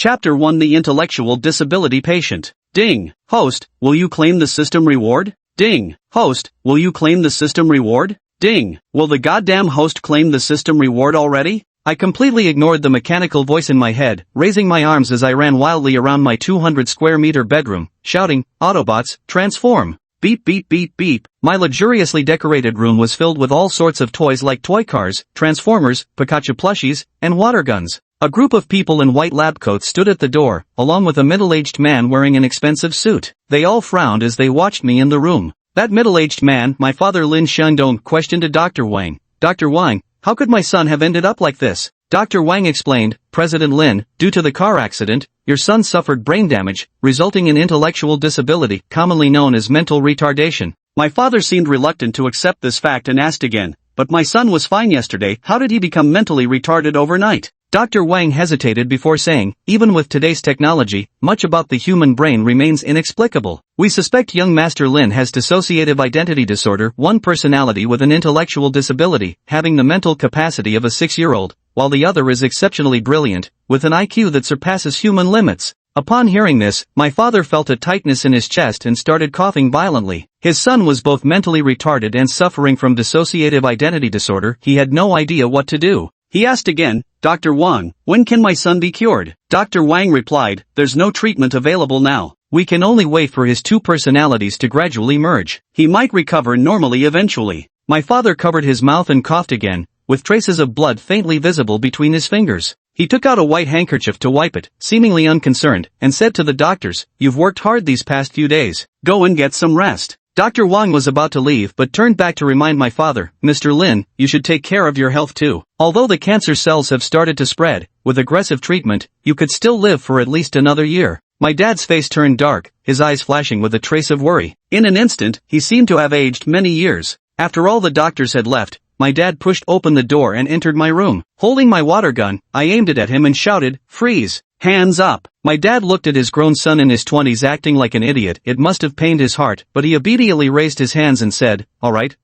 Chapter 1: The Intellectual Disability Patient. Ding. Host, will you claim the system reward? Ding. Host, will you claim the system reward? Ding. Will the goddamn host claim the system reward already? I completely ignored the mechanical voice in my head, raising my arms as I ran wildly around my 200 square meter bedroom, shouting, Autobots, transform! Beep beep beep beep. My luxuriously decorated room was filled with all sorts of toys like toy cars, transformers, Pikachu plushies, and water guns. A group of people in white lab coats stood at the door, along with a middle-aged man wearing an expensive suit. They all frowned as they watched me in the room. That middle-aged man, my father Lin Shandong, questioned Dr. Wang. Dr. Wang, how could my son have ended up like this? Dr. Wang explained, President Lin, due to the car accident, your son suffered brain damage, resulting in intellectual disability, commonly known as mental retardation. My father seemed reluctant to accept this fact and asked again, but my son was fine yesterday, how did he become mentally retarded overnight? Dr. Wang hesitated before saying, even with today's technology, much about the human brain remains inexplicable. We suspect young Master Lin has dissociative identity disorder, one personality with an intellectual disability, having the mental capacity of a 6-year-old, while the other is exceptionally brilliant, with an IQ that surpasses human limits. Upon hearing this, my father felt a tightness in his chest and started coughing violently. His son was both mentally retarded and suffering from dissociative identity disorder. He had no idea what to do. He asked again, Dr. Wang, when can my son be cured? Dr. Wang replied, there's no treatment available now. We can only wait for his two personalities to gradually merge. He might recover normally eventually. My father covered his mouth and coughed again, with traces of blood faintly visible between his fingers. He took out a white handkerchief to wipe it, seemingly unconcerned, and said to the doctors, you've worked hard these past few days. Go and get some rest. Dr. Wang was about to leave but turned back to remind my father, Mr. Lin, you should take care of your health too. Although the cancer cells have started to spread, with aggressive treatment, you could still live for at least another year. My dad's face turned dark, his eyes flashing with a trace of worry. In an instant, he seemed to have aged many years. After all the doctors had left, my dad pushed open the door and entered my room. Holding my water gun, I aimed it at him and shouted, freeze! Hands up! My dad looked at his grown son in his 20s acting like an idiot. It must have pained his heart, but he obediently raised his hands and said, alright,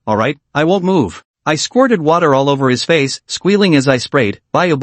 I won't move. I squirted water all over his face, squealing as I sprayed, bio,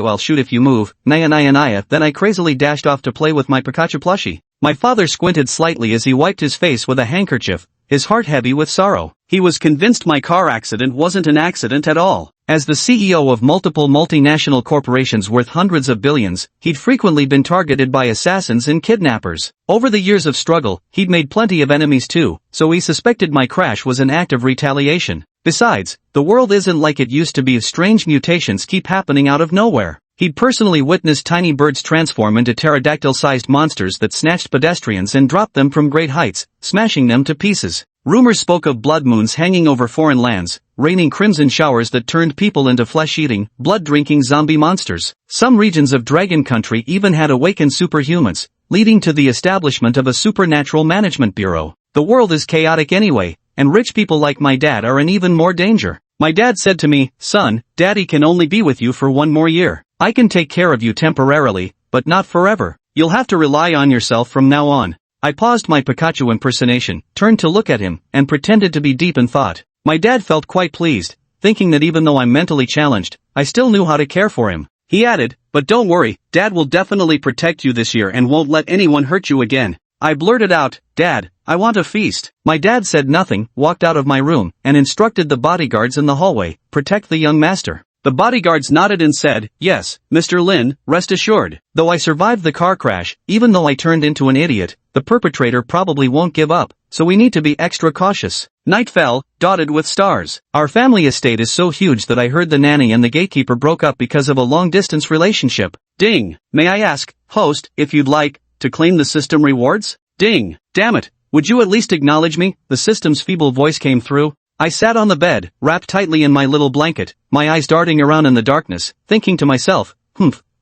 I'll shoot if you move, naya, then I crazily dashed off to play with my Pikachu plushie. My father squinted slightly as he wiped his face with a handkerchief, his heart heavy with sorrow. He was convinced my car accident wasn't an accident at all. As the CEO of multiple multinational corporations worth hundreds of billions, he'd frequently been targeted by assassins and kidnappers. Over the years of struggle, he'd made plenty of enemies too, so he suspected my crash was an act of retaliation. Besides, the world isn't like it used to be. Strange mutations keep happening out of nowhere. He'd personally witnessed tiny birds transform into pterodactyl-sized monsters that snatched pedestrians and dropped them from great heights, smashing them to pieces. Rumors spoke of blood moons hanging over foreign lands, raining crimson showers that turned people into flesh-eating, blood-drinking zombie monsters. Some regions of Dragon Country even had awakened superhumans, leading to the establishment of a supernatural management bureau. The world is chaotic anyway, and rich people like my dad are in even more danger. My dad said to me, son, Daddy can only be with you for 1 more year. I can take care of you temporarily, but not forever. You'll have to rely on yourself from now on. I paused my Pikachu impersonation, turned to look at him, and pretended to be deep in thought. My dad felt quite pleased, thinking that even though I'm mentally challenged, I still knew how to care for him. He added, but don't worry, Dad will definitely protect you this year and won't let anyone hurt you again. I blurted out, Dad, I want a feast. My dad said nothing, walked out of my room, and instructed the bodyguards in the hallway, protect the young master. The bodyguards nodded and said, yes, Mr. Lin, rest assured. Though I survived the car crash, even though I turned into an idiot, the perpetrator probably won't give up, so we need to be extra cautious. Night fell, dotted with stars. Our family estate is so huge that I heard the nanny and the gatekeeper broke up because of a long-distance relationship. Ding. May I ask, host, if you'd like to claim the system rewards? Ding. Damn it. Would you at least acknowledge me? The system's feeble voice came through. I sat on the bed, wrapped tightly in my little blanket, my eyes darting around in the darkness, thinking to myself,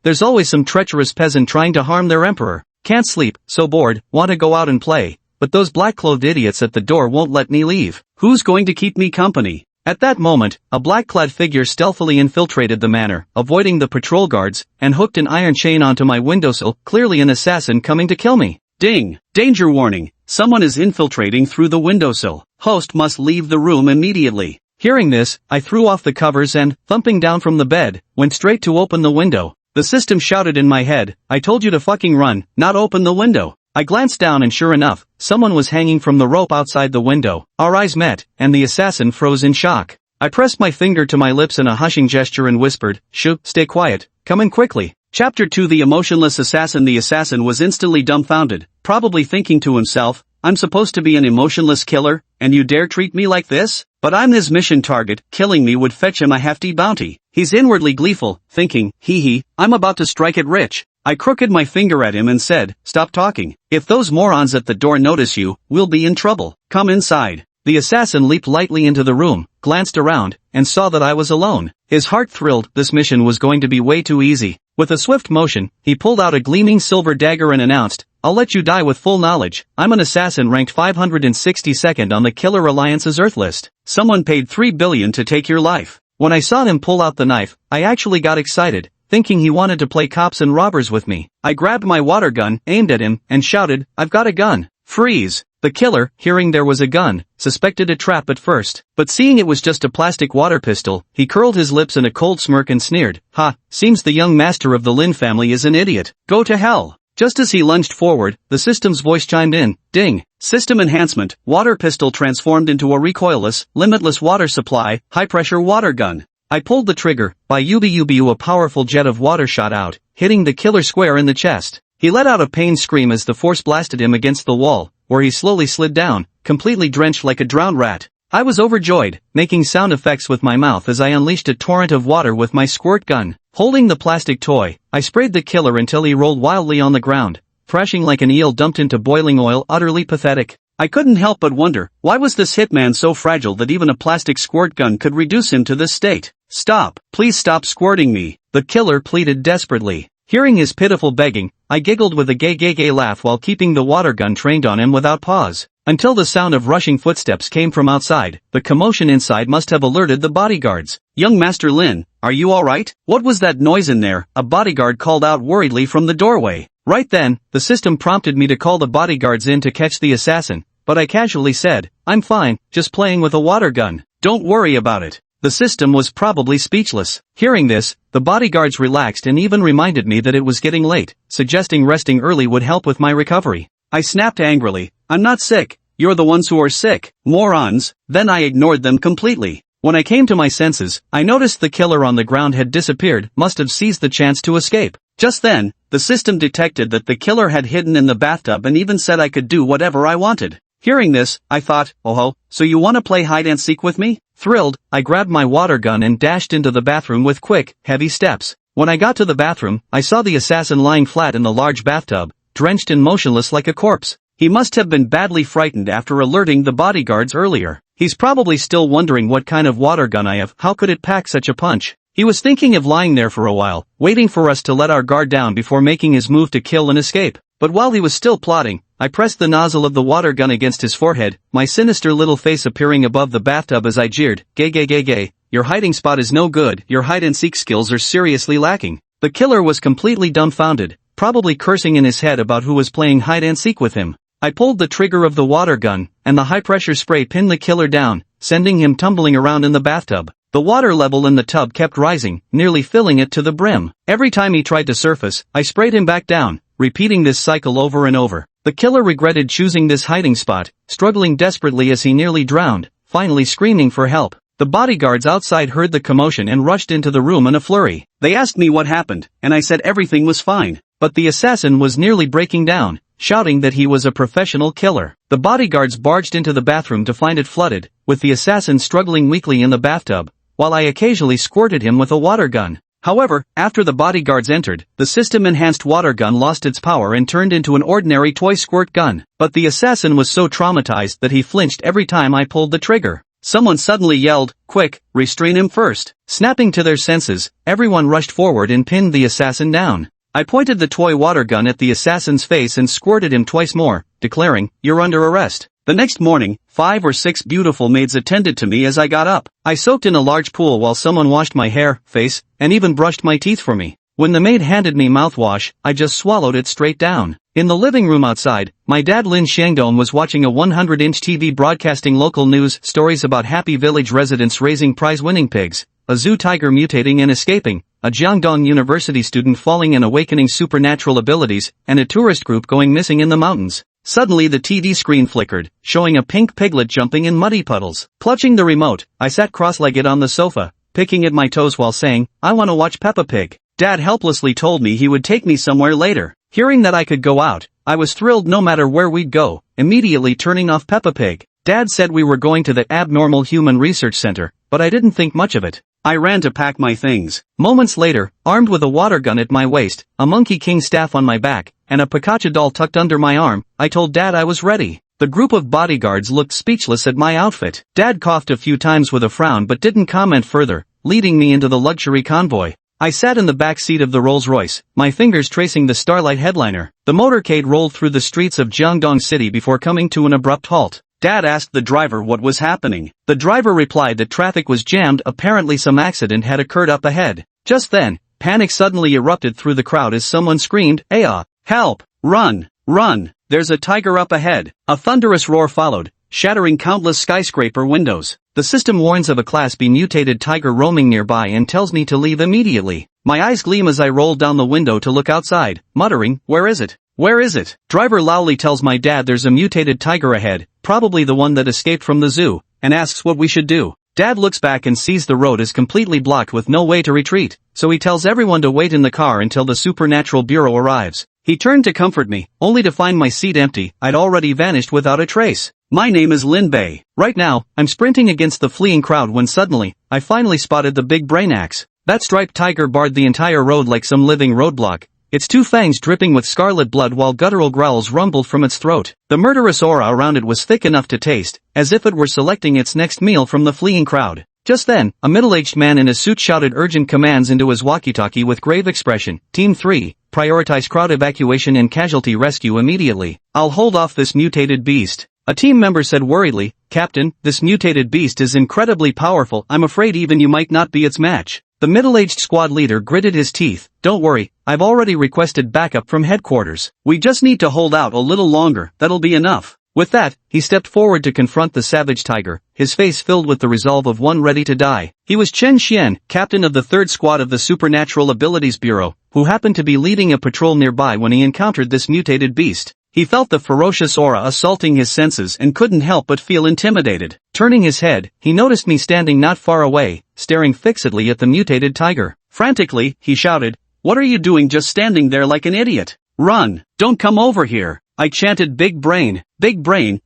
there's always some treacherous peasant trying to harm their emperor. Can't sleep, so bored, want to go out and play, but those black-clothed idiots at the door won't let me leave. Who's going to keep me company? At that moment, a black-clad figure stealthily infiltrated the manor, avoiding the patrol guards, and hooked an iron chain onto my windowsill, clearly an assassin coming to kill me. Ding! Danger warning! Someone is infiltrating through the windowsill. Host must leave the room immediately. Hearing this, I threw off the covers and, thumping down from the bed, went straight to open the window. The system shouted in my head, I told you to fucking run, not open the window. I glanced down and sure enough, someone was hanging from the rope outside the window. Our eyes met, and the assassin froze in shock. I pressed my finger to my lips in a hushing gesture and whispered, "Shh, stay quiet, come in quickly." Chapter 2 The Emotionless Assassin. The assassin was instantly dumbfounded, probably thinking to himself, I'm supposed to be an emotionless killer, and you dare treat me like this? But I'm his mission target, killing me would fetch him a hefty bounty. He's inwardly gleeful, thinking, hee, I'm about to strike it rich. I crooked my finger at him and said, stop talking. If those morons at the door notice you, we'll be in trouble. Come inside. The assassin leaped lightly into the room, glanced around, and saw that I was alone. His heart thrilled, this mission was going to be way too easy. With a swift motion, he pulled out a gleaming silver dagger and announced, I'll let you die with full knowledge. I'm an assassin ranked 562nd on the Killer Alliance's Earth list. Someone paid $3 billion to take your life. When I saw him pull out the knife, I actually got excited, thinking he wanted to play cops and robbers with me. I grabbed my water gun, aimed at him, and shouted, I've got a gun. Freeze. The killer, hearing there was a gun, suspected a trap at first, but seeing it was just a plastic water pistol, he curled his lips in a cold smirk and sneered, seems the young master of the Lin family is an idiot. Go to hell. Just as he lunged forward, the system's voice chimed in, ding. System enhancement, water pistol transformed into a recoilless, limitless water supply, high-pressure water gun. I pulled the trigger, by UBUBU a powerful jet of water shot out, hitting the killer square in the chest. He let out a pained scream as the force blasted him against the wall, where he slowly slid down, completely drenched like a drowned rat. I was overjoyed, making sound effects with my mouth as I unleashed a torrent of water with my squirt gun. Holding the plastic toy, I sprayed the killer until he rolled wildly on the ground, thrashing like an eel dumped into boiling oil, utterly pathetic. I couldn't help but wonder, why was this hitman so fragile that even a plastic squirt gun could reduce him to this state? Stop, please stop squirting me, the killer pleaded desperately. Hearing his pitiful begging, I giggled with a gay laugh while keeping the water gun trained on him without pause. Until the sound of rushing footsteps came from outside, the commotion inside must have alerted the bodyguards. Young Master Lin, are you alright? What was that noise in there? A bodyguard called out worriedly from the doorway. Right then, the system prompted me to call the bodyguards in to catch the assassin, but I casually said, I'm fine, just playing with a water gun. Don't worry about it. The system was probably speechless. Hearing this, the bodyguards relaxed and even reminded me that it was getting late, suggesting resting early would help with my recovery. I snapped angrily, I'm not sick, you're the ones who are sick, morons. Then I ignored them completely. When I came to my senses, I noticed the killer on the ground had disappeared, must have seized the chance to escape. Just then, the system detected that the killer had hidden in the bathtub and even said I could do whatever I wanted. Hearing this, I thought, oh, so you want to play hide-and-seek with me? Thrilled, I grabbed my water gun and dashed into the bathroom with quick, heavy steps. When I got to the bathroom, I saw the assassin lying flat in the large bathtub, drenched and motionless like a corpse. He must have been badly frightened after alerting the bodyguards earlier. He's probably still wondering what kind of water gun I have, how could it pack such a punch? He was thinking of lying there for a while, waiting for us to let our guard down before making his move to kill and escape. But while he was still plotting, I pressed the nozzle of the water gun against his forehead, my sinister little face appearing above the bathtub as I jeered, gay, your hiding spot is no good, your hide-and-seek skills are seriously lacking. The killer was completely dumbfounded, probably cursing in his head about who was playing hide-and-seek with him. I pulled the trigger of the water gun, and the high-pressure spray pinned the killer down, sending him tumbling around in the bathtub. The water level in the tub kept rising, nearly filling it to the brim. Every time he tried to surface, I sprayed him back down, repeating this cycle over and over. The killer regretted choosing this hiding spot, struggling desperately as he nearly drowned, finally screaming for help. The bodyguards outside heard the commotion and rushed into the room in a flurry. They asked me what happened, and I said everything was fine. But the assassin was nearly breaking down, shouting that he was a professional killer. The bodyguards barged into the bathroom to find it flooded, with the assassin struggling weakly in the bathtub, while I occasionally squirted him with a water gun. However, after the bodyguards entered, the system-enhanced water gun lost its power and turned into an ordinary toy squirt gun. But the assassin was so traumatized that he flinched every time I pulled the trigger. Someone suddenly yelled, quick, restrain him first. Snapping to their senses, everyone rushed forward and pinned the assassin down. I pointed the toy water gun at the assassin's face and squirted him twice more, declaring, you're under arrest. The next morning, 5 or 6 beautiful maids attended to me as I got up. I soaked in a large pool while someone washed my hair, face, and even brushed my teeth for me. When the maid handed me mouthwash, I just swallowed it straight down. In the living room outside, my dad Lin Shangdong was watching a 100-inch TV broadcasting local news stories about happy village residents raising prize-winning pigs, a zoo tiger mutating and escaping, a Jiangdong University student falling and awakening supernatural abilities, and a tourist group going missing in the mountains. Suddenly the TV screen flickered, showing a pink piglet jumping in muddy puddles. Clutching the remote, I sat cross-legged on the sofa, picking at my toes while saying, "I want to watch Peppa Pig." Dad helplessly told me he would take me somewhere later. Hearing that I could go out, I was thrilled no matter where we'd go, immediately turning off Peppa Pig. Dad said we were going to the Abnormal Human Research Center, but I didn't think much of it. I ran to pack my things. Moments later, armed with a water gun at my waist, a Monkey King staff on my back, and a Pikachu doll tucked under my arm, I told Dad I was ready. The group of bodyguards looked speechless at my outfit. Dad coughed a few times with a frown but didn't comment further, leading me into the luxury convoy. I sat in the back seat of the Rolls-Royce, my fingers tracing the Starlight headliner. The motorcade rolled through the streets of Jiangdong City before coming to an abrupt halt. Dad asked the driver what was happening. The driver replied that traffic was jammed, apparently some accident had occurred up ahead. Just then, panic suddenly erupted through the crowd as someone screamed, "Aya! Help! Run! Run! There's a tiger up ahead!" A thunderous roar followed, shattering countless skyscraper windows. The system warns of a Class B mutated tiger roaming nearby and tells me to leave immediately. My eyes gleam as I roll down the window to look outside, muttering, "Where is it? Where is it?" Driver loudly tells my dad there's a mutated tiger ahead, probably the one that escaped from the zoo, and asks what we should do. Dad looks back and sees the road is completely blocked with no way to retreat, so he tells everyone to wait in the car until the Supernatural Bureau arrives. He turned to comfort me, only to find my seat empty. I'd already vanished without a trace. My name is Lin Bei. Right now, I'm sprinting against the fleeing crowd when suddenly, I finally spotted the big brain axe. That striped tiger barred the entire road like some living roadblock, its two fangs dripping with scarlet blood while guttural growls rumbled from its throat. The murderous aura around it was thick enough to taste, as if it were selecting its next meal from the fleeing crowd. Just then, a middle-aged man in a suit shouted urgent commands into his walkie-talkie with grave expression. "Team 3, prioritize crowd evacuation and casualty rescue immediately. I'll hold off this mutated beast." A team member said worriedly, "Captain, this mutated beast is incredibly powerful. I'm afraid even you might not be its match." The middle-aged squad leader gritted his teeth. "Don't worry, I've already requested backup from headquarters. We just need to hold out a little longer, that'll be enough." With that, he stepped forward to confront the savage tiger, his face filled with the resolve of one ready to die. He was Chen Xian, captain of the 3rd Squad of the Supernatural Abilities Bureau, who happened to be leading a patrol nearby when he encountered this mutated beast. He felt the ferocious aura assaulting his senses and couldn't help but feel intimidated. Turning his head, he noticed me standing not far away, staring fixedly at the mutated tiger. Frantically, he shouted, "What are you doing just standing there like an idiot? Run! Don't come over here!" I chanted big brain,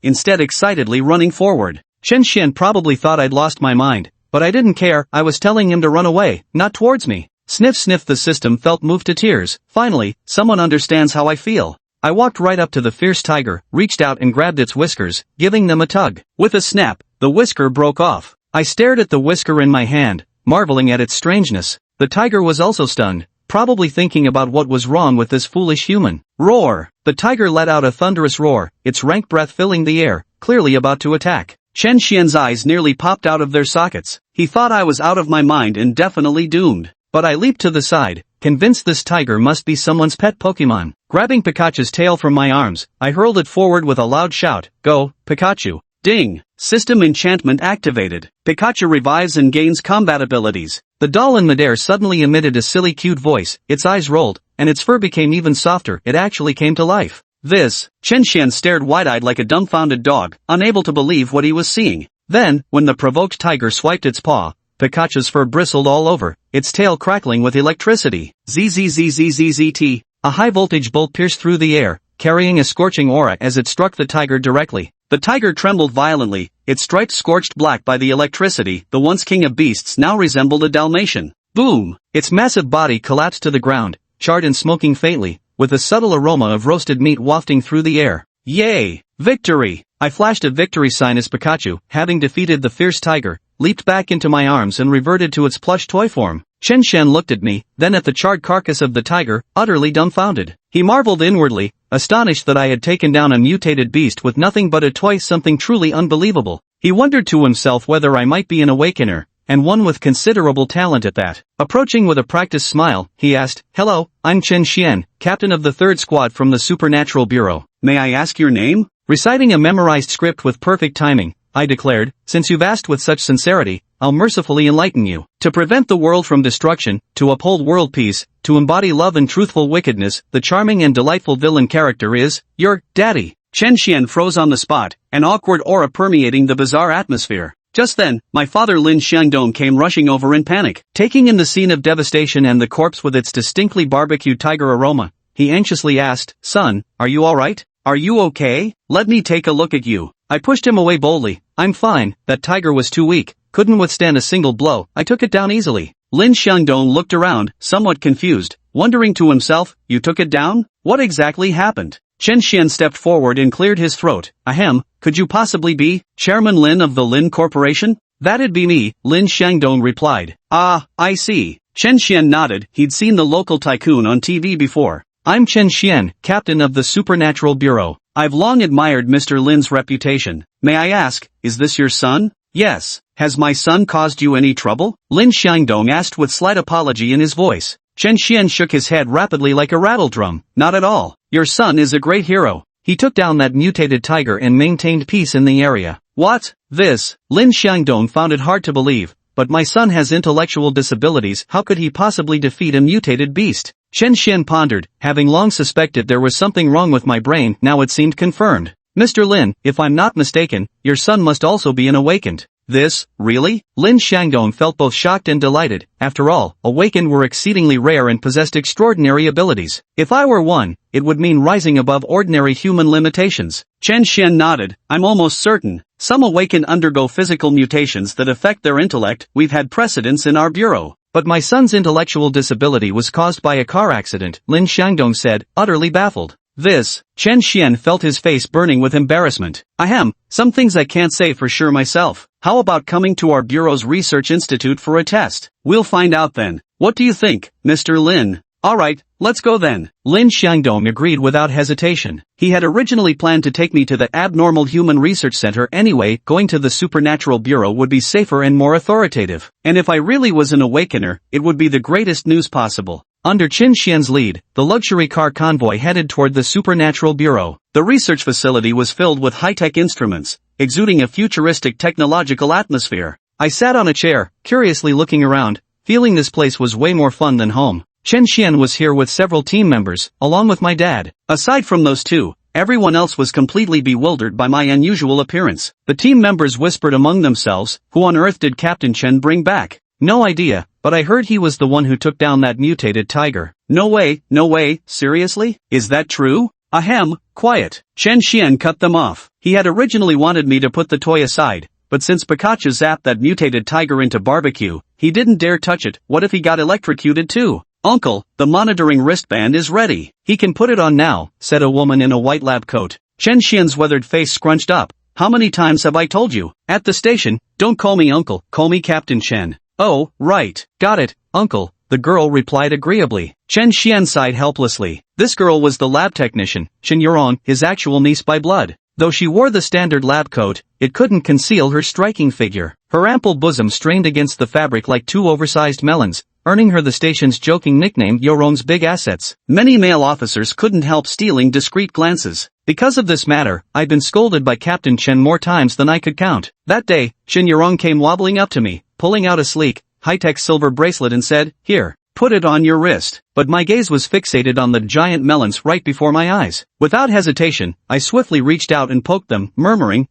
instead excitedly running forward. Chen Xian probably thought I'd lost my mind, but I didn't care. I was telling him to run away, not towards me. Sniff sniff, the system felt moved to tears. Finally, someone understands how I feel. I walked right up to the fierce tiger, reached out and grabbed its whiskers, giving them a tug. With a snap, the whisker broke off. I stared at the whisker in my hand, marveling at its strangeness. The tiger was also stunned, probably thinking about what was wrong with this foolish human. Roar! The tiger let out a thunderous roar, its rank breath filling the air, clearly about to attack. Chen Xian's eyes nearly popped out of their sockets. He thought I was out of my mind and definitely doomed. But I leaped to the side, convinced this tiger must be someone's pet Pokemon. Grabbing Pikachu's tail from my arms, I hurled it forward with a loud shout. "Go, Pikachu!" Ding! System enchantment activated. Pikachu revives and gains combat abilities. The doll in midair suddenly emitted a silly cute voice, its eyes rolled, and its fur became even softer. It actually came to life. This, Chen Xian stared wide-eyed like a dumbfounded dog, unable to believe what he was seeing. Then, when the provoked tiger swiped its paw, Pikachu's fur bristled all over, its tail crackling with electricity. ZZZZZZT. A high-voltage bolt pierced through the air, carrying a scorching aura as it struck the tiger directly. The tiger trembled violently, its stripes scorched black by the electricity. The once king of beasts now resembled a Dalmatian. Boom! Its massive body collapsed to the ground, charred and smoking faintly, with a subtle aroma of roasted meat wafting through the air. Yay! Victory! I flashed a victory sign as Pikachu, having defeated the fierce tiger, leaped back into my arms and reverted to its plush toy form. Chen Xian looked at me, then at the charred carcass of the tiger, utterly dumbfounded. He marveled inwardly, astonished that I had taken down a mutated beast with nothing but a toy, something truly unbelievable. He wondered to himself whether I might be an awakener, and one with considerable talent at that. Approaching with a practiced smile, he asked, "Hello, I'm Chen Xian, captain of the 3rd Squad from the Supernatural Bureau. May I ask your name?" Reciting a memorized script with perfect timing, I declared, "Since you've asked with such sincerity, I'll mercifully enlighten you. To prevent the world from destruction, to uphold world peace, to embody love and truthful wickedness, the charming and delightful villain character is, your daddy. Chen Xian froze on the spot, an awkward aura permeating the bizarre atmosphere. Just then, my father Lin Xiangdong came rushing over in panic. Taking in the scene of devastation and the corpse with its distinctly barbecued tiger aroma, he anxiously asked, "Son, are you alright? Are you okay? Let me take a look at you." I pushed him away boldly. "I'm fine, that tiger was too weak, couldn't withstand a single blow, I took it down easily." Lin Xiangdong looked around, somewhat confused, wondering to himself, "You took it down? What exactly happened?" Chen Xian stepped forward and cleared his throat. "Ahem, could you possibly be Chairman Lin of the Lin Corporation?" "That'd be me," Lin Xiangdong replied. "Ah, I see." Chen Xian nodded, he'd seen the local tycoon on TV before. "I'm Chen Xian, captain of the Supernatural Bureau. I've long admired Mr. Lin's reputation. May I ask, is this your son?" "Yes. Has my son caused you any trouble?" Lin Xiangdong asked with slight apology in his voice. Chen Xian shook his head rapidly like a rattledrum. "Not at all. Your son is a great hero. He took down that mutated tiger and maintained peace in the area." "What? This?" Lin Xiangdong found it hard to believe. "But my son has intellectual disabilities, how could he possibly defeat a mutated beast?" Chen Xian pondered, having long suspected there was something wrong with my brain, now it seemed confirmed. "Mr. Lin, if I'm not mistaken, your son must also be an awakened." "This, really?" Lin Xiangdong felt both shocked and delighted. After all, awakened were exceedingly rare and possessed extraordinary abilities. If I were one, it would mean rising above ordinary human limitations. Chen Xian nodded. "I'm almost certain. Some awakened undergo physical mutations that affect their intellect. We've had precedents in our bureau." "But my son's intellectual disability was caused by a car accident," Lin Xiangdong said, utterly baffled. "This?" Chen Xian felt his face burning with embarrassment. "Ahem, some things I can't say for sure myself. How about coming to our bureau's research institute for a test? We'll find out then. What do you think, Mr. Lin?" "Alright, let's go then." Lin Xiangdong agreed without hesitation. He had originally planned to take me to the Abnormal Human Research Center anyway. Going to the Supernatural Bureau would be safer and more authoritative. And if I really was an awakener, it would be the greatest news possible. Under Chen Xian's lead, the luxury car convoy headed toward the Supernatural Bureau. The research facility was filled with high-tech instruments, exuding a futuristic technological atmosphere. I sat on a chair, curiously looking around, feeling this place was way more fun than home. Chen Xian was here with several team members, along with my dad. Aside from those two, everyone else was completely bewildered by my unusual appearance. The team members whispered among themselves, "Who on earth did Captain Chen bring back?" "No idea, but I heard he was the one who took down that mutated tiger." No way, seriously? Is that true?" "Ahem, quiet." Chen Xian cut them off. He had originally wanted me to put the toy aside, but since Pikachu zapped that mutated tiger into barbecue, he didn't dare touch it. What if he got electrocuted too? "Uncle, the monitoring wristband is ready. He can put it on now," said a woman in a white lab coat. Chen Xian's weathered face scrunched up. "How many times have I told you? At the station, don't call me uncle, call me Captain Chen." "Oh, right. Got it, uncle," the girl replied agreeably. Chen Xian sighed helplessly. This girl was the lab technician, Shen Yurong, his actual niece by blood. Though she wore the standard lab coat, it couldn't conceal her striking figure. Her ample bosom strained against the fabric like two oversized melons, earning her the station's joking nickname Yorong's Big Assets. Many male officers couldn't help stealing discreet glances. Because of this matter, I'd been scolded by Captain Chen more times than I could count. That day, Shen Yurong came wobbling up to me, pulling out a sleek, high-tech silver bracelet and said, "Here, put it on your wrist." But my gaze was fixated on the giant melons right before my eyes. Without hesitation, I swiftly reached out and poked them, murmuring,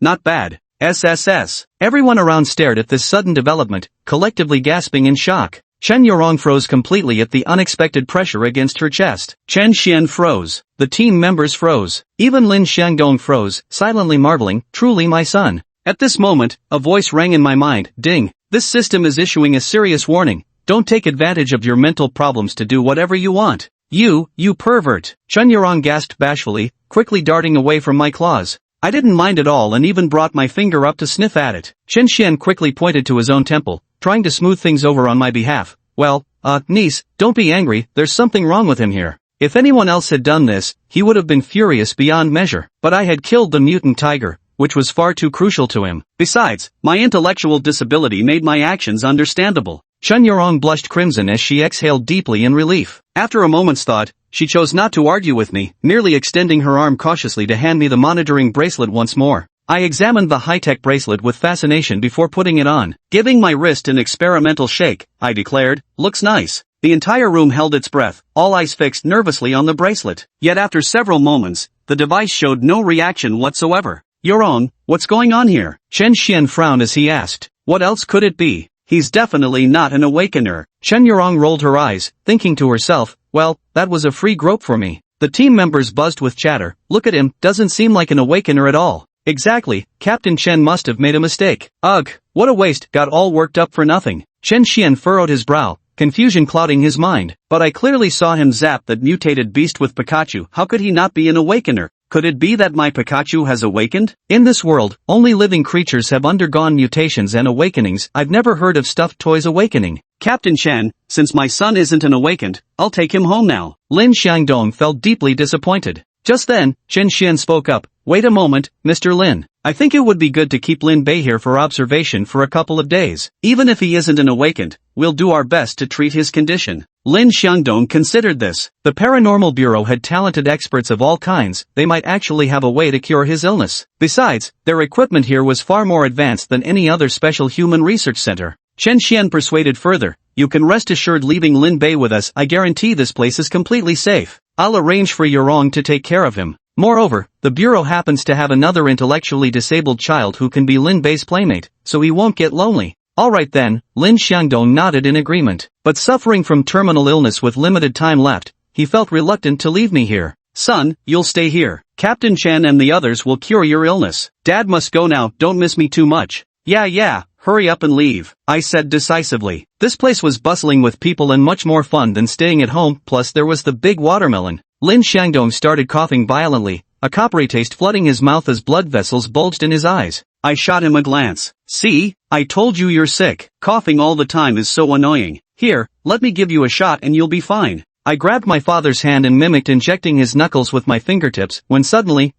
"Not bad. SSS." Everyone around stared at this sudden development, collectively gasping in shock. Shen Yurong froze completely at the unexpected pressure against her chest. Chen Xian froze. The team members froze. Even Lin Xiangdong froze, silently marveling, "Truly my son." At this moment, a voice rang in my mind, "Ding. This system is issuing a serious warning. Don't take advantage of your mental problems to do whatever you want. You pervert." Chen Yurong gasped bashfully, quickly darting away from my claws. I didn't mind at all and even brought my finger up to sniff at it. Chen Xian quickly pointed to his own temple, trying to smooth things over on my behalf. "Well, niece, don't be angry, there's something wrong with him here." If anyone else had done this, he would have been furious beyond measure. But I had killed the mutant tiger, which was far too crucial to him. Besides, my intellectual disability made my actions understandable. Chen Yurong blushed crimson as she exhaled deeply in relief. After a moment's thought, she chose not to argue with me, merely extending her arm cautiously to hand me the monitoring bracelet once more. I examined the high-tech bracelet with fascination before putting it on. Giving my wrist an experimental shake, I declared, "Looks nice." The entire room held its breath, all eyes fixed nervously on the bracelet. Yet after several moments, the device showed no reaction whatsoever. "Yurong, what's going on here?" Chen Xian frowned as he asked. "What else could it be? He's definitely not an awakener." Chen Yurong rolled her eyes, thinking to herself, well, that was a free grope for me. The team members buzzed with chatter. "Look at him, doesn't seem like an awakener at all." Exactly, Captain Chen must have made a mistake. Ugh, what a waste, got all worked up for nothing. Chen Xian furrowed his brow, confusion clouding his mind. But I clearly saw him zap that mutated beast with Pikachu. How could he not be an awakener? Could it be that my Pikachu has awakened? In this world, only living creatures have undergone mutations and awakenings. I've never heard of stuffed toys awakening. Captain Chen, since my son isn't an awakened, I'll take him home now. Lin Xiangdong felt deeply disappointed. Just then, Chen Xian spoke up. "Wait a moment, Mr. Lin. I think it would be good to keep Lin Bei here for observation for a couple of days. Even if he isn't an awakened, we'll do our best to treat his condition." Lin Xiangdong considered this. The Paranormal Bureau had talented experts of all kinds, they might actually have a way to cure his illness. Besides, their equipment here was far more advanced than any other special human research center. Chen Xian persuaded further. "You can rest assured leaving Lin Bei with us. I guarantee this place is completely safe. I'll arrange for Yurong to take care of him. Moreover, the Bureau happens to have another intellectually disabled child who can be Lin Bei's playmate, so he won't get lonely." Alright then, Lin Xiangdong nodded in agreement. But suffering from terminal illness with limited time left, he felt reluctant to leave me here. "Son, you'll stay here. Captain Chen and the others will cure your illness. Dad must go now, don't miss me too much." Yeah, hurry up and leave," I said decisively. This place was bustling with people and much more fun than staying at home, plus there was the big watermelon. Lin Xiangdong started coughing violently, a coppery taste flooding his mouth as blood vessels bulged in his eyes. I shot him a glance. "See, I told you you're sick. Coughing all the time is so annoying. Here, let me give you a shot and you'll be fine." I grabbed my father's hand and mimicked injecting his knuckles with my fingertips, when suddenly,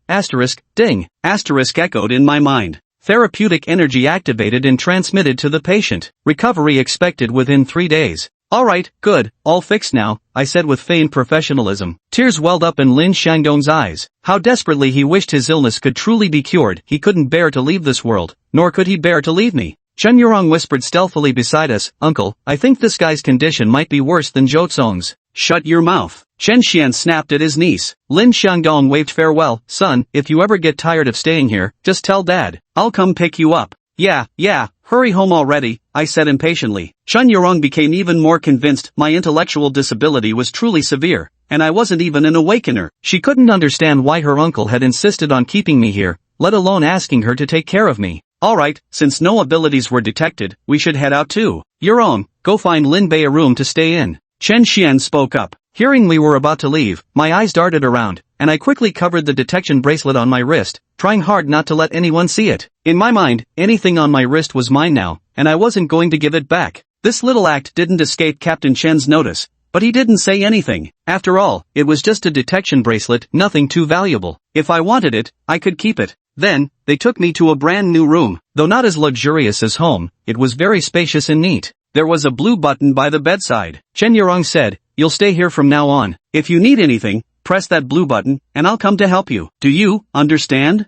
ding, echoed in my mind. Therapeutic energy activated and transmitted to the patient. Recovery expected within 3 days. "Alright, good, all fixed now," I said with feigned professionalism. Tears welled up in Lin Xiangdong's eyes. How desperately he wished his illness could truly be cured. He couldn't bear to leave this world, nor could he bear to leave me. Chen Yurong whispered stealthily beside us, "Uncle, I think this guy's condition might be worse than Zhou. "Shut your mouth." Chen Xian snapped at his niece. Lin Xiangdong waved farewell. "Son, if you ever get tired of staying here, just tell Dad. I'll come pick you up." Yeah, hurry home already," I said impatiently. Chen Yurong became even more convinced my intellectual disability was truly severe, and I wasn't even an awakener. She couldn't understand why her uncle had insisted on keeping me here, let alone asking her to take care of me. "Alright, since no abilities were detected, we should head out too. Yurong, go find Lin Bei a room to stay in." Chen Xian spoke up. Hearing we were about to leave, my eyes darted around, and I quickly covered the detection bracelet on my wrist, trying hard not to let anyone see it. In my mind, anything on my wrist was mine now, and I wasn't going to give it back. This little act didn't escape Captain Chen's notice, but he didn't say anything. After all, it was just a detection bracelet, nothing too valuable. If I wanted it, I could keep it. Then, they took me to a brand new room. Though not as luxurious as home, it was very spacious and neat. There was a blue button by the bedside. Chen Yurong said, "You'll stay here from now on. If you need anything, press that blue button, and I'll come to help you. Do you understand?"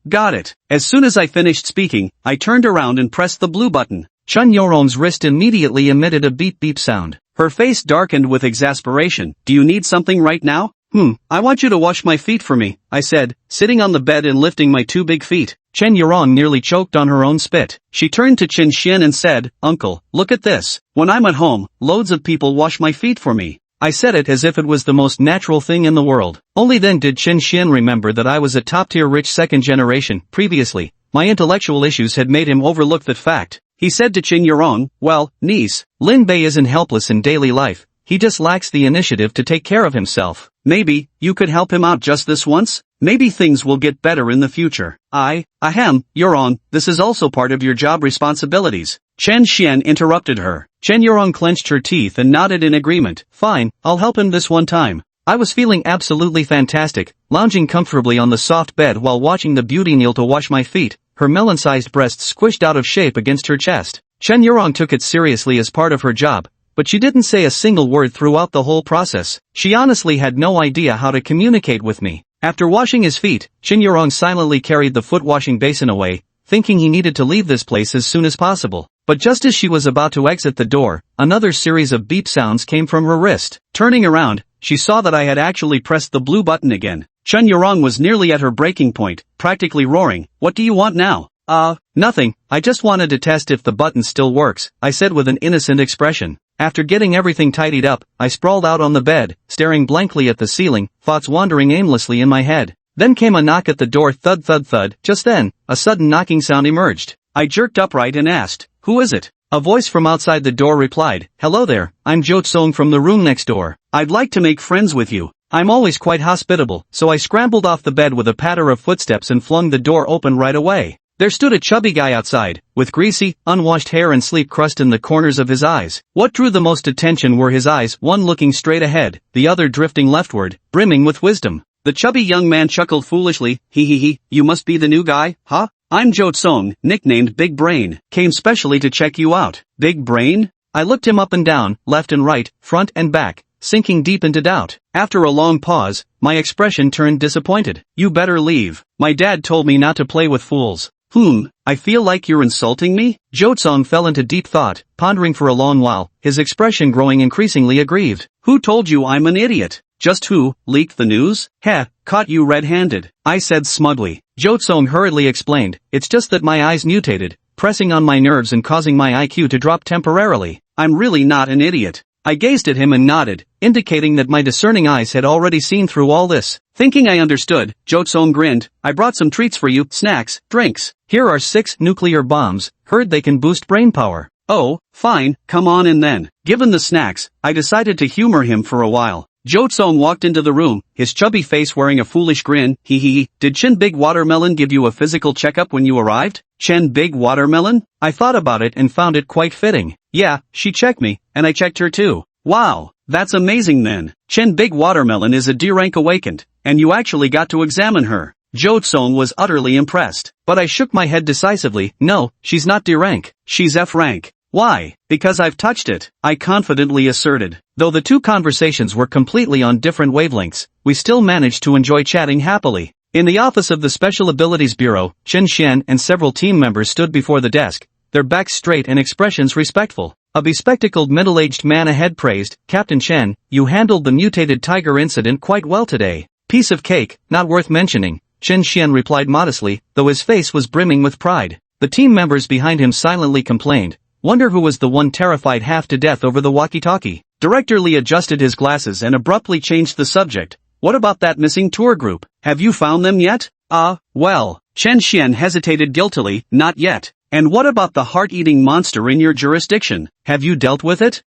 Got it. As soon as I finished speaking, I turned around and pressed the blue button. Chen Yurong's wrist immediately emitted a beep sound. Her face darkened with exasperation. "Do you need something right now?" I want you to wash my feet for me," I said, sitting on the bed and lifting my 2 big feet. Chen Yurong nearly choked on her own spit. She turned to Chen Xian and said, "Uncle, look at this. When I'm at home, loads of people wash my feet for me." I said it as if it was the most natural thing in the world. Only then did Chen Xian remember that I was a top-tier rich second generation. Previously, my intellectual issues had made him overlook that fact. He said to Chen Yurong, "Well, niece, Lin Bei isn't helpless in daily life. He just lacks the initiative to take care of himself. Maybe, you could help him out just this once? Maybe things will get better in the future." Yurong, this is also part of your job responsibilities." Chen Xian interrupted her. Chen Yurong clenched her teeth and nodded in agreement. "Fine, I'll help him this one time." I was feeling absolutely fantastic, lounging comfortably on the soft bed while watching the beauty kneel to wash my feet, her melon-sized breasts squished out of shape against her chest. Chen Yurong took it seriously as part of her job, but she didn't say a single word throughout the whole process. She honestly had no idea how to communicate with me. After washing his feet, Shin Yurong silently carried the foot washing basin away, thinking he needed to leave this place as soon as possible. But just as she was about to exit the door, another series of beep sounds came from her wrist. Turning around, she saw that I had actually pressed the blue button again. Chun Yurong was nearly at her breaking point, practically roaring, "What do you want now?" Nothing, I just wanted to test if the button still works, I said with an innocent expression. After getting everything tidied up, I sprawled out on the bed, staring blankly at the ceiling, thoughts wandering aimlessly in my head. Then came a knock at the door, thud thud thud. Just then, a sudden knocking sound emerged. I jerked upright and asked, "Who is it?" A voice from outside the door replied, "Hello there, I'm Jo Song from the room next door. I'd like to make friends with you. I'm always quite hospitable," so I scrambled off the bed with a patter of footsteps and flung the door open right away. There stood a chubby guy outside, with greasy, unwashed hair and sleep crust in the corners of his eyes. What drew the most attention were his eyes, one looking straight ahead, the other drifting leftward, brimming with wisdom. The chubby young man chuckled foolishly, "He, you must be the new guy, huh? I'm Jo Song, nicknamed Big Brain. Came specially to check you out." Big Brain? I looked him up and down, left and right, front and back, sinking deep into doubt. After a long pause, my expression turned disappointed. "You better leave. My dad told me not to play with fools." I feel like you're insulting me?" Jo Song fell into deep thought, pondering for a long while, his expression growing increasingly aggrieved. "Who told you I'm an idiot? Just who leaked the news?" "Heh, caught you red-handed," I said smugly. Jo Song hurriedly explained, "It's just that my eyes mutated, pressing on my nerves and causing my IQ to drop temporarily. I'm really not an idiot." I gazed at him and nodded, indicating that my discerning eyes had already seen through all this. Thinking I understood, Jo Song grinned, "I brought some treats for you, snacks, drinks. Here are 6 nuclear bombs, heard they can boost brain power." "Oh, fine, come on in then." Given the snacks, I decided to humor him for a while. Jo Song walked into the room, his chubby face wearing a foolish grin. "Hee, did Chen Big Watermelon give you a physical checkup when you arrived?" "Chen Big Watermelon?" I thought about it and found it quite fitting. Yeah, she checked me, and I checked her too. Wow, that's amazing then. Chen Big Watermelon is a D rank awakened, and you actually got to examine her. Jo Song was utterly impressed, but I shook my head decisively. "No, she's not D rank, she's F rank." "Why?" "Because I've touched it," I confidently asserted. Though the two conversations were completely on different wavelengths, we still managed to enjoy chatting happily. In the office of the Special Abilities Bureau, Chen Xian and several team members stood before the desk, their backs straight and expressions respectful. A bespectacled middle-aged man ahead praised, "Captain Chen, you handled the mutated tiger incident quite well today." "Piece of cake, not worth mentioning," Chen Xian replied modestly, though his face was brimming with pride. The team members behind him silently complained, "Wonder who was the one terrified half to death over the walkie-talkie." Director Lee adjusted his glasses and abruptly changed the subject. "What about that missing tour group? Have you found them yet?" Well, Chen Xian hesitated guiltily, "Not yet." "And what about the heart-eating monster in your jurisdiction? Have you dealt with it?"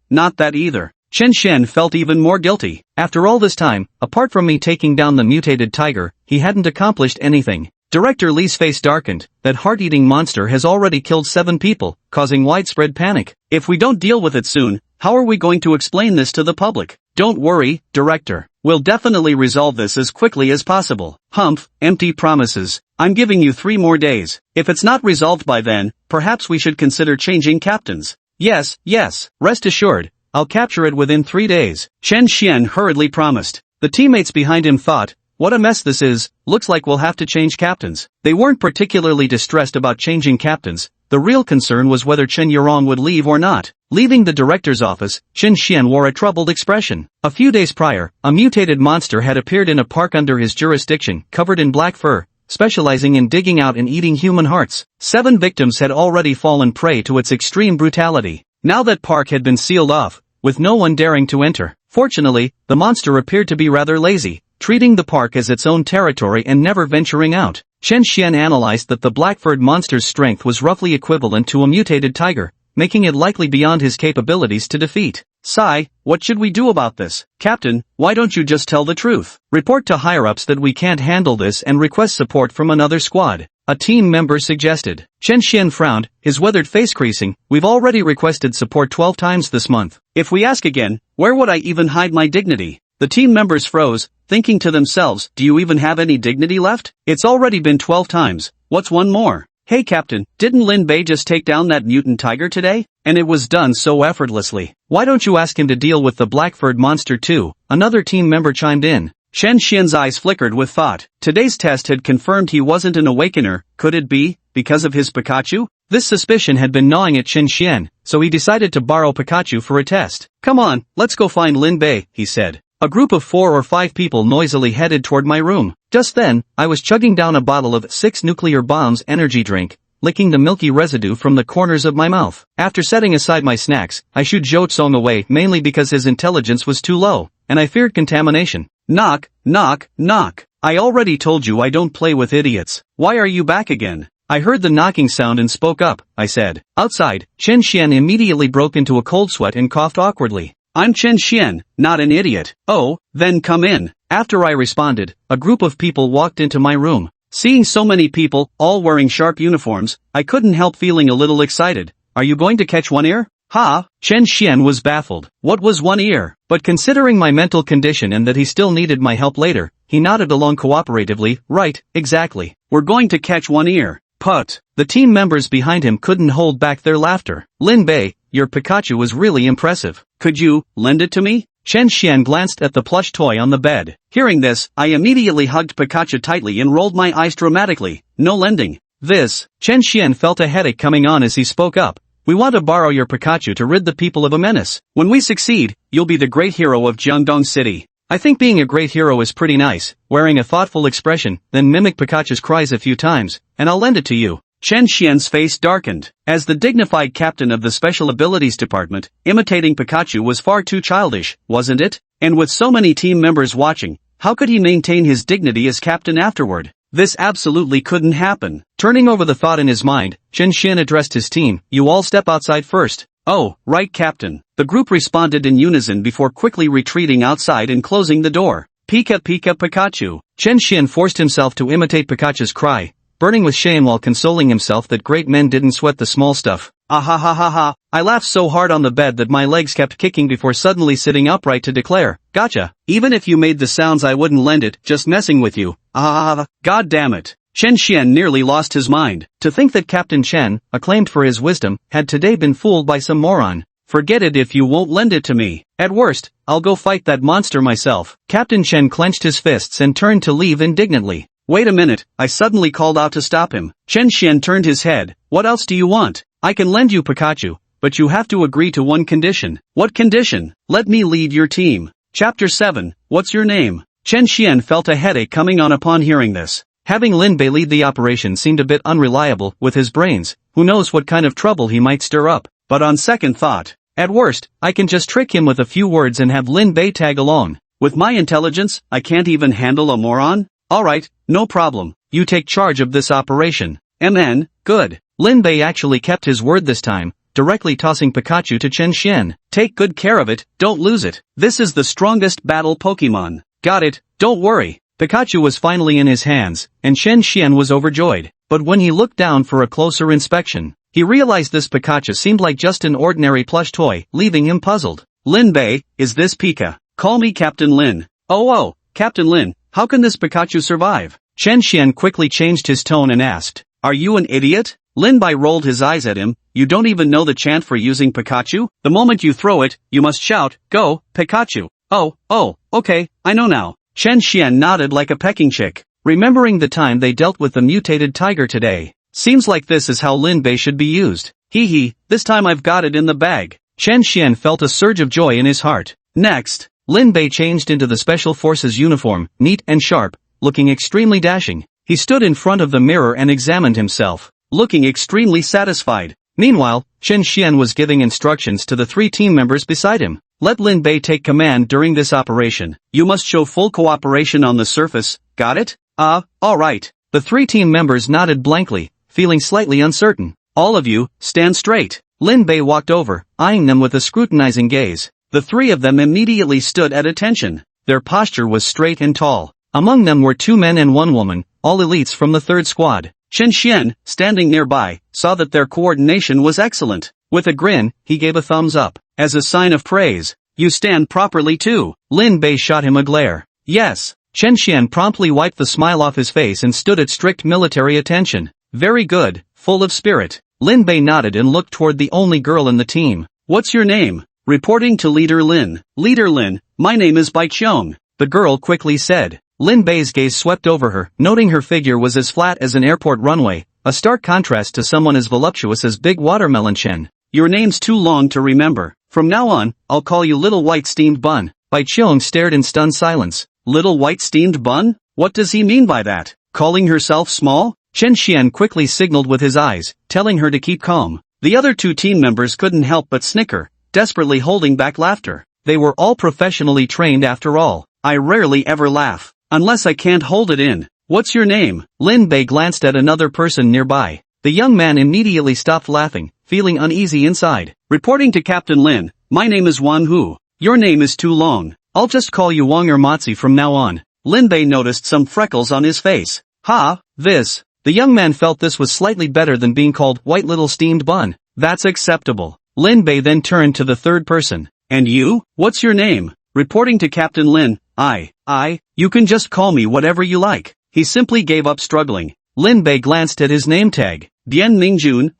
Not that either." Chen Xian felt even more guilty. After all this time, apart from me taking down the mutated tiger, he hadn't accomplished anything. Director Lee's face darkened. "That heart-eating monster has already killed 7 people, causing widespread panic. If we don't deal with it soon, how are we going to explain this to the public?" "Don't worry, Director. We'll definitely resolve this as quickly as possible." "Humph, empty promises. I'm giving you 3 more days. If it's not resolved by then, perhaps we should consider changing captains." Yes, rest assured, I'll capture it within 3 days," Chen Xian hurriedly promised. The teammates behind him thought, "What a mess this is, looks like we'll have to change captains." They weren't particularly distressed about changing captains. The real concern was whether Chen Yurong would leave or not. Leaving the director's office, Chen Xian wore a troubled expression. A few days prior, a mutated monster had appeared in a park under his jurisdiction, covered in black fur, specializing in digging out and eating human hearts. 7 victims had already fallen prey to its extreme brutality. Now that park had been sealed off, with no one daring to enter. Fortunately, the monster appeared to be rather lazy, treating the park as its own territory and never venturing out. Chen Xian analyzed that the black-furred monster's strength was roughly equivalent to a mutated tiger, making it likely beyond his capabilities to defeat. "Sigh, what should we do about this? Captain, why don't you just tell the truth? Report to higher-ups that we can't handle this and request support from another squad," a team member suggested. Chen Xian frowned, his weathered face creasing. "We've already requested support 12 times this month. If we ask again, where would I even hide my dignity?" The team members froze, thinking to themselves, "Do you even have any dignity left? It's already been 12 times, what's one more?" "Hey Captain, didn't Lin Bei just take down that mutant tiger today? And it was done so effortlessly. Why don't you ask him to deal with the black-furred monster too?" Another team member chimed in. Chen Xian's eyes flickered with thought. Today's test had confirmed he wasn't an awakener. Could it be because of his Pikachu? This suspicion had been gnawing at Chen Xian, so he decided to borrow Pikachu for a test. Come on, let's go find Lin Bei, he said. A group of 4 or 5 people noisily headed toward my room. Just then, I was chugging down a bottle of 6 nuclear bombs energy drink, licking the milky residue from the corners of my mouth. After setting aside my snacks, I shooed Zhou Tsong away mainly because his intelligence was too low, and I feared contamination. Knock, knock, knock. I already told you I don't play with idiots. Why are you back again? I heard the knocking sound and spoke up, I said. Outside, Chen Xian immediately broke into a cold sweat and coughed awkwardly. I'm Chen Xian, not an idiot. Oh, then come in. After I responded, a group of people walked into my room. Seeing so many people, all wearing sharp uniforms, I couldn't help feeling a little excited. Are you going to catch one ear? Ha! Chen Xian was baffled. What was one ear? But considering my mental condition and that he still needed my help later, he nodded along cooperatively. Right, exactly. We're going to catch one ear. Put. The team members behind him couldn't hold back their laughter. Lin Bei, your Pikachu was really impressive. Could you lend it to me? Chen Xian glanced at the plush toy on the bed. Hearing this, I immediately hugged Pikachu tightly and rolled my eyes dramatically. No lending. This. Chen Xian felt a headache coming on as he spoke up. We want to borrow your Pikachu to rid the people of a menace. When we succeed, you'll be the great hero of Jiangdong City. I think being a great hero is pretty nice, wearing a thoughtful expression, then mimic Pikachu's cries a few times, and I'll lend it to you. Chen Xian's face darkened. As the dignified captain of the Special Abilities Department, imitating Pikachu was far too childish, wasn't it? And with so many team members watching, how could he maintain his dignity as captain afterward? This absolutely couldn't happen. Turning over the thought in his mind, Chen Xian addressed his team. You all step outside first. Oh, right, Captain. The group responded in unison before quickly retreating outside and closing the door. Pika Pika Pikachu. Chen Xian forced himself to imitate Pikachu's cry, burning with shame while consoling himself that great men didn't sweat the small stuff. Ah ha ha ha ha. I laughed so hard on the bed that my legs kept kicking before suddenly sitting upright to declare, gotcha. Even if you made the sounds I wouldn't lend it, just messing with you. Ah, god damn it. Chen Xian nearly lost his mind. To think that Captain Chen, acclaimed for his wisdom, had today been fooled by some moron. Forget it if you won't lend it to me. At worst, I'll go fight that monster myself. Captain Chen clenched his fists and turned to leave indignantly. Wait a minute, I suddenly called out to stop him. Chen Xian turned his head. What else do you want? I can lend you Pikachu, but you have to agree to one condition. What condition? Let me lead your team. Chapter 7, What's your name? Chen Xian felt a headache coming on upon hearing this. Having Lin Bei lead the operation seemed a bit unreliable with his brains. Who knows what kind of trouble he might stir up. But on second thought, at worst, I can just trick him with a few words and have Lin Bei tag along. With my intelligence, I can't even handle a moron? Alright, no problem. You take charge of this operation. MN, good. Lin Bei actually kept his word this time, directly tossing Pikachu to Chen Xian. Take good care of it, don't lose it. This is the strongest battle Pokemon. Got it, don't worry. Pikachu was finally in his hands, and Chen Xian was overjoyed. But when he looked down for a closer inspection, he realized this Pikachu seemed like just an ordinary plush toy, leaving him puzzled. Lin Bei, is this Pika? Call me Captain Lin. Oh, Captain Lin, how can this Pikachu survive? Chen Xian quickly changed his tone and asked, are you an idiot? Lin Bei rolled his eyes at him. You don't even know the chant for using Pikachu? The moment you throw it, you must shout, go, Pikachu. Oh, okay, I know now. Chen Xian nodded like a pecking chick, remembering the time they dealt with the mutated tiger today. Seems like this is how Lin Bei should be used. Hee, this time I've got it in the bag. Chen Xian felt a surge of joy in his heart. Next, Lin Bei changed into the Special Forces uniform, neat and sharp, looking extremely dashing. He stood in front of the mirror and examined himself, looking extremely satisfied. Meanwhile, Chen Xian was giving instructions to the 3 team members beside him. Let Lin Bei take command during this operation. You must show full cooperation on the surface, got it? Alright. The 3 team members nodded blankly, feeling slightly uncertain. All of you, stand straight. Lin Bei walked over, eyeing them with a scrutinizing gaze. The 3 of them immediately stood at attention. Their posture was straight and tall. Among them were 2 men and 1 woman, all elites from the 3rd squad. Chen Xian, standing nearby, saw that their coordination was excellent. With a grin, he gave a thumbs up. As a sign of praise, you stand properly too. Lin Bei shot him a glare. Yes. Chen Xian promptly wiped the smile off his face and stood at strict military attention. Very good, full of spirit. Lin Bei nodded and looked toward the only girl in the team. What's your name? Reporting to Leader Lin. Leader Lin, my name is Bai Qiong. the girl quickly said. Lin Bei's gaze swept over her, noting her figure was as flat as an airport runway, a stark contrast to someone as voluptuous as Big Watermelon Chen. Your name's too long to remember. From now on, I'll call you Little White Steamed Bun. Bai Qiong stared in stunned silence. Little White Steamed Bun? What does he mean by that? Calling herself small? Chen Xian quickly signaled with his eyes, telling her to keep calm. The other two team members couldn't help but snicker, desperately holding back laughter. They were all professionally trained after all. I rarely ever laugh. Unless I can't hold it in. What's your name? Lin Bei glanced at another person nearby. The young man immediately stopped laughing, feeling uneasy inside. Reporting to Captain Lin, my name is Wang Hu. Your name is too long. I'll just call you Wang or Motzi from now on. Lin Bei noticed some freckles on his face. This. The young man felt this was slightly better than being called White Little Steamed Bun. That's acceptable. Lin Bei then turned to the third person. And you? What's your name? Reporting to Captain Lin, you can just call me whatever you like. He simply gave up struggling. Lin Bei glanced at his name tag. Dian Mingjun,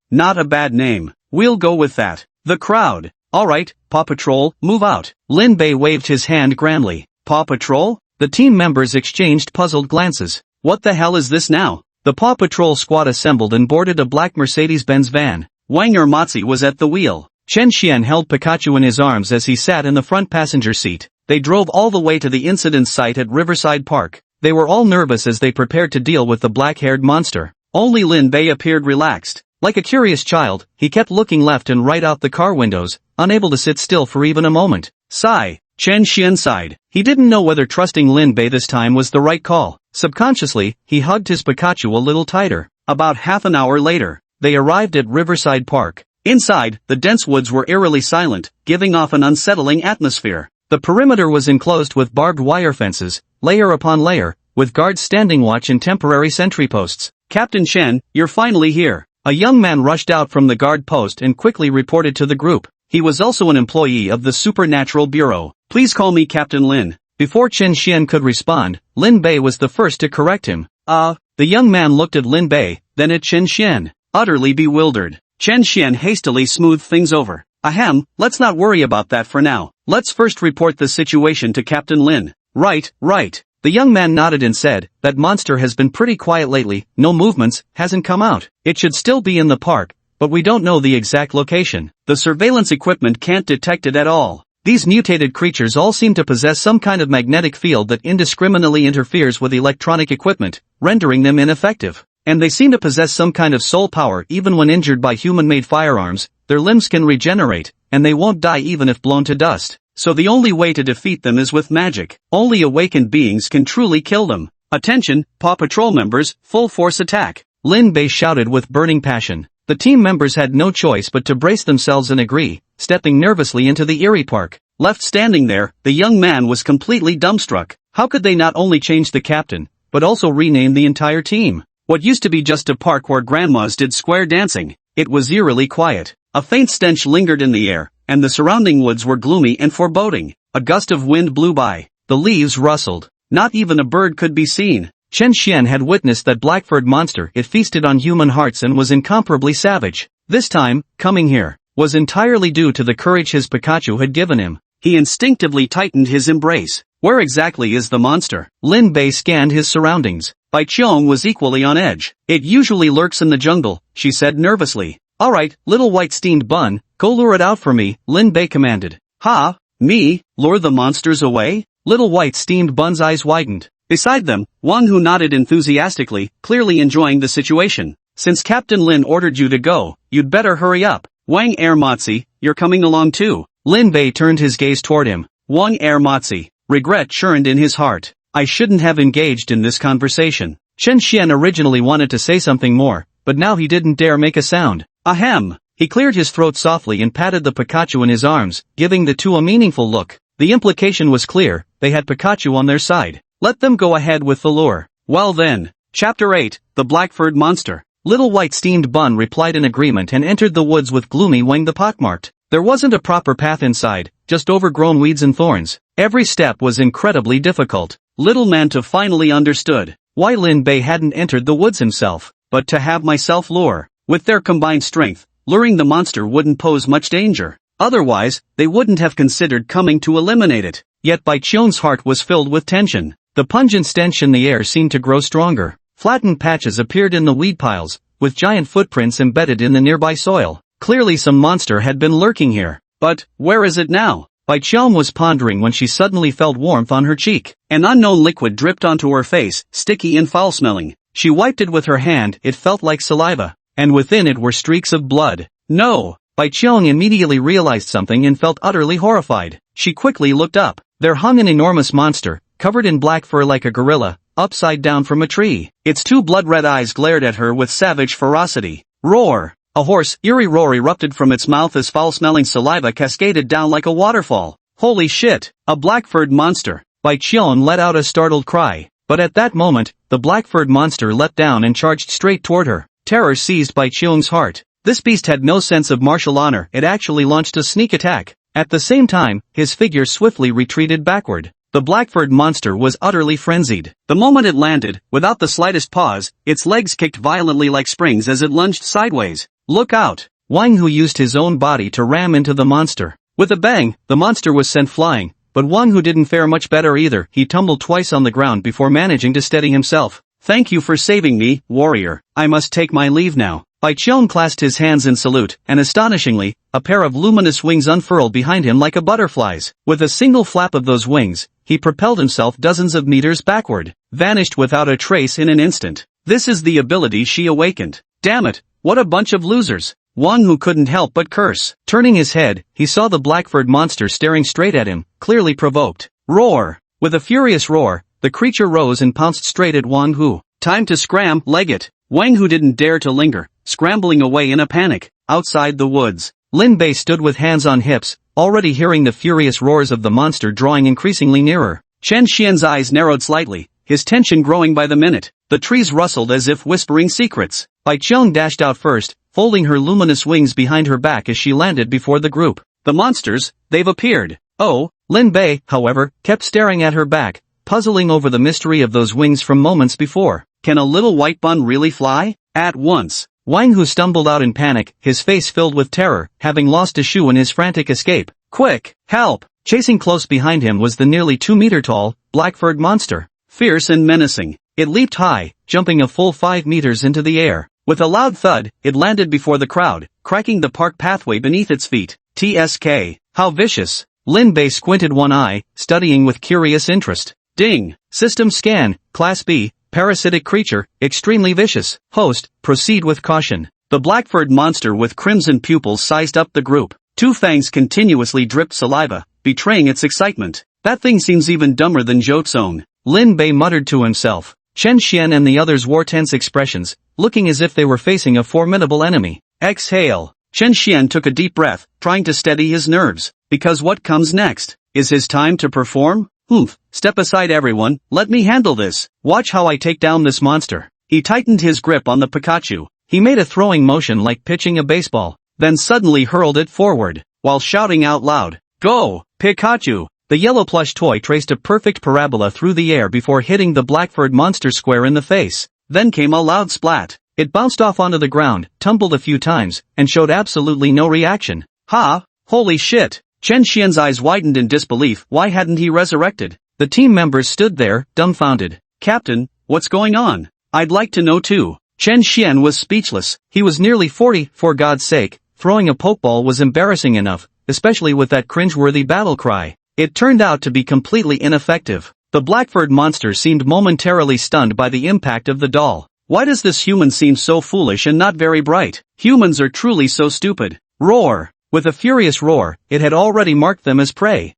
not a bad name. We'll go with that. The crowd. Alright, Paw Patrol, move out. Lin Bei waved his hand grandly. Paw Patrol? The team members exchanged puzzled glances. What the hell is this now? The Paw Patrol squad assembled and boarded a black Mercedes-Benz van. Wang or Motzi was at the wheel. Chen Xian held Pikachu in his arms as he sat in the front passenger seat. They drove all the way to the incident site at Riverside Park. They were all nervous as they prepared to deal with the black-haired monster. Only Lin Bei appeared relaxed. Like a curious child, he kept looking left and right out the car windows, unable to sit still for even a moment. Sigh. Chen Xian sighed. He didn't know whether trusting Lin Bei this time was the right call. Subconsciously, he hugged his Pikachu a little tighter. About half an hour later, they arrived at Riverside Park. Inside, the dense woods were eerily silent, giving off an unsettling atmosphere. The perimeter was enclosed with barbed wire fences, layer upon layer, with guards standing watch in temporary sentry posts. Captain Chen, you're finally here. A young man rushed out from the guard post and quickly reported to the group. He was also an employee of the Supernatural Bureau. Please call me Captain Lin. Before Chen Xian could respond, Lin Bei was the first to correct him. The young man looked at Lin Bei, then at Chen Xian. Utterly bewildered, Chen Xian hastily smoothed things over. Let's not worry about that for now. Let's first report the situation to Captain Lin. Right. The young man nodded and said, that monster has been pretty quiet lately, no movements, hasn't come out. It should still be in the park, but we don't know the exact location. The surveillance equipment can't detect it at all. These mutated creatures all seem to possess some kind of magnetic field that indiscriminately interferes with electronic equipment, rendering them ineffective. And they seem to possess some kind of soul power even when injured by human-made firearms. Their limbs can regenerate, and they won't die even if blown to dust. So the only way to defeat them is with magic. Only awakened beings can truly kill them. Attention, Paw Patrol members, full force attack. Lin Bei shouted with burning passion. The team members had no choice but to brace themselves and agree, stepping nervously into the eerie park. Left standing there, the young man was completely dumbstruck. How could they not only change the captain, but also rename the entire team? What used to be just a park where grandmas did square dancing. It was eerily quiet. A faint stench lingered in the air, and the surrounding woods were gloomy and foreboding. A gust of wind blew by. The leaves rustled. Not even a bird could be seen. Chen Xian had witnessed that black-furred monster. It feasted on human hearts and was incomparably savage. This time, coming here, was entirely due to the courage his Pikachu had given him. He instinctively tightened his embrace. Where exactly is the monster? Lin Bei scanned his surroundings. Bai Qiong was equally on edge. It usually lurks in the jungle, she said nervously. Alright, Little White Steamed Bun, go lure it out for me, Lin Bei commanded. Me? Lure the monsters away? Little White Steamed Bun's eyes widened. Beside them, Wang Hu nodded enthusiastically, clearly enjoying the situation. Since Captain Lin ordered you to go, you'd better hurry up. Wang Motzi, you're coming along too. Lin Bei turned his gaze toward him. Wang Motzi. Regret churned in his heart. I shouldn't have engaged in this conversation. Chen Xian originally wanted to say something more, but now he didn't dare make a sound. Ahem. He cleared his throat softly and patted the Pikachu in his arms, giving the two a meaningful look. The implication was clear, they had Pikachu on their side. Let them go ahead with the lure. Well then. Chapter 8, The Black-Furred Monster. Little White Steamed Bun replied in agreement and entered the woods with gloomy Wang the pockmarked. There wasn't a proper path inside, just overgrown weeds and thorns. Every step was incredibly difficult. Little Manta finally understood why Lin Bei hadn't entered the woods himself, but to have myself lure. With their combined strength, luring the monster wouldn't pose much danger. Otherwise, they wouldn't have considered coming to eliminate it. Yet Bai Qiong's heart was filled with tension. The pungent stench in the air seemed to grow stronger. Flattened patches appeared in the weed piles, with giant footprints embedded in the nearby soil. Clearly some monster had been lurking here. But, where is it now? Bai Qiong was pondering when she suddenly felt warmth on her cheek. An unknown liquid dripped onto her face, sticky and foul-smelling. She wiped it with her hand. It felt like saliva, and within it were streaks of blood. No! Bai Qiong immediately realized something and felt utterly horrified. She quickly looked up. There hung an enormous monster, covered in black fur like a gorilla, upside down from a tree. Its two blood-red eyes glared at her with savage ferocity. Roar! A hoarse, eerie roar erupted from its mouth as foul-smelling saliva cascaded down like a waterfall. Holy shit! A black-furred monster! Bai Qiong let out a startled cry. But at that moment, the black-furred monster leapt down and charged straight toward her. Terror seized Bai Qiong's heart. This beast had no sense of martial honor. It actually launched a sneak attack. At the same time, his figure swiftly retreated backward. The black-furred monster was utterly frenzied. The moment it landed, without the slightest pause, its legs kicked violently like springs as it lunged sideways. Look out! Wang Hu used his own body to ram into the monster. With a bang, the monster was sent flying, but Wang Hu didn't fare much better either. He tumbled twice on the ground before managing to steady himself. Thank you for saving me, warrior. I must take my leave now. Bai Qiong clasped his hands in salute, and astonishingly, a pair of luminous wings unfurled behind him like a butterfly's. With a single flap of those wings, he propelled himself dozens of meters backward, vanished without a trace in an instant. This is the ability she awakened. Damn it, what a bunch of losers. Wang Hu couldn't help but curse. Turning his head, he saw the black-furred monster staring straight at him, clearly provoked. Roar! With a furious roar, the creature rose and pounced straight at Wang Hu. Time to leg it. Wang Hu didn't dare to linger, scrambling away in a panic. Outside the woods, Lin Bei stood with hands on hips, already hearing the furious roars of the monster drawing increasingly nearer. Chen Xian's eyes narrowed slightly, his tension growing by the minute. The trees rustled as if whispering secrets. Bai Qiong dashed out first, folding her luminous wings behind her back as she landed before the group. The monsters, they've appeared. Oh, Lin Bei, however, kept staring at her back, puzzling over the mystery of those wings from moments before. Can a little white bun really fly? At once. Wang Hu stumbled out in panic, his face filled with terror, having lost a shoe in his frantic escape. Quick, help! Chasing close behind him was the nearly 2-meter-tall, black-furred monster. Fierce and menacing, it leaped high, jumping a full 5 meters into the air. With a loud thud, it landed before the crowd, cracking the park pathway beneath its feet. TSK. How vicious. Lin Bei squinted one eye, studying with curious interest. Ding. System scan, Class B. Parasitic creature, extremely vicious. Host, proceed with caution. The black-furred monster with crimson pupils sized up the group. Two fangs continuously dripped saliva, betraying its excitement. That thing seems even dumber than Zhou Tsong. Lin Bei muttered to himself. Chen Xian and the others wore tense expressions, looking as if they were facing a formidable enemy. Exhale. Chen Xian took a deep breath, trying to steady his nerves. Because what comes next? Is his time to perform? Oomph, step aside everyone, let me handle this. Watch how I take down this monster. He tightened his grip on the Pikachu. He made a throwing motion like pitching a baseball, then suddenly hurled it forward, while shouting out loud, "Go, Pikachu!" The yellow plush toy traced a perfect parabola through the air before hitting the black-furred monster square in the face. Then came a loud splat. It bounced off onto the ground, tumbled a few times, and showed absolutely no reaction. Ha! Holy shit! Chen Xian's eyes widened in disbelief. Why hadn't he resurrected? The team members stood there, dumbfounded. Captain, what's going on? I'd like to know too. Chen Xian was speechless. He was nearly 40, for God's sake. Throwing a pokeball was embarrassing enough, especially with that cringeworthy battle cry. It turned out to be completely ineffective. The black-furred monster seemed momentarily stunned by the impact of the doll. Why does this human seem so foolish and not very bright? Humans are truly so stupid. Roar! With a furious roar, it had already marked them as prey.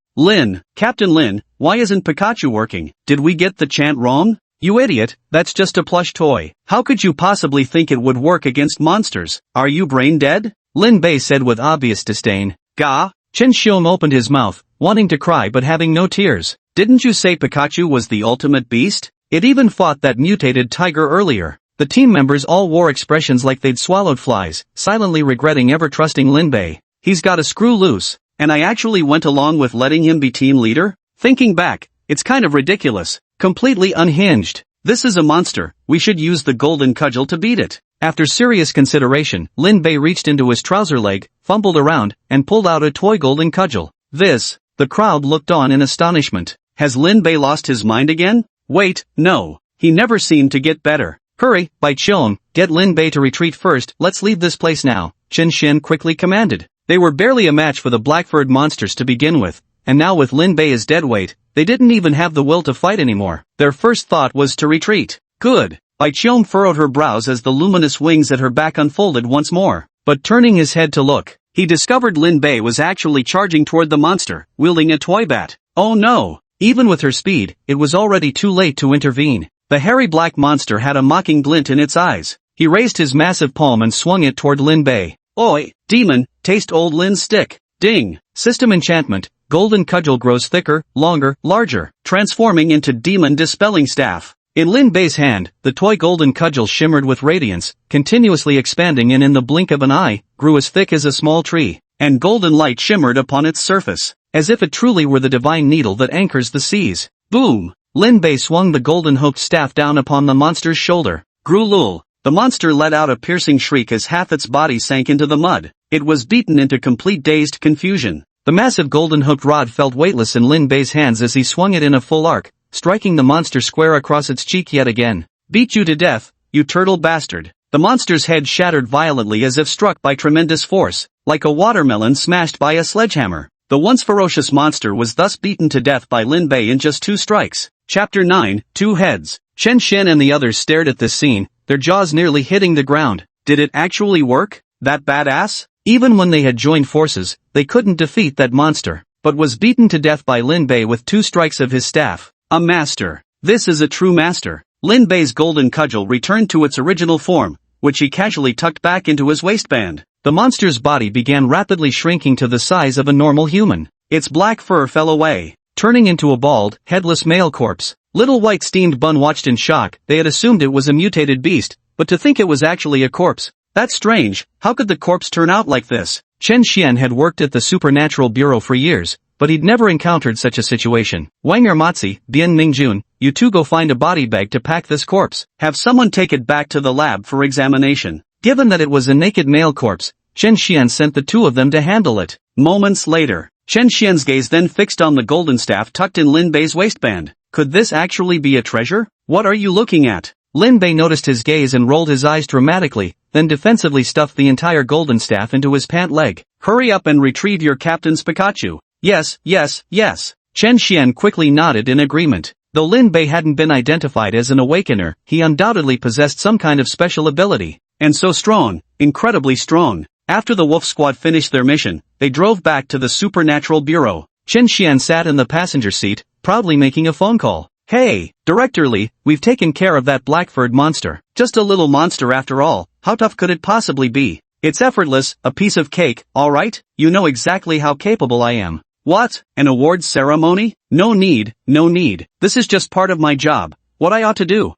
Captain Lin, why isn't Pikachu working? Did we get the chant wrong? You idiot, that's just a plush toy. How could you possibly think it would work against monsters? Are you brain dead? Lin Bei said with obvious disdain. Gah! Chen Xiong opened his mouth, wanting to cry but having no tears. Didn't you say Pikachu was the ultimate beast? It even fought that mutated tiger earlier. The team members all wore expressions like they'd swallowed flies, silently regretting ever trusting Lin Bei. He's got a screw loose, and I actually went along with letting him be team leader? Thinking back, it's kind of ridiculous. Completely unhinged. This is a monster, we should use the golden cudgel to beat it. After serious consideration, Lin Bei reached into his trouser leg, fumbled around, and pulled out a toy golden cudgel. This The crowd looked on in astonishment. Has Lin Bei lost his mind again? Wait, no. He never seemed to get better. Hurry, Bai Qiong, get Lin Bei to retreat first, let's leave this place now, Chen Xian quickly commanded. They were barely a match for the black-furred monsters to begin with, and now with Lin Bei as deadweight, they didn't even have the will to fight anymore. Their first thought was to retreat. Good. Bai Qiong furrowed her brows as the luminous wings at her back unfolded once more. But turning his head to look, he discovered Lin Bei was actually charging toward the monster, wielding a toy bat. Oh no! Even with her speed, it was already too late to intervene. The hairy black monster had a mocking glint in its eyes. He raised his massive palm and swung it toward Lin Bei. Oi, demon, taste old Lin's stick. Ding! System enchantment, golden cudgel grows thicker, longer, larger, transforming into demon dispelling staff. In Lin Bei's hand, the toy golden cudgel shimmered with radiance, continuously expanding and in the blink of an eye, grew as thick as a small tree, and golden light shimmered upon its surface, as if it truly were the divine needle that anchors the seas. Boom! Lin Bei swung the golden-hooked staff down upon the monster's shoulder. Grulul! The monster let out a piercing shriek as half its body sank into the mud. It was beaten into complete dazed confusion. The massive golden-hooked rod felt weightless in Lin Bei's hands as he swung it in a full arc, striking the monster square across its cheek yet again. Beat you to death, you turtle bastard. The monster's head shattered violently as if struck by tremendous force, like a watermelon smashed by a sledgehammer. The once ferocious monster was thus beaten to death by Lin Bei in just 2 strikes. Chapter 9, Two Heads. Chen Xian and the others stared at this scene, their jaws nearly hitting the ground. Did it actually work? That badass? Even when they had joined forces, they couldn't defeat that monster, but was beaten to death by Lin Bei with 2 strikes of his staff. A master. This is a true master. Lin Bei's golden cudgel returned to its original form, which he casually tucked back into his waistband. The monster's body began rapidly shrinking to the size of a normal human. Its black fur fell away, turning into a bald, headless male corpse. Little White Steamed Bun watched in shock. They had assumed it was a mutated beast, but to think it was actually a corpse. That's strange. How could the corpse turn out like this? Chen Xian had worked at the Supernatural Bureau for years, but he'd never encountered such a situation. Wang Ermatzi, Bian Mingjun, you two go find a body bag to pack this corpse. Have someone take it back to the lab for examination. Given that it was a naked male corpse, Chen Xian sent the 2 of them to handle it. Moments later, Chen Xian's gaze then fixed on the golden staff tucked in Lin Bei's waistband. Could this actually be a treasure? What are you looking at? Lin Bei noticed his gaze and rolled his eyes dramatically, then defensively stuffed the entire golden staff into his pant leg. Hurry up and retrieve your captain's Pikachu. Yes, yes, yes. Chen Xian quickly nodded in agreement. Though Lin Bei hadn't been identified as an awakener, he undoubtedly possessed some kind of special ability. And so strong, incredibly strong. After the Wolf Squad finished their mission, they drove back to the Supernatural Bureau. Chen Xian sat in the passenger seat, proudly making a phone call. Hey, Director Li, we've taken care of that black-furred monster. Just a little monster after all, how tough could it possibly be? It's effortless, a piece of cake, alright? You know exactly how capable I am. What? An awards ceremony? No need, no need. This is just part of my job. What I ought to do.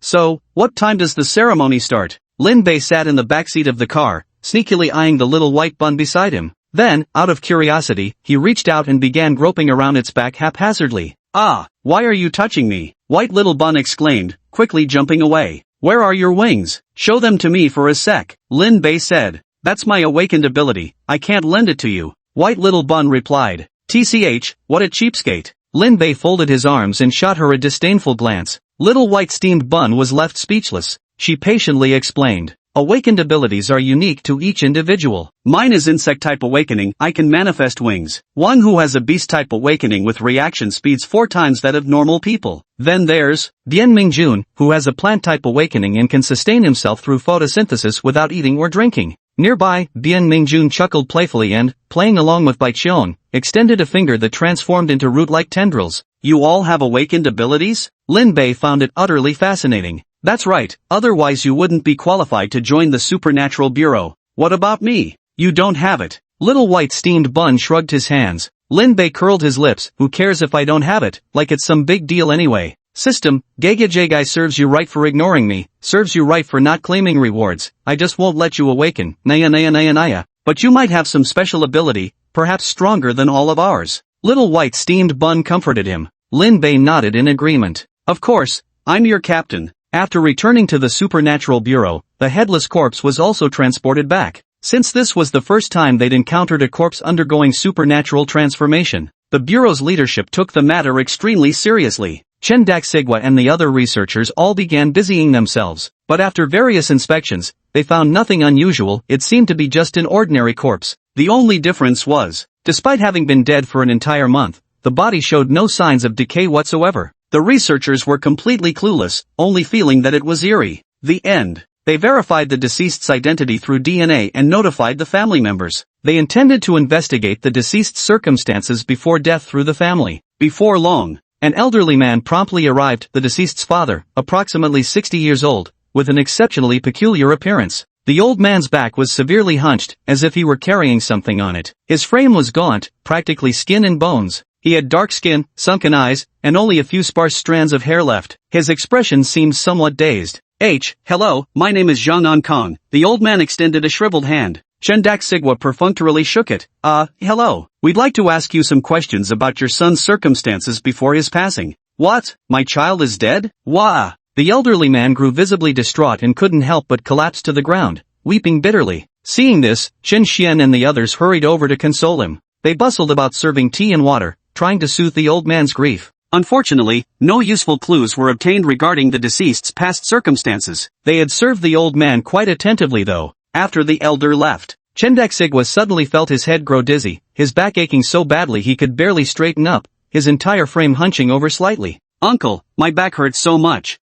So, what time does the ceremony start? Lin Bei sat in the backseat of the car, sneakily eyeing the little white bun beside him. Then, out of curiosity, he reached out and began groping around its back haphazardly. Ah, why are you touching me? White little bun exclaimed, quickly jumping away. Where are your wings? Show them to me for a sec, Lin Bei said. That's my awakened ability, I can't lend it to you. White little bun replied. TCH, what a cheapskate. Lin Bei folded his arms and shot her a disdainful glance. Little White Steamed Bun was left speechless. She patiently explained. Awakened abilities are unique to each individual. Mine is insect-type awakening. I can manifest wings. One who has a beast-type awakening with reaction speeds 4 times that of normal people. Then there's Dian Mingjun, who has a plant-type awakening and can sustain himself through photosynthesis without eating or drinking. Nearby, Bian Mingjun chuckled playfully and, playing along with Bai Qiong, extended a finger that transformed into root-like tendrils. You all have awakened abilities? Lin Bei found it utterly fascinating. That's right, otherwise you wouldn't be qualified to join the Supernatural Bureau. What about me? You don't have it. Little White Steamed Bun shrugged his hands. Lin Bei curled his lips. Who cares if I don't have it, like it's some big deal anyway. System, Gegajagai serves you right for ignoring me, serves you right for not claiming rewards. I just won't let you awaken, naya. But you might have some special ability, perhaps stronger than all of ours. Little White Steamed Bun comforted him. Lin Bei nodded in agreement. Of course, I'm your captain. After returning to the Supernatural Bureau, the headless corpse was also transported back. Since this was the first time they'd encountered a corpse undergoing supernatural transformation, The Bureau's leadership took the matter extremely seriously. Chen Daxigwa and the other researchers all began busying themselves, but after various inspections, they found nothing unusual. It seemed to be just an ordinary corpse. The only difference was, despite having been dead for an entire month, the body showed no signs of decay whatsoever. The researchers were completely clueless, only feeling that it was eerie. The end. They verified the deceased's identity through DNA and notified the family members. They intended to investigate the deceased's circumstances before death through the family. Before long, an elderly man promptly arrived, the deceased's father, approximately 60 years old, with an exceptionally peculiar appearance. The old man's back was severely hunched, as if he were carrying something on it. His frame was gaunt, practically skin and bones. He had dark skin, sunken eyes, and only a few sparse strands of hair left. His expression seemed somewhat dazed. Hello, my name is Zhang Ankong. The old man extended a shriveled hand. Chen Daxigwa perfunctorily shook it. Hello. We'd like to ask you some questions about your son's circumstances before his passing. What? My child is dead? Wah! The elderly man grew visibly distraught and couldn't help but collapse to the ground, weeping bitterly. Seeing this, Chen Xian and the others hurried over to console him. They bustled about serving tea and water, trying to soothe the old man's grief. Unfortunately, no useful clues were obtained regarding the deceased's past circumstances. They had served the old man quite attentively though. After the elder left, Chen Daxigwa suddenly felt his head grow dizzy, his back aching so badly he could barely straighten up, his entire frame hunching over slightly. Uncle, my back hurts so much.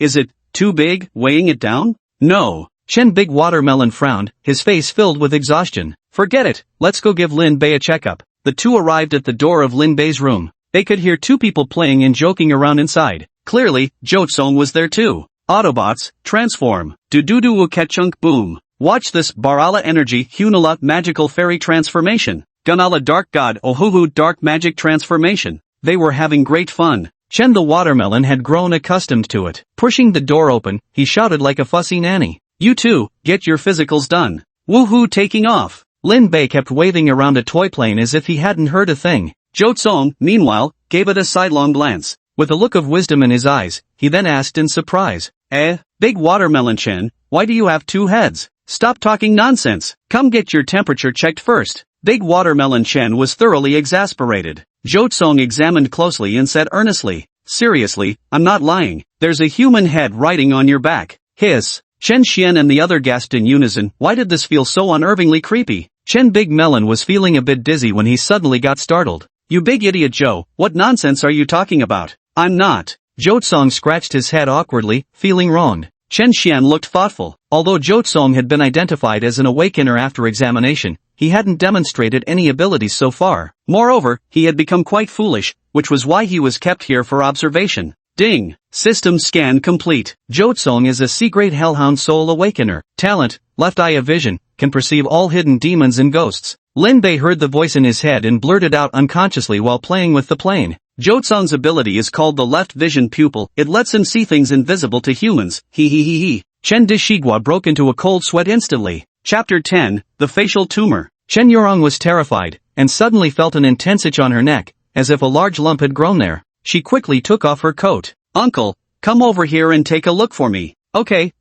Is it too big, weighing it down? No. Chen Big Watermelon frowned, his face filled with exhaustion. Forget it, let's go give Lin Bei a checkup. The two arrived at the door of Lin Bei's room. They could hear two people playing and joking around inside. Clearly, Jotsong was there too. Autobots, transform. Do-do-do ketchunk boom. Watch this Barala Energy Hunala Magical Fairy Transformation. Gunala Dark God Ohuhu Dark Magic Transformation. They were having great fun. Chen the watermelon had grown accustomed to it. Pushing the door open, he shouted like a fussy nanny. You two, get your physicals done. Woohoo, taking off. Lin Bei kept waving around a toy plane as if he hadn't heard a thing. Jotsong, meanwhile, gave it a sidelong glance. With a look of wisdom in his eyes, he then asked in surprise. Big Watermelon Chen, why do you have two heads? Stop talking nonsense. Come get your temperature checked first. Big Watermelon Chen was thoroughly exasperated. Jotsong examined closely and said earnestly, seriously, I'm not lying. There's a human head riding on your back. Hiss. Chen Xian and the other gasped in unison. Why did this feel so unnervingly creepy? Chen Big Melon was feeling a bit dizzy when he suddenly got startled. You big idiot Joe, what nonsense are you talking about? I'm not. Jotsong scratched his head awkwardly, feeling wronged. Chen Xian looked thoughtful. Although Jotsong had been identified as an awakener after examination, he hadn't demonstrated any abilities so far. Moreover, he had become quite foolish, which was why he was kept here for observation. Ding! System scan complete. Jotsong is a C-grade Hellhound Soul Awakener. Talent, left eye of vision, can perceive all hidden demons and ghosts. Lin Bei heard the voice in his head and blurted out unconsciously while playing with the plane. Jotsong's ability is called the left vision pupil. It lets him see things invisible to humans. He. Chen Dishigua broke into a cold sweat instantly. Chapter 10, The Facial Tumor. Chen Yurong was terrified, and suddenly felt an intense itch on her neck, as if a large lump had grown there. She quickly took off her coat. Uncle, come over here and take a look for me. Okay.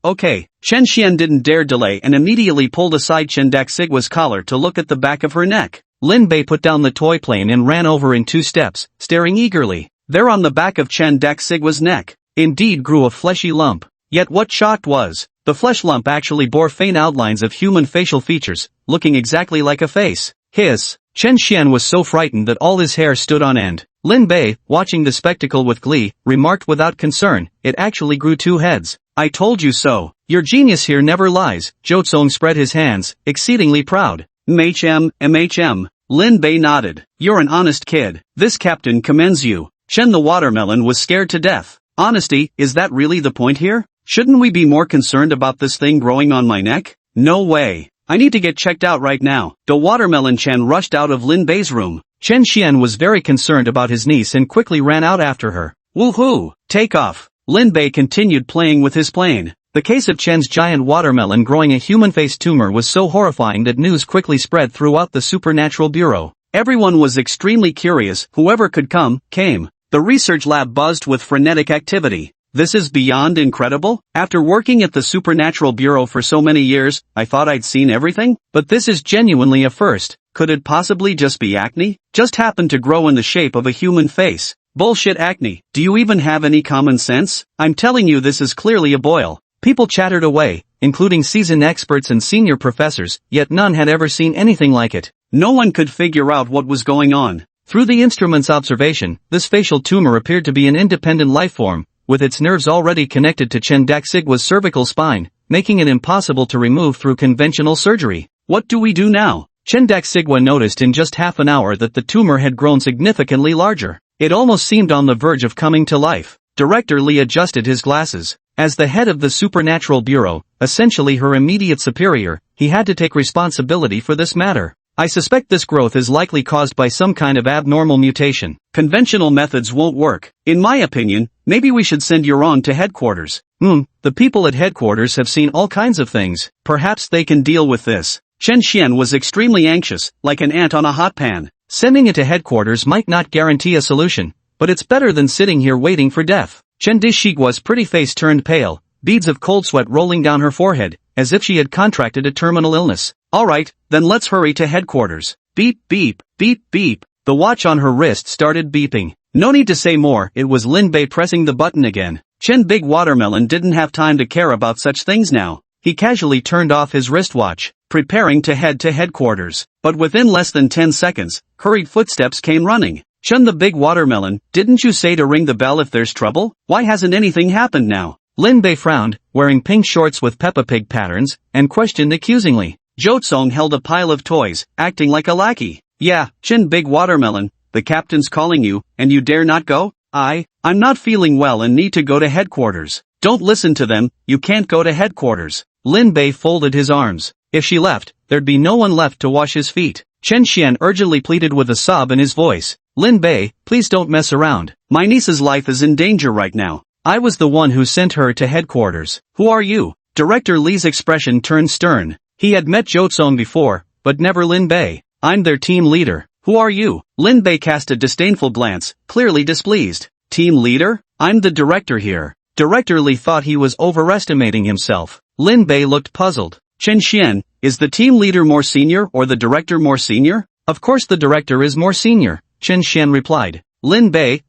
Chen Xian didn't dare delay and immediately pulled aside Chen Daxigwa's collar to look at the back of her neck. Lin Bei put down the toy plane and ran over in 2 steps, staring eagerly. There on the back of Chen Daxigwa's neck, indeed grew a fleshy lump. Yet what shocked was, the flesh lump actually bore faint outlines of human facial features, looking exactly like a face. Hiss. Chen Xian was so frightened that all his hair stood on end. Lin Bei, watching the spectacle with glee, remarked without concern, it actually grew 2 heads. I told you so. Your genius here never lies. Jotsong spread his hands, exceedingly proud. MHM. Lin Bei nodded. You're an honest kid. This captain commends you. Chen the watermelon was scared to death. Honesty, is that really the point here? Shouldn't we be more concerned about this thing growing on my neck? No way. I need to get checked out right now. The watermelon Chen rushed out of Lin Bei's room. Chen Xian was very concerned about his niece and quickly ran out after her. Woohoo! Take off. Lin Bei continued playing with his plane. The case of Chen's giant watermelon growing a human-face tumor was so horrifying that news quickly spread throughout the Supernatural Bureau. Everyone was extremely curious. Whoever could come, came. The research lab buzzed with frenetic activity. This is beyond incredible. After working at the Supernatural Bureau for so many years, I thought I'd seen everything. But this is genuinely a first. Could it possibly just be acne? Just happened to grow in the shape of a human face. Bullshit acne. Do you even have any common sense? I'm telling you, this is clearly a boil. People chattered away, including seasoned experts and senior professors, yet none had ever seen anything like it. No one could figure out what was going on. Through the instrument's observation, this facial tumor appeared to be an independent life form, with its nerves already connected to Chen Daxigwa's cervical spine, making it impossible to remove through conventional surgery. What do we do now? Chen Daxigwa noticed in just half an hour that the tumor had grown significantly larger. It almost seemed on the verge of coming to life. Director Lee adjusted his glasses. As the head of the Supernatural Bureau, essentially her immediate superior, he had to take responsibility for this matter. I suspect this growth is likely caused by some kind of abnormal mutation. Conventional methods won't work. In my opinion, maybe we should send Yuron to headquarters. The people at headquarters have seen all kinds of things. Perhaps they can deal with this. Chen Xian was extremely anxious, like an ant on a hot pan. Sending it to headquarters might not guarantee a solution, but it's better than sitting here waiting for death. Chen Daxigwa's pretty face turned pale, beads of cold sweat rolling down her forehead, as if she had contracted a terminal illness. Alright, then let's hurry to headquarters. Beep beep, beep beep. The watch on her wrist started beeping. No need to say more, it was Lin Bei pressing the button again. Chen Big Watermelon didn't have time to care about such things now. He casually turned off his wristwatch, preparing to head to headquarters. But within less than 10 seconds, hurried footsteps came running. Chen the Big Watermelon, didn't you say to ring the bell if there's trouble? Why hasn't anything happened now? Lin Bei frowned, wearing pink shorts with Peppa Pig patterns, and questioned accusingly. Jotsong held a pile of toys, acting like a lackey. Yeah, Chen Big Watermelon, the captain's calling you, and you dare not go? I'm not feeling well and need to go to headquarters. Don't listen to them, you can't go to headquarters. Lin Bei folded his arms. If she left, there'd be no one left to wash his feet. Chen Xian urgently pleaded with a sob in his voice. Lin Bei, please don't mess around. My niece's life is in danger right now. I was the one who sent her to headquarters. Who are you? Director Lee's expression turned stern. He had met Jotsong before, but never Lin Bei. I'm their team leader. Who are you? Lin Bei cast a disdainful glance, clearly displeased. Team leader? I'm the director here. Director Lee thought he was overestimating himself. Lin Bei looked puzzled. Chen Xian, is the team leader more senior or the director more senior? Of course the director is more senior, Chen Xian replied. Lin Bei,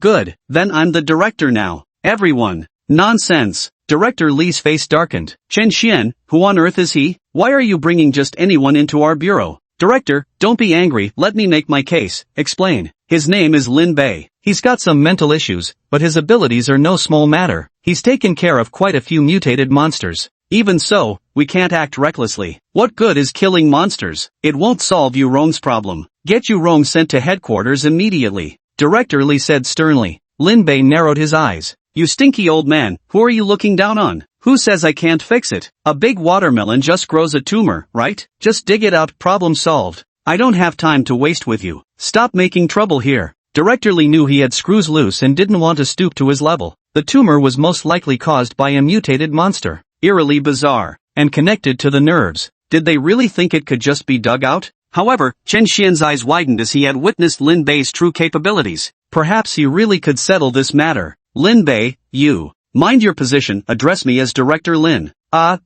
good. Then I'm the director now. Everyone. Nonsense. Director Lee's face darkened. Chen Xian, who on earth is he? Why are you bringing just anyone into our bureau? Director, don't be angry, let me make my case. Explain. His name is Lin Bei. He's got some mental issues, but his abilities are no small matter. He's taken care of quite a few mutated monsters. Even so, we can't act recklessly. What good is killing monsters? It won't solve Yuron's problem. Get Yurong sent to headquarters immediately. Director Lee said sternly. Lin Bei narrowed his eyes. You stinky old man, who are you looking down on? Who says I can't fix it? A big watermelon just grows a tumor, right? Just dig it out, problem solved. I don't have time to waste with you. Stop making trouble here. Director Lee knew he had screws loose and didn't want to stoop to his level. The tumor was most likely caused by a mutated monster. Eerily bizarre. And connected to the nerves. Did they really think it could just be dug out? However, Chen Xian's eyes widened as he had witnessed Lin Bei's true capabilities. Perhaps he really could settle this matter. Lin Bei, you. Mind your position, address me as Director Lin.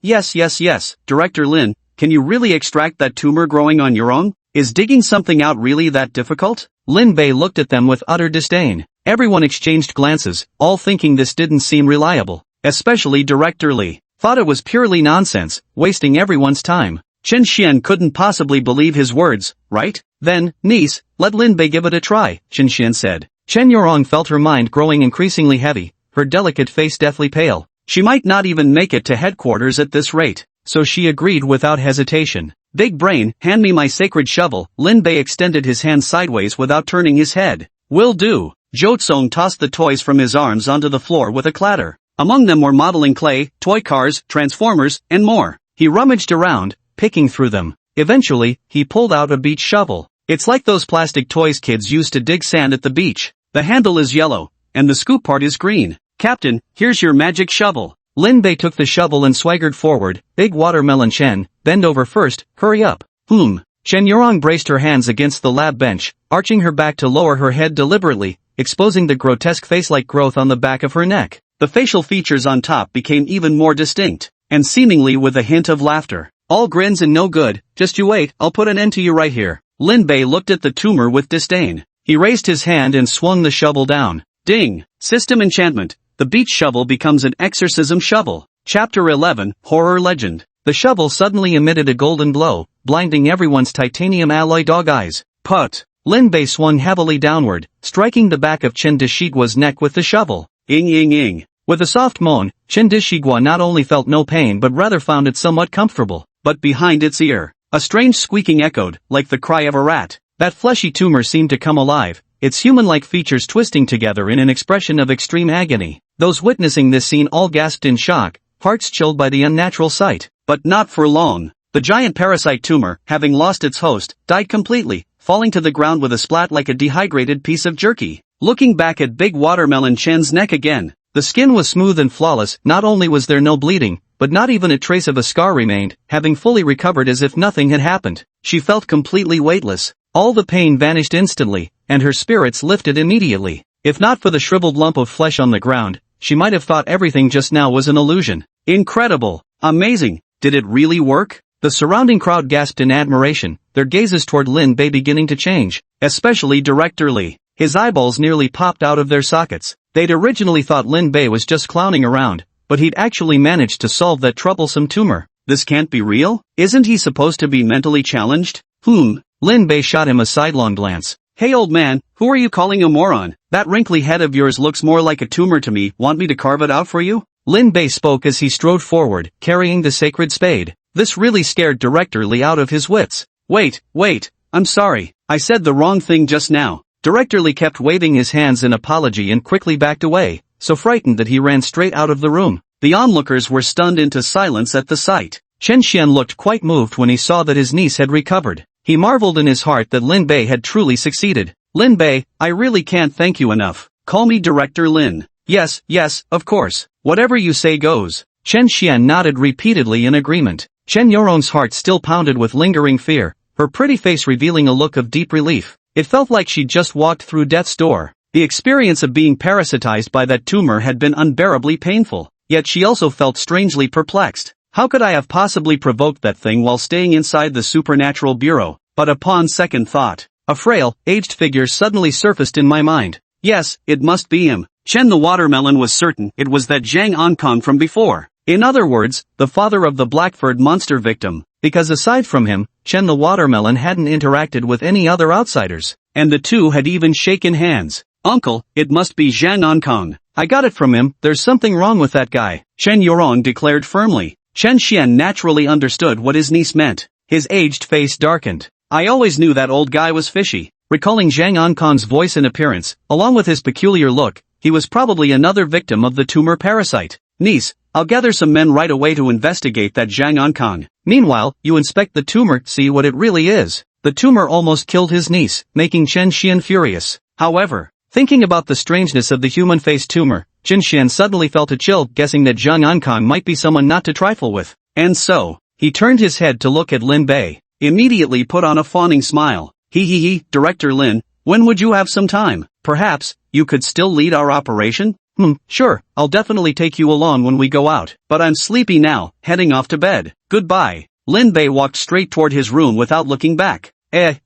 Yes, Director Lin, can you really extract that tumor growing on your own? Is digging something out really that difficult? Lin Bei looked at them with utter disdain. Everyone exchanged glances, all thinking this didn't seem reliable. Especially Director Lee. Thought it was purely nonsense, wasting everyone's time. Chen Xian couldn't possibly believe his words, right? Then, niece, let Lin Bei give it a try, Chen Xian said. Chen Yurong felt her mind growing increasingly heavy, her delicate face deathly pale. She might not even make it to headquarters at this rate, so she agreed without hesitation. Big brain, hand me my sacred shovel. Lin Bei extended his hand sideways without turning his head. Will do. Jotsong tossed the toys from his arms onto the floor with a clatter. Among them were modeling clay, toy cars, transformers, and more. He rummaged around, picking through them. Eventually, he pulled out a beach shovel. It's like those plastic toys kids use to dig sand at the beach. The handle is yellow, and the scoop part is green. Captain, here's your magic shovel. Lin Bei took the shovel and swaggered forward. Big watermelon Chen, bend over first, hurry up. Chen Yurong braced her hands against the lab bench, arching her back to lower her head deliberately, exposing the grotesque face-like growth on the back of her neck. The facial features on top became even more distinct, and seemingly with a hint of laughter. All grins and no good, just you wait, I'll put an end to you right here. Lin Bei looked at the tumor with disdain. He raised his hand and swung the shovel down. Ding! System enchantment. The beach shovel becomes an exorcism shovel. Chapter 11, Horror Legend. The shovel suddenly emitted a golden glow, blinding everyone's titanium alloy dog eyes. Put! Lin Bei swung heavily downward, striking the back of Chen Deshigua's neck with the shovel. Ing. With a soft moan, Chen Deshigua not only felt no pain but rather found it somewhat comfortable. But behind its ear, a strange squeaking echoed, like the cry of a rat. That fleshy tumor seemed to come alive, its human-like features twisting together in an expression of extreme agony. Those witnessing this scene all gasped in shock, hearts chilled by the unnatural sight. But not for long. The giant parasite tumor, having lost its host, died completely, falling to the ground with a splat like a dehydrated piece of jerky. Looking back at Big Watermelon Chen's neck again, the skin was smooth and flawless. Not only was there no bleeding, but not even a trace of a scar remained, having fully recovered as if nothing had happened. She felt completely weightless. All the pain vanished instantly, and her spirits lifted immediately. If not for the shriveled lump of flesh on the ground, she might have thought everything just now was an illusion. Incredible! Amazing! Did it really work? The surrounding crowd gasped in admiration, their gazes toward Lin Bei beginning to change, especially Director Li. His eyeballs nearly popped out of their sockets. They'd originally thought Lin Bei was just clowning around, but he'd actually managed to solve that troublesome tumor. This can't be real? Isn't he supposed to be mentally challenged? Lin Bei shot him a sidelong glance. Hey old man, who are you calling a moron? That wrinkly head of yours looks more like a tumor to me. Want me to carve it out for you? Lin Bei spoke as he strode forward, carrying the sacred spade. This really scared Director Li out of his wits. Wait, I'm sorry, I said the wrong thing just now. Director Li kept waving his hands in apology and quickly backed away, so frightened that he ran straight out of the room. The onlookers were stunned into silence at the sight. Chen Xian looked quite moved when he saw that his niece had recovered. He marveled in his heart that Lin Bei had truly succeeded. Lin Bei, I really can't thank you enough. Call me Director Lin. Yes, of course. Whatever you say goes. Chen Xian nodded repeatedly in agreement. Chen Yoron's heart still pounded with lingering fear, her pretty face revealing a look of deep relief. It felt like she'd just walked through death's door. The experience of being parasitized by that tumor had been unbearably painful, yet she also felt strangely perplexed. How could I have possibly provoked that thing while staying inside the supernatural bureau? But upon second thought, a frail, aged figure suddenly surfaced in my mind. Yes, it must be him. Chen the Watermelon was certain it was that Zhang Ankong from before. In other words, the father of the Blackford monster victim. Because aside from him, Chen the Watermelon hadn't interacted with any other outsiders. And the two had even shaken hands. Uncle, it must be Zhang Ankong. I got it from him, there's something wrong with that guy. Chen Yorong declared firmly. Chen Xian naturally understood what his niece meant. His aged face darkened. I always knew that old guy was fishy. Recalling Zhang Ankong's voice and appearance, along with his peculiar look, he was probably another victim of the tumor parasite. Niece, I'll gather some men right away to investigate that Zhang Ankong. Meanwhile, you inspect the tumor, see what it really is. The tumor almost killed his niece, making Chen Xian furious. However, thinking about the strangeness of the human-faced tumor, Chen Xian suddenly felt a chill, guessing that Zhang Ankong might be someone not to trifle with. And so, he turned his head to look at Lin Bei. Immediately put on a fawning smile. Director Lin, when would you have some time? Perhaps, you could still lead our operation? Sure, I'll definitely take you along when we go out, but I'm sleepy now, heading off to bed. Goodbye. Lin Bei walked straight toward his room without looking back.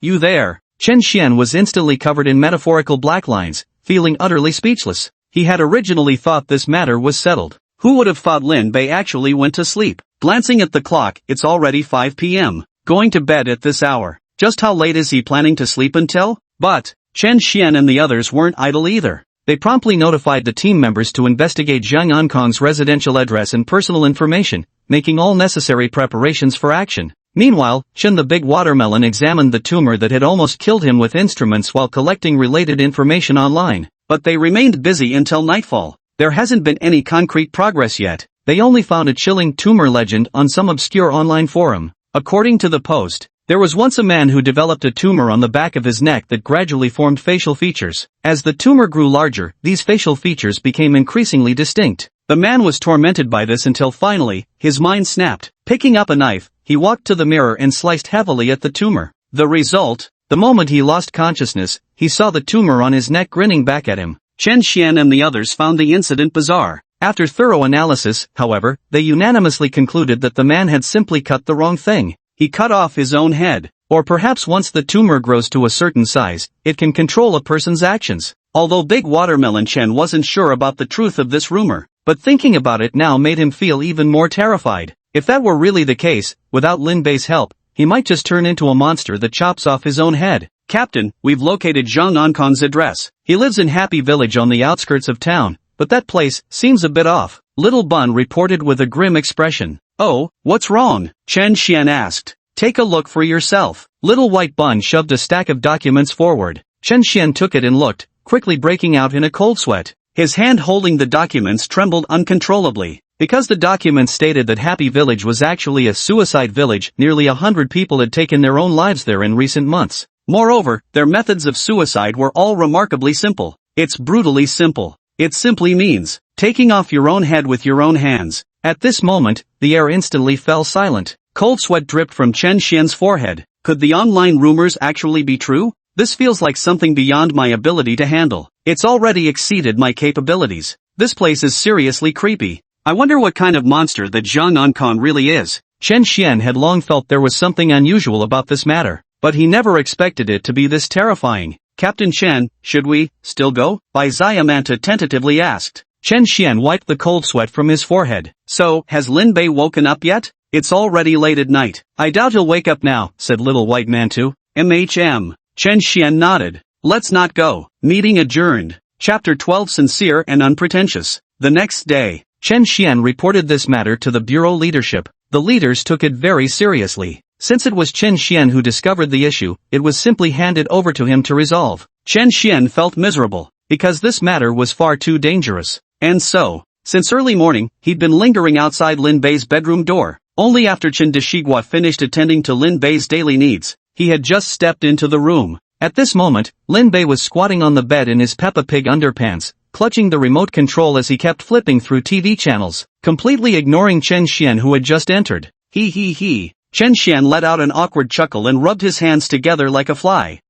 You there? Chen Xian was instantly covered in metaphorical black lines, feeling utterly speechless. He had originally thought this matter was settled. Who would have thought Lin Bei actually went to sleep? Glancing at the clock, it's already 5 p.m. Going to bed at this hour. Just how late is he planning to sleep until? But, Chen Xian and the others weren't idle either. They promptly notified the team members to investigate Zhang Ankong's residential address and personal information, making all necessary preparations for action. Meanwhile, Chen the Big Watermelon examined the tumor that had almost killed him with instruments while collecting related information online. But they remained busy until nightfall. There hasn't been any concrete progress yet. They only found a chilling tumor legend on some obscure online forum. According to the post, there was once a man who developed a tumor on the back of his neck that gradually formed facial features. As the tumor grew larger, these facial features became increasingly distinct. The man was tormented by this until finally, his mind snapped. Picking up a knife, he walked to the mirror and sliced heavily at the tumor. The result? The moment he lost consciousness, he saw the tumor on his neck grinning back at him. Chen Xian and the others found the incident bizarre. After thorough analysis, however, they unanimously concluded that the man had simply cut the wrong thing. He cut off his own head. Or perhaps once the tumor grows to a certain size, it can control a person's actions. Although Big Watermelon Chen wasn't sure about the truth of this rumor, but thinking about it now made him feel even more terrified. If that were really the case, without Lin Bei's help, he might just turn into a monster that chops off his own head. Captain, we've located Zhang Ankon's address. He lives in Happy Village on the outskirts of town, but that place seems a bit off. Little Bun reported with a grim expression. Oh, what's wrong? Chen Xian asked. Take a look for yourself. Little White Bun shoved a stack of documents forward. Chen Xian took it and looked, quickly breaking out in a cold sweat. His hand holding the documents trembled uncontrollably. Because the documents stated that Happy Village was actually a suicide village, nearly 100 people had taken their own lives there in recent months. Moreover, their methods of suicide were all remarkably simple. It's brutally simple. It simply means taking off your own head with your own hands. At this moment, the air instantly fell silent. Cold sweat dripped from Chen Xian's forehead. Could the online rumors actually be true? This feels like something beyond my ability to handle. It's already exceeded my capabilities. This place is seriously creepy. I wonder what kind of monster that Zhang Ankon really is. Chen Xian had long felt there was something unusual about this matter, but he never expected it to be this terrifying. Captain Chen, should we still go? Bai Xiamanta tentatively asked. Chen Xian wiped the cold sweat from his forehead. So, has Lin Bei woken up yet? It's already late at night. I doubt he'll wake up now, said Little White Mantu. MHM. Chen Xian nodded. Let's not go. Meeting adjourned. Chapter 12 Sincere and Unpretentious. The next day, Chen Xian reported this matter to the bureau leadership. The leaders took it very seriously. Since it was Chen Xian who discovered the issue, it was simply handed over to him to resolve. Chen Xian felt miserable, because this matter was far too dangerous. And so, since early morning, he'd been lingering outside Lin Bei's bedroom door. Only after Chen Deshigua finished attending to Lin Bei's daily needs, he had just stepped into the room. At this moment, Lin Bei was squatting on the bed in his Peppa Pig underpants, clutching the remote control as he kept flipping through TV channels, completely ignoring Chen Xian who had just entered. He. Chen Xian let out an awkward chuckle and rubbed his hands together like a fly.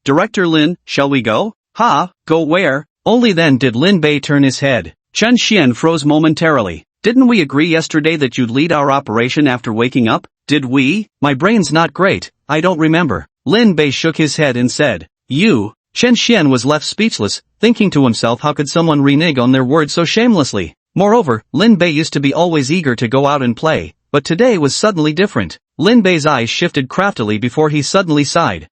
Director Lin, shall we go? Ha, go where? Only then did Lin Bei turn his head. Chen Xian froze momentarily. Didn't we agree yesterday that you'd lead our operation after waking up? Did we? My brain's not great, I don't remember. Lin Bei shook his head and said, You. Chen Xian was left speechless, thinking to himself how could someone renege on their word so shamelessly. Moreover, Lin Bei used to be always eager to go out and play, but today was suddenly different. Lin Bei's eyes shifted craftily before he suddenly sighed.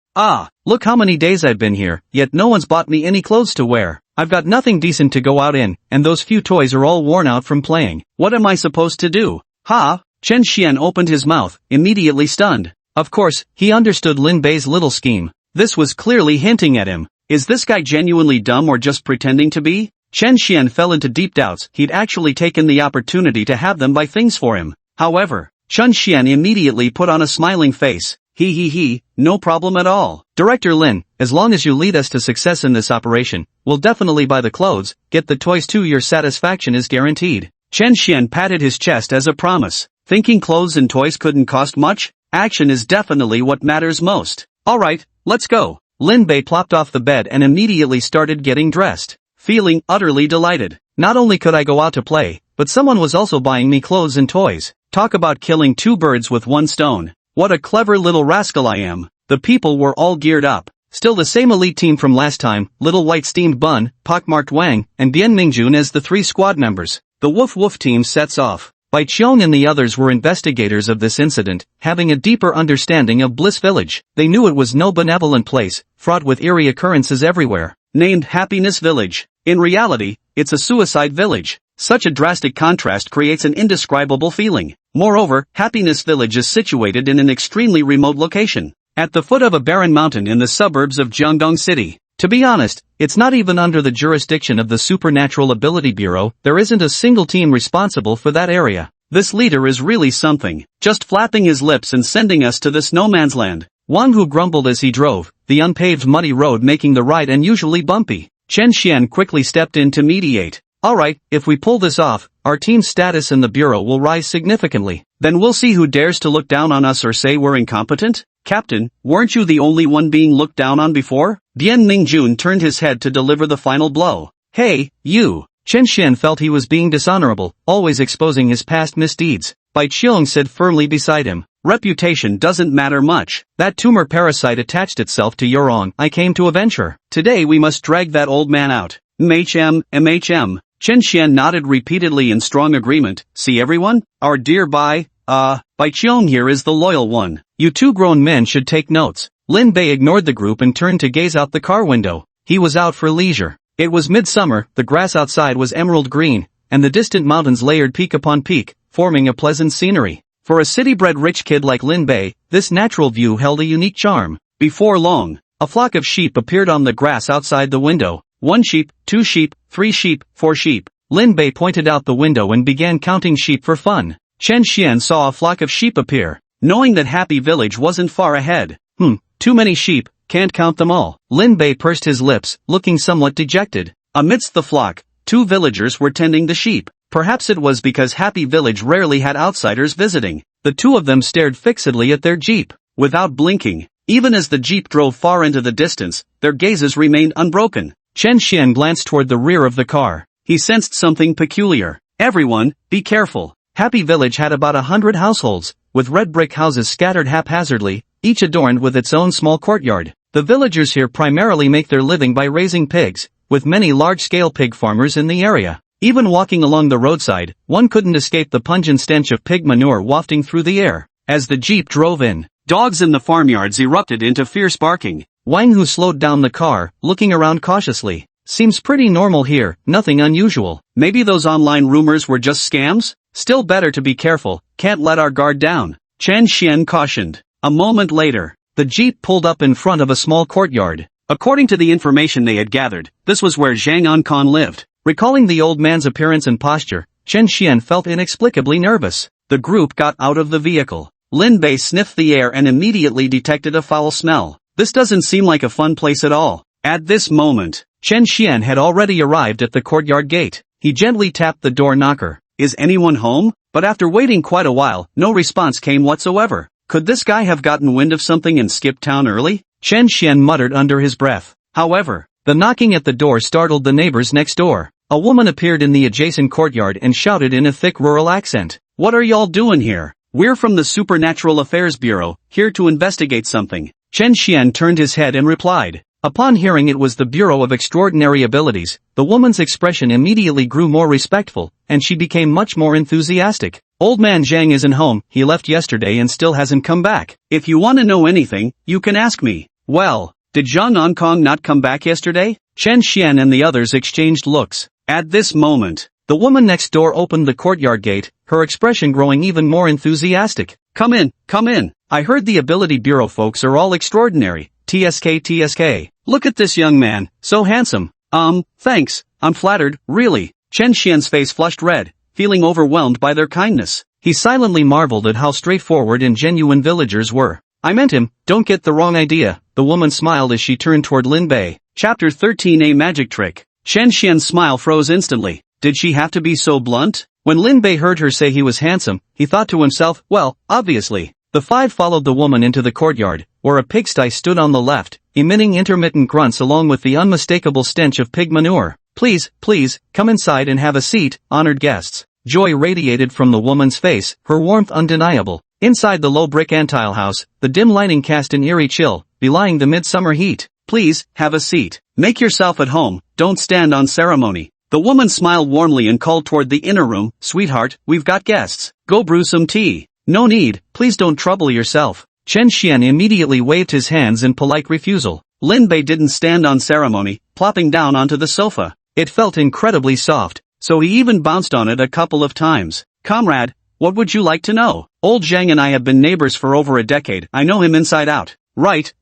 Look how many days I've been here, yet no one's bought me any clothes to wear. I've got nothing decent to go out in, and those few toys are all worn out from playing. What am I supposed to do? Chen Xian opened his mouth, immediately stunned. Of course, he understood Lin Bei's little scheme. This was clearly hinting at him. Is this guy genuinely dumb or just pretending to be? Chen Xian fell into deep doubts. He'd actually taken the opportunity to have them buy things for him. However, Chen Xian immediately put on a smiling face. He, no problem at all. Director Lin, as long as you lead us to success in this operation, we'll definitely buy the clothes, get the toys too, your satisfaction is guaranteed. Chen Xian patted his chest as a promise. Thinking clothes and toys couldn't cost much? Action is definitely what matters most. Alright, let's go. Lin Bei plopped off the bed and immediately started getting dressed. Feeling utterly delighted. Not only could I go out to play, but someone was also buying me clothes and toys. Talk about killing two birds with one stone. What a clever little rascal I am. The people were all geared up. Still the same elite team from last time, Little White Steamed Bun, Pockmarked Wang, and Bian Mingjun as the 3 squad members. The Woof Woof team sets off. Bai Qiong and the others were investigators of this incident, having a deeper understanding of Bliss Village. They knew it was no benevolent place, fraught with eerie occurrences everywhere. Named Happiness Village. In reality, it's a suicide village. Such a drastic contrast creates an indescribable feeling. Moreover, Happiness Village is situated in an extremely remote location, at the foot of a barren mountain in the suburbs of Jiangdong City. To be honest, it's not even under the jurisdiction of the Supernatural Ability Bureau. There isn't a single team responsible for that area. This leader is really something, just flapping his lips and sending us to this no man's land. Wang Hu grumbled as he drove, the unpaved muddy road making the ride unusually bumpy. Chen Xian quickly stepped in to mediate. Alright, if we pull this off, our team's status in the bureau will rise significantly. Then we'll see who dares to look down on us or say we're incompetent. Captain, weren't you the only one being looked down on before? Bian Mingjun turned his head to deliver the final blow. Hey, you! Chen Xian felt he was being dishonorable, always exposing his past misdeeds. Bai Qiong said firmly beside him. Reputation doesn't matter much. That tumor parasite attached itself to Yurong. I came to avenge her. Today we must drag that old man out. MHM. Chen Xian nodded repeatedly in strong agreement. See everyone? Our dear Bai Qiong here is the loyal one. You two grown men should take notes. Lin Bei ignored the group and turned to gaze out the car window. He was out for leisure. It was midsummer, the grass outside was emerald green, and the distant mountains layered peak upon peak, forming a pleasant scenery. For a city-bred rich kid like Lin Bei, this natural view held a unique charm. Before long, a flock of sheep appeared on the grass outside the window. 1 sheep, 2 sheep, 3 sheep, 4 sheep. Lin Bei pointed out the window and began counting sheep for fun. Chen Xian saw a flock of sheep appear. Knowing that Happy Village wasn't far ahead. Too many sheep, can't count them all. Lin Bei pursed his lips, looking somewhat dejected. Amidst the flock, 2 villagers were tending the sheep. Perhaps it was because Happy Village rarely had outsiders visiting. The 2 of them stared fixedly at their jeep. Without blinking, even as the jeep drove far into the distance, their gazes remained unbroken. Chen Xian glanced toward the rear of the car. He sensed something peculiar. Everyone, be careful. Happy Village had about 100 households, with red brick houses scattered haphazardly, each adorned with its own small courtyard. The villagers here primarily make their living by raising pigs, with many large-scale pig farmers in the area. Even walking along the roadside, one couldn't escape the pungent stench of pig manure wafting through the air. As the jeep drove in, dogs in the farmyards erupted into fierce barking. Wang Hu slowed down the car, looking around cautiously. Seems pretty normal here, nothing unusual. Maybe those online rumors were just scams? Still better to be careful, can't let our guard down. Chen Xian cautioned. A moment later, the jeep pulled up in front of a small courtyard. According to the information they had gathered, this was where Zhang Ankon lived. Recalling the old man's appearance and posture, Chen Xian felt inexplicably nervous. The group got out of the vehicle. Lin Bei sniffed the air and immediately detected a foul smell. This doesn't seem like a fun place at all. At this moment, Chen Xian had already arrived at the courtyard gate. He gently tapped the door knocker. Is anyone home? But after waiting quite a while, no response came whatsoever. Could this guy have gotten wind of something and skipped town early? Chen Xian muttered under his breath. However, the knocking at the door startled the neighbors next door. A woman appeared in the adjacent courtyard and shouted in a thick rural accent. What are y'all doing here? We're from the Supernatural Affairs Bureau, here to investigate something. Chen Xian turned his head and replied. Upon hearing it was the Bureau of Extraordinary Abilities, the woman's expression immediately grew more respectful, and she became much more enthusiastic. Old man Zhang isn't home, he left yesterday and still hasn't come back. If you want to know anything, you can ask me. Well, did Zhang Ankong not come back yesterday? Chen Xian and the others exchanged looks. At this moment, the woman next door opened the courtyard gate, her expression growing even more enthusiastic. Come in. I heard the Ability Bureau folks are all extraordinary. TSK. Look at this young man, so handsome. Thanks, I'm flattered, really. Chen Xian's face flushed red, feeling overwhelmed by their kindness. He silently marveled at how straightforward and genuine villagers were. I meant him, don't get the wrong idea. The woman smiled as she turned toward Lin Bei. Chapter 13 A Magic Trick. Chen Xian's smile froze instantly. Did she have to be so blunt? When Lin Bei heard her say he was handsome, he thought to himself, well, obviously. The 5 followed the woman into the courtyard, where a pigsty stood on the left, emitting intermittent grunts along with the unmistakable stench of pig manure. Please, come inside and have a seat, honored guests. Joy radiated from the woman's face, her warmth undeniable. Inside the low brick antile house, the dim lighting cast an eerie chill, belying the midsummer heat. Please, have a seat. Make yourself at home, don't stand on ceremony. The woman smiled warmly and called toward the inner room. Sweetheart, we've got guests. Go brew some tea. No need, please don't trouble yourself. Chen Xian immediately waved his hands in polite refusal. Lin Bei didn't stand on ceremony, plopping down onto the sofa. It felt incredibly soft, so he even bounced on it a couple of times. Comrade, what would you like to know? Old Zhang and I have been neighbors for over a decade. I know him inside out. Right.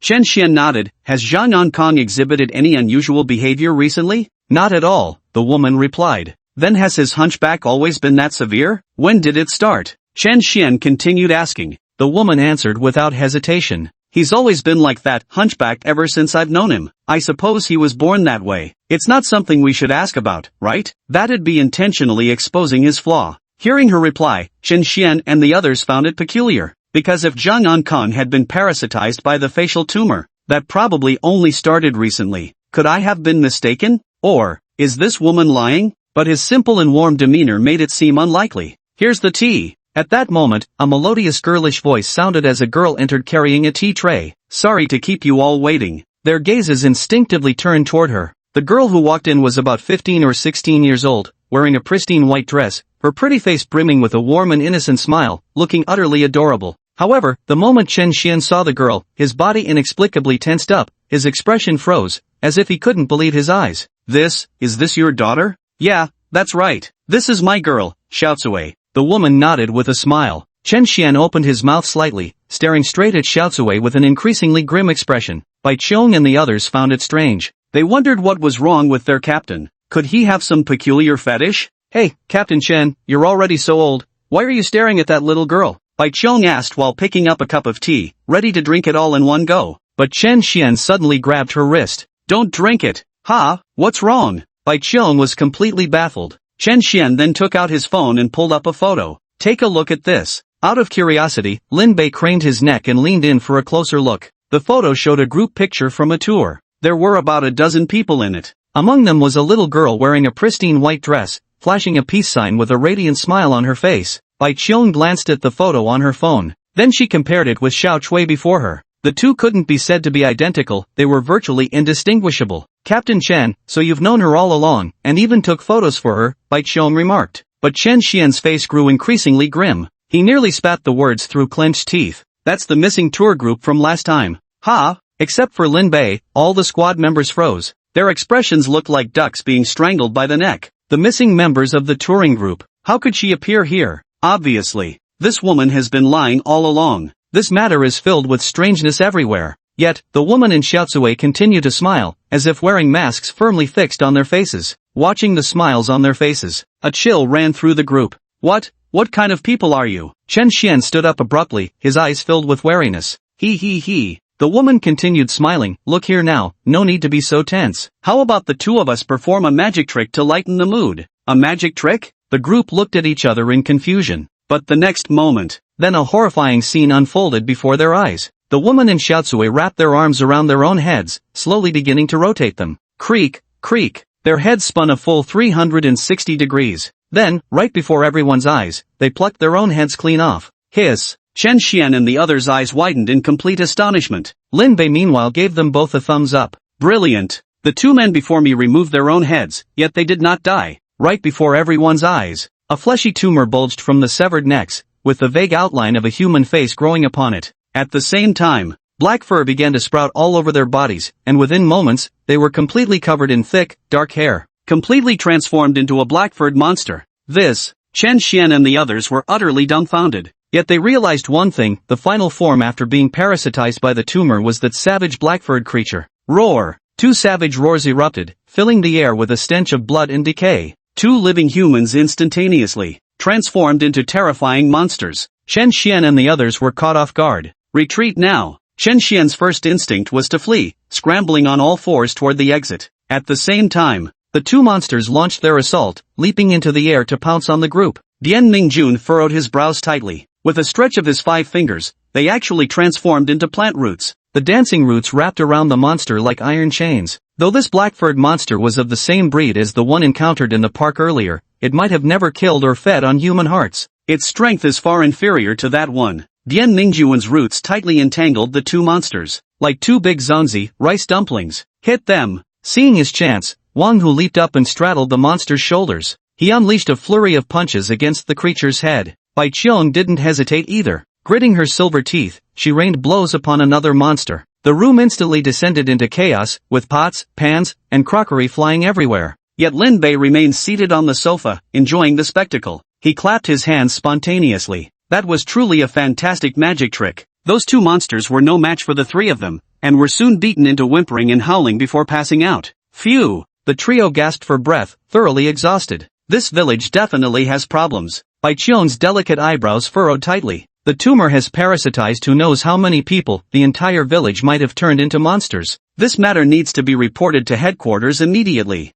Chen Xian nodded. Has Zhang Ankong exhibited any unusual behavior recently? Not at all, the woman replied. Then has his hunchback always been that severe? When did it start? Chen Xian continued asking. The woman answered without hesitation. He's always been like that, hunchbacked ever since I've known him. I suppose he was born that way. It's not something we should ask about, right? That'd be intentionally exposing his flaw. Hearing her reply, Chen Xian and the others found it peculiar. Because if Zhang Ankong had been parasitized by the facial tumor, that probably only started recently. Could I have been mistaken? Or, Is this woman lying? But his simple and warm demeanor made it seem unlikely. Here's the tea. At that moment, a melodious girlish voice sounded as a girl entered carrying a tea tray. Sorry to keep you all waiting. Their gazes instinctively turned toward her. The girl who walked in was about 15 or 16 years old, wearing a pristine white dress, her pretty face brimming with a warm and innocent smile, looking utterly adorable. However, the moment Chen Xian saw the girl, his body inexplicably tensed up, his expression froze, as if he couldn't believe his eyes. Is this your daughter? Yeah, that's right. This is my girl, Xiaotsui. The woman nodded with a smile. Chen Xian opened his mouth slightly, staring straight at Xiaotsui with an increasingly grim expression. Bai Qiong and the others found it strange. They wondered what was wrong with their captain. Could he have some peculiar fetish? Hey, Captain Chen, you're already so old. Why are you staring at that little girl? Bai Qiong asked while picking up a cup of tea, ready to drink it all in one go. But Chen Xian suddenly grabbed her wrist. Don't drink it. Ha, what's wrong? Bai Qiong was completely baffled. Chen Xian then took out his phone and pulled up a photo. Take a look at this. Out of curiosity, Lin Bei craned his neck and leaned in for a closer look. The photo showed a group picture from a tour. There were about a dozen people in it. Among them was a little girl wearing a pristine white dress, flashing a peace sign with a radiant smile on her face. Bai Qiong glanced at the photo on her phone. Then she compared it with Xiao Chui before her. The two couldn't be said to be identical, they were virtually indistinguishable. Captain Chen, so you've known her all along, and even took photos for her, Bai Qiong remarked. But Chen Xian's face grew increasingly grim. He nearly spat the words through clenched teeth. That's the missing tour group from last time. Ha! Except for Lin Bei, all the squad members froze. Their expressions looked like ducks being strangled by the neck. The missing members of the touring group. How could she appear here? Obviously. This woman has been lying all along. This matter is filled with strangeness everywhere. Yet, the woman and Xiaotsui continue to smile, as if wearing masks firmly fixed on their faces. Watching the smiles on their faces, a chill ran through the group. What kind of people are you? Chen Xian stood up abruptly, his eyes filled with wariness. He. The woman continued smiling. Look here now, no need to be so tense. How about the two of us perform a magic trick to lighten the mood? A magic trick? The group looked at each other in confusion. But the next moment, then a horrifying scene unfolded before their eyes. The woman and Xiaotsui wrapped their arms around their own heads, slowly beginning to rotate them. Creak, creak. Their heads spun a full 360 degrees. Then, right before everyone's eyes, they plucked their own heads clean off. Hiss. Chen Xian and the others' eyes widened in complete astonishment. Lin Bei meanwhile gave them both a thumbs up. Brilliant. The two men before me removed their own heads, yet they did not die. Right before everyone's eyes, a fleshy tumor bulged from the severed necks, with the vague outline of a human face growing upon it. At the same time, black fur began to sprout all over their bodies, and within moments, they were completely covered in thick, dark hair. Completely transformed into a black-furred monster. Chen Xian and the others were utterly dumbfounded. Yet they realized one thing, the final form after being parasitized by the tumor was that savage black-furred creature. Roar! Two savage roars erupted, filling the air with a stench of blood and decay. Two living humans instantaneously transformed into terrifying monsters. Chen Xian and the others were caught off guard. Retreat now. Chen Xian's first instinct was to flee, scrambling on all fours toward the exit. At the same time, the two monsters launched their assault, leaping into the air to pounce on the group. Dian Mingjun furrowed his brows tightly. With a stretch of his 5 fingers, they actually transformed into plant roots. The dancing roots wrapped around the monster like iron chains. Though this black-furred monster was of the same breed as the one encountered in the park earlier, it might have never killed or fed on human hearts. Its strength is far inferior to that one. Dian Mingjun's roots tightly entangled the two monsters. Like two big zonzi, rice dumplings. Hit them. Seeing his chance, Wang Hu leaped up and straddled the monster's shoulders. He unleashed a flurry of punches against the creature's head. Bai Qiong didn't hesitate either. Gritting her silver teeth, she rained blows upon another monster. The room instantly descended into chaos, with pots, pans, and crockery flying everywhere. Yet Lin Bei remained seated on the sofa, enjoying the spectacle. He clapped his hands spontaneously. That was truly a fantastic magic trick. Those two monsters were no match for the three of them, and were soon beaten into whimpering and howling before passing out. Phew! The trio gasped for breath, thoroughly exhausted. This village definitely has problems. Bai Qiong's delicate eyebrows furrowed tightly. The tumor has parasitized who knows how many people, the entire village might have turned into monsters. This matter needs to be reported to headquarters immediately.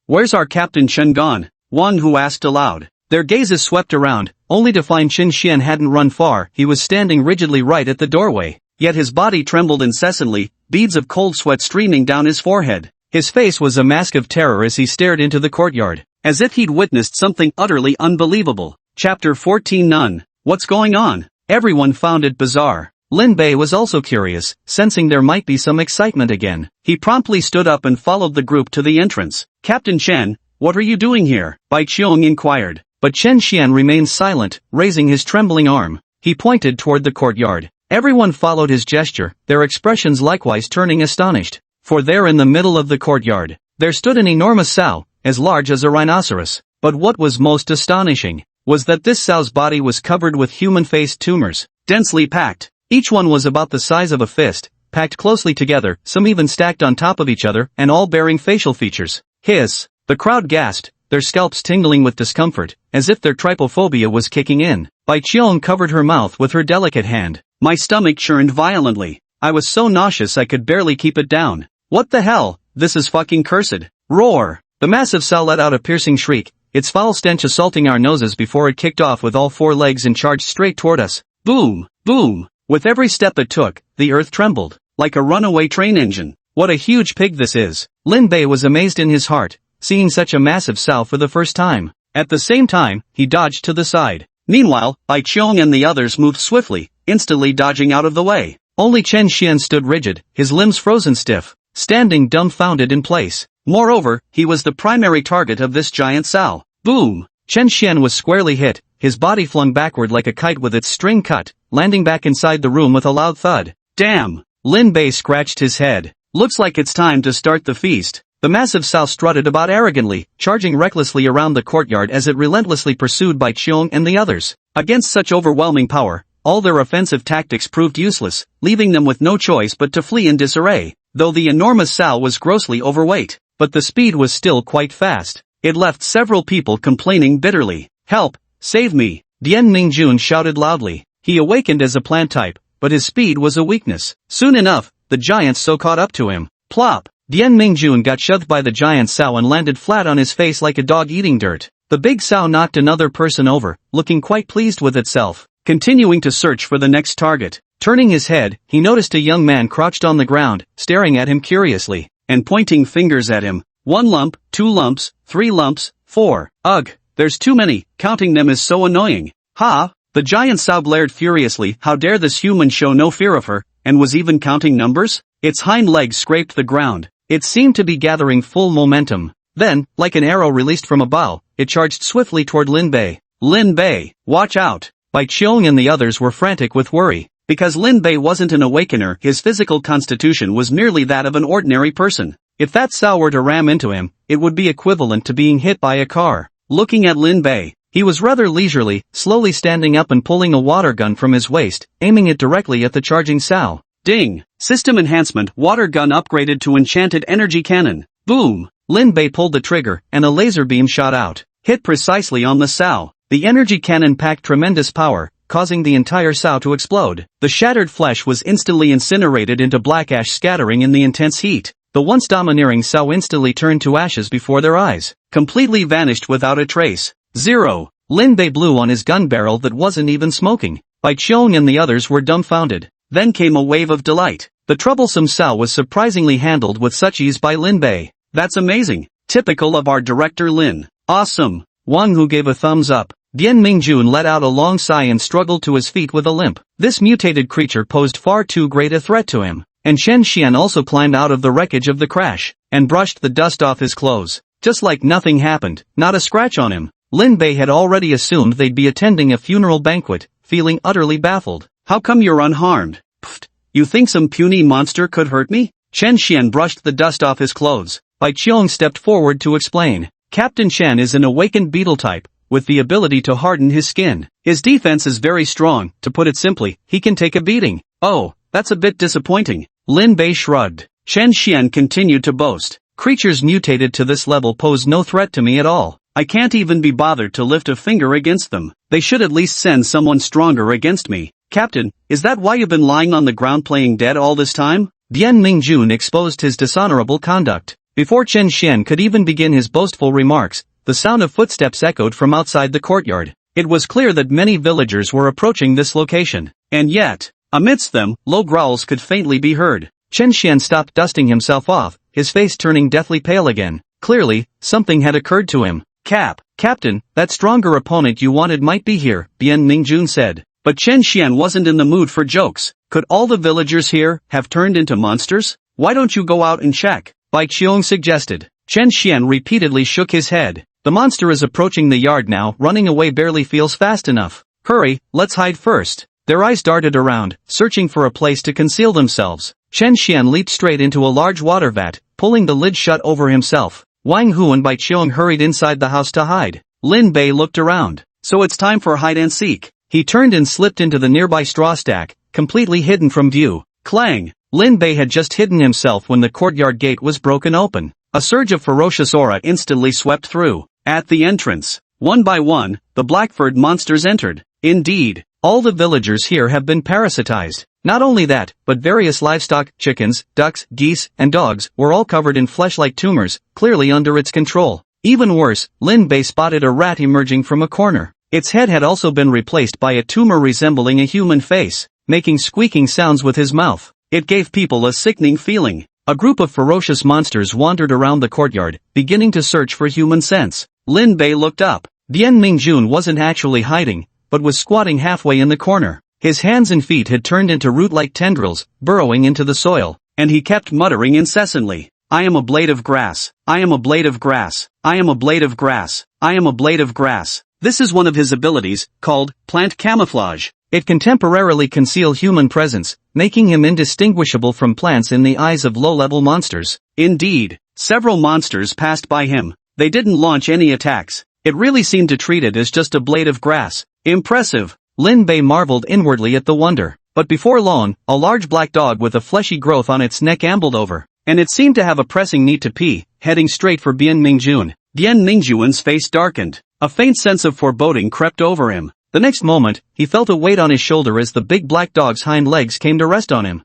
Where's our Captain Chen gone? Wang Hu asked aloud. Their gazes swept around, only to find Chen Xian hadn't run far. He was standing rigidly right at the doorway. Yet his body trembled incessantly, beads of cold sweat streaming down his forehead. His face was a mask of terror as he stared into the courtyard, as if he'd witnessed something utterly unbelievable. Chapter 14 None. What's going on? Everyone found it bizarre. Lin Bei was also curious, sensing there might be some excitement again. He promptly stood up and followed the group to the entrance. Captain Chen, what are you doing here? Bai Qiong inquired. But Chen Xian remained silent, raising his trembling arm. He pointed toward the courtyard. Everyone followed his gesture, their expressions likewise turning astonished. For there in the middle of the courtyard, there stood an enormous sow, as large as a rhinoceros. But what was most astonishing was that this sow's body was covered with human-faced tumors, densely packed. Each one was about the size of a fist, packed closely together, some even stacked on top of each other, and all bearing facial features. Hiss! The crowd gasped, their scalps tingling with discomfort, as if their trypophobia was kicking in. Bai Qiong covered her mouth with her delicate hand. My stomach churned violently. I was so nauseous I could barely keep it down. What the hell? This is fucking cursed. Roar! The massive sow let out a piercing shriek, its foul stench assaulting our noses before it kicked off with all four legs and charged straight toward us. Boom! Boom! With every step it took, the earth trembled, like a runaway train engine. What a huge pig this is! Lin Bei was amazed in his heart, seeing such a massive sow for the first time. At the same time, he dodged to the side. Meanwhile, Bai Qiong and the others moved swiftly, instantly dodging out of the way. Only Chen Xian stood rigid, his limbs frozen stiff, standing dumbfounded in place. Moreover, he was the primary target of this giant sow. Boom! Chen Xian was squarely hit, his body flung backward like a kite with its string cut, landing back inside the room with a loud thud. Damn! Lin Bei scratched his head. Looks like it's time to start the feast. The massive sow strutted about arrogantly, charging recklessly around the courtyard as it relentlessly pursued Bai Qiong and the others. Against such overwhelming power, all their offensive tactics proved useless, leaving them with no choice but to flee in disarray. Though the enormous sow was grossly overweight, but the speed was still quite fast. It left several people complaining bitterly. Help! Save me! Dian Mingjun shouted loudly. He awakened as a plant type, but his speed was a weakness. Soon enough, the giant sow caught up to him. Plop! Dian Mingjun got shoved by the giant sow and landed flat on his face like a dog eating dirt. The big sow knocked another person over, looking quite pleased with itself, continuing to search for the next target. Turning his head, he noticed a young man crouched on the ground, staring at him curiously, and pointing fingers at him. 1 lump, 2 lumps, 3 lumps, 4. Ugh, there's too many, counting them is so annoying. Ha! The giant sow glared furiously. How dare this human show no fear of her, and was even counting numbers? Its hind legs scraped the ground. It seemed to be gathering full momentum. Then, like an arrow released from a bow, it charged swiftly toward Lin Bei. Lin Bei, watch out! Bai Qiong and the others were frantic with worry. Because Lin Bei wasn't an awakener, his physical constitution was merely that of an ordinary person. If that sow were to ram into him, it would be equivalent to being hit by a car. Looking at Lin Bei, he was rather leisurely, slowly standing up and pulling a water gun from his waist, aiming it directly at the charging sow. Ding! System enhancement, water gun upgraded to enchanted energy cannon. Boom! Lin Bei pulled the trigger, and a laser beam shot out, hit precisely on the sow. The energy cannon packed tremendous power, causing the entire sow to explode. The shattered flesh was instantly incinerated into black ash scattering in the intense heat. The once domineering sow instantly turned to ashes before their eyes, completely vanished without a trace. 0. Lin Bei blew on his gun barrel that wasn't even smoking. Bai Qiong and the others were dumbfounded. Then came a wave of delight. The troublesome sow was surprisingly handled with such ease by Lin Bei. That's amazing. Typical of our director Lin. Awesome. Wang Hu gave a thumbs up. Dian Mingjun let out a long sigh and struggled to his feet with a limp. This mutated creature posed far too great a threat to him. And Chen Xian also climbed out of the wreckage of the crash, and brushed the dust off his clothes. Just like nothing happened, not a scratch on him. Lin Bei had already assumed they'd be attending a funeral banquet, feeling utterly baffled. How come you're unharmed? Pfft, you think some puny monster could hurt me? Chen Xian brushed the dust off his clothes. Bai Qiong stepped forward to explain. Captain Chen is an awakened beetle type, with the ability to harden his skin. His defense is very strong, to put it simply, he can take a beating. Oh, that's a bit disappointing. Lin Bei shrugged. Chen Xian continued to boast. Creatures mutated to this level pose no threat to me at all. I can't even be bothered to lift a finger against them. They should at least send someone stronger against me. Captain, is that why you've been lying on the ground playing dead all this time? Dian Mingjun exposed his dishonorable conduct. Before Chen Xian could even begin his boastful remarks, the sound of footsteps echoed from outside the courtyard. It was clear that many villagers were approaching this location. And yet, amidst them, low growls could faintly be heard. Chen Xian stopped dusting himself off, his face turning deathly pale again. Clearly, something had occurred to him. Captain, that stronger opponent you wanted might be here, Bien Mingjun said. But Chen Xian wasn't in the mood for jokes. Could all the villagers here have turned into monsters? Why don't you go out and check? Bai Qiong suggested. Chen Xian repeatedly shook his head. The monster is approaching the yard now, running away barely feels fast enough. Hurry, let's hide first. Their eyes darted around, searching for a place to conceal themselves. Chen Xian leaped straight into a large water vat, pulling the lid shut over himself. Wang Hu and Bai Qiong hurried inside the house to hide. Lin Bei looked around. So it's time for hide and seek. He turned and slipped into the nearby straw stack, completely hidden from view. Clang! Lin Bei had just hidden himself when the courtyard gate was broken open. A surge of ferocious aura instantly swept through. At the entrance, one by one, the Blackford monsters entered. Indeed, all the villagers here have been parasitized. Not only that, but various livestock, chickens, ducks, geese, and dogs, were all covered in flesh-like tumors, clearly under its control. Even worse, Lin Bei spotted a rat emerging from a corner. Its head had also been replaced by a tumor resembling a human face, making squeaking sounds with his mouth. It gave people a sickening feeling. A group of ferocious monsters wandered around the courtyard, beginning to search for human scents. Lin Bei looked up. Bien Mingjun wasn't actually hiding, but was squatting halfway in the corner. His hands and feet had turned into root-like tendrils, burrowing into the soil, and he kept muttering incessantly. I am a blade of grass. I am a blade of grass. I am a blade of grass. I am a blade of grass. This is one of his abilities, called plant camouflage. It can temporarily conceal human presence, making him indistinguishable from plants in the eyes of low-level monsters. Indeed, several monsters passed by him. They didn't launch any attacks. It really seemed to treat it as just a blade of grass. Impressive. Lin Bei marveled inwardly at the wonder. But before long, a large black dog with a fleshy growth on its neck ambled over, and it seemed to have a pressing need to pee, heading straight for Bien Mingjun. Bien Mingjun's face darkened. A faint sense of foreboding crept over him. The next moment, he felt a weight on his shoulder as the big black dog's hind legs came to rest on him.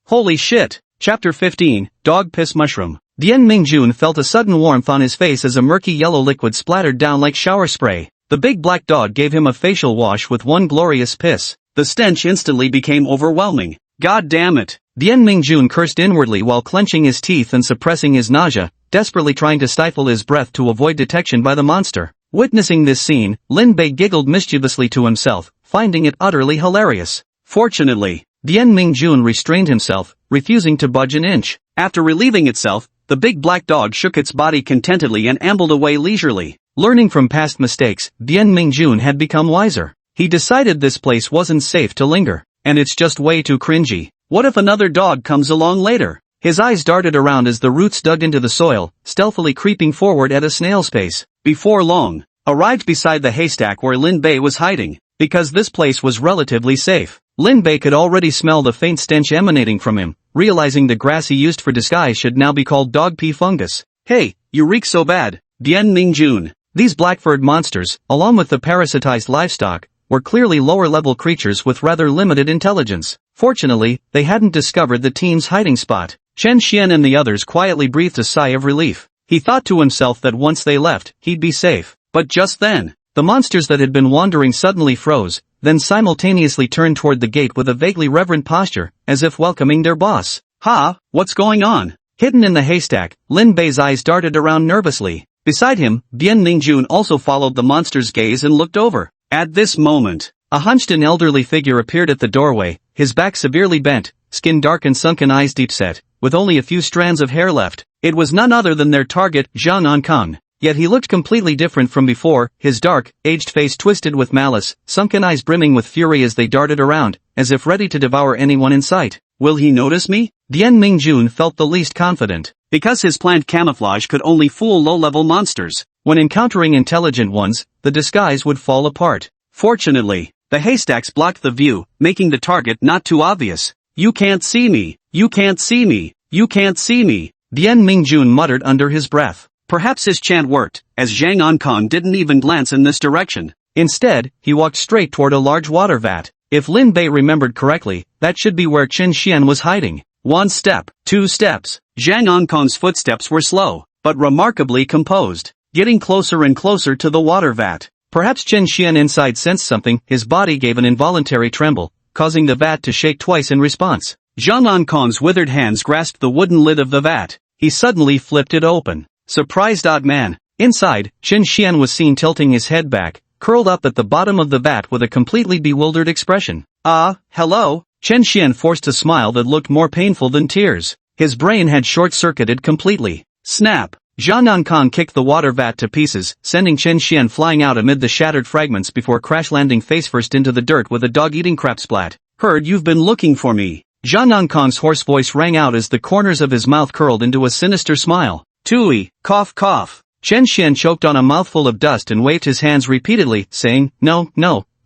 Holy shit! Chapter 15, Dog Piss Mushroom. Bien Mingjun felt a sudden warmth on his face as a murky yellow liquid splattered down like shower spray. The big black dog gave him a facial wash with one glorious piss. The stench instantly became overwhelming. God damn it! Bien Mingjun cursed inwardly while clenching his teeth and suppressing his nausea, desperately trying to stifle his breath to avoid detection by the monster. Witnessing this scene, Lin Bei giggled mischievously to himself, finding it utterly hilarious. Fortunately, Bien Mingjun restrained himself, refusing to budge an inch. After relieving itself, the big black dog shook its body contentedly and ambled away leisurely. Learning from past mistakes, Bien Mingjun had become wiser. He decided this place wasn't safe to linger, and it's just way too cringy. What if another dog comes along later? His eyes darted around as the roots dug into the soil, stealthily creeping forward at a snail's pace. Before long, arrived beside the haystack where Lin Bei was hiding. Because this place was relatively safe, Lin Bei could already smell the faint stench emanating from him, realizing the grass he used for disguise should now be called dog pee fungus. Hey, you reek so bad, Bien Mingjun. These black-furred monsters, along with the parasitized livestock, were clearly lower-level creatures with rather limited intelligence. Fortunately, they hadn't discovered the team's hiding spot. Chen Xian and the others quietly breathed a sigh of relief. He thought to himself that once they left, he'd be safe. But just then, the monsters that had been wandering suddenly froze, then simultaneously turned toward the gate with a vaguely reverent posture, as if welcoming their boss. What's going on? Hidden in the haystack, Lin Bei's eyes darted around nervously. Beside him, Bien Mingjun also followed the monster's gaze and looked over. At this moment, a hunched and elderly figure appeared at the doorway, his back severely bent, skin dark and sunken eyes deep-set, with only a few strands of hair left. It was none other than their target, Zhang Ankang. Yet he looked completely different from before, his dark, aged face twisted with malice, sunken eyes brimming with fury as they darted around, as if ready to devour anyone in sight. Will he notice me? Bien Mingjun felt the least confident. Because his plant camouflage could only fool low-level monsters. When encountering intelligent ones, the disguise would fall apart. Fortunately, the haystacks blocked the view, making the target not too obvious. You can't see me. You can't see me. You can't see me. Bien Mingjun muttered under his breath. Perhaps his chant worked, as Zhang Ankang didn't even glance in this direction. Instead, he walked straight toward a large water vat. If Lin Bei remembered correctly, that should be where Chen Xian was hiding. 1 step, 2 steps. Zhang Ankang's footsteps were slow, but remarkably composed, getting closer and closer to the water vat. Perhaps Chen Xian inside sensed something, his body gave an involuntary tremble, causing the vat to shake twice in response. Zhang Ankang's withered hands grasped the wooden lid of the vat. He suddenly flipped it open. Surprised man. Inside, Chen Xian was seen tilting his head back, curled up at the bottom of the vat with a completely bewildered expression. Hello? Chen Xian forced a smile that looked more painful than tears. His brain had short-circuited completely. Snap! Zhang Ankang kicked the water vat to pieces, sending Chen Xian flying out amid the shattered fragments before crash-landing face-first into the dirt with a dog-eating crap splat. Heard you've been looking for me. Zhang Ankang's hoarse voice rang out as the corners of his mouth curled into a sinister smile. Tui, cough cough. Chen Xian choked on a mouthful of dust and waved his hands repeatedly, saying, No,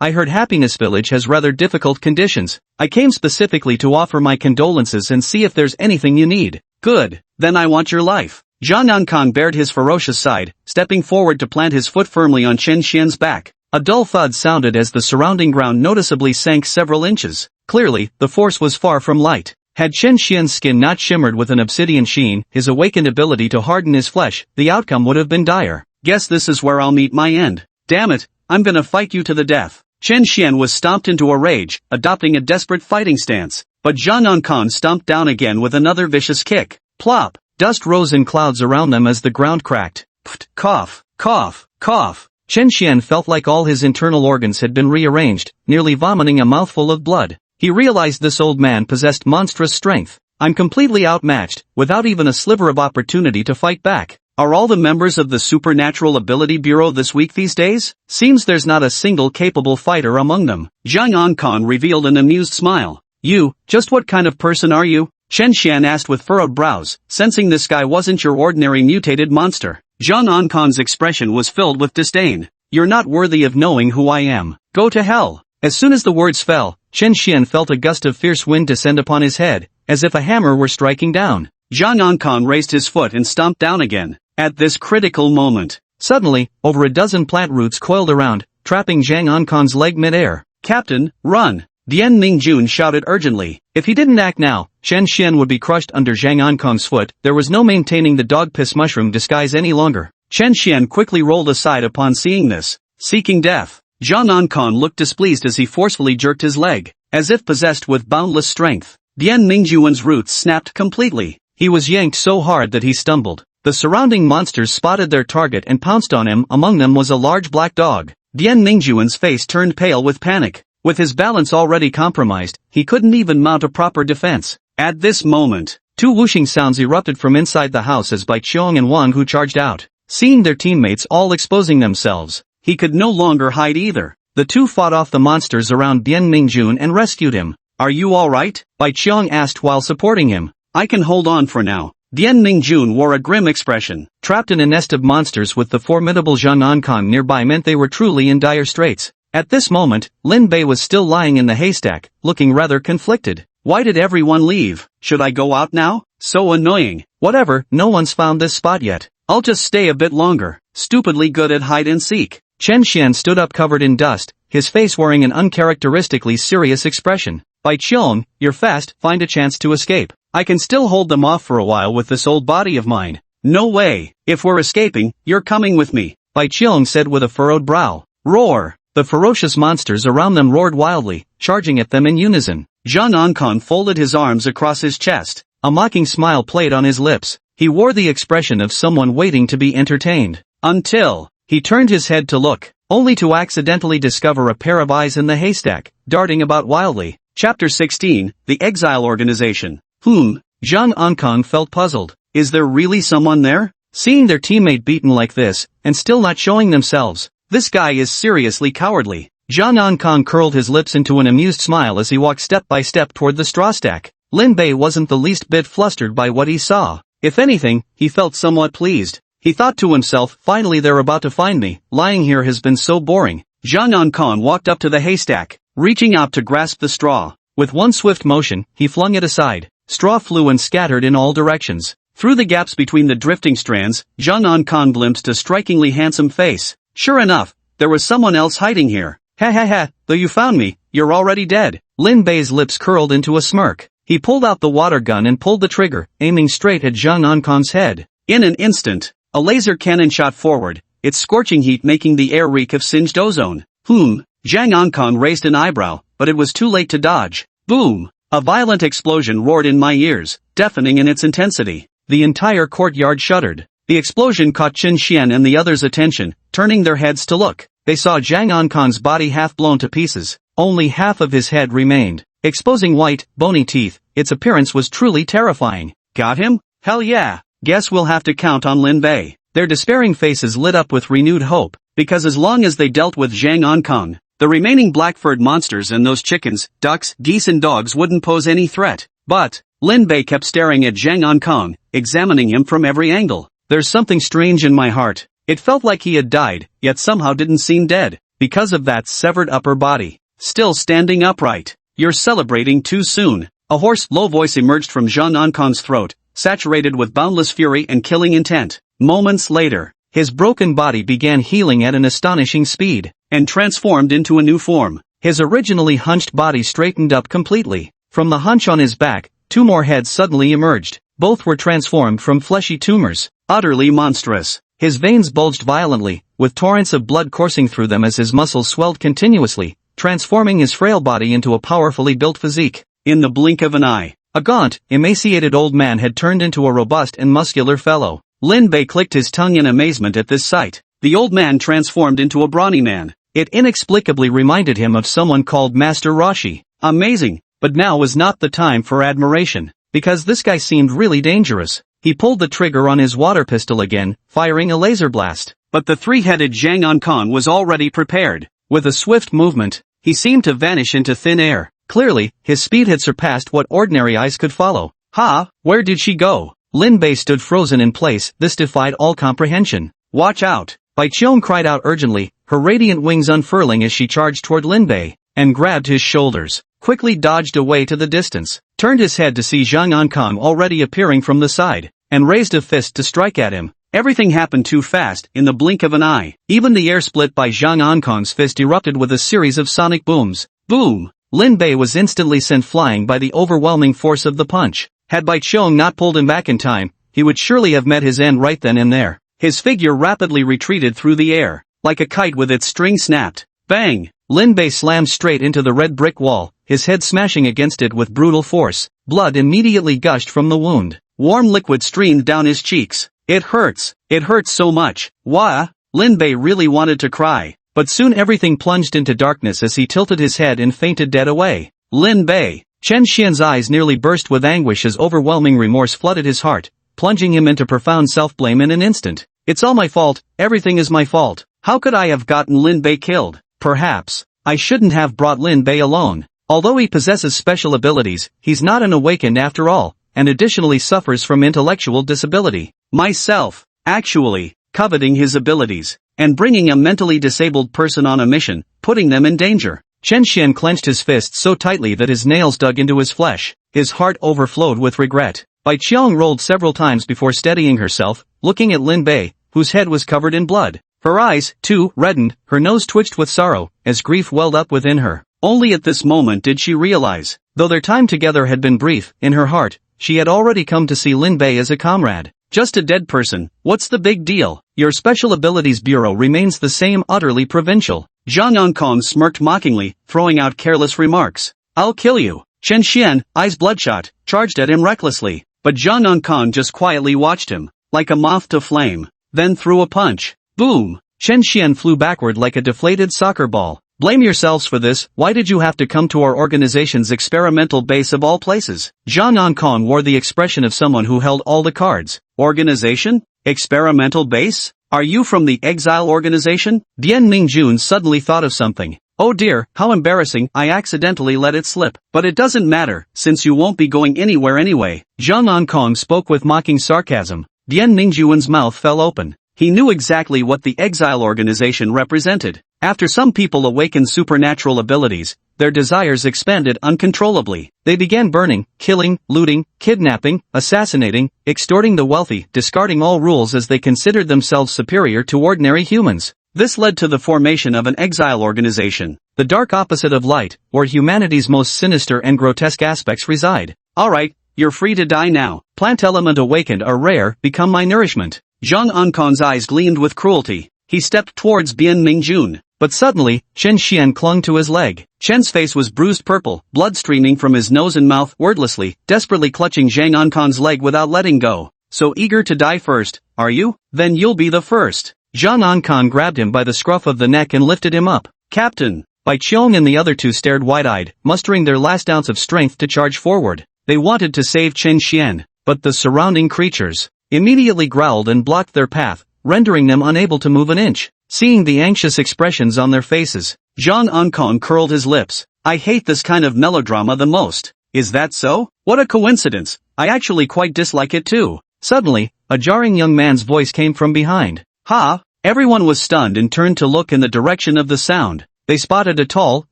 I heard Happiness Village has rather difficult conditions. I came specifically to offer my condolences and see if there's anything you need. Good, then I want your life. Zhang Ankang bared his ferocious side, stepping forward to plant his foot firmly on Chen Xian's back. A dull thud sounded as the surrounding ground noticeably sank several inches. Clearly, the force was far from light. Had Chen Xian's skin not shimmered with an obsidian sheen, his awakened ability to harden his flesh, the outcome would have been dire. Guess this is where I'll meet my end. Damn it, I'm gonna fight you to the death. Chen Xian was stomped into a rage, adopting a desperate fighting stance. But Zhang Ankang stomped down again with another vicious kick. Plop! Dust rose in clouds around them as the ground cracked. Pft, cough, cough, cough. Chen Xian felt like all his internal organs had been rearranged, nearly vomiting a mouthful of blood. He realized this old man possessed monstrous strength. I'm completely outmatched, without even a sliver of opportunity to fight back. Are all the members of the Supernatural Ability Bureau this weak these days? Seems there's not a single capable fighter among them. Zhang Ankang revealed an amused smile. You, just what kind of person are you? Chen Xian asked with furrowed brows, sensing this guy wasn't your ordinary mutated monster. Zhang Ankang's expression was filled with disdain. You're not worthy of knowing who I am. Go to hell. As soon as the words fell, Chen Xian felt a gust of fierce wind descend upon his head, as if a hammer were striking down. Zhang Ankang raised his foot and stomped down again. At this critical moment, suddenly, over a dozen plant roots coiled around, trapping Zhang Ankang's leg mid-air. Captain, run! Dian Mingjun shouted urgently. If he didn't act now, Chen Xian would be crushed under Zhang Ankang's foot. There was no maintaining the dog piss mushroom disguise any longer. Chen Xian quickly rolled aside upon seeing this. Seeking death. Zhang Ankang looked displeased as he forcefully jerked his leg, as if possessed with boundless strength. Dian Mingjun's roots snapped completely. He was yanked so hard that he stumbled. The surrounding monsters spotted their target and pounced on him. Among them was a large black dog. Dian Mingjun's face turned pale with panic. With his balance already compromised, he couldn't even mount a proper defense. At this moment, two whooshing sounds erupted from inside the house as Bai Qiong and Wang Hu charged out. Seeing their teammates all exposing themselves, he could no longer hide either. The two fought off the monsters around Dian Mingjun and rescued him. Are you alright? Bai Qiong asked while supporting him. I can hold on for now. Dian Mingjun wore a grim expression. Trapped in a nest of monsters with the formidable Zhang Ankang nearby meant they were truly in dire straits. At this moment, Lin Bei was still lying in the haystack, looking rather conflicted. Why did everyone leave? Should I go out now? So annoying. Whatever, no one's found this spot yet. I'll just stay a bit longer. Stupidly good at hide and seek. Chen Xian stood up covered in dust, his face wearing an uncharacteristically serious expression. Bai Qiong, you're fast, find a chance to escape. I can still hold them off for a while with this old body of mine. No way. If we're escaping, you're coming with me. Bai Qiong said with a furrowed brow. Roar. The ferocious monsters around them roared wildly, charging at them in unison. Zhang Ankang folded his arms across his chest. A mocking smile played on his lips. He wore the expression of someone waiting to be entertained. Until he turned his head to look, only to accidentally discover a pair of eyes in the haystack, darting about wildly. Chapter 16, The Exile Organization. Zhang Ankang felt puzzled. Is there really someone there? Seeing their teammate beaten like this, and still not showing themselves, this guy is seriously cowardly. Zhang Ankang curled his lips into an amused smile as he walked step by step toward the straw stack. Lin Bei wasn't the least bit flustered by what he saw. If anything, he felt somewhat pleased. He thought to himself, finally they're about to find me, lying here has been so boring. Zhang Ankang walked up to the haystack, reaching out to grasp the straw. With one swift motion, he flung it aside. Straw flew and scattered in all directions. Through the gaps between the drifting strands, Zhang Ankang glimpsed a strikingly handsome face. Sure enough, there was someone else hiding here. Ha ha ha, though you found me, you're already dead. Lin Bei's lips curled into a smirk. He pulled out the water gun and pulled the trigger, aiming straight at Zhang Ankang's head. In an instant, a laser cannon shot forward, its scorching heat making the air reek of singed ozone. Zhang Ankang raised an eyebrow, but it was too late to dodge. Boom! A violent explosion roared in my ears, deafening in its intensity. The entire courtyard shuddered. The explosion caught Qin Xian and the others' attention, turning their heads to look. They saw Zhang Ankang's body half blown to pieces. Only half of his head remained, exposing white, bony teeth. Its appearance was truly terrifying. Got him? Hell yeah. Guess we'll have to count on Lin Bei. Their despairing faces lit up with renewed hope, because as long as they dealt with Zhang Ankang, the remaining black-furred monsters and those chickens, ducks, geese and dogs wouldn't pose any threat. But Lin Bei kept staring at Zhang Ankang, examining him from every angle. There's something strange in my heart. It felt like he had died, yet somehow didn't seem dead, because of that severed upper body. Still standing upright. You're celebrating too soon. A hoarse, low voice emerged from Zhang Ankang's throat, saturated with boundless fury and killing intent. Moments later, his broken body began healing at an astonishing speed, and transformed into a new form. His originally hunched body straightened up completely. From the hunch on his back, 2 more heads suddenly emerged. Both were transformed from fleshy tumors. Utterly monstrous. His veins bulged violently, with torrents of blood coursing through them as his muscles swelled continuously, transforming his frail body into a powerfully built physique. In the blink of an eye, a gaunt, emaciated old man had turned into a robust and muscular fellow. Lin Bei clicked his tongue in amazement at this sight. The old man transformed into a brawny man. It inexplicably reminded him of someone called Master Roshi. Amazing, but now was not the time for admiration, because this guy seemed really dangerous. He pulled the trigger on his water pistol again, firing a laser blast. But the 3-headed Zhang Ankang was already prepared. With a swift movement, he seemed to vanish into thin air. Clearly, his speed had surpassed what ordinary eyes could follow. Ha! Where did she go? Lin Bei stood frozen in place. This defied all comprehension. Watch out! Bai Qiong cried out urgently, her radiant wings unfurling as she charged toward Lin Bei, and grabbed his shoulders, quickly dodged away to the distance, turned his head to see Zhang Ankang already appearing from the side, and raised a fist to strike at him. Everything happened too fast, in the blink of an eye. Even the air split by Zhang Ankang's fist erupted with a series of sonic booms. Boom! Lin Bei was instantly sent flying by the overwhelming force of the punch. Had Bai Qiong not pulled him back in time, he would surely have met his end right then and there. His figure rapidly retreated through the air, like a kite with its string snapped. Bang! Lin Bei slammed straight into the red brick wall, his head smashing against it with brutal force. Blood immediately gushed from the wound. Warm liquid streamed down his cheeks. It hurts. It hurts so much. Wah! Lin Bei really wanted to cry, but soon everything plunged into darkness as he tilted his head and fainted dead away. Lin Bei! Chen Xian's eyes nearly burst with anguish as overwhelming remorse flooded his heart, plunging him into profound self-blame in an instant. It's all my fault, everything is my fault. How could I have gotten Lin Bei killed? Perhaps I shouldn't have brought Lin Bei alone. Although he possesses special abilities, he's not an awakened after all, and additionally suffers from intellectual disability. Myself, actually, coveting his abilities, and bringing a mentally disabled person on a mission, putting them in danger. Chen Xian clenched his fists so tightly that his nails dug into his flesh. His heart overflowed with regret. Bai Qiong rolled several times before steadying herself, looking at Lin Bei, whose head was covered in blood. Her eyes, too, reddened, her nose twitched with sorrow, as grief welled up within her. Only at this moment did she realize, though their time together had been brief, in her heart, she had already come to see Lin Bei as a comrade. Just a dead person, what's the big deal? Your Special Abilities Bureau remains the same, utterly provincial. Zhang Ankang smirked mockingly, throwing out careless remarks. I'll kill you. Chen Xian, eyes bloodshot, charged at him recklessly, but Zhang Ankang just quietly watched him, like a moth to flame, then threw a punch. Boom! Chen Xian flew backward like a deflated soccer ball. Blame yourselves for this. Why did you have to come to our organization's experimental base of all places? Zhang Ankang wore the expression of someone who held all the cards. Organization? Experimental base? Are you from the Exile Organization? Dian Mingjun suddenly thought of something. Oh dear, how embarrassing, I accidentally let it slip. But it doesn't matter, since you won't be going anywhere anyway. Zhang Ankang spoke with mocking sarcasm. Dian Mingjun's mouth fell open. He knew exactly what the Exile Organization represented. After some people awakened supernatural abilities, their desires expanded uncontrollably. They began burning, killing, looting, kidnapping, assassinating, extorting the wealthy, discarding all rules as they considered themselves superior to ordinary humans. This led to the formation of an exile organization, the dark opposite of light, where humanity's most sinister and grotesque aspects reside. Alright, you're free to die now. Plant element awakened are rare, become my nourishment. Zhang Ankang's eyes gleamed with cruelty. He stepped towards Bian Mingjun. But suddenly, Chen Xian clung to his leg. Chen's face was bruised purple, blood streaming from his nose and mouth, wordlessly, desperately clutching Zhang Ankang's leg without letting go. So eager to die first, are you? Then you'll be the first. Zhang Ankang grabbed him by the scruff of the neck and lifted him up. Captain! Bai Qiong and the other two stared wide-eyed, mustering their last ounce of strength to charge forward. They wanted to save Chen Xian, but the surrounding creatures immediately growled and blocked their path, rendering them unable to move an inch. Seeing the anxious expressions on their faces, Zhang Ankang curled his lips. I hate this kind of melodrama the most. Is that so? What a coincidence. I actually quite dislike it too. Suddenly, a jarring young man's voice came from behind. Ha! Everyone was stunned and turned to look in the direction of the sound. They spotted a tall,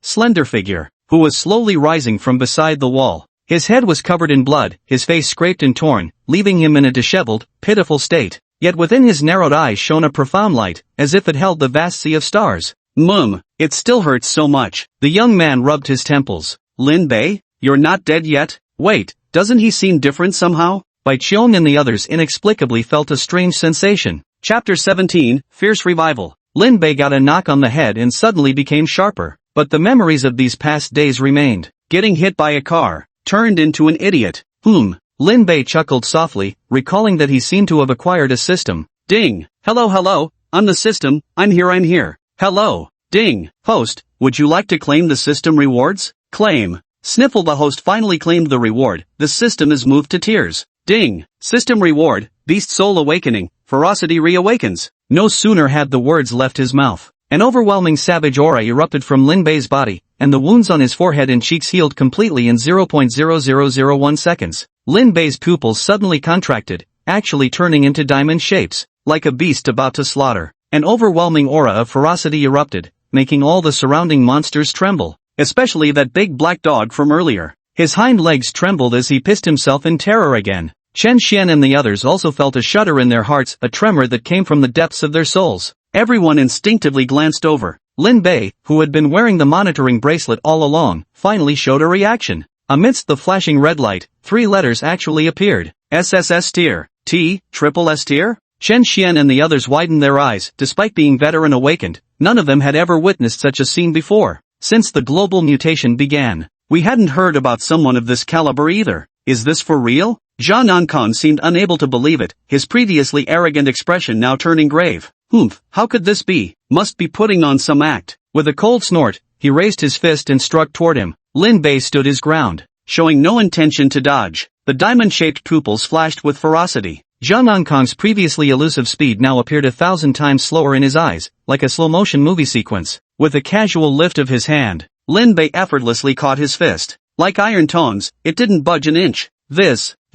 slender figure, who was slowly rising from beside the wall. His head was covered in blood, his face scraped and torn, leaving him in a disheveled, pitiful state. Yet within his narrowed eyes shone a profound light, as if it held the vast sea of stars. It still hurts so much. The young man rubbed his temples. Lin Bei, you're not dead yet? Wait, doesn't he seem different somehow? Bai Qiong and the others inexplicably felt a strange sensation. Chapter 17, Fierce Revival. Lin Bei got a knock on the head and suddenly became sharper. But the memories of these past days remained. Getting hit by a car. Turned into an idiot. Lin Bei chuckled softly, recalling that he seemed to have acquired a system. Ding! Hello, I'm the system, I'm here. Hello. Ding! Host, would you like to claim the system rewards? Claim. Sniffle. The host finally claimed the reward. The system is moved to tears. Ding! System reward, Beast Soul Awakening, Ferocity reawakens. No sooner had the words left his mouth. An overwhelming savage aura erupted from Lin Bei's body, and the wounds on his forehead and cheeks healed completely in 0.0001 seconds. Lin Bei's pupils suddenly contracted, actually turning into diamond shapes, like a beast about to slaughter. An overwhelming aura of ferocity erupted, making all the surrounding monsters tremble, especially that big black dog from earlier. His hind legs trembled as he pissed himself in terror again. Chen Xian and the others also felt a shudder in their hearts, a tremor that came from the depths of their souls. Everyone instinctively glanced over. Lin Bei, who had been wearing the monitoring bracelet all along, finally showed a reaction. Amidst the flashing red light, 3 letters actually appeared. SSS tier. T, triple S tier? Chen Xian and the others widened their eyes. Despite being veteran awakened, none of them had ever witnessed such a scene before. Since the global mutation began, we hadn't heard about someone of this caliber either. Is this for real? Zhang Ankang seemed unable to believe it, his previously arrogant expression now turning grave. How could this be? Must be putting on some act. With a cold snort, he raised his fist and struck toward him. Lin Bei stood his ground, showing no intention to dodge. The diamond-shaped pupils flashed with ferocity. Zhang Ankang's previously elusive speed now appeared 1,000 times slower in his eyes, like a slow-motion movie sequence. With a casual lift of his hand, Lin Bei effortlessly caught his fist. Like iron tongs, it didn't budge an inch.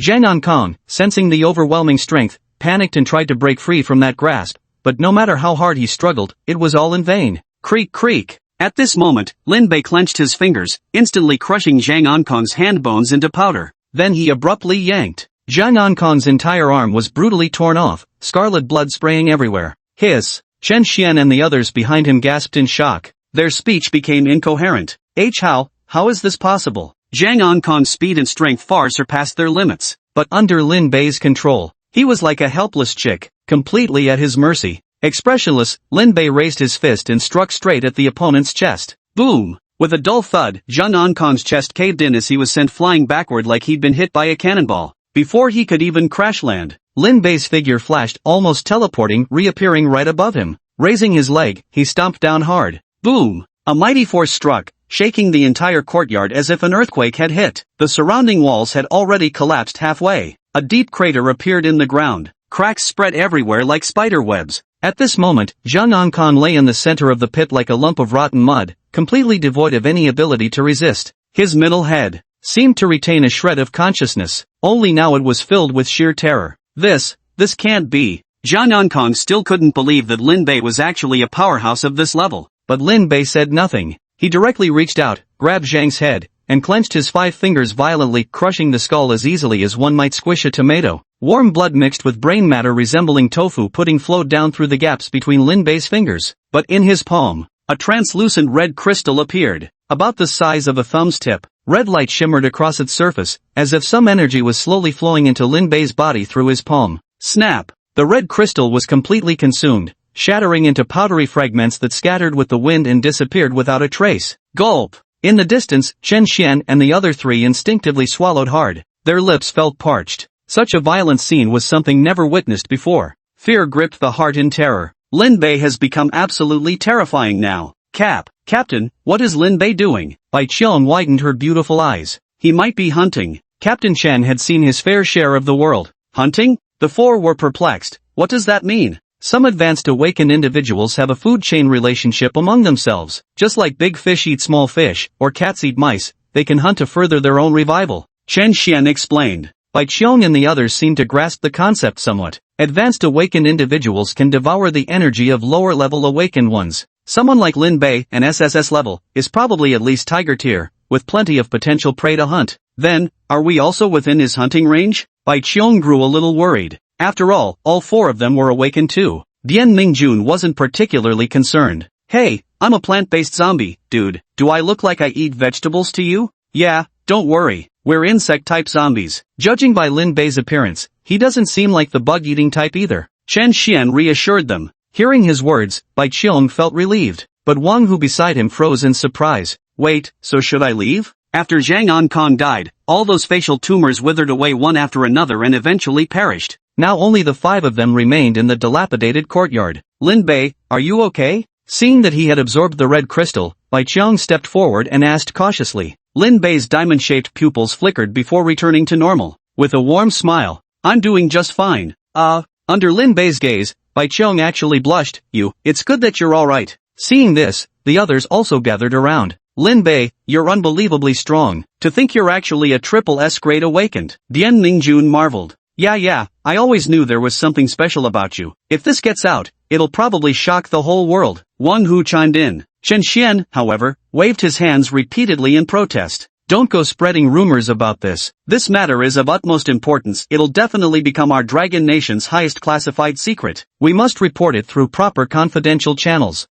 Zhang Ankang, sensing the overwhelming strength, panicked and tried to break free from that grasp, but no matter how hard he struggled, it was all in vain. Creak creak. At this moment, Lin Bei clenched his fingers, instantly crushing Zhang Ankang's hand bones into powder. Then he abruptly yanked. Zhang Ankang's entire arm was brutally torn off, scarlet blood spraying everywhere. Hiss. Chen Xian and the others behind him gasped in shock. Their speech became incoherent. How is this possible? Zhang Ankang's speed and strength far surpassed their limits. But under Lin Bei's control, he was like a helpless chick, completely at his mercy. Expressionless, Lin Bei raised his fist and struck straight at the opponent's chest. Boom! With a dull thud, Zhang Ankang's chest caved in as he was sent flying backward like he'd been hit by a cannonball. Before he could even crash land, Lin Bei's figure flashed, almost teleporting, reappearing right above him. Raising his leg, he stomped down hard. Boom! A mighty force struck, shaking the entire courtyard as if an earthquake had hit. The surrounding walls had already collapsed halfway. A deep crater appeared in the ground. Cracks spread everywhere like spider webs. At this moment, Zhang Ankang lay in the center of the pit like a lump of rotten mud, completely devoid of any ability to resist. His middle head seemed to retain a shred of consciousness, only now it was filled with sheer terror. This can't be. Zhang Ankang still couldn't believe that Lin Bei was actually a powerhouse of this level. But Lin Bei said nothing. He directly reached out, grabbed Zhang's head, and clenched his 5 fingers violently, crushing the skull as easily as one might squish a tomato. Warm blood mixed with brain matter resembling tofu pudding flowed down through the gaps between Lin Bei's fingers. But in his palm, a translucent red crystal appeared, about the size of a thumb's tip. Red light shimmered across its surface, as if some energy was slowly flowing into Lin Bei's body through his palm. Snap! The red crystal was completely consumed, shattering into powdery fragments that scattered with the wind and disappeared without a trace. Gulp! In the distance, Chen Xian and the other three instinctively swallowed hard. Their lips felt parched. Such a violent scene was something never witnessed before. Fear gripped the heart in terror. Lin Bei has become absolutely terrifying now. Captain, what is Lin Bei doing? Bai Qiang widened her beautiful eyes. He might be hunting. Captain Chen had seen his fair share of the world. Hunting? The four were perplexed. What does that mean? Some advanced awakened individuals have a food chain relationship among themselves. Just like big fish eat small fish, or cats eat mice, they can hunt to further their own revival. Chen Xian explained. Bai Qiang and the others seemed to grasp the concept somewhat. Advanced awakened individuals can devour the energy of lower-level awakened ones. Someone like Lin Bei, an SSS level, is probably at least tiger tier, with plenty of potential prey to hunt. Then, are we also within his hunting range? Bai Qiang grew a little worried. After all four of them were awakened too. Dian Mingjun wasn't particularly concerned. Hey, I'm a plant-based zombie, dude. Do I look like I eat vegetables to you? Yeah, don't worry. We're insect-type zombies. Judging by Lin Bei's appearance, he doesn't seem like the bug-eating type either. Chen Xian reassured them. Hearing his words, Bai Qiang felt relieved. But Wang Hu beside him froze in surprise. Wait, so should I leave? After Zhang Ankong died, all those facial tumors withered away one after another and eventually perished. Now only the five of them remained in the dilapidated courtyard. Lin Bei, are you okay? Seeing that he had absorbed the red crystal, Bai Qiang stepped forward and asked cautiously. Lin Bei's diamond-shaped pupils flickered before returning to normal. With a warm smile, I'm doing just fine. Under Lin Bei's gaze, Bai Qiang actually blushed. It's good that you're alright. Seeing this, the others also gathered around. Lin Bei, you're unbelievably strong. To think you're actually a triple S grade awakened. Dian Mingjun marveled. Yeah, I always knew there was something special about you. If this gets out, it'll probably shock the whole world. Wang Hu chimed in. Chen Xian, however, waved his hands repeatedly in protest. Don't go spreading rumors about this. This matter is of utmost importance. It'll definitely become our Dragon Nation's highest classified secret. We must report it through proper confidential channels.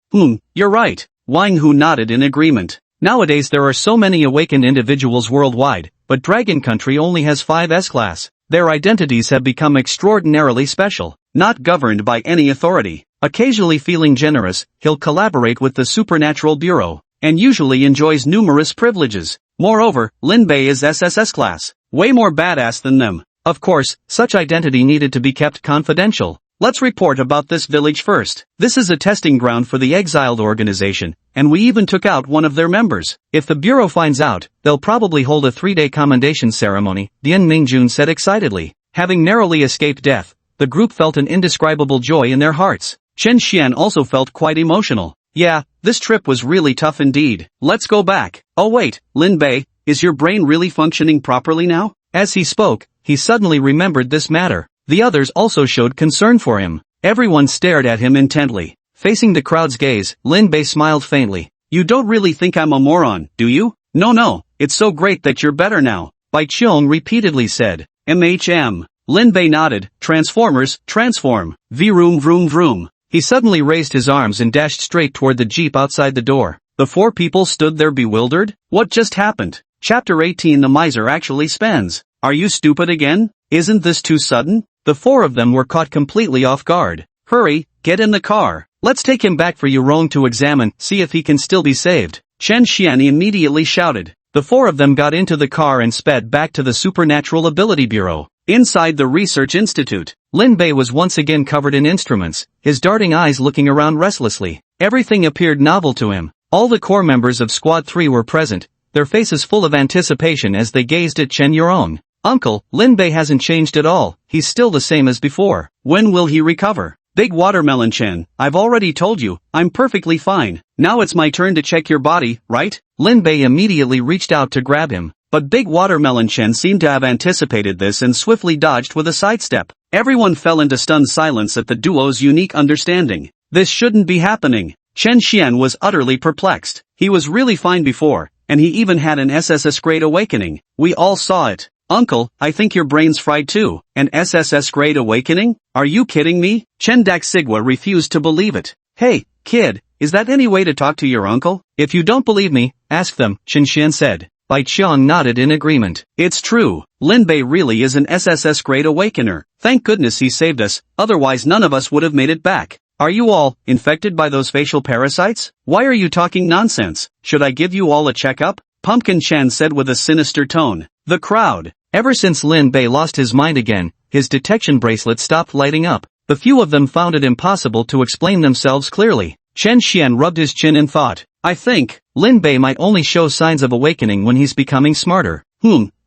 You're right. Wang Hu nodded in agreement. Nowadays there are so many awakened individuals worldwide, but Dragon Country only has 5 S-class. Their identities have become extraordinarily special, not governed by any authority. Occasionally feeling generous, he'll collaborate with the Supernatural Bureau, and usually enjoys numerous privileges. Moreover, Lin Bei is SSS class, way more badass than them. Of course, such identity needed to be kept confidential. Let's report about this village first. This is a testing ground for the exiled organization, and we even took out one of their members. If the Bureau finds out, they'll probably hold a 3-day commendation ceremony, Dian Mingjun said excitedly. Having narrowly escaped death, the group felt an indescribable joy in their hearts. Chen Xian also felt quite emotional. Yeah, this trip was really tough indeed. Let's go back. Oh wait, Lin Bei, is your brain really functioning properly now? As he spoke, he suddenly remembered this matter. The others also showed concern for him. Everyone stared at him intently. Facing the crowd's gaze, Lin Bei smiled faintly. You don't really think I'm a moron, do you? No, it's so great that you're better now. Bai Qiang repeatedly said. Lin Bei nodded. Transformers, transform. Vroom vroom vroom. He suddenly raised his arms and dashed straight toward the jeep outside the door. The 4 people stood there bewildered. What just happened? Chapter 18. The miser actually spends. Are you stupid again? Isn't this too sudden? The 4 of them were caught completely off guard. Hurry, get in the car. Let's take him back for Yurong to examine, see if he can still be saved. Chen Xian immediately shouted. The 4 of them got into the car and sped back to the Supernatural Ability Bureau. Inside the Research Institute, Lin Bei was once again covered in instruments, his darting eyes looking around restlessly. Everything appeared novel to him. All the core members of Squad 3 were present, their faces full of anticipation as they gazed at Chen Yurong. Uncle, Lin Bei hasn't changed at all, he's still the same as before. When will he recover? Big Watermelon Chen, I've already told you, I'm perfectly fine. Now it's my turn to check your body, right? Lin Bei immediately reached out to grab him, but Big Watermelon Chen seemed to have anticipated this and swiftly dodged with a sidestep. Everyone fell into stunned silence at the duo's unique understanding. This shouldn't be happening. Chen Xian was utterly perplexed. He was really fine before, and he even had an SSS grade awakening. We all saw it. Uncle, I think your brain's fried too. An SSS grade awakening? Are you kidding me? Chen Daxigwa refused to believe it. Hey, kid, is that any way to talk to your uncle? If you don't believe me, ask them, Chen Xian said. Bai Qiang nodded in agreement. It's true. Lin Bei really is an SSS grade awakener. Thank goodness he saved us, otherwise none of us would have made it back. Are you all infected by those facial parasites? Why are you talking nonsense? Should I give you all a checkup? Pumpkin Chen said with a sinister tone. The crowd. Ever since Lin Bei lost his mind again, his detection bracelet stopped lighting up. The few of them found it impossible to explain themselves clearly. Chen Xian rubbed his chin and thought, I think Lin Bei might only show signs of awakening when he's becoming smarter.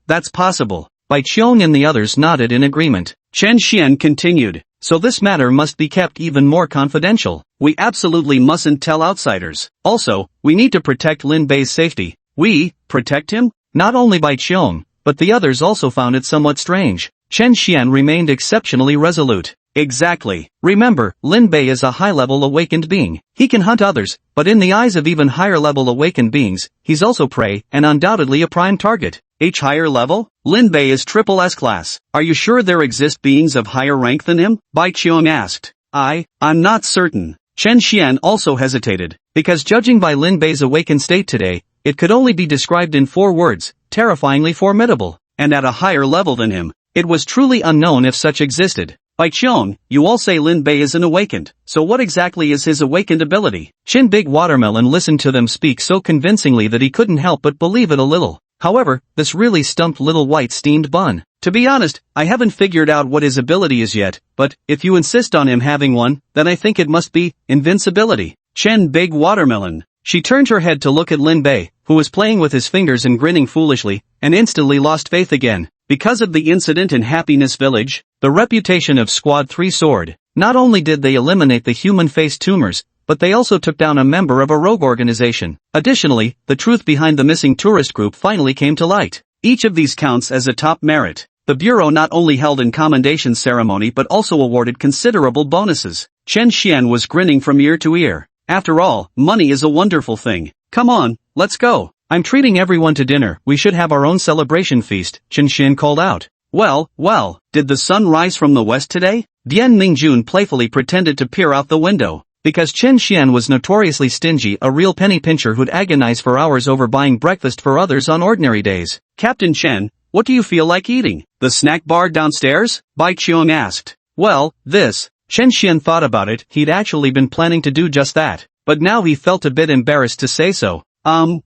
That's possible. Bai Qiong and the others nodded in agreement. Chen Xian continued. So this matter must be kept even more confidential. We absolutely mustn't tell outsiders. Also, we need to protect Lin Bei's safety. We protect him? Not only Bai Qiong, but the others also found it somewhat strange. Chen Xian remained exceptionally resolute. Exactly. Remember, Lin Bei is a high-level awakened being. He can hunt others, but in the eyes of even higher-level awakened beings, he's also prey and undoubtedly a prime target. Higher level? Lin Bei is triple S class. Are you sure there exist beings of higher rank than him? Bai Qiong asked. I'm not certain. Chen Xian also hesitated. Because judging by Lin Bei's awakened state today, it could only be described in 4 words, terrifyingly formidable. And at a higher level than him, it was truly unknown if such existed. Bai Qiong, you all say Lin Bei is an awakened, so what exactly is his awakened ability? Chin Big Watermelon listened to them speak so convincingly that he couldn't help but believe it a little. However, this really stumped Little White Steamed Bun. To be honest, I haven't figured out what his ability is yet, but if you insist on him having one, then I think it must be invincibility. Chen Big Watermelon. She turned her head to look at Lin Bei, who was playing with his fingers and grinning foolishly, and instantly lost faith again. Because of the incident in Happiness Village, the reputation of Squad 3 soared. Not only did they eliminate the human face tumors, but they also took down a member of a rogue organization. Additionally, the truth behind the missing tourist group finally came to light. Each of these counts as a top merit. The Bureau not only held a commendation ceremony but also awarded considerable bonuses. Chen Xian was grinning from ear to ear. After all, money is a wonderful thing. Come on, let's go. I'm treating everyone to dinner. We should have our own celebration feast, Chen Xian called out. Well, did the sun rise from the west today? Dian Mingjun playfully pretended to peer out the window. Because Chen Xian was notoriously stingy, a real penny pincher who'd agonize for hours over buying breakfast for others on ordinary days. Captain Chen, what do you feel like eating? The snack bar downstairs? Bai Qiong asked. Well, this. Chen Xian thought about it. He'd actually been planning to do just that. But now he felt a bit embarrassed to say so.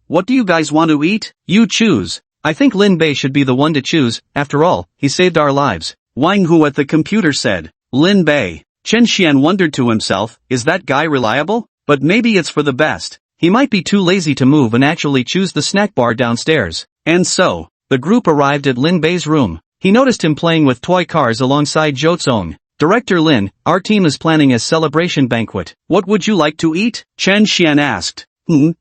What do you guys want to eat? You choose. I think Lin Bei should be the one to choose. After all, he saved our lives. Wang Hu at the computer said. Lin Bei. Chen Xian wondered to himself, is that guy reliable? But maybe it's for the best. He might be too lazy to move and actually choose the snack bar downstairs. And so, the group arrived at Lin Bei's room. He noticed him playing with toy cars alongside Zhou Tsong. Director Lin, our team is planning a celebration banquet. What would you like to eat? Chen Xian asked.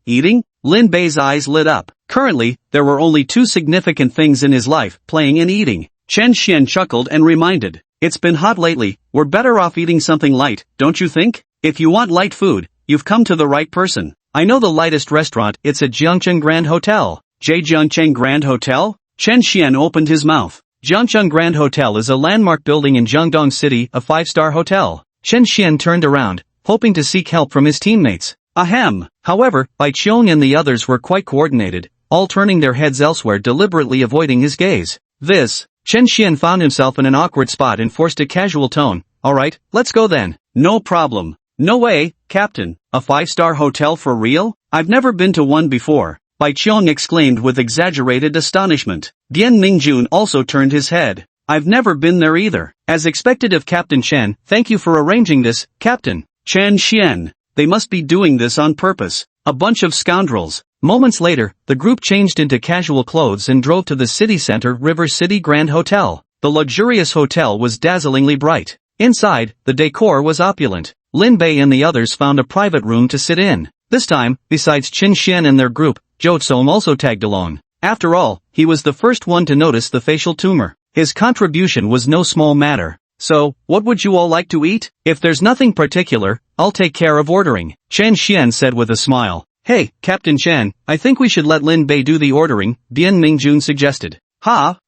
Eating? Lin Bei's eyes lit up. Currently, there were only 2 significant things in his life, playing and eating. Chen Xian chuckled and reminded. It's been hot lately, we're better off eating something light, don't you think? If you want light food, you've come to the right person. I know the lightest restaurant, it's at Jiangcheng Grand Hotel. Jiangcheng Grand Hotel? Chen Xian opened his mouth. Jiangcheng Grand Hotel is a landmark building in Jiangdong City, a 5-star hotel. Chen Xian turned around, hoping to seek help from his teammates. Ahem. However, Bai Qiong and the others were quite coordinated, all turning their heads elsewhere, deliberately avoiding his gaze. Chen Xian found himself in an awkward spot and forced a casual tone. Alright, let's go then. No problem. No way, Captain. A 5-star hotel for real? I've never been to one before. Bai Qiong exclaimed with exaggerated astonishment. Dian Mingjun also turned his head. I've never been there either. As expected of Captain Chen, thank you for arranging this, Captain. Chen Xian. They must be doing this on purpose. A bunch of scoundrels. Moments later, the group changed into casual clothes and drove to the city center River City Grand Hotel. The luxurious hotel was dazzlingly bright. Inside, the decor was opulent. Lin Bei and the others found a private room to sit in. This time, besides Chen Xian and their group, Zhou Tsong also tagged along. After all, he was the first one to notice the facial tumor. His contribution was no small matter. So, what would you all like to eat? If there's nothing particular, I'll take care of ordering, Chen Xian said with a smile. Hey, Captain Chen, I think we should let Lin Bei do the ordering, Dian Mingjun suggested.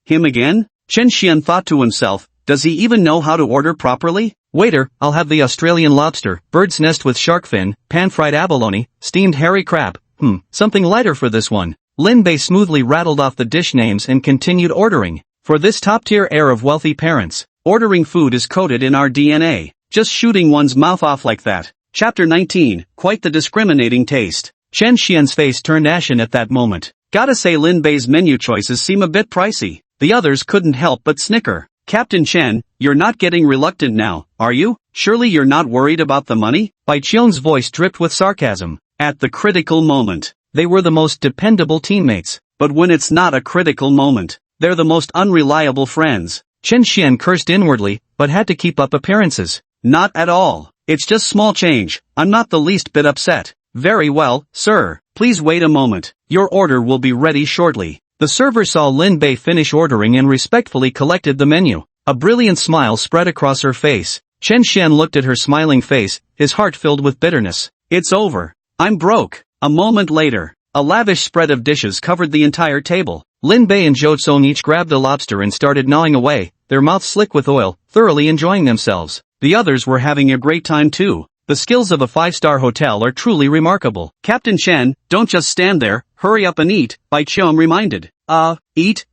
Him again? Chen Xian thought to himself, does he even know how to order properly? Waiter, I'll have the Australian lobster, bird's nest with shark fin, pan-fried abalone, steamed hairy crab. Something lighter for this one. Lin Bei smoothly rattled off the dish names and continued ordering. For this top-tier heir of wealthy parents, ordering food is coded in our DNA. just shooting one's mouth off like that. Chapter 19, quite the discriminating taste. Chen Xian's face turned ashen at that moment. Gotta say Lin Bei's menu choices seem a bit pricey. The others couldn't help but snicker. Captain Chen, you're not getting reluctant now, are you? Surely you're not worried about the money? Bai Qiong's voice dripped with sarcasm. At the critical moment. They were the most dependable teammates. But when it's not a critical moment, they're the most unreliable friends. Chen Xian cursed inwardly, but had to keep up appearances. Not at all. It's just small change. I'm not the least bit upset. Very well, sir. Please wait a moment. Your order will be ready shortly. The server saw Lin Bei finish ordering and respectfully collected the menu. A brilliant smile spread across her face. Chen Xian looked at her smiling face, his heart filled with bitterness. It's over. I'm broke. A moment later, a lavish spread of dishes covered the entire table. Lin Bei and Zhou Tsong each grabbed a lobster and started gnawing away, their mouths slick with oil, thoroughly enjoying themselves. The others were having a great time too. The skills of a five-star hotel are truly remarkable. Captain Chen, don't just stand there, hurry up and eat, Bai Qiong reminded. Eat.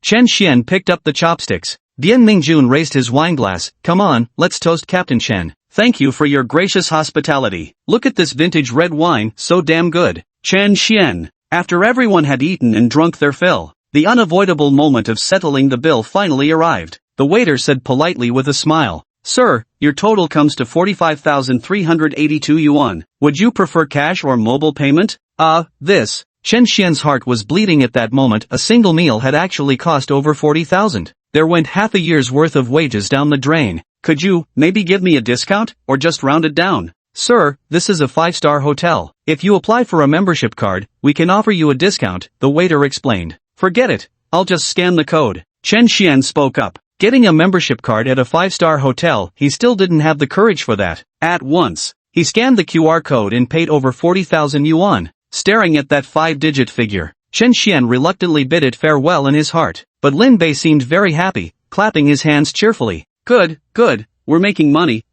Chen Xian picked up the chopsticks. Dian Mingjun raised his wineglass. Come on, let's toast Captain Chen. Thank you for your gracious hospitality. Look at this vintage red wine, so damn good. Chen Xian. After everyone had eaten and drunk their fill, the unavoidable moment of settling the bill finally arrived. The waiter said politely with a smile. Sir, your total comes to 45,382 yuan. Would you prefer cash or mobile payment? This. Chen Xian's heart was bleeding at that moment. A single meal had actually cost over 40,000. There went half a year's worth of wages down the drain. Could you, maybe give me a discount, or just round it down? Sir, this is a five-star hotel. If you apply for a membership card, we can offer you a discount, the waiter explained. Forget it, I'll just scan the code. Chen Xian spoke up. Getting a membership card at a five-star hotel, he still didn't have the courage for that. At once, he scanned the QR code and paid over 40,000 yuan. Staring at that 5-digit figure, Chen Xian reluctantly bid it farewell in his heart. But Lin Bei seemed very happy, clapping his hands cheerfully. Good, we're making money.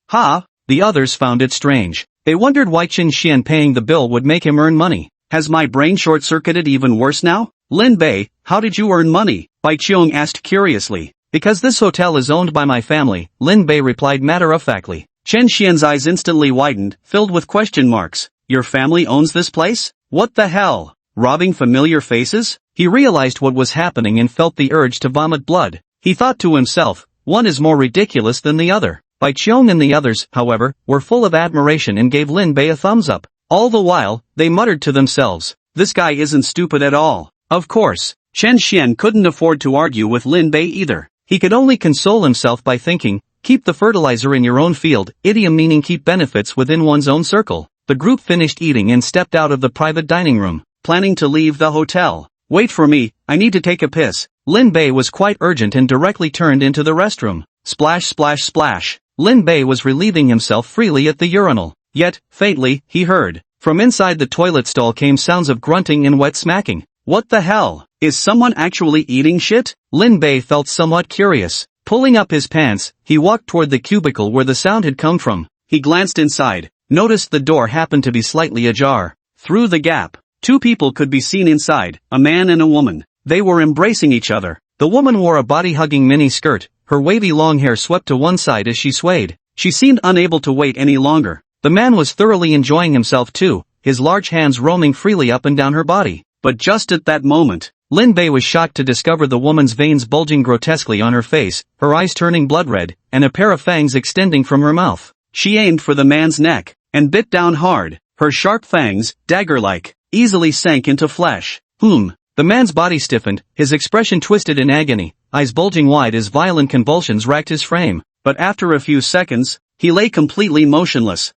Ha! The others found it strange. They wondered why Chen Xian paying the bill would make him earn money. Has my brain short-circuited even worse now? Lin Bei, how did you earn money? Bai Qiong asked curiously. Because this hotel is owned by my family, Lin Bei replied matter-of-factly. Chen Xian's eyes instantly widened, filled with question marks. Your family owns this place? What the hell? Robbing familiar faces? He realized what was happening and felt the urge to vomit blood. He thought to himself, one is more ridiculous than the other. Bai Qiong and the others, however, were full of admiration and gave Lin Bei a thumbs up. All the while, they muttered to themselves, this guy isn't stupid at all. Of course, Chen Xian couldn't afford to argue with Lin Bei either. He could only console himself by thinking, keep the fertilizer in your own field, idiom meaning keep benefits within one's own circle. The group finished eating and stepped out of the private dining room, planning to leave the hotel. Wait for me, I need to take a piss. Lin Bei was quite urgent and directly turned into the restroom. Splash splash splash. Lin Bei was relieving himself freely at the urinal. Yet, faintly, he heard. From inside the toilet stall came sounds of grunting and wet smacking. What the hell? Is someone actually eating shit? Lin Bei felt somewhat curious. Pulling up his pants, he walked toward the cubicle where the sound had come from. He glanced inside, noticed the door happened to be slightly ajar. Through the gap, 2 people could be seen inside, a man and a woman. They were embracing each other. The woman wore a body-hugging mini skirt, her wavy long hair swept to one side as she swayed. She seemed unable to wait any longer. The man was thoroughly enjoying himself too, his large hands roaming freely up and down her body. But just at that moment, Lin Bei was shocked to discover the woman's veins bulging grotesquely on her face, her eyes turning blood red, and a pair of fangs extending from her mouth. She aimed for the man's neck, and bit down hard. Her sharp fangs, dagger-like, easily sank into flesh. The man's body stiffened, his expression twisted in agony, eyes bulging wide as violent convulsions racked his frame. But after a few seconds, he lay completely motionless.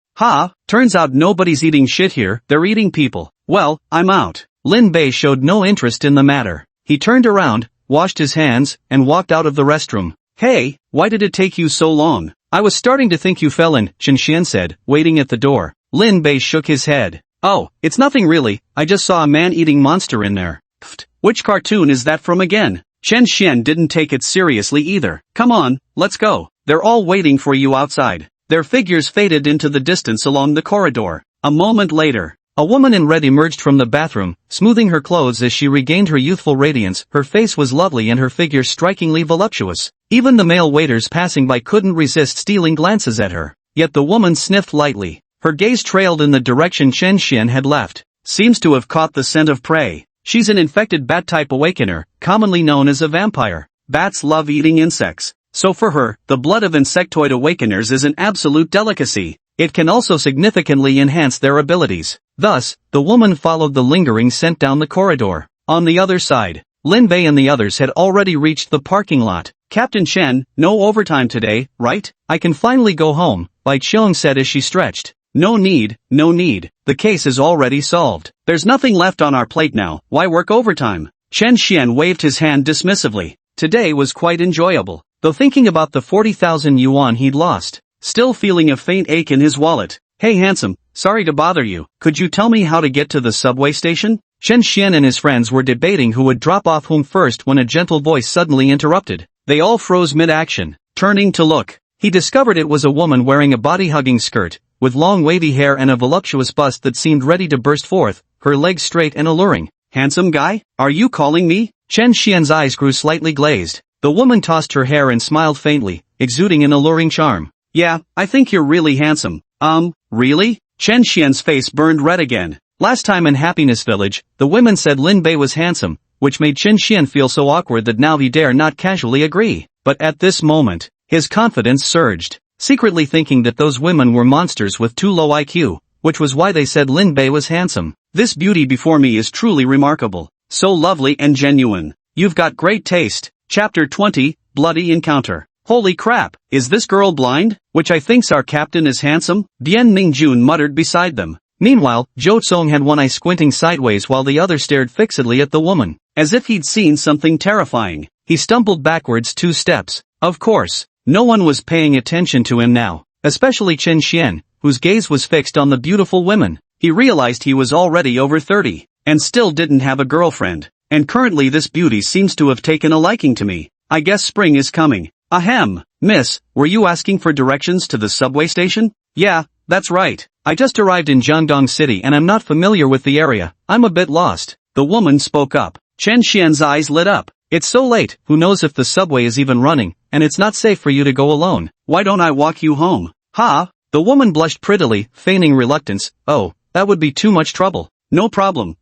Turns out nobody's eating shit here, they're eating people. Well, I'm out. Lin Bei showed no interest in the matter. He turned around, washed his hands, and walked out of the restroom. Hey, why did it take you so long? I was starting to think you fell in, Chen Xian said, waiting at the door. Lin Bei shook his head. Oh, it's nothing really, I just saw a man-eating monster in there. Which cartoon is that from again? Chen Xian didn't take it seriously either. Come on, let's go. They're all waiting for you outside. Their figures faded into the distance along the corridor. A moment later, A woman in red emerged from the bathroom, smoothing her clothes as she regained her youthful radiance. Her face was lovely and her figure strikingly voluptuous. Even the male waiters passing by couldn't resist stealing glances at her. Yet the woman sniffed lightly. Her gaze trailed in the direction Chen Xian had left. Seems to have caught the scent of prey. She's an infected bat-type awakener, commonly known as a vampire. Bats love eating insects. So for her, the blood of insectoid awakeners is an absolute delicacy. It can also significantly enhance their abilities. Thus, the woman followed the lingering scent down the corridor. On the other side, Lin Bei and the others had already reached the parking lot. Captain Chen, no overtime today, right? I can finally go home, Bai Qiong said as she stretched. No need, no need. The case is already solved. There's nothing left on our plate now, why work overtime? Chen Xian waved his hand dismissively. Today was quite enjoyable, though thinking about the 40,000 yuan he'd lost, still feeling a faint ache in his wallet. Hey handsome, sorry to bother you, could you tell me how to get to the subway station? Chen Xian and his friends were debating who would drop off whom first when a gentle voice suddenly interrupted. They all froze mid-action. Turning to look, he discovered it was a woman wearing a body-hugging skirt, with long wavy hair and a voluptuous bust that seemed ready to burst forth, her legs straight and alluring. Handsome guy, are you calling me? Chen Xian's eyes grew slightly glazed. The woman tossed her hair and smiled faintly, exuding an alluring charm. Yeah, I think you're really handsome. Really? Chen Xian's face burned red again. Last time in Happiness Village, the women said Lin Bei was handsome, which made Chen Xian feel so awkward that now he dare not casually agree. But at this moment, his confidence surged, secretly thinking that those women were monsters with too low IQ, which was why they said Lin Bei was handsome. This beauty before me is truly remarkable. So lovely and genuine. You've got great taste. Chapter 20, Bloody Encounter. Holy crap, is this girl blind? Which I thinks our captain is handsome? Dian Mingjun muttered beside them. Meanwhile, Zhou Tsong had one eye squinting sideways while the other stared fixedly at the woman, as if he'd seen something terrifying. He stumbled backwards 2 steps. Of course, no one was paying attention to him now, especially Chen Xian, whose gaze was fixed on the beautiful women. He realized he was already over 30, and still didn't have a girlfriend. And currently this beauty seems to have taken a liking to me. I guess spring is coming. Ahem, miss, were you asking for directions to the subway station? Yeah, that's right. I just arrived in Jiangdong City and I'm not familiar with the area. I'm a bit lost. The woman spoke up. Chen Xian's eyes lit up. It's so late, who knows if the subway is even running, and it's not safe for you to go alone. Why don't I walk you home? Ha? The woman blushed prettily, feigning reluctance. Oh, that would be too much trouble. No problem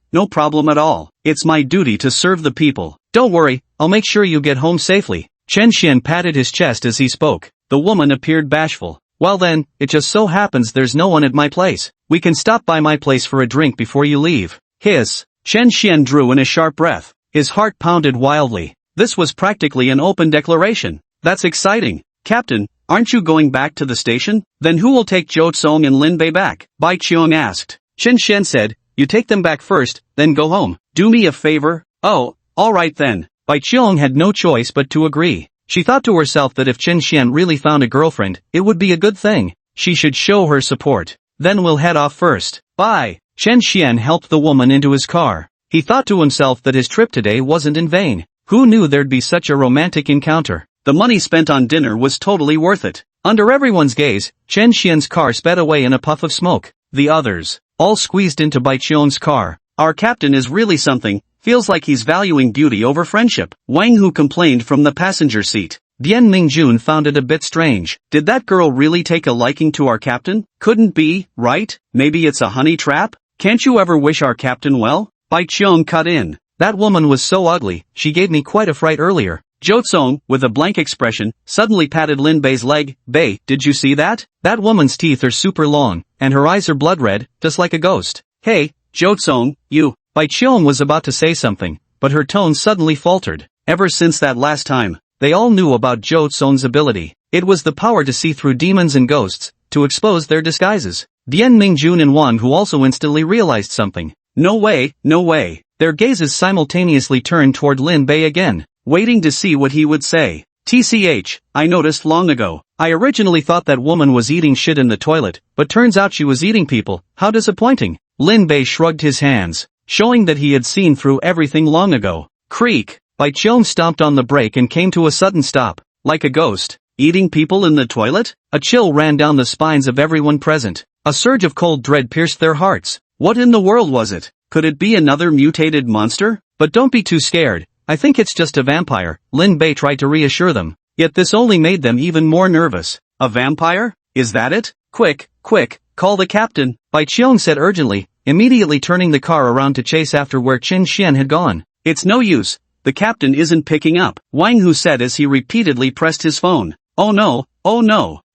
at all. It's my duty to serve the people. Don't worry, I'll make sure you get home safely. Chen Xian patted his chest as he spoke. The woman appeared bashful. Well then, it just so happens there's no one at my place. We can stop by my place for a drink before you leave. Hiss. Chen Xian drew in a sharp breath. His heart pounded wildly. This was practically an open declaration. That's exciting. Captain, aren't you going back to the station? Then who will take Zhou Tsong and Lin Bei back? Bai Qiong asked. Chen Xian said, you take them back first, then go home. Do me a favor? Oh, alright then. Bai Qiong had no choice but to agree. She thought to herself that if Chen Xian really found a girlfriend, it would be a good thing. She should show her support. Then we'll head off first. Bye. Chen Xian helped the woman into his car. He thought to himself that his trip today wasn't in vain. Who knew there'd be such a romantic encounter? The money spent on dinner was totally worth it. Under everyone's gaze, Chen Xian's car sped away in a puff of smoke. The others, all squeezed into Bai Qiong's car. Our captain is really something. Feels like he's valuing beauty over friendship. Wang Hu complained from the passenger seat. Dian Mingjun found it a bit strange. Did that girl really take a liking to our captain? Couldn't be, right? Maybe it's a honey trap? Can't you ever wish our captain well? Bai Qiong cut in. That woman was so ugly, she gave me quite a fright earlier. Zhou Tsong, with a blank expression, suddenly patted Lin Bei's leg. Bei, did you see that? That woman's teeth are super long, and her eyes are blood red, just like a ghost. Hey, Zhou Tsong, you. Bai Qiong was about to say something, but her tone suddenly faltered. Ever since that last time, they all knew about Zhou Tsong's ability. It was the power to see through demons and ghosts, to expose their disguises. Dian Mingjun and Wang Hu also instantly realized something. No way, no way. Their gazes simultaneously turned toward Lin Bei again, waiting to see what he would say. TCH, I noticed long ago. I originally thought that woman was eating shit in the toilet, but turns out she was eating people. How disappointing. Lin Bei shrugged his hands, showing that he had seen through everything long ago. Creak. Bai Qiong stomped on the brake and came to a sudden stop. Like a ghost. Eating people in the toilet? A chill ran down the spines of everyone present. A surge of cold dread pierced their hearts. What in the world was it? Could it be another mutated monster? But don't be too scared. I think it's just a vampire, Lin Bei tried to reassure them. Yet this only made them even more nervous. A vampire? Is that it? Quick, call the captain, Bai Qiong said urgently, immediately turning the car around to chase after where Qin Xian had gone. It's no use. The captain isn't picking up, Wang Hu said as he repeatedly pressed his phone. Oh no.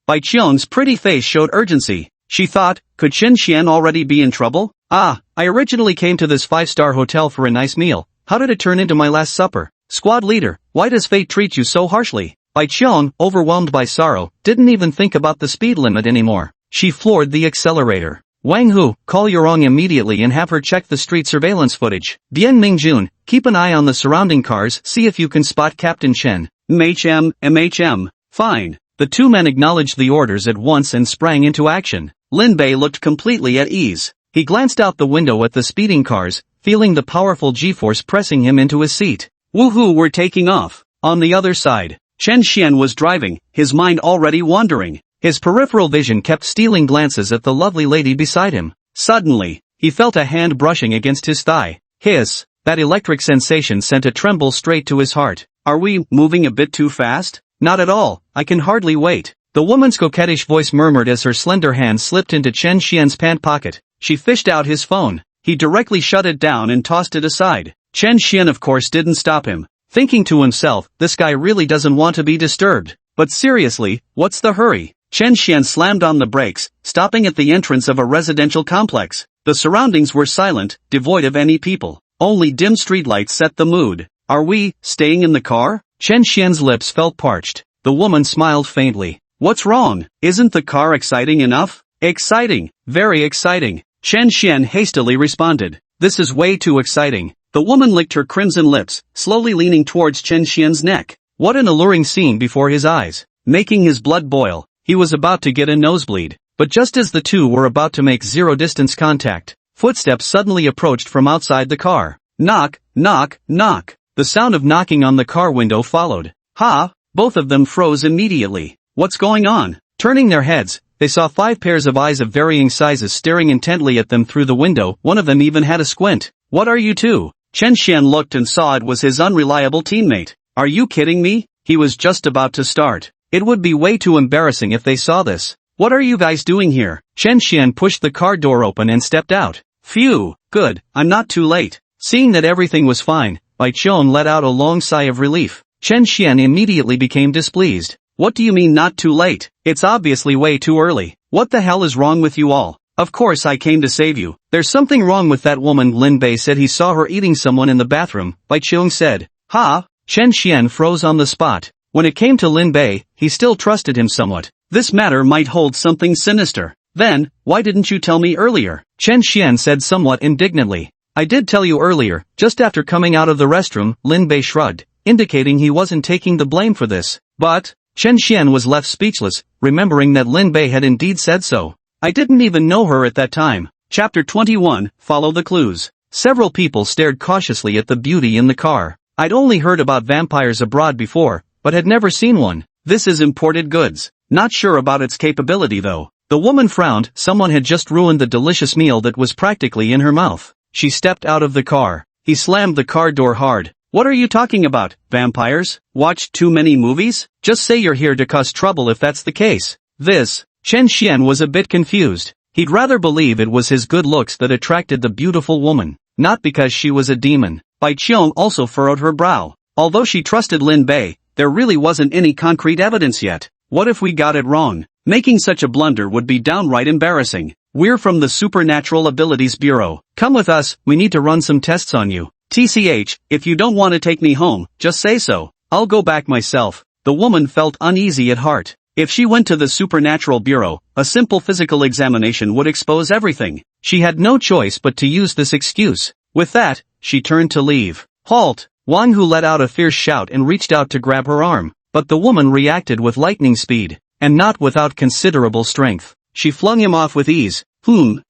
Bai Qiong's pretty face showed urgency. She thought, could Qin Xian already be in trouble? I originally came to this 5-star hotel for a nice meal. How did it turn into my last supper? Squad leader, why does fate treat you so harshly? Bai Qiong, overwhelmed by sorrow, didn't even think about the speed limit anymore. She floored the accelerator. Wang Hu, call Yurong immediately and have her check the street surveillance footage. Dian Mingjun, keep an eye on the surrounding cars, see if you can spot Captain Chen. MHM. Fine. The two men acknowledged the orders at once and sprang into action. Lin Bei looked completely at ease. He glanced out the window at the speeding cars, feeling the powerful G-force pressing him into his seat. Woohoo, we're taking off. On the other side, Chen Xian was driving, his mind already wandering. His peripheral vision kept stealing glances at the lovely lady beside him. Suddenly, he felt a hand brushing against his thigh. Hiss! That electric sensation sent a tremble straight to his heart. Are we moving a bit too fast? Not at all, I can hardly wait. The woman's coquettish voice murmured as her slender hand slipped into Chen Xian's pant pocket. She fished out his phone. He directly shut it down and tossed it aside. Chen Xian of course didn't stop him. Thinking to himself, this guy really doesn't want to be disturbed. But seriously, what's the hurry? Chen Xian slammed on the brakes, stopping at the entrance of a residential complex. The surroundings were silent, devoid of any people. Only dim streetlights set the mood. Are we staying in the car? Chen Xian's lips felt parched. The woman smiled faintly. What's wrong? Isn't the car exciting enough? Exciting, very exciting. Chen Xian hastily responded. This is way too exciting. The woman licked her crimson lips, slowly leaning towards Chen Xian's neck. What an alluring scene before his eyes. Making his blood boil, he was about to get a nosebleed. But just as the two were about to make zero-distance contact, footsteps suddenly approached from outside the car. Knock. The sound of knocking on the car window followed. Ha! Both of them froze immediately. What's going on? Turning their heads, they saw 5 pairs of eyes of varying sizes staring intently at them through the window. One of them even had a squint. What are you two? Chen Xian looked and saw it was his unreliable teammate. Are you kidding me? He was just about to start. It would be way too embarrassing if they saw this. What are you guys doing here? Chen Xian pushed the car door open and stepped out. Phew, good, I'm not too late. Seeing that everything was fine, Bai Qiong let out a long sigh of relief. Chen Xian immediately became displeased. What do you mean not too late? It's obviously way too early. What the hell is wrong with you all? Of course I came to save you. There's something wrong with that woman. Lin Bei said he saw her eating someone in the bathroom, Bai Qiong said. Ha! Chen Xian froze on the spot. When it came to Lin Bei, he still trusted him somewhat. This matter might hold something sinister. Then, why didn't you tell me earlier? Chen Xian said somewhat indignantly. I did tell you earlier, just after coming out of the restroom, Lin Bei shrugged, indicating he wasn't taking the blame for this. But, Chen Xian was left speechless, remembering that Lin Bei had indeed said so. I didn't even know her at that time. Chapter 21, Follow the Clues. Several people stared cautiously at the beauty in the car. I'd only heard about vampires abroad before, but had never seen one. This is imported goods. Not sure about its capability though. The woman frowned. Someone had just ruined the delicious meal that was practically in her mouth. She stepped out of the car. He slammed the car door hard. What are you talking about, vampires? Watched too many movies? Just say you're here to cause trouble if that's the case. Chen Xian was a bit confused. He'd rather believe it was his good looks that attracted the beautiful woman, not because she was a demon. Bai Qiong also furrowed her brow. Although she trusted Lin Bei, there really wasn't any concrete evidence yet. What if we got it wrong? Making such a blunder would be downright embarrassing. We're from the Supernatural Abilities Bureau. Come with us, we need to run some tests on you. TCH, if you don't want to take me home, just say so. I'll go back myself. The woman felt uneasy at heart. If she went to the Supernatural Bureau, a simple physical examination would expose everything. She had no choice but to use this excuse. With that, she turned to leave. Halt! Wang Hu let out a fierce shout and reached out to grab her arm. But the woman reacted with lightning speed, and not without considerable strength. She flung him off with ease.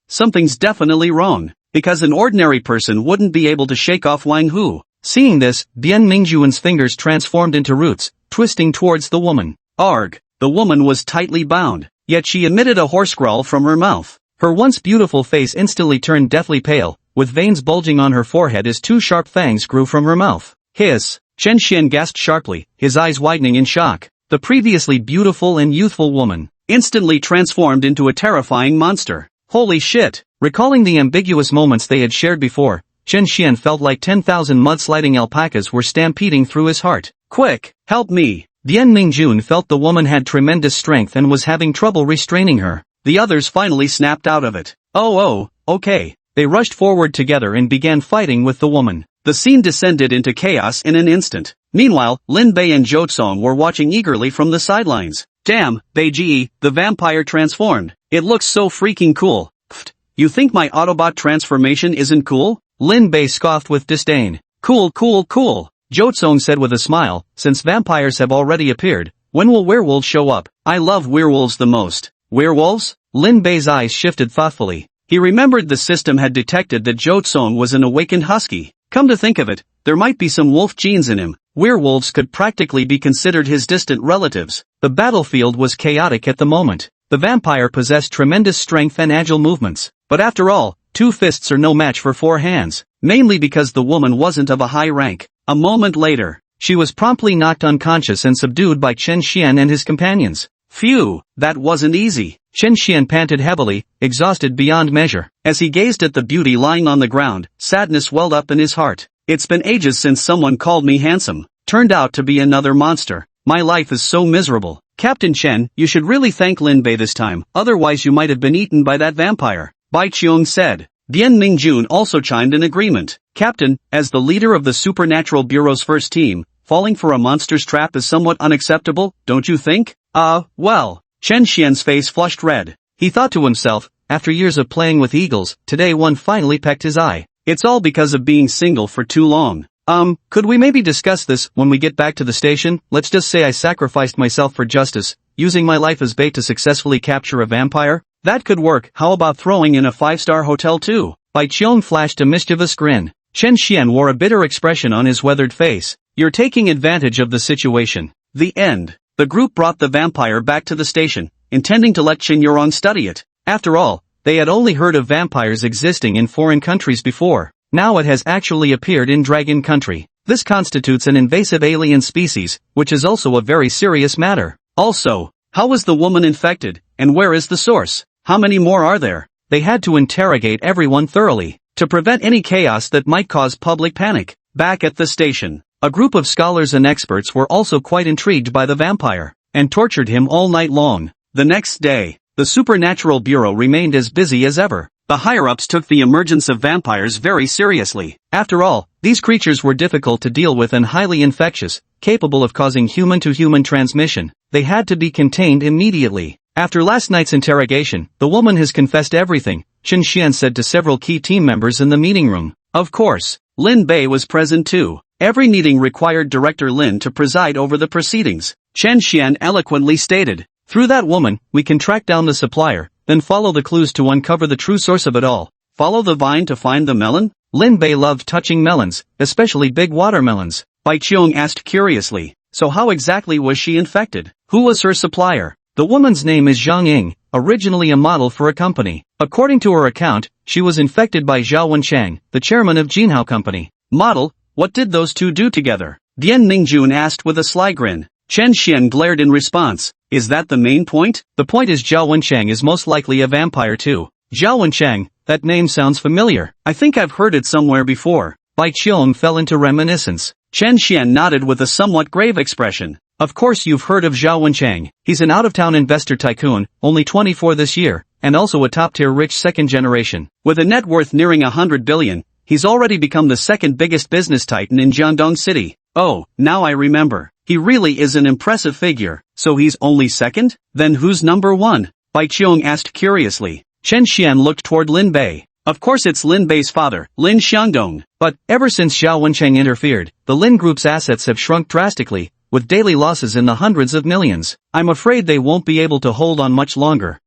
Something's definitely wrong. Because an ordinary person wouldn't be able to shake off Wang Hu. Seeing this, Bian Mingjuan's fingers transformed into roots, twisting towards the woman. Arg! The woman was tightly bound, yet she emitted a hoarse growl from her mouth. Her once beautiful face instantly turned deathly pale, with veins bulging on her forehead as two sharp fangs grew from her mouth. Hiss! Chen Xian gasped sharply, his eyes widening in shock. The previously beautiful and youthful woman instantly transformed into a terrifying monster. Holy shit! Recalling the ambiguous moments they had shared before, Chen Xian felt like 10,000 mudsliding alpacas were stampeding through his heart. Quick, help me! Dian Mingjun felt the woman had tremendous strength and was having trouble restraining her. The others finally snapped out of it. Oh, okay. They rushed forward together and began fighting with the woman. The scene descended into chaos in an instant. Meanwhile, Lin Bei and Zhou Song were watching eagerly from the sidelines. Damn, Beiji, the vampire transformed. It looks so freaking cool. Pfft, you think my Autobot transformation isn't cool? Lin Bei scoffed with disdain. Cool. Zhou Song said with a smile, since vampires have already appeared, when will werewolves show up? I love werewolves the most. Werewolves? Lin Bei's eyes shifted thoughtfully. He remembered the system had detected that Zhou Song was an awakened husky. Come to think of it, there might be some wolf genes in him. Werewolves could practically be considered his distant relatives. The battlefield was chaotic at the moment. The vampire possessed tremendous strength and agile movements. But after all, 2 fists are no match for 4 hands. Mainly because the woman wasn't of a high rank. A moment later, she was promptly knocked unconscious and subdued by Chen Xian and his companions. Phew, that wasn't easy. Chen Xian panted heavily, exhausted beyond measure. As he gazed at the beauty lying on the ground, sadness welled up in his heart. It's been ages since someone called me handsome. Turned out to be another monster. My life is so miserable. Captain Chen, you should really thank Lin Bei this time, otherwise you might have been eaten by that vampire. Bai Qiong said. Dian Mingjun also chimed in agreement. Captain, as the leader of the Supernatural Bureau's first team, falling for a monster's trap is somewhat unacceptable, don't you think? Well. Chen Xian's face flushed red. He thought to himself, after years of playing with eagles, today one finally pecked his eye. It's all because of being single for too long. Could we maybe discuss this when we get back to the station? Let's just say I sacrificed myself for justice, using my life as bait to successfully capture a vampire? That could work. How about throwing in a 5-star hotel too? Bai Qiong flashed a mischievous grin. Chen Xian wore a bitter expression on his weathered face. You're taking advantage of the situation. The end. The group brought the vampire back to the station, intending to let Qin Yurong study it. After all, they had only heard of vampires existing in foreign countries before. Now it has actually appeared in Dragon Country. This constitutes an invasive alien species, which is also a very serious matter. Also, how was the woman infected, and where is the source? How many more are there? They had to interrogate everyone thoroughly, to prevent any chaos that might cause public panic. Back at the station, a group of scholars and experts were also quite intrigued by the vampire, and tortured him all night long. The next day, the Supernatural Bureau remained as busy as ever. The higher-ups took the emergence of vampires very seriously. After all, these creatures were difficult to deal with and highly infectious, capable of causing human-to-human transmission. They had to be contained immediately. After last night's interrogation, the woman has confessed everything, Chen Xian said to several key team members in the meeting room. Of course, Lin Bei was present too. Every meeting required Director Lin to preside over the proceedings. Chen Xian eloquently stated, "Through that woman, we can track down the supplier, then follow the clues to uncover the true source of it all. Follow the vine to find the melon?" Lin Bei loved touching melons, especially big watermelons. Bai Qiong asked curiously, "So how exactly was she infected? Who was her supplier?" The woman's name is Zhang Ying, originally a model for a company. According to her account, she was infected by Zhao Wenchang, the chairman of Jinhao Company. Model? What did those two do together? Dian Mingjun asked with a sly grin. Chen Xian glared in response. Is that the main point? The point is Zhao Wenchang is most likely a vampire too. Zhao Wenchang, that name sounds familiar. I think I've heard it somewhere before. Bai Qiong fell into reminiscence. Chen Xian nodded with a somewhat grave expression. Of course you've heard of Zhao Wenchang. He's an out-of-town investor tycoon, only 24 this year, and also a top-tier rich second generation. With a net worth nearing 100 billion, he's already become the second biggest business titan in Jiangdong City. Oh, now I remember. He really is an impressive figure. So he's only second? Then who's number one? Bai Qiong asked curiously. Chen Xian looked toward Lin Bei. Of course it's Lin Bei's father, Lin Xiangdong. But, ever since Zhao Wenchang interfered, the Lin Group's assets have shrunk drastically, with daily losses in the hundreds of millions. I'm afraid they won't be able to hold on much longer.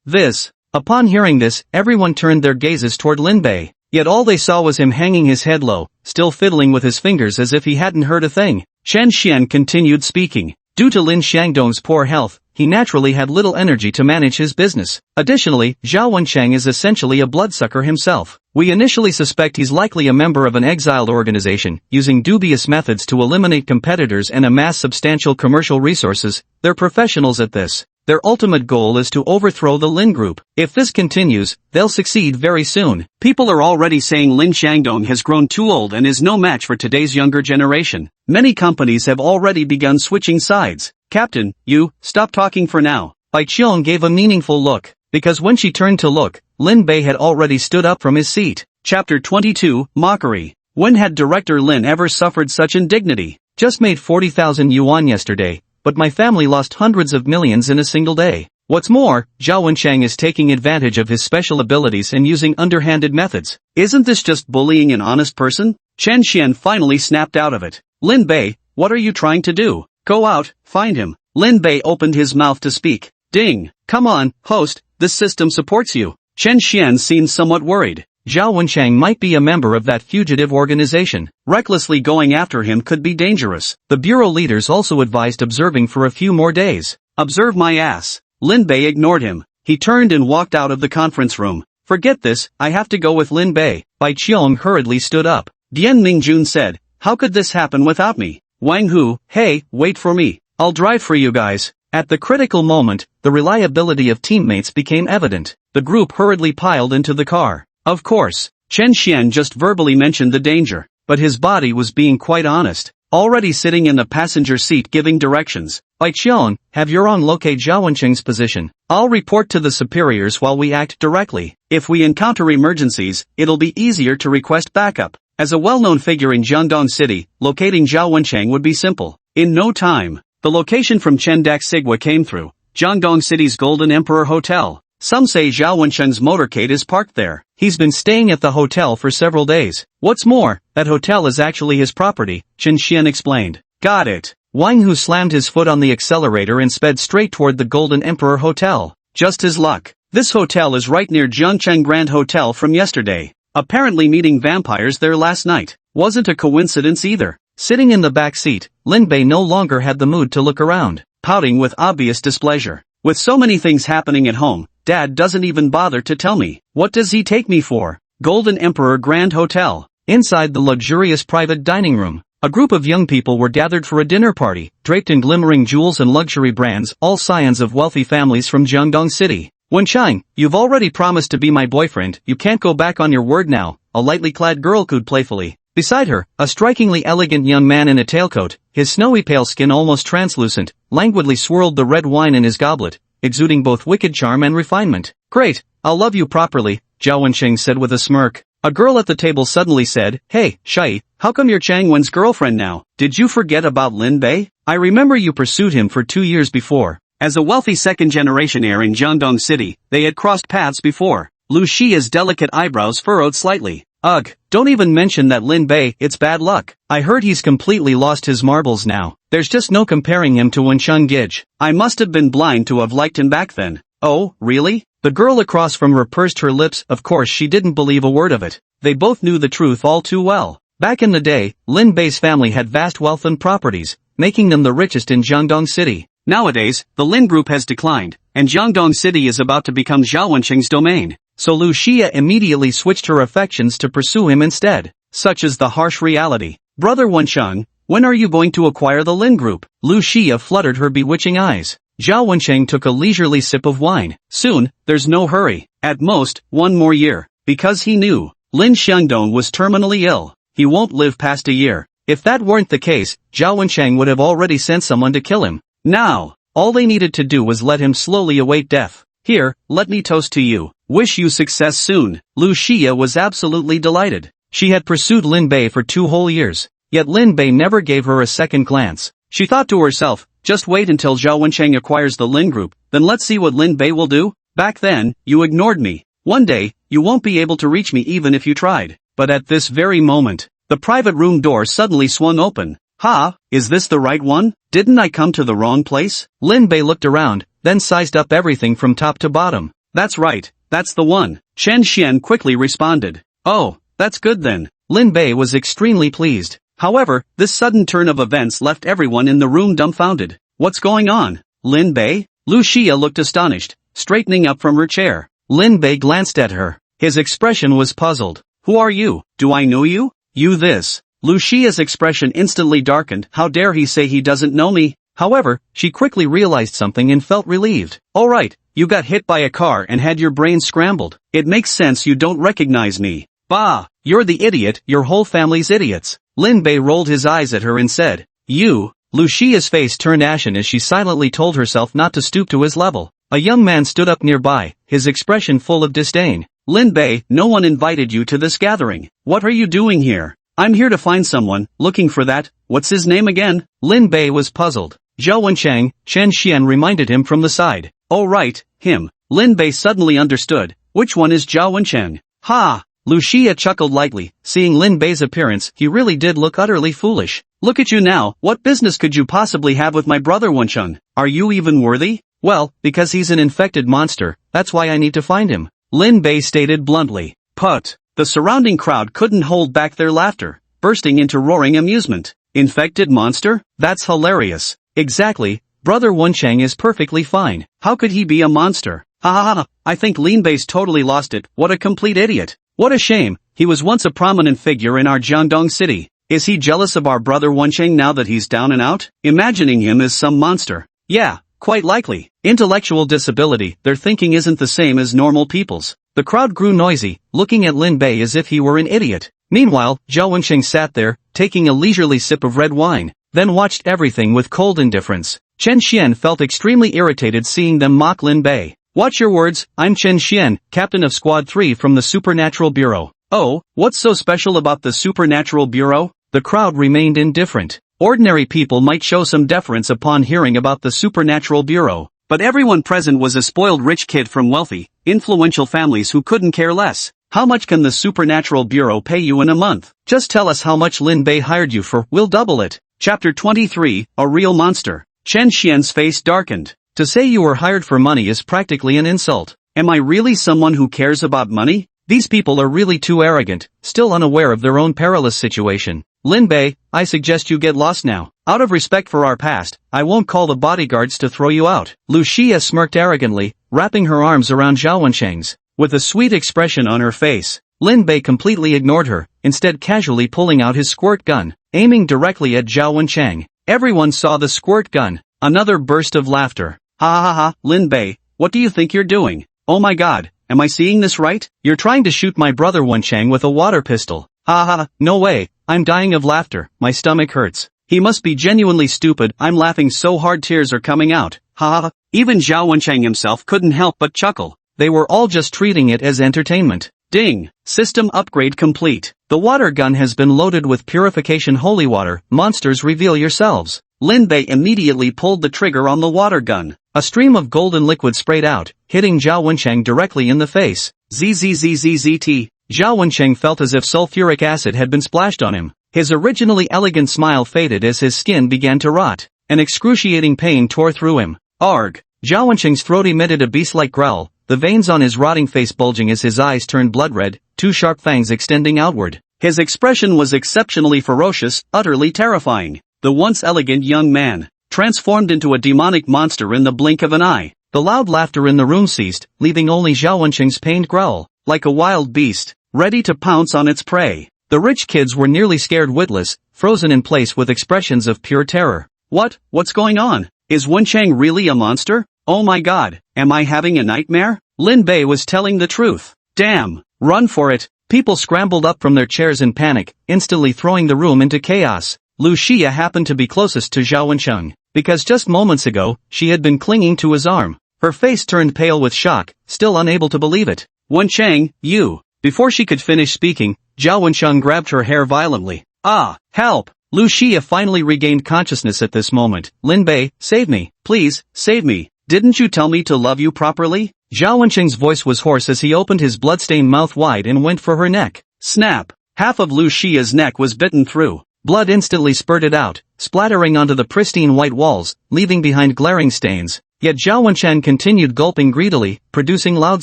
This. Upon hearing this, everyone turned their gazes toward Lin Bei. Yet all they saw was him hanging his head low, still fiddling with his fingers as if he hadn't heard a thing. Chen Xian continued speaking. Due to Lin Xiangdong's poor health, he naturally had little energy to manage his business. Additionally, Zhao Wencheng is essentially a bloodsucker himself. We initially suspect he's likely a member of an exiled organization, using dubious methods to eliminate competitors and amass substantial commercial resources. They're professionals at this. Their ultimate goal is to overthrow the Lin Group. If this continues, they'll succeed very soon. People are already saying Lin Xiangdong has grown too old and is no match for today's younger generation. Many companies have already begun switching sides. Captain, stop talking for now. Bai Qiong gave a meaningful look, because when she turned to look, Lin Bei had already stood up from his seat. Chapter 22, Mockery. When had Director Lin ever suffered such indignity? Just made 40,000 yuan yesterday, but my family lost hundreds of millions in a single day. What's more, Zhao Wencheng is taking advantage of his special abilities and using underhanded methods. Isn't this just bullying an honest person? Chen Xian finally snapped out of it. Lin Bei, what are you trying to do? Go out, find him. Lin Bei opened his mouth to speak. Ding! Come on, host, this system supports you. Chen Xian seemed somewhat worried. Zhao Wencheng might be a member of that fugitive organization. Recklessly going after him could be dangerous. The bureau leaders also advised observing for a few more days. Observe my ass. Lin Bei ignored him. He turned and walked out of the conference room. Forget this, I have to go with Lin Bei. Bai Qiong hurriedly stood up. Dian Mingjun said, how could this happen without me? Wang Hu, hey, wait for me. I'll drive for you guys. At the critical moment, the reliability of teammates became evident. The group hurriedly piled into the car. Of course, Chen Xian just verbally mentioned the danger, but his body was being quite honest. Already sitting in the passenger seat giving directions. Bai Qiong, have Yurong locate Zhao Wencheng's position. I'll report to the superiors while we act directly. If we encounter emergencies, it'll be easier to request backup. As a well-known figure in Jiangdong City, locating Zhao Wencheng would be simple. In no time, the location from Chendak Sigwa came through. Jiangdong City's Golden Emperor Hotel. Some say Zhao Wencheng's motorcade is parked there. He's been staying at the hotel for several days. What's more, that hotel is actually his property, Chen Xian explained. Got it. Wang Hu slammed his foot on the accelerator and sped straight toward the Golden Emperor Hotel. Just his luck. This hotel is right near Jiangcheng Grand Hotel from yesterday. Apparently meeting vampires there last night. Wasn't a coincidence either. Sitting in the back seat, Lin Bei no longer had the mood to look around, pouting with obvious displeasure. With so many things happening at home, Dad doesn't even bother to tell me. What does he take me for? Golden Emperor Grand Hotel. Inside the luxurious private dining room, a group of young people were gathered for a dinner party, draped in glimmering jewels and luxury brands, all scions of wealthy families from Jiangdong City. Wencheng, you've already promised to be my boyfriend, you can't go back on your word now, a lightly clad girl cooed playfully. Beside her, a strikingly elegant young man in a tailcoat, his snowy pale skin almost translucent, languidly swirled the red wine in his goblet, exuding both wicked charm and refinement. Great, I'll love you properly, Zhao Wencheng said with a smirk. A girl at the table suddenly said, Hey, Shai, how come you're Chang Wen's girlfriend now? Did you forget about Lin Bei? I remember you pursued him for 2 years before. As a wealthy second-generation heir in Jiangdong City, they had crossed paths before. Lu Xia's delicate eyebrows furrowed slightly. Ugh, don't even mention that Lin Bei, it's bad luck. I heard he's completely lost his marbles now. There's just no comparing him to Wencheng Gij. I must have been blind to have liked him back then. Oh, really? The girl across from her pursed her lips. Of course she didn't believe a word of it. They both knew the truth all too well. Back in the day, Lin Bei's family had vast wealth and properties, making them the richest in Jiangdong City. Nowadays, the Lin Group has declined, and Jiangdong City is about to become Zhao Wencheng's domain. So Lu Xia immediately switched her affections to pursue him instead. Such is the harsh reality. Brother Wencheng, when are you going to acquire the Lin Group? Lu Xia fluttered her bewitching eyes. Zhao Wencheng took a leisurely sip of wine. Soon, there's no hurry. At most, 1 more year. Because he knew, Lin Xiangdong was terminally ill. He won't live past a year. If that weren't the case, Zhao Wencheng would have already sent someone to kill him. Now, all they needed to do was let him slowly await death. Here, let me toast to you. Wish you success soon. Lu Xia was absolutely delighted. She had pursued Lin Bei for 2 whole years. Yet Lin Bei never gave her a second glance. She thought to herself, just wait until Zhao Wencheng acquires the Lin Group, then let's see what Lin Bei will do. Back then, you ignored me. One day, you won't be able to reach me even if you tried. But at this very moment, the private room door suddenly swung open. Ha, is this the right one? Didn't I come to the wrong place? Lin Bei looked around, then sized up everything from top to bottom. That's right, that's the one. Chen Xian quickly responded. Oh, that's good then. Lin Bei was extremely pleased. However, this sudden turn of events left everyone in the room dumbfounded. What's going on? Lin Bei? Lu Xia looked astonished, straightening up from her chair. Lin Bei glanced at her. His expression was puzzled. Who are you? Do I know you? You this. Lu Xia's expression instantly darkened. How dare he say he doesn't know me? However, she quickly realized something and felt relieved. Alright, you got hit by a car and had your brain scrambled. It makes sense you don't recognize me. Bah, you're the idiot, your whole family's idiots. Lin Bei rolled his eyes at her and said, You. Lu Xia's face turned ashen as she silently told herself not to stoop to his level. A young man stood up nearby, his expression full of disdain. Lin Bei, no one invited you to this gathering. What are you doing here? I'm here to find someone, looking for that, what's his name again? Lin Bei was puzzled. Zhao Wenchang, Chen Xian reminded him from the side. Oh right, him. Lin Bei suddenly understood. Which one is Zhao Wenchang? Ha! Lu Xia chuckled lightly. Seeing Lin Bei's appearance, he really did look utterly foolish. Look at you now, what business could you possibly have with my brother Wencheng? Are you even worthy? Well, because he's an infected monster, that's why I need to find him. Lin Bei stated bluntly. Put. The surrounding crowd couldn't hold back their laughter, bursting into roaring amusement. Infected monster? That's hilarious. Exactly, brother Wencheng is perfectly fine. How could he be a monster? Ha ha ha, I think Lin Bei's totally lost it, what a complete idiot. What a shame, he was once a prominent figure in our Jiangdong city. Is he jealous of our brother Wencheng now that he's down and out? Imagining him as some monster. Yeah, quite likely. Intellectual disability, their thinking isn't the same as normal people's. The crowd grew noisy, looking at Lin Bei as if he were an idiot. Meanwhile, Zhao Wencheng sat there, taking a leisurely sip of red wine, then watched everything with cold indifference. Chen Xian felt extremely irritated seeing them mock Lin Bei. Watch your words, I'm Chen Xian, captain of Squad 3 from the Supernatural Bureau. Oh, what's so special about the Supernatural Bureau? The crowd remained indifferent. Ordinary people might show some deference upon hearing about the Supernatural Bureau, but everyone present was a spoiled rich kid from wealthy, influential families who couldn't care less. How much can the Supernatural Bureau pay you in a month? Just tell us how much Lin Bei hired you for, we'll double it. Chapter 23, A Real Monster. Chen Xian's face darkened. To say you were hired for money is practically an insult. Am I really someone who cares about money? These people are really too arrogant, still unaware of their own perilous situation. Lin Bei, I suggest you get lost now. Out of respect for our past, I won't call the bodyguards to throw you out. Lu Xia smirked arrogantly, wrapping her arms around Zhao Wencheng's. With a sweet expression on her face, Lin Bei completely ignored her, instead casually pulling out his squirt gun, aiming directly at Zhao Wencheng. Everyone saw the squirt gun. Another burst of laughter. Ha ha ha, Lin Bei, what do you think you're doing? Oh my god, am I seeing this right? You're trying to shoot my brother Wencheng with a water pistol. Ha ha, no way, I'm dying of laughter, my stomach hurts. He must be genuinely stupid, I'm laughing so hard tears are coming out. Ha ha ha, even Zhao Wencheng himself couldn't help but chuckle. They were all just treating it as entertainment. Ding, system upgrade complete. The water gun has been loaded with purification holy water, monsters reveal yourselves. Lin Bei immediately pulled the trigger on the water gun. A stream of golden liquid sprayed out, hitting Zhao Wencheng directly in the face. Zzzzzt. Zhao Wencheng felt as if sulfuric acid had been splashed on him. His originally elegant smile faded as his skin began to rot. An excruciating pain tore through him. Arg! Zhao Wencheng's throat emitted a beast-like growl, the veins on his rotting face bulging as his eyes turned blood red, two sharp fangs extending outward. His expression was exceptionally ferocious, utterly terrifying. The once elegant young man transformed into a demonic monster in the blink of an eye. The loud laughter in the room ceased, leaving only Zhao Wencheng's pained growl, like a wild beast, ready to pounce on its prey. The rich kids were nearly scared witless, frozen in place with expressions of pure terror. What's going on? Is Wencheng really a monster? Oh my god, am I having a nightmare? Lin Bei was telling the truth. Damn, run for it. People scrambled up from their chairs in panic, instantly throwing the room into chaos. Lu Xia happened to be closest to Zhao Wencheng, because just moments ago, she had been clinging to his arm. Her face turned pale with shock, still unable to believe it. Wencheng, you. Before she could finish speaking, Zhao Wencheng grabbed her hair violently. Ah, help! Lu Xia finally regained consciousness at this moment. Lin Bei, save me, please, save me. Didn't you tell me to love you properly? Zhao Wencheng's voice was hoarse as he opened his bloodstained mouth wide and went for her neck. Snap! Half of Lu Xia's neck was bitten through. Blood instantly spurted out, splattering onto the pristine white walls, leaving behind glaring stains. Yet Zhao Wencheng continued gulping greedily, producing loud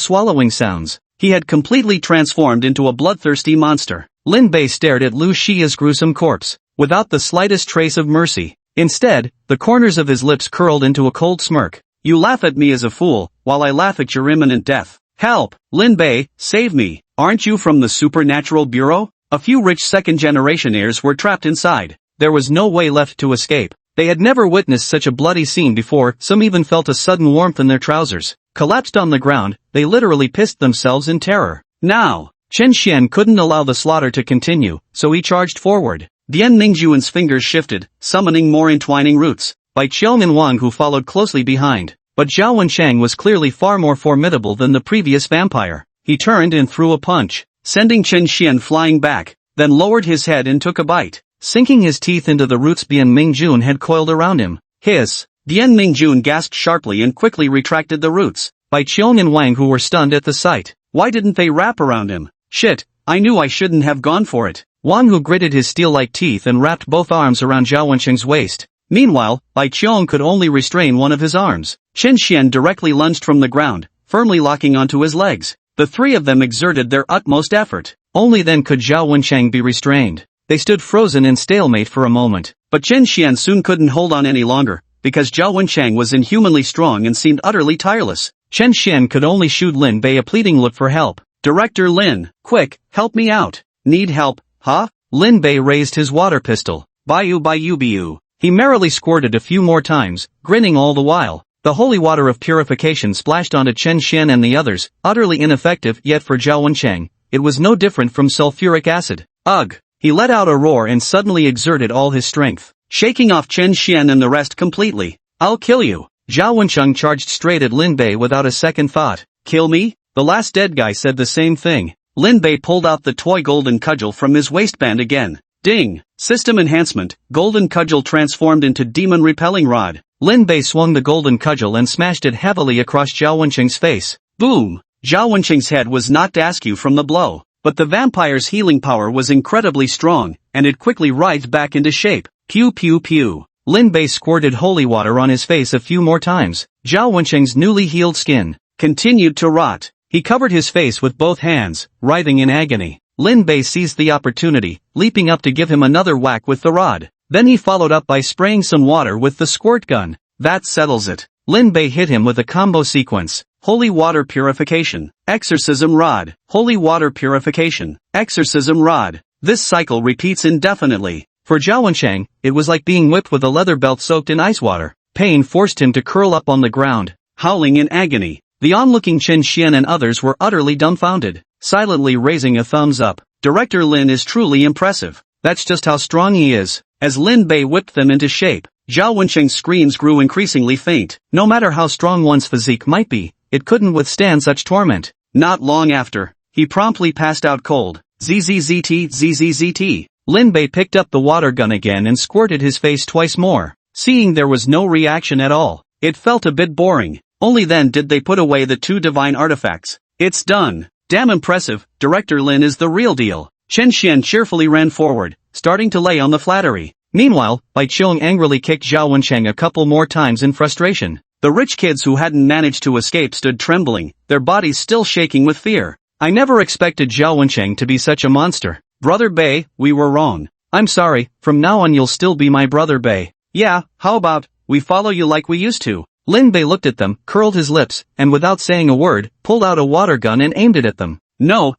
swallowing sounds. He had completely transformed into a bloodthirsty monster. Lin Bei stared at Lu Xia's gruesome corpse, without the slightest trace of mercy. Instead, the corners of his lips curled into a cold smirk. You laugh at me as a fool, while I laugh at your imminent death. Help! Lin Bei, save me! Aren't you from the Supernatural Bureau? A few rich second-generation heirs were trapped inside. There was no way left to escape. They had never witnessed such a bloody scene before, some even felt a sudden warmth in their trousers. Collapsed on the ground, they literally pissed themselves in terror. Now! Chen Xian couldn't allow the slaughter to continue, so he charged forward. Dian Mingjuan's fingers shifted, summoning more entwining roots. Bai Qiong and Wang Hu followed closely behind. But Zhao Wenshang was clearly far more formidable than the previous vampire. He turned and threw a punch, sending Chen Xian flying back, then lowered his head and took a bite. Sinking his teeth into the roots Dian Mingjun had coiled around him. Hiss! Dian Mingjun gasped sharply and quickly retracted the roots. Bai Qiong and Wang Hu were stunned at the sight. Why didn't they wrap around him? Shit, I knew I shouldn't have gone for it. Wang Hu gritted his steel-like teeth and wrapped both arms around Zhao Wensheng's waist. Meanwhile, Bai Qiong could only restrain one of his arms. Chen Xian directly lunged from the ground, firmly locking onto his legs. The three of them exerted their utmost effort. Only then could Zhao Wensheng be restrained. They stood frozen in stalemate for a moment. But Chen Xian soon couldn't hold on any longer, because Zhao Wensheng was inhumanly strong and seemed utterly tireless. Chen Xian could only shoot Lin Bei a pleading look for help. Director Lin, quick, help me out. Need help, huh? Lin Bei raised his water pistol. Biu. He merrily squirted a few more times, grinning all the while. The holy water of purification splashed onto Chen Xian and the others, utterly ineffective, yet for Zhao Wensheng, it was no different from sulfuric acid. Ugh! He let out a roar and suddenly exerted all his strength, shaking off Chen Xian and the rest completely. I'll kill you. Zhao Wensheng charged straight at Lin Bei without a second thought. Kill me? The last dead guy said the same thing. Lin Bei pulled out the toy golden cudgel from his waistband again. Ding! System enhancement, golden cudgel transformed into demon repelling rod. Lin Bei swung the golden cudgel and smashed it heavily across Zhao Wensheng's face. Boom! Zhao Wensheng's head was knocked askew from the blow, but the vampire's healing power was incredibly strong, and it quickly writhed back into shape. Pew pew pew. Lin Bei squirted holy water on his face a few more times. Zhao Wensheng's newly healed skin continued to rot. He covered his face with both hands, writhing in agony. Lin Bei seized the opportunity, leaping up to give him another whack with the rod. Then he followed up by spraying some water with the squirt gun. That settles it. Lin Bei hit him with a combo sequence. Holy water purification, exorcism rod. Holy water purification, exorcism rod. This cycle repeats indefinitely. For Zhao Wensheng, it was like being whipped with a leather belt soaked in ice water. Pain forced him to curl up on the ground, howling in agony. The onlooking Chen Xian and others were utterly dumbfounded, silently raising a thumbs up. Director Lin is truly impressive. That's just how strong he is. As Lin Bei whipped them into shape, Zhao Wensheng's screams grew increasingly faint. No matter how strong one's physique might be, it couldn't withstand such torment. Not long after, he promptly passed out cold. ZZZT. Lin Bei picked up the water gun again and squirted his face twice more. Seeing there was no reaction at all, it felt a bit boring. Only then did they put away the two divine artifacts. It's done. Damn impressive, Director Lin is the real deal. Chen Xian cheerfully ran forward, starting to lay on the flattery. Meanwhile, Bai Qiong angrily kicked Zhao Wensheng a couple more times in frustration. The rich kids who hadn't managed to escape stood trembling, their bodies still shaking with fear. I never expected Zhao Wensheng to be such a monster. Brother Bei, we were wrong. I'm sorry, from now on you'll still be my brother Bei. Yeah, how about, we follow you like we used to? Lin Bei looked at them, curled his lips, and without saying a word, pulled out a water gun and aimed it at them. No.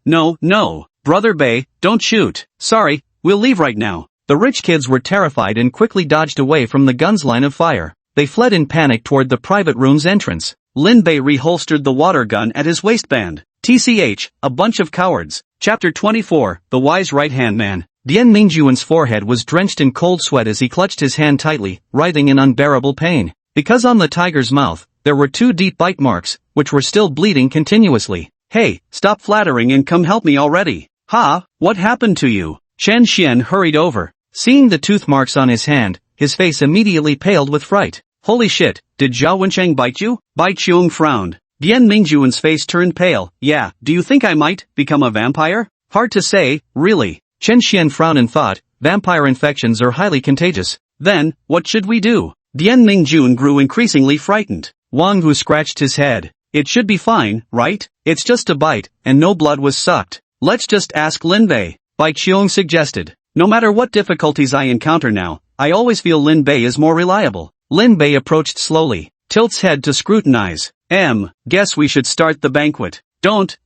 Brother Bei, don't shoot. Sorry, we'll leave right now. The rich kids were terrified and quickly dodged away from the gun's line of fire. They fled in panic toward the private room's entrance. Lin Bei reholstered the water gun at his waistband. TCH, a bunch of cowards. Chapter 24, The Wise Right-Hand Man. Dian Mingjuan's forehead was drenched in cold sweat as he clutched his hand tightly, writhing in unbearable pain. Because on the tiger's mouth, there were 2 deep bite marks, which were still bleeding continuously. Hey, stop flattering and come help me already. Ha, what happened to you? Chen Xian hurried over. Seeing the tooth marks on his hand, his face immediately paled with fright. Holy shit, did Zhao Wensheng bite you? Bai Qiong frowned. Dian Mingjuan's face turned pale. Yeah, do you think I might become a vampire? Hard to say, really. Chen Xian frowned and thought, vampire infections are highly contagious. Then, what should we do? Dian Mingjun grew increasingly frightened. Wang Hu scratched his head. It should be fine, right? It's just a bite, and no blood was sucked. Let's just ask Lin Bei. Bai Qiong suggested. No matter what difficulties I encounter now, I always feel Lin Bei is more reliable. Lin Bei approached slowly. tilts head to scrutinize. Guess we should start the banquet. Don't.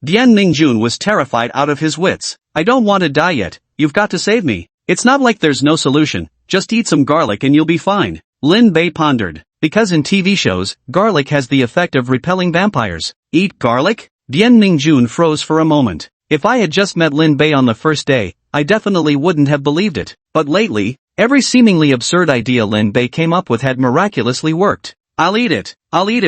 Dian Mingjun was terrified out of his wits. I don't want to die yet, you've got to save me. It's not like there's no solution, just eat some garlic and you'll be fine. Lin Bei pondered. Because in TV shows, garlic has the effect of repelling vampires. Eat garlic? Dian Mingjun froze for a moment. If I had just met Lin Bei on the first day, I definitely wouldn't have believed it. But lately, every seemingly absurd idea Lin Bei came up with had miraculously worked. I'll eat it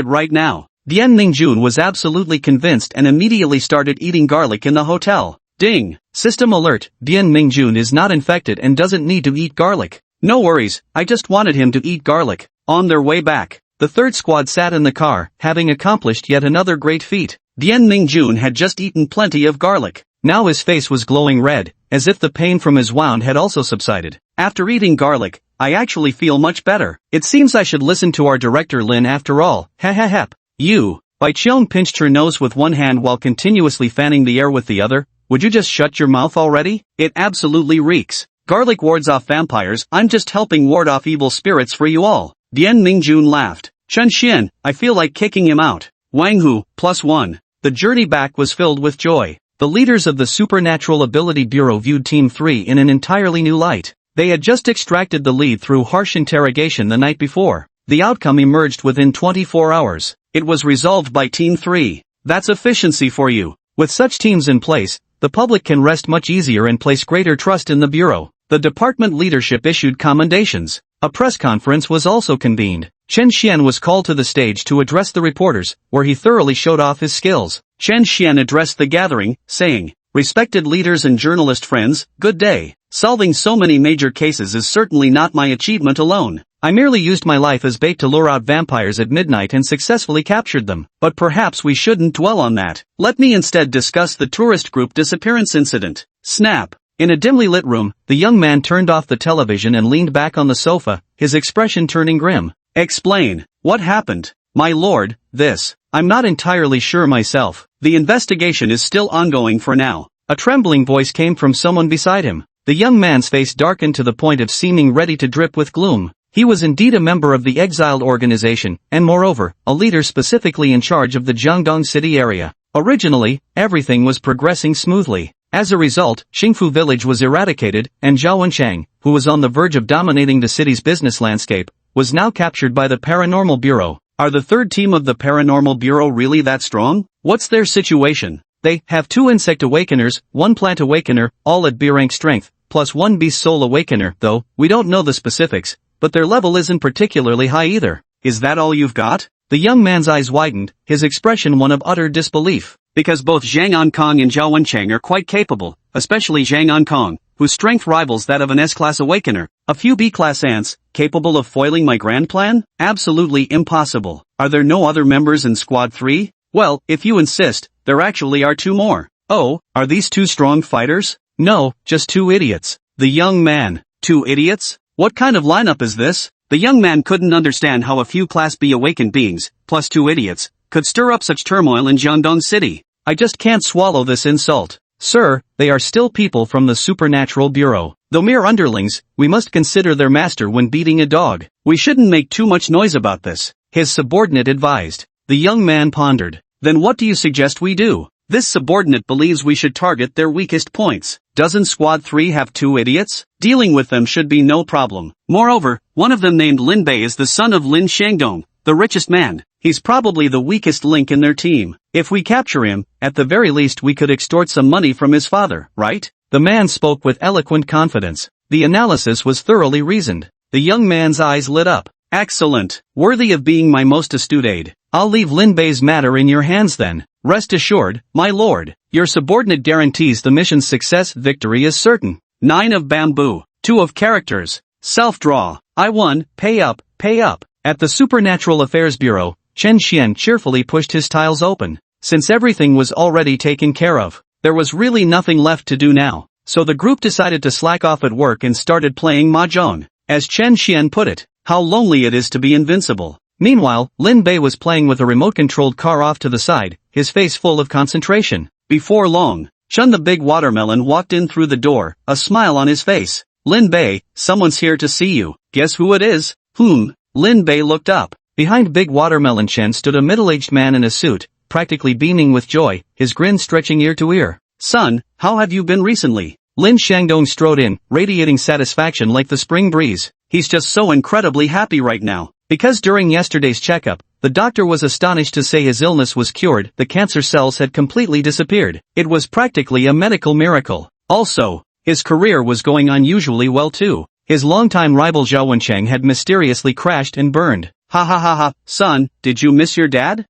right now. Dian Mingjun was absolutely convinced and immediately started eating garlic in the hotel. Ding! System alert, Dian Mingjun is not infected and doesn't need to eat garlic. No worries, I just wanted him to eat garlic. On their way back, the third squad sat in the car, having accomplished yet another great feat. Dian Mingjun had just eaten plenty of garlic. Now his face was glowing red, as if the pain from his wound had also subsided. After eating garlic, I actually feel much better. It seems I should listen to our director Lin after all. Hep. You. Bai Qiong pinched her nose with one hand while continuously fanning the air with the other. Would you just shut your mouth already? It absolutely reeks. Garlic wards off vampires, I'm just helping ward off evil spirits for you all. Dian Mingjun laughed. Chen Xian, I feel like kicking him out. Wang Hu, +1. The journey back was filled with joy. The leaders of the Supernatural Ability Bureau viewed Team 3 in an entirely new light. They had just extracted the lead through harsh interrogation the night before. The outcome emerged within 24 hours. It was resolved by Team 3. That's efficiency for you. With such teams in place, the public can rest much easier and place greater trust in the Bureau. The department leadership issued commendations. A press conference was also convened. Chen Xian was called to the stage to address the reporters, where he thoroughly showed off his skills. Chen Xian addressed the gathering, saying, "Respected leaders and journalist friends, good day. Solving so many major cases is certainly not my achievement alone. I merely used my life as bait to lure out vampires at midnight and successfully captured them. But perhaps we shouldn't dwell on that. Let me instead discuss the tourist group disappearance incident." Snap. In a dimly lit room, the young man turned off the television and leaned back on the sofa, his expression turning grim. Explain. What happened? My lord, I'm not entirely sure myself. The investigation is still ongoing for now. A trembling voice came from someone beside him. The young man's face darkened to the point of seeming ready to drip with gloom. He was indeed a member of the exiled organization, and moreover, a leader specifically in charge of the Jiangdong city area. Originally, everything was progressing smoothly. As a result, Xingfu village was eradicated, and Zhao Wenchang, who was on the verge of dominating the city's business landscape, was now captured by the Paranormal Bureau. Are the third team of the Paranormal Bureau really that strong? What's their situation? They have 2 insect awakeners, 1 plant awakener, all at B rank strength, plus 1 beast soul awakener, though we don't know the specifics, but their level isn't particularly high either. Is that all you've got? The young man's eyes widened, his expression one of utter disbelief. Because both Zhang Ankong and Zhao Wenchang are quite capable, especially Zhang Ankong, whose strength rivals that of an S-class awakener. A few B-class ants, capable of foiling my grand plan? Absolutely impossible. Are there no other members in Squad 3? Well, if you insist, there actually are 2 more. Oh, are these 2 strong fighters? No, just 2 idiots. The young man. 2 idiots? What kind of lineup is this? The young man couldn't understand how a few Class B awakened beings, plus 2 idiots, could stir up such turmoil in Jiangdong City. I just can't swallow this insult. Sir, they are still people from the Supernatural Bureau. Though mere underlings, we must consider their master when beating a dog. We shouldn't make too much noise about this, his subordinate advised. The young man pondered. Then what do you suggest we do? This subordinate believes we should target their weakest points. Doesn't Squad 3 have 2 idiots? Dealing with them should be no problem. Moreover, one of them named Lin Bei is the son of Lin Shangdong, the richest man. He's probably the weakest link in their team. If we capture him, at the very least we could extort some money from his father, right? The man spoke with eloquent confidence. The analysis was thoroughly reasoned. The young man's eyes lit up. Excellent. Worthy of being my most astute aide. I'll leave Lin Bei's matter in your hands then. Rest assured, my lord, your subordinate guarantees the mission's success. Victory is certain. 9 of bamboo, 2 of characters. Self-draw. I won, pay up, pay up. At the Supernatural Affairs Bureau, Chen Xian cheerfully pushed his tiles open. Since everything was already taken care of, there was really nothing left to do now, so the group decided to slack off at work and started playing mahjong. As Chen Xian put it, how lonely it is to be invincible. Meanwhile, Lin Bei was playing with a remote-controlled car off to the side, his face full of concentration. Before long, Chun the big watermelon walked in through the door, a smile on his face. Lin Bei, someone's here to see you. Guess who it is? Lin Bei looked up. Behind Big Watermelon Chen stood a middle-aged man in a suit, practically beaming with joy, his grin stretching ear to ear. Son, how have you been recently? Lin Xiangdong strode in, radiating satisfaction like the spring breeze. He's just so incredibly happy right now. Because during yesterday's checkup, the doctor was astonished to say his illness was cured, the cancer cells had completely disappeared. It was practically a medical miracle. Also, his career was going unusually well too. His longtime rival Zhao Wencheng had mysteriously crashed and burned. Ha ha ha ha, son, did you miss your dad?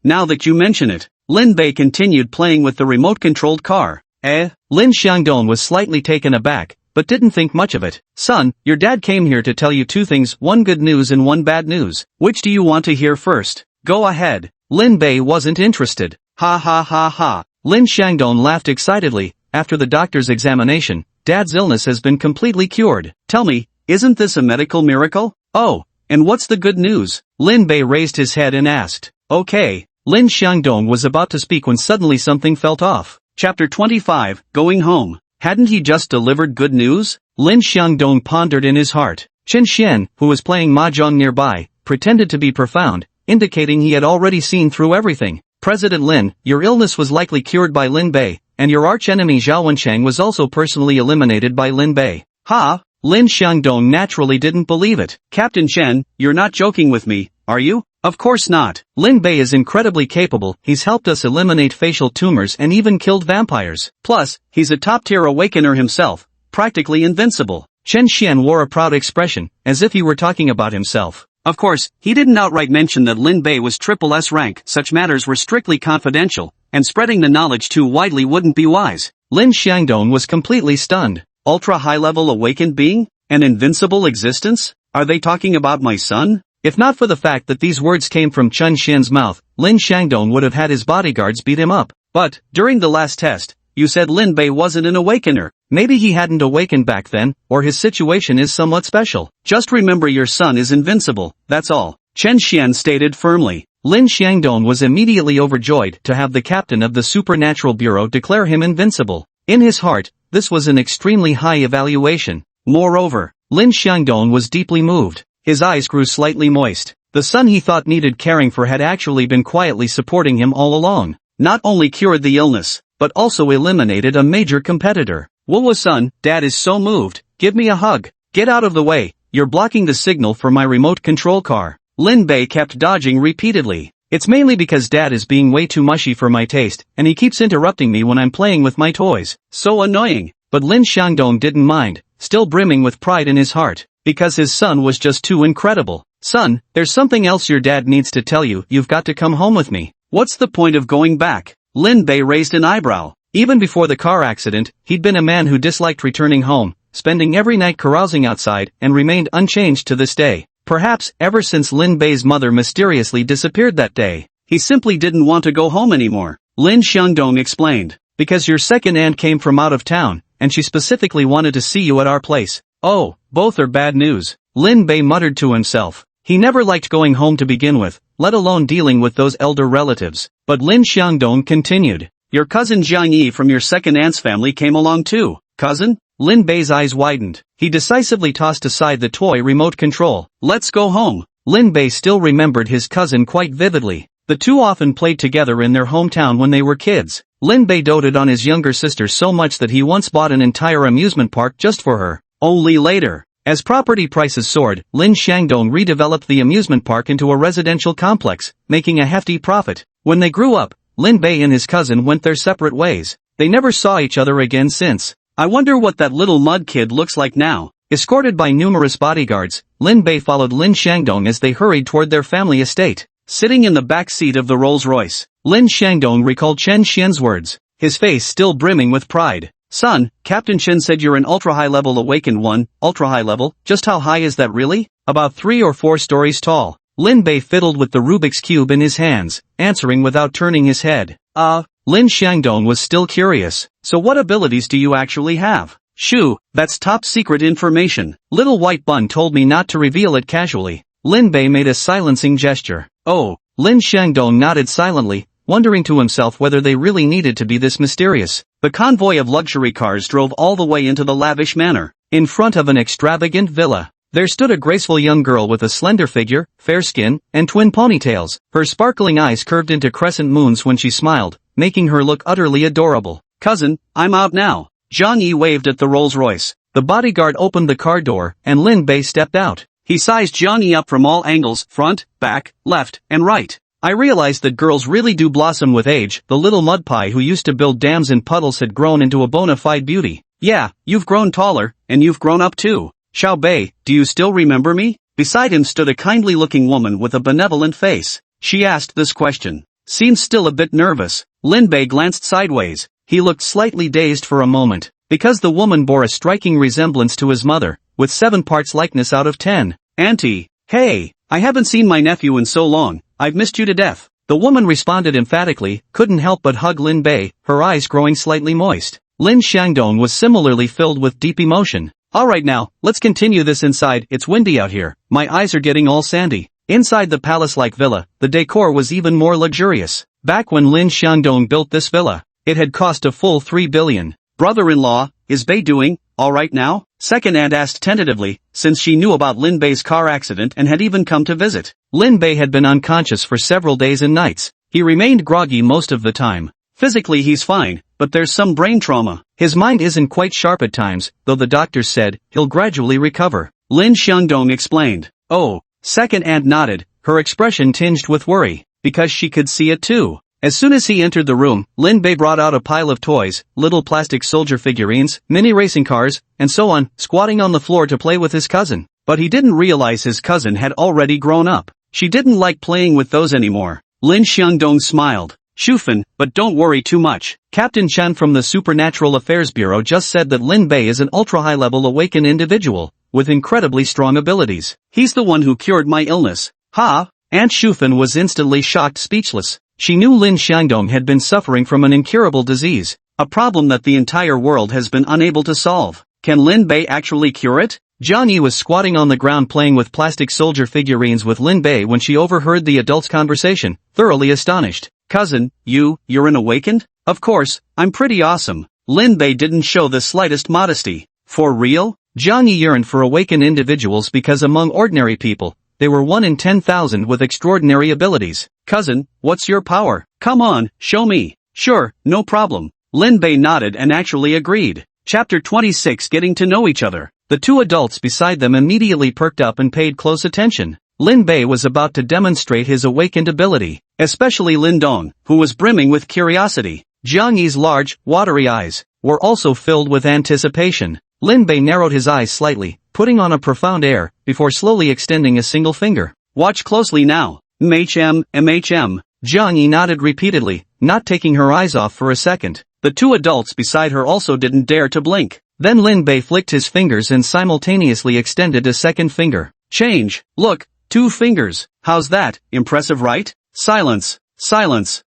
Now that you mention it. Lin Bei continued playing with the remote-controlled car. Lin Xiangdong was slightly taken aback, but didn't think much of it. Son, your dad came here to tell you two things, one good news and one bad news. Which do you want to hear first? Go ahead. Lin Bei wasn't interested. Ha ha ha ha. Lin Xiangdong laughed excitedly. After the doctor's examination, Dad's illness has been completely cured. Tell me, isn't this a medical miracle? Oh, and what's the good news? Lin Bei raised his head and asked. Okay. Lin Xiangdong was about to speak when suddenly something felt off. Chapter 25, Going Home. Hadn't he just delivered good news? Lin Xiangdong pondered in his heart. Chen Xian, who was playing mahjong nearby, pretended to be profound, indicating he had already seen through everything. President Lin, your illness was likely cured by Lin Bei, and your arch-enemy Zhao Wencheng was also personally eliminated by Lin Bei. Ha! Lin Xiangdong naturally didn't believe it. Captain Chen, you're not joking with me, are you? Of course not. Lin Bei is incredibly capable, he's helped us eliminate facial tumors and even killed vampires. Plus, he's a top-tier awakener himself, practically invincible. Chen Xian wore a proud expression, as if he were talking about himself. Of course, he didn't outright mention that Lin Bei was triple S rank, such matters were strictly confidential, and spreading the knowledge too widely wouldn't be wise. Lin Xiangdong was completely stunned. Ultra-high-level awakened being? An invincible existence? Are they talking about my son? If not for the fact that these words came from Chen Xian's mouth, Lin Xiangdong would have had his bodyguards beat him up. But, during the last test, you said Lin Bei wasn't an awakener. Maybe he hadn't awakened back then, or his situation is somewhat special. Just remember your son is invincible, that's all. Chen Xian stated firmly. Lin Xiangdong was immediately overjoyed to have the captain of the Supernatural Bureau declare him invincible. In his heart, this was an extremely high evaluation. Moreover, Lin Xiangdong was deeply moved. His eyes grew slightly moist. The son he thought needed caring for had actually been quietly supporting him all along. Not only cured the illness, but also eliminated a major competitor. Whoa son, Dad is so moved. Give me a hug. Get out of the way, you're blocking the signal for my remote control car. Lin Bei kept dodging repeatedly. It's mainly because Dad is being way too mushy for my taste, and he keeps interrupting me when I'm playing with my toys. So annoying. But Lin Xiangdong didn't mind, still brimming with pride in his heart. Because his son was just too incredible. Son, there's something else your dad needs to tell you, you've got to come home with me. What's the point of going back? Lin Bei raised an eyebrow. Even before the car accident, he'd been a man who disliked returning home, spending every night carousing outside, and remained unchanged to this day. Perhaps, ever since Lin Bei's mother mysteriously disappeared that day. He simply didn't want to go home anymore. Lin Xiangdong explained. Because your second aunt came from out of town, and she specifically wanted to see you at our place. Oh, both are bad news. Lin Bei muttered to himself. He never liked going home to begin with, let alone dealing with those elder relatives. But Lin Xiangdong continued. Your cousin Jiang Yi from your second aunt's family came along too. Cousin? Lin Bei's eyes widened. He decisively tossed aside the toy remote control. Let's go home. Lin Bei still remembered his cousin quite vividly. The two often played together in their hometown when they were kids. Lin Bei doted on his younger sister so much that he once bought an entire amusement park just for her. Only later, as property prices soared, Lin Xiangdong redeveloped the amusement park into a residential complex, making a hefty profit. When they grew up, Lin Bei and his cousin went their separate ways. They never saw each other again since. I wonder what that little mud kid looks like now. Escorted by numerous bodyguards, Lin Bei followed Lin Xiangdong as they hurried toward their family estate. Sitting in the back seat of the Rolls-Royce, Lin Xiangdong recalled Chen Xian's words, his face still brimming with pride. Son, Captain Chen said you're an ultra-high-level awakened one. Ultra-high level? Just how high is that really? About 3 or 4 stories tall. Lin Bei fiddled with the Rubik's Cube in his hands, answering without turning his head. Lin Xiangdong was still curious. So what abilities do you actually have? Shoo, that's top secret information. Little White Bun told me not to reveal it casually. Lin Bei made a silencing gesture. Oh. Lin Xiangdong nodded silently, wondering to himself whether they really needed to be this mysterious. The convoy of luxury cars drove all the way into the lavish manor. In front of an extravagant villa, There stood a graceful young girl with a slender figure, fair skin, and twin ponytails. Her sparkling eyes curved into crescent moons when she smiled, making her look utterly adorable. Cousin, I'm out now. Zhang Yi waved at the Rolls-Royce. The bodyguard opened the car door, and Lin Bei stepped out. He sized Zhang Yi up from all angles, front, back, left, and right. I realized that girls really do blossom with age. The little mud pie who used to build dams in puddles had grown into a bona fide beauty. Yeah, you've grown taller, and you've grown up too. Xiao Bei, do you still remember me? Beside him stood a kindly-looking woman with a benevolent face. She asked this question. Seemed still a bit nervous. Lin Bei glanced sideways. He looked slightly dazed for a moment, because the woman bore a striking resemblance to his mother, with 7 parts likeness out of 10. Auntie, hey, I haven't seen my nephew in so long, I've missed you to death. The woman responded emphatically, couldn't help but hug Lin Bei, her eyes growing slightly moist. Lin Xiangdong was similarly filled with deep emotion. Alright now, let's continue this inside. It's windy out here. My eyes are getting all sandy. Inside the palace-like villa, the decor was even more luxurious. Back when Lin Xiangdong built this villa, it had cost a full 3 billion. Brother-in-law, is Bei doing alright now? Second aunt asked tentatively, since she knew about Lin Bei's car accident and had even come to visit. Lin Bei had been unconscious for several days and nights. He remained groggy most of the time. Physically he's fine, but there's some brain trauma. His mind isn't quite sharp at times, though the doctors said he'll gradually recover. Lin Xiangdong explained. Oh, second aunt nodded, her expression tinged with worry, because she could see it too. As soon as he entered the room, Lin Bei brought out a pile of toys, little plastic soldier figurines, mini racing cars, and so on, squatting on the floor to play with his cousin. But he didn't realize his cousin had already grown up. She didn't like playing with those anymore. Lin Xiangdong smiled. Shufan, but don't worry too much. Captain Chen from the Supernatural Affairs Bureau just said that Lin Bei is an ultra-high-level awakened individual, with incredibly strong abilities. He's the one who cured my illness. Ha! Aunt Shufan was instantly shocked, speechless. She knew Lin Xiangdong had been suffering from an incurable disease, a problem that the entire world has been unable to solve. Can Lin Bei actually cure it? Zhang Yi was squatting on the ground playing with plastic soldier figurines with Lin Bei when she overheard the adults' conversation, thoroughly astonished. Cousin, you're an awakened? Of course, I'm pretty awesome. Lin Bei didn't show the slightest modesty. For real? Zhang Yi yearned for awakened individuals because among ordinary people, they were 1 in 10,000 with extraordinary abilities. Cousin, what's your power? Come on, show me. Sure, no problem. Lin Bei nodded and actually agreed. Chapter 26 Getting to Know Each Other. The 2 adults beside them immediately perked up and paid close attention. Lin Bei was about to demonstrate his awakened ability, especially Lin Dong, who was brimming with curiosity. Zhang Yi's large, watery eyes were also filled with anticipation. Lin Bei narrowed his eyes slightly, putting on a profound air, before slowly extending a single finger. Watch closely now. MHM. Zhang Yi nodded repeatedly, not taking her eyes off for a second. The 2 adults beside her also didn't dare to blink. Then Lin Bei flicked his fingers and simultaneously extended a second finger. Change. Look, 2 fingers. How's that? Impressive, right? Silence.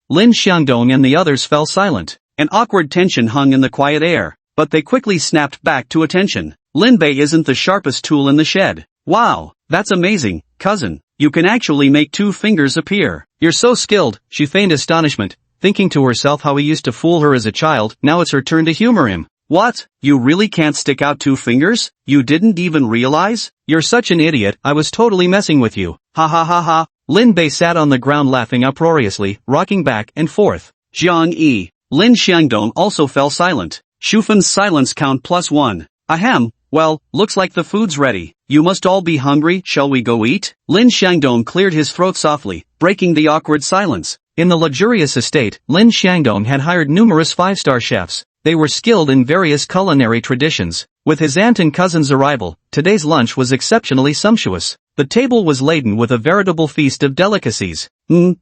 Lin Xiangdong and the others fell silent. An awkward tension hung in the quiet air, but they quickly snapped back to attention. Lin Bei isn't the sharpest tool in the shed. Wow, that's amazing, cousin. You can actually make 2 fingers appear. You're so skilled, she feigned astonishment, thinking to herself how he used to fool her as a child. Now it's her turn to humor him. What? You really can't stick out 2 fingers? You didn't even realize? You're such an idiot, I was totally messing with you. Ha ha ha ha. Lin Bei sat on the ground laughing uproariously, rocking back and forth. Zhang Yi. Lin Xiangdong also fell silent. Shufan's silence count +1. Ahem, well, looks like the food's ready. You must all be hungry, shall we go eat? Lin Xiangdong cleared his throat softly, breaking the awkward silence. In the luxurious estate, Lin Xiangdong had hired numerous 5-star chefs. They were skilled in various culinary traditions. With his aunt and cousin's arrival, today's lunch was exceptionally sumptuous. The table was laden with a veritable feast of delicacies.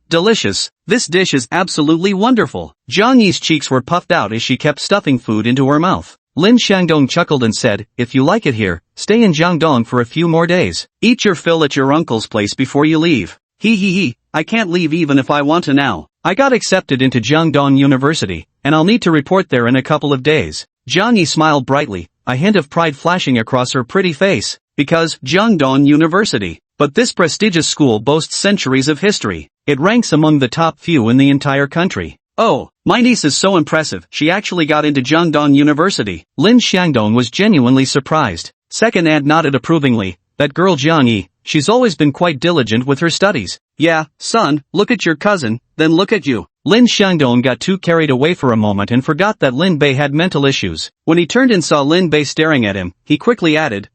Delicious. This dish is absolutely wonderful. Zhang Yi's cheeks were puffed out as she kept stuffing food into her mouth. Lin Xiangdong chuckled and said, if you like it here, stay in Jiangdong for a few more days. Eat your fill at your uncle's place before you leave. He, I can't leave even if I want to now. I got accepted into Jiangdong University, and I'll need to report there in a couple of days. Zhang Yi smiled brightly, a hint of pride flashing across her pretty face. Because Jiangdong University. But this prestigious school boasts centuries of history. It ranks among the top few in the entire country. Oh, my niece is so impressive, she actually got into Jiangdong University. Lin Xiangdong was genuinely surprised. Second aunt nodded approvingly, that girl Jiang Yi, she's always been quite diligent with her studies. Yeah, son, look at your cousin, then look at you. Lin Xiangdong got too carried away for a moment and forgot that Lin Bei had mental issues. When he turned and saw Lin Bei staring at him, he quickly added,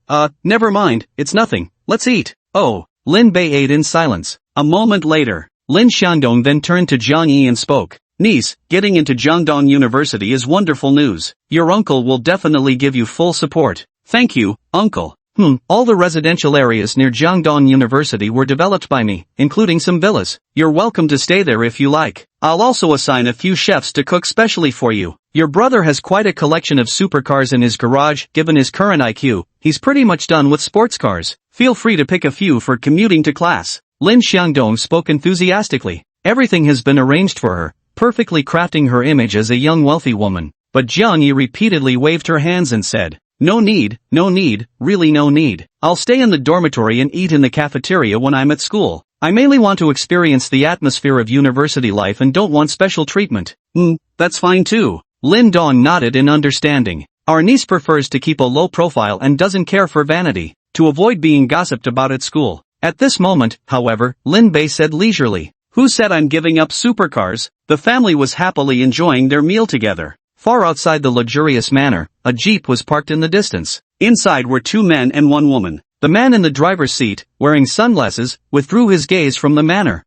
never mind, it's nothing, let's eat. Oh, Lin Bei ate in silence. A moment later, Lin Xiangdong then turned to Jiang Yi and spoke. Niece, getting into Jiangdong University is wonderful news. Your uncle will definitely give you full support. Thank you, uncle. All the residential areas near Jiangdong University were developed by me, including some villas. You're welcome to stay there if you like. I'll also assign a few chefs to cook specially for you. Your brother has quite a collection of supercars in his garage. Given his current IQ, he's pretty much done with sports cars. Feel free to pick a few for commuting to class. Lin Xiangdong spoke enthusiastically. Everything has been arranged for her, perfectly crafting her image as a young wealthy woman. But Jiang Yi repeatedly waved her hands and said, no need, really no need. I'll stay in the dormitory and eat in the cafeteria when I'm at school. I mainly want to experience the atmosphere of university life and don't want special treatment. That's fine too. Lin Dong nodded in understanding. Our niece prefers to keep a low profile and doesn't care for vanity, to avoid being gossiped about at school. At this moment, however, Lin Bei said leisurely, who said I'm giving up supercars? The family was happily enjoying their meal together. Far outside the luxurious manor, a jeep was parked in the distance. Inside were 2 men and 1 woman. The man in the driver's seat, wearing sunglasses, withdrew his gaze from the manor.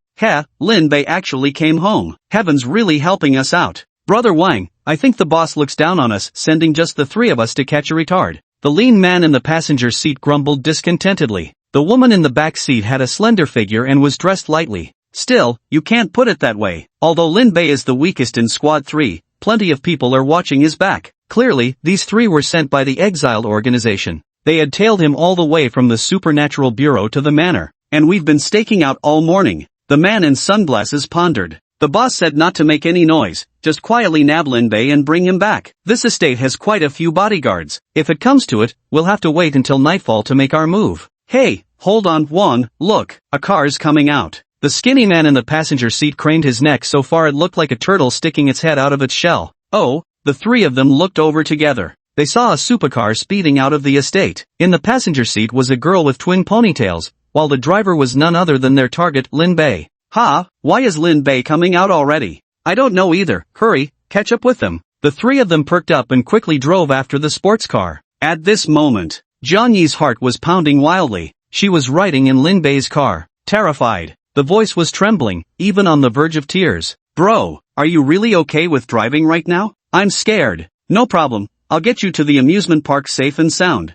Lin Bei actually came home. Heaven's really helping us out. Brother Wang, I think the boss looks down on us, sending just the 3 of us to catch a retard. The lean man in the passenger seat grumbled discontentedly. The woman in the back seat had a slender figure and was dressed lightly. Still, you can't put it that way. Although Lin Bei is the weakest in Squad 3, plenty of people are watching his back. Clearly, these 3 were sent by the exiled organization. They had tailed him all the way from the supernatural bureau to the manor. And we've been staking out all morning. The man in sunglasses pondered. The boss said not to make any noise, just quietly nab Lin Bei and bring him back. This estate has quite a few bodyguards. If it comes to it, we'll have to wait until nightfall to make our move. Hey, hold on, Wang, look, a car's coming out. The skinny man in the passenger seat craned his neck so far it looked like a turtle sticking its head out of its shell. Oh, the 3 of them looked over together. They saw a supercar speeding out of the estate. In the passenger seat was a girl with twin ponytails, while the driver was none other than their target, Lin Bei. Why is Lin Bei coming out already? I don't know either. Hurry, catch up with them. The 3 of them perked up and quickly drove after the sports car. At this moment, Jiang Yi's heart was pounding wildly. She was riding in Lin Bei's car, terrified. The voice was trembling, even on the verge of tears. Bro, are you really okay with driving right now? I'm scared. No problem, I'll get you to the amusement park safe and sound.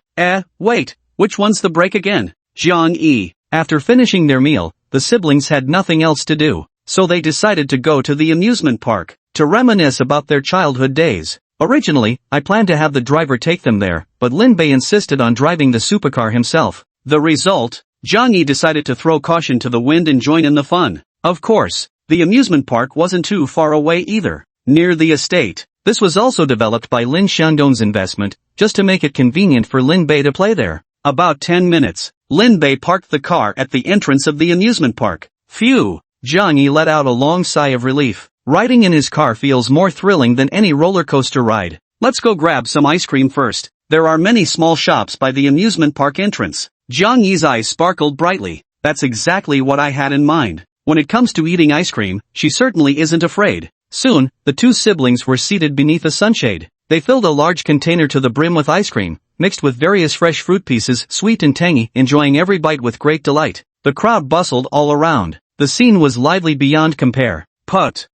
Wait, which one's the break again? Jiang Yi. After finishing their meal, the siblings had nothing else to do, so they decided to go to the amusement park, to reminisce about their childhood days. Originally, I planned to have the driver take them there, but Lin Bei insisted on driving the supercar himself. The result? Jiang Yi decided to throw caution to the wind and join in the fun. Of course, the amusement park wasn't too far away either, near the estate. This was also developed by Lin Xiangdong's investment, just to make it convenient for Lin Bei to play there. About 10 minutes, Lin Bei parked the car at the entrance of the amusement park. Phew! Jiang Yi let out a long sigh of relief. Riding in his car feels more thrilling than any roller coaster ride. Let's go grab some ice cream first. There are many small shops by the amusement park entrance. Jiang Yi's eyes sparkled brightly. That's exactly what I had in mind. When it comes to eating ice cream, she certainly isn't afraid. Soon, the 2 siblings were seated beneath a sunshade. They filled a large container to the brim with ice cream, mixed with various fresh fruit pieces, sweet and tangy, enjoying every bite with great delight. The crowd bustled all around. The scene was lively beyond compare.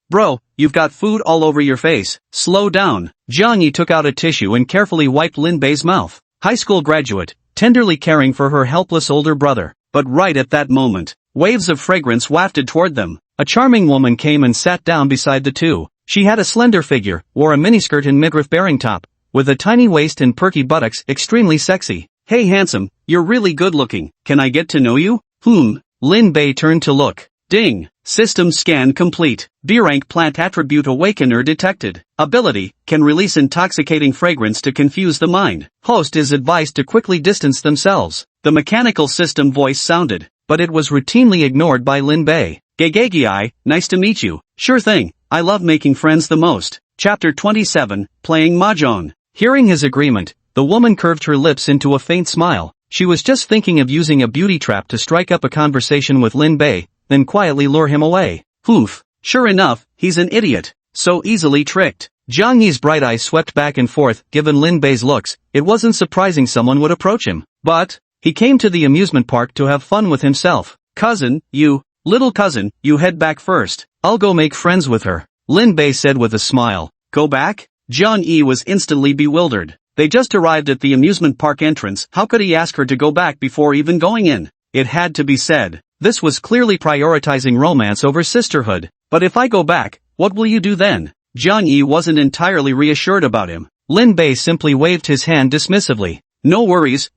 Bro, you've got food all over your face. Slow down. Jiang Yi took out a tissue and carefully wiped Lin Bei's mouth. High school graduate, tenderly caring for her helpless older brother. But right at that moment, waves of fragrance wafted toward them. A charming woman came and sat down beside the 2. She had a slender figure, wore a miniskirt and midriff-bearing top, with a tiny waist and perky buttocks, extremely sexy. Hey handsome, you're really good looking. Can I get to know you? Lin Bei turned to look. Ding! System scan complete. B-rank plant attribute awakener detected. Ability, can release intoxicating fragrance to confuse the mind. Host is advised to quickly distance themselves. The mechanical system voice sounded, but it was routinely ignored by Lin Bei. Gegegi, nice to meet you. Sure thing, I love making friends the most. Chapter 27, Playing Mahjong. Hearing his agreement, the woman curved her lips into a faint smile. She was just thinking of using a beauty trap to strike up a conversation with Lin Bei, then quietly lure him away. Oof. Sure enough, he's an idiot. So easily tricked. Jiang Yi's bright eyes swept back and forth. Given Lin Bei's looks, it wasn't surprising someone would approach him. But he came to the amusement park to have fun with himself. Little cousin, you head back first. I'll go make friends with her, Lin Bei said with a smile. Go back? Jiang Yi was instantly bewildered. They just arrived at the amusement park entrance. How could he ask her to go back before even going in? It had to be said. This was clearly prioritizing romance over sisterhood. But if I go back, what will you do then? Jiang Yi wasn't entirely reassured about him. Lin Bei simply waved his hand dismissively. No worries.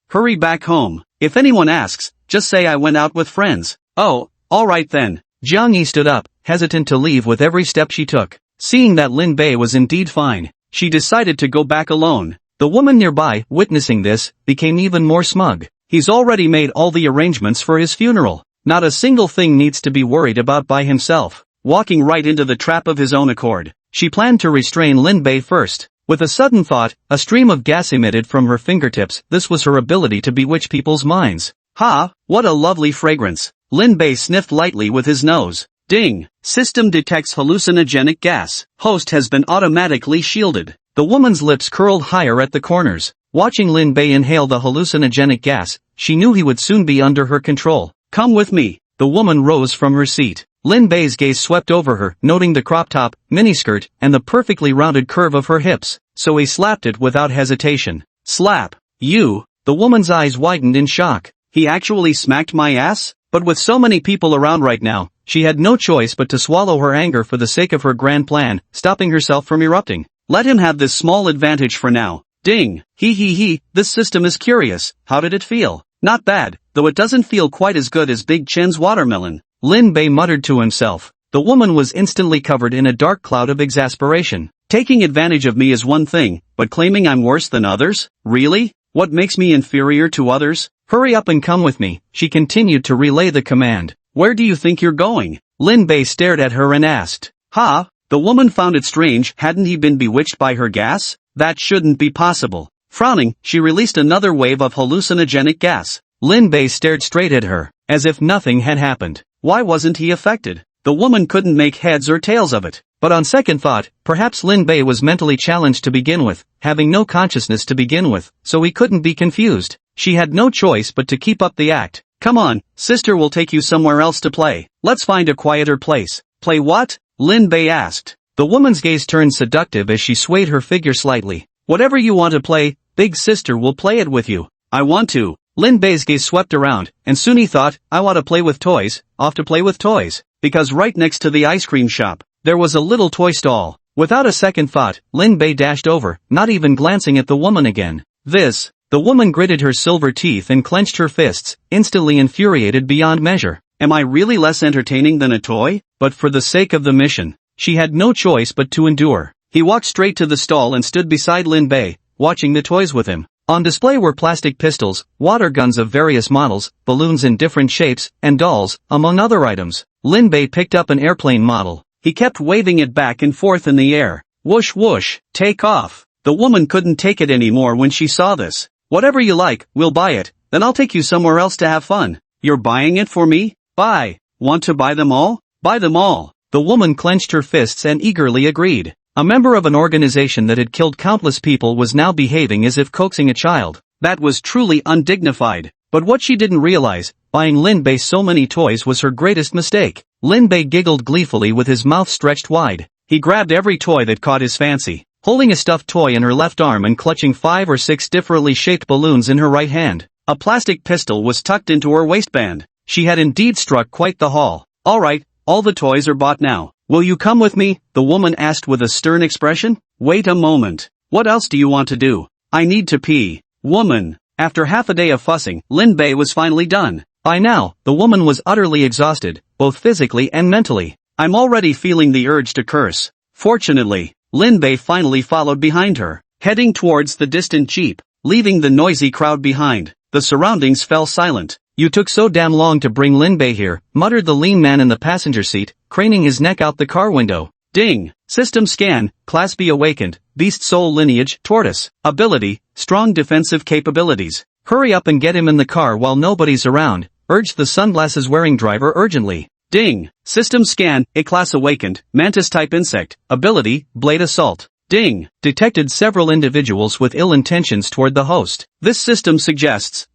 Hurry back home. If anyone asks, just say I went out with friends. Oh, alright then. Jiang Yi stood up, hesitant to leave with every step she took. Seeing that Lin Bei was indeed fine, she decided to go back alone. The woman nearby, witnessing this, became even more smug. He's already made all the arrangements for his funeral. Not a single thing needs to be worried about by himself. Walking right into the trap of his own accord, she planned to restrain Lin Bei first. With a sudden thought, a stream of gas emitted from her fingertips. This was her ability to bewitch people's minds. Ha, what a lovely fragrance. Lin Bei sniffed lightly with his nose. Ding! System detects hallucinogenic gas. Host has been automatically shielded. The woman's lips curled higher at the corners. Watching Lin Bei inhale the hallucinogenic gas, she knew he would soon be under her control. Come with me. The woman rose from her seat. Lin Bei's gaze swept over her, noting the crop top, miniskirt, and the perfectly rounded curve of her hips, so he slapped it without hesitation. Slap? You? The woman's eyes widened in shock. He actually smacked my ass? But with so many people around right now, she had no choice but to swallow her anger for the sake of her grand plan, stopping herself from erupting. Let him have this small advantage for now. Ding! This system is curious. How did it feel? Not bad, though it doesn't feel quite as good as Big Chen's watermelon. Lin Bei muttered to himself. The woman was instantly covered in a dark cloud of exasperation. Taking advantage of me is one thing, but claiming I'm worse than others? Really? What makes me inferior to others? Hurry up and come with me, she continued to relay the command. Where do you think you're going? Lin Bei stared at her and asked. Ha! The woman found it strange. Hadn't he been bewitched by her gas? That shouldn't be possible. Frowning, she released another wave of hallucinogenic gas. Lin Bei stared straight at her, as if nothing had happened. Why wasn't he affected? The woman couldn't make heads or tails of it. But on second thought, perhaps Lin Bei was mentally challenged to begin with, having no consciousness to begin with, so he couldn't be confused. She had no choice but to keep up the act. Come on, sister will take you somewhere else to play. Let's find a quieter place. Play what? Lin Bei asked. The woman's gaze turned seductive as she swayed her figure slightly. Whatever you want to play, big sister will play it with you. I want to. Lin Bei's gaze swept around, and soon he thought, I want to play with toys, off to play with toys. Because right next to the ice cream shop, there was a little toy stall. Without a second thought, Lin Bei dashed over, not even glancing at the woman again. This. The woman gritted her silver teeth and clenched her fists, instantly infuriated beyond measure. Am I really less entertaining than a toy? But for the sake of the mission, she had no choice but to endure. He walked straight to the stall and stood beside Lin Bei, watching the toys with him. On display were plastic pistols, water guns of various models, balloons in different shapes, and dolls, among other items. Lin Bei picked up an airplane model. He kept waving it back and forth in the air. Whoosh whoosh, take off. The woman couldn't take it anymore when she saw this. Whatever you like, we'll buy it, then I'll take you somewhere else to have fun. You're buying it for me? Buy. Want to buy them all? Buy them all. The woman clenched her fists and eagerly agreed. A member of an organization that had killed countless people was now behaving as if coaxing a child. That was truly undignified. But what she didn't realize, buying Lin Bei so many toys was her greatest mistake. Lin Bei giggled gleefully with his mouth stretched wide. He grabbed every toy that caught his fancy, holding a stuffed toy in her left arm and clutching 5 or 6 differently shaped balloons in her right hand. A plastic pistol was tucked into her waistband. She had indeed struck quite the haul. All right, all the toys are bought now. Will you come with me? The woman asked with a stern expression. Wait a moment. What else do you want to do? I need to pee. Woman. After half a day of fussing, Lin Bei was finally done. By now, the woman was utterly exhausted, both physically and mentally. I'm already feeling the urge to curse. Fortunately, Lin Bei finally followed behind her, heading towards the distant jeep, leaving the noisy crowd behind. The surroundings fell silent. You took so damn long to bring Lin Bei here, muttered the lean man in the passenger seat, craning his neck out the car window. Ding! System scan, Class B awakened, beast soul lineage, tortoise, ability, strong defensive capabilities. Hurry up and get him in the car while nobody's around, urged the sunglasses-wearing driver urgently. Ding. System scan, A-class awakened, mantis-type insect, ability, blade assault. Ding. Detected several individuals with ill intentions toward the host. This system suggests,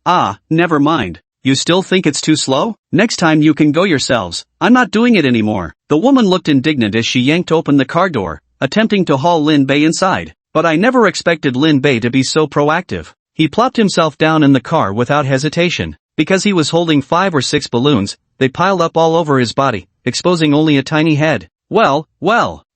never mind. You still think it's too slow? Next time you can go yourselves. I'm not doing it anymore. The woman looked indignant as she yanked open the car door, attempting to haul Lin Bei inside. But I never expected Lin Bei to be so proactive. He plopped himself down in the car without hesitation. Because he was holding 5 or 6 balloons, they piled up all over his body, exposing only a tiny head. Well,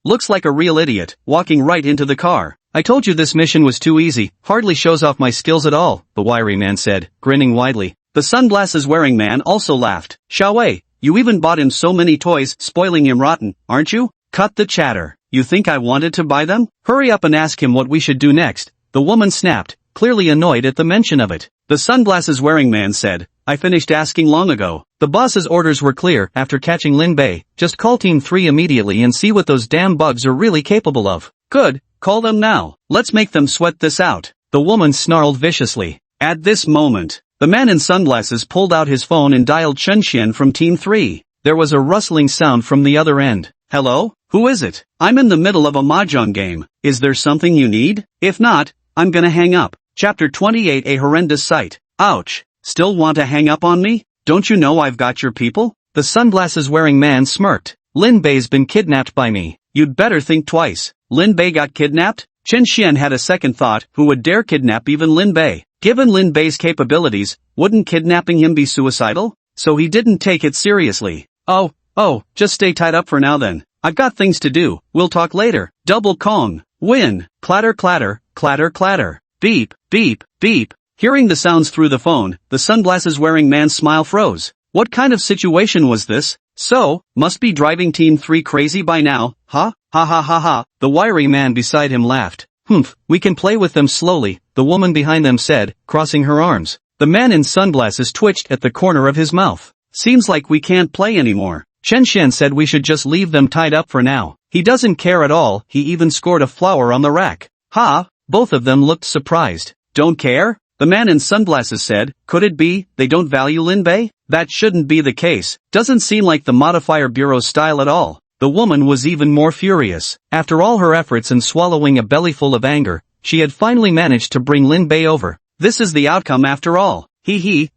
looks like a real idiot, walking right into the car. I told you this mission was too easy, hardly shows off my skills at all, the wiry man said, grinning widely. The sunglasses-wearing man also laughed. Xiao Wei, you even bought him so many toys, spoiling him rotten, aren't you? Cut the chatter. You think I wanted to buy them? Hurry up and ask him what we should do next, the woman snapped, clearly annoyed at the mention of it. The sunglasses-wearing man said, I finished asking long ago. The boss's orders were clear after catching Lin Bei, just call Team 3 immediately and see what those damn bugs are really capable of. Good, call them now. Let's make them sweat this out. The woman snarled viciously. At this moment, the man in sunglasses pulled out his phone and dialed Chen Xian from Team 3. There was a rustling sound from the other end. Hello? Who is it? I'm in the middle of a mahjong game. Is there something you need? If not, I'm gonna hang up. Chapter 28 A horrendous sight. Ouch. Still want to hang up on me? Don't you know I've got your people? The sunglasses-wearing man smirked. Lin Bei's been kidnapped by me. You'd better think twice. Lin Bei got kidnapped? Chen Xian had a second thought, who would dare kidnap even Lin Bei? Given Lin Bei's capabilities, wouldn't kidnapping him be suicidal? So he didn't take it seriously. Oh, just stay tied up for now then. I've got things to do, we'll talk later. Double Kong. Win. Clatter clatter, clatter clatter. Beep, beep, beep. Hearing the sounds through the phone, the sunglasses-wearing man's smile froze. What kind of situation was this? So, must be driving Team 3 crazy by now, huh? Ha ha ha ha. The wiry man beside him laughed. Humph, we can play with them slowly, the woman behind them said, crossing her arms. The man in sunglasses twitched at the corner of his mouth. Seems like we can't play anymore. Chen Xian said we should just leave them tied up for now. He doesn't care at all, he even scored a flower on the rack. Ha! Both of them looked surprised. Don't care? The man in sunglasses said, could it be, they don't value Lin Bei? That shouldn't be the case, doesn't seem like the Modifier Bureau's style at all. The woman was even more furious. After all her efforts and swallowing a bellyful of anger, she had finally managed to bring Lin Bei over. This is the outcome after all. He.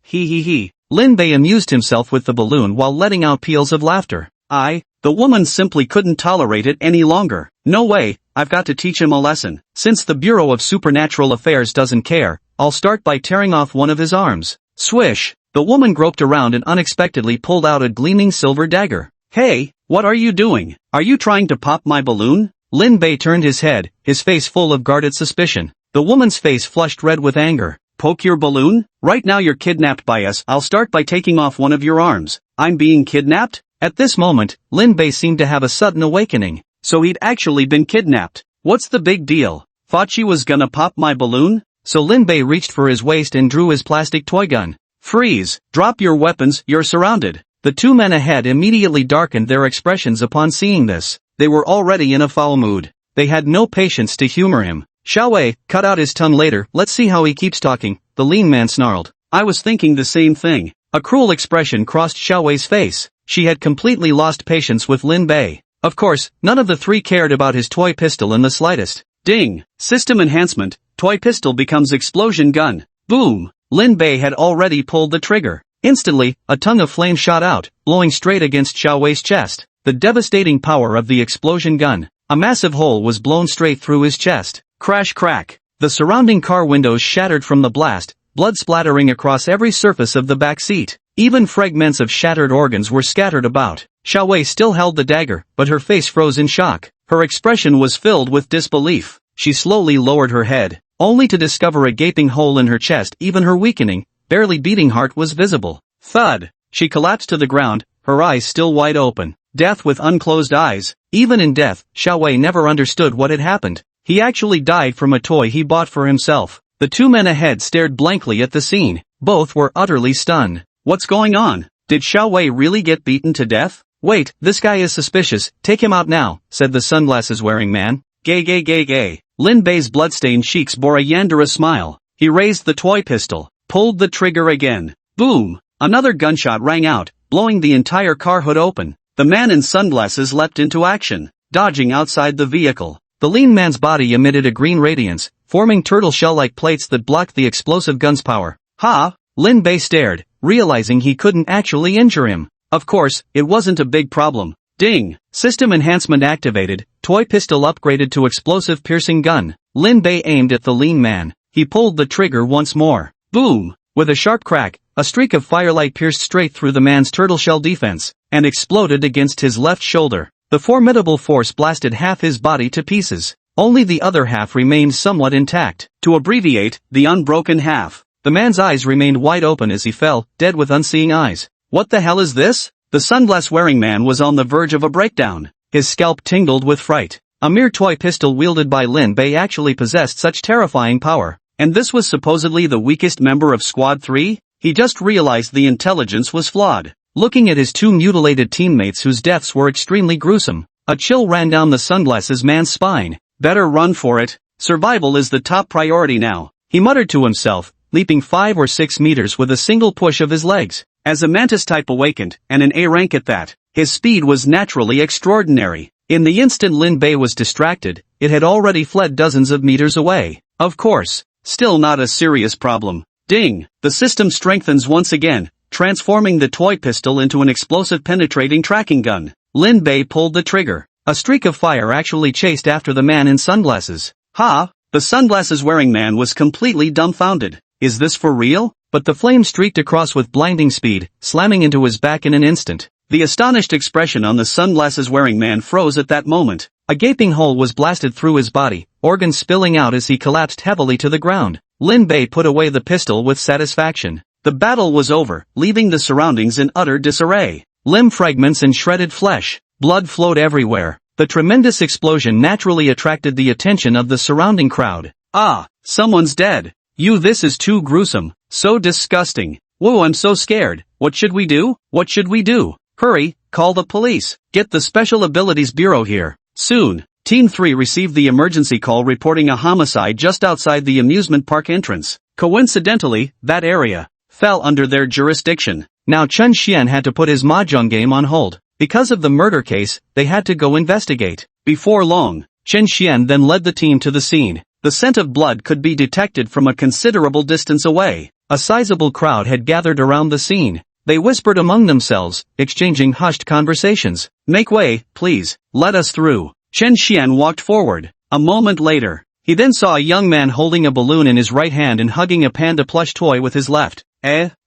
Lin Bei amused himself with the balloon while letting out peals of laughter. The woman simply couldn't tolerate it any longer. No way, I've got to teach him a lesson. Since the Bureau of Supernatural Affairs doesn't care, I'll start by tearing off one of his arms. Swish! The woman groped around and unexpectedly pulled out a gleaming silver dagger. Hey, what are you doing? Are you trying to pop my balloon? Lin Bei turned his head, his face full of guarded suspicion. The woman's face flushed red with anger. Poke your balloon? Right now you're kidnapped by us. I'll start by taking off one of your arms. I'm being kidnapped? At this moment, Lin Bei seemed to have a sudden awakening. So he'd actually been kidnapped. What's the big deal? Thought she was gonna pop my balloon? So Lin Bei reached for his waist and drew his plastic toy gun. Freeze! Drop your weapons, you're surrounded. The two men ahead immediately darkened their expressions upon seeing this. They were already in a foul mood. They had no patience to humor him. Xiao Wei, cut out his tongue later, let's see how he keeps talking, the lean man snarled. I was thinking the same thing. A cruel expression crossed Xiao Wei's face. She had completely lost patience with Lin Bei. Of course, none of the three cared about his toy pistol in the slightest. Ding! System enhancement, toy pistol becomes explosion gun. Boom! Lin Bei had already pulled the trigger. Instantly, a tongue of flame shot out, blowing straight against Xiao Wei's chest. The devastating power of the explosion gun. A massive hole was blown straight through his chest. Crash crack. The surrounding car windows shattered from the blast, blood splattering across every surface of the back seat. Even fragments of shattered organs were scattered about. Xiao Wei still held the dagger, but her face froze in shock. Her expression was filled with disbelief. She slowly lowered her head, only to discover a gaping hole in her chest. Even her weakening, barely beating heart was visible. Thud! She collapsed to the ground, her eyes still wide open. Death with unclosed eyes. Even in death, Xiao Wei never understood what had happened. He actually died from a toy he bought for himself. The two men ahead stared blankly at the scene. Both were utterly stunned. What's going on? Did Xiao Wei really get beaten to death? Wait, this guy is suspicious, take him out now, said the sunglasses-wearing man. Gay. Lin Bei's bloodstained cheeks bore a Yandere smile. He raised the toy pistol. pulled the trigger again. Boom! Another gunshot rang out, blowing the entire car hood open. The man in sunglasses leapt into action, dodging outside the vehicle. The lean man's body emitted a green radiance, forming turtle shell-like plates that blocked the explosive gun's power. Ha! Lin Bei stared, realizing he couldn't actually injure him. Of course, it wasn't a big problem. Ding! System enhancement activated, toy pistol upgraded to explosive piercing gun. Lin Bei aimed at the lean man. He pulled the trigger once more. Boom! With a sharp crack, a streak of firelight pierced straight through the man's turtle shell defense, and exploded against his left shoulder. The formidable force blasted half his body to pieces. Only the other half remained somewhat intact. To abbreviate, the unbroken half. The man's eyes remained wide open as he fell, dead with unseeing eyes. What the hell is this? The sunglass-wearing man was on the verge of a breakdown. His scalp tingled with fright. A mere toy pistol wielded by Lin Bei actually possessed such terrifying power. And this was supposedly the weakest member of Squad 3? He just realized the intelligence was flawed. Looking at his two mutilated teammates whose deaths were extremely gruesome, a chill ran down the sunglasses man's spine. Better run for it. Survival is the top priority now, he muttered to himself, leaping 5 or 6 meters with a single push of his legs. As a mantis type awakened, and an A rank at that, his speed was naturally extraordinary. In the instant Lin Bei was distracted, it had already fled dozens of meters away. Of course, still not a serious problem. Ding! The system strengthens once again, transforming the toy pistol into an explosive penetrating tracking gun. Lin Bei pulled the trigger. A streak of fire actually chased after the man in sunglasses. Ha! The sunglasses-wearing man was completely dumbfounded. Is this for real? But the flame streaked across with blinding speed, slamming into his back in an instant. The astonished expression on the sunglasses-wearing man froze at that moment. A gaping hole was blasted through his body, organs spilling out as he collapsed heavily to the ground. Lin Bei put away the pistol with satisfaction. The battle was over, leaving the surroundings in utter disarray. Limb fragments and shredded flesh. Blood flowed everywhere. The tremendous explosion naturally attracted the attention of the surrounding crowd. Ah, someone's dead. This is too gruesome. So disgusting. Whoa, I'm so scared. What should we do? What should we do? Hurry, call the police. Get the Special Abilities Bureau here. Soon. Team 3 received the emergency call reporting a homicide just outside the amusement park entrance. Coincidentally, that area fell under their jurisdiction. Now Chen Xian had to put his mahjong game on hold. Because of the murder case, they had to go investigate. Before long, Chen Xian then led the team to the scene. The scent of blood could be detected from a considerable distance away. A sizable crowd had gathered around the scene. They whispered among themselves, exchanging hushed conversations. Make way, please. Let us through. Chen Xian walked forward. A moment later, he then saw a young man holding a balloon in his right hand and hugging a panda plush toy with his left.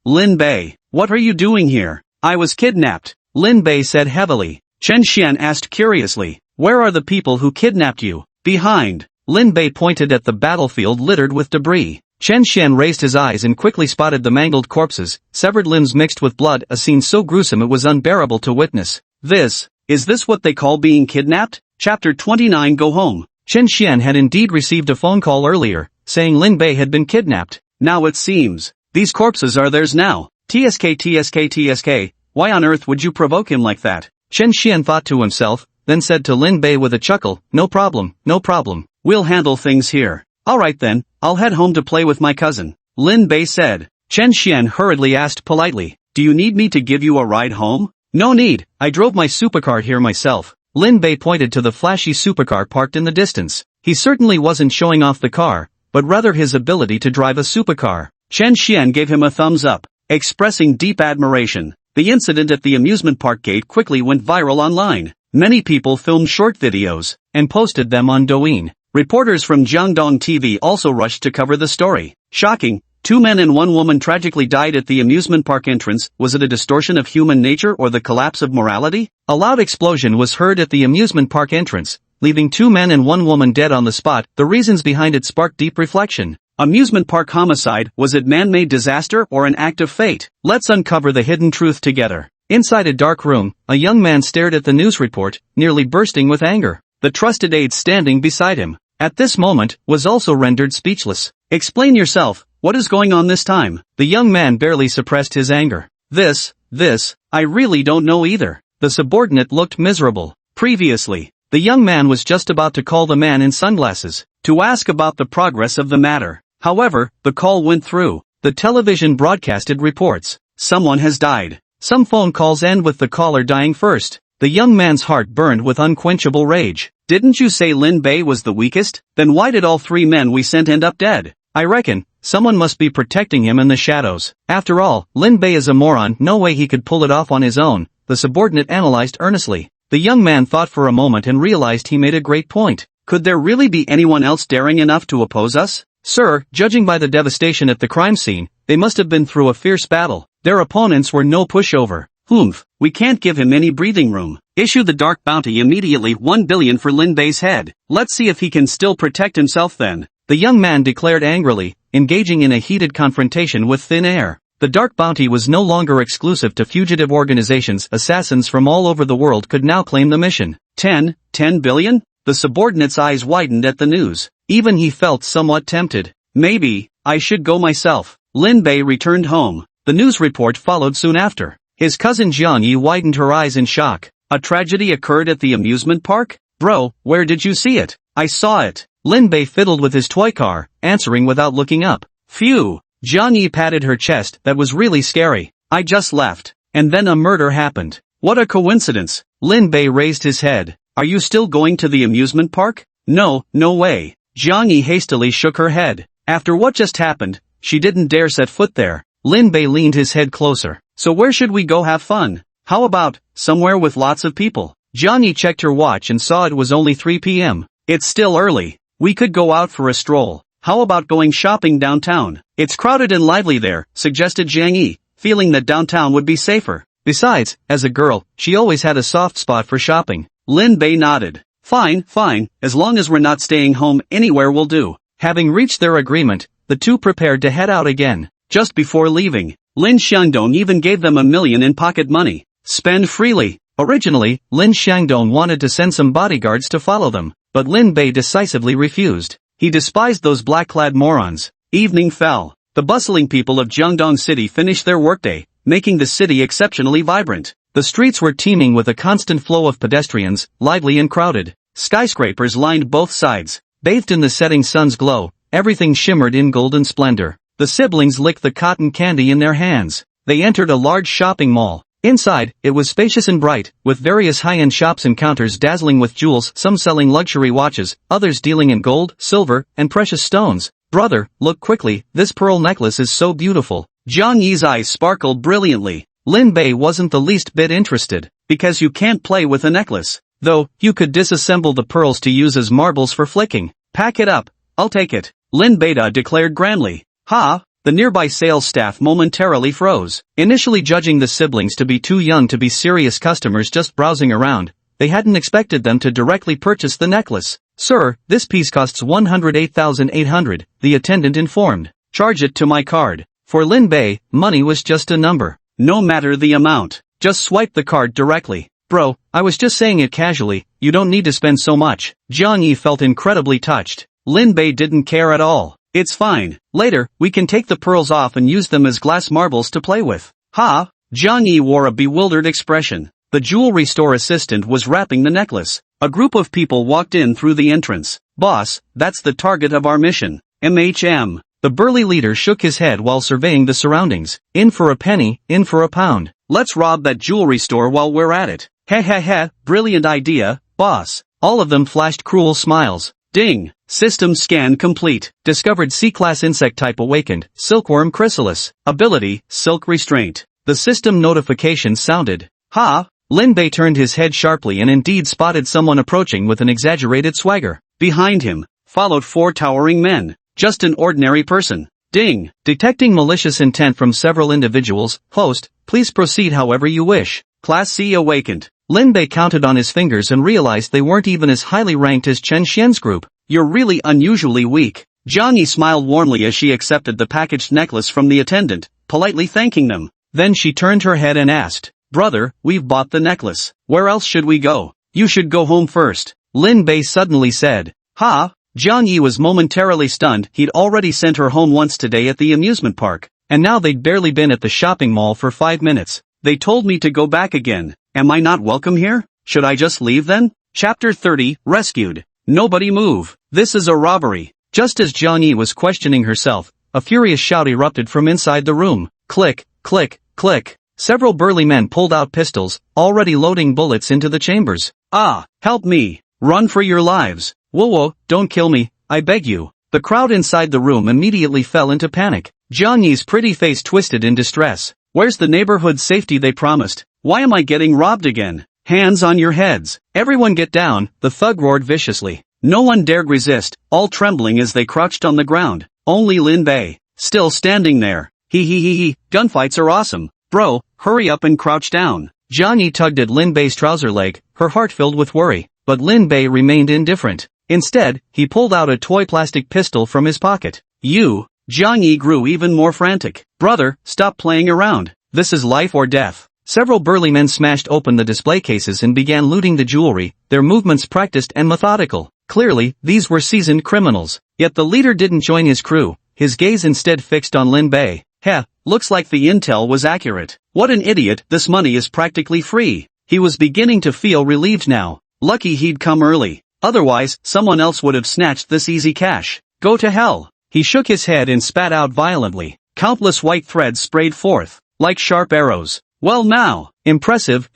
Lin Bei, what are you doing here? I was kidnapped, Lin Bei said heavily. Chen Xian asked curiously. Where are the people who kidnapped you? Behind. Lin Bei pointed at the battlefield littered with debris. Chen Xian raised his eyes and quickly spotted the mangled corpses, severed limbs mixed with blood, a scene so gruesome it was unbearable to witness. Is this what they call being kidnapped? Chapter 29 Go home. Chen Xian had indeed received a phone call earlier, saying Lin Bei had been kidnapped. Now it seems, these corpses are theirs now. TSK, why on earth would you provoke him like that? Chen Xian thought to himself, then said to Lin Bei with a chuckle, no problem. We'll handle things here. Alright then, I'll head home to play with my cousin, Lin Bei said. Chen Xian hurriedly asked politely, do you need me to give you a ride home? No need, I drove my supercar here myself. Lin Bei pointed to the flashy supercar parked in the distance. He certainly wasn't showing off the car, but rather his ability to drive a supercar. Chen Xian gave him a thumbs up, expressing deep admiration. The incident at the amusement park gate quickly went viral online. Many people filmed short videos and posted them on Douyin. Reporters from Jiangdong TV also rushed to cover the story. Shocking. 2 men and 1 woman tragically died at the amusement park entrance. Was it a distortion of human nature or the collapse of morality? A loud explosion was heard at the amusement park entrance, leaving 2 men and 1 woman dead on the spot. The reasons behind it sparked deep reflection. Amusement park homicide, was it man-made disaster or an act of fate? Let's uncover the hidden truth together. Inside a dark room, a young man stared at the news report, nearly bursting with anger. The trusted aide standing beside him, at this moment, was also rendered speechless. Explain yourself, what is going on this time? The young man barely suppressed his anger. I really don't know either. The subordinate looked miserable. Previously, the young man was just about to call the man in sunglasses to ask about the progress of the matter. However, the call went through. The television broadcasted reports. Someone has died. Some phone calls end with the caller dying first. The young man's heart burned with unquenchable rage. Didn't you say Lin Bei was the weakest? Then why did all 3 men we sent end up dead? I reckon someone must be protecting him in the shadows. After all, Lin Bei is a moron, no way he could pull it off on his own, the subordinate analyzed earnestly. The young man thought for a moment and realized he made a great point. Could there really be anyone else daring enough to oppose us? Sir, judging by the devastation at the crime scene, they must have been through a fierce battle. Their opponents were no pushover. Humph, we can't give him any breathing room. Issue the dark bounty immediately, 1 billion for Lin Bei's head. Let's see if he can still protect himself then. The young man declared angrily, engaging in a heated confrontation with thin air. The dark bounty was no longer exclusive to fugitive organizations. Assassins from all over the world could now claim the mission. 10 billion? The subordinate's eyes widened at the news. Even he felt somewhat tempted. Maybe I should go myself. Lin Bei returned home. The news report followed soon after. His cousin Jiang Yi widened her eyes in shock. A tragedy occurred at the amusement park? Bro, where did you see it? I saw it. Lin Bei fiddled with his toy car, answering without looking up. Phew. Jiang Yi patted her chest. That was really scary. I just left. And then a murder happened. What a coincidence. Lin Bei raised his head. Are you still going to the amusement park? No way. Jiang Yi hastily shook her head. After what just happened, she didn't dare set foot there. Lin Bei leaned his head closer. So where should we go have fun? How about somewhere with lots of people? Jiang Yi checked her watch and saw it was only 3 p.m. It's still early. We could go out for a stroll. How about going shopping downtown? It's crowded and lively there, suggested Jiang Yi, feeling that downtown would be safer. Besides, as a girl, she always had a soft spot for shopping. Lin Bei nodded. Fine, as long as we're not staying home, anywhere will do. Having reached their agreement, the two prepared to head out again. Just before leaving, Lin Xiangdong even gave them $1 million in pocket money. Spend freely. Originally, Lin Xiangdong wanted to send some bodyguards to follow them, but Lin Bei decisively refused. He despised those black-clad morons. Evening fell. The bustling people of Jiangdong City finished their workday, making the city exceptionally vibrant. The streets were teeming with a constant flow of pedestrians, lively and crowded. Skyscrapers lined both sides. Bathed in the setting sun's glow, everything shimmered in golden splendor. The siblings licked the cotton candy in their hands. They entered a large shopping mall. Inside, it was spacious and bright, with various high-end shops and counters dazzling with jewels, some selling luxury watches, others dealing in gold, silver, and precious stones. Brother, look quickly, this pearl necklace is so beautiful. Jiang Yi's eyes sparkled brilliantly. Lin Bei wasn't the least bit interested. Because you can't play with a necklace. Though, you could disassemble the pearls to use as marbles for flicking. Pack it up. I'll take it. Lin Beta declared grandly. Ha! The nearby sales staff momentarily froze. Initially judging the siblings to be too young to be serious customers just browsing around, they hadn't expected them to directly purchase the necklace. Sir, this piece costs 108,800, the attendant informed. Charge it to my card. For Lin Bei, money was just a number. No matter the amount. Just swipe the card directly. Bro, I was just saying it casually, you don't need to spend so much. Jiang Yi felt incredibly touched. Lin Bei didn't care at all. It's fine. Later, we can take the pearls off and use them as glass marbles to play with. Ha! Jiang Yi wore a bewildered expression. The jewelry store assistant was wrapping the necklace. A group of people walked in through the entrance. Boss, that's the target of our mission. MHM. The burly leader shook his head while surveying the surroundings. In for a penny, in for a pound. Let's rob that jewelry store while we're at it. Heh, brilliant idea, boss. All of them flashed cruel smiles. Ding! System scan complete. Discovered C-class insect type awakened, silkworm chrysalis. Ability, silk restraint. The system notification sounded. Ha! Lin Bei turned his head sharply and indeed spotted someone approaching with an exaggerated swagger. Behind him, followed 4 towering men. Just an ordinary person. Ding! Detecting malicious intent from several individuals, host, please proceed however you wish. Class C awakened. Lin Bei counted on his fingers and realized they weren't even as highly ranked as Chen Xian's group. You're really unusually weak. Jiang Yi smiled warmly as she accepted the packaged necklace from the attendant, politely thanking them. Then she turned her head and asked, Brother, we've bought the necklace. Where else should we go? You should go home first. Lin Bei suddenly said. Ha! Jiang Yi was momentarily stunned. He'd already sent her home once today at the amusement park. And now they'd barely been at the shopping mall for 5 minutes. They told me to go back again. Am I not welcome here? Should I just leave then? Chapter 30, Rescued. Nobody move. This is a robbery. Just as Jiang Yi was questioning herself, a furious shout erupted from inside the room. Click, click, click. Several burly men pulled out pistols, already loading bullets into the chambers. Ah, help me. Run for your lives. Whoa, don't kill me, I beg you. The crowd inside the room immediately fell into panic. Jiang Yi's pretty face twisted in distress. Where's the neighborhood safety they promised? Why am I getting robbed again? Hands on your heads. Everyone get down, the thug roared viciously. No one dared resist, all trembling as they crouched on the ground. Only Lin Bei, still standing there. He, gunfights are awesome. Bro, hurry up and crouch down. Jiang Yi tugged at Lin Bei's trouser leg, her heart filled with worry. But Lin Bei remained indifferent. Instead, he pulled out a toy plastic pistol from his pocket. You! Jiang Yi grew even more frantic. Brother, stop playing around. This is life or death. Several burly men smashed open the display cases and began looting the jewelry, their movements practiced and methodical. Clearly, these were seasoned criminals. Yet the leader didn't join his crew, his gaze instead fixed on Lin Bei. Heh, looks like the intel was accurate. What an idiot, this money is practically free. He was beginning to feel relieved now. Lucky he'd come early. Otherwise, someone else would have snatched this easy cash. Go to hell. He shook his head and spat out violently. Countless white threads sprayed forth, like sharp arrows. Well now. Impressive,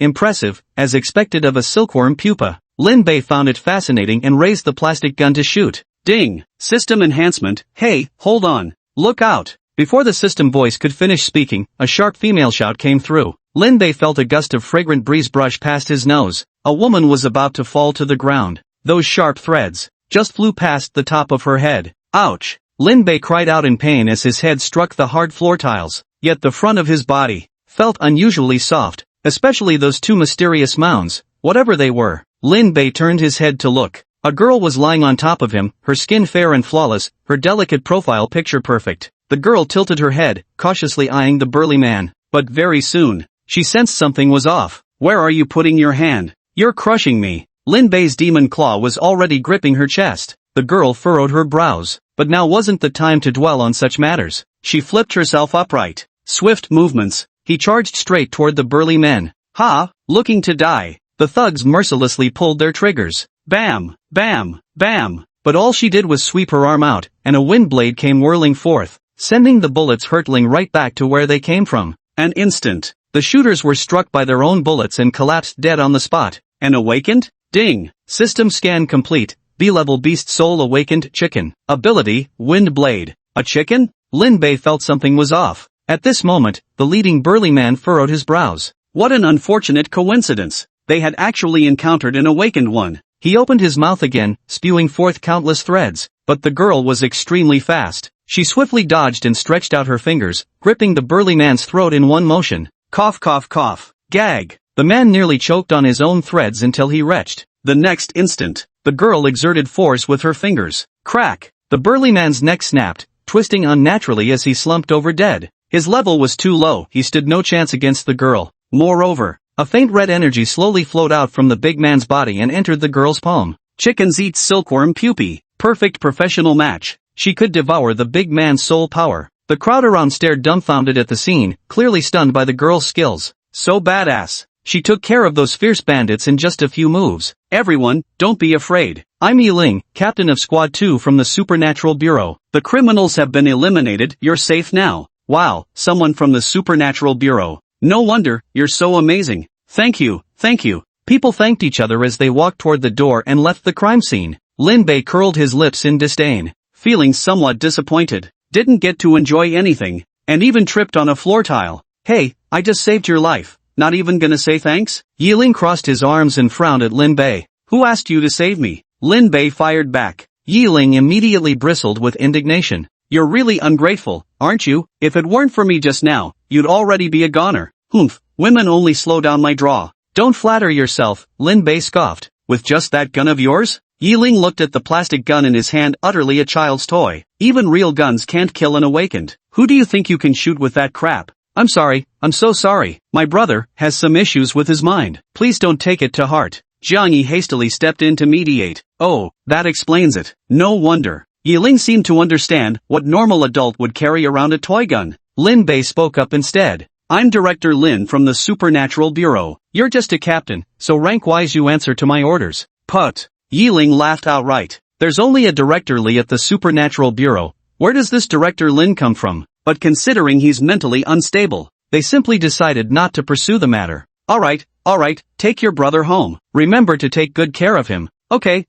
as expected of a silkworm pupa. Lin Bei found it fascinating and raised the plastic gun to shoot. Ding! System enhancement. Hey, hold on. Look out. Before the system voice could finish speaking, a sharp female shout came through. Lin Bei felt a gust of fragrant breeze brush past his nose. A woman was about to fall to the ground. Those sharp threads just flew past the top of her head. Ouch! Lin Bei cried out in pain as his head struck the hard floor tiles. Yet the front of his body felt unusually soft, especially those two mysterious mounds, whatever they were. Lin Bei turned his head to look. A girl was lying on top of him, her skin fair and flawless, her delicate profile picture perfect. The girl tilted her head, cautiously eyeing the burly man. But very soon, she sensed something was off. Where are you putting your hand? You're crushing me. Lin Bei's demon claw was already gripping her chest. The girl furrowed her brows. But now wasn't the time to dwell on such matters. She flipped herself upright. Swift movements. He charged straight toward the burly men. Ha! Looking to die. The thugs mercilessly pulled their triggers. Bam! Bam! Bam! But all she did was sweep her arm out, and a wind blade came whirling forth, sending the bullets hurtling right back to where they came from. An instant. The shooters were struck by their own bullets and collapsed dead on the spot. And awakened? Ding! System scan complete. B-level beast soul awakened chicken. Ability, wind blade. A chicken? Lin Bei felt something was off. At this moment, the leading burly man furrowed his brows. What an unfortunate coincidence. They had actually encountered an awakened one. He opened his mouth again, spewing forth countless threads. But the girl was extremely fast. She swiftly dodged and stretched out her fingers, gripping the burly man's throat in one motion. Cough, cough, cough. Gag. The man nearly choked on his own threads until he retched. The next instant, the girl exerted force with her fingers. Crack. The burly man's neck snapped, twisting unnaturally as he slumped over dead. His level was too low, he stood no chance against the girl. Moreover, a faint red energy slowly flowed out from the big man's body and entered the girl's palm. Chickens eat silkworm pupae. Perfect professional match. She could devour the big man's soul power. The crowd around stared dumbfounded at the scene, clearly stunned by the girl's skills. So badass. She took care of those fierce bandits in just a few moves. Everyone, don't be afraid. I'm Yiling, captain of Squad 2 from the Supernatural Bureau. The criminals have been eliminated, you're safe now. Wow, someone from the Supernatural Bureau. No wonder, you're so amazing. Thank you, thank you. People thanked each other as they walked toward the door and left the crime scene. Lin Bei curled his lips in disdain, feeling somewhat disappointed. Didn't get to enjoy anything, and even tripped on a floor tile. Hey, I just saved your life. Not even gonna say thanks? Yiling crossed his arms and frowned at Lin Bei. Who asked you to save me? Lin Bei fired back. Yiling immediately bristled with indignation. You're really ungrateful, aren't you? If it weren't for me just now, you'd already be a goner. Humph, women only slow down my draw. Don't flatter yourself, Lin Bei scoffed. With just that gun of yours? Yiling looked at the plastic gun in his hand, utterly a child's toy. Even real guns can't kill an awakened. Who do you think you can shoot with that crap? I'm sorry, I'm so sorry. My brother has some issues with his mind. Please don't take it to heart. Jiang Yi hastily stepped in to mediate. Oh, that explains it. No wonder. Yiling seemed to understand what normal adult would carry around a toy gun. Lin Bei spoke up instead. I'm Director Lin from the Supernatural Bureau. You're just a captain, so rank-wise you answer to my orders. Put. Yiling laughed outright. There's only a Director Li at the Supernatural Bureau. Where does this director Lin come from? But considering he's mentally unstable, they simply decided not to pursue the matter. Alright, take your brother home. Remember to take good care of him. Okay,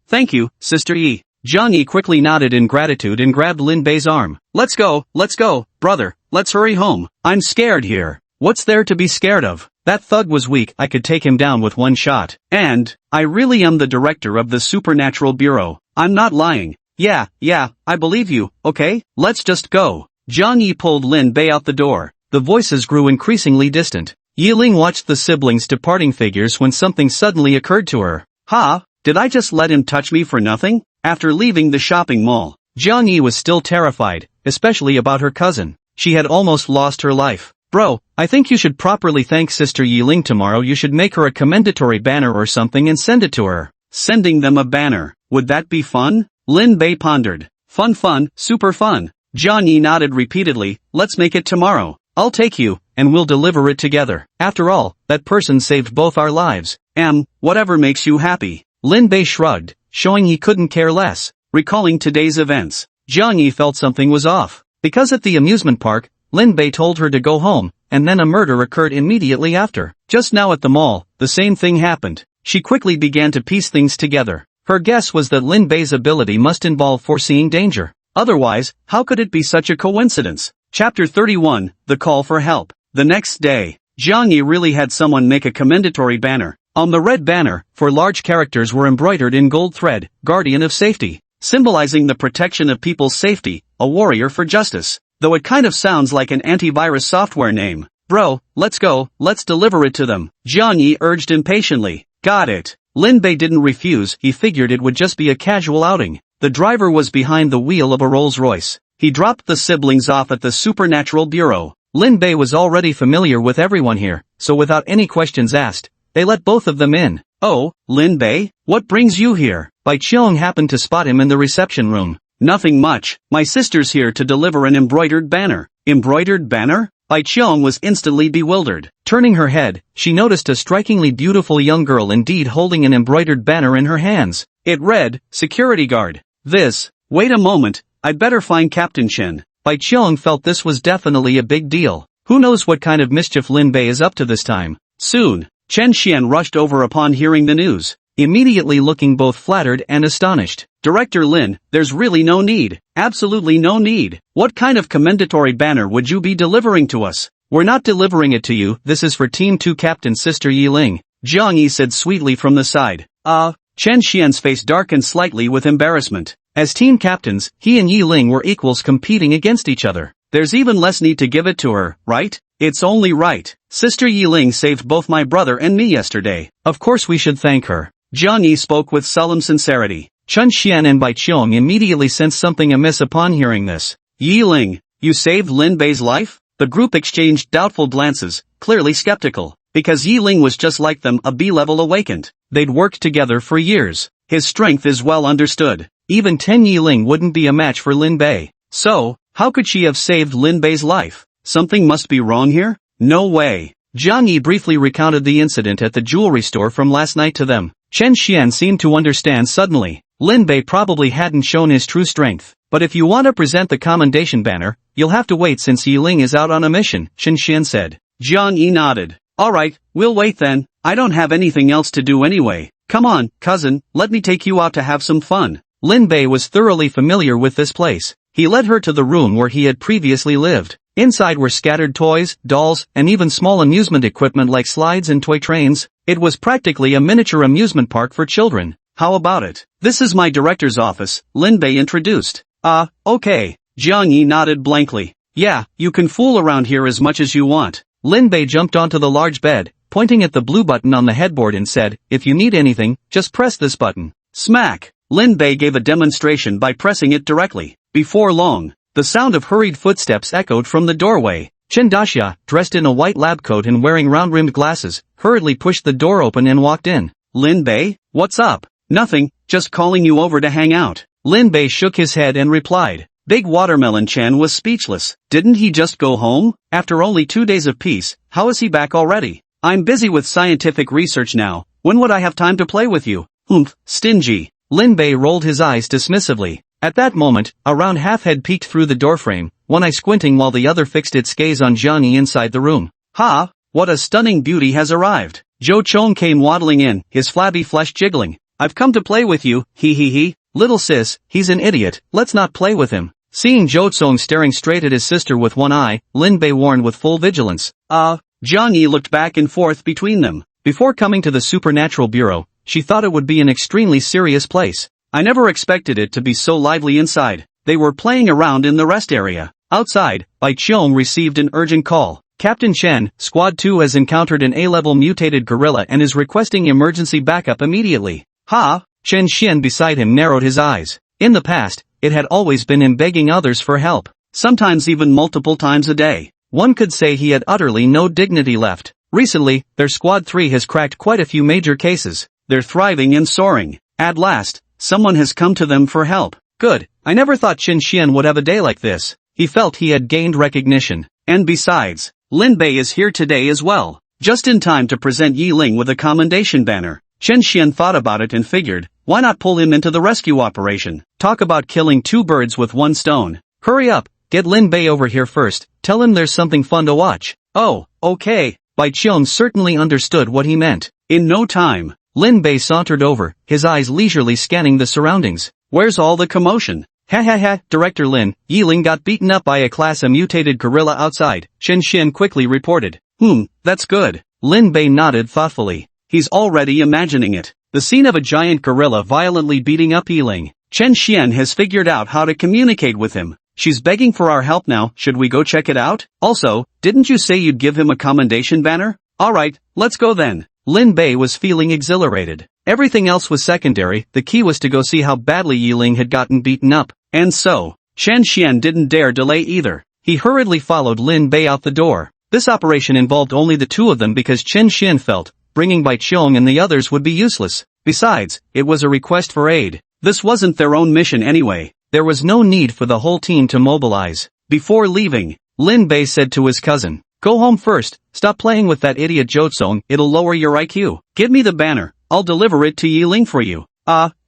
thank you, Sister Yi. Jiang Yi quickly nodded in gratitude and grabbed Lin Bei's arm. Let's go, brother, let's hurry home. I'm scared here. What's there to be scared of? That thug was weak, I could take him down with one shot. And, I really am the director of the Supernatural Bureau. I'm not lying. Yeah, I believe you, okay? Let's just go. Jiang Yi pulled Lin Bei out the door. The voices grew increasingly distant. Yi Ling watched the siblings' departing figures when something suddenly occurred to her. Did I just let him touch me for nothing? After leaving the shopping mall, Jiang Yi was still terrified, especially about her cousin. She had almost lost her life. Bro, I think you should properly thank Sister Yi Ling tomorrow. You should make her a commendatory banner or something and send it to her. Sending them a banner, would that be fun? Lin Bei pondered. Fun, super fun. Jiang Yi nodded repeatedly. Let's make it tomorrow. I'll take you, and we'll deliver it together. After all, that person saved both our lives. Whatever makes you happy. Lin Bei shrugged, showing he couldn't care less. Recalling today's events, Jiang Yi felt something was off. Because at the amusement park, Lin Bei told her to go home, and then a murder occurred immediately after. Just now at the mall, the same thing happened. She quickly began to piece things together. Her guess was that Lin Bei's ability must involve foreseeing danger. Otherwise, how could it be such a coincidence? Chapter 31, The Call for Help. The next day, Jiang Yi really had someone make a commendatory banner. On the red banner, 4 large characters were embroidered in gold thread, Guardian of Safety, symbolizing the protection of people's safety, a warrior for justice. Though it kind of sounds like an antivirus software name. Bro, let's go, let's deliver it to them. Jiang Yi urged impatiently. Got it. Lin Bei didn't refuse, he figured it would just be a casual outing. The driver was behind the wheel of a Rolls-Royce. He dropped the siblings off at the Supernatural Bureau. Lin Bei was already familiar with everyone here, so without any questions asked, they let both of them in. Oh, Lin Bei, what brings you here? Bai Qiong happened to spot him in the reception room. Nothing much, my sister's here to deliver an embroidered banner. Embroidered banner? Bai Qiong was instantly bewildered. Turning her head, she noticed a strikingly beautiful young girl indeed holding an embroidered banner in her hands. It read, Security Guard. Wait a moment, I'd better find Captain Chen. Bai Qiong felt this was definitely a big deal. Who knows what kind of mischief Lin Bei is up to this time. Soon, Chen Xian rushed over upon hearing the news, immediately looking both flattered and astonished. Director Lin, there's really no need. Absolutely no need. What kind of commendatory banner would you be delivering to us? We're not delivering it to you, this is for Team 2 Captain Sister Yi Ling, Jiang Yi said sweetly from the side. Chen Xian's face darkened slightly with embarrassment. As team captains, he and Yi Ling were equals competing against each other. There's even less need to give it to her, right? It's only right. Sister Yi Ling saved both my brother and me yesterday. Of course we should thank her. Jiang Yi spoke with solemn sincerity. Chen Xian and Bai Qiong immediately sensed something amiss upon hearing this. Yi Ling, you saved Lin Bei's life? The group exchanged doubtful glances, clearly skeptical. Because Yi Ling was just like them, a B-level awakened. They'd worked together for years. His strength is well understood. Even 10 Yi Ling wouldn't be a match for Lin Bei. So, how could she have saved Lin Bei's life? Something must be wrong here? No way. Jiang Yi briefly recounted the incident at the jewelry store from last night to them. Chen Xian seemed to understand suddenly. Lin Bei probably hadn't shown his true strength. But if you want to present the commendation banner, you'll have to wait since Yi Ling is out on a mission, Chen Xian said. Jiang Yi nodded. Alright, we'll wait then. I don't have anything else to do anyway. Come on, cousin, let me take you out to have some fun. Lin Bei was thoroughly familiar with this place. He led her to the room where he had previously lived. Inside were scattered toys, dolls, and even small amusement equipment like slides and toy trains. It was practically a miniature amusement park for children. How about it? This is my director's office, Lin Bei introduced. Okay. Jiang Yi nodded blankly. Yeah, you can fool around here as much as you want. Lin Bei jumped onto the large bed, pointing at the blue button on the headboard and said, if you need anything, just press this button. Smack! Lin Bei gave a demonstration by pressing it directly. Before long, the sound of hurried footsteps echoed from the doorway. Chen Daxia, dressed in a white lab coat and wearing round-rimmed glasses, hurriedly pushed the door open and walked in. Lin Bei, what's up? Nothing, just calling you over to hang out. Lin Bei shook his head and replied. Big Watermelon Chan was speechless. Didn't he just go home? After only 2 days of peace, how is he back already? I'm busy with scientific research now. When would I have time to play with you? Stingy. Lin Bei rolled his eyes dismissively. At that moment, a round half-head peeked through the doorframe, one eye squinting while the other fixed its gaze on Jiang Yi inside the room. Ha! What a stunning beauty has arrived. Zhou Chong came waddling in, his flabby flesh jiggling. I've come to play with you, he. Little sis, he's an idiot, let's not play with him. Seeing Zhou Chong staring straight at his sister with one eye, Lin Bei warned with full vigilance. Jiang Yi looked back and forth between them. Before coming to the Supernatural Bureau, she thought it would be an extremely serious place. I never expected it to be so lively inside. They were playing around in the rest area. Outside, Bai Qiong received an urgent call. Captain Chen, Squad 2 has encountered an A-level mutated gorilla and is requesting emergency backup immediately. Ha! Chen Xian beside him narrowed his eyes. In the past, it had always been him begging others for help. Sometimes even multiple times a day. One could say he had utterly no dignity left. Recently, their Squad 3 has cracked quite a few major cases. They're thriving and soaring. At last, someone has come to them for help. Good, I never thought Chen Xian would have a day like this. He felt he had gained recognition. And besides, Lin Bei is here today as well. Just in time to present Yi Ling with a commendation banner. Chen Xian thought about it and figured, why not pull him into the rescue operation? Talk about killing two birds with one stone. Hurry up, get Lin Bei over here first, tell him there's something fun to watch. Oh, okay. Bai Qiong certainly understood what he meant. In no time, Lin Bei sauntered over, his eyes leisurely scanning the surroundings. Where's all the commotion? Ha, Director Lin, Yi Ling got beaten up by a class A mutated gorilla outside, Chen Xian quickly reported. That's good. Lin Bei nodded thoughtfully. He's already imagining it. The scene of a giant gorilla violently beating up Yi Ling. Chen Xian has figured out how to communicate with him. She's begging for our help now, should we go check it out? Also, didn't you say you'd give him a commendation banner? Alright, let's go then. Lin Bei was feeling exhilarated. Everything else was secondary, the key was to go see how badly Yi Ling had gotten beaten up. And so, Chen Xian didn't dare delay either. He hurriedly followed Lin Bei out the door. This operation involved only the two of them because Chen Xian felt, bringing Bai Qiong and the others would be useless. Besides, it was a request for aid. This wasn't their own mission anyway. There was no need for the whole team to mobilize. Before leaving, Lin Bei said to his cousin, go home first, stop playing with that idiot Zhou, it'll lower your IQ. Give me the banner, I'll deliver it to Yi Ling for you.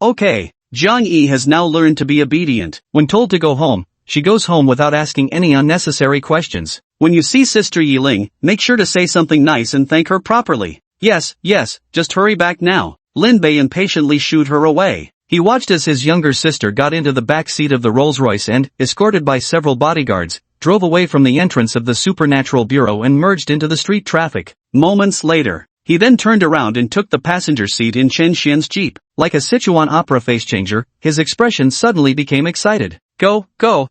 Okay. Jiang Yi has now learned to be obedient. When told to go home, she goes home without asking any unnecessary questions. When you see Sister Yi Ling, make sure to say something nice and thank her properly. Yes, just hurry back now. Lin Bei impatiently shooed her away. He watched as his younger sister got into the back seat of the Rolls-Royce and, escorted by several bodyguards, drove away from the entrance of the Supernatural Bureau and merged into the street traffic. Moments later, he then turned around and took the passenger seat in Chen Xian's jeep. Like a Sichuan opera face changer, his expression suddenly became excited. Go,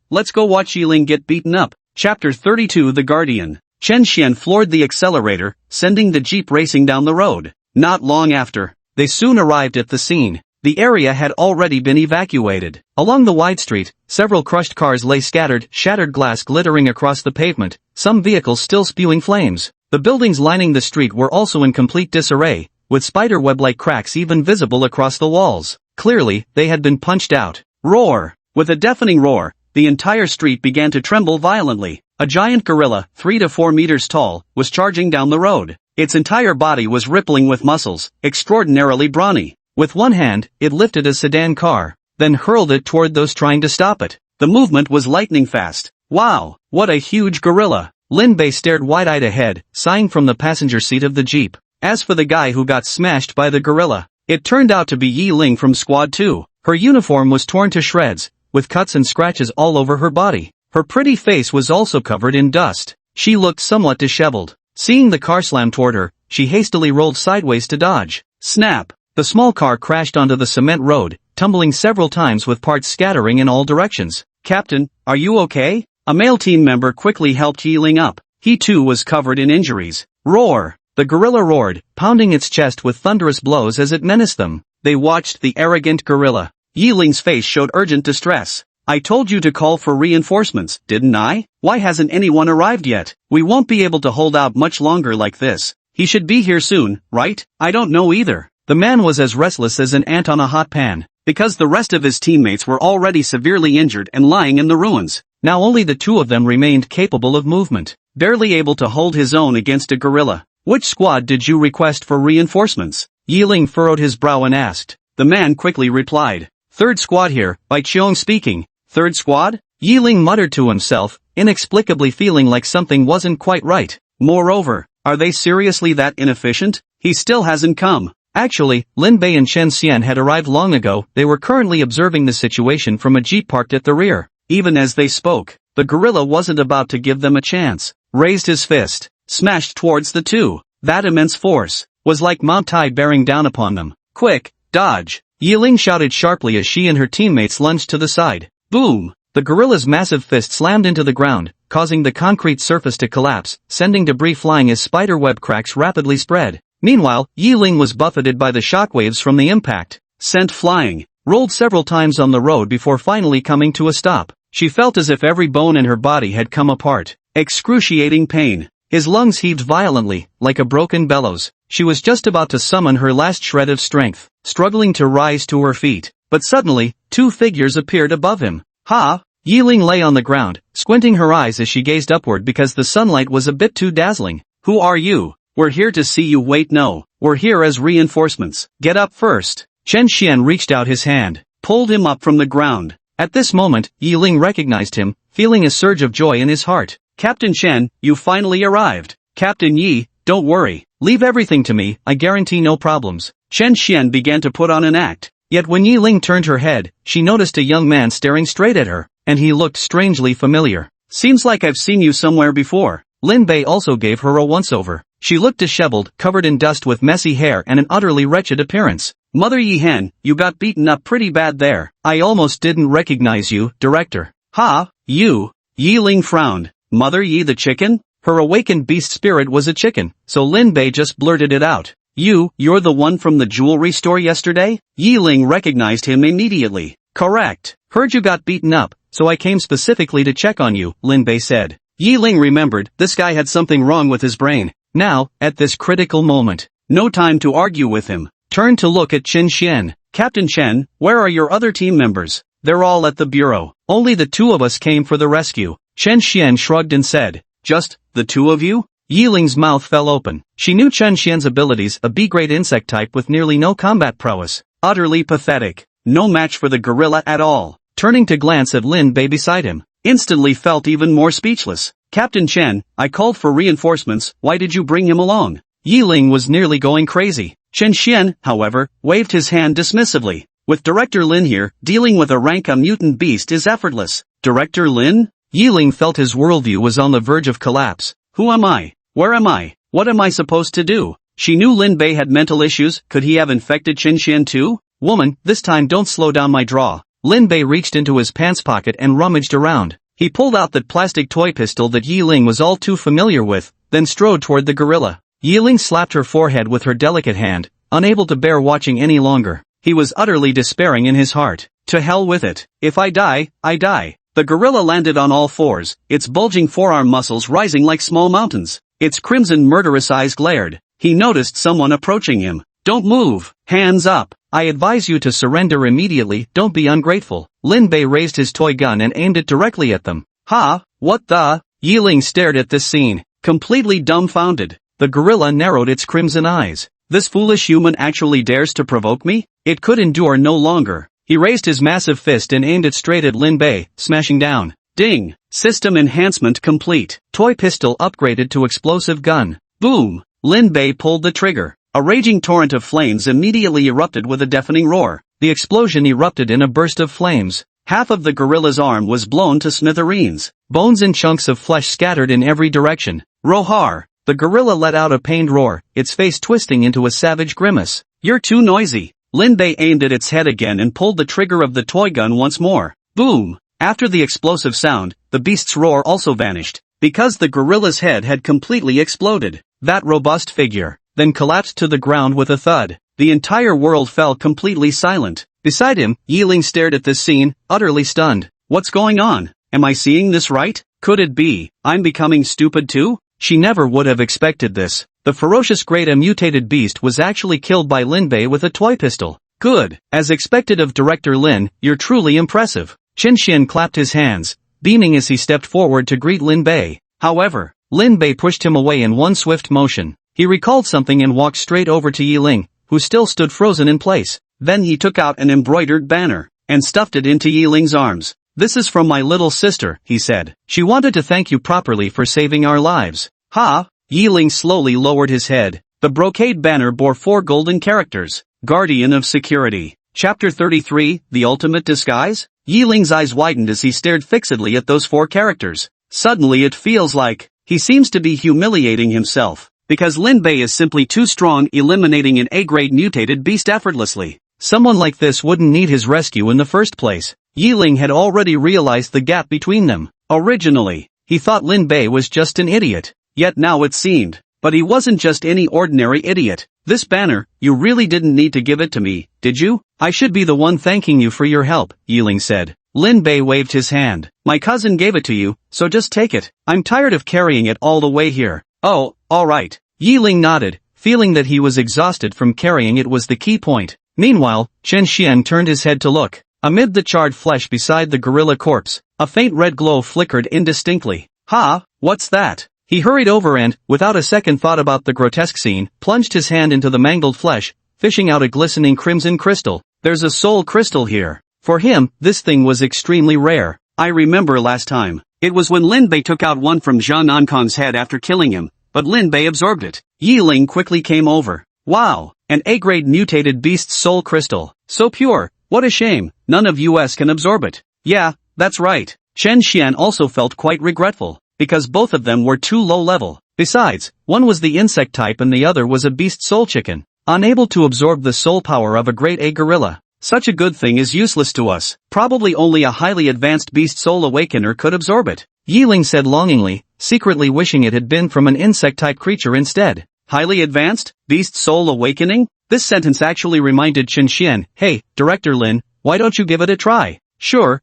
let's go watch Yi Ling get beaten up. Chapter 32 The Guardian. Chen Xian floored the accelerator, sending the jeep racing down the road. Not long after, they soon arrived at the scene. The area had already been evacuated. Along the wide street, several crushed cars lay scattered, shattered glass glittering across the pavement, some vehicles still spewing flames. The buildings lining the street were also in complete disarray, with spiderweb-like cracks even visible across the walls. Clearly, they had been punched out. Roar! With a deafening roar, the entire street began to tremble violently. A giant gorilla, 3 to 4 meters tall, was charging down the road. Its entire body was rippling with muscles, extraordinarily brawny. With one hand, it lifted a sedan car, then hurled it toward those trying to stop it. The movement was lightning fast. Wow, what a huge gorilla! Lin Bei stared wide-eyed ahead, sighing from the passenger seat of the jeep. As for the guy who got smashed by the gorilla, it turned out to be Yi Ling from Squad 2. Her uniform was torn to shreds, with cuts and scratches all over her body. Her pretty face was also covered in dust. She looked somewhat disheveled. Seeing the car slam toward her, she hastily rolled sideways to dodge. Snap! The small car crashed onto the cement road, tumbling several times with parts scattering in all directions. Captain, are you okay? A male team member quickly helped Yi Ling up. He too was covered in injuries. Roar! The gorilla roared, pounding its chest with thunderous blows as it menaced them. They watched the arrogant gorilla. Yi Ling's face showed urgent distress. I told you to call for reinforcements, didn't I? Why hasn't anyone arrived yet? We won't be able to hold out much longer like this. He should be here soon, right? I don't know either. The man was as restless as an ant on a hot pan, because the rest of his teammates were already severely injured and lying in the ruins. Now only the two of them remained capable of movement, barely able to hold his own against a gorilla. Which squad did you request for reinforcements? Yi Ling furrowed his brow and asked. The man quickly replied. Third squad here, Bai Qiong speaking. Third squad? Yi Ling muttered to himself, inexplicably feeling like something wasn't quite right. Moreover, are they seriously that inefficient? He still hasn't come. Actually, Lin Bei and Chen Xian had arrived long ago. They were currently observing the situation from a jeep parked at the rear. Even as they spoke, the gorilla wasn't about to give them a chance. Raised his fist, smashed towards the two. That immense force was like Mount Tai bearing down upon them. Quick, dodge! Yi Ling shouted sharply as she and her teammates lunged to the side. Boom! The gorilla's massive fist slammed into the ground, causing the concrete surface to collapse, sending debris flying as spiderweb cracks rapidly spread. Meanwhile, Yi Ling was buffeted by the shockwaves from the impact. Sent flying, rolled several times on the road before finally coming to a stop. She felt as if every bone in her body had come apart. Excruciating pain. His lungs heaved violently, like a broken bellows. She was just about to summon her last shred of strength, struggling to rise to her feet. But suddenly, two figures appeared above him. Ha! Yi Ling lay on the ground, squinting her eyes as she gazed upward because the sunlight was a bit too dazzling. Who are you? We're here to see you. Wait, no. We're here as reinforcements. Get up first. Chen Xian reached out his hand, pulled him up from the ground. At this moment, Yi Ling recognized him, feeling a surge of joy in his heart. Captain Chen, you finally arrived. Captain Yi, don't worry. Leave everything to me, I guarantee no problems. Chen Xian began to put on an act. Yet when Yi Ling turned her head, she noticed a young man staring straight at her, and he looked strangely familiar. Seems like I've seen you somewhere before. Lin Bei also gave her a once-over. She looked disheveled, covered in dust with messy hair and an utterly wretched appearance. Mother Yi Hen, you got beaten up pretty bad there. I almost didn't recognize you, Director. Ha, you. Yi Ling frowned. Mother Yi the chicken? Her awakened beast spirit was a chicken, so Lin Bei just blurted it out. You're the one from the jewelry store yesterday? Yi Ling recognized him immediately. Correct. Heard you got beaten up, so I came specifically to check on you, Lin Bei said. Yi Ling remembered, this guy had something wrong with his brain. Now, at this critical moment, no time to argue with him. Turned to look at Chen Xian. Captain Chen, where are your other team members? They're all at the bureau. Only the two of us came for the rescue. Chen Xian shrugged and said, just, the two of you? Yi Ling's mouth fell open. She knew Chen Xian's abilities, a B-grade insect type with nearly no combat prowess. Utterly pathetic. No match for the gorilla at all. Turning to glance at Lin Bei beside him, instantly felt even more speechless. Captain Chen, I called for reinforcements, why did you bring him along? Yi Ling was nearly going crazy. Chen Xian, however, waved his hand dismissively. With Director Lin here, dealing with a rank mutant beast is effortless. Director Lin? Yi Ling felt his worldview was on the verge of collapse. Who am I? Where am I? What am I supposed to do? She knew Lin Bei had mental issues. Could he have infected Chen Xian too? Woman, this time don't slow down my draw. Lin Bei reached into his pants pocket and rummaged around. He pulled out that plastic toy pistol that Yi Ling was all too familiar with, then strode toward the gorilla. Yi Ling slapped her forehead with her delicate hand, unable to bear watching any longer. He was utterly despairing in his heart. To hell with it. If I die, I die. The gorilla landed on all fours, its bulging forearm muscles rising like small mountains. Its crimson murderous eyes glared. He noticed someone approaching him. Don't move. Hands up. I advise you to surrender immediately, don't be ungrateful. Lin Bei raised his toy gun and aimed it directly at them. Ha, what the? Yi Ling stared at this scene, completely dumbfounded. The gorilla narrowed its crimson eyes. This foolish human actually dares to provoke me? It could endure no longer. He raised his massive fist and aimed it straight at Lin Bei, smashing down. Ding! System enhancement complete. Toy pistol upgraded to explosive gun. Boom! Lin Bei pulled the trigger. A raging torrent of flames immediately erupted with a deafening roar. The explosion erupted in a burst of flames. Half of the gorilla's arm was blown to smithereens. Bones and chunks of flesh scattered in every direction. Roar! The gorilla let out a pained roar, its face twisting into a savage grimace. You're too noisy. Lin Bei aimed at its head again and pulled the trigger of the toy gun once more. Boom! After the explosive sound, the beast's roar also vanished, because the gorilla's head had completely exploded. That robust figure then collapsed to the ground with a thud. The entire world fell completely silent. Beside him, Yi Ling stared at this scene, utterly stunned. What's going on? Am I seeing this right? Could it be I'm becoming stupid too? She never would have expected this. The ferocious great mutated beast was actually killed by Lin Bei with a toy pistol. Good. As expected of Director Lin, you're truly impressive. Chen Xian clapped his hands, beaming as he stepped forward to greet Lin Bei. However, Lin Bei pushed him away in one swift motion. He recalled something and walked straight over to Yi Ling, who still stood frozen in place. Then he took out an embroidered banner. and stuffed it into Yi Ling's arms. "This is from my little sister," he said. "She wanted to thank you properly for saving our lives." "Ha!" Yi Ling slowly lowered his head. The brocade banner bore 4 golden characters. Guardian of Security. Chapter 33, The Ultimate Disguise? Yi Ling's eyes widened as he stared fixedly at those 4 characters. Suddenly it feels like he seems to be humiliating himself, because Lin Bei is simply too strong, eliminating an A-grade mutated beast effortlessly. Someone like this wouldn't need his rescue in the first place. Yi Ling had already realized the gap between them. Originally, he thought Lin Bei was just an idiot. Yet now it seemed. But he wasn't just any ordinary idiot. "This banner, you really didn't need to give it to me, did you? I should be the one thanking you for your help," Yi Ling said. Lin Bei waved his hand. "My cousin gave it to you, so just take it. I'm tired of carrying it all the way here." "Oh, alright." Yi Ling nodded, feeling that he was exhausted from carrying it was the key point. Meanwhile, Chen Xian turned his head to look. Amid the charred flesh beside the gorilla corpse, a faint red glow flickered indistinctly. "Ha, what's that?" He hurried over and, without a second thought about the grotesque scene, plunged his hand into the mangled flesh, fishing out a glistening crimson crystal. "There's a soul crystal here." For him, this thing was extremely rare. "I remember last time. It was when Lin Bei took out one from Zhang Nankong's head after killing him, but Lin Bei absorbed it." Yi Ling quickly came over. "Wow, an A-grade mutated beast's soul crystal. So pure, what a shame, none of us can absorb it." "Yeah, that's right." Chen Xian also felt quite regretful, because both of them were too low level. Besides, one was the insect type and the other was a beast soul chicken, unable to absorb the soul power of a grade A gorilla. Such a good thing is useless to us. Probably only a highly advanced beast soul awakener could absorb it. Yi Ling said longingly, secretly wishing it had been from an insect-type creature instead. Highly advanced? Beast soul awakening? This sentence actually reminded Chen Xian, "Hey, Director Lin, why don't you give it a try?" Sure.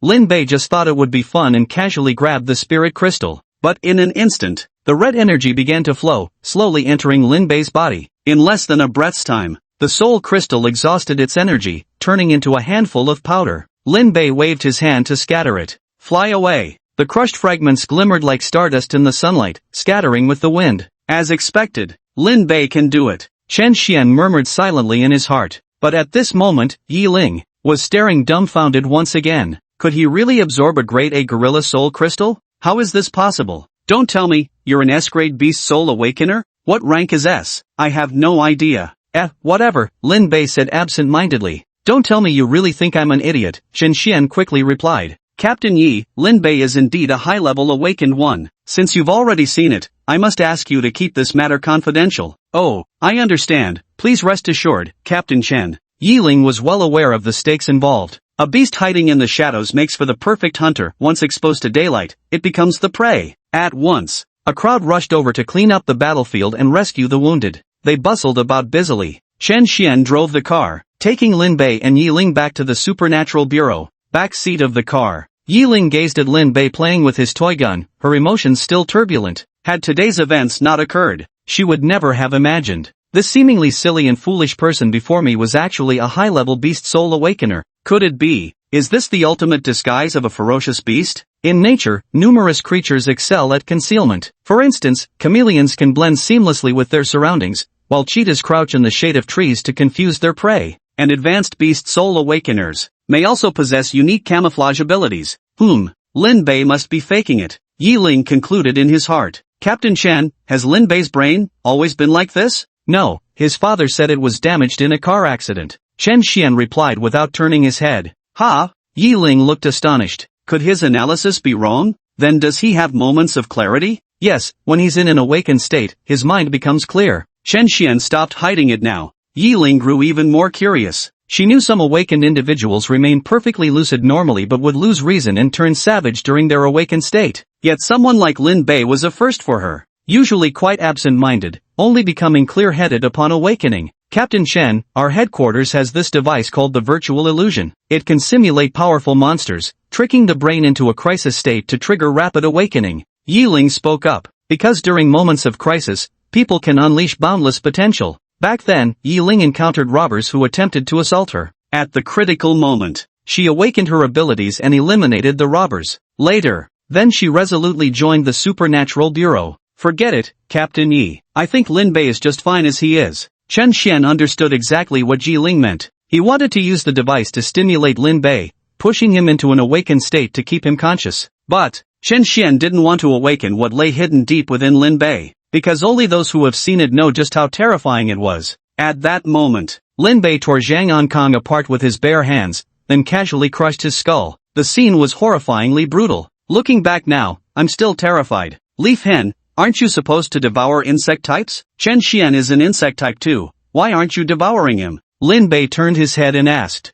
Lin Bei just thought it would be fun and casually grabbed the spirit crystal. But in an instant, the red energy began to flow, slowly entering Lin Bei's body. In less than a breath's time, the soul crystal exhausted its energy, turning into a handful of powder. Lin Bei waved his hand to scatter it. "Fly away." The crushed fragments glimmered like stardust in the sunlight, scattering with the wind. As expected, Lin Bei can do it. Chen Xian murmured silently in his heart. But at this moment, Yi Ling was staring dumbfounded once again. Could he really absorb a grade A gorilla soul crystal? How is this possible? Don't tell me, you're an S-grade beast soul awakener? What rank is S? I have no idea. Whatever, Lin Bei said absent-mindedly. Don't tell me you really think I'm an idiot, Chen Xian quickly replied. Captain Yi, Lin Bei is indeed a high-level awakened one. Since you've already seen it, I must ask you to keep this matter confidential. Oh, I understand, please rest assured, Captain Chen. Yi Ling was well aware of the stakes involved. A beast hiding in the shadows makes for the perfect hunter. Once exposed to daylight, it becomes the prey. At once, a crowd rushed over to clean up the battlefield and rescue the wounded. They bustled about busily. Chen Xian drove the car, taking Lin Bei and Yi Ling back to the Supernatural Bureau. Back seat of the car. Yi Ling gazed at Lin Bei playing with his toy gun, her emotions still turbulent. Had today's events not occurred, she would never have imagined. This seemingly silly and foolish person before me was actually a high-level beast soul awakener. Could it be? Is this the ultimate disguise of a ferocious beast? In nature, numerous creatures excel at concealment. For instance, chameleons can blend seamlessly with their surroundings, while cheetahs crouch in the shade of trees to confuse their prey. And advanced beast soul awakeners may also possess unique camouflage abilities. Lin Bei must be faking it. Yi Ling concluded in his heart. Captain Chen, has Lin Bei's brain always been like this? No, his father said it was damaged in a car accident. Chen Xian replied without turning his head. Ha! Yi Ling looked astonished. Could his analysis be wrong? Then does he have moments of clarity? Yes, when he's in an awakened state, his mind becomes clear. Chen Xian stopped hiding it now. Yi Ling grew even more curious. She knew some awakened individuals remain perfectly lucid normally but would lose reason and turn savage during their awakened state. Yet someone like Lin Bei was a first for her. Usually quite absent-minded, only becoming clear-headed upon awakening. Captain Chen, our headquarters has this device called the virtual illusion. It can simulate powerful monsters, tricking the brain into a crisis state to trigger rapid awakening. Yi Ling spoke up. Because during moments of crisis, people can unleash boundless potential. Back then, Yi Ling encountered robbers who attempted to assault her. At the critical moment, she awakened her abilities and eliminated the robbers. Later, then she resolutely joined the Supernatural Bureau. Forget it, Captain Yi. I think Lin Bei is just fine as he is. Chen Xian understood exactly what Yi Ling meant. He wanted to use the device to stimulate Lin Bei, pushing him into an awakened state to keep him conscious. But Chen Xian didn't want to awaken what lay hidden deep within Lin Bei, because only those who have seen it know just how terrifying it was. At that moment, Lin Bei tore Zhang Ankang apart with his bare hands, then casually crushed his skull. The scene was horrifyingly brutal. Looking back now, I'm still terrified. Leaf Hen, aren't you supposed to devour insect types? Chen Xian is an insect type too. Why aren't you devouring him? Lin Bei turned his head and asked.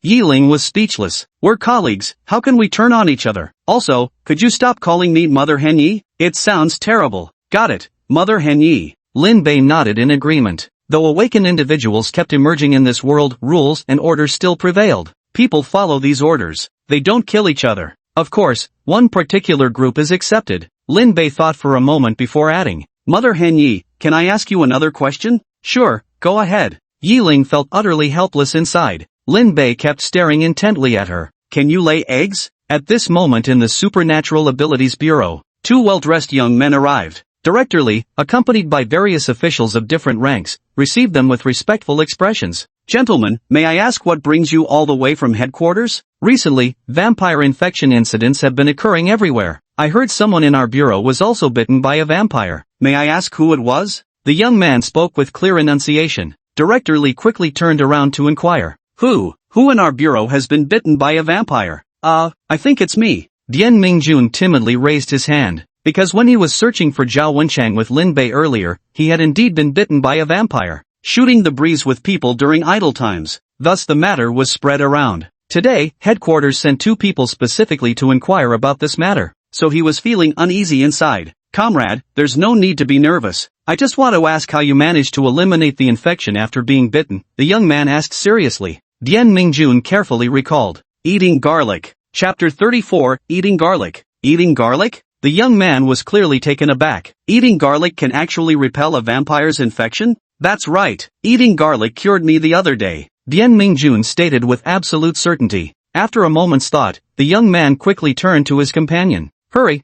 Yi Ling was speechless. We're colleagues, how can we turn on each other? Also, could you stop calling me Mother Hen Yi? It sounds terrible. Got it, Mother Hen Yi. Lin Bei nodded in agreement. Though awakened individuals kept emerging in this world, rules and orders still prevailed. People follow these orders. They don't kill each other. Of course, one particular group is accepted. Lin Bei thought for a moment before adding. Mother Hen Yi, can I ask you another question? Sure, go ahead. Yi Ling felt utterly helpless inside. Lin Bei kept staring intently at her. Can you lay eggs? At this moment in the Supernatural Abilities Bureau, two well-dressed young men arrived. Director Li, accompanied by various officials of different ranks, received them with respectful expressions. Gentlemen, may I ask what brings you all the way from headquarters? Recently, vampire infection incidents have been occurring everywhere. I heard someone in our bureau was also bitten by a vampire. May I ask who it was? The young man spoke with clear enunciation. Director Li quickly turned around to inquire. Who in our bureau has been bitten by a vampire? I think it's me. Dian Mingjun timidly raised his hand. Because when he was searching for Zhao Wenchang with Lin Bei earlier, he had indeed been bitten by a vampire, shooting the breeze with people during idle times. Thus the matter was spread around. Today, headquarters sent two people specifically to inquire about this matter. So he was feeling uneasy inside. Comrade, there's no need to be nervous. I just want to ask how you managed to eliminate the infection after being bitten, the young man asked seriously. Dian Mingjun carefully recalled. Eating garlic. Chapter 34, Eating garlic. Eating garlic? The young man was clearly taken aback. Eating garlic can actually repel a vampire's infection? That's right. Eating garlic cured me the other day. Dian Mingjun stated with absolute certainty. After a moment's thought, the young man quickly turned to his companion. Hurry,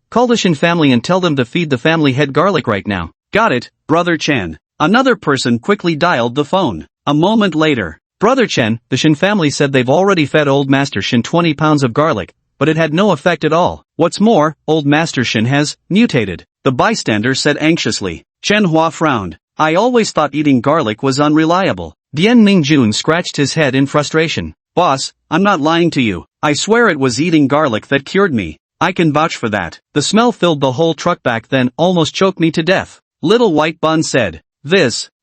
call the Shin family and tell them to feed the family head garlic right now. Got it, Brother Chen. Another person quickly dialed the phone. A moment later. Brother Chen, the Shin family said they've already fed Old Master Shin 20 pounds of garlic, but it had no effect at all. What's more, Old Master Shin has mutated. The bystander said anxiously. Chen Hua frowned. I always thought eating garlic was unreliable. Dian Mingjun scratched his head in frustration. Boss, I'm not lying to you. I swear it was eating garlic that cured me. I can vouch for that. The smell filled the whole truck back then almost choked me to death. Little White Bun said.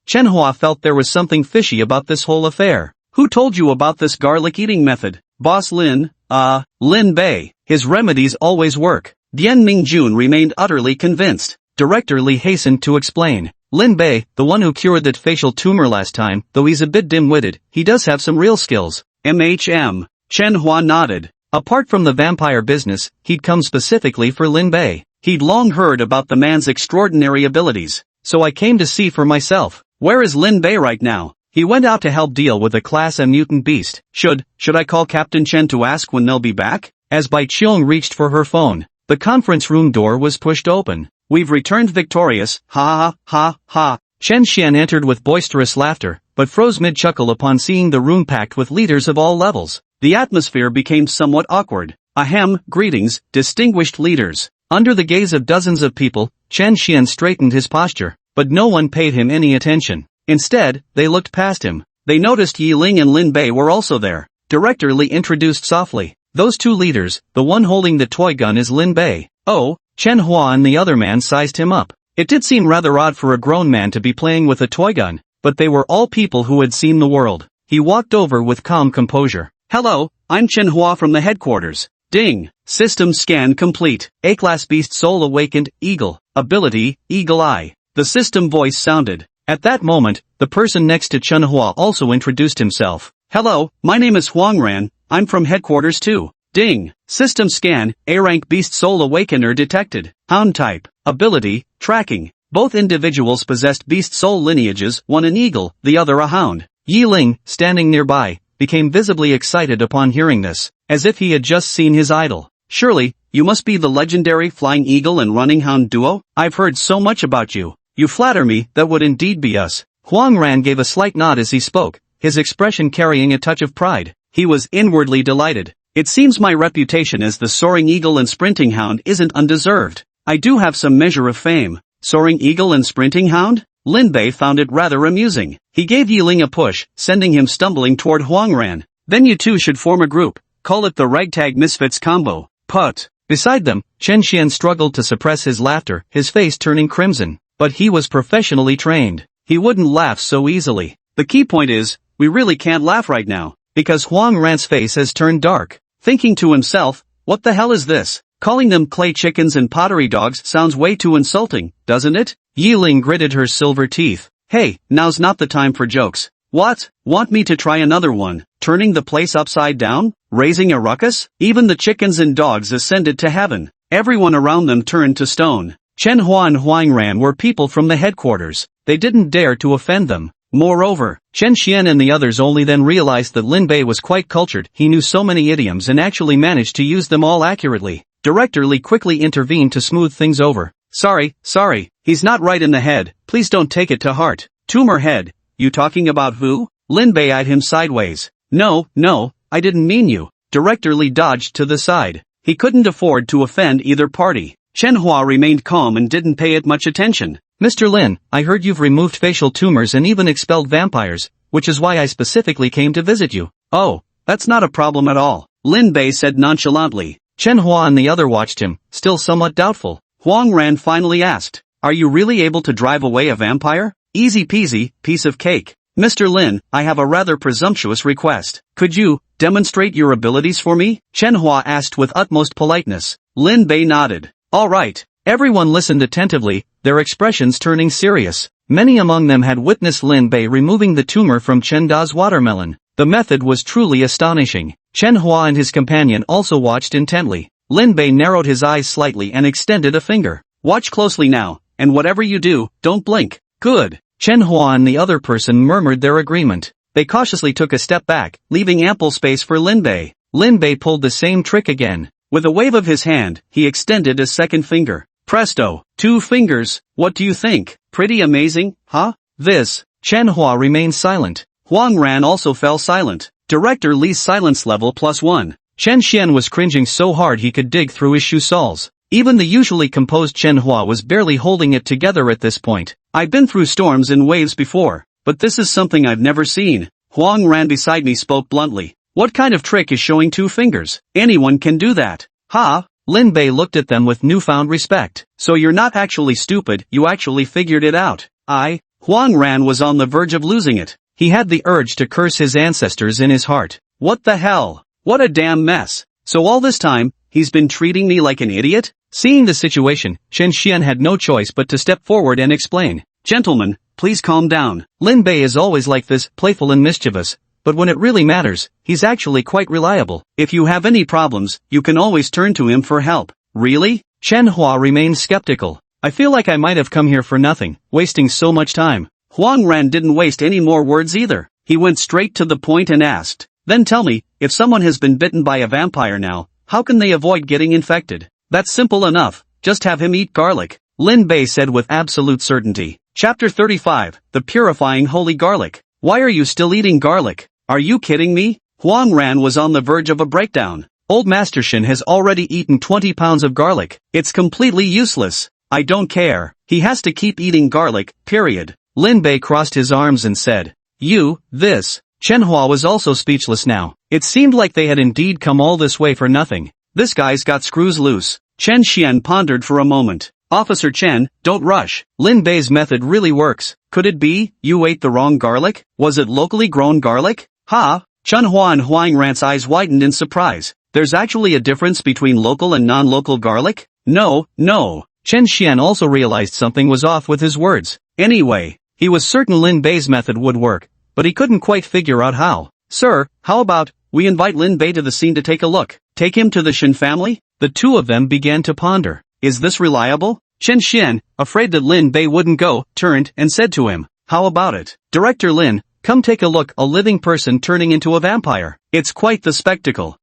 Chen Hua felt there was something fishy about this whole affair. Who told you about this garlic eating method? Boss Lin Bei. His remedies always work. Dian Mingjun remained utterly convinced. Director Li hastened to explain. Lin Bei, the one who cured that facial tumor last time, though he's a bit dim-witted, he does have some real skills. Chen Hua nodded. Apart from the vampire business, he'd come specifically for Lin Bei. He'd long heard about the man's extraordinary abilities. So I came to see for myself. Where is Lin Bei right now? He went out to help deal with a Class M mutant beast. Should I call Captain Chen to ask when they'll be back? As Bai Qiong reached for her phone, the conference room door was pushed open. We've returned victorious, ha ha ha ha. Chen Xian entered with boisterous laughter, but froze mid-chuckle upon seeing the room packed with leaders of all levels. The atmosphere became somewhat awkward. Ahem, greetings, distinguished leaders. Under the gaze of dozens of people, Chen Xian straightened his posture, but no one paid him any attention. Instead, they looked past him. They noticed Yi Ling and Lin Bei were also there. Director Li introduced softly. Those two leaders, the one holding the toy gun is Lin Bei. Oh, Chen Hua and the other man sized him up. It did seem rather odd for a grown man to be playing with a toy gun, but they were all people who had seen the world. He walked over with calm composure. Hello, I'm Chen Hua from the headquarters. Ding. System scan complete. A-class beast soul awakened, eagle. Ability, eagle eye. The system voice sounded. At that moment, the person next to Chen Hua also introduced himself. Hello, my name is Huang Ran, I'm from headquarters too. Ding. System scan, A-rank beast soul awakener detected. Hound type. Ability, tracking. Both individuals possessed beast soul lineages, one an eagle, the other a hound. Yi Ling, standing nearby, became visibly excited upon hearing this, as if he had just seen his idol. Surely, you must be the legendary flying eagle and running hound duo? I've heard so much about you. You flatter me, that would indeed be us. Huang Ran gave a slight nod as he spoke, his expression carrying a touch of pride. He was inwardly delighted. It seems my reputation as the soaring eagle and sprinting hound isn't undeserved. I do have some measure of fame. Soaring eagle and sprinting hound? Lin Bei found it rather amusing. He gave Yiling a push, sending him stumbling toward Huangran. Then you two should form a group. Call it the Ragtag Misfits Combo. Put. Beside them, Chen Xian struggled to suppress his laughter, his face turning crimson. But he was professionally trained. He wouldn't laugh so easily. The key point is, we really can't laugh right now. Because Huang Ran's face has turned dark. Thinking to himself, what the hell is this? Calling them clay chickens and pottery dogs sounds way too insulting, doesn't it? Yiling gritted her silver teeth. Hey, now's not the time for jokes. What? Want me to try another one? Turning the place upside down? Raising a ruckus? Even the chickens and dogs ascended to heaven. Everyone around them turned to stone. Chen Hua and Huang Ran were people from the headquarters. They didn't dare to offend them. Moreover, Chen Xian and the others only then realized that Lin Bei was quite cultured. He knew so many idioms and actually managed to use them all accurately. Director Li quickly intervened to smooth things over. Sorry, he's not right in the head, please don't take it to heart. Tumor head, you talking about who? Lin Bei eyed him sideways. No, I didn't mean you. Director Li dodged to the side. He couldn't afford to offend either party. Chen Hua remained calm and didn't pay it much attention. Mr. Lin, I heard you've removed facial tumors and even expelled vampires, which is why I specifically came to visit you. Oh, that's not a problem at all, Lin Bei said nonchalantly. Chen Hua and the other watched him, still somewhat doubtful. Huang Ran finally asked, are you really able to drive away a vampire? Easy peasy, piece of cake. Mr. Lin, I have a rather presumptuous request. Could you demonstrate your abilities for me? Chen Hua asked with utmost politeness. Lin Bei nodded. All right. Everyone listened attentively, their expressions turning serious. Many among them had witnessed Lin Bei removing the tumor from Chen Da's watermelon. The method was truly astonishing. Chen Hua and his companion also watched intently. Lin Bei narrowed his eyes slightly and extended a finger. Watch closely now, and whatever you do, don't blink. Good. Chen Hua and the other person murmured their agreement. They cautiously took a step back, leaving ample space for Lin Bei. Lin Bei pulled the same trick again. With a wave of his hand, he extended a second finger. Presto, 2 fingers, what do you think? Pretty amazing, huh? This. Chen Hua remained silent. Huang Ran also fell silent. Director Li's silence level +1. Chen Xian was cringing so hard he could dig through his shoe soles. Even the usually composed Chen Hua was barely holding it together at this point. I've been through storms and waves before, but this is something I've never seen. Huang Ran beside me spoke bluntly. What kind of trick is showing 2 fingers? Anyone can do that. Ha! Lin Bei looked at them with newfound respect. So you're not actually stupid, you actually figured it out. Huang Ran was on the verge of losing it. He had the urge to curse his ancestors in his heart. What the hell? What a damn mess. So all this time, he's been treating me like an idiot? Seeing the situation, Chen Xian had no choice but to step forward and explain. Gentlemen, please calm down. Lin Bei is always like this, playful and mischievous. But when it really matters, he's actually quite reliable. If you have any problems, you can always turn to him for help. Really? Chen Hua remained skeptical. I feel like I might have come here for nothing, wasting so much time. Huang Ran didn't waste any more words either. He went straight to the point and asked, then tell me, if someone has been bitten by a vampire now, how can they avoid getting infected? That's simple enough, just have him eat garlic. Lin Bei said with absolute certainty. Chapter 35, The Purifying Holy Garlic. Why are you still eating garlic? Are you kidding me? Huang Ran was on the verge of a breakdown. Old Master Shin has already eaten 20 pounds of garlic. It's completely useless. I don't care. He has to keep eating garlic, period. Lin Bei crossed his arms and said, this. Chen Hua was also speechless now. It seemed like they had indeed come all this way for nothing. This guy's got screws loose. Chen Xian pondered for a moment. Officer Chen, don't rush. Lin Bei's method really works. Could it be, you ate the wrong garlic? Was it locally grown garlic? Ha! Chen Hua and Huang Ran's eyes widened in surprise. There's actually a difference between local and non-local garlic? No. Chen Xian also realized something was off with his words. Anyway, he was certain Lin Bei's method would work, but he couldn't quite figure out how. Sir, how about, we invite Lin Bei to the scene to take a look? Take him to the Shin family? The two of them began to ponder. Is this reliable? Chen Xian, afraid that Lin Bei wouldn't go, turned and said to him, how about it? Director Lin, come take a look, a living person turning into a vampire. It's quite the spectacle.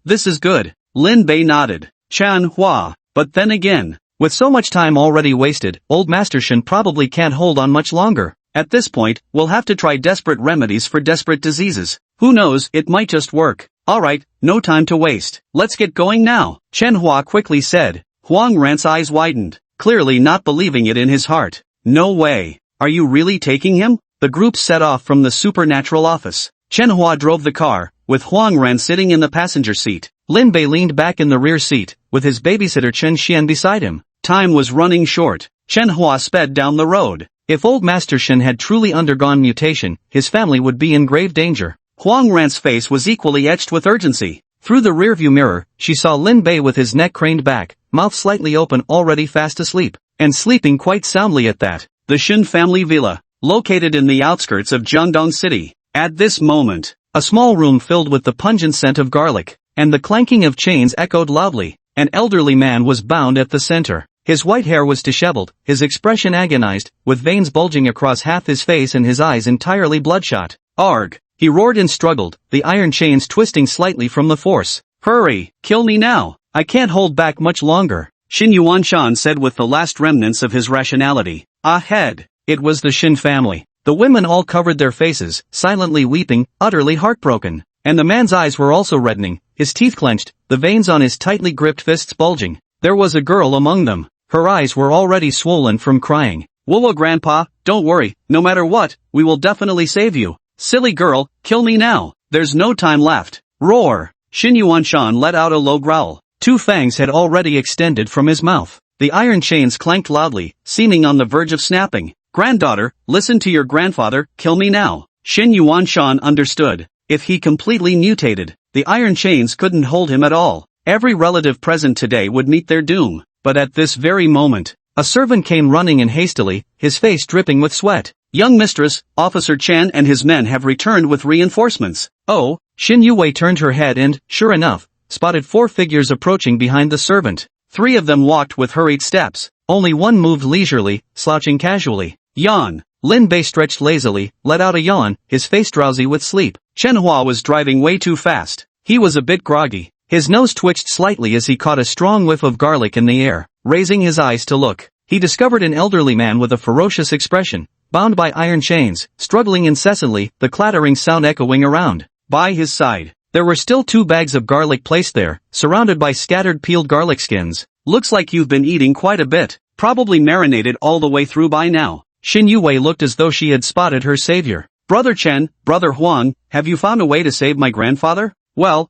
This is good. Lin Bei nodded. Chen Hua. But then again, with so much time already wasted, old Master Shin probably can't hold on much longer. At this point, we'll have to try desperate remedies for desperate diseases. Who knows, it might just work. Alright, no time to waste. Let's get going now, Chen Hua quickly said. Huang Ran's eyes widened, clearly not believing it in his heart. No way. Are you really taking him? The group set off from the supernatural office. Chen Hua drove the car, with Huang Ran sitting in the passenger seat. Lin Bei leaned back in the rear seat, with his babysitter Chen Xian beside him. Time was running short. Chen Hua sped down the road. If old Master Shen had truly undergone mutation, his family would be in grave danger. Huang Ran's face was equally etched with urgency. Through the rearview mirror, she saw Lin Bei with his neck craned back, mouth slightly open, already fast asleep. And sleeping quite soundly at that. The Shen family villa, located in the outskirts of Jiangdong City. At this moment, a small room filled with the pungent scent of garlic, and the clanking of chains echoed loudly. An elderly man was bound at the center. His white hair was disheveled, his expression agonized, with veins bulging across half his face and his eyes entirely bloodshot. Arg! He roared and struggled, the iron chains twisting slightly from the force. Hurry, kill me now, I can't hold back much longer, Xin Yuanshan said with the last remnants of his rationality. Ahead! It was the Shin family. The women all covered their faces, silently weeping, utterly heartbroken. And the man's eyes were also reddening, his teeth clenched, the veins on his tightly gripped fists bulging. There was a girl among them. Her eyes were already swollen from crying. Whoa, Grandpa, don't worry, no matter what, we will definitely save you. Silly girl, kill me now, there's no time left. Roar! Xin Yuanshan let out a low growl. Two fangs had already extended from his mouth. The iron chains clanked loudly, seeming on the verge of snapping. Granddaughter, listen to your grandfather, kill me now. Xin Yuanshan understood. If he completely mutated, the iron chains couldn't hold him at all. Every relative present today would meet their doom. But at this very moment, a servant came running in hastily, his face dripping with sweat. Young mistress, Officer Chan and his men have returned with reinforcements. Oh, Xin Yuwei turned her head and, sure enough, spotted 4 figures approaching behind the servant. 3 of them walked with hurried steps. Only one moved leisurely, slouching casually. Yawn. Lin Bei stretched lazily, let out a yawn, his face drowsy with sleep. Chen Hua was driving way too fast. He was a bit groggy. His nose twitched slightly as he caught a strong whiff of garlic in the air. Raising his eyes to look, he discovered an elderly man with a ferocious expression, bound by iron chains, struggling incessantly, the clattering sound echoing around. By his side, there were still 2 bags of garlic placed there, surrounded by scattered peeled garlic skins. Looks like you've been eating quite a bit, probably marinated all the way through by now. Xin Yuwei looked as though she had spotted her savior. Brother Chen, Brother Huang, have you found a way to save my grandfather? Well,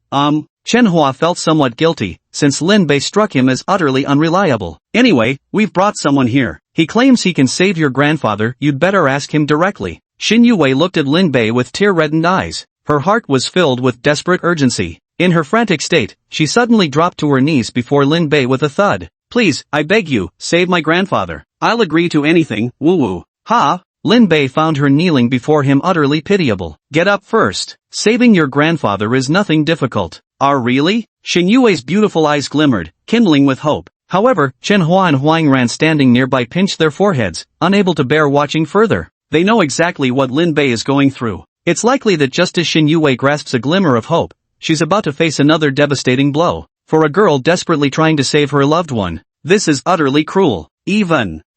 Chen Hua felt somewhat guilty, since Lin Bei struck him as utterly unreliable. Anyway, we've brought someone here. He claims he can save your grandfather, you'd better ask him directly. Xin Yuwei looked at Lin Bei with tear-reddened eyes. Her heart was filled with desperate urgency. In her frantic state, she suddenly dropped to her knees before Lin Bei with a thud. Please, I beg you, save my grandfather. I'll agree to anything, woo-woo. Ha! Lin Bei found her kneeling before him utterly pitiable. Get up first. Saving your grandfather is nothing difficult. Really? Xin Yuwei's beautiful eyes glimmered, kindling with hope. However, Chen Hua and Huang Ran standing nearby pinched their foreheads, unable to bear watching further. They know exactly what Lin Bei is going through. It's likely that just as Xin Yuwei grasps a glimmer of hope, she's about to face another devastating blow. For a girl desperately trying to save her loved one, this is utterly cruel.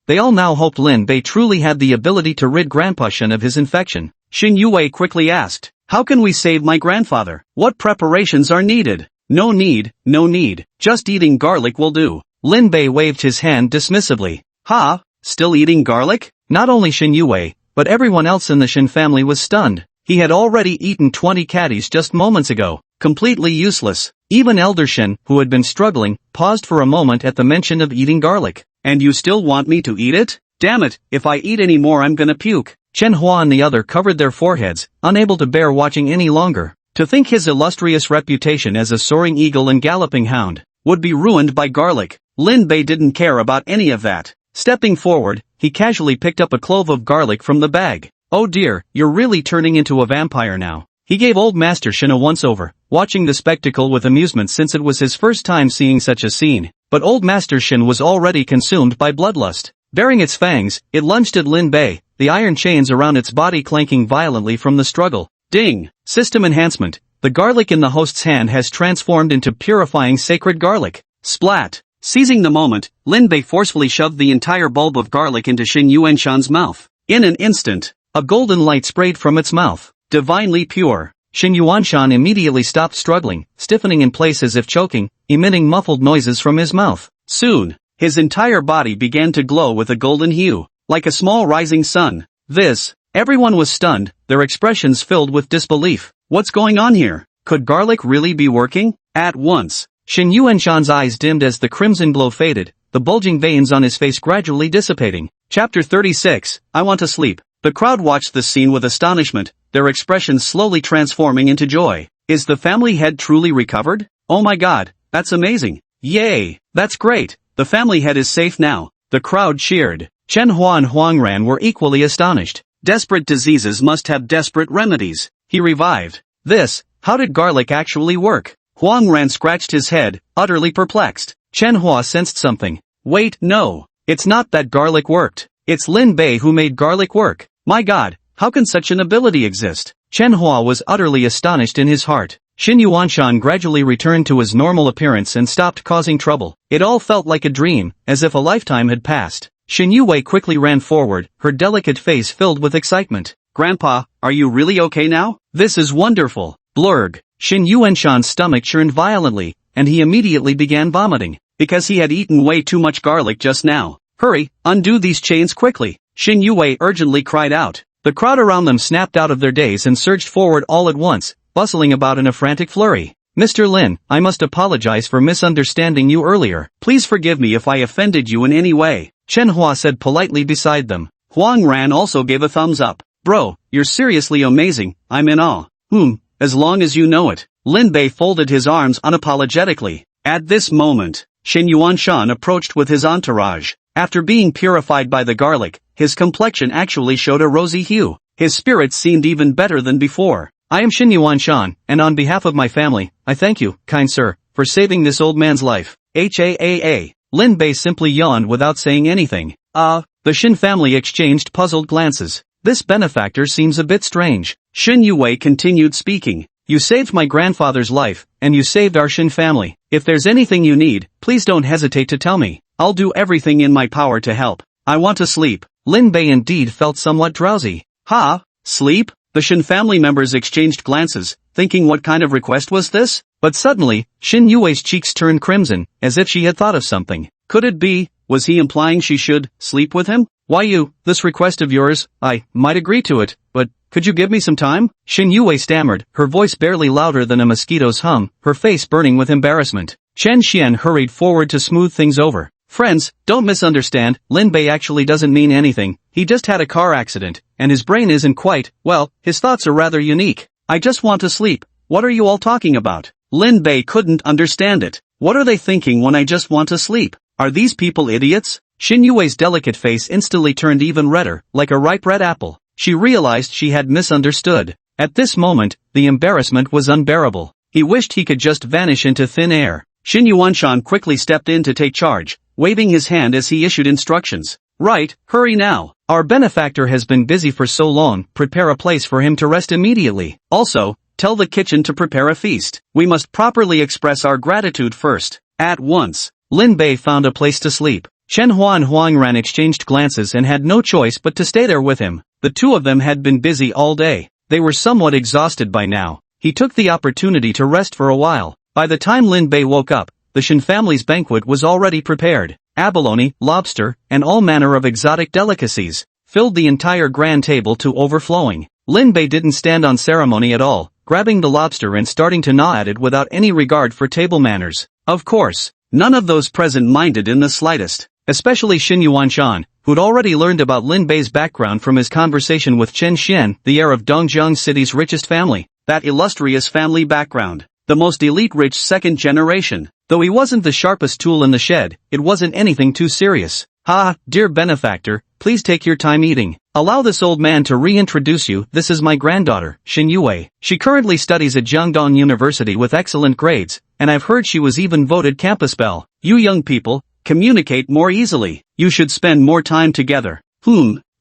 They all now hoped Lin Bei truly had the ability to rid Grandpa Shen of his infection. Xin Yuwei quickly asked, how can we save my grandfather? What preparations are needed? No need, just eating garlic will do. Lin Bei waved his hand dismissively. Ha, still eating garlic? Not only Xin Yuwei, but everyone else in the Shen family was stunned. He had already eaten 20 caddies just moments ago. Completely useless. Even Elder Shen, who had been struggling, paused for a moment at the mention of eating garlic. And you still want me to eat it? Damn it, if I eat any more I'm gonna puke. Chen Hua and the other covered their foreheads, unable to bear watching any longer. To think his illustrious reputation as a soaring eagle and galloping hound would be ruined by garlic. Lin Bei didn't care about any of that. Stepping forward, he casually picked up a clove of garlic from the bag. Oh dear, you're really turning into a vampire now. He gave old Master Shen a once-over, watching the spectacle with amusement since it was his first time seeing such a scene. But old Master Shen was already consumed by bloodlust. Baring its fangs, it lunged at Lin Bei, the iron chains around its body clanking violently from the struggle. Ding! System enhancement. The garlic in the host's hand has transformed into purifying sacred garlic. Splat! Seizing the moment, Lin Bei forcefully shoved the entire bulb of garlic into Xin Yuanshan's mouth. In an instant, A golden light sprayed from its mouth. Divinely pure. Shin Yuanshan immediately stopped struggling, stiffening in place as if choking, emitting muffled noises from his mouth. Soon, his entire body began to glow with a golden hue, like a small rising sun. Everyone was stunned, their expressions filled with disbelief. What's going on here? Could garlic really be working? At once, Shin Yuanshan's eyes dimmed as the crimson glow faded, the bulging veins on his face gradually dissipating. Chapter 36, I Want to Sleep. The crowd watched this scene with astonishment, their expressions slowly transforming into joy. Is the family head truly recovered? Oh my god, that's amazing. Yay, that's great. The family head is safe now. The crowd cheered. Chen Hua and Huang Ran were equally astonished. Desperate diseases must have desperate remedies. He revived. How did garlic actually work? Huang Ran scratched his head, utterly perplexed. Chen Hua sensed something. Wait, no. It's not that garlic worked. It's Lin Bei who made garlic work. My god, how can such an ability exist? Chen Hua was utterly astonished in his heart. Shin Yuanshan gradually returned to his normal appearance and stopped causing trouble. It all felt like a dream, as if a lifetime had passed. Shin Yuwei quickly ran forward, her delicate face filled with excitement. Grandpa, are you really okay now? This is wonderful. Blurg. Shin Yuanshan's stomach churned violently, and he immediately began vomiting. Because he had eaten way too much garlic just now. Hurry, undo these chains quickly. Shin Yuwei urgently cried out. The crowd around them snapped out of their daze and surged forward all at once, bustling about in a frantic flurry. Mr. Lin, I must apologize for misunderstanding you earlier. Please forgive me if I offended you in any way. Chen Hua said politely beside them. Huang Ran also gave a thumbs up. Bro, you're seriously amazing, I'm in awe. As long as you know it. Lin Bei folded his arms unapologetically. At this moment, Shin Yuanshan approached with his entourage. After being purified by the garlic, his complexion actually showed a rosy hue. His spirits seemed even better than before. I am Shin Yuanshan, and on behalf of my family, I thank you, kind sir, for saving this old man's life. HAAA. Lin Bei simply yawned without saying anything. The Shin family exchanged puzzled glances. This benefactor seems a bit strange. Shin Yuwei continued speaking. You saved my grandfather's life, and you saved our Shin family. If there's anything you need, please don't hesitate to tell me. I'll do everything in my power to help. I want to sleep. Lin Bei indeed felt somewhat drowsy. Sleep? The Shin family members exchanged glances, thinking what kind of request was this? But suddenly, Shin Yuwei's cheeks turned crimson, as if she had thought of something. Could it be, was he implying she should sleep with him? Why this request of yours, I might agree to it, but could you give me some time? Shin Yuwei stammered, her voice barely louder than a mosquito's hum, her face burning with embarrassment. Chen Xian hurried forward to smooth things over. Friends, don't misunderstand, Lin Bei actually doesn't mean anything, he just had a car accident, and his brain isn't quite, well, his thoughts are rather unique. I just want to sleep. What are you all talking about? Lin Bei couldn't understand it. What are they thinking when I just want to sleep? Are these people idiots? Shin Yuwei's delicate face instantly turned even redder, like a ripe red apple. She realized she had misunderstood. At this moment, the embarrassment was unbearable. He wished he could just vanish into thin air. Shin Yuanshan quickly stepped in to take charge, waving his hand as he issued instructions. Right, hurry now. Our benefactor has been busy for so long, prepare a place for him to rest immediately. Also, tell the kitchen to prepare a feast. We must properly express our gratitude first. At once, Lin Bei found a place to sleep. Chen Hua and Huang Ran exchanged glances and had no choice but to stay there with him. The two of them had been busy all day. They were somewhat exhausted by now. He took the opportunity to rest for a while. By the time Lin Bei woke up, the Shin family's banquet was already prepared. Abalone, lobster, and all manner of exotic delicacies filled the entire grand table to overflowing. Lin Bei didn't stand on ceremony at all, grabbing the lobster and starting to gnaw at it without any regard for table manners. Of course, none of those present minded in the slightest. Especially Shin Yuanshan, who'd already learned about Lin Bei's background from his conversation with Chen Xian, the heir of Dongjiang City's richest family. That illustrious family background. The most elite rich second generation. Though he wasn't the sharpest tool in the shed, it wasn't anything too serious. Dear benefactor, please take your time eating. Allow this old man to reintroduce you. This is my granddaughter, Shin Yuwei. She currently studies at Jiangdong University with excellent grades, and I've heard she was even voted campus belle. You young people, communicate more easily. You should spend more time together.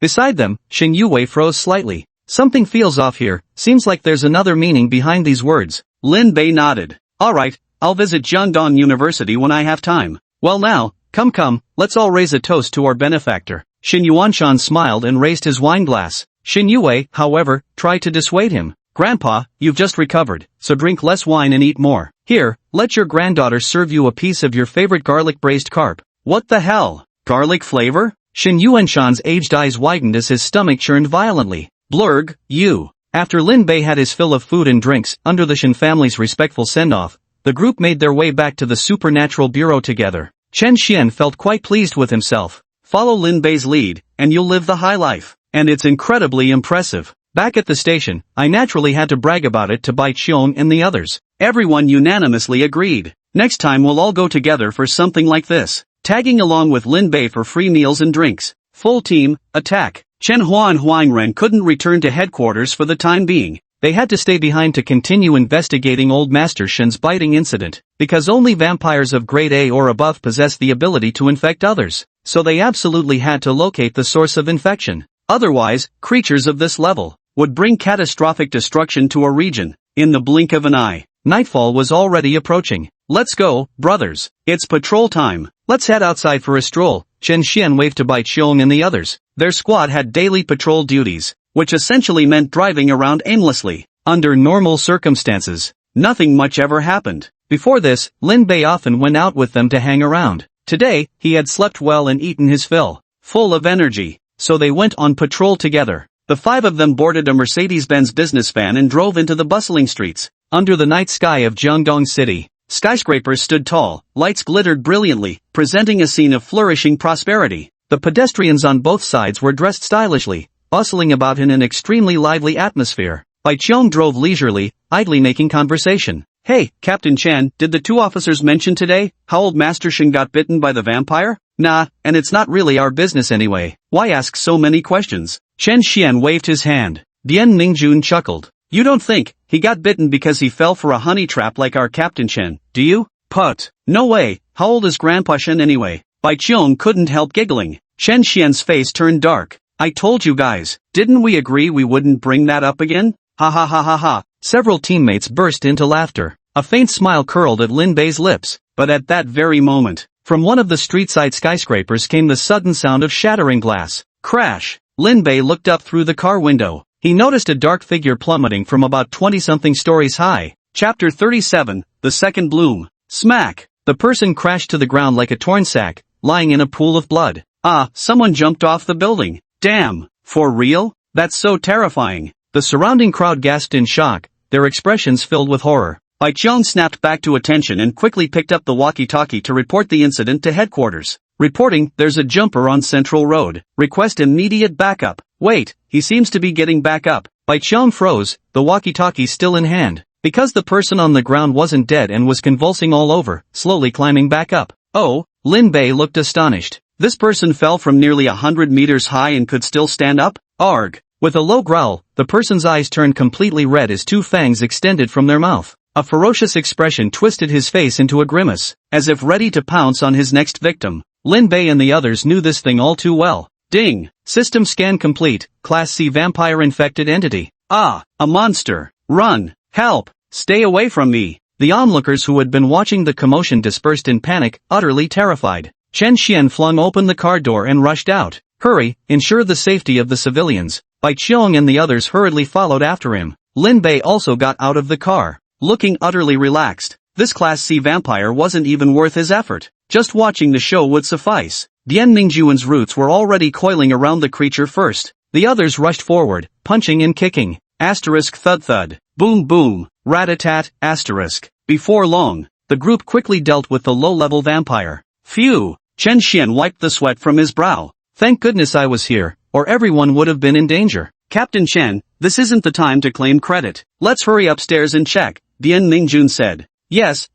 Beside them, Shin Yuwei froze slightly. Something feels off here, seems like there's another meaning behind these words. Lin Bei nodded. Alright, I'll visit Jiangdong University when I have time. Well now, come, let's all raise a toast to our benefactor. Shin Yuanshan smiled and raised his wine glass. Shin Yue, however, tried to dissuade him. Grandpa, you've just recovered, so drink less wine and eat more. Here, let your granddaughter serve you a piece of your favorite garlic braised carp. What the hell? Garlic flavor? Shin Yuanshan's aged eyes widened as his stomach churned violently. Blurg, you. After Lin Bei had his fill of food and drinks, under the Shin family's respectful send-off, the group made their way back to the Supernatural Bureau together. Chen Xian felt quite pleased with himself. Follow Lin Bei's lead, and you'll live the high life. And it's incredibly impressive. Back at the station, I naturally had to brag about it to Bai Qiong and the others. Everyone unanimously agreed. Next time we'll all go together for something like this. Tagging along with Lin Bei for free meals and drinks. Full team, attack. Chen Hua and Huang Ren couldn't return to headquarters for the time being. They had to stay behind to continue investigating Old Master Shen's biting incident, because only vampires of grade A or above possess the ability to infect others, so they absolutely had to locate the source of infection. Otherwise, creatures of this level would bring catastrophic destruction to a region, in the blink of an eye. Nightfall was already approaching. Let's go, brothers. It's patrol time. Let's head outside for a stroll. Chen Xian waved to Bai Qiong and the others. Their squad had daily patrol duties, which essentially meant driving around aimlessly. Under normal circumstances, nothing much ever happened. Before this, Lin Bei often went out with them to hang around. Today, he had slept well and eaten his fill, full of energy, so they went on patrol together. The five of them boarded a Mercedes-Benz business van and drove into the bustling streets. Under the night sky of Jiangdong City, skyscrapers stood tall, lights glittered brilliantly, presenting a scene of flourishing prosperity. The pedestrians on both sides were dressed stylishly, bustling about in an extremely lively atmosphere. Bai Qiong drove leisurely, idly making conversation. Hey, Captain Chen, did the two officers mention today how Old Master Shen got bitten by the vampire? Nah, and it's not really our business anyway. Why ask so many questions? Chen Xian waved his hand. Dian Ningjun chuckled. You don't think he got bitten because he fell for a honey trap like our Captain Chen, do you? Put. No way. How old is Grandpa Shen anyway? Bai Qiong couldn't help giggling. Chen Xian's face turned dark. I told you guys, didn't we agree we wouldn't bring that up again? Ha ha ha ha ha. Several teammates burst into laughter. A faint smile curled at Lin Bei's lips. But at that very moment, from one of the street-side skyscrapers came the sudden sound of shattering glass. Crash. Lin Bei looked up through the car window. He noticed a dark figure plummeting from about 20-something stories high. Chapter 37, The Second Bloom. Smack. The person crashed to the ground like a torn sack, lying in a pool of blood. Ah, someone jumped off the building. Damn. For real? That's so terrifying. The surrounding crowd gasped in shock, their expressions filled with horror. Bai Qiong snapped back to attention and quickly picked up the walkie-talkie to report the incident to headquarters. Reporting, there's a jumper on Central Road. Request immediate backup. Wait, he seems to be getting back up. Bai Qiong froze, the walkie-talkie still in hand. Because the person on the ground wasn't dead and was convulsing all over, slowly climbing back up. Oh, Lin Bei looked astonished. This person fell from nearly 100 meters high and could still stand up? Arg. With a low growl, the person's eyes turned completely red as two fangs extended from their mouth. A ferocious expression twisted his face into a grimace, as if ready to pounce on his next victim. Lin Bei and the others knew this thing all too well. Ding! System scan complete, Class C vampire infected entity. Ah, a monster. Run! Help! Stay away from me! The onlookers who had been watching the commotion dispersed in panic, utterly terrified. Chen Xian flung open the car door and rushed out. Hurry, ensure the safety of the civilians. Bai Qiong and the others hurriedly followed after him. Lin Bei also got out of the car, looking utterly relaxed. This Class C vampire wasn't even worth his effort. Just watching the show would suffice. Dian Ningjuan's roots were already coiling around the creature first. The others rushed forward, punching and kicking. Asterisk thud thud. Boom boom. Rat-a-tat, asterisk. Before long, the group quickly dealt with the low-level vampire. Phew! Chen Xian wiped the sweat from his brow. Thank goodness I was here, or everyone would have been in danger. Captain Chen, this isn't the time to claim credit. Let's hurry upstairs and check, Dian Ningjun said. Yes,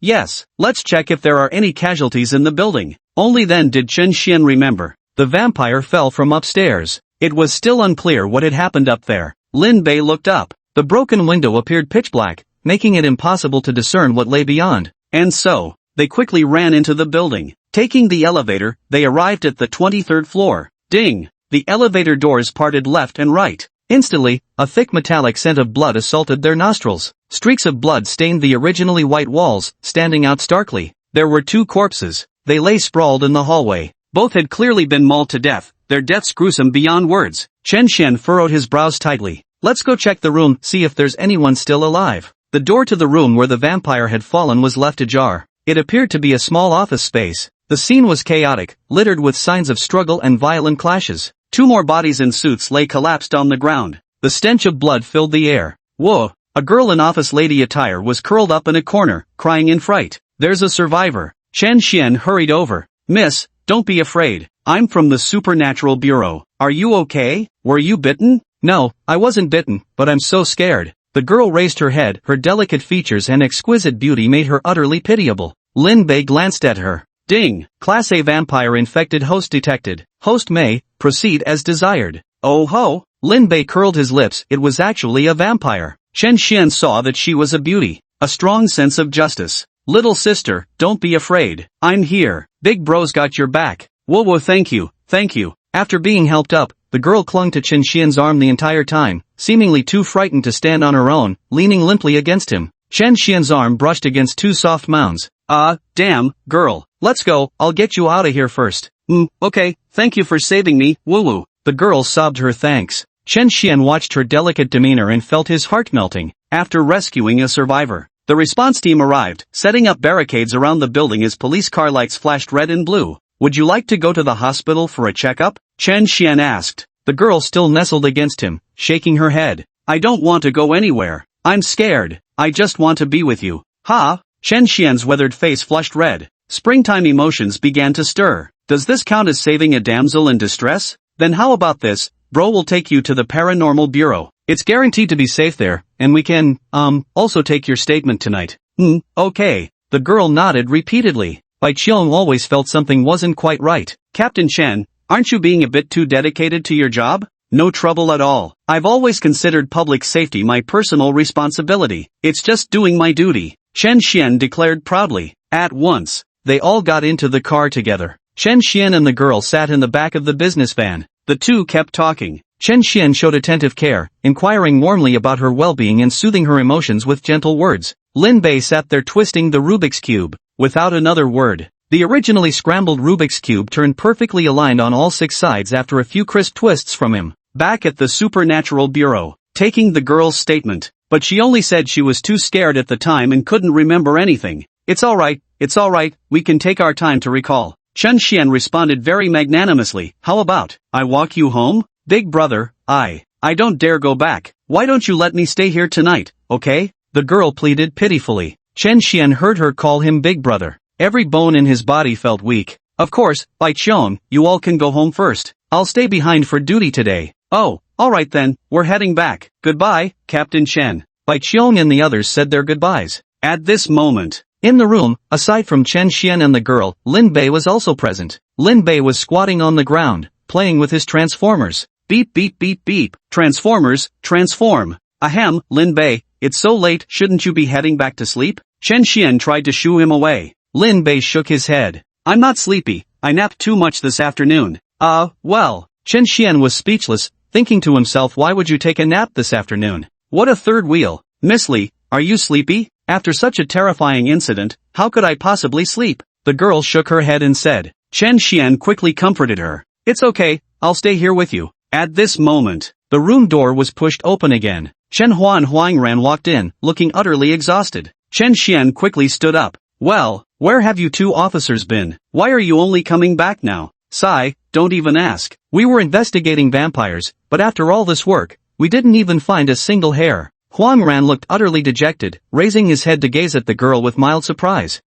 let's check if there are any casualties in the building. Only then did Chen Xian remember. The vampire fell from upstairs. It was still unclear what had happened up there. Lin Bei looked up. The broken window appeared pitch black, making it impossible to discern what lay beyond. And so, they quickly ran into the building. Taking the elevator, they arrived at the 23rd floor. Ding! The elevator doors parted left and right. Instantly, a thick metallic scent of blood assaulted their nostrils. Streaks of blood stained the originally white walls, standing out starkly. There were two corpses. They lay sprawled in the hallway. Both had clearly been mauled to death, their deaths gruesome beyond words. Chen Xian furrowed his brows tightly. Let's go check the room, see if there's anyone still alive. The door to the room where the vampire had fallen was left ajar. It appeared to be a small office space. The scene was chaotic, littered with signs of struggle and violent clashes. 2 more bodies in suits lay collapsed on the ground. The stench of blood filled the air. Whoa! A girl in office lady attire was curled up in a corner, crying in fright. There's a survivor. Chen Xian hurried over. Miss, don't be afraid. I'm from the Supernatural Bureau. Are you okay? Were you bitten? No, I wasn't bitten, but I'm so scared. The girl raised her head, her delicate features and exquisite beauty made her utterly pitiable. Lin Bei glanced at her. Ding! Class A vampire infected host detected. Host may proceed as desired. Oh ho! Lin Bei curled his lips, it was actually a vampire. Chen Xian saw that she was a beauty, a strong sense of justice. Little sister, don't be afraid. I'm here. Big bro's got your back. Whoa, thank you, thank you. After being helped up, the girl clung to Chen Xian's arm the entire time, seemingly too frightened to stand on her own, leaning limply against him. Chen Xian's arm brushed against 2 soft mounds. Damn, girl. Let's go, I'll get you out of here first. Okay, thank you for saving me, woo-woo. The girl sobbed her thanks. Chen Xian watched her delicate demeanor and felt his heart melting. After rescuing a survivor, the response team arrived, setting up barricades around the building as police car lights flashed red and blue. Would you like to go to the hospital for a checkup? Chen Xian asked. The girl still nestled against him, shaking her head. I don't want to go anywhere. I'm scared. I just want to be with you. Ha! Chen Xian's weathered face flushed red. Springtime emotions began to stir. Does this count as saving a damsel in distress? Then how about this? Bro will take you to the Paranormal Bureau. It's guaranteed to be safe there, and we can, also take your statement tonight. Okay. The girl nodded repeatedly. Bai Qiong always felt something wasn't quite right. Captain Chen, aren't you being a bit too dedicated to your job? No trouble at all. I've always considered public safety my personal responsibility. It's just doing my duty. Chen Xian declared proudly. At once, they all got into the car together. Chen Xian and the girl sat in the back of the business van. The two kept talking. Chen Xian showed attentive care, inquiring warmly about her well-being and soothing her emotions with gentle words. Lin Bei sat there twisting the Rubik's Cube. Without another word, the originally scrambled Rubik's Cube turned perfectly aligned on all 6 sides after a few crisp twists from him. Back at the Supernatural Bureau, taking the girl's statement, but she only said she was too scared at the time and couldn't remember anything. It's alright, we can take our time to recall. Chen Xian responded very magnanimously. How about, I walk you home? Big brother, I don't dare go back. Why don't you let me stay here tonight, okay? The girl pleaded pitifully. Chen Xian heard her call him big brother. Every bone in his body felt weak. Of course, Bai Qiong, you all can go home first. I'll stay behind for duty today. Oh, alright then, we're heading back. Goodbye, Captain Chen. Bai Qiong and the others said their goodbyes. At this moment, in the room, aside from Chen Xian and the girl, Lin Bei was also present. Lin Bei was squatting on the ground, playing with his transformers. Beep beep beep beep. Transformers, transform. Ahem, Lin Bei, it's so late, shouldn't you be heading back to sleep? Chen Xian tried to shoo him away. Lin Bei shook his head. I'm not sleepy, I napped too much this afternoon. Well. Chen Xian was speechless, thinking to himself, why would you take a nap this afternoon? What a third wheel. Miss Li, are you sleepy? After such a terrifying incident, how could I possibly sleep? The girl shook her head and said. Chen Xian quickly comforted her. It's okay, I'll stay here with you. At this moment, the room door was pushed open again. Chen Hua and Huang Ran walked in, looking utterly exhausted. Chen Xian quickly stood up. Well, where have you 2 officers been? Why are you only coming back now? Sigh, don't even ask. We were investigating vampires, but after all this work, we didn't even find a single hair. Huang Ran looked utterly dejected, raising his head to gaze at the girl with mild surprise.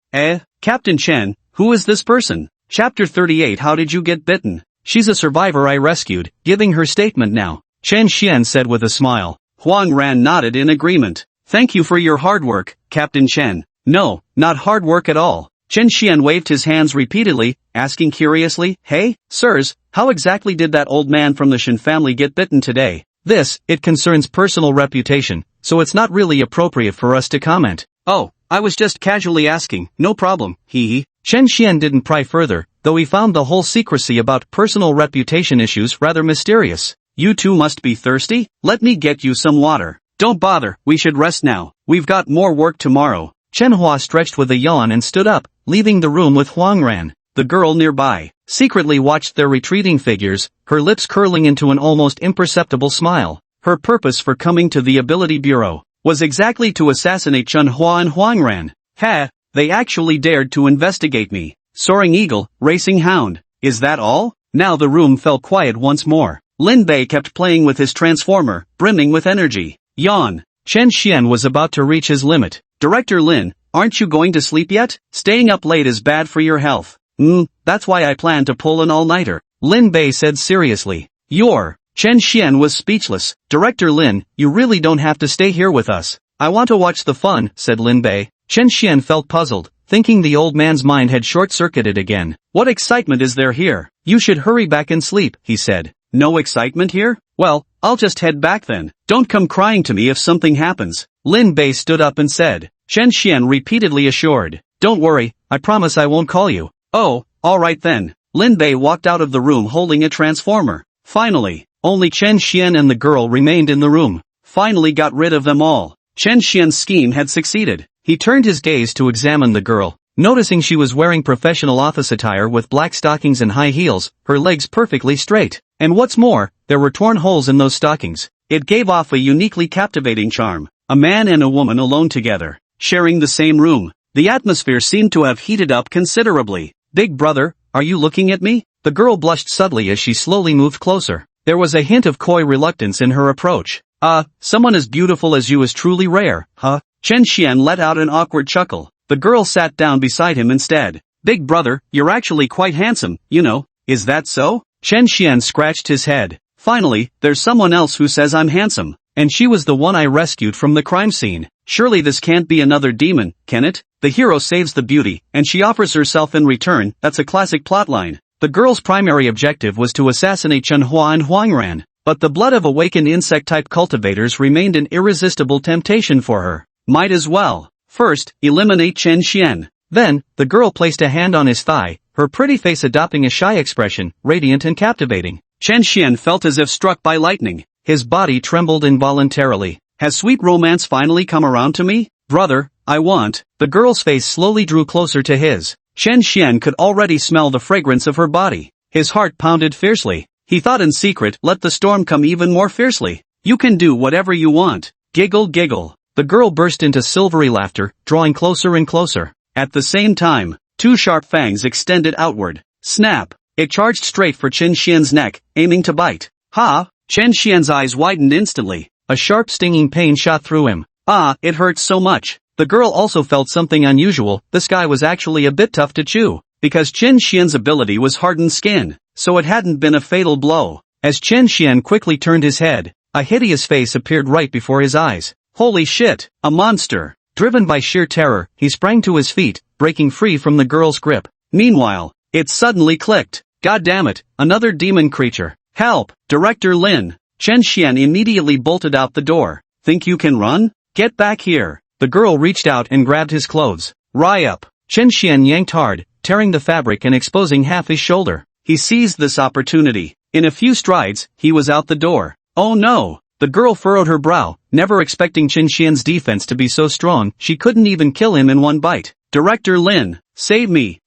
Captain Chen, who is this person? Chapter 38. How did you get bitten? She's a survivor I rescued, giving her statement now. Chen Xian said with a smile. Huang Ran nodded in agreement. Thank you for your hard work, Captain Chen. No, not hard work at all. Chen Xian waved his hands repeatedly, asking curiously, Hey, sirs, how exactly did that old man from the Shen family get bitten today? It concerns personal reputation, so it's not really appropriate for us to comment. Oh, I was just casually asking, no problem, hee. Chen Xian didn't pry further, though he found the whole secrecy about personal reputation issues rather mysterious. You two must be thirsty? Let me get you some water. Don't bother, we should rest now. We've got more work tomorrow. Chen Hua stretched with a yawn and stood up, leaving the room with Huang Ran. The girl nearby, secretly watched their retreating figures, her lips curling into an almost imperceptible smile. Her purpose for coming to the Ability Bureau was exactly to assassinate Chunhua and Huangran. Ha! They actually dared to investigate me. Soaring Eagle, Racing Hound. Is that all? Now the room fell quiet once more. Lin Bei kept playing with his transformer, brimming with energy. Yawn. Chen Xian was about to reach his limit. Director Lin, aren't you going to sleep yet? Staying up late is bad for your health. That's why I plan to pull an all-nighter. Lin Bei said seriously. Chen Xian was speechless. Director Lin, you really don't have to stay here with us. I want to watch the fun, said Lin Bei. Chen Xian felt puzzled, thinking the old man's mind had short-circuited again. What excitement is there here? You should hurry back and sleep, he said. No excitement here? Well, I'll just head back then. Don't come crying to me if something happens. Lin Bei stood up and said. Chen Xian repeatedly assured. Don't worry, I promise I won't call you. Oh, alright then. Lin Bei walked out of the room holding a transformer. Finally, only Chen Xian and the girl remained in the room. Finally got rid of them all. Chen Xian's scheme had succeeded. He turned his gaze to examine the girl. Noticing she was wearing professional office attire with black stockings and high heels, her legs perfectly straight. And what's more, there were torn holes in those stockings. It gave off a uniquely captivating charm. A man and a woman alone together, sharing the same room. The atmosphere seemed to have heated up considerably. Big brother, are you looking at me? The girl blushed subtly as she slowly moved closer. There was a hint of coy reluctance in her approach. Someone as beautiful as you is truly rare, huh? Chen Xian let out an awkward chuckle. The girl sat down beside him instead. Big brother, you're actually quite handsome, you know. Is that so? Chen Xian scratched his head. Finally, there's someone else who says I'm handsome. And she was the one I rescued from the crime scene. Surely this can't be another demon, can it? The hero saves the beauty, and she offers herself in return. That's a classic plotline. The girl's primary objective was to assassinate Chunhua and Huangran. But the blood of awakened insect-type cultivators remained an irresistible temptation for her. Might as well. First, eliminate Chen Xian. Then, the girl placed a hand on his thigh, her pretty face adopting a shy expression, radiant and captivating. Chen Xian felt as if struck by lightning. His body trembled involuntarily. Has sweet romance finally come around to me? Brother, I want. The girl's face slowly drew closer to his. Chen Xian could already smell the fragrance of her body. His heart pounded fiercely. He thought in secret, let the storm come even more fiercely. You can do whatever you want. Giggle giggle. The girl burst into silvery laughter, drawing closer and closer. At the same time, two sharp fangs extended outward. Snap! It charged straight for Chen Xian's neck, aiming to bite. Ha! Chen Xian's eyes widened instantly. A sharp stinging pain shot through him. It hurts so much. The girl also felt something unusual. This guy was actually a bit tough to chew. Because Chen Xian's ability was hardened skin, so it hadn't been a fatal blow. As Chen Xian quickly turned his head, a hideous face appeared right before his eyes. Holy shit, a monster! Driven by sheer terror, he sprang to his feet, breaking free from the girl's grip. Meanwhile, it suddenly clicked. God damn it, another demon creature. Help, Director Lin. Chen Xian immediately bolted out the door. Think you can run? Get back here. The girl reached out and grabbed his clothes. Rie up. Chen Xian yanked hard, tearing the fabric and exposing half his shoulder. He seized this opportunity. In a few strides, he was out the door. Oh no! The girl furrowed her brow, never expecting Chen Xian's defense to be so strong. She couldn't even kill him in one bite. Director Lin, save me,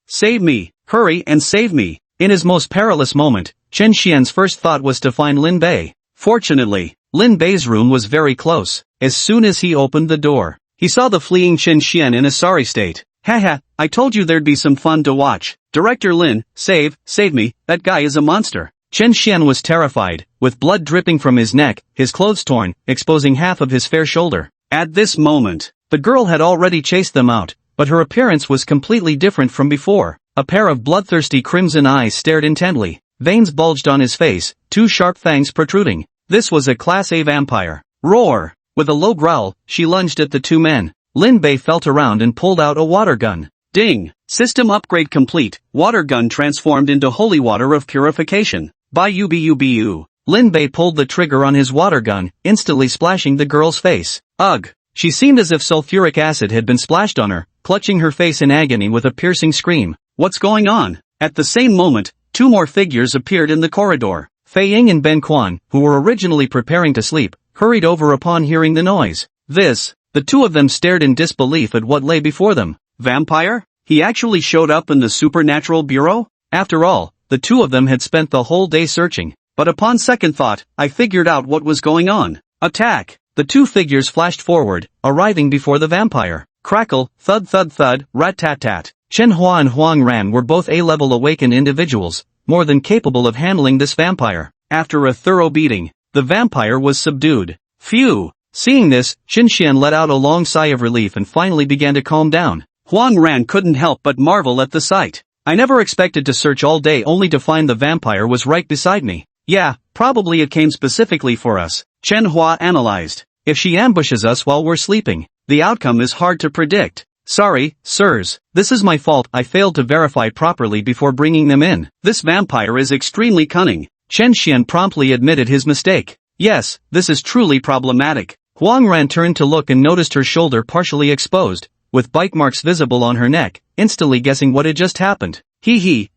hurry and save me. In his most perilous moment, Chen Xian's first thought was to find Lin Bei. Fortunately, Lin Bei's room was very close. As soon as he opened the door, he saw the fleeing Chen Xian in a sorry state. Haha, I told you there'd be some fun to watch. Director Lin, save me, that guy is a monster. Chen Xian was terrified, with blood dripping from his neck, his clothes torn, exposing half of his fair shoulder. At this moment, the girl had already chased them out, but her appearance was completely different from before. A pair of bloodthirsty crimson eyes stared intently. Veins bulged on his face, two sharp fangs protruding. This was a Class A vampire. Roar! With a low growl, she lunged at the two men. Lin Bei felt around and pulled out a water gun. Ding! System upgrade complete. Water gun transformed into holy water of purification. Bubu. Lin Bei pulled the trigger on his water gun, instantly splashing the girl's face. Ugh! She seemed as if sulfuric acid had been splashed on her, clutching her face in agony with a piercing scream. What's going on? At the same moment, two more figures appeared in the corridor. Fei Ying and Ben Quan, who were originally preparing to sleep, hurried over upon hearing the noise. The two of them stared in disbelief at what lay before them. Vampire? He actually showed up in the Supernatural Bureau? After all, the two of them had spent the whole day searching. But upon second thought, I figured out what was going on. Attack! The two figures flashed forward, arriving before the vampire. Crackle, thud thud thud, rat-tat-tat. Chen Hua and Huang Ran were both A-level awakened individuals, more than capable of handling this vampire. After a thorough beating, the vampire was subdued. Phew! Seeing this, Qin Xian let out a long sigh of relief and finally began to calm down. Huang Ran couldn't help but marvel at the sight. I never expected to search all day only to find the vampire was right beside me. Yeah, probably it came specifically for us, Chen Hua analyzed. If she ambushes us while we're sleeping, the outcome is hard to predict. Sorry, sirs, this is my fault. I failed to verify properly before bringing them in. This vampire is extremely cunning. Chen Xian promptly admitted his mistake. Yes, this is truly problematic. Huang Ran turned to look and noticed her shoulder partially exposed, with bite marks visible on her neck, instantly guessing what had just happened.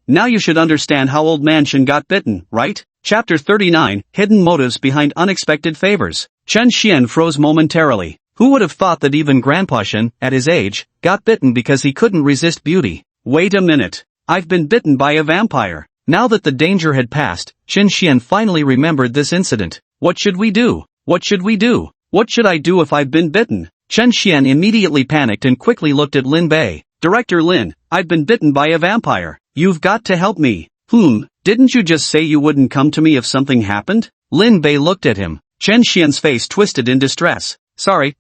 Now you should understand how old man Shen got bitten, right? Chapter 39, Hidden Motives Behind Unexpected Favors. Chen Xian froze momentarily. Who would have thought that even Grandpa Shen, at his age, got bitten because he couldn't resist beauty? Wait a minute. I've been bitten by a vampire. Now that the danger had passed, Chen Xian finally remembered this incident. What should we do? What should we do? What should I do if I've been bitten? Chen Xian immediately panicked and quickly looked at Lin Bei. Director Lin, I've been bitten by a vampire. You've got to help me. Didn't you just say you wouldn't come to me if something happened? Lin Bei looked at him. Chen Xian's face twisted in distress. Sorry,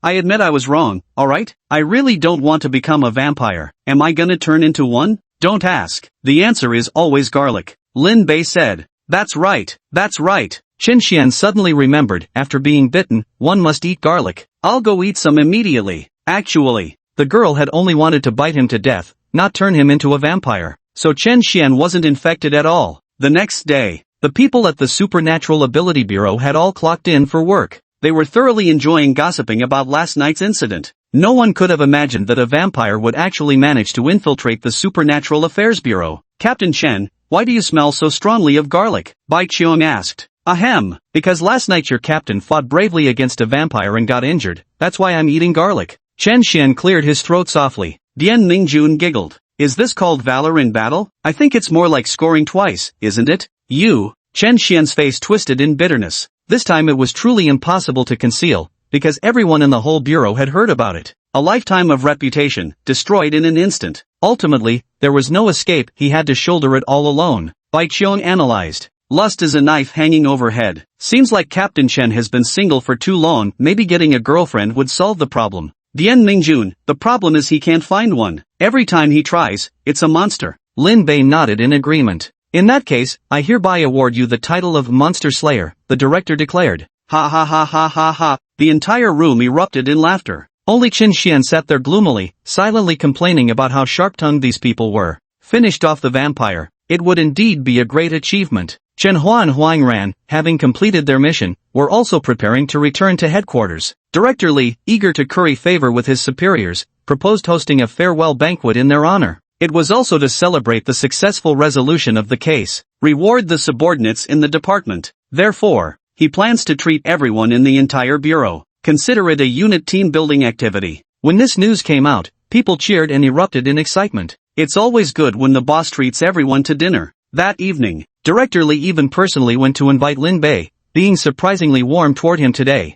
I admit I was wrong, alright? I really don't want to become a vampire. Am I gonna turn into one? Don't ask. The answer is always garlic. Lin Bei said. That's right. Chen Xian suddenly remembered, after being bitten, one must eat garlic. I'll go eat some immediately. Actually, the girl had only wanted to bite him to death, not turn him into a vampire. So Chen Xian wasn't infected at all. The next day, the people at the Supernatural Ability Bureau had all clocked in for work. They were thoroughly enjoying gossiping about last night's incident. No one could have imagined that a vampire would actually manage to infiltrate the Supernatural Affairs Bureau. Captain Chen, why do you smell so strongly of garlic? Bai Qiong asked. Ahem, because last night your captain fought bravely against a vampire and got injured, that's why I'm eating garlic. Chen Xian cleared his throat softly. Dian Mingjun giggled. Is this called valor in battle? I think it's more like scoring twice, isn't it? You. Chen Xian's face twisted in bitterness. This time it was truly impossible to conceal, because everyone in the whole bureau had heard about it. A lifetime of reputation, destroyed in an instant. Ultimately, there was no escape, he had to shoulder it all alone. Bai Qiong analyzed. Lust is a knife hanging overhead. Seems like Captain Chen has been single for too long, maybe getting a girlfriend would solve the problem. Dian Mingjun, the problem is he can't find one. Every time he tries, it's a monster. Lin Bei nodded in agreement. In that case, I hereby award you the title of Monster Slayer, the director declared. Ha ha ha ha ha ha. The entire room erupted in laughter. Only Qin Xian sat there gloomily, silently complaining about how sharp-tongued these people were. Finished off the vampire. It would indeed be a great achievement. Chen Hua and Huang Ran, having completed their mission, were also preparing to return to headquarters. Director Li, eager to curry favor with his superiors, proposed hosting a farewell banquet in their honor. It was also to celebrate the successful resolution of the case. Reward the subordinates in the department. Therefore, he plans to treat everyone in the entire bureau. Consider it a unit team-building activity. When this news came out, people cheered and erupted in excitement. It's always good when the boss treats everyone to dinner. That evening, Director Li even personally went to invite Lin Bei, being surprisingly warm toward him today.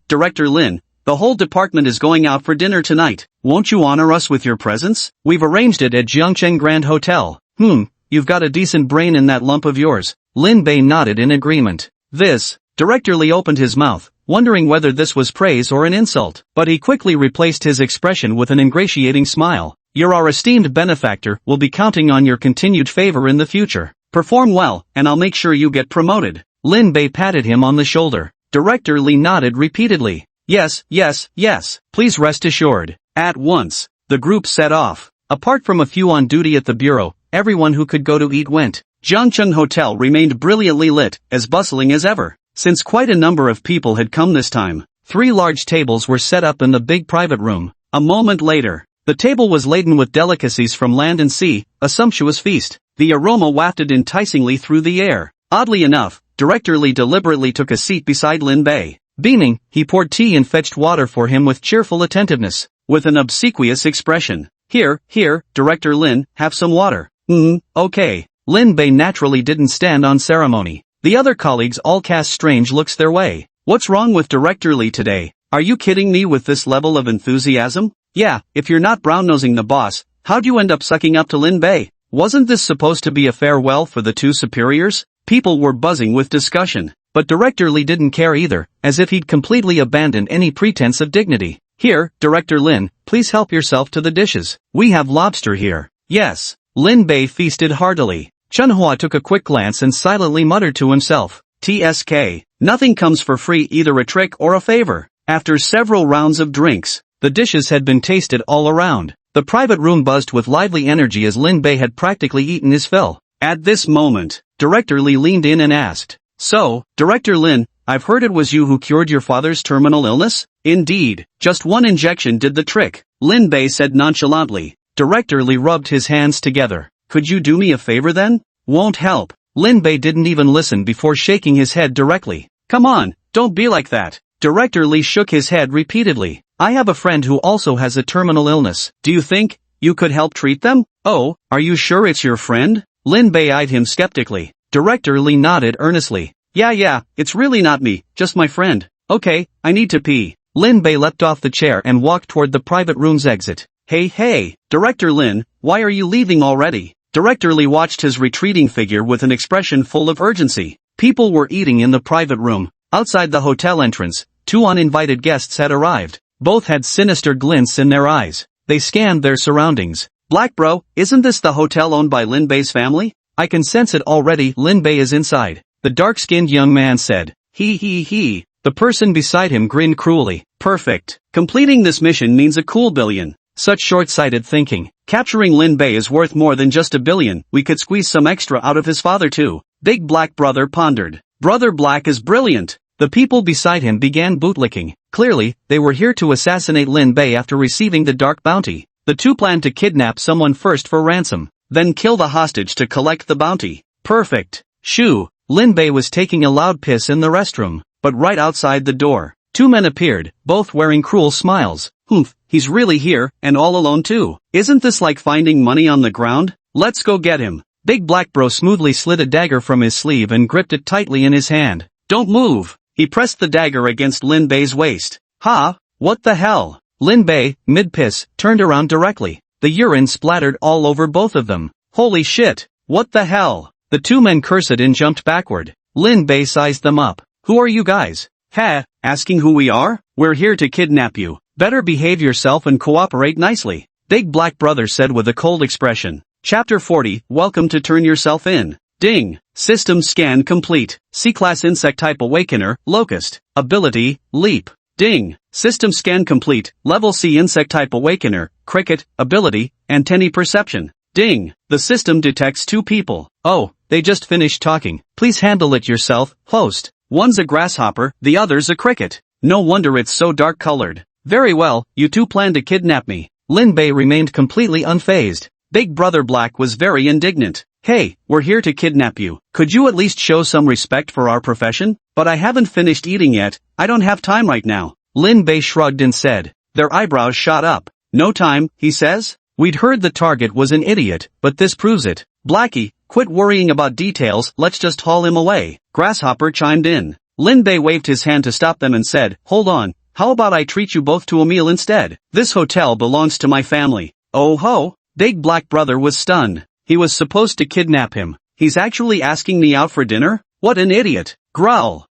Director Lin, the whole department is going out for dinner tonight. Won't you honor us with your presence? We've arranged it at Jiangcheng Grand Hotel. You've got a decent brain in that lump of yours. Lin Bei nodded in agreement. Director Li opened his mouth, wondering whether this was praise or an insult, but he quickly replaced his expression with an ingratiating smile. You're our esteemed benefactor, we'll be counting on your continued favor in the future. Perform well, and I'll make sure you get promoted. Lin Bei patted him on the shoulder. Director Li nodded repeatedly. Yes, please rest assured. At once, the group set off. Apart from a few on duty at the bureau, everyone who could go to eat went. Jiangcheng Hotel remained brilliantly lit, as bustling as ever. Since quite a number of people had come this time, 3 large tables were set up in the big private room. A moment later, the table was laden with delicacies from land and sea, a sumptuous feast. The aroma wafted enticingly through the air. Oddly enough, Director Li deliberately took a seat beside Lin Bei. Beaming, he poured tea and fetched water for him with cheerful attentiveness. With an obsequious expression. Here, Director Lin, have some water. Okay. Lin Bei naturally didn't stand on ceremony. The other colleagues all cast strange looks their way. What's wrong with Director Lee today? Are you kidding me with this level of enthusiasm? Yeah, if you're not brown-nosing the boss, how'd you end up sucking up to Lin Bei? Wasn't this supposed to be a farewell for the two superiors? People were buzzing with discussion. But Director Lee didn't care either, as if he'd completely abandoned any pretense of dignity. Here, Director Lin, please help yourself to the dishes. We have lobster here. Yes. Lin Bei feasted heartily. Chunhua took a quick glance and silently muttered to himself. TSK. Nothing comes for free, either a trick or a favor. After several rounds of drinks, the dishes had been tasted all around. The private room buzzed with lively energy as Lin Bei had practically eaten his fill. At this moment, Director Lee leaned in and asked, "So, Director Lin, I've heard it was you who cured your father's terminal illness?" "Indeed, just one injection did the trick," Lin Bei said nonchalantly. Director Lee rubbed his hands together. "Could you do me a favor then?" "Won't help." Lin Bei didn't even listen before shaking his head directly. "Come on, don't be like that." Director Lee shook his head repeatedly. "I have a friend who also has a terminal illness. Do you think you could help treat them?" "Oh, are you sure it's your friend?" Lin Bei eyed him skeptically. Director Lee nodded earnestly. Yeah, it's really not me, just my friend." "Okay, I need to pee." Lin Bei leapt off the chair and walked toward the private room's exit. Hey, Director Lin, why are you leaving already?" Director Lee watched his retreating figure with an expression full of urgency. People were eating in the private room. Outside the hotel entrance, two uninvited guests had arrived. Both had sinister glints in their eyes. They scanned their surroundings. "Black bro, isn't this the hotel owned by Lin Bei's family?" "I can sense it already, Lin Bei is inside," the dark-skinned young man said. He. The person beside him grinned cruelly. "Perfect. Completing this mission means a cool billion." Such short-sighted thinking. "Capturing Lin Bei is worth more than just $1 billion, we could squeeze some extra out of his father too." Big Black Brother pondered. "Brother Black is brilliant." The people beside him began bootlicking. Clearly, they were here to assassinate Lin Bei after receiving the dark bounty. The two planned to kidnap someone first for ransom, then kill the hostage to collect the bounty. Perfect. Shoo. Lin Bei was taking a loud piss in the restroom, but right outside the door, two men appeared, both wearing cruel smiles. "Humph, he's really here, and all alone too. Isn't this like finding money on the ground? Let's go get him." Big Black Bro smoothly slid a dagger from his sleeve and gripped it tightly in his hand. "Don't move." He pressed the dagger against Lin Bei's waist. "Ha? What the hell?" Lin Bei, mid-piss, turned around directly. The urine splattered all over both of them. "Holy shit, what the hell?" The two men cursed and jumped backward. Lin Bei sized them up. "Who are you guys?" "Ha, asking who we are? We're here to kidnap you. Better behave yourself and cooperate nicely," Big Black Brother said with a cold expression. Chapter 40, Welcome to Turn Yourself In. Ding. System scan complete. C-Class Insect Type Awakener, Locust. Ability, Leap. Ding. System scan complete. Level C Insect Type Awakener, Cricket. Ability, Antennae Perception. Ding. The system detects two people. "Oh, they just finished talking. Please handle it yourself, host." "One's a grasshopper, the other's a cricket. No wonder it's so dark-colored." "Very well, you two plan to kidnap me." Lin Bei remained completely unfazed. Big Brother Black was very indignant. "Hey, we're here to kidnap you. Could you at least show some respect for our profession?" "But I haven't finished eating yet, I don't have time right now." Lin Bei shrugged and said. Their eyebrows shot up. "No time, he says?" "We'd heard the target was an idiot, but this proves it." "Blackie, quit worrying about details, let's just haul him away." Grasshopper chimed in. Lin Bei waved his hand to stop them and said, "Hold on, how about I treat you both to a meal instead? This hotel belongs to my family." "Oh ho?" Big Black Brother was stunned. He was supposed to kidnap him. He's actually asking me out for dinner? What an idiot. Growl.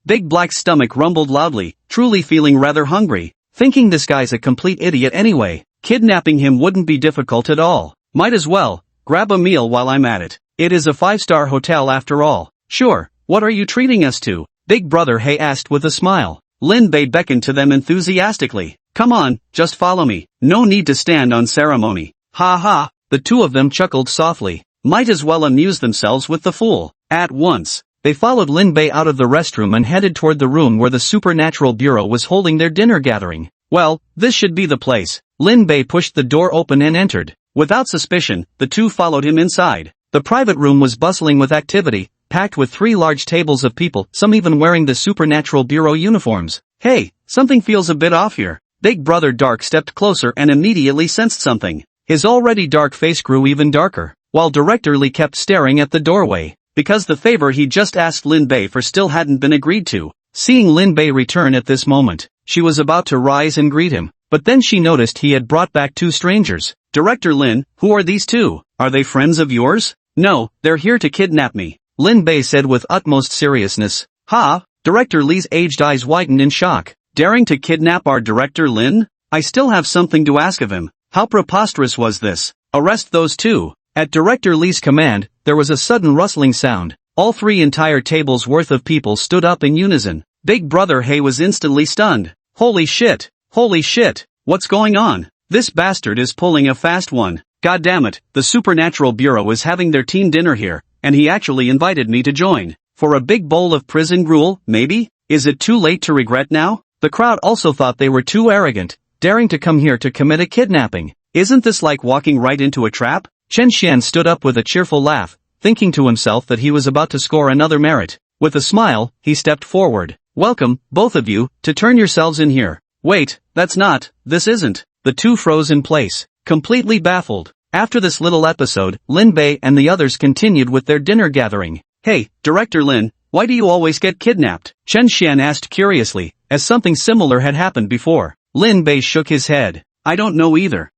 Big Black's stomach rumbled loudly, truly feeling rather hungry. Thinking this guy's a complete idiot anyway. Kidnapping him wouldn't be difficult at all. Might as well grab a meal while I'm at it. It is a 5-star hotel after all. "Sure, what are you treating us to?" Big Brother Hey asked with a smile. Lin Bei beckoned to them enthusiastically. "Come on, just follow me. No need to stand on ceremony." "Ha ha." The two of them chuckled softly. Might as well amuse themselves with the fool. At once, they followed Lin Bei out of the restroom and headed toward the room where the Supernatural Bureau was holding their dinner gathering. Well, this should be the place. Lin Bei pushed the door open and entered. Without suspicion, the two followed him inside. The private room was bustling with activity, packed with 3 large tables of people, some even wearing the Supernatural Bureau uniforms. "Hey, something feels a bit off here." Big Brother Dark stepped closer and immediately sensed something. His already dark face grew even darker. while Director Lee kept staring at the doorway, because the favor he just asked Lin Bei for still hadn't been agreed to. Seeing Lin Bei return at this moment, she was about to rise and greet him, but then she noticed he had brought back 2 strangers. Director Lin, who are these 2? Are they friends of yours? No, they're here to kidnap me, Lin Bei said with utmost seriousness. Ha! Director Lee's aged eyes widened in shock. Daring to kidnap our Director Lin? I still have something to ask of him. How preposterous was this? Arrest those 2. At Director Lee's command, there was a sudden rustling sound. All 3 entire tables worth of people stood up in unison. Big Brother Hei was instantly stunned. Holy shit! Holy shit! What's going on? This bastard is pulling a fast one. God damn it, the Supernatural Bureau is having their team dinner here, and he actually invited me to join. For a big bowl of prison gruel, maybe? Is it too late to regret now? The crowd also thought they were too arrogant, daring to come here to commit a kidnapping. Isn't this like walking right into a trap? Chen Xian stood up with a cheerful laugh, thinking to himself that he was about to score another merit. With a smile, he stepped forward. Welcome, both of you, to turn yourselves in here. Wait, this isn't. The 2 froze in place, completely baffled. After this little episode, Lin Bei and the others continued with their dinner gathering. Hey, Director Lin, why do you always get kidnapped? Chen Xian asked curiously, as something similar had happened before. Lin Bei shook his head. I don't know either.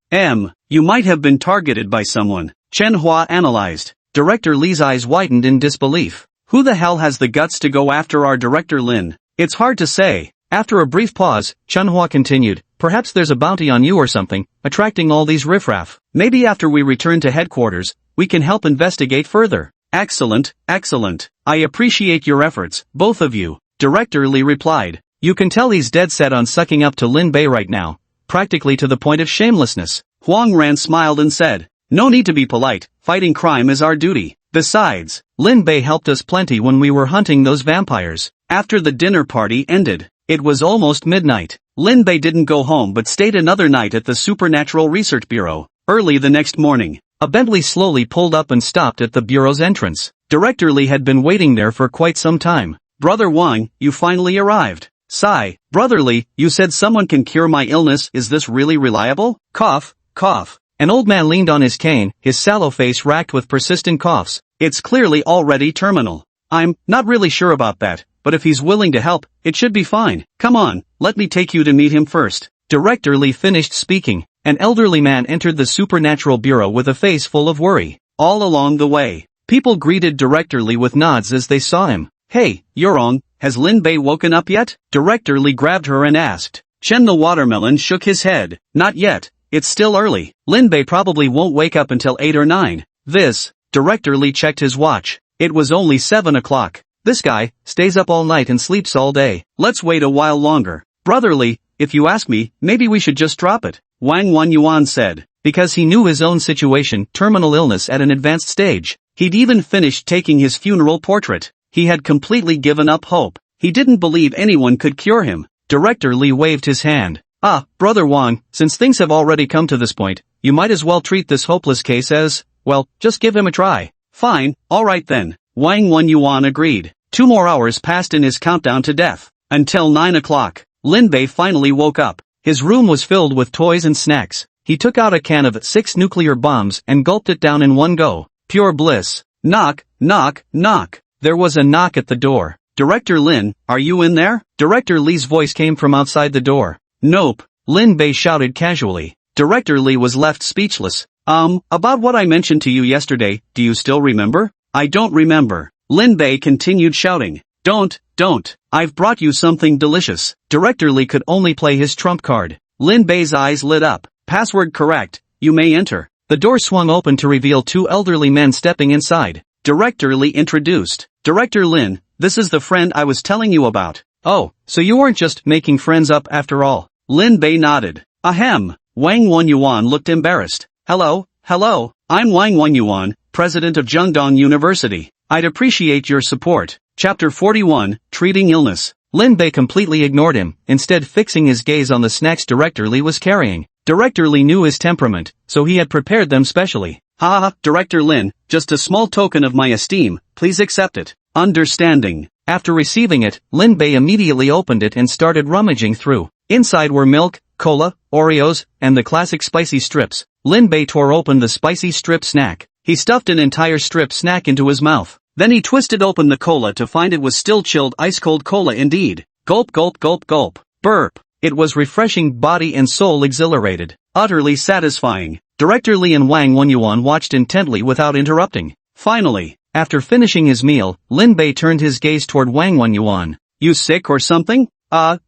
You might have been targeted by someone. Chen Hua analyzed. Director Lee's eyes widened in disbelief. Who the hell has the guts to go after our Director Lin? It's hard to say. After a brief pause, Chen Hua continued, perhaps there's a bounty on you or something, attracting all these riffraff. Maybe after we return to headquarters, we can help investigate further. Excellent, excellent. I appreciate your efforts, both of you, Director Lee replied. You can tell he's dead set on sucking up to Lin Bei right now, practically to the point of shamelessness. Huang Ran smiled and said, no need to be polite, fighting crime is our duty. Besides, Lin Bei helped us plenty when we were hunting those vampires. After the dinner party ended, it was almost midnight. Lin Bei didn't go home but stayed another night at the Supernatural Research Bureau. Early the next morning, a Bentley slowly pulled up and stopped at the bureau's entrance. Director Lee had been waiting there for quite some time. Brother Wang, you finally arrived. Sigh. Brother Lee, you said someone can cure my illness, is this really reliable? Cough, cough. An old man leaned on his cane, his sallow face racked with persistent coughs. It's clearly already terminal. I'm not really sure about that, but if he's willing to help, it should be fine. Come on, let me take you to meet him first. Director Lee finished speaking. An elderly man entered the Supernatural Bureau with a face full of worry. All along the way, people greeted Director Lee with nods as they saw him. Hey, Yurong, has Lin Bei woken up yet? Director Lee grabbed her and asked. Chen the watermelon shook his head. Not yet, it's still early. Lin Bei probably won't wake up until 8 or 9. Director Lee checked his watch. It was only 7 o'clock. This guy stays up all night and sleeps all day. Let's wait a while longer. Brother Lee, if you ask me, maybe we should just drop it, Wang Yuan said. Because he knew his own situation, terminal illness at an advanced stage. He'd even finished taking his funeral portrait. He had completely given up hope. He didn't believe anyone could cure him. Director Lee waved his hand. Brother Wang, since things have already come to this point, you might as well treat this hopeless case as, well, just give him a try. Fine, alright then, Wang Yuan agreed. 2 more hours passed in his countdown to death. Until 9 o'clock, Lin Bei finally woke up. His room was filled with toys and snacks. He took out a can of 6 nuclear bombs and gulped it down in one go. Pure bliss. Knock, knock, knock. There was a knock at the door. Director Lin, are you in there? Director Lee's voice came from outside the door. Nope, Lin Bei shouted casually. Director Lee was left speechless. About what I mentioned to you yesterday, do you still remember? I don't remember. Lin Bei continued shouting. Don't. I've brought you something delicious. Director Lee could only play his trump card. Lin Bei's eyes lit up. Password correct. You may enter. The door swung open to reveal 2 elderly men stepping inside. Director Lee introduced. Director Lin, this is the friend I was telling you about. Oh, so you weren't just making friends up after all. Lin Bei nodded. Ahem. Wang Yuan looked embarrassed. Hello, I'm Wang Yuan, president of Zhengdong University. I'd appreciate your support. Chapter 41, Treating Illness. Lin Bei completely ignored him, instead fixing his gaze on the snacks Director Lee was carrying. Director Lee knew his temperament, so he had prepared them specially. Director Lin, just a small token of my esteem, please accept it. Understanding. After receiving it, Lin Bei immediately opened it and started rummaging through. Inside were milk, cola, Oreos, and the classic spicy strips. Lin Bei tore open the spicy strip snack. He stuffed an entire strip snack into his mouth. Then he twisted open the cola to find it was still chilled ice-cold cola indeed. Gulp gulp gulp gulp. Burp. It was refreshing, body and soul exhilarated. Utterly satisfying. Director Lee and Wang Wenyuan watched intently without interrupting. Finally, after finishing his meal, Lin Bei turned his gaze toward Wang Wenyuan. You sick or something?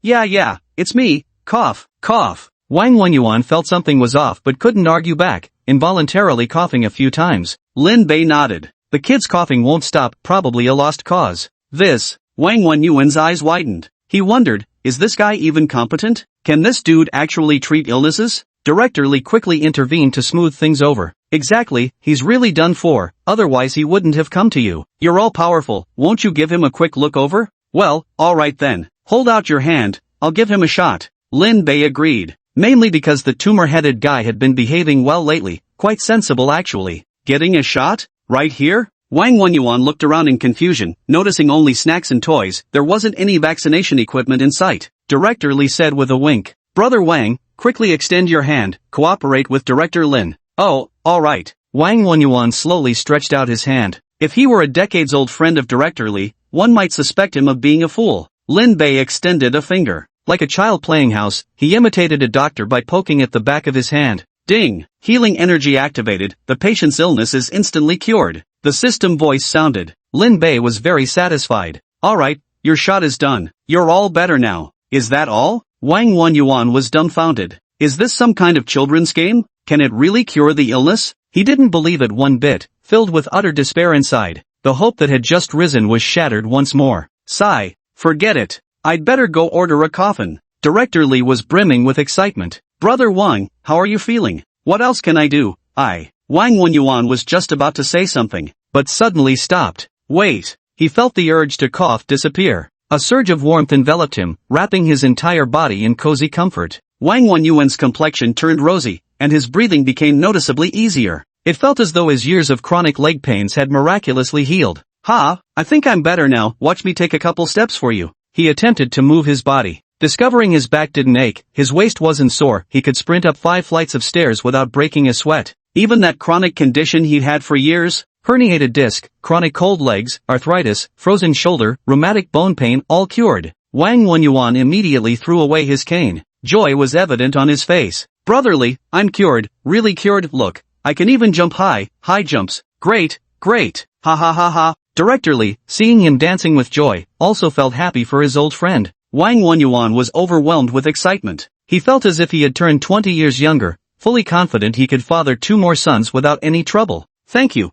Yeah, it's me. Cough, cough. Wang Wenyuan felt something was off but couldn't argue back, involuntarily coughing a few times. Lin Bei nodded. The kid's coughing won't stop, probably a lost cause. Wang Wenyuan's eyes widened. He wondered, is this guy even competent? Can this dude actually treat illnesses? Director Lee quickly intervened to smooth things over. Exactly, he's really done for, otherwise he wouldn't have come to you. You're all powerful, won't you give him a quick look over? Well, alright then. Hold out your hand, I'll give him a shot. Lin Bei agreed. Mainly because the tumor-headed guy had been behaving well lately, quite sensible actually. Getting a shot? Right here? Wang Wenyuan looked around in confusion, noticing only snacks and toys. There wasn't any vaccination equipment in sight. Director Lee said with a wink. Brother Wang, quickly extend your hand, cooperate with Director Lin. Oh, alright. Wang Wenyuan slowly stretched out his hand. If he were a decades-old friend of Director Lee, one might suspect him of being a fool. Lin Bei extended a finger. Like a child playing house, he imitated a doctor by poking at the back of his hand. Ding! Healing energy activated, the patient's illness is instantly cured. The system voice sounded. Lin Bei was very satisfied. Alright, your shot is done. You're all better now. Is that all? Wang Wenyuan was dumbfounded. Is this some kind of children's game? Can it really cure the illness? He didn't believe it one bit, filled with utter despair inside. The hope that had just risen was shattered once more. Sigh. Forget it. I'd better go order a coffin. Director Lee was brimming with excitement. Brother Wang, how are you feeling? What else can I do? Wang Wenyuan was just about to say something, but suddenly stopped. Wait. He felt the urge to cough disappear. A surge of warmth enveloped him, wrapping his entire body in cozy comfort. Wang Wenyuan's complexion turned rosy, and his breathing became noticeably easier. It felt as though his years of chronic leg pains had miraculously healed. I think I'm better now, watch me take a couple steps for you. He attempted to move his body. Discovering his back didn't ache, his waist wasn't sore, he could sprint up 5 flights of stairs without breaking a sweat. Even that chronic condition he'd had for years, herniated disc, chronic cold legs, arthritis, frozen shoulder, rheumatic bone pain, all cured. Wang Wenyuan immediately threw away his cane. Joy was evident on his face. Brotherly, I'm cured, really cured, look, I can even jump high jumps. Great, ha ha ha ha. Director Lee, seeing him dancing with joy, also felt happy for his old friend. Wang Wenyuan was overwhelmed with excitement. He felt as if he had turned 20 years younger, fully confident he could father 2 more sons without any trouble. Thank you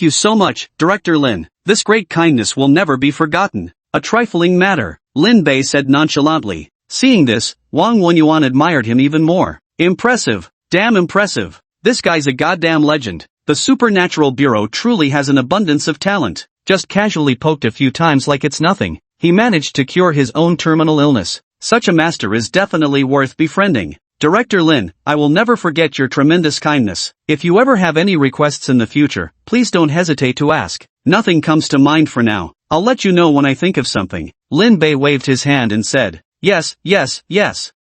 so much, Director Lin. This great kindness will never be forgotten. A trifling matter, Lin Bei said nonchalantly. Seeing this, Wang Wenyuan admired him even more. Impressive, damn impressive. This guy's a goddamn legend. The Supernatural Bureau truly has an abundance of talent. Just casually poked a few times like it's nothing, he managed to cure his own terminal illness. Such a master is definitely worth befriending. Director Lin, I will never forget your tremendous kindness. If you ever have any requests in the future, please don't hesitate to ask. Nothing comes to mind for now. I'll let you know when I think of something. Lin Bei waved his hand and said, Yes.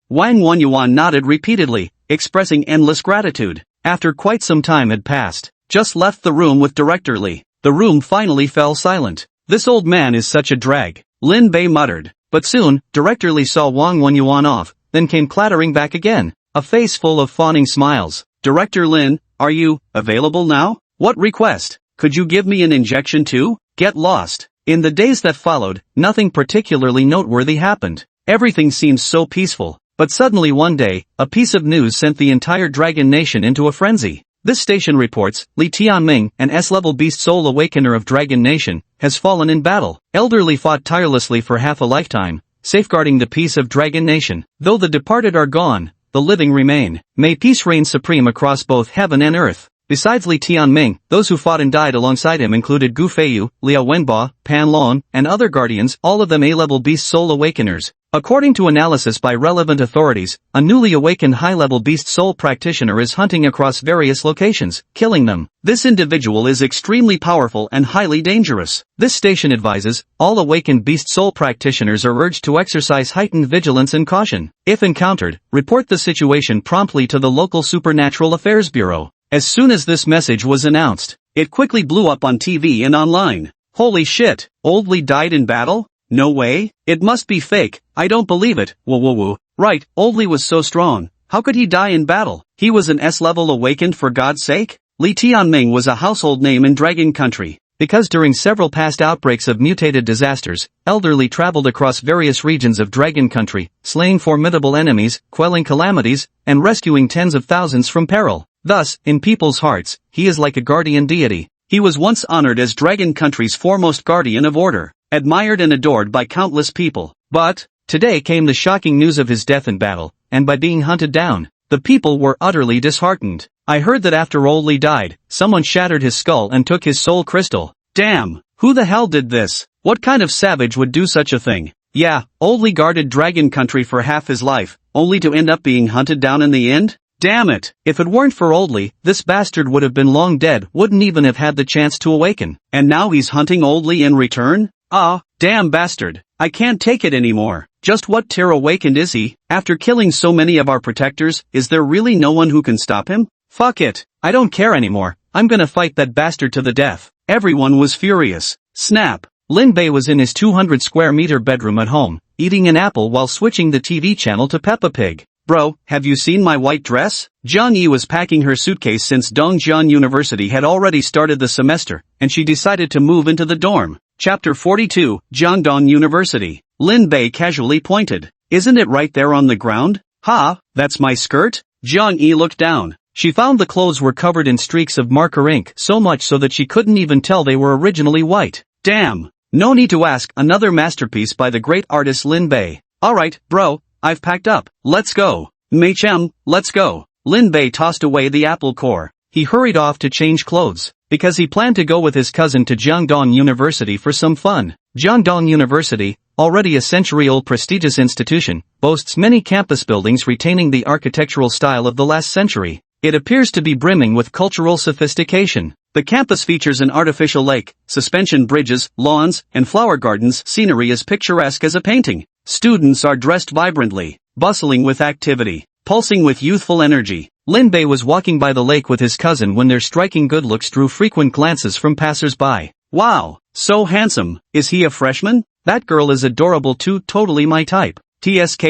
Wang Wenyuan nodded repeatedly, expressing endless gratitude. After quite some time had passed, just left the room with Director Lee. The room finally fell silent. This old man is such a drag, Lin Bei muttered. But soon, Director Lee saw Wang Wenyuan off, then came clattering back again, a face full of fawning smiles. Director Lin, are you available now? What request? Could you give me an injection too? Get lost. In the days that followed, nothing particularly noteworthy happened. Everything seemed so peaceful. But suddenly one day, a piece of news sent the entire Dragon Nation into a frenzy. This station reports, Li Tianming, an S-level beast soul awakener of Dragon Nation, has fallen in battle. Elder Li fought tirelessly for half a lifetime, safeguarding the peace of Dragon Nation. Though the departed are gone, the living remain. May peace reign supreme across both heaven and earth. Besides Li Tianming, those who fought and died alongside him included Gu Feiyu, Liao Wenba, Pan Lon, and other guardians, all of them A-level beast soul awakeners. According to analysis by relevant authorities, a newly awakened high-level beast soul practitioner is hunting across various locations, killing them. This individual is extremely powerful and highly dangerous. This station advises, all awakened beast soul practitioners are urged to exercise heightened vigilance and caution. If encountered, report the situation promptly to the local Supernatural Affairs Bureau. As soon as this message was announced, It quickly blew up on TV and online. Holy shit, Old Lee died in battle? No way, it must be fake, I don't believe it, woo. Right, Old Lee was so strong, how could he die in battle? He was an S-level awakened for God's sake? Li Tianming was a household name in Dragon Country. Because during several past outbreaks of mutated disasters, Elderly traveled across various regions of Dragon Country, slaying formidable enemies, quelling calamities, and rescuing tens of thousands from peril. Thus, in people's hearts, he is like a guardian deity. He was once honored as Dragon Country's foremost guardian of order, admired and adored by countless people. But, today came the shocking news of his death in battle, and by being hunted down, the people were utterly disheartened. I heard that after Old Lee died, someone shattered his skull and took his soul crystal. Damn, who the hell did this? What kind of savage would do such a thing? Yeah, Old Lee guarded Dragon Country for half his life, only to end up being hunted down in the end? Damn it! If it weren't for Old Lee, this bastard would have been long dead, wouldn't even have had the chance to awaken. And now he's hunting Old Lee in return? Ah, damn bastard. I can't take it anymore. Just what tier awakened is he? After killing so many of our protectors, is there really no one who can stop him? Fuck it. I don't care anymore. I'm gonna fight that bastard to the death. Everyone was furious. Snap. Lin Bei was in his 200 square meter bedroom at home, eating an apple while switching the TV channel to Peppa Pig. Bro, have you seen my white dress? Zhang Yi was packing her suitcase since Dongjian University had already started the semester, and she decided to move into the dorm. Chapter 42, Jiangdong University. Lin Bei casually pointed. Isn't it right there on the ground? Ha, that's my skirt? Zhang Yi looked down. She found the clothes were covered in streaks of marker ink, so much so that she couldn't even tell they were originally white. Damn. No need to ask, another masterpiece by the great artist Lin Bei. Alright, bro, I've packed up. Let's go. Mei Chem, let's go. Lin Bei tossed away the apple core. He hurried off to change clothes, because he planned to go with his cousin to Jiangdong University for some fun. Jiangdong University, already a century-old prestigious institution, boasts many campus buildings retaining the architectural style of the last century. It appears to be brimming with cultural sophistication. The campus features an artificial lake, suspension bridges, lawns, and flower gardens. Scenery as picturesque as a painting. Students are dressed vibrantly, bustling with activity, pulsing with youthful energy. Lin Bei was walking by the lake with his cousin when their striking good looks drew frequent glances from passers-by. Wow, so handsome. Is he a freshman? That girl is adorable too, totally my type. TSK.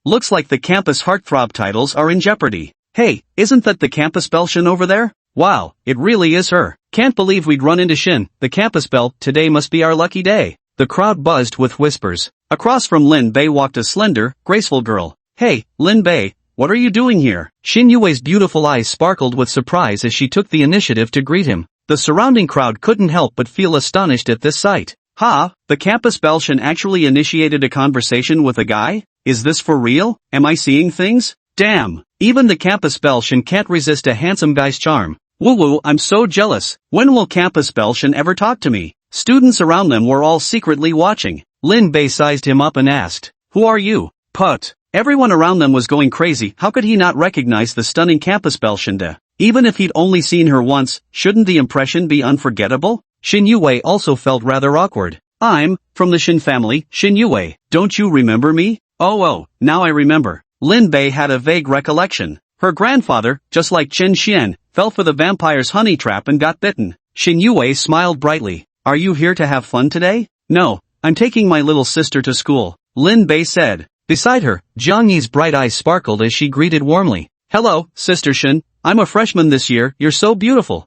Looks like the campus heartthrob titles are in jeopardy. Hey, isn't that the campus belle Shin over there? Wow, it really is her. Can't believe we'd run into Shin, the campus belle. Today must be our lucky day. The crowd buzzed with whispers. Across from Lin Bei walked a slender, graceful girl. Hey, Lin Bei, what are you doing here? Xin Yue's beautiful eyes sparkled with surprise as she took the initiative to greet him. The surrounding crowd couldn't help but feel astonished at this sight. Ha, the campus belle Shin actually initiated a conversation with a guy? Is this for real? Am I seeing things? Damn, even the campus belle Shin can't resist a handsome guy's charm. Woo, I'm so jealous. When will campus belle Shin ever talk to me? Students around them were all secretly watching. Lin Bei sized him up and asked, Who are you? Put. Everyone around them was going crazy. How could he not recognize the stunning campus belle Shin? Even if he'd only seen her once, shouldn't the impression be unforgettable? Xin Yue also felt rather awkward. I'm from the Shin family, Xin Yue. Don't you remember me? Oh, now I remember. Lin Bei had a vague recollection. Her grandfather, just like Chen Xian, fell for the vampire's honey trap and got bitten. Xin Yue smiled brightly. Are you here to have fun today? No, I'm taking my little sister to school, Lin Bei said. Beside her, Zhang Yi's bright eyes sparkled as she greeted warmly. Hello, Sister Shin. I'm a freshman this year. You're so beautiful.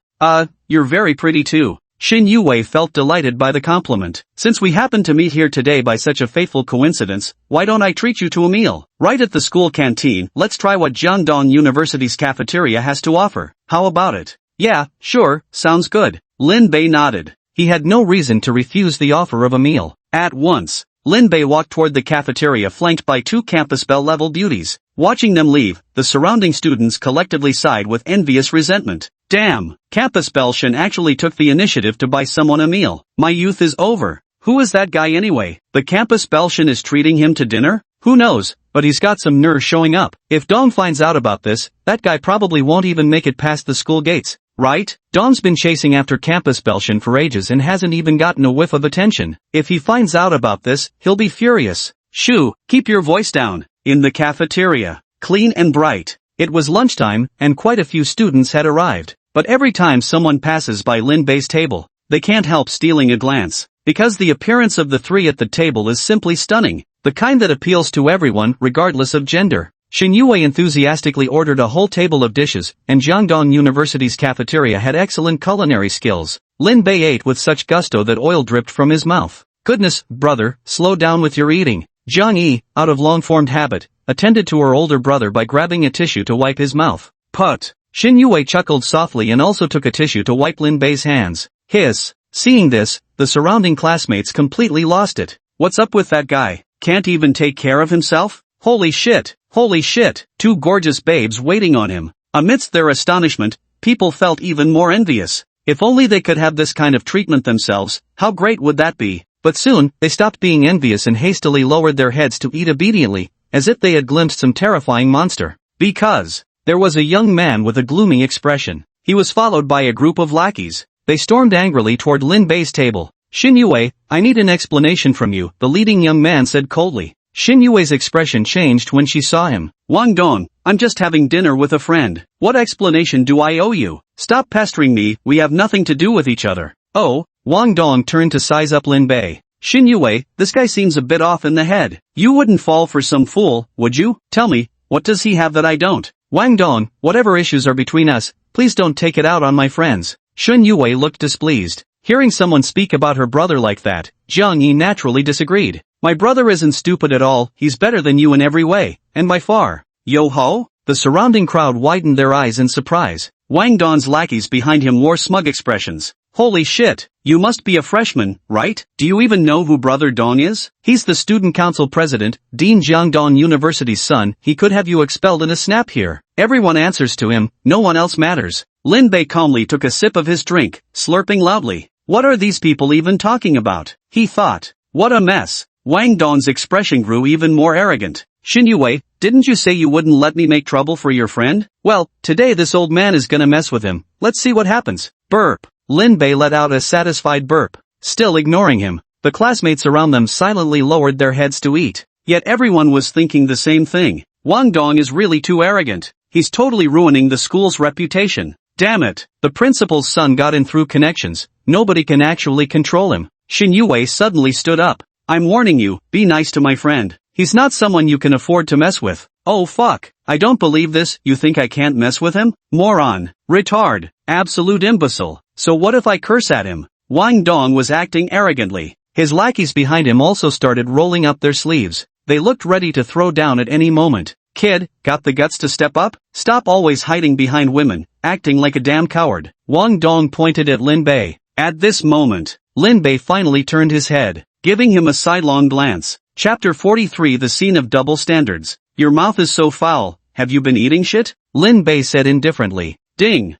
You're very pretty too. Xin Yue felt delighted by the compliment. Since we happen to meet here today by such a fateful coincidence, why don't I treat you to a meal? Right at the school canteen. Let's try what Jiangdong University's cafeteria has to offer. How about it? Yeah, sure, sounds good. Lin Bei nodded. He had no reason to refuse the offer of a meal. At once, Lin Bei walked toward the cafeteria flanked by two campus belle-level beauties. Watching them leave, the surrounding students collectively sighed with envious resentment. Damn, campus belle Shin actually took the initiative to buy someone a meal. My youth is over. Who is that guy anyway? The campus belle Shin is treating him to dinner? Who knows, but he's got some nerve showing up. If Dong finds out about this, that guy probably won't even make it past the school gates. Right? Dong's been chasing after campus belle Shin for ages and hasn't even gotten a whiff of attention. If he finds out about this, he'll be furious. Shoo, keep your voice down. In the cafeteria, clean and bright. It was lunchtime, and quite a few students had arrived. but every time someone passes by Lin Bei's table, they can't help stealing a glance, because the appearance of the three at the table is simply stunning, the kind that appeals to everyone regardless of gender. Shin Yue enthusiastically ordered a whole table of dishes, and Jiangdong University's cafeteria had excellent culinary skills. Lin Bei ate with such gusto that oil dripped from his mouth. Goodness, brother, slow down with your eating. Jiang Yi, out of long-formed habit, attended to her older brother by grabbing a tissue to wipe his mouth. Put. Shin Yue chuckled softly and also took a tissue to wipe Lin Bei's hands. Hiss. Seeing this, the surrounding classmates completely lost it. What's up with that guy? Can't even take care of himself? Holy shit! Holy shit! Two gorgeous babes waiting on him. Amidst their astonishment, people felt even more envious. If only they could have this kind of treatment themselves, how great would that be? But soon, they stopped being envious and hastily lowered their heads to eat obediently, as if they had glimpsed some terrifying monster. Because there was a young man with a gloomy expression. He was followed by a group of lackeys. They stormed angrily toward Lin Bei's table. Shin Yue, I need an explanation from you, the leading young man said coldly. Shin Yue's expression changed when she saw him. Wang Dong, I'm just having dinner with a friend. What explanation do I owe you? Stop pestering me, we have nothing to do with each other. Oh, Wang Dong turned to size up Lin Bei. Shin Yue, this guy seems a bit off in the head. You wouldn't fall for some fool, would you? Tell me, what does he have that I don't? Wang Dong, whatever issues are between us, please don't take it out on my friends. Shin Yue looked displeased. Hearing someone speak about her brother like that, Jiang Yi naturally disagreed. My brother isn't stupid at all, he's better than you in every way, and by far. Yo-ho? The surrounding crowd widened their eyes in surprise. Wang Dong's lackeys behind him wore smug expressions. Holy shit, you must be a freshman, right? Do you even know who Brother Dong is? He's the student council president, Dean Jiangdong University's son, he could have you expelled in a snap here. Everyone answers to him, no one else matters. Lin Bei calmly took a sip of his drink, slurping loudly. What are these people even talking about? He thought. What a mess. Wang Dong's expression grew even more arrogant. Shin Yue, didn't you say you wouldn't let me make trouble for your friend? Well, today this old man is gonna mess with him. Let's see what happens. Burp. Lin Bei let out a satisfied burp. Still ignoring him, the classmates around them silently lowered their heads to eat. Yet everyone was thinking the same thing. Wang Dong is really too arrogant. He's totally ruining the school's reputation. Damn it. The principal's son got in through connections. Nobody can actually control him. Shin Yue suddenly stood up. I'm warning you, be nice to my friend. He's not someone you can afford to mess with. Oh fuck, I don't believe this, you think I can't mess with him? Moron. Retard. Absolute imbecile. So what if I curse at him? Wang Dong was acting arrogantly. His lackeys behind him also started rolling up their sleeves. They looked ready to throw down at any moment. Kid, got the guts to step up? Stop always hiding behind women, acting like a damn coward. Wang Dong pointed at Lin Bei. At this moment, Lin Bei finally turned his head, giving him a sidelong glance. Chapter 43 The Scene of Double Standards. Your mouth is so foul, have you been eating shit? Lin Bei said indifferently. Ding.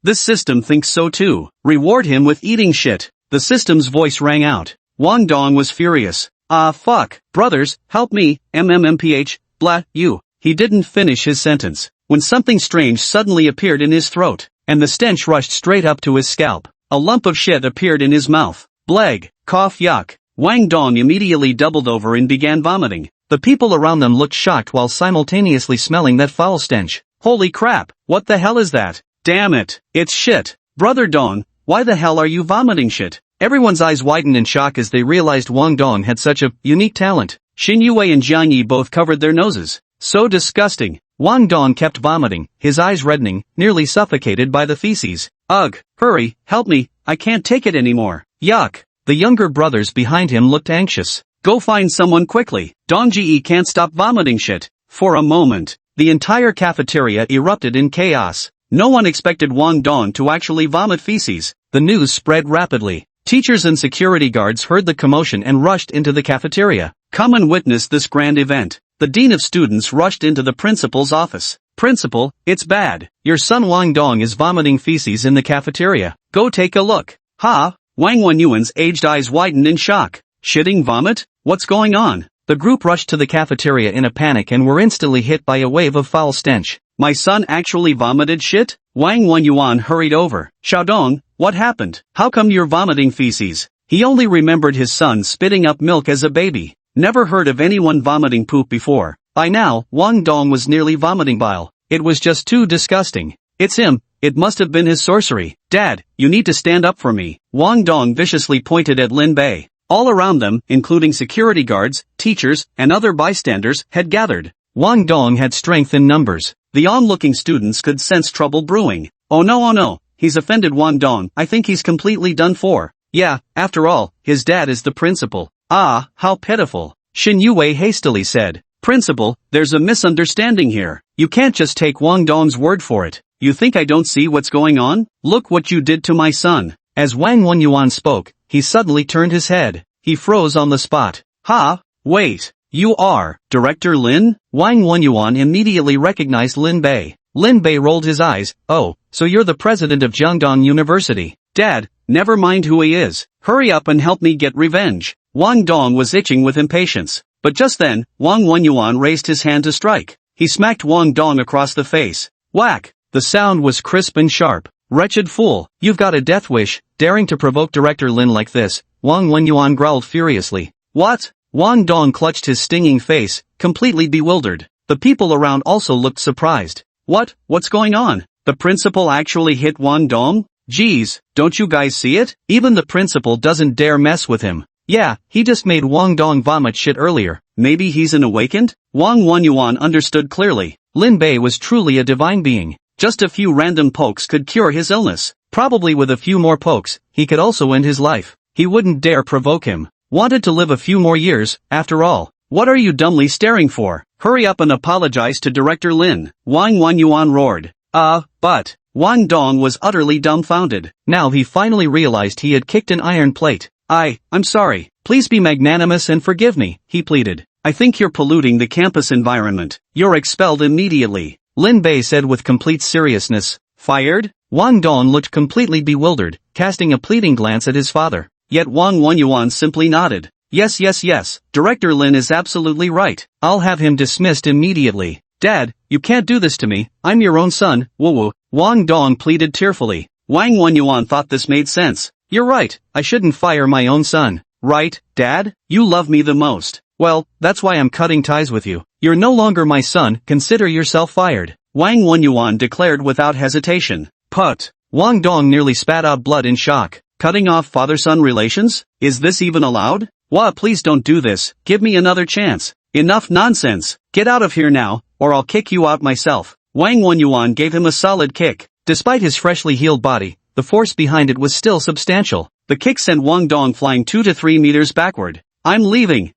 This system thinks so too. Reward him with eating shit. The system's voice rang out. Wang Dong was furious. Ah fuck. Brothers, help me, MMMPH, blah, you. He didn't finish his sentence, when something strange suddenly appeared in his throat, and the stench rushed straight up to his scalp. A lump of shit appeared in his mouth. Bleg, cough yuck. Wang Dong immediately doubled over and began vomiting. The people around them looked shocked while simultaneously smelling that foul stench. Holy crap, what the hell is that? Damn it, it's shit. Brother Dong, why the hell are you vomiting shit? Everyone's eyes widened in shock as they realized Wang Dong had such a unique talent. Shin Yue and Jiang Yi both covered their noses. So disgusting. Wang Dong kept vomiting, his eyes reddening, nearly suffocated by the feces. Ugh, hurry, help me, I can't take it anymore. Yuck. The younger brothers behind him looked anxious. Go find someone quickly. Dong Ji can't stop vomiting shit. For a moment, the entire cafeteria erupted in chaos. No one expected Wang Dong to actually vomit feces. The news spread rapidly. Teachers and security guards heard the commotion and rushed into the cafeteria. Come and witness this grand event. The dean of students rushed into the principal's office. Principal, it's bad. Your son Wang Dong is vomiting feces in the cafeteria. Go take a look. Ha? Wang Wenyuan's aged eyes widened in shock. Shitting vomit? What's going on? The group rushed to the cafeteria in a panic and were instantly hit by a wave of foul stench. My son actually vomited shit? Wang Wenyuan hurried over. Xiaodong, what happened? How come you're vomiting feces? He only remembered his son spitting up milk as a baby. Never heard of anyone vomiting poop before. By now, Wang Dong was nearly vomiting bile. It was just too disgusting. It's him, It must have been his sorcery. Dad, you need to stand up for me. Wang Dong viciously pointed at Lin Bei. All around them, including security guards, teachers, and other bystanders, had gathered. Wang Dong had strength in numbers. The onlooking students could sense trouble brewing. Oh no, he's offended Wang Dong. I think he's completely done for. Yeah, after all, his dad is the principal. Ah, how pitiful. Xin Yue hastily said. Principal, there's a misunderstanding here. You can't just take Wang Dong's word for it. You think I don't see what's going on? Look what you did to my son. As Wang Wenyuan spoke, he suddenly turned his head. He froze on the spot. Ha! Wait, you are Director Lin? Wang Wenyuan immediately recognized Lin Bei. Lin Bei rolled his eyes. Oh, so you're the president of Jiangdong University. Dad, never mind who he is. Hurry up and help me get revenge. Wang Dong was itching with impatience. But just then, Wang Wenyuan raised his hand to strike. He smacked Wang Dong across the face. Whack! The sound was crisp and sharp. Wretched fool, you've got a death wish, daring to provoke Director Lin like this. Wang Wenyuan growled furiously. What? Wang Dong clutched his stinging face, completely bewildered. The people around also looked surprised. What's going on? The principal actually hit Wang Dong? Geez, don't you guys see it? Even the principal doesn't dare mess with him. Yeah, he just made Wang Dong vomit shit earlier. Maybe he's an awakened? Wang Wenyuan understood clearly. Lin Bei was truly a divine being. Just a few random pokes could cure his illness. Probably with a few more pokes, he could also end his life. He wouldn't dare provoke him. Wanted to live a few more years, after all. What are you dumbly staring for? Hurry up and apologize to Director Lin. Wang Wenyuan roared. But Wang Dong was utterly dumbfounded. Now he finally realized he had kicked an iron plate. I'm sorry. Please be magnanimous and forgive me, he pleaded. I think you're polluting the campus environment. You're expelled immediately. Lin Bei said with complete seriousness. Fired? Wang Dong looked completely bewildered, casting a pleading glance at his father. Yet Wang Wenyuan simply nodded. Yes. Director Lin is absolutely right. I'll have him dismissed immediately. Dad, you can't do this to me. I'm your own son. Woo. Wang Dong pleaded tearfully. Wang Wenyuan thought this made sense. You're right, I shouldn't fire my own son. Right, Dad? You love me the most. Well, that's why I'm cutting ties with you. You're no longer my son, consider yourself fired. Wang Wenyuan declared without hesitation. Put. Wang Dong nearly spat out blood in shock. Cutting off father-son relations? Is this even allowed? Wah, please don't do this. Give me another chance. Enough nonsense. Get out of here now, or I'll kick you out myself. Wang Wenyuan gave him a solid kick. Despite his freshly healed body, the force behind it was still substantial. The kick sent Wang Dong flying 2 to 3 meters backward. I'm leaving.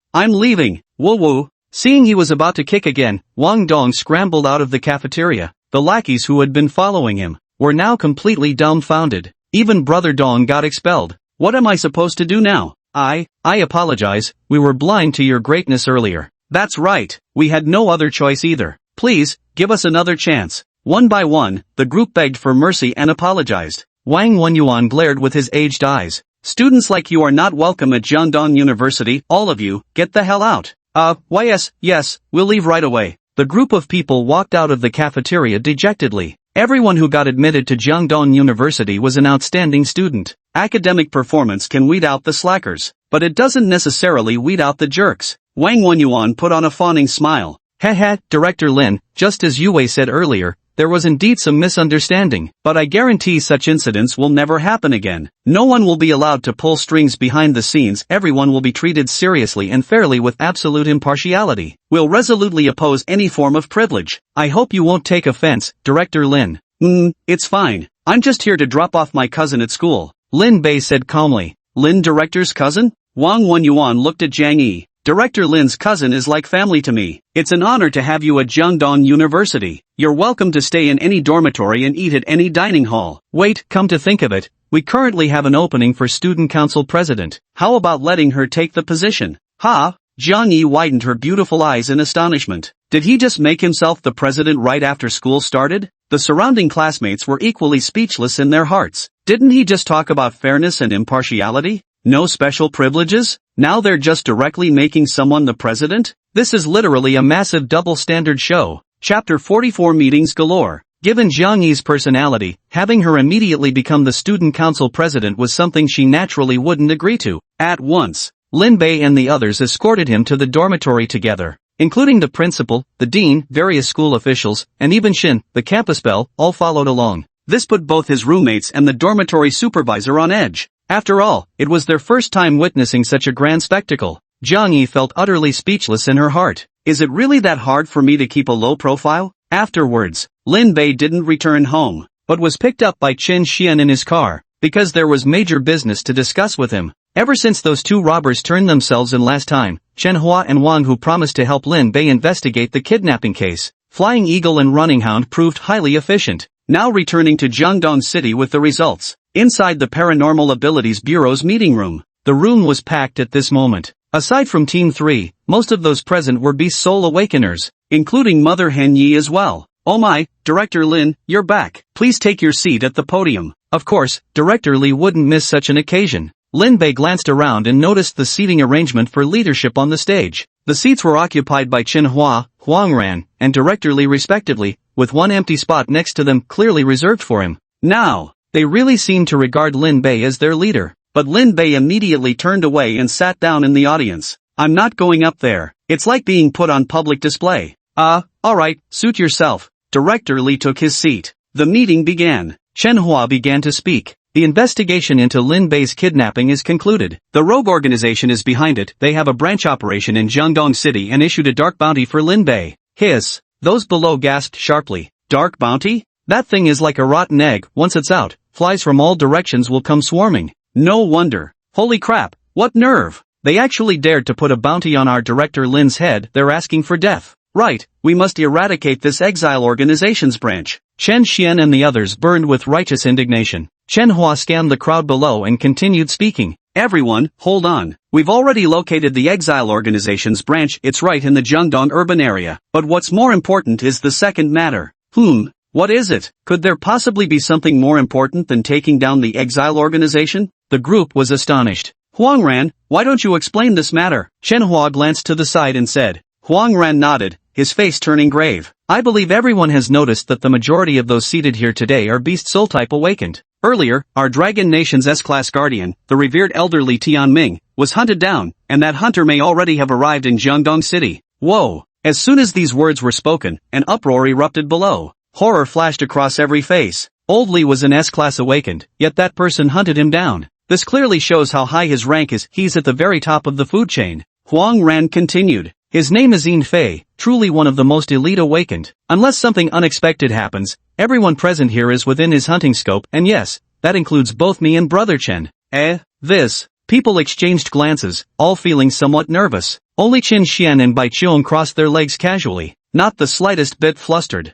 Woo. Seeing he was about to kick again, Wang Dong scrambled out of the cafeteria. The lackeys who had been following him were now completely dumbfounded. Even Brother Dong got expelled. What am I supposed to do now? I apologize, we were blind to your greatness earlier. That's right, we had no other choice either. Please, give us another chance. One by one, the group begged for mercy and apologized. Wang Wenyuan glared with his aged eyes. Students like you are not welcome at Jiangdong University, all of you, get the hell out. Yes, we'll leave right away. The group of people walked out of the cafeteria dejectedly. Everyone who got admitted to Jiangdong University was an outstanding student. Academic performance can weed out the slackers, but it doesn't necessarily weed out the jerks. Wang Wenyuan put on a fawning smile. Director Lin, just as Yue said earlier, there was indeed some misunderstanding, but I guarantee such incidents will never happen again. No one will be allowed to pull strings behind the scenes. Everyone will be treated seriously and fairly with absolute impartiality. We'll resolutely oppose any form of privilege. I hope you won't take offense, Director Lin. It's fine. I'm just here to drop off my cousin at school. Lin Bei said calmly. Lin Director's cousin? Wang Wenyuan looked at Jiang Yi. Director Lin's cousin is like family to me. It's an honor to have you at Jiangdong University. You're welcome to stay in any dormitory and eat at any dining hall. Wait, come to think of it, we currently have an opening for student council president. How about letting her take the position? Ha! Jiang Yi widened her beautiful eyes in astonishment. Did he just make himself the president right after school started? The surrounding classmates were equally speechless in their hearts. Didn't he just talk about fairness and impartiality? No special privileges? Now they're just directly making someone the president? This is literally a massive double-standard show. Chapter 44 Meetings Galore. Given Jiang Yi's personality, having her immediately become the student council president was something she naturally wouldn't agree to. At once, Lin Bei and the others escorted him to the dormitory together, including the principal, the dean, various school officials, and even Shin, the campus belle, all followed along. This put both his roommates and the dormitory supervisor on edge. After all, it was their first time witnessing such a grand spectacle. Jiang Yi felt utterly speechless in her heart. Is it really that hard for me to keep a low profile? Afterwards, Lin Bei didn't return home, but was picked up by Chen Xian in his car, because there was major business to discuss with him. Ever since those two robbers turned themselves in last time, Chen Hua and Wang Hu promised to help Lin Bei investigate the kidnapping case. Flying Eagle and Running Hound proved highly efficient. Now returning to Jiangdong City with the results. Inside the Paranormal Abilities Bureau's meeting room, the room was packed at this moment. Aside from Team 3, most of those present were Beast Soul Awakeners, including Mother Hen Yi as well. Oh my, Director Lin, you're back. Please take your seat at the podium. Of course, Director Li wouldn't miss such an occasion. Lin Bei glanced around and noticed the seating arrangement for leadership on the stage. The seats were occupied by Chen Hua, Huang Ran, and Director Li respectively, with one empty spot next to them clearly reserved for him. Now, they really seemed to regard Lin Bei as their leader. But Lin Bei immediately turned away and sat down in the audience. I'm not going up there. It's like being put on public display. Alright, suit yourself. Director Li took his seat. The meeting began. Chen Hua began to speak. The investigation into Lin Bei's kidnapping is concluded. The rogue organization is behind it. They have a branch operation in Jiangdong City and issued a dark bounty for Lin Bei. Hiss. Those below gasped sharply. Dark bounty? That thing is like a rotten egg. Once it's out, flies from all directions will come swarming. No wonder. Holy crap, what nerve. They actually dared to put a bounty on our Director Lin's head. They're asking for death. Right, we must eradicate this exile organization's branch. Chen Xian and the others burned with righteous indignation. Chen Hua scanned the crowd below and continued speaking. Everyone, hold on. We've already located the exile organization's branch. It's right in the Jiangdong urban area. But what's more important is the second matter. What is it? Could there possibly be something more important than taking down the exile organization? The group was astonished. Huang Ran, why don't you explain this matter? Chen Hua glanced to the side and said. Huang Ran nodded, his face turning grave. I believe everyone has noticed that the majority of those seated here today are Beast Soul type awakened. Earlier, our Dragon Nation's S-Class Guardian, the revered elderly Tian Ming, was hunted down, and that hunter may already have arrived in Jiangdong City. Whoa! As soon as these words were spoken, an uproar erupted below. Horror flashed across every face. Old Li was an S-Class awakened, yet that person hunted him down. This clearly shows how high his rank is. He's at the very top of the food chain. Huang Ran continued. His name is Yin Fei, truly one of the most elite awakened. Unless something unexpected happens, everyone present here is within his hunting scope, and yes, that includes both me and Brother Chen. People exchanged glances, all feeling somewhat nervous. Only Qin Xian and Bai Qiong crossed their legs casually, not the slightest bit flustered.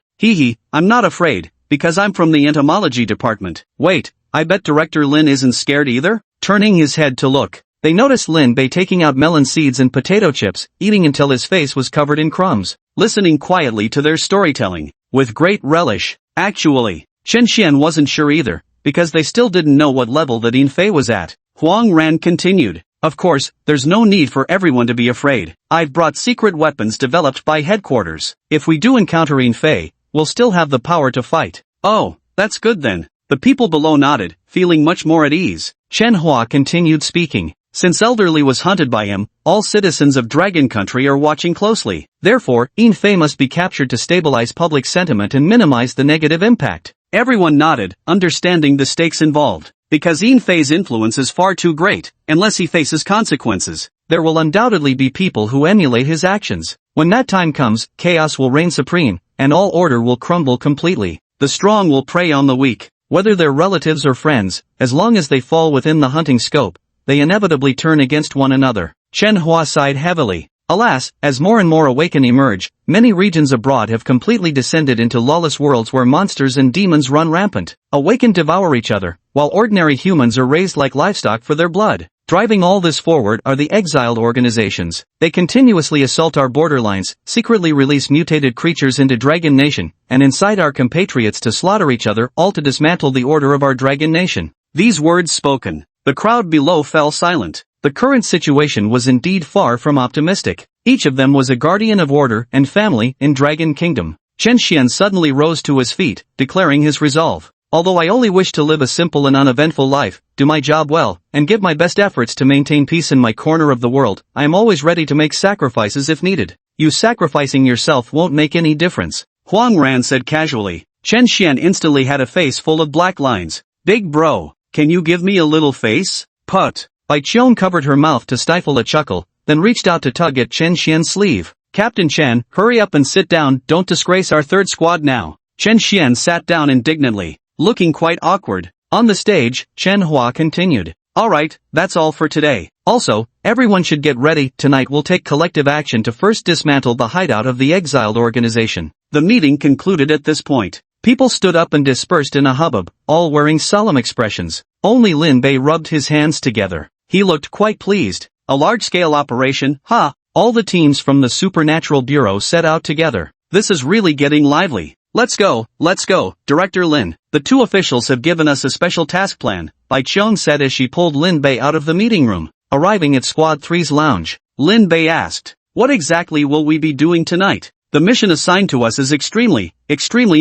I'm not afraid, because I'm from the entomology department. Wait, I bet Director Lin isn't scared either? Turning his head to look, they noticed Lin Bei taking out melon seeds and potato chips, eating until his face was covered in crumbs, listening quietly to their storytelling, with great relish. Actually, Chen Xian wasn't sure either, because they still didn't know what level that Yin Fei was at. Huang Ran continued. Of course, there's no need for everyone to be afraid. I've brought secret weapons developed by headquarters. If we do encounter Yin Fei, we'll still have the power to fight. Oh, that's good then. The people below nodded, feeling much more at ease. Chen Hua continued speaking. Since Elderly was hunted by him, all citizens of Dragon Country are watching closely. Therefore, Yin Fei must be captured to stabilize public sentiment and minimize the negative impact. Everyone nodded, understanding the stakes involved. Because Yin Fei's influence is far too great, unless he faces consequences, there will undoubtedly be people who emulate his actions. When that time comes, chaos will reign supreme, and all order will crumble completely. The strong will prey on the weak, whether they're relatives or friends, as long as they fall within the hunting scope. They inevitably turn against one another. Chen Hua sighed heavily. Alas, as more and more awaken emerge, many regions abroad have completely descended into lawless worlds where monsters and demons run rampant. Awakened devour each other, while ordinary humans are raised like livestock for their blood. Driving all this forward are the exiled organizations. They continuously assault our borderlines, secretly release mutated creatures into Dragon Nation, and incite our compatriots to slaughter each other, all to dismantle the order of our Dragon Nation. These words spoken, the crowd below fell silent. The current situation was indeed far from optimistic. Each of them was a guardian of order and family in Dragon Kingdom. Chen Xian suddenly rose to his feet, declaring his resolve. Although I only wish to live a simple and uneventful life, do my job well, and give my best efforts to maintain peace in my corner of the world, I am always ready to make sacrifices if needed. You sacrificing yourself won't make any difference. Huang Ran said casually. Chen Xian instantly had a face full of black lines. Big bro, can you give me a little face? Put. Bai Qiong covered her mouth to stifle a chuckle, then reached out to tug at Chen Xian's sleeve. Captain Chen, hurry up and sit down, don't disgrace our third squad now. Chen Xian sat down indignantly, looking quite awkward. On the stage, Chen Hua continued. Alright, that's all for today. Also, everyone should get ready, tonight we'll take collective action to first dismantle the hideout of the exiled organization. The meeting concluded at this point. People stood up and dispersed in a hubbub, all wearing solemn expressions. Only Lin Bei rubbed his hands together. He looked quite pleased. A large-scale operation, huh? All the teams from the Supernatural Bureau set out together. This is really getting lively. Let's go, Director Lin. The two officials have given us a special task plan, Bai Qiong said as she pulled Lin Bei out of the meeting room. Arriving at Squad 3's lounge, Lin Bei asked, what exactly will we be doing tonight? The mission assigned to us is extremely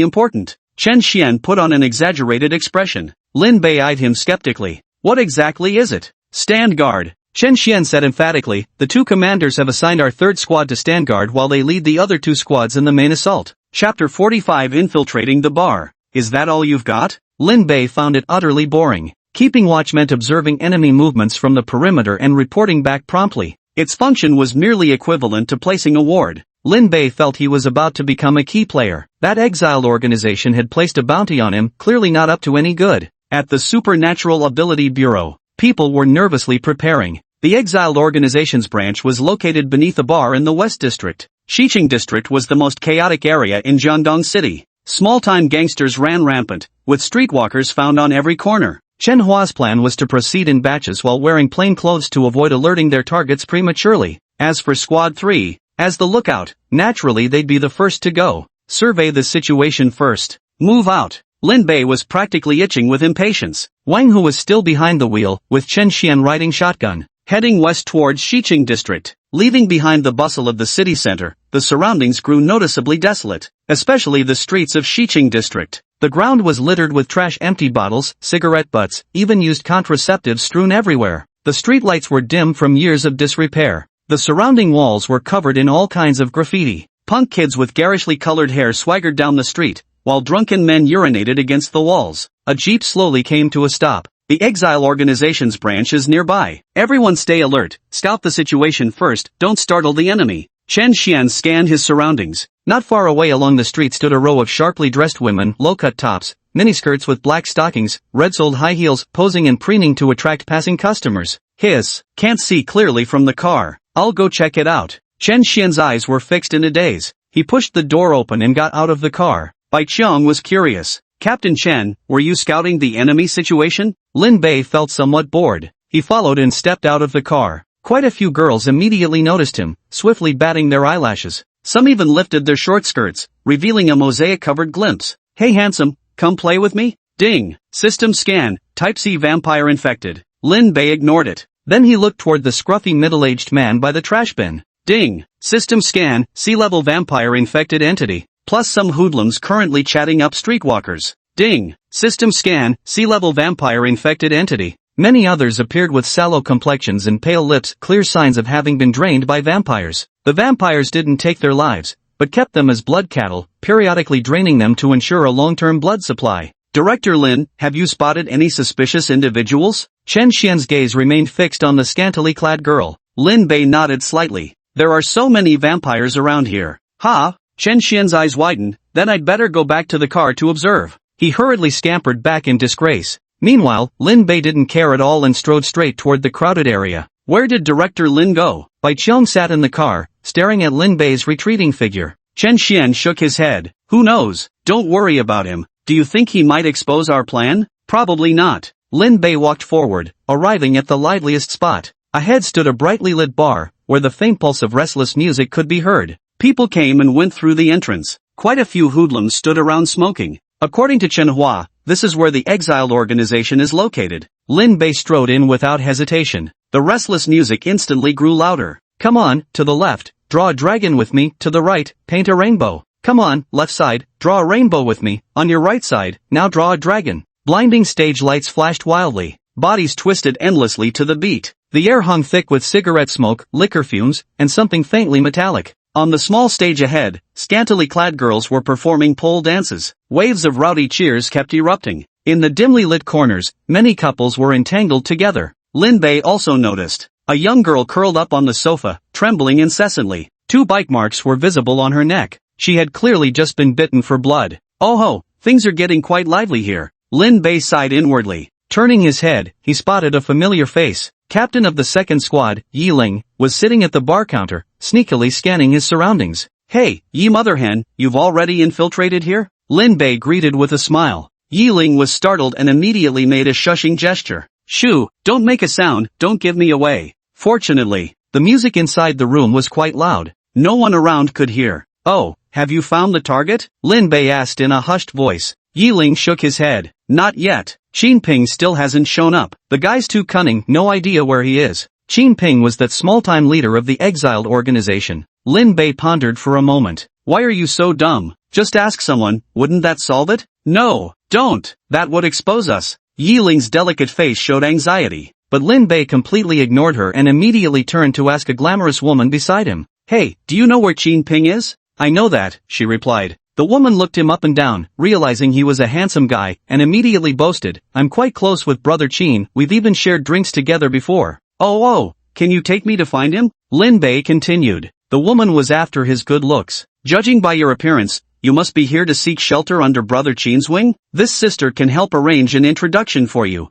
important. Chen Xian put on an exaggerated expression. Lin Bei eyed him skeptically. What exactly is it? Stand guard. Chen Xian said emphatically, the two commanders have assigned our third squad to stand guard while they lead the other two squads in the main assault. Chapter 45 Infiltrating the Bar. Is that all you've got? Lin Bei found it utterly boring. Keeping watch meant observing enemy movements from the perimeter and reporting back promptly. Its function was merely equivalent to placing a ward. Lin Bei felt he was about to become a key player. That exiled organization had placed a bounty on him, clearly not up to any good. At the Supernatural Ability Bureau, people were nervously preparing. The exiled organization's branch was located beneath a bar in the West District. Xiqing District was the most chaotic area in Jiangdong City. Small-time gangsters ran rampant, with streetwalkers found on every corner. Chen Hua's plan was to proceed in batches while wearing plain clothes to avoid alerting their targets prematurely. As for Squad 3, as the lookout, naturally they'd be the first to go. Survey the situation first. Move out. Lin Bei was practically itching with impatience. Wang Hu was still behind the wheel, with Chen Xian riding shotgun. Heading west towards Xiqing District. Leaving behind the bustle of the city center, the surroundings grew noticeably desolate, especially the streets of Xiqing District. The ground was littered with trash, empty bottles, cigarette butts, even used contraceptives strewn everywhere. The streetlights were dim from years of disrepair. The surrounding walls were covered in all kinds of graffiti. Punk kids with garishly colored hair swaggered down the street, while drunken men urinated against the walls. A jeep slowly came to a stop. The Exile Organization's branch is nearby. Everyone stay alert, scout the situation first, don't startle the enemy. Chen Xian scanned his surroundings. Not far away along the street stood a row of sharply dressed women, low-cut tops, miniskirts with black stockings, red-soled high heels, posing and preening to attract passing customers. Hiss, can't see clearly from the car. I'll go check it out. Chen Xian's eyes were fixed in a daze. He pushed the door open and got out of the car. Bai Qiong was curious. Captain Chen, were you scouting the enemy situation? Lin Bei felt somewhat bored. He followed and stepped out of the car. Quite a few girls immediately noticed him, swiftly batting their eyelashes. Some even lifted their short skirts, revealing a mosaic-covered glimpse. Hey handsome, come play with me? Ding. System scan, Type C vampire infected. Lin Bei ignored it. Then he looked toward the scruffy middle-aged man by the trash bin. Ding. System scan, C-level vampire infected entity. Plus some hoodlums currently chatting up streetwalkers. Ding. System scan, C-level vampire infected entity. Many others appeared with sallow complexions and pale lips, clear signs of having been drained by vampires. The vampires didn't take their lives, but kept them as blood cattle, periodically draining them to ensure a long-term blood supply. Director Lin, have you spotted any suspicious individuals? Chen Xian's gaze remained fixed on the scantily clad girl. Lin Bei nodded slightly. There are so many vampires around here. Ha! Chen Xian's eyes widened, then I'd better go back to the car to observe. He hurriedly scampered back in disgrace. Meanwhile, Lin Bei didn't care at all and strode straight toward the crowded area. Where did Director Lin go? Bai Qiong sat in the car, staring at Lin Bei's retreating figure. Chen Xian shook his head. Who knows? Don't worry about him. Do you think he might expose our plan? Probably not. Lin Bei walked forward, arriving at the liveliest spot. Ahead stood a brightly lit bar, where the faint pulse of restless music could be heard. People came and went through the entrance. Quite a few hoodlums stood around smoking. According to Chen Hua, this is where the exiled organization is located. Lin Bei strode in without hesitation. The restless music instantly grew louder. Come on, to the left, draw a dragon with me, to the right, paint a rainbow. Come on, left side, draw a rainbow with me, on your right side, now draw a dragon. Blinding stage lights flashed wildly. Bodies twisted endlessly to the beat. The air hung thick with cigarette smoke, liquor fumes, and something faintly metallic. On the small stage ahead, scantily clad girls were performing pole dances. Waves of rowdy cheers kept erupting. In the dimly lit corners, many couples were entangled together. Lin Bei also noticed a young girl curled up on the sofa, trembling incessantly. 2 bite marks were visible on her neck. She had clearly just been bitten for blood. Oh ho, things are getting quite lively here. Lin Bei sighed inwardly. Turning his head, he spotted a familiar face. Captain of the second squad, Yi Ling, was sitting at the bar counter, sneakily scanning his surroundings. Hey, Yi Motherhen, you've already infiltrated here? Lin Bei greeted with a smile. Yi Ling was startled and immediately made a shushing gesture. Shoo, don't make a sound, don't give me away. Fortunately, the music inside the room was quite loud. No one around could hear. Oh, have you found the target? Lin Bei asked in a hushed voice. Yi Ling shook his head. Not yet. Qin Ping still hasn't shown up. The guy's too cunning, no idea where he is. Qin Ping was that small-time leader of the exiled organization. Lin Bei pondered for a moment. Why are you so dumb? Just ask someone, wouldn't that solve it? No, don't. That would expose us. Yi Ling's delicate face showed anxiety. But Lin Bei completely ignored her and immediately turned to ask a glamorous woman beside him. Hey, do you know where Qin Ping is? I know that, she replied. The woman looked him up and down, realizing he was a handsome guy, and immediately boasted, I'm quite close with Brother Qin, we've even shared drinks together before. Oh, can you take me to find him? Lin Bei continued. The woman was after his good looks. Judging by your appearance, you must be here to seek shelter under Brother Qin's wing? This sister can help arrange an introduction for you.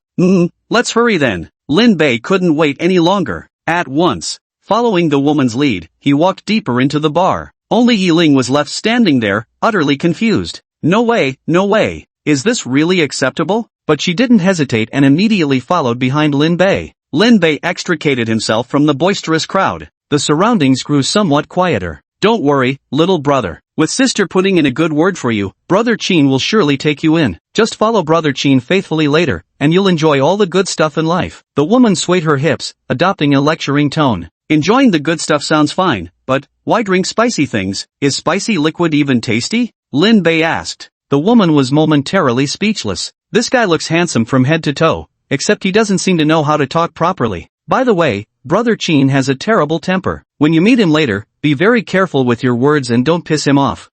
Let's hurry then. Lin Bei couldn't wait any longer. At once, following the woman's lead, he walked deeper into the bar. Only Yi Ling was left standing there, utterly confused. No way, no way. Is this really acceptable? But she didn't hesitate and immediately followed behind Lin Bei. Lin Bei extricated himself from the boisterous crowd. The surroundings grew somewhat quieter. Don't worry, little brother. With sister putting in a good word for you, Brother Qin will surely take you in. Just follow Brother Qin faithfully later, and you'll enjoy all the good stuff in life. The woman swayed her hips, adopting a lecturing tone. Enjoying the good stuff sounds fine, but why drink spicy things? Is spicy liquid even tasty? Lin Bei asked. The woman was momentarily speechless. This guy looks handsome from head to toe, except he doesn't seem to know how to talk properly. By the way, Brother Qin has a terrible temper. When you meet him later, be very careful with your words and don't piss him off.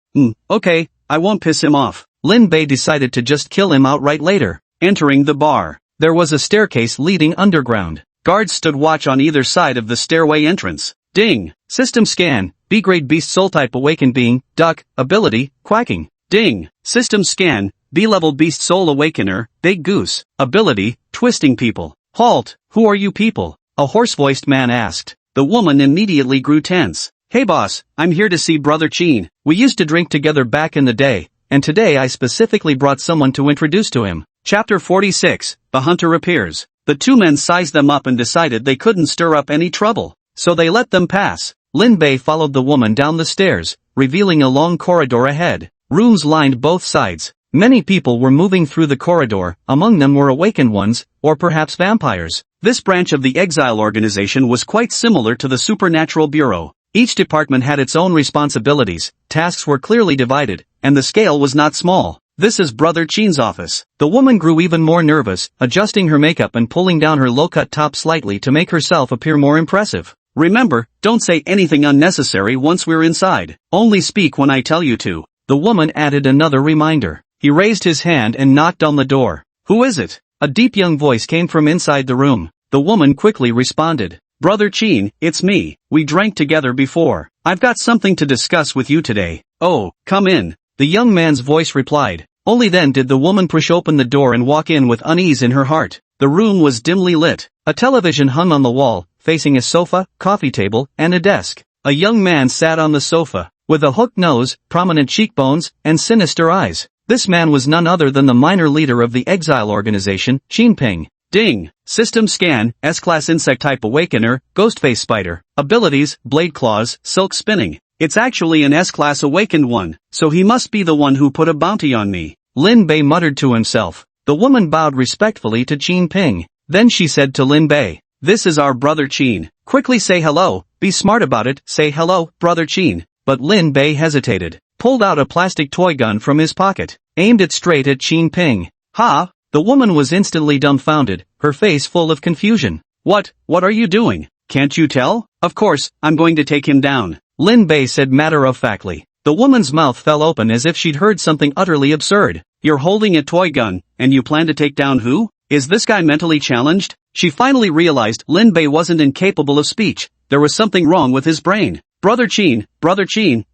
Okay, I won't piss him off. Lin Bei decided to just kill him outright later. Entering the bar, there was a staircase leading underground. Guards stood watch on either side of the stairway entrance. Ding! System scan, B-grade beast soul type awakened being, duck, ability, quacking. Ding! System scan, B-level beast soul awakener, big goose, ability, twisting people. Halt! Who are you people? A hoarse-voiced man asked. The woman immediately grew tense. Hey boss, I'm here to see Brother Qin. We used to drink together back in the day, and today I specifically brought someone to introduce to him. Chapter 46, The Hunter Appears. The two men sized them up and decided they couldn't stir up any trouble, so they let them pass. Lin Bei followed the woman down the stairs, revealing a long corridor ahead. Rooms lined both sides. Many people were moving through the corridor, among them were awakened ones, or perhaps vampires. This branch of the exile organization was quite similar to the Supernatural Bureau. Each department had its own responsibilities, tasks were clearly divided, and the scale was not small. This is Brother Qin's office. The woman grew even more nervous, adjusting her makeup and pulling down her low-cut top slightly to make herself appear more impressive. Remember, don't say anything unnecessary once we're inside. Only speak when I tell you to. The woman added another reminder. He raised his hand and knocked on the door. Who is it? A deep young voice came from inside the room. The woman quickly responded. Brother Qin, it's me. We drank together before. I've got something to discuss with you today. Oh, come in. The young man's voice replied. Only then did the woman push open the door and walk in with unease in her heart. The room was dimly lit. A television hung on the wall, facing a sofa, coffee table, and a desk. A young man sat on the sofa, with a hooked nose, prominent cheekbones, and sinister eyes. This man was none other than the minor leader of the exile organization, Qin Ping. Ding! System scan, S-class insect type awakener, ghostface spider. Abilities, blade claws, silk spinning. It's actually an S-class awakened one, so he must be the one who put a bounty on me. Lin Bei muttered to himself. The woman bowed respectfully to Qin Ping. Then she said to Lin Bei, this is our Brother Qin. Quickly say hello, be smart about it, say hello, Brother Qin. But Lin Bei hesitated, pulled out a plastic toy gun from his pocket, aimed it straight at Qin Ping. Ha! The woman was instantly dumbfounded, her face full of confusion. What are you doing? Can't you tell? Of course, I'm going to take him down. Lin Bei said matter-of-factly. The woman's mouth fell open as if she'd heard something utterly absurd. You're holding a toy gun, and you plan to take down who? Is this guy mentally challenged? She finally realized Lin Bei wasn't incapable of speech. There was something wrong with his brain. Brother Qin,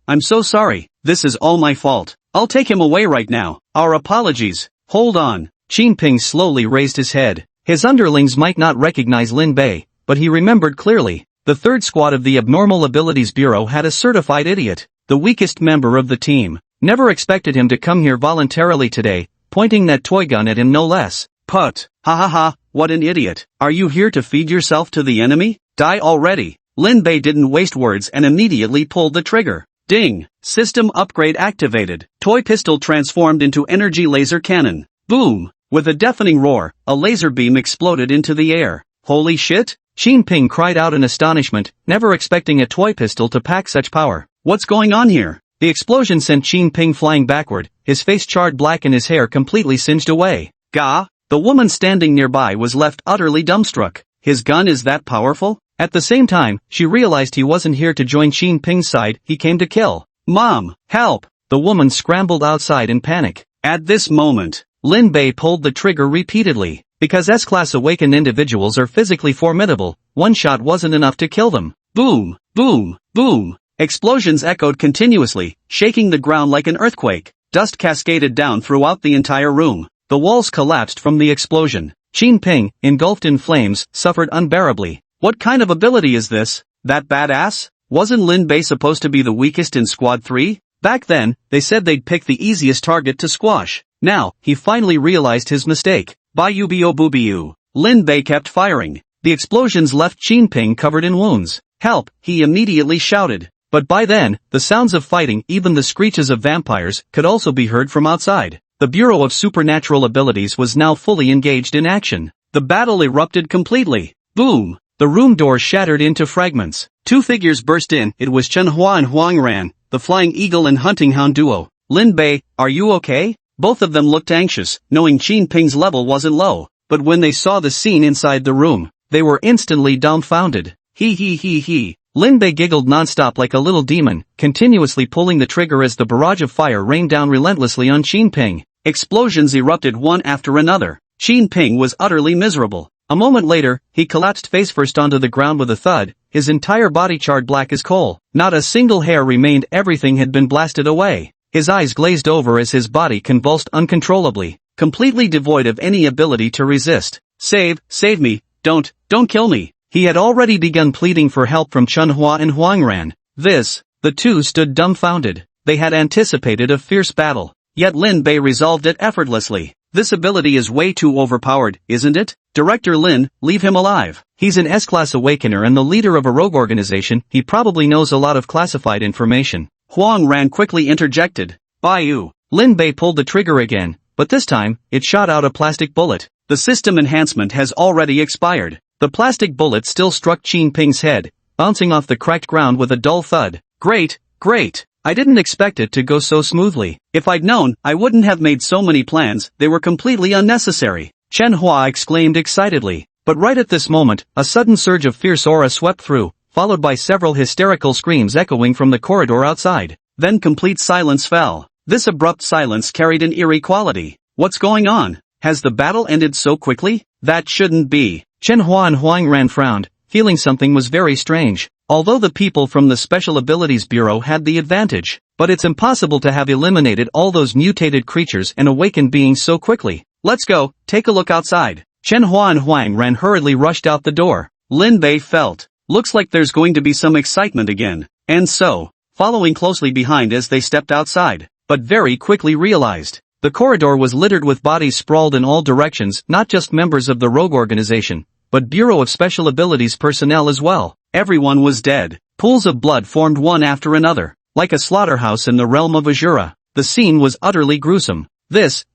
I'm so sorry. This is all my fault. I'll take him away right now. Our apologies. Hold on. Qin Ping slowly raised his head. His underlings might not recognize Lin Bei, but he remembered clearly. The third squad of the Abnormal Abilities Bureau had a certified idiot. The weakest member of the team. Never expected him to come here voluntarily today, pointing that toy gun at him no less. Put. Ha ha ha, what an idiot. Are you here to feed yourself to the enemy? Die already. Lin Bei didn't waste words and immediately pulled the trigger. Ding. System upgrade activated. Toy pistol transformed into energy laser cannon. Boom. With a deafening roar, a laser beam exploded into the air. Holy shit? Qin Ping cried out in astonishment, never expecting a toy pistol to pack such power. What's going on here? The explosion sent Qin Ping flying backward, his face charred black and his hair completely singed away. Gah! The woman standing nearby was left utterly dumbstruck. His gun is that powerful? At the same time, she realized he wasn't here to join Qin Ping's side, he came to kill. Mom, help! The woman scrambled outside in panic. At this moment, Lin Bei pulled the trigger repeatedly. Because S-class awakened individuals are physically formidable, one shot wasn't enough to kill them. Boom, boom, boom. Explosions echoed continuously, shaking the ground like an earthquake. Dust cascaded down throughout the entire room. The walls collapsed from the explosion. Qin Ping, engulfed in flames, suffered unbearably. What kind of ability is this? That badass? Wasn't Lin Bei supposed to be the weakest in Squad 3? Back then, they said they'd pick the easiest target to squash. Now, he finally realized his mistake. Bayubio boobiu. Lin Bei kept firing. The explosions left Qin Ping covered in wounds. Help, he immediately shouted. But by then, the sounds of fighting, even the screeches of vampires, could also be heard from outside. The Bureau of Supernatural Abilities was now fully engaged in action. The battle erupted completely. Boom! The room door shattered into fragments. Two figures burst in. It was Chen Hua and Huang Ran, the Flying Eagle and Hunting Hound duo. Lin Bei, are you okay? Both of them looked anxious, knowing Qin Ping's level wasn't low. But when they saw the scene inside the room, they were instantly dumbfounded. He. Lin Bei giggled nonstop like a little demon, continuously pulling the trigger as the barrage of fire rained down relentlessly on Qin Ping. Explosions erupted one after another. Qin Ping was utterly miserable. A moment later, he collapsed face-first onto the ground with a thud, his entire body charred black as coal. Not a single hair remained, everything had been blasted away. His eyes glazed over as his body convulsed uncontrollably, completely devoid of any ability to resist. Save me, don't kill me. He had already begun pleading for help from Chen Hua and Huang Ran. The two stood dumbfounded. They had anticipated a fierce battle. Yet Lin Bei resolved it effortlessly. This ability is way too overpowered, isn't it? Director Lin, leave him alive. He's an S-class awakener and the leader of a rogue organization, he probably knows a lot of classified information. Huang Ran quickly interjected. Baiyu. Lin Bei pulled the trigger again, but this time, it shot out a plastic bullet. The system enhancement has already expired. The plastic bullet still struck Qin Ping's head, bouncing off the cracked ground with a dull thud. Great. I didn't expect it to go so smoothly. If I'd known, I wouldn't have made so many plans, they were completely unnecessary. Chen Hua exclaimed excitedly. But right at this moment, a sudden surge of fierce aura swept through, followed by several hysterical screams echoing from the corridor outside. Then complete silence fell. This abrupt silence carried an eerie quality. What's going on? Has the battle ended so quickly? That shouldn't be. Chen Hua and Huang Ran frowned, feeling something was very strange. Although the people from the Special Abilities Bureau had the advantage, but it's impossible to have eliminated all those mutated creatures and awakened beings so quickly. Let's go, take a look outside. Chen Hua and Huang Ran hurriedly rushed out the door. Lin Bei felt. Looks like there's going to be some excitement again. And so, following closely behind as they stepped outside, but very quickly realized. The corridor was littered with bodies sprawled in all directions, not just members of the rogue organization, but Bureau of Special Abilities personnel as well. Everyone was dead. Pools of blood formed one after another, like a slaughterhouse in the realm of Azura. The scene was utterly gruesome.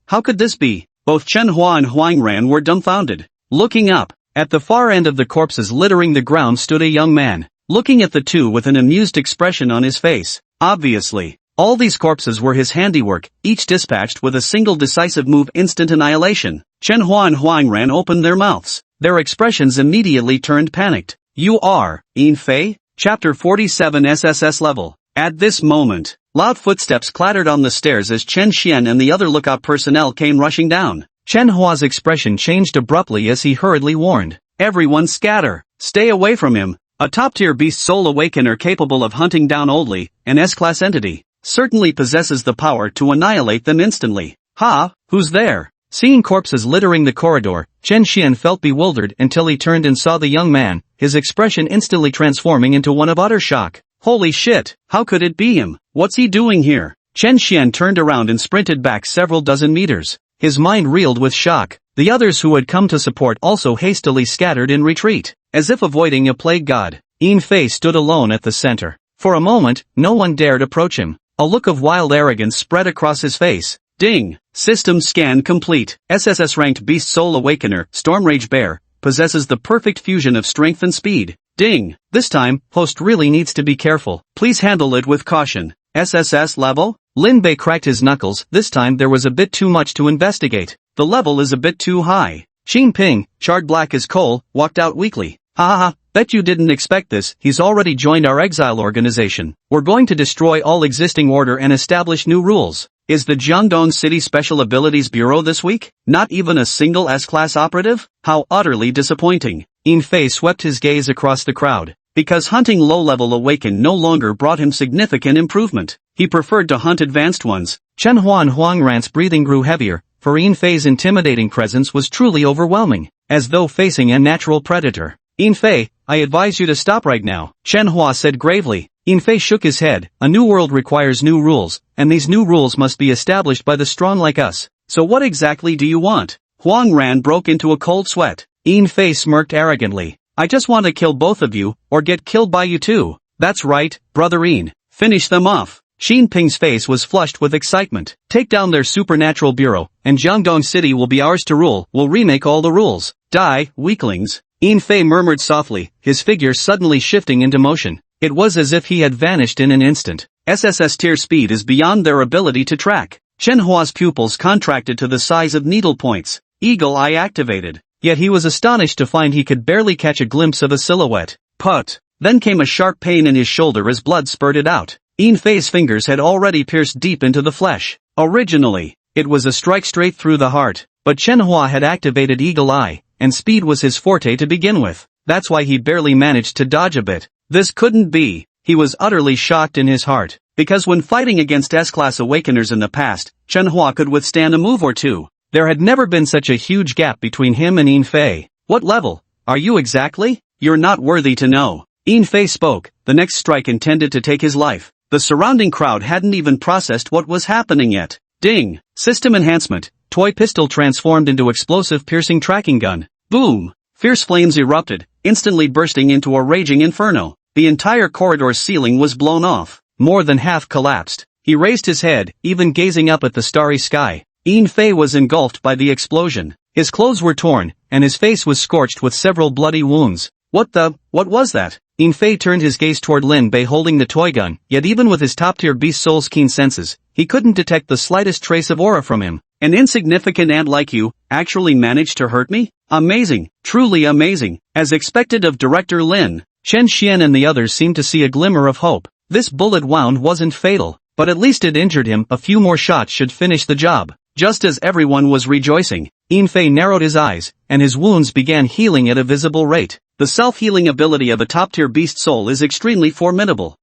How could this be? Both Chen Hua and Huang Ran were dumbfounded. Looking up, at the far end of the corpses littering the ground stood a young man, looking at the two with an amused expression on his face. Obviously, all these corpses were his handiwork, each dispatched with a single decisive move, instant annihilation. Chen Hua and Huang Ran opened their mouths. Their expressions immediately turned panicked. You are, Yin Fei? Chapter 47 SSS Level. At this moment, loud footsteps clattered on the stairs as Chen Xian and the other lookout personnel came rushing down. Chen Hua's expression changed abruptly as he hurriedly warned. Everyone scatter. Stay away from him. A top-tier beast soul awakener capable of hunting down Oldly, an S-class entity, certainly possesses the power to annihilate them instantly. Ha, who's there? Seeing corpses littering the corridor, Chen Xian felt bewildered until he turned and saw the young man, his expression instantly transforming into one of utter shock. Holy shit, how could it be him? What's he doing here? Chen Xian turned around and sprinted back several dozen meters. His mind reeled with shock. The others who had come to support also hastily scattered in retreat. As if avoiding a plague god, Yin Fei stood alone at the center. For a moment, no one dared approach him. A look of wild arrogance spread across his face. Ding! System scan complete. SSS ranked Beast Soul Awakener, Stormrage Bear, possesses the perfect fusion of strength and speed. Ding! This time, host really needs to be careful. Please handle it with caution. SSS level? Lin Bei cracked his knuckles. This time there was a bit too much to investigate. The level is a bit too high. Xin Ping, charred black as coal, walked out weakly. Ha ha ha, bet you didn't expect this. He's already joined our exile organization. We're going to destroy all existing order and establish new rules. Is the Jiangdong City Special Abilities Bureau this week? Not even a single S-class operative? How utterly disappointing. Yin Fei swept his gaze across the crowd. Because hunting low-level awakened no longer brought him significant improvement. He preferred to hunt advanced ones. Chen Hua and Huang Ran's breathing grew heavier, for Yin Fei's intimidating presence was truly overwhelming, as though facing a natural predator. Yin Fei, I advise you to stop right now, Chen Hua said gravely. Yin Fei shook his head. A new world requires new rules, and these new rules must be established by the strong like us. So what exactly do you want? Huang Ran broke into a cold sweat. Yin Fei smirked arrogantly. I just want to kill both of you, or get killed by you too. That's right, brother Yin. Finish them off. Xin Ping's face was flushed with excitement. Take down their supernatural bureau, and Jiangdong City will be ours to rule. We'll remake all the rules. Die, weaklings. Yin Fei murmured softly, his figure suddenly shifting into motion. It was as if he had vanished in an instant. SSS tier speed is beyond their ability to track. Chen Hua's pupils contracted to the size of needle points. Eagle eye activated. Yet he was astonished to find he could barely catch a glimpse of a silhouette. Put. Then came a sharp pain in his shoulder as blood spurted out. Yin Fei's fingers had already pierced deep into the flesh. Originally, it was a strike straight through the heart, but Chen Hua had activated Eagle Eye, and speed was his forte to begin with. That's why he barely managed to dodge a bit. This couldn't be. He was utterly shocked in his heart, because when fighting against S-class awakeners in the past, Chen Hua could withstand a move or two. There had never been such a huge gap between him and Yin Fei. What level are you exactly? You're not worthy to know. Yin Fei spoke. The next strike intended to take his life. The surrounding crowd hadn't even processed what was happening yet. Ding! System enhancement. Toy pistol transformed into explosive piercing tracking gun. Boom! Fierce flames erupted, instantly bursting into a raging inferno. The entire corridor's ceiling was blown off. More than half collapsed. He raised his head, even gazing up at the starry sky. Yin Fei was engulfed by the explosion. His clothes were torn, and his face was scorched with several bloody wounds. What was that? Yin Fei turned his gaze toward Lin Bei holding the toy gun, yet even with his top-tier beast soul's keen senses, he couldn't detect the slightest trace of aura from him. An insignificant ant like you actually managed to hurt me? Amazing, truly amazing, as expected of Director Lin. Chen Xian and the others seemed to see a glimmer of hope. This bullet wound wasn't fatal, but at least it injured him. A few more shots should finish the job. Just as everyone was rejoicing, Yin Fei narrowed his eyes, and his wounds began healing at a visible rate. The self-healing ability of a top-tier beast soul is extremely formidable.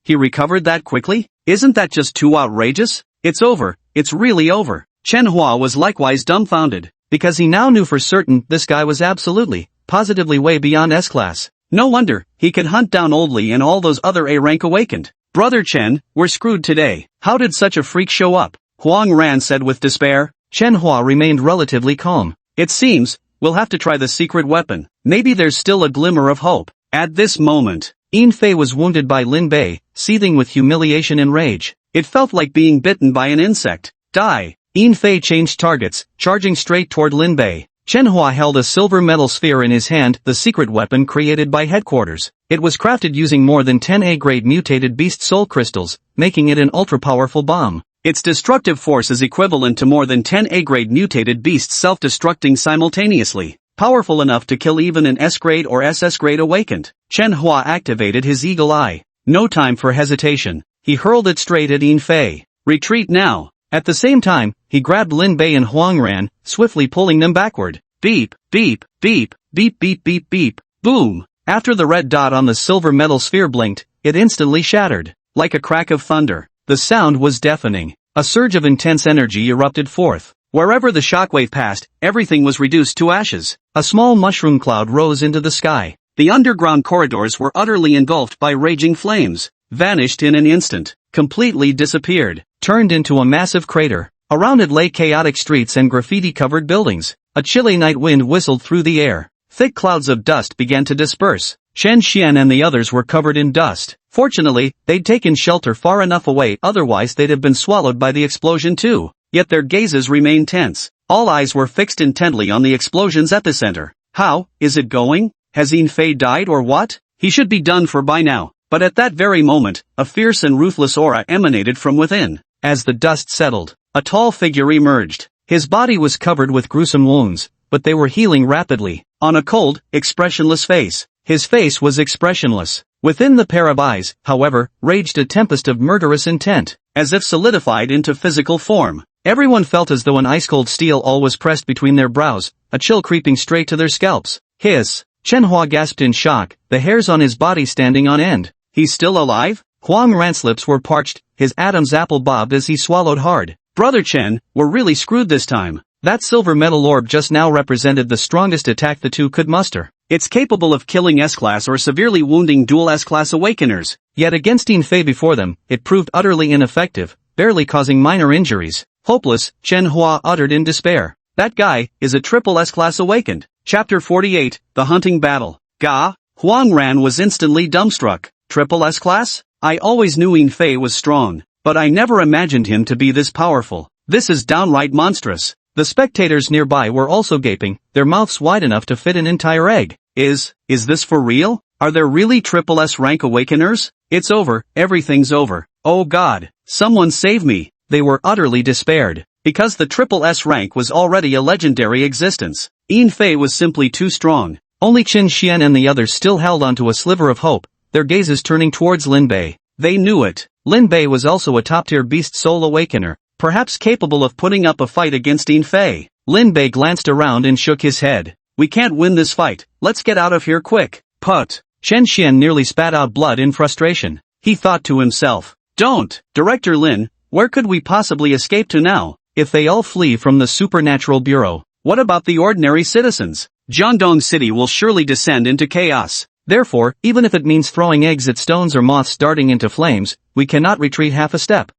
He recovered that quickly? Isn't that just too outrageous? It's over, it's really over. Chen Hua was likewise dumbfounded, because he now knew for certain this guy was absolutely, positively way beyond S-class. No wonder, he could hunt down Oldly and all those other A-rank awakened. Brother Chen, we're screwed today. How did such a freak show up? Huang Ran said with despair. Chen Hua remained relatively calm. It seems, we'll have to try the secret weapon. Maybe there's still a glimmer of hope. At this moment, Yin Fei was wounded by Lin Bei, seething with humiliation and rage. It felt like being bitten by an insect. Die. Yin Fei changed targets, charging straight toward Lin Bei. Chen Hua held a silver metal sphere in his hand, the secret weapon created by headquarters. It was crafted using more than 10 A-grade mutated beast soul crystals, making it an ultra-powerful bomb. Its destructive force is equivalent to more than 10 A-grade mutated beasts self-destructing simultaneously. powerful enough to kill even an S-grade or SS-grade awakened. Chen Hua activated his eagle eye. No time for hesitation. He hurled it straight at Yin Fei. Retreat now. At the same time, he grabbed Lin Bei and Huang Ran, swiftly pulling them backward. Beep, beep, beep, beep, beep, beep, beep. Boom. After the red dot on the silver metal sphere blinked, it instantly shattered. Like a crack of thunder. The sound was deafening. A surge of intense energy erupted forth. Wherever the shockwave passed, everything was reduced to ashes. A small mushroom cloud rose into the sky. The underground corridors were utterly engulfed by raging flames. Vanished in an instant. Completely disappeared. Turned into a massive crater. Around it lay chaotic streets and graffiti-covered buildings. A chilly night wind whistled through the air. Thick clouds of dust began to disperse. Chen Xian and the others were covered in dust. Fortunately, they'd taken shelter far enough away, otherwise they'd have been swallowed by the explosion too. Yet their gazes remained tense. All eyes were fixed intently on the explosion's epicenter. How is it going? Has Yin Fei died or what? He should be done for by now. But at that very moment, a fierce and ruthless aura emanated from within. As the dust settled, a tall figure emerged. His body was covered with gruesome wounds, but they were healing rapidly. On a cold, expressionless face. His face was expressionless. Within the pair of eyes, however, raged a tempest of murderous intent, as if solidified into physical form. Everyone felt as though an ice-cold steel all was pressed between their brows, a chill creeping straight to their scalps. Hiss! Chen Hua gasped in shock, the hairs on his body standing on end. He's still alive? Huang Ran's lips were parched, his Adam's apple bobbed as he swallowed hard. Brother Chen, we're really screwed this time. That silver metal orb just now represented the strongest attack the two could muster. It's capable of killing S-class or severely wounding dual S-class awakeners. Yet against Yin Fei before them, it proved utterly ineffective, barely causing minor injuries. Hopeless, Chen Hua uttered in despair. That guy is a triple S-class awakened. Chapter 48, The Hunting Battle. Gah! Huang Ran was instantly dumbstruck. Triple S-class? I always knew Yin Fei was strong, but I never imagined him to be this powerful. This is downright monstrous. The spectators nearby were also gaping, their mouths wide enough to fit an entire egg. Is this for real? Are there really triple S rank awakeners? It's over, everything's over. Oh God, someone save me. They were utterly despaired. Because the triple S rank was already a legendary existence. Yin Fei was simply too strong. Only Qin Xian and the others still held onto a sliver of hope, their gazes turning towards Lin Bei. They knew it. Lin Bei was also a top-tier beast soul awakener, perhaps capable of putting up a fight against Yin Fei. Lin Bei glanced around and shook his head. We can't win this fight, let's get out of here quick. Put. Chen Xian nearly spat out blood in frustration. He thought to himself. Don't. Director Lin, where could we possibly escape to now? If they all flee from the Supernatural Bureau, what about the ordinary citizens? Jiangdong City will surely descend into chaos. Therefore, even if it means throwing eggs at stones or moths darting into flames, we cannot retreat half a step.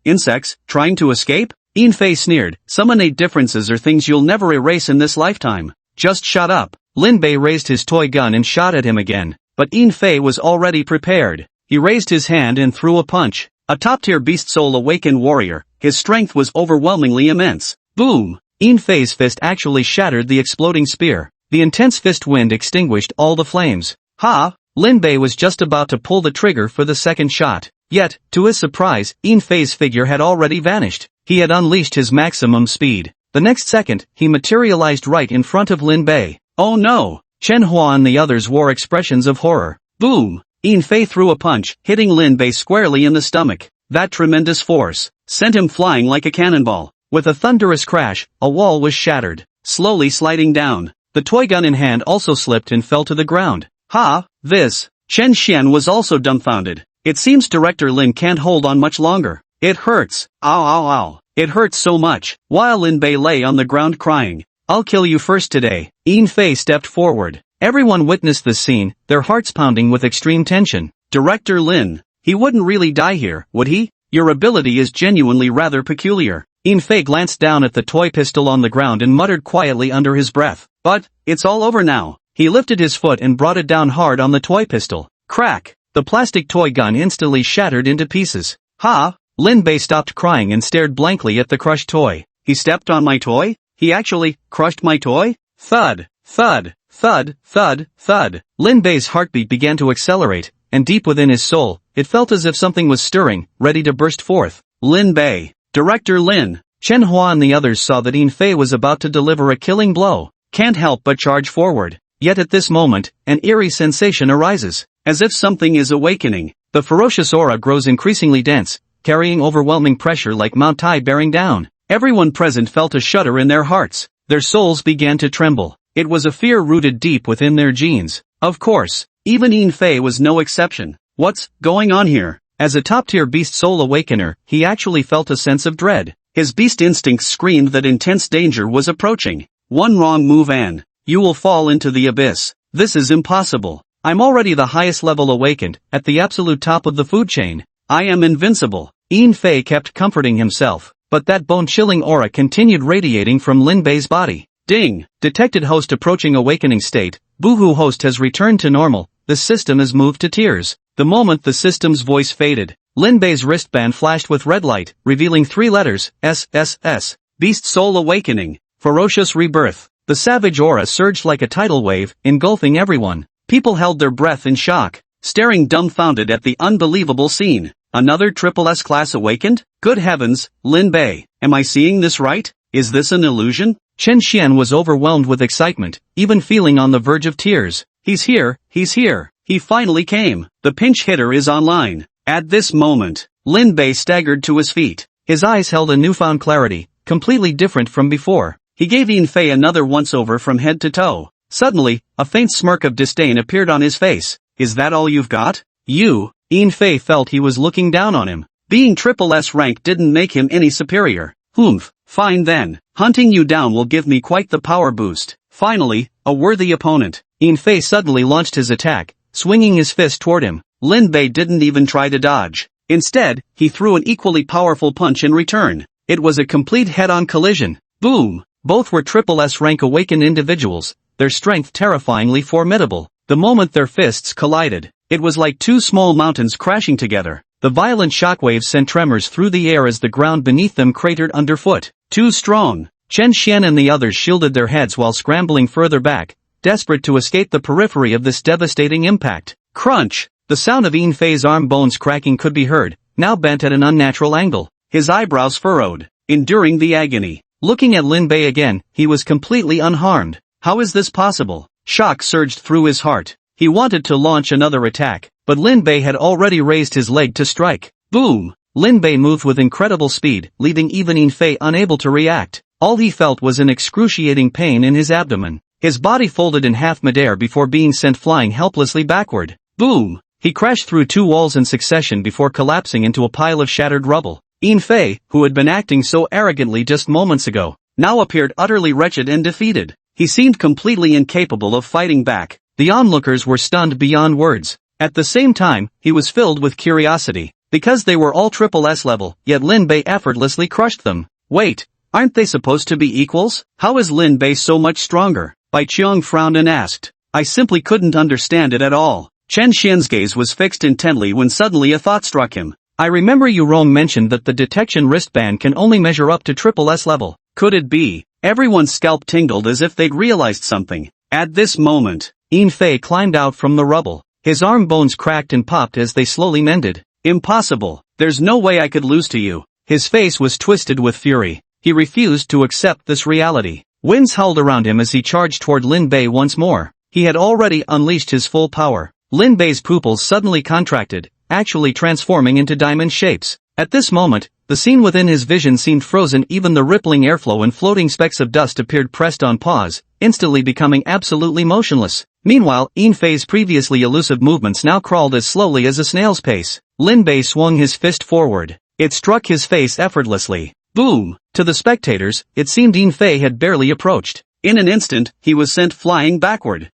Insects, trying to escape? Yin Fei sneered, some innate differences are things you'll never erase in this lifetime. Just shut up. Lin Bei raised his toy gun and shot at him again, but Yin Fei was already prepared. He raised his hand and threw a punch. A top-tier beast soul awakened warrior, his strength was overwhelmingly immense. Boom! Yin Fei's fist actually shattered the exploding spear. The intense fist wind extinguished all the flames. Ha! Lin Bei was just about to pull the trigger for the second shot. Yet, to his surprise, Yin Fei's figure had already vanished. He had unleashed his maximum speed. The next second, he materialized right in front of Lin Bei. Oh no! Chen Hua and the others wore expressions of horror. Boom! Yin Fei threw a punch, hitting Lin Bei squarely in the stomach. That tremendous force sent him flying like a cannonball. With a thunderous crash, a wall was shattered, slowly sliding down. The toy gun in hand also slipped and fell to the ground. Ha! This! Chen Xian was also dumbfounded. It seems Director Lin can't hold on much longer. It hurts. Ow ow ow. It hurts so much. While Lin Bei lay on the ground crying. I'll kill you first today. Yin Fei stepped forward. Everyone witnessed this scene, their hearts pounding with extreme tension. Director Lin. He wouldn't really die here, would he? Your ability is genuinely rather peculiar. Yin Fei glanced down at the toy pistol on the ground and muttered quietly under his breath. But, it's all over now. He lifted his foot and brought it down hard on the toy pistol. Crack! The plastic toy gun instantly shattered into pieces. Ha! Lin Bei stopped crying and stared blankly at the crushed toy. He stepped on my toy? He actually crushed my toy? Thud! Thud! Thud! Thud! Thud! Lin Bei's heartbeat began to accelerate, and deep within his soul, it felt as if something was stirring, ready to burst forth. Lin Bei. Director Lin. Chen Hua and the others saw that Yin Fei was about to deliver a killing blow. can't help but charge forward. Yet at this moment, an eerie sensation arises. As if something is awakening. The ferocious aura grows increasingly dense, carrying overwhelming pressure like Mount Tai bearing down. Everyone present felt a shudder in their hearts. Their souls began to tremble. It was a fear rooted deep within their genes. Of course, even Yin Fei was no exception. What's going on here? As a top-tier beast soul awakener, he actually felt a sense of dread. His beast instincts screamed that intense danger was approaching. One wrong move and you will fall into the abyss. This is impossible. I'm already the highest level awakened, at the absolute top of the food chain. I am invincible. Yin Fei kept comforting himself, but that bone-chilling aura continued radiating from Lin Bei's body. Ding! Detected host approaching awakening state. Boohoo host has returned to normal. The system is moved to tears. The moment the system's voice faded, Lin Bei's wristband flashed with red light, revealing 3 letters, SSS. Beast Soul Awakening. Ferocious Rebirth. The savage aura surged like a tidal wave, engulfing everyone. People held their breath in shock, staring dumbfounded at the unbelievable scene. Another Triple S class awakened? Good heavens, Lin Bei, am I seeing this right? Is this an illusion? Chen Xian was overwhelmed with excitement, even feeling on the verge of tears. He's here, he's here. He finally came. The pinch hitter is online. At this moment, Lin Bei staggered to his feet. His eyes held a newfound clarity, completely different from before. He gave Yin Fei another once-over from head to toe. Suddenly, a faint smirk of disdain appeared on his face. Is that all you've got? You? Yin Fei felt he was looking down on him. Being Triple S rank didn't make him any superior. Humph, fine then. Hunting you down will give me quite the power boost. Finally, a worthy opponent. Yin Fei suddenly launched his attack, swinging his fist toward him. Lin Bei didn't even try to dodge. Instead, he threw an equally powerful punch in return. It was a complete head-on collision. Boom! Both were Triple S rank awakened individuals, their strength terrifyingly formidable. The moment their fists collided, it was like 2 small mountains crashing together. The violent shockwaves sent tremors through the air as the ground beneath them cratered underfoot. Too strong. Chen Xian and the others shielded their heads while scrambling further back, desperate to escape the periphery of this devastating impact. Crunch! The sound of Yin Fei's arm bones cracking could be heard, now bent at an unnatural angle. His eyebrows furrowed, enduring the agony. Looking at Lin Bei again, he was completely unharmed. How is this possible? Shock surged through his heart. He wanted to launch another attack, but Lin Bei had already raised his leg to strike. Boom! Lin Bei moved with incredible speed, leaving even Yin Fei unable to react. All he felt was an excruciating pain in his abdomen. His body folded in half midair before being sent flying helplessly backward. Boom! He crashed through 2 walls in succession before collapsing into a pile of shattered rubble. Yin Fei, who had been acting so arrogantly just moments ago, now appeared utterly wretched and defeated. He seemed completely incapable of fighting back. The onlookers were stunned beyond words. At the same time, he was filled with curiosity. Because they were all Triple S level, yet Lin Bei effortlessly crushed them. Wait, aren't they supposed to be equals? How is Lin Bei so much stronger? Bai Qiang frowned and asked. I simply couldn't understand it at all. Chen Xian's gaze was fixed intently when suddenly a thought struck him. I remember Yu Rong mentioned that the detection wristband can only measure up to Triple S level. Could it be? Everyone's scalp tingled as if they'd realized something. At this moment, Yin Fei climbed out from the rubble. His arm bones cracked and popped as they slowly mended. Impossible. There's no way I could lose to you. His face was twisted with fury. He refused to accept this reality. Winds howled around him as he charged toward Lin Bei once more. He had already unleashed his full power. Lin Bei's pupils suddenly contracted, actually transforming into diamond shapes. At this moment, the scene within his vision seemed frozen. Even the rippling airflow and floating specks of dust appeared pressed on pause, instantly becoming absolutely motionless. Meanwhile, Yin Fei's previously elusive movements now crawled as slowly as a snail's pace. Lin Bei swung his fist forward. It struck his face effortlessly. Boom! To the spectators, it seemed Yin Fei had barely approached. In an instant, he was sent flying backward.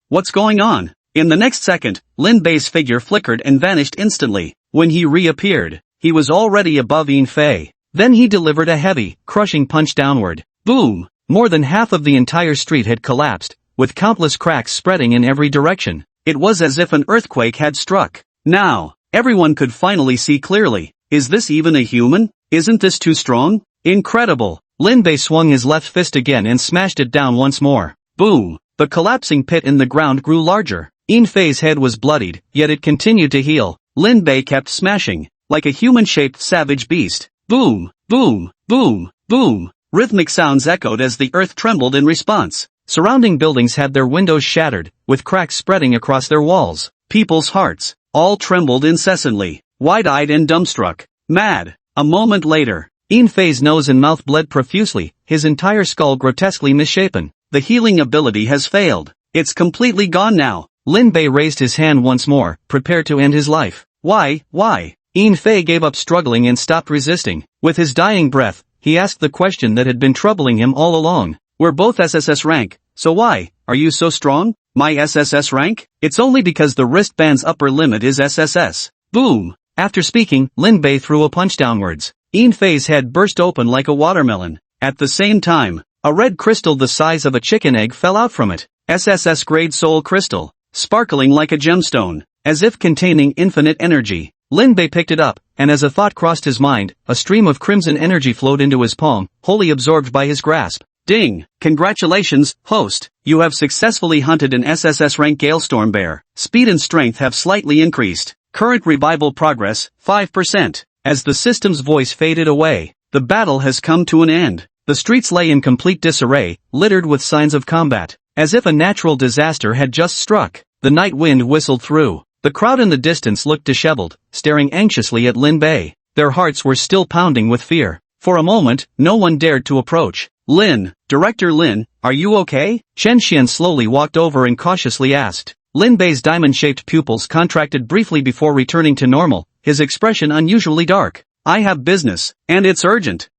What's going on? In the next second, Lin Bei's figure flickered and vanished instantly. When he reappeared, he was already above Yin Fei. Then he delivered a heavy, crushing punch downward. Boom! More than half of the entire street had collapsed, with countless cracks spreading in every direction. It was as if an earthquake had struck. Now, everyone could finally see clearly. Is this even a human? Isn't this too strong? Incredible! Lin Bei swung his left fist again and smashed it down once more. Boom! The collapsing pit in the ground grew larger. Yin Fei's head was bloodied, yet it continued to heal. Lin Bei kept smashing, like a human-shaped savage beast. Boom! Boom! Boom! Boom! Rhythmic sounds echoed as the earth trembled in response. Surrounding buildings had their windows shattered, with cracks spreading across their walls. People's hearts all trembled incessantly, wide-eyed and dumbstruck. Mad. A moment later, Yin Fei's nose and mouth bled profusely, his entire skull grotesquely misshapen. the healing ability has failed. It's completely gone now. Lin Bei raised his hand once more, prepared to end his life. Why? Yin Fei gave up struggling and stopped resisting. With his dying breath, he asked the question that had been troubling him all along. We're both SSS rank, so why are you so strong? My SSS rank? It's only because the wristband's upper limit is SSS. Boom! After speaking, Lin Bei threw a punch downwards. Yin Fei's head burst open like a watermelon. At the same time, a red crystal the size of a chicken egg fell out from it. SSS grade soul crystal, sparkling like a gemstone, as if containing infinite energy. Lin Bei picked it up, and as a thought crossed his mind, a stream of crimson energy flowed into his palm, wholly absorbed by his grasp. Ding! Congratulations, host. You have successfully hunted an SSS rank Galestorm bear. Speed and strength have slightly increased. Current revival progress, 5%. As the system's voice faded away, the battle has come to an end. The streets lay in complete disarray, littered with signs of combat. As if a natural disaster had just struck, the night wind whistled through. The crowd in the distance looked disheveled, staring anxiously at Lin Bei. Their hearts were still pounding with fear. For a moment, no one dared to approach. Director Lin, are you okay? Chen Xian slowly walked over and cautiously asked. Lin Bei's diamond-shaped pupils contracted briefly before returning to normal, his expression unusually dark. I have business, and it's urgent.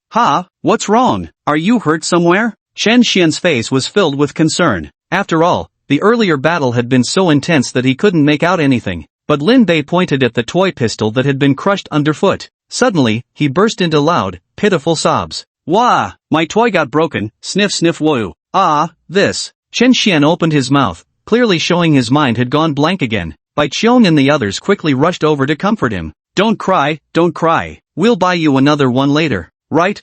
What's wrong? Are you hurt somewhere? Chen Xian's face was filled with concern. After all, the earlier battle had been so intense that he couldn't make out anything. But Lin Bei pointed at the toy pistol that had been crushed underfoot. Suddenly, he burst into loud, pitiful sobs. Wah! My toy got broken, sniff sniff woo. This. Chen Xian opened his mouth, clearly showing his mind had gone blank again. Bai Qiong and the others quickly rushed over to comfort him. Don't cry. We'll buy you another one later. Right,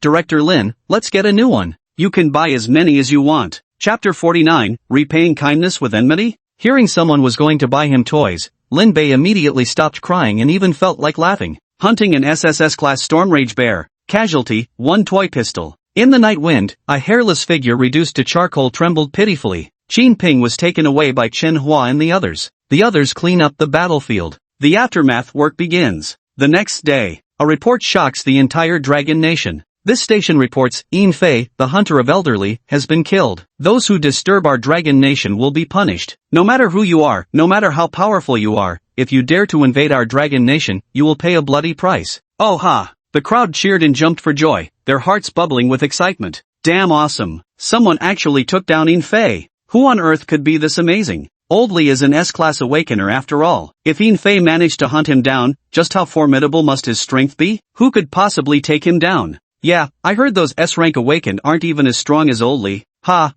Director Lin, let's get a new one. You can buy as many as you want. Chapter 49, Repaying Kindness with Enmity? Hearing someone was going to buy him toys, Lin Bei immediately stopped crying and even felt like laughing. Hunting an SSS-class Stormrage bear. Casualty, 1 toy pistol. In the night wind, a hairless figure reduced to charcoal trembled pitifully. Qin Ping was taken away by Chen Hua and the others. The others clean up the battlefield. The aftermath work begins. The next day, a report shocks the entire Dragon Nation. This station reports, Yin Fei, the hunter of elderly, has been killed. Those who disturb our Dragon Nation will be punished. No matter who you are, no matter how powerful you are, if you dare to invade our Dragon Nation, you will pay a bloody price. Oh ha! The crowd cheered and jumped for joy, their hearts bubbling with excitement. Damn awesome! Someone actually took down Yin Fei. Who on earth could be this amazing? Old Li is an S-class awakener after all. If Yin Fei managed to hunt him down, just how formidable must his strength be? Who could possibly take him down? Yeah, I heard those S-rank awakened aren't even as strong as Old Li.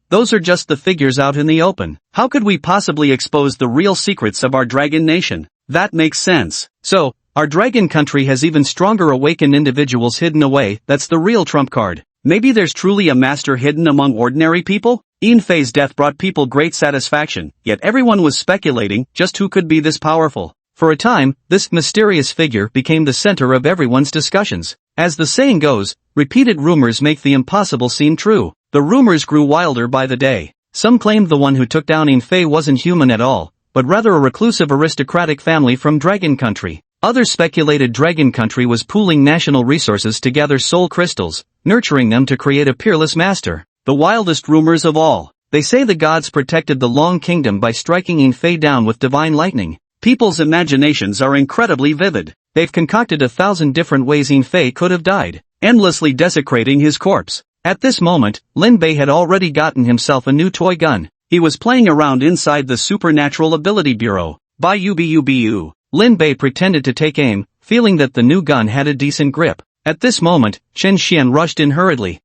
Those are just the figures out in the open. How could we possibly expose the real secrets of our Dragon Nation? That makes sense. So, our Dragon country has even stronger awakened individuals hidden away. That's the real trump card. Maybe there's truly a master hidden among ordinary people? Yin Fei's death brought people great satisfaction, yet everyone was speculating just who could be this powerful. For a time, this mysterious figure became the center of everyone's discussions. As the saying goes, repeated rumors make the impossible seem true. The rumors grew wilder by the day. Some claimed the one who took down Yin Fei wasn't human at all, but rather a reclusive aristocratic family from Dragon Country. Others speculated Dragon Country was pooling national resources to gather soul crystals, nurturing them to create a peerless master. The wildest rumors of all. They say the gods protected the Long Kingdom by striking Yin Fei down with divine lightning. People's imaginations are incredibly vivid. They've concocted 1,000 different ways Yin Fei could have died, endlessly desecrating his corpse. At this moment, Lin Bei had already gotten himself a new toy gun. He was playing around inside the Supernatural Ability Bureau. Bu. Lin Bei pretended to take aim, feeling that the new gun had a decent grip. At this moment, Chen Xian rushed in hurriedly.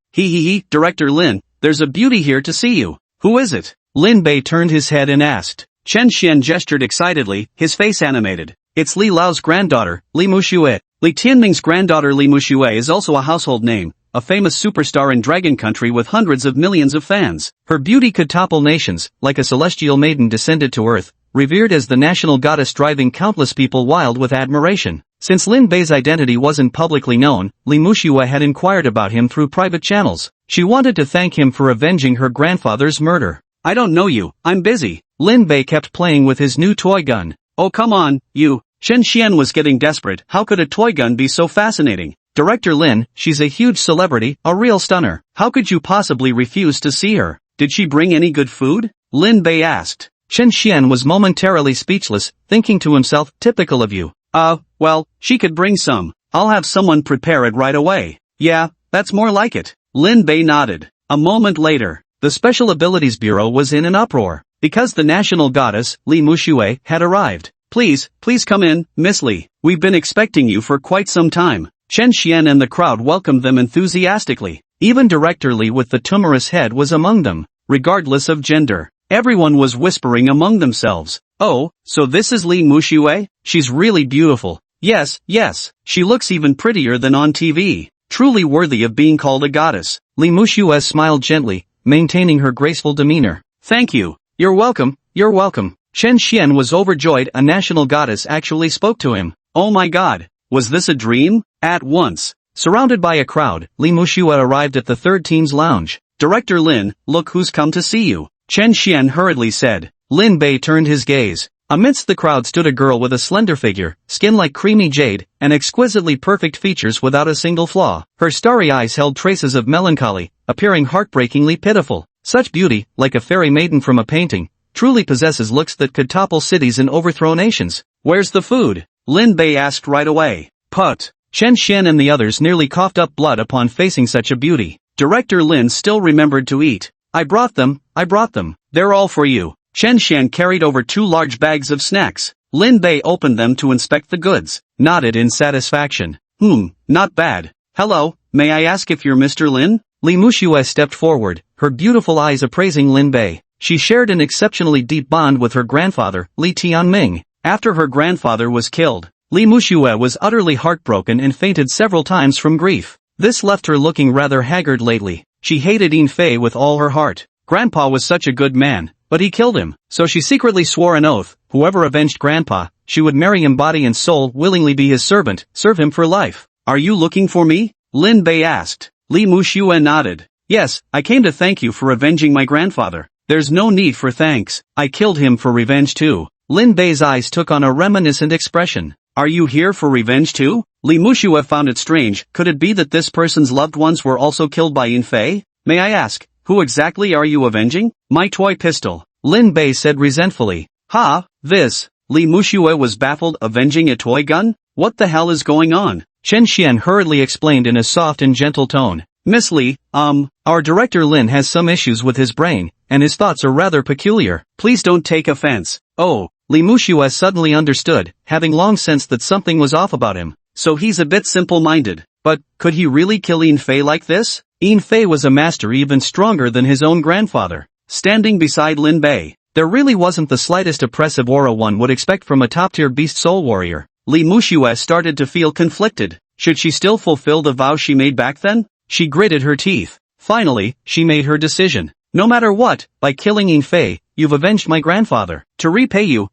Director Lin, there's a beauty here to see you. Who is it? Lin Bei turned his head and asked. Chen Xian gestured excitedly, his face animated. It's Li Lao's granddaughter, Li Muxue. Li Tianming's granddaughter Li Muxue is also a household name, a famous superstar in Dragon Country with hundreds of millions of fans. Her beauty could topple nations, like a celestial maiden descended to earth, revered as the national goddess, driving countless people wild with admiration. Since Lin Bei's identity wasn't publicly known, Li Muxue had inquired about him through private channels. She wanted to thank him for avenging her grandfather's murder. I don't know you, I'm busy. Lin Bei kept playing with his new toy gun. Oh come on, you. Chen Xian was getting desperate. How could a toy gun be so fascinating? Director Lin, she's a huge celebrity, a real stunner. How could you possibly refuse to see her? Did she bring any good food? Lin Bei asked. Chen Xian was momentarily speechless, thinking to himself, typical of you. Well, she could bring some. I'll have someone prepare it right away. Yeah, that's more like it. Lin Bei nodded. A moment later, the Special Abilities Bureau was in an uproar, because the national goddess, Li Muxue, had arrived. Please come in, Miss Li. We've been expecting you for quite some time. Chen Xian and the crowd welcomed them enthusiastically. Even Director Li with the tumorous head was among them, regardless of gender. Everyone was whispering among themselves. Oh, so this is Li Muxue? She's really beautiful. Yes, she looks even prettier than on TV. Truly worthy of being called a goddess. Li Muxue smiled gently, maintaining her graceful demeanor. Thank you. You're welcome. Chen Xian was overjoyed a national goddess actually spoke to him. Oh my god, was this a dream? At once, surrounded by a crowd, Li Muxue arrived at the third team's lounge. Director Lin, look who's come to see you. Chen Xian hurriedly said. Lin Bei turned his gaze. Amidst the crowd stood a girl with a slender figure, skin like creamy jade, and exquisitely perfect features without a single flaw. Her starry eyes held traces of melancholy, appearing heartbreakingly pitiful. Such beauty, like a fairy maiden from a painting, truly possesses looks that could topple cities and overthrow nations. Where's the food? Lin Bei asked right away. Put. Chen Xian and the others nearly coughed up blood upon facing such a beauty. Director Lin still remembered to eat. I brought them. They're all for you. Chen Xian carried over 2 large bags of snacks. Lin Bei opened them to inspect the goods, nodded in satisfaction. Not bad. Hello, may I ask if you're Mr. Lin? Li Muxue stepped forward, her beautiful eyes appraising Lin Bei. She shared an exceptionally deep bond with her grandfather, Li Tianming. After her grandfather was killed, Li Muxue was utterly heartbroken and fainted several times from grief. This left her looking rather haggard lately. She hated Yin Fei with all her heart. Grandpa was such a good man, but he killed him, so she secretly swore an oath, whoever avenged Grandpa, she would marry him body and soul, willingly be his servant, serve him for life. Are you looking for me? Lin Bei asked. Li Muxue nodded. Yes, I came to thank you for avenging my grandfather. There's no need for thanks. I killed him for revenge too. Lin Bei's eyes took on a reminiscent expression. Are you here for revenge too? Li Muxue found it strange. Could it be that this person's loved ones were also killed by Yin Fei? May I ask, who exactly are you avenging? My toy pistol. Lin Bei said resentfully. This. Li Muxue was baffled. Avenging a toy gun? What the hell is going on? Chen Xian hurriedly explained in a soft and gentle tone. Miss Li, our director Lin has some issues with his brain, and his thoughts are rather peculiar. Please don't take offense. Oh, Li Muxue suddenly understood, having long sensed that something was off about him. So he's a bit simple-minded. But, could he really kill Yin Fei like this? Yin Fei was a master even stronger than his own grandfather. Standing beside Lin Bei, there really wasn't the slightest oppressive aura one would expect from a top-tier beast soul warrior. Li Muxue started to feel conflicted. Should she still fulfill the vow she made back then? She gritted her teeth. Finally, she made her decision. No matter what, by killing Yin Fei, you've avenged my grandfather. To repay you,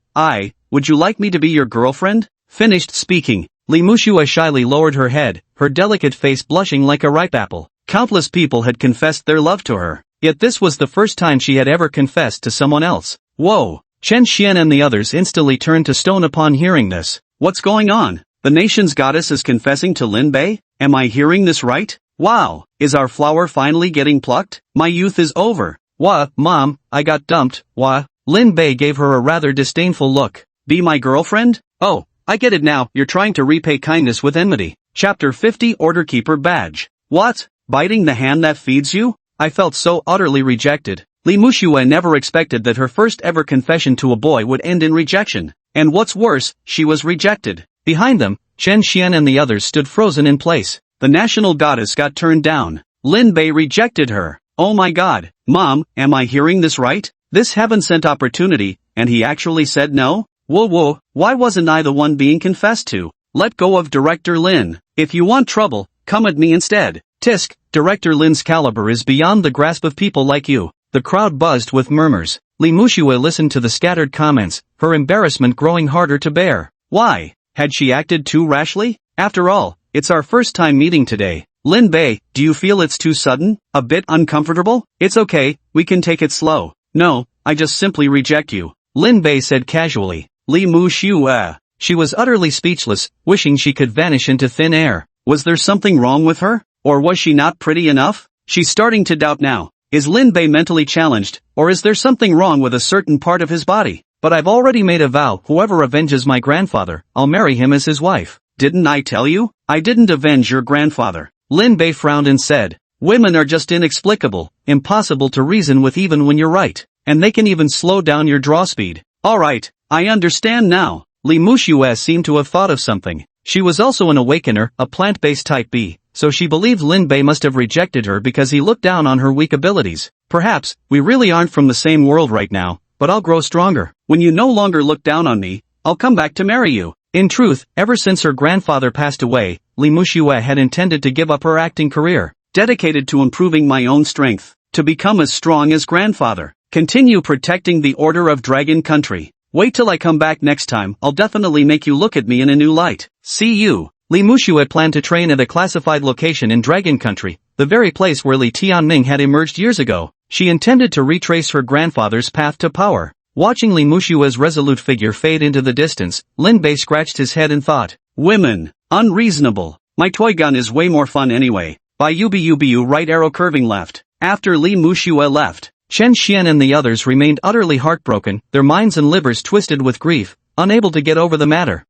would you like me to be your girlfriend? Finished speaking, Li Muxue shyly lowered her head, her delicate face blushing like a ripe apple. Countless people had confessed their love to her, yet this was the first time she had ever confessed to someone else. Whoa! Chen Xian and the others instantly turned to stone upon hearing this. What's going on? The nation's goddess is confessing to Lin Bei? Am I hearing this right? Wow, is our flower finally getting plucked? My youth is over. Wah, Mom, I got dumped, wah. Lin Bei gave her a rather disdainful look. Be my girlfriend? Oh, I get it now, you're trying to repay kindness with enmity. Chapter 50 Order Keeper Badge. What? Biting the hand that feeds you? I felt so utterly rejected. Li Muxue never expected that her first ever confession to a boy would end in rejection. And what's worse, she was rejected. Behind them, Chen Xian and the others stood frozen in place. The national goddess got turned down. Lin Bei rejected her. Oh my god, Mom, am I hearing this right? This heaven-sent opportunity, and he actually said no? Whoa, why wasn't I the one being confessed to? Let go of Director Lin. If you want trouble, come at me instead. Tisk, Director Lin's caliber is beyond the grasp of people like you. The crowd buzzed with murmurs. Li Muxue listened to the scattered comments, her embarrassment growing harder to bear. Why? Had she acted too rashly? After all, it's our first time meeting today. Lin Bei, do you feel it's too sudden? A bit uncomfortable? It's okay, we can take it slow. No, I just simply reject you. Lin Bei said casually. Li Muxue. She was utterly speechless, wishing she could vanish into thin air. Was there something wrong with her? Or was she not pretty enough? She's starting to doubt now. Is Lin Bei mentally challenged, or is there something wrong with a certain part of his body? But I've already made a vow, whoever avenges my grandfather, I'll marry him as his wife. Didn't I tell you? I didn't avenge your grandfather. Lin Bei frowned and said, women are just inexplicable, impossible to reason with even when you're right, and they can even slow down your draw speed. Alright, I understand now. Li Muxue seemed to have thought of something. She was also an awakener, a plant-based type B, so she believed Lin Bei must have rejected her because he looked down on her weak abilities. Perhaps, we really aren't from the same world right now, but I'll grow stronger. When you no longer look down on me, I'll come back to marry you. In truth, ever since her grandfather passed away, Li Muxue had intended to give up her acting career. Dedicated to improving my own strength, to become as strong as grandfather. Continue protecting the order of Dragon Country. Wait till I come back next time, I'll definitely make you look at me in a new light. See you. Li Muxue planned to train at a classified location in Dragon Country, the very place where Li Tianming had emerged years ago. She intended to retrace her grandfather's path to power. Watching Li Muxue's resolute figure fade into the distance, Lin Bei scratched his head and thought, women, unreasonable. My toy gun is way more fun anyway. By Ubu right arrow curving left. After Li Muxue left, Chen Xian and the others remained utterly heartbroken, their minds and livers twisted with grief, unable to get over the matter.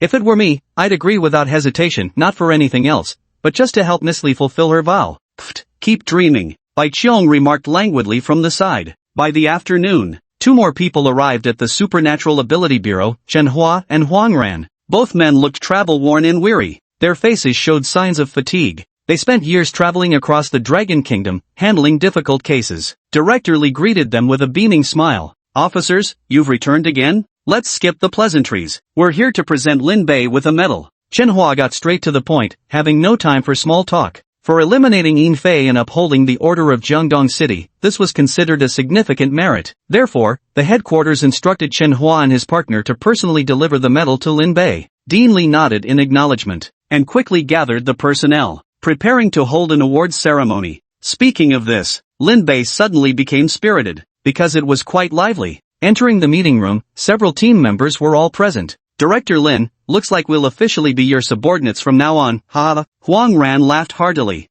If it were me, I'd agree without hesitation, not for anything else, but just to help Miss Li fulfill her vow. Pfft, keep dreaming, Bai Qiong remarked languidly from the side. By the afternoon, 2 more people arrived at the Supernatural Ability Bureau, Chen Hua and Huang Ran. Both men looked travel-worn and weary. Their faces showed signs of fatigue. They spent years traveling across the Dragon Kingdom, handling difficult cases. Director Li greeted them with a beaming smile. Officers, you've returned again? Let's skip the pleasantries. We're here to present Lin Bei with a medal. Chen Hua got straight to the point, having no time for small talk. For eliminating Yin Fei and upholding the order of Jiangdong City, this was considered a significant merit. Therefore, the headquarters instructed Chen Hua and his partner to personally deliver the medal to Lin Bei. Dean Li nodded in acknowledgement, and quickly gathered the personnel, preparing to hold an awards ceremony. Speaking of this, Lin Bei suddenly became spirited, because it was quite lively. Entering the meeting room, several team members were all present. Director Lin, looks like we'll officially be your subordinates from now on, ha. Huang Ran laughed heartily.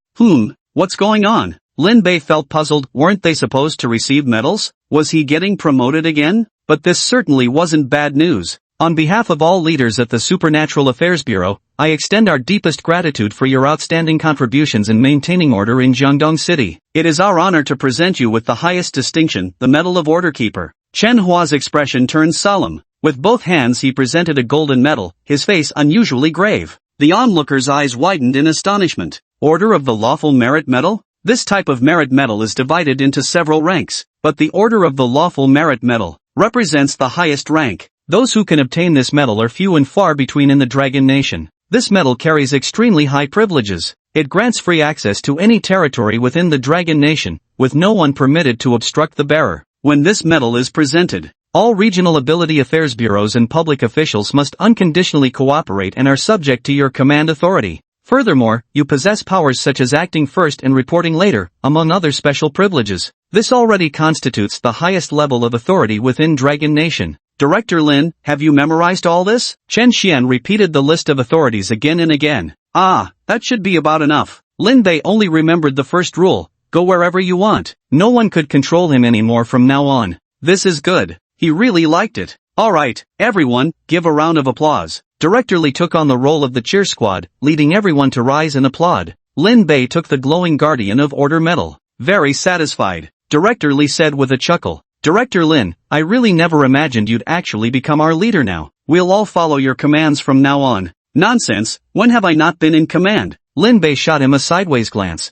What's going on? Lin Bei felt puzzled. Weren't they supposed to receive medals? Was he getting promoted again? But this certainly wasn't bad news. On behalf of all leaders at the Supernatural Affairs Bureau, I extend our deepest gratitude for your outstanding contributions in maintaining order in Jiangdong City. It is our honor to present you with the highest distinction, the Medal of Order Keeper. Chen Hua's expression turned solemn. With both hands he presented a golden medal, his face unusually grave. The onlookers' eyes widened in astonishment. Order of the Lawful Merit Medal? This type of merit medal is divided into several ranks, but the Order of the Lawful Merit Medal represents the highest rank. Those who can obtain this medal are few and far between in the Dragon Nation. This medal carries extremely high privileges. It grants free access to any territory within the Dragon Nation, with no one permitted to obstruct the bearer. When this medal is presented, all regional ability affairs bureaus and public officials must unconditionally cooperate and are subject to your command authority. Furthermore, you possess powers such as acting first and reporting later, among other special privileges. This already constitutes the highest level of authority within Dragon Nation. Director Lin, have you memorized all this? Chen Xian repeated the list of authorities again and again. That should be about enough. Lin Bei only remembered the first rule. Go wherever you want. No one could control him anymore from now on. This is good. He really liked it. Alright, everyone, give a round of applause. Director Li took on the role of the cheer squad, leading everyone to rise and applaud. Lin Bei took the glowing Guardian of Order medal. Very satisfied, Director Li said with a chuckle. Director Lin, I really never imagined you'd actually become our leader now. We'll all follow your commands from now on. Nonsense, when have I not been in command? Lin Bei shot him a sideways glance.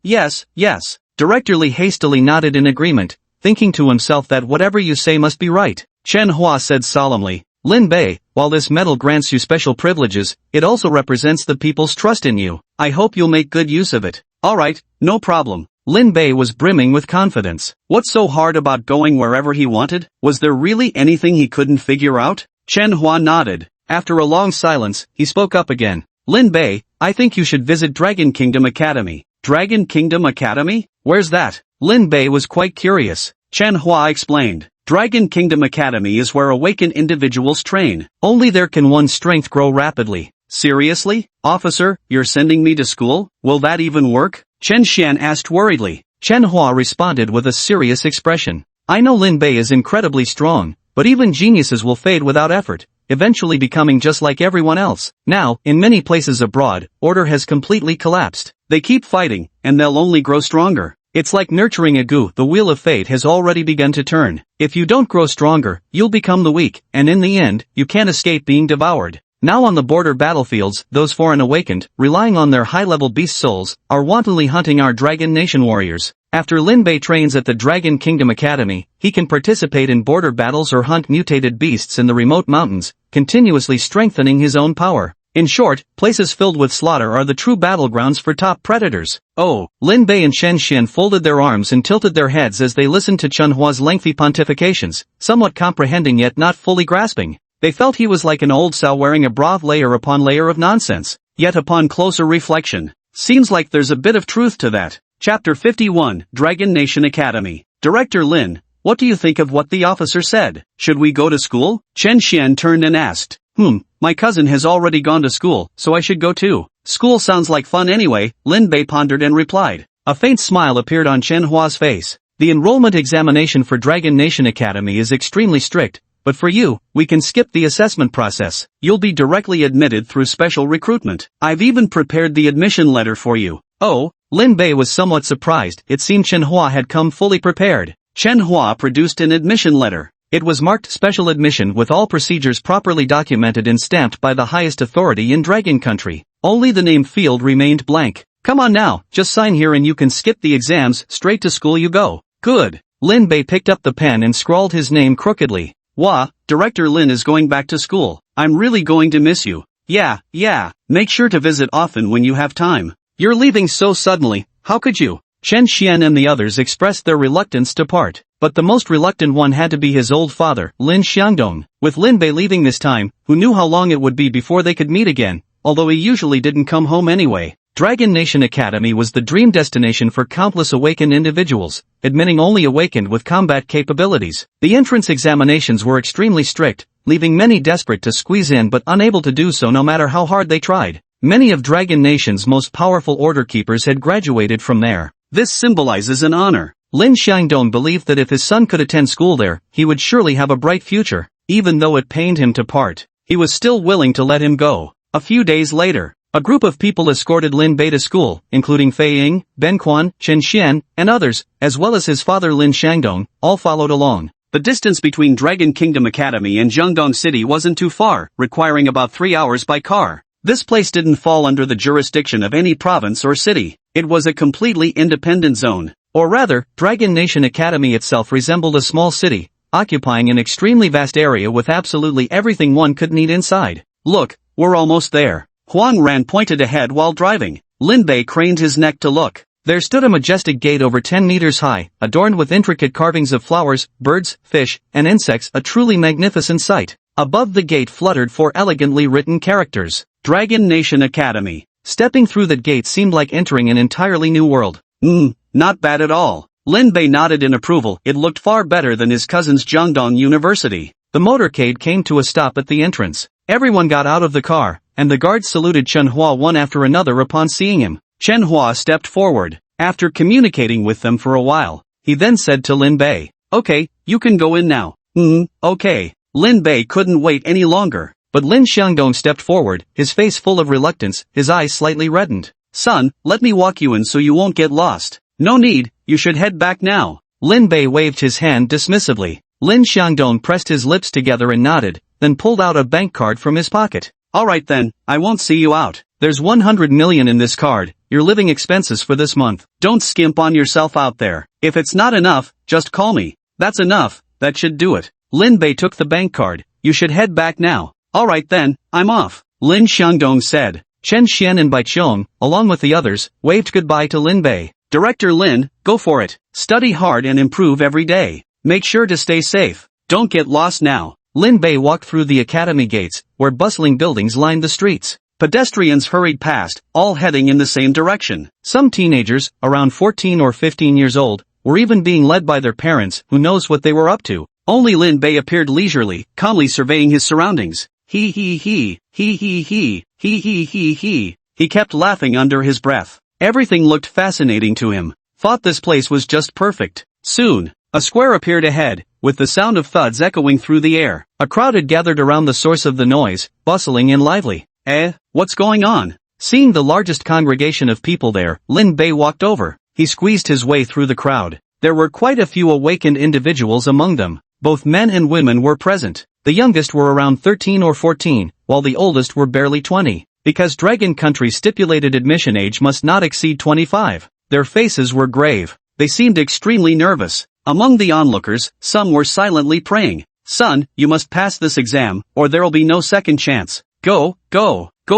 Yes. Director Li hastily nodded in agreement, thinking to himself that whatever you say must be right. Chen Hua said solemnly, Lin Bei, while this medal grants you special privileges, it also represents the people's trust in you. I hope you'll make good use of it. Alright, no problem. Lin Bei was brimming with confidence. What's so hard about going wherever he wanted? Was there really anything he couldn't figure out? Chen Hua nodded. After a long silence, he spoke up again. Lin Bei, I think you should visit Dragon Kingdom Academy. Dragon Kingdom Academy? Where's that? Lin Bei was quite curious. Chen Hua explained. Dragon Kingdom Academy is where awakened individuals train. Only there can one's strength grow rapidly. Seriously? Officer, you're sending me to school? Will that even work? Chen Xian asked worriedly. Chen Hua responded with a serious expression. I know Lin Bei is incredibly strong, but even geniuses will fade without effort, eventually becoming just like everyone else. Now, in many places abroad, order has completely collapsed. They keep fighting, and they'll only grow stronger. It's like nurturing a goo. The wheel of fate has already begun to turn. If you don't grow stronger, you'll become the weak, and in the end, you can't escape being devoured. Now on the border battlefields, those foreign awakened, relying on their high-level beast souls, are wantonly hunting our Dragon Nation warriors. After Lin Bei trains at the Dragon Kingdom Academy, he can participate in border battles or hunt mutated beasts in the remote mountains, continuously strengthening his own power. In short, places filled with slaughter are the true battlegrounds for top predators. Oh, Lin Bei and Chen Xian folded their arms and tilted their heads as they listened to Chen Hua's lengthy pontifications, somewhat comprehending yet not fully grasping. They felt he was like an old sow wearing a broth layer upon layer of nonsense. Yet upon closer reflection, seems like there's a bit of truth to that. Chapter 51, Dragon Nation Academy. Director Lin, what do you think of what the officer said? Should we go to school? Chen Xian turned and asked. My cousin has already gone to school, so I should go too. School sounds like fun anyway, Lin Bei pondered and replied. A faint smile appeared on Chen Hua's face. The enrollment examination for Dragon Nation Academy is extremely strict, but for you, we can skip the assessment process. You'll be directly admitted through special recruitment. I've even prepared the admission letter for you. Oh, Lin Bei was somewhat surprised. It seemed Chen Hua had come fully prepared. Chen Hua produced an admission letter. It was marked special admission with all procedures properly documented and stamped by the highest authority in Dragon Country. Only the name field remained blank. Come on now, just sign here and you can skip the exams, straight to school you go. Good. Lin Bei picked up the pen and scrawled his name crookedly. Director Lin is going back to school. I'm really going to miss you. Yeah. Make sure to visit often when you have time. You're leaving so suddenly, how could you? Chen Xian and the others expressed their reluctance to part, but the most reluctant one had to be his old father, Lin Xiangdong. With Lin Bei leaving this time, who knew how long it would be before they could meet again, although he usually didn't come home anyway. Dragon Nation Academy was the dream destination for countless awakened individuals, admitting only awakened with combat capabilities. The entrance examinations were extremely strict, leaving many desperate to squeeze in but unable to do so no matter how hard they tried. Many of Dragon Nation's most powerful order keepers had graduated from there. This symbolizes an honor. Lin Xiangdong believed that if his son could attend school there, he would surely have a bright future. Even though it pained him to part, he was still willing to let him go. A few days later, a group of people escorted Lin Bei to school, including Fei Ying, Ben Quan, Chen Xian, and others, as well as his father Lin Xiangdong, all followed along. The distance between Dragon Kingdom Academy and Jiangdong City wasn't too far, requiring about 3 hours by car. This place didn't fall under the jurisdiction of any province or city. It was a completely independent zone. Or rather, Dragon Nation Academy itself resembled a small city, occupying an extremely vast area with absolutely everything one could need inside. Look, we're almost there. Huang Ran pointed ahead while driving. Lin Bei craned his neck to look. There stood a majestic gate over 10 meters high, adorned with intricate carvings of flowers, birds, fish, and insects, a truly magnificent sight. Above the gate fluttered 4 elegantly written characters. Dragon Nation Academy. Stepping through that gate seemed like entering an entirely new world. Not bad at all. Lin Bei nodded in approval. It looked far better than his cousin's Jiangdong University. The motorcade came to a stop at the entrance. Everyone got out of the car, and the guards saluted Chen Hua one after another upon seeing him. Chen Hua stepped forward. After communicating with them for a while, he then said to Lin Bei, "Okay, you can go in now." Okay. Lin Bei couldn't wait any longer. But Lin Xiangdong stepped forward, his face full of reluctance, his eyes slightly reddened. "Son, let me walk you in so you won't get lost." "No need, you should head back now." Lin Bei waved his hand dismissively. Lin Xiangdong pressed his lips together and nodded, then pulled out a bank card from his pocket. "Alright then, I won't see you out. There's 100 million in this card, your living expenses for this month. Don't skimp on yourself out there. If it's not enough, just call me." "That's enough, that should do it." Lin Bei took the bank card. "You should head back now." "Alright then, I'm off," Lin Xiangdong said. Chen Xian and Bai Qiong, along with the others, waved goodbye to Lin Bei. Director Lin, go for it. Study hard and improve every day. Make sure to stay safe. Don't get lost now. Lin Bei walked through the academy gates, where bustling buildings lined the streets. Pedestrians hurried past, all heading in the same direction. Some teenagers, around 14 or 15 years old, were even being led by their parents, who knows what they were up to. Only Lin Bei appeared leisurely, calmly surveying his surroundings. He. He kept laughing under his breath. Everything looked fascinating to him. Thought this place was just perfect. Soon, a square appeared ahead, with the sound of thuds echoing through the air. A crowd had gathered around the source of the noise, bustling and lively. What's going on? Seeing the largest congregation of people there, Lin Bei walked over. He squeezed his way through the crowd. There were quite a few awakened individuals among them. Both men and women were present. The youngest were around 13 or 14, while the oldest were barely 20. Because Dragon Country's stipulated admission age must not exceed 25. Their faces were grave. They seemed extremely nervous. Among the onlookers, some were silently praying. Son, you must pass this exam, or there'll be no second chance. Go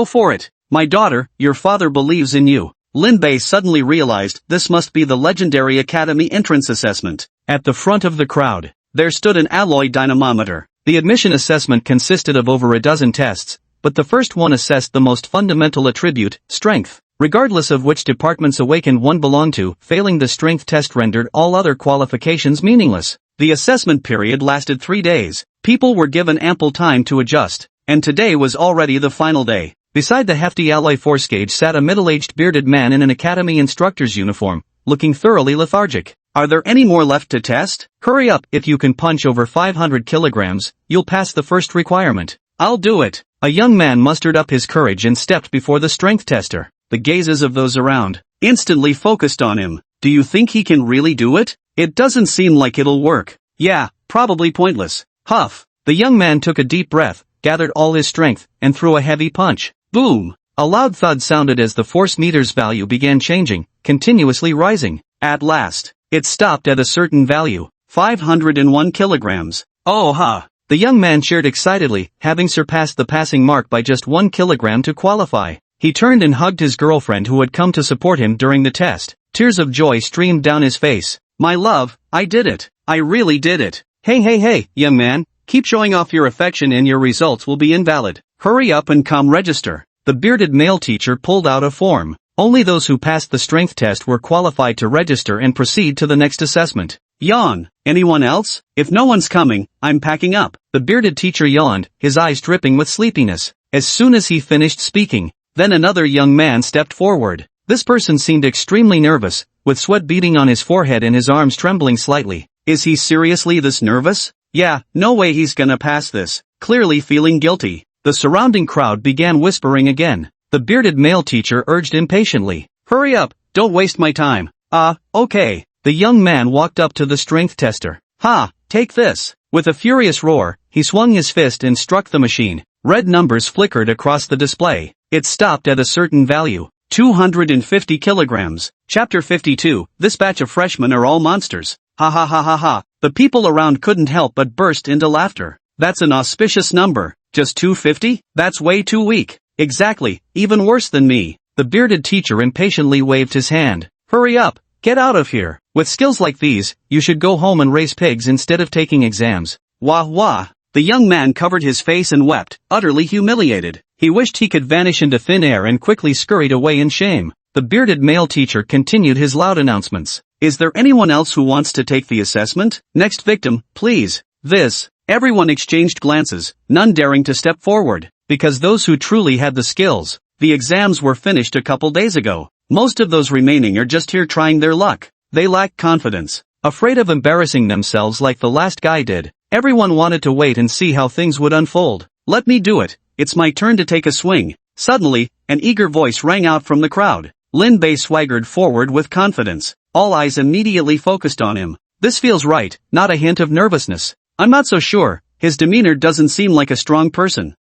for it. My daughter, your father believes in you. Lin Bei suddenly realized this must be the legendary academy entrance assessment. At the front of the crowd, there stood an alloy dynamometer. The admission assessment consisted of over a dozen tests, but the first one assessed the most fundamental attribute, strength. Regardless of which department's awakened one belonged to, failing the strength test rendered all other qualifications meaningless. The assessment period lasted 3 days. People were given ample time to adjust, and today was already the final day. Beside the hefty alloy force gauge sat a middle-aged bearded man in an academy instructor's uniform, looking thoroughly lethargic. Are there any more left to test? Hurry up, if you can punch over 500 kilograms, you'll pass the first requirement. I'll do it. A young man mustered up his courage and stepped before the strength tester. The gazes of those around instantly focused on him. Do you think he can really do it? It doesn't seem like it'll work. Yeah, probably pointless. Huff. The young man took a deep breath, gathered all his strength, and threw a heavy punch. Boom! A loud thud sounded as the force meter's value began changing, continuously rising. At last, it stopped at a certain value, 501 kilograms. Oh ha! The young man cheered excitedly, having surpassed the passing mark by just 1 kilogram to qualify. He turned and hugged his girlfriend who had come to support him during the test. Tears of joy streamed down his face. My love, I did it. I really did it. Hey, young man, keep showing off your affection and your results will be invalid. Hurry up and come register. The bearded male teacher pulled out a form. Only those who passed the strength test were qualified to register and proceed to the next assessment. Yawn. Anyone else? If no one's coming, I'm packing up. The bearded teacher yawned, his eyes dripping with sleepiness. As soon as he finished speaking, then another young man stepped forward. This person seemed extremely nervous, with sweat beading on his forehead and his arms trembling slightly. Is he seriously this nervous? Yeah, no way he's gonna pass this. Clearly feeling guilty. The surrounding crowd began whispering again. The bearded male teacher urged impatiently. Hurry up, don't waste my time. Okay. The young man walked up to the strength tester. Ha, take this. With a furious roar, he swung his fist and struck the machine. Red numbers flickered across the display. It stopped at a certain value. 250 kilograms. Chapter 52, this batch of freshmen are all monsters. Ha ha ha ha ha. The people around couldn't help but burst into laughter. That's an auspicious number. Just 250? That's way too weak. Exactly, even worse than me. The bearded teacher impatiently waved his hand. Hurry up, get out of here. With skills like these, you should go home and raise pigs instead of taking exams. Wah. The young man covered his face and wept, utterly humiliated. He wished he could vanish into thin air and quickly scurried away in shame. The bearded male teacher continued his loud announcements. Is there anyone else who wants to take the assessment? Next victim, please. This. Everyone exchanged glances, none daring to step forward. Because those who truly had the skills. The exams were finished a couple days ago. Most of those remaining are just here trying their luck. They lack confidence. Afraid of embarrassing themselves like the last guy did. Everyone wanted to wait and see how things would unfold. Let me do it. It's my turn to take a swing. Suddenly, an eager voice rang out from the crowd. Lin Bei swaggered forward with confidence. All eyes immediately focused on him. This feels right, not a hint of nervousness. I'm not so sure. His demeanor doesn't seem like a strong person.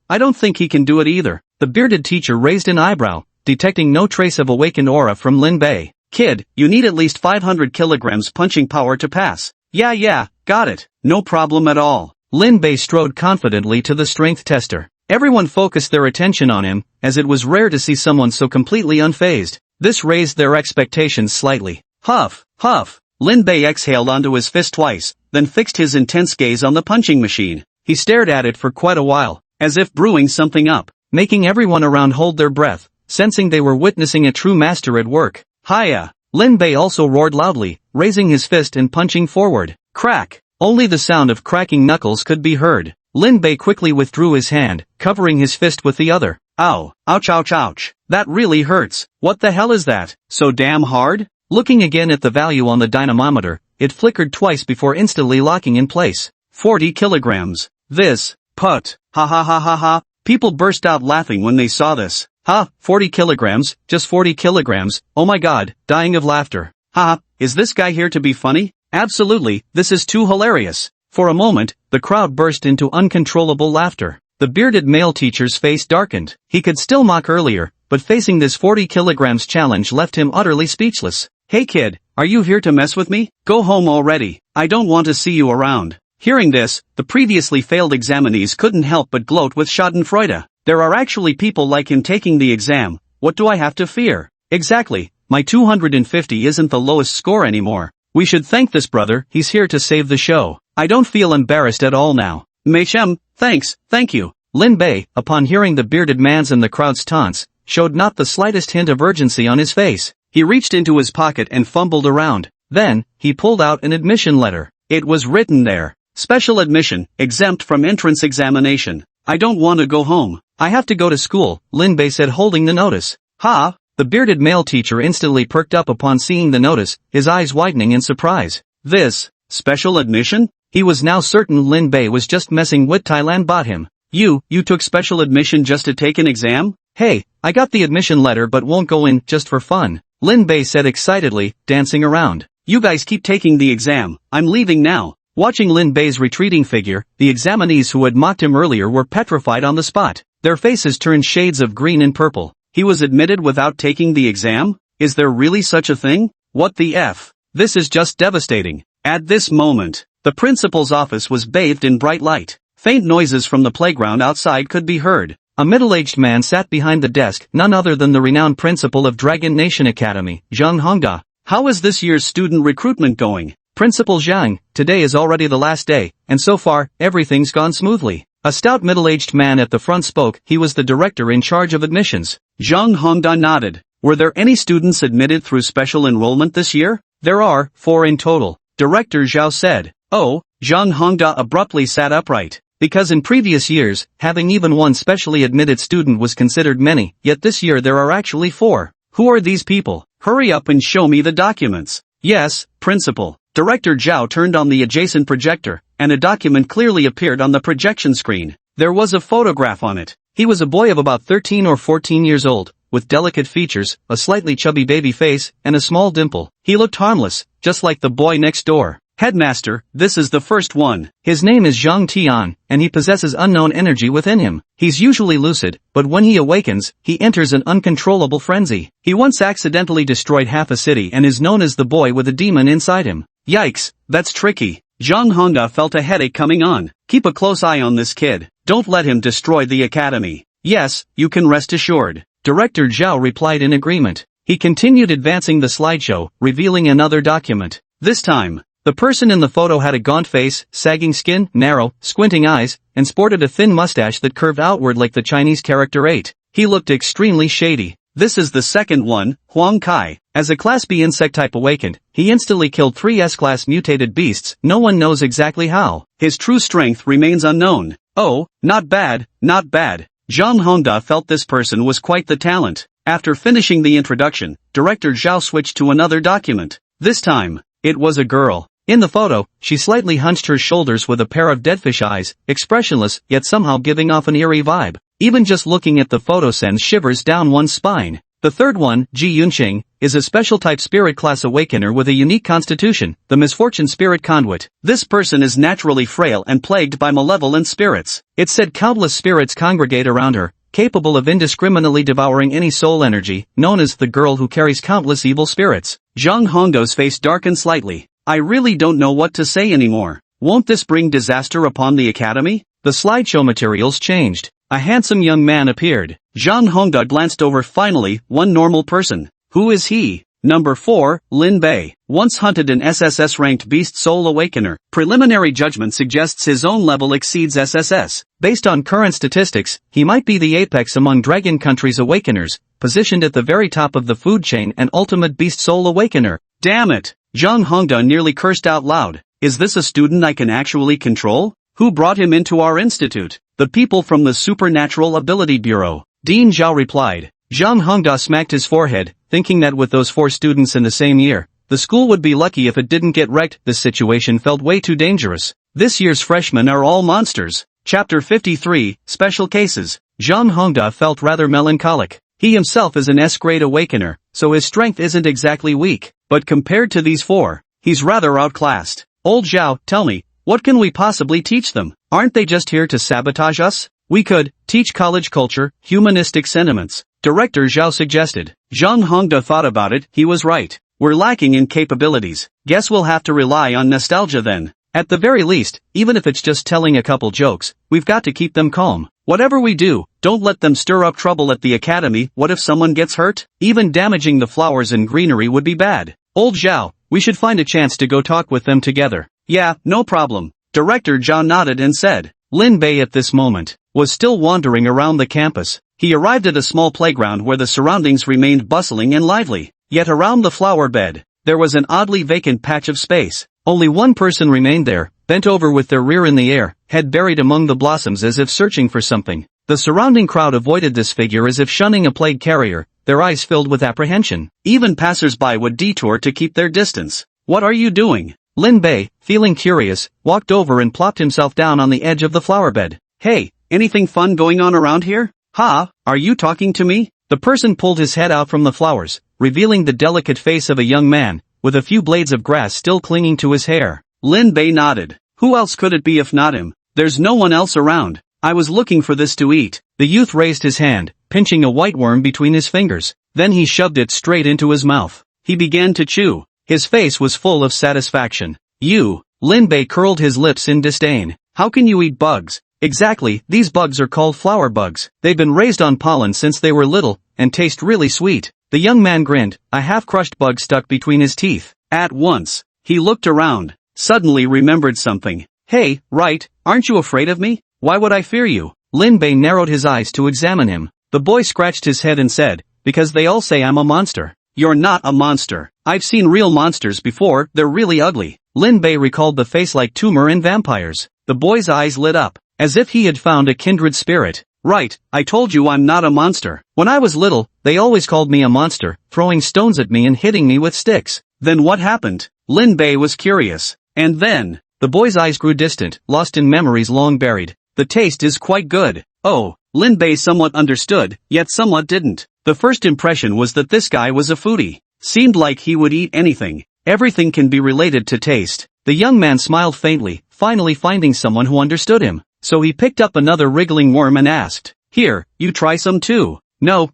I don't think he can do it either. The bearded teacher raised an eyebrow, detecting no trace of awakened aura from Lin Bei. Kid, you need at least 500 kilograms punching power to pass. Yeah, got it. No problem at all. Lin Bei strode confidently to the strength tester. Everyone focused their attention on him, as it was rare to see someone so completely unfazed. This raised their expectations slightly. Huff, huff. Lin Bei exhaled onto his fist twice, then fixed his intense gaze on the punching machine. He stared at it for quite a while, as if brewing something up, making everyone around hold their breath, sensing they were witnessing a true master at work. HEIR! Lin Bei also roared loudly, raising his fist and punching forward. Crack! Only the sound of cracking knuckles could be heard. Lin Bei quickly withdrew his hand, covering his fist with the other. Ow, ouch ouch ouch. That really hurts. What the hell is that? So damn hard? Looking again at the value on the dynamometer, it flickered twice before instantly locking in place. 40 kilograms. This, put, ha ha ha ha ha. People burst out laughing when they saw this. Ha, 40 kilograms, just 40 kilograms, oh my god, dying of laughter. Ha, is this guy here to be funny? Absolutely, this is too hilarious. For a moment, the crowd burst into uncontrollable laughter. The bearded male teacher's face darkened. He could still mock earlier, but facing this 40 kilograms challenge left him utterly speechless. Hey kid, are you here to mess with me? Go home already. I don't want to see you around. Hearing this, the previously failed examinees couldn't help but gloat with schadenfreude. There are actually people like him taking the exam. What do I have to fear? Exactly. My 250 isn't the lowest score anymore. We should thank this brother, he's here to save the show. I don't feel embarrassed at all now. Meishem, thanks, thank you. Lin Bei, upon hearing the bearded man's and the crowd's taunts, showed not the slightest hint of urgency on his face. He reached into his pocket and fumbled around. Then, he pulled out an admission letter. It was written there. Special admission, exempt from entrance examination. I don't want to go home. I have to go to school, Lin Bei said holding the notice. Ha! The bearded male teacher instantly perked up upon seeing the notice, his eyes widening in surprise. This, special admission? He was now certain Lin Bei was just messing with Thailand bought him. You took special admission just to take an exam? Hey, I got the admission letter but won't go in just for fun, Lin Bei said excitedly, dancing around. You guys keep taking the exam, I'm leaving now. Watching Lin Bei's retreating figure, the examinees who had mocked him earlier were petrified on the spot. Their faces turned shades of green and purple. He was admitted without taking the exam? Is there really such a thing? What the F? This is just devastating. At this moment, the principal's office was bathed in bright light. Faint noises from the playground outside could be heard. A middle-aged man sat behind the desk, none other than the renowned principal of Dragon Nation Academy, Zhang Hongda. How is this year's student recruitment going? Principal Zhang, today is already the last day, and so far, everything's gone smoothly. A stout middle-aged man at the front spoke, he was the director in charge of admissions. Zhang Hongda nodded. Were there any students admitted through special enrollment this year? There are, 4 in total. Director Zhao said. Oh, Zhang Hongda abruptly sat upright. Because in previous years, having even one specially admitted student was considered many, yet this year there are actually 4. Who are these people? Hurry up and show me the documents. Yes, Principal. Director Zhao turned on the adjacent projector, and a document clearly appeared on the projection screen. There was a photograph on it. He was a boy of about 13 or 14 years old, with delicate features, a slightly chubby baby face, and a small dimple. He looked harmless, just like the boy next door. Headmaster, this is the first one. His name is Zhang Tian, and he possesses unknown energy within him. He's usually lucid, but when he awakens, he enters an uncontrollable frenzy. He once accidentally destroyed half a city and is known as the boy with a demon inside him. Yikes, that's tricky. Zhang Hongda felt a headache coming on. Keep a close eye on this kid. Don't let him destroy the academy. Yes, you can rest assured. Director Zhao replied in agreement. He continued advancing the slideshow, revealing another document. This time, the person in the photo had a gaunt face, sagging skin, narrow, squinting eyes, and sported a thin mustache that curved outward like the Chinese character 8. He looked extremely shady. This is the second one, Huang Kai. As a Class B insect type awakened, he instantly killed 3 S-class mutated beasts, no one knows exactly how. His true strength remains unknown. Oh, not bad, not bad. Zhang Hongda felt this person was quite the talent. After finishing the introduction, Director Zhao switched to another document. This time, it was a girl. In the photo, she slightly hunched her shoulders with a pair of deadfish eyes, expressionless, yet somehow giving off an eerie vibe. Even just looking at the photo sends shivers down one's spine. The third one, Ji Yunqing, is a special type spirit class awakener with a unique constitution, the misfortune spirit conduit. This person is naturally frail and plagued by malevolent spirits. It's said countless spirits congregate around her, capable of indiscriminately devouring any soul energy, known as the girl who carries countless evil spirits. Zhang Hongdo's face darkened slightly. I really don't know what to say anymore. Won't this bring disaster upon the academy? The slideshow materials changed. A handsome young man appeared. Zhang Hongda glanced over finally, one normal person. Who is he? Number 4, Lin Bei. Once hunted an SSS-ranked Beast Soul Awakener. Preliminary judgment suggests his own level exceeds SSS. Based on current statistics, he might be the apex among Dragon Country's Awakeners, positioned at the very top of the food chain and ultimate Beast Soul Awakener. Damn it! Zhang Hongda nearly cursed out loud. Is this a student I can actually control? Who brought him into our institute? The people from the Supernatural Ability Bureau. Dean Zhao replied. Zhang Hongda smacked his forehead, thinking that with those 4 students in the same year, the school would be lucky if it didn't get wrecked. This situation felt way too dangerous. This year's freshmen are all monsters. Chapter 53, Special Cases. Zhang Hongda felt rather melancholic. He himself is an S-grade awakener, so his strength isn't exactly weak, but compared to these 4, he's rather outclassed. Old Zhao, tell me, what can we possibly teach them? Aren't they just here to sabotage us? We could teach college culture, humanistic sentiments, Director Zhao suggested. Zhang Hongda thought about it. He was right. We're lacking in capabilities. Guess we'll have to rely on nostalgia then. At the very least, even if it's just telling a couple jokes, we've got to keep them calm. Whatever we do, don't let them stir up trouble at the academy. What if someone gets hurt? Even damaging the flowers and greenery would be bad. Old Zhao, we should find a chance to go talk with them together. Yeah, no problem. Director Zhao nodded and said. Lin Bei at this moment was still wandering around the campus. He arrived at a small playground where the surroundings remained bustling and lively. Yet around the flower bed, there was an oddly vacant patch of space. Only one person remained there, bent over with their rear in the air, head buried among the blossoms as if searching for something. The surrounding crowd avoided this figure as if shunning a plague carrier, their eyes filled with apprehension. Even passers-by would detour to keep their distance. What are you doing? Lin Bei, feeling curious, walked over and plopped himself down on the edge of the flower bed. Hey, anything fun going on around here? Ha, are you talking to me? The person pulled his head out from the flowers, revealing the delicate face of a young man, with a few blades of grass still clinging to his hair. Lin Bei nodded. Who else could it be if not him? There's no one else around. I was looking for this to eat. The youth raised his hand, pinching a white worm between his fingers. Then he shoved it straight into his mouth. He began to chew. His face was full of satisfaction. You, Lin Bei curled his lips in disdain. How can you eat bugs? Exactly, these bugs are called flower bugs. They've been raised on pollen since they were little, and taste really sweet. The young man grinned, a half-crushed bug stuck between his teeth. At once, he looked around, suddenly remembered something. Hey, right, aren't you afraid of me? Why would I fear you? Lin Bei narrowed his eyes to examine him. The boy scratched his head and said, because they all say I'm a monster. You're not a monster. I've seen real monsters before, they're really ugly. Lin Bei recalled the face-like tumor in vampires. The boy's eyes lit up, as if he had found a kindred spirit. Right, I told you I'm not a monster. When I was little, they always called me a monster, throwing stones at me and hitting me with sticks. Then what happened? Lin Bei was curious. And then, the boy's eyes grew distant, lost in memories long buried. The taste is quite good. Oh, Lin Bei somewhat understood, yet somewhat didn't. The first impression was that this guy was a foodie. Seemed like he would eat anything. Everything can be related to taste. The young man smiled faintly, finally finding someone who understood him. So he picked up another wriggling worm and asked, here, you try some too. No,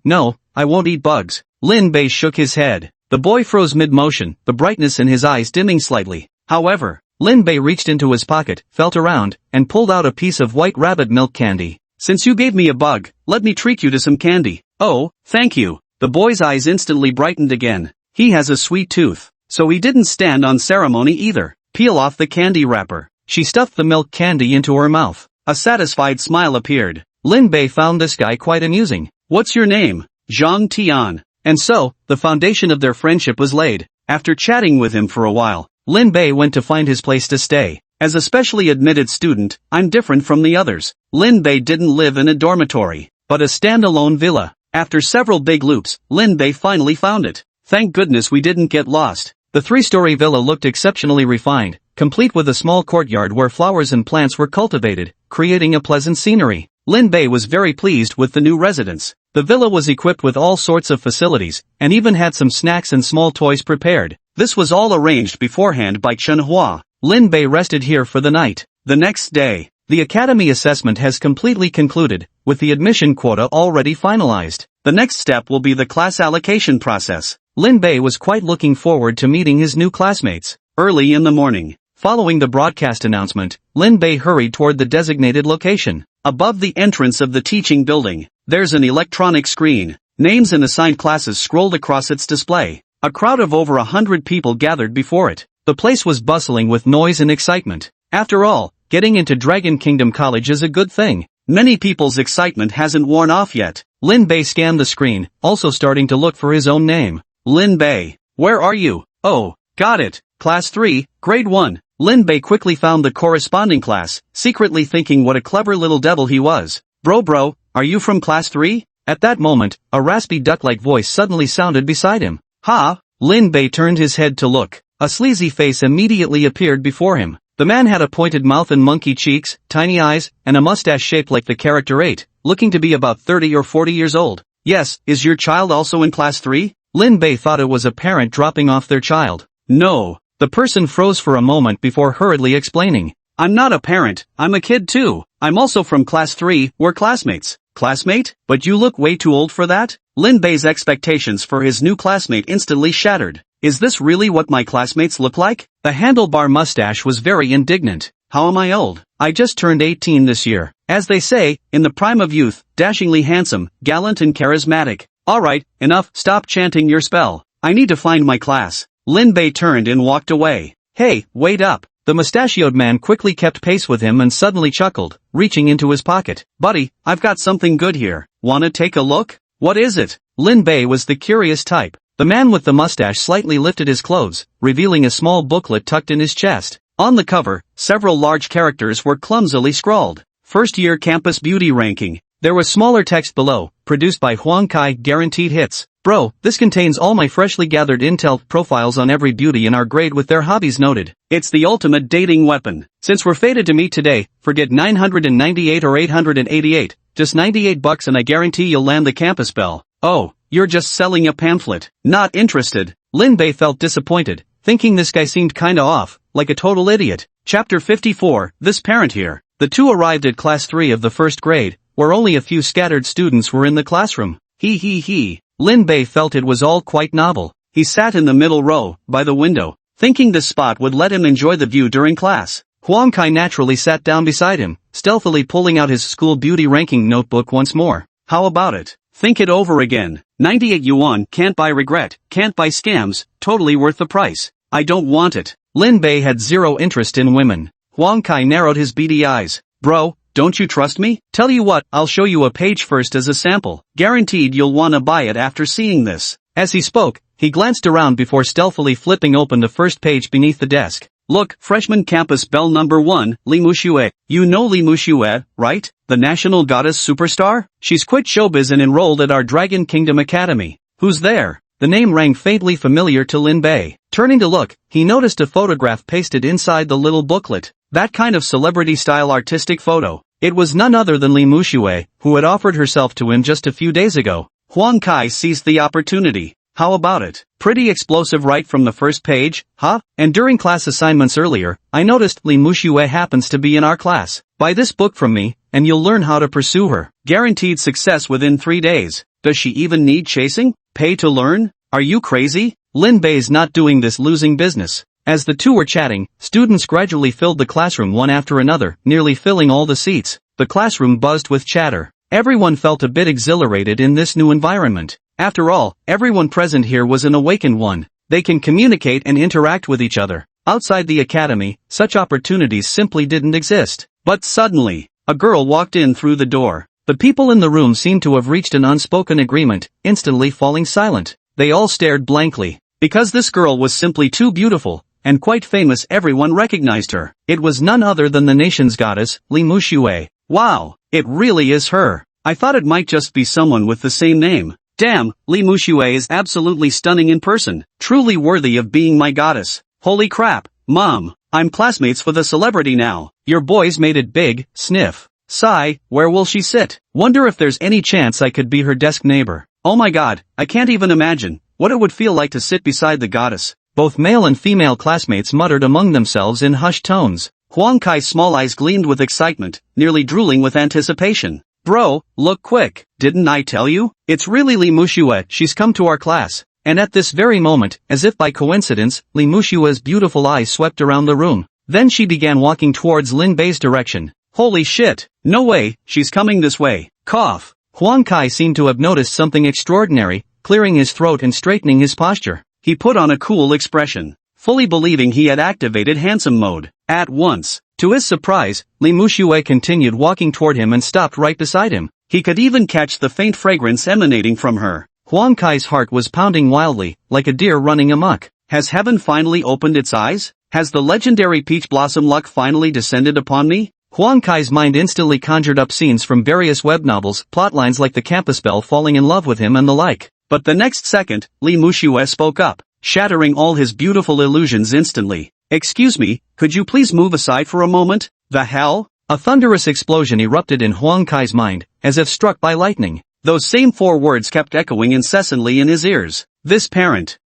I won't eat bugs. Lin Bei shook his head. The boy froze mid-motion, the brightness in his eyes dimming slightly. However, Lin Bei reached into his pocket, felt around, and pulled out a piece of white rabbit milk candy. Since you gave me a bug, let me treat you to some candy. Oh, thank you. The boy's eyes instantly brightened again. He has a sweet tooth. So he didn't stand on ceremony either. Peel off the candy wrapper. She stuffed the milk candy into her mouth. A satisfied smile appeared. Lin Bei found this guy quite amusing. What's your name? Zhang Tian. And so, the foundation of their friendship was laid. After chatting with him for a while, Lin Bei went to find his place to stay. As a specially admitted student, I'm different from the others. Lin Bei didn't live in a dormitory, but a standalone villa. After several big loops, Lin Bei finally found it. Thank goodness we didn't get lost. The 3-story villa looked exceptionally refined, complete with a small courtyard where flowers and plants were cultivated, creating a pleasant scenery. Lin Bei was very pleased with the new residence. The villa was equipped with all sorts of facilities, and even had some snacks and small toys prepared. This was all arranged beforehand by Chen Hua. Lin Bei rested here for the night. The next day, the academy assessment has completely concluded, with the admission quota already finalized. The next step will be the class allocation process. Lin Bei was quite looking forward to meeting his new classmates. Early in the morning, following the broadcast announcement, Lin Bei hurried toward the designated location. Above the entrance of the teaching building, there's an electronic screen. Names and assigned classes scrolled across its display. A crowd of over 100 people gathered before it. The place was bustling with noise and excitement. After all, getting into Dragon Kingdom College is a good thing. Many people's excitement hasn't worn off yet. Lin Bei scanned the screen, also starting to look for his own name. Lin Bei. Where are you? Oh, got it. Class 3, Grade 1. Lin Bei quickly found the corresponding class, secretly thinking what a clever little devil he was. Bro, are you from Class 3? At that moment, a raspy duck-like voice suddenly sounded beside him. Ha! Lin Bei turned his head to look. A sleazy face immediately appeared before him. The man had a pointed mouth and monkey cheeks, tiny eyes, and a mustache shaped like the character 8, looking to be about 30 or 40 years old. Yes, is your child also in Class 3? Lin Bei thought it was a parent dropping off their child. No. The person froze for a moment before hurriedly explaining. I'm not a parent, I'm a kid too. I'm also from Class 3, we're classmates. Classmate? But you look way too old for that? Lin Bei's expectations for his new classmate instantly shattered. Is this really what my classmates look like? The handlebar mustache was very indignant. How am I old? I just turned 18 this year. As they say, in the prime of youth, dashingly handsome, gallant and charismatic. Alright, enough, stop chanting your spell. I need to find my class. Lin Bei turned and walked away. Hey, wait up. The mustachioed man quickly kept pace with him and suddenly chuckled, reaching into his pocket. Buddy, I've got something good here. Wanna take a look? What is it? Lin Bei was the curious type. The man with the mustache slightly lifted his clothes, revealing a small booklet tucked in his chest. On the cover, several large characters were clumsily scrawled. First year campus beauty ranking. There was smaller text below, produced by Huang Kai, guaranteed hits. Bro, this contains all my freshly gathered intel profiles on every beauty in our grade with their hobbies noted. It's the ultimate dating weapon. Since we're fated to meet today, forget 998 or 888, just $98 and I guarantee you'll land the campus bell. Oh, you're just selling a pamphlet. Not interested. Lin Bei felt disappointed, thinking this guy seemed kinda off, like a total idiot. Chapter 54, This Parent Here. The two arrived at Class 3 of the first grade, where only a few scattered students were in the classroom. He. Lin Bei felt it was all quite novel. He sat in the middle row, by the window, thinking this spot would let him enjoy the view during class. Huang Kai naturally sat down beside him, stealthily pulling out his school beauty ranking notebook once more. How about it? Think it over again. 98 yuan, can't buy regret, can't buy scams, totally worth the price. I don't want it. Lin Bei had zero interest in women. Huang Kai narrowed his beady eyes. Bro, don't you trust me? Tell you what, I'll show you a page first as a sample. Guaranteed you'll wanna buy it after seeing this. As he spoke, he glanced around before stealthily flipping open the first page beneath the desk. Look, freshman campus belle number 1, Li Muxue. You know Li Muxue, right? The national goddess superstar? She's quit showbiz and enrolled at our Dragon Kingdom Academy. Who's there? The name rang faintly familiar to Lin Bei. Turning to look, he noticed a photograph pasted inside the little booklet. That kind of celebrity-style artistic photo. It was none other than Li Muxue, who had offered herself to him just a few days ago. Huang Kai seized the opportunity. How about it? Pretty explosive right from the first page, huh? And during class assignments earlier, I noticed Li Muxue happens to be in our class. Buy this book from me, and you'll learn how to pursue her. Guaranteed success within 3 days. Does she even need chasing? Pay to learn? Are you crazy? Lin Bei's not doing this losing business. As the two were chatting, students gradually filled the classroom one after another, nearly filling all the seats. The classroom buzzed with chatter. Everyone felt a bit exhilarated in this new environment. After all, everyone present here was an awakened one. They can communicate and interact with each other. Outside the academy, such opportunities simply didn't exist. But suddenly, a girl walked in through the door. The people in the room seemed to have reached an unspoken agreement, instantly falling silent. They all stared blankly. Because this girl was simply too beautiful, and quite famous, everyone recognized her. It was none other than the nation's goddess, Li Muxue. Wow, it really is her. I thought it might just be someone with the same name. Damn, Li Muxue is absolutely stunning in person, truly worthy of being my goddess. Holy crap, Mom, I'm classmates with a celebrity now. Your boys made it big, sniff. Sigh, where will she sit? Wonder if there's any chance I could be her desk neighbor. Oh my god, I can't even imagine what it would feel like to sit beside the goddess. Both male and female classmates muttered among themselves in hushed tones. Huang Kai's small eyes gleamed with excitement, nearly drooling with anticipation. Bro, look quick, didn't I tell you? It's really Li Muxue, she's come to our class. And at this very moment, as if by coincidence, Li Muxue's beautiful eyes swept around the room. Then she began walking towards Lin Bei's direction. Holy shit, no way, she's coming this way. Cough. Huang Kai seemed to have noticed something extraordinary, clearing his throat and straightening his posture. He put on a cool expression, fully believing he had activated handsome mode. At once, to his surprise, Li Muxue continued walking toward him and stopped right beside him. He could even catch the faint fragrance emanating from her. Huang Kai's heart was pounding wildly, like a deer running amok. Has heaven finally opened its eyes? Has the legendary peach blossom luck finally descended upon me? Huang Kai's mind instantly conjured up scenes from various web novels, plotlines like the campus belle falling in love with him and the like. But the next second, Li Muxue spoke up, shattering all his beautiful illusions instantly. Excuse me, could you please move aside for a moment? The hell? A thunderous explosion erupted in Huang Kai's mind, as if struck by lightning. Those same 4 words kept echoing incessantly in his ears. This parent,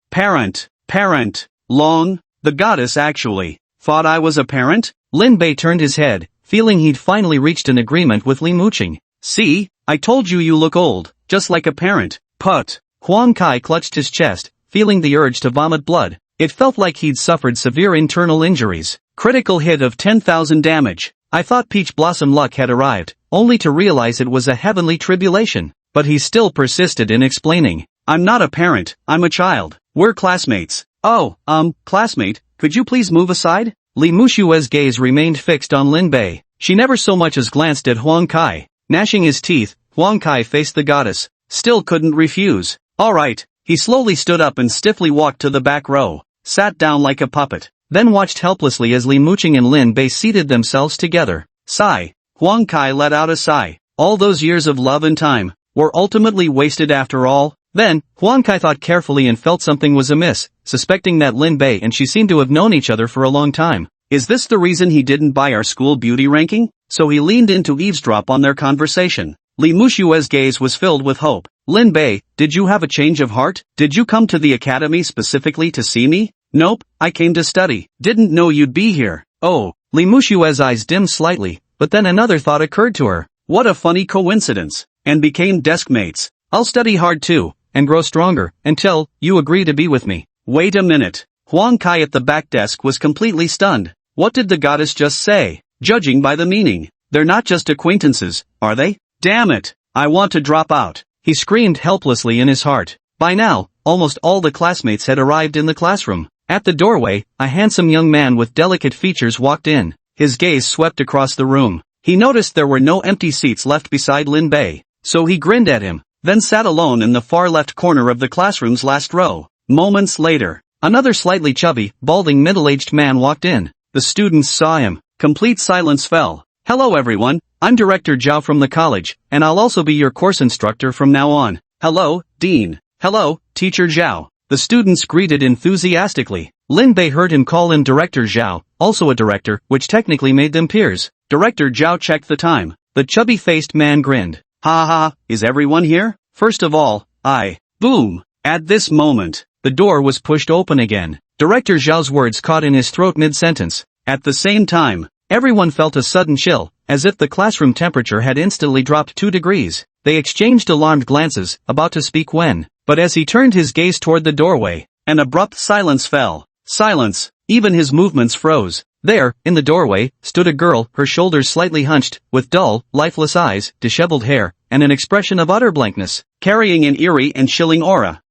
long, the goddess actually thought I was a parent? Lin Bei turned his head, feeling he'd finally reached an agreement with Li Muqing. See, I told you you look old, just like a parent. Put. Huang Kai clutched his chest, feeling the urge to vomit blood. It felt like he'd suffered severe internal injuries. Critical hit of 10,000 damage. I thought peach blossom luck had arrived, only to realize it was a heavenly tribulation. But he still persisted in explaining. I'm not a parent, I'm a child. We're classmates. Oh, classmate, could you please move aside? Li Muxue's gaze remained fixed on Lin Bei. She never so much as glanced at Huang Kai. Gnashing his teeth, Huang Kai faced the goddess. Still couldn't refuse. Alright. He slowly stood up and stiffly walked to the back row, sat down like a puppet, then watched helplessly as Li Muqing and Lin Bei seated themselves together. Sigh. Huang Kai let out a sigh. All those years of love and time were ultimately wasted after all. Then, Huang Kai thought carefully and felt something was amiss, suspecting that Lin Bei and she seemed to have known each other for a long time. Is this the reason he didn't buy our school beauty ranking? So he leaned in to eavesdrop on their conversation. Li Muxue's gaze was filled with hope. Lin Bei, did you have a change of heart? Did you come to the academy specifically to see me? Nope, I came to study. Didn't know you'd be here. Oh. Li Muxue's eyes dimmed slightly, but then another thought occurred to her. What a funny coincidence. And became desk mates. I'll study hard too, and grow stronger, until you agree to be with me. Wait a minute. Huang Kai at the back desk was completely stunned. What did the goddess just say? Judging by the meaning, they're not just acquaintances, are they? Damn it, I want to drop out. He screamed helplessly in his heart. By now, almost all the classmates had arrived in the classroom. At the doorway, a handsome young man with delicate features walked in. His gaze swept across the room. He noticed there were no empty seats left beside Lin Bei, so he grinned at him, then sat alone in the far left corner of the classroom's last row. Moments later, another slightly chubby, balding middle-aged man walked in. The students saw him. Complete silence fell. Hello everyone, I'm Director Zhao from the college, and I'll also be your course instructor from now on. Hello, Dean. Hello, Teacher Zhao. The students greeted enthusiastically. Lin Bei heard him call him Director Zhao, also a director, which technically made them peers. Director Zhao checked the time. The chubby-faced man grinned. Ha ha, is everyone here? First of all, boom. At this moment, the door was pushed open again. Director Zhao's words caught in his throat mid-sentence. At the same time, everyone felt a sudden chill, as if the classroom temperature had instantly dropped 2 degrees. They exchanged alarmed glances, about to speak when, but as he turned his gaze toward the doorway, an abrupt silence fell. Silence. Even his movements froze. There, in the doorway, stood a girl, her shoulders slightly hunched, with dull, lifeless eyes, disheveled hair, and an expression of utter blankness, carrying an eerie and chilling aura.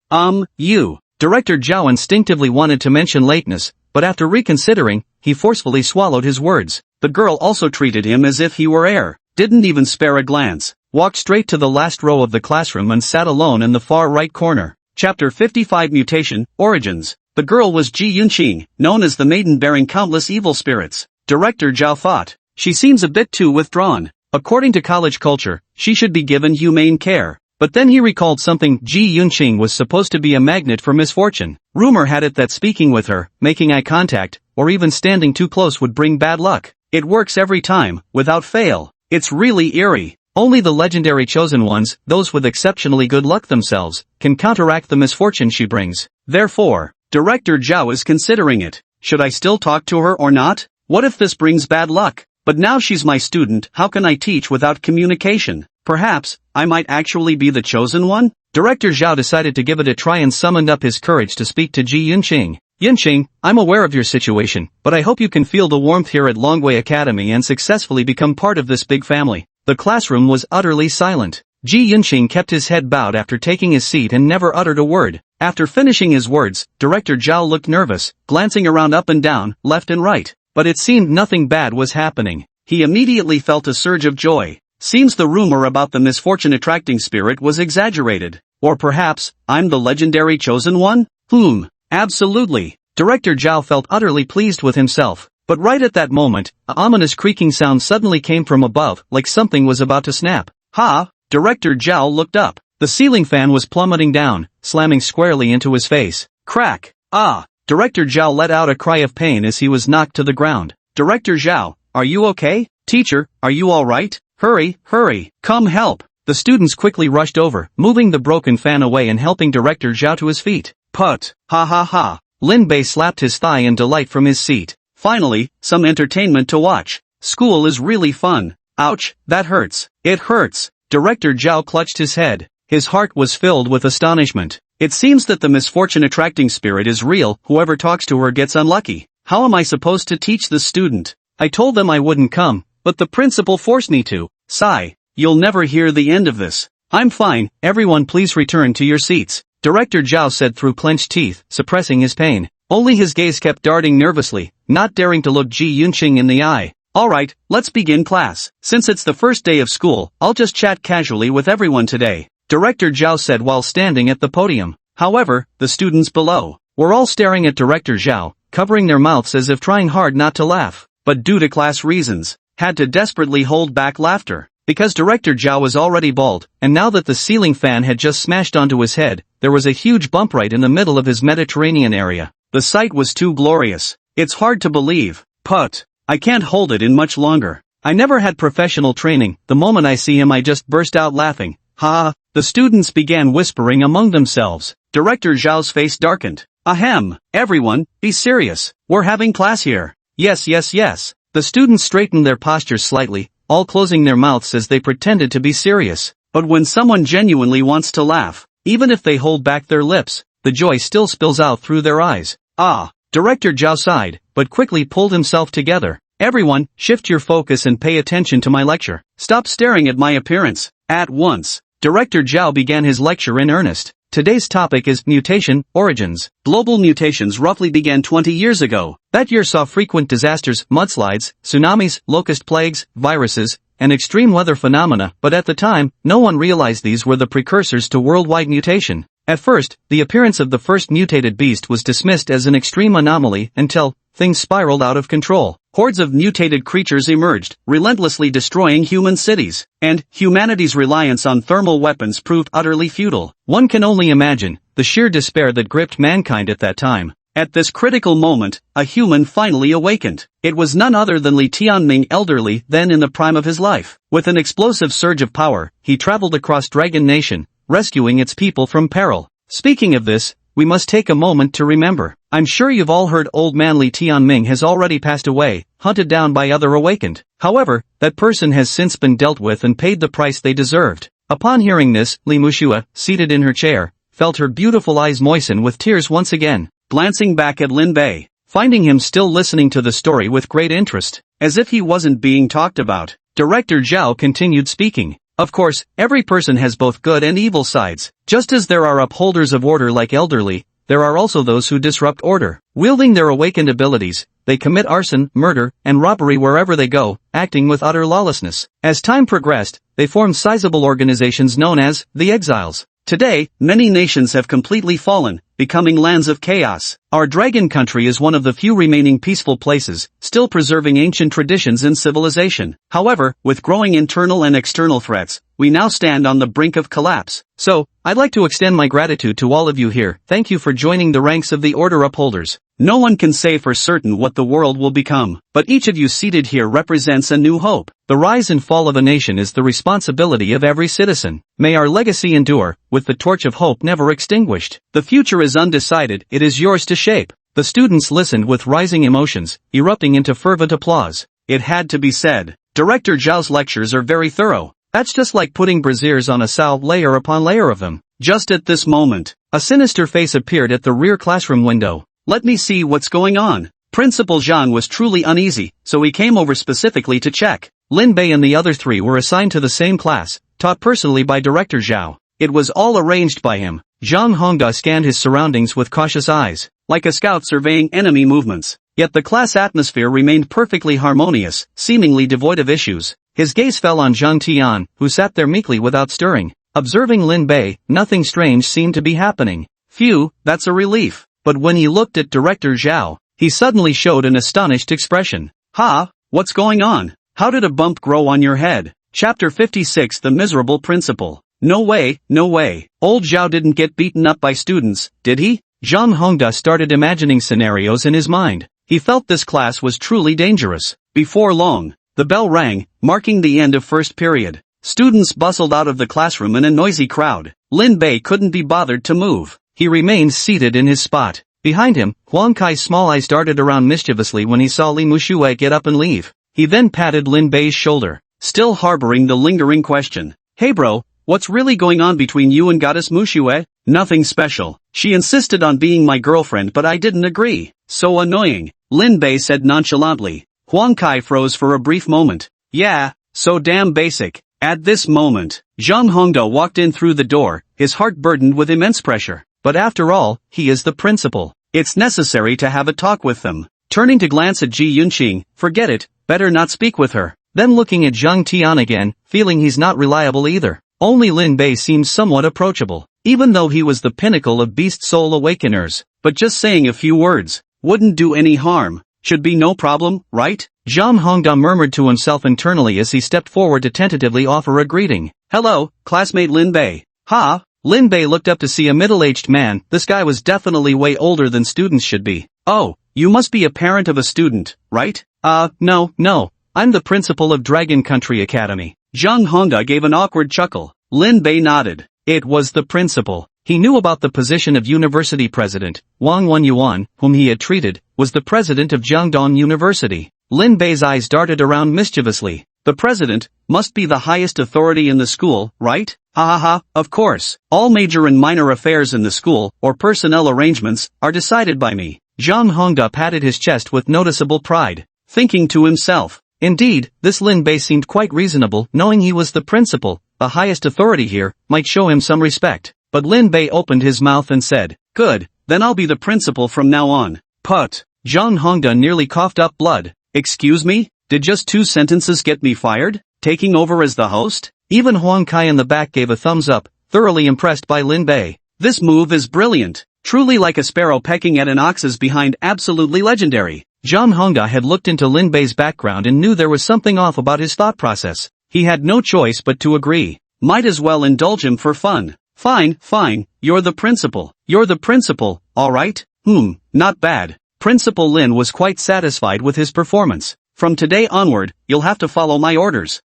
You. Director Zhao instinctively wanted to mention lateness, but after reconsidering, he forcefully swallowed his words. The girl also treated him as if he were air, didn't even spare a glance, walked straight to the last row of the classroom and sat alone in the far right corner. Chapter 55 Mutation, Origins. The girl was Ji Yunqing, known as the maiden bearing countless evil spirits. Director Zhao thought, she seems a bit too withdrawn. According to college culture, she should be given humane care. But then he recalled something. Ji Yunqing was supposed to be a magnet for misfortune. Rumor had it that speaking with her, making eye contact, or even standing too close would bring bad luck. It works every time, without fail. It's really eerie. Only the legendary chosen ones, those with exceptionally good luck themselves, can counteract the misfortune she brings. Therefore, Director Zhao is considering it. Should I still talk to her or not? What if this brings bad luck? But now she's my student, how can I teach without communication? Perhaps, I might actually be the chosen one? Director Zhao decided to give it a try and summoned up his courage to speak to Ji Yunqing. Yunqing, I'm aware of your situation, but I hope you can feel the warmth here at Longwei Academy and successfully become part of this big family. The classroom was utterly silent. Ji Yunqing kept his head bowed after taking his seat and never uttered a word. After finishing his words, Director Zhao looked nervous, glancing around up and down, left and right. But it seemed nothing bad was happening. He immediately felt a surge of joy. Seems the rumor about the misfortune-attracting spirit was exaggerated. Or perhaps, I'm the legendary chosen one? Absolutely. Director Zhao felt utterly pleased with himself. But right at that moment, an ominous creaking sound suddenly came from above, like something was about to snap. Director Zhao looked up. The ceiling fan was plummeting down, slamming squarely into his face. Crack! Director Zhao let out a cry of pain as he was knocked to the ground. Director Zhao, are you okay? Teacher, are you alright? Hurry, come help! The students quickly rushed over, moving the broken fan away and helping Director Zhao to his feet. Put! Ha! Lin Bei slapped his thigh in delight from his seat. Finally, some entertainment to watch. School is really fun. Ouch, that hurts. It hurts. Director Zhao clutched his head. His heart was filled with astonishment. It seems that the misfortune-attracting spirit is real. Whoever talks to her gets unlucky. How am I supposed to teach this student? I told them I wouldn't come, but the principal forced me to. Sigh. You'll never hear the end of this. I'm fine, everyone please return to your seats. Director Zhao said through clenched teeth, suppressing his pain. Only his gaze kept darting nervously, not daring to look Ji Yunqing in the eye. Alright, let's begin class. Since it's the first day of school, I'll just chat casually with everyone today. Director Zhao said while standing at the podium. However, the students below were all staring at Director Zhao, covering their mouths as if trying hard not to laugh, but due to class reasons, had to desperately hold back laughter. Because Director Zhao was already bald, and now that the ceiling fan had just smashed onto his head, there was a huge bump right in the middle of his Mediterranean area. The sight was too glorious. It's hard to believe. I can't hold it in much longer. I never had professional training. The moment I see him I just burst out laughing. The students began whispering among themselves. Director Zhao's face darkened. Ahem. Everyone, be serious. We're having class here. Yes. The students straightened their postures slightly, all closing their mouths as they pretended to be serious. But when someone genuinely wants to laugh, even if they hold back their lips, the joy still spills out through their eyes. Director Zhao sighed, but quickly pulled himself together. Everyone, shift your focus and pay attention to my lecture. Stop staring at my appearance. At once, Director Zhao began his lecture in earnest. Today's topic is mutation, origins. Global mutations roughly began 20 years ago. That year saw frequent disasters, mudslides, tsunamis, locust plagues, viruses, and extreme weather phenomena, but at the time, no one realized these were the precursors to worldwide mutation. At first, the appearance of the first mutated beast was dismissed as an extreme anomaly until things spiraled out of control. Hordes of mutated creatures emerged, relentlessly destroying human cities, and humanity's reliance on thermal weapons proved utterly futile. One can only imagine the sheer despair that gripped mankind at that time. At this critical moment, a human finally awakened. It was none other than Li Tianming, elderly, then in the prime of his life. With an explosive surge of power, he traveled across Dragon Nation, rescuing its people from peril. Speaking of this, we must take a moment to remember. I'm sure you've all heard old man Li Tianming has already passed away, hunted down by other awakened. However, that person has since been dealt with and paid the price they deserved. Upon hearing this, Li Mushua, seated in her chair, felt her beautiful eyes moisten with tears once again. Glancing back at Lin Bei, finding him still listening to the story with great interest, as if he wasn't being talked about, Director Zhao continued speaking. Of course, every person has both good and evil sides. Just as there are upholders of order like elderly, there are also those who disrupt order. Wielding their awakened abilities, they commit arson, murder, and robbery wherever they go, acting with utter lawlessness. As time progressed, they formed sizable organizations known as the Exiles. Today, many nations have completely fallen, becoming lands of chaos. Our dragon country is one of the few remaining peaceful places, still preserving ancient traditions and civilization. However, with growing internal and external threats, we now stand on the brink of collapse. So, I'd like to extend my gratitude to all of you here. Thank you for joining the ranks of the Order upholders. No one can say for certain what the world will become, but each of you seated here represents a new hope. The rise and fall of a nation is the responsibility of every citizen. May our legacy endure, with the torch of hope never extinguished. The future is undecided, it is yours to shape. The students listened with rising emotions, erupting into fervent applause. It had to be said. Director Zhao's lectures are very thorough. That's just like putting braziers on a sow, layer upon layer of them. Just at this moment, a sinister face appeared at the rear classroom window. Let me see what's going on. Principal Zhang was truly uneasy, so he came over specifically to check. Lin Bei and the other three were assigned to the same class, taught personally by Director Zhao. It was all arranged by him. Zhang Hongda scanned his surroundings with cautious eyes, like a scout surveying enemy movements. Yet the class atmosphere remained perfectly harmonious, seemingly devoid of issues. His gaze fell on Zhang Tian, who sat there meekly without stirring. Observing Lin Bei, nothing strange seemed to be happening. Phew, that's a relief. But when he looked at Director Zhao, he suddenly showed an astonished expression. Ha, what's going on? How did a bump grow on your head? Chapter 56 The Miserable Principal. No way, no way. Old Zhao didn't get beaten up by students, did he? Zhang Hongda started imagining scenarios in his mind. He felt this class was truly dangerous. Before long, the bell rang, marking the end of first period. Students bustled out of the classroom in a noisy crowd. Lin Bei couldn't be bothered to move. He remained seated in his spot. Behind him, Huang Kai's small eyes darted around mischievously when he saw Li Muxue get up and leave. He then patted Lin Bei's shoulder, still harboring the lingering question. Hey bro, what's really going on between you and Goddess Muxue? Nothing special. She insisted on being my girlfriend but I didn't agree. So annoying, Lin Bei said nonchalantly. Huang Kai froze for a brief moment. Yeah, so damn basic. At this moment, Zhang Hongda walked in through the door, his heart burdened with immense pressure. But after all, he is the principal. It's necessary to have a talk with them. Turning to glance at Ji Yunqing, forget it, better not speak with her. Then looking at Zhang Tian again, feeling he's not reliable either. Only Lin Bei seemed somewhat approachable, even though he was the pinnacle of beast soul awakeners. But just saying a few words wouldn't do any harm. Should be no problem, right? Zhang Hongda murmured to himself internally as he stepped forward to tentatively offer a greeting. Hello, classmate Lin Bei. Ha! Lin Bei looked up to see a middle-aged man. This guy was definitely way older than students should be. Oh, you must be a parent of a student, right? No. I'm the principal of Dragon Country Academy. Zhang Hongda gave an awkward chuckle. Lin Bei nodded. It was the principal. He knew about the position of university president. Wang Wenyuan, whom he had treated, was the president of Jiangdong University. Lin Bei's eyes darted around mischievously. The president must be the highest authority in the school, right? Ha, of course. All major and minor affairs in the school, or personnel arrangements, are decided by me. Zhang Hongda patted his chest with noticeable pride, thinking to himself. Indeed, this Lin Bei seemed quite reasonable, knowing he was the principal, the highest authority here, might show him some respect. But Lin Bei opened his mouth and said, good, then I'll be the principal from now on. Put. Zhang Hongda nearly coughed up blood. Excuse me? Did just 2 sentences get me fired? Taking over as the host? Even Huang Kai in the back gave a thumbs up, thoroughly impressed by Lin Bei. This move is brilliant. Truly like a sparrow pecking at an ox's behind, absolutely legendary. Zhang Hongda had looked into Lin Bei's background and knew there was something off about his thought process. He had no choice but to agree. Might as well indulge him for fun. Fine, you're the principal, alright? Not bad. Principal Lin was quite satisfied with his performance. From today onward, you'll have to follow my orders.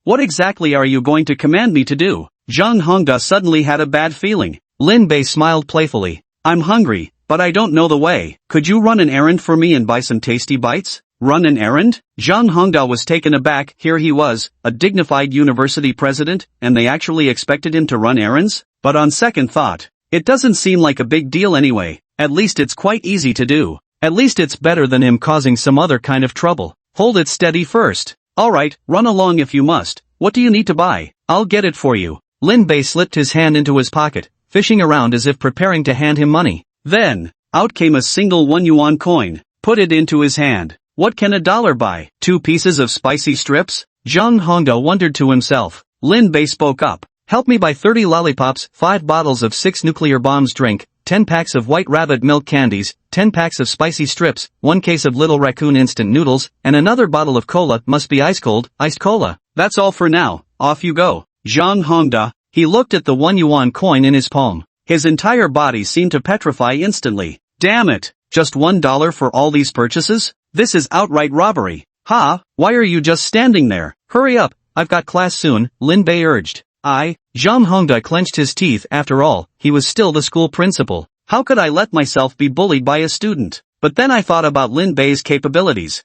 What exactly are you going to command me to do? Zhang Hongda suddenly had a bad feeling. Lin Bei smiled playfully. I'm hungry, but I don't know the way. Could you run an errand for me and buy some tasty bites? Run an errand? Zhang Hongda was taken aback. Here he was, a dignified university president, and they actually expected him to run errands? But on second thought, it doesn't seem like a big deal anyway. At least it's quite easy to do. At least it's better than him causing some other kind of trouble. Hold it steady first. Alright, run along if you must. What do you need to buy? I'll get it for you. Lin Bei slipped his hand into his pocket, fishing around as if preparing to hand him money. Then, out came a single 1 yuan coin. Put it into his hand. What can $1 buy? 2 pieces of spicy strips? Zhang Hongda wondered to himself. Lin Bei spoke up. Help me buy 30 lollipops, 5 bottles of 6 nuclear bombs drink, 10 packs of white rabbit milk candies, 10 packs of spicy strips, 1 case of Little Raccoon instant noodles, and another bottle of cola. Must be iced cola. That's all for now. Off you go. Zhang Hongda. He looked at the 1 yuan coin in his palm. His entire body seemed to petrify instantly. Damn it. Just $1 for all these purchases? This is outright robbery. Ha, why are you just standing there? Hurry up, I've got class soon, Lin Bei urged. Zhang Hongda clenched his teeth. After all, he was still the school principal. How could I let myself be bullied by a student? But then I thought about Lin Bei's capabilities.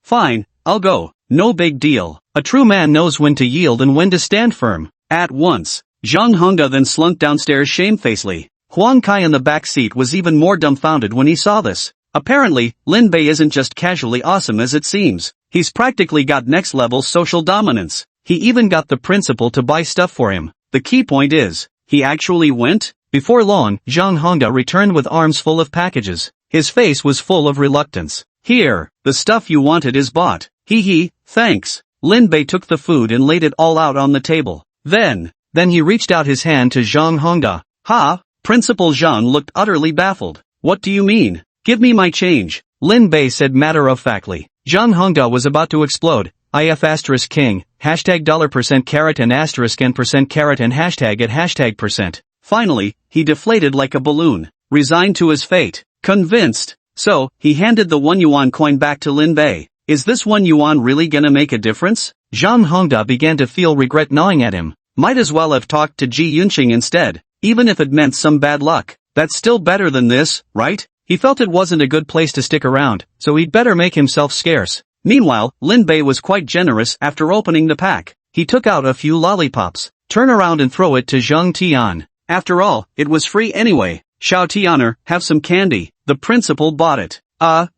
Fine, I'll go. No big deal. A true man knows when to yield and when to stand firm. At once, Zhang Hongda then slunk downstairs shamefacedly. Huang Kai in the back seat was even more dumbfounded when he saw this. Apparently, Lin Bei isn't just casually awesome as it seems. He's practically got next-level social dominance. He even got the principal to buy stuff for him. The key point is, he actually went? Before long, Zhang Hongda returned with arms full of packages. His face was full of reluctance. Here, the stuff you wanted is bought. Hee, thanks. Lin Bei took the food and laid it all out on the table. Then he reached out his hand to Zhang Hongda. Ha! Principal Zhang looked utterly baffled. What do you mean? Give me my change. Lin Bei said matter-of-factly. Zhang Hongda was about to explode. IF asterisk king, hashtag $% carat and asterisk n % carat and hashtag at hashtag %. Finally, he deflated like a balloon, resigned to his fate, convinced. So, he handed the 1 yuan coin back to Lin Bei. Is this 1 yuan really gonna make a difference? Zhang Hongda began to feel regret gnawing at him. Might as well have talked to Ji Yunqing instead, even if it meant some bad luck. That's still better than this, right? He felt it wasn't a good place to stick around, so he'd better make himself scarce. Meanwhile, Lin Bei was quite generous after opening the pack. He took out a few lollipops. Turn around and throw it to Zhang Tian. After all, it was free anyway. Xiao Tianer, have some candy. The principal bought it.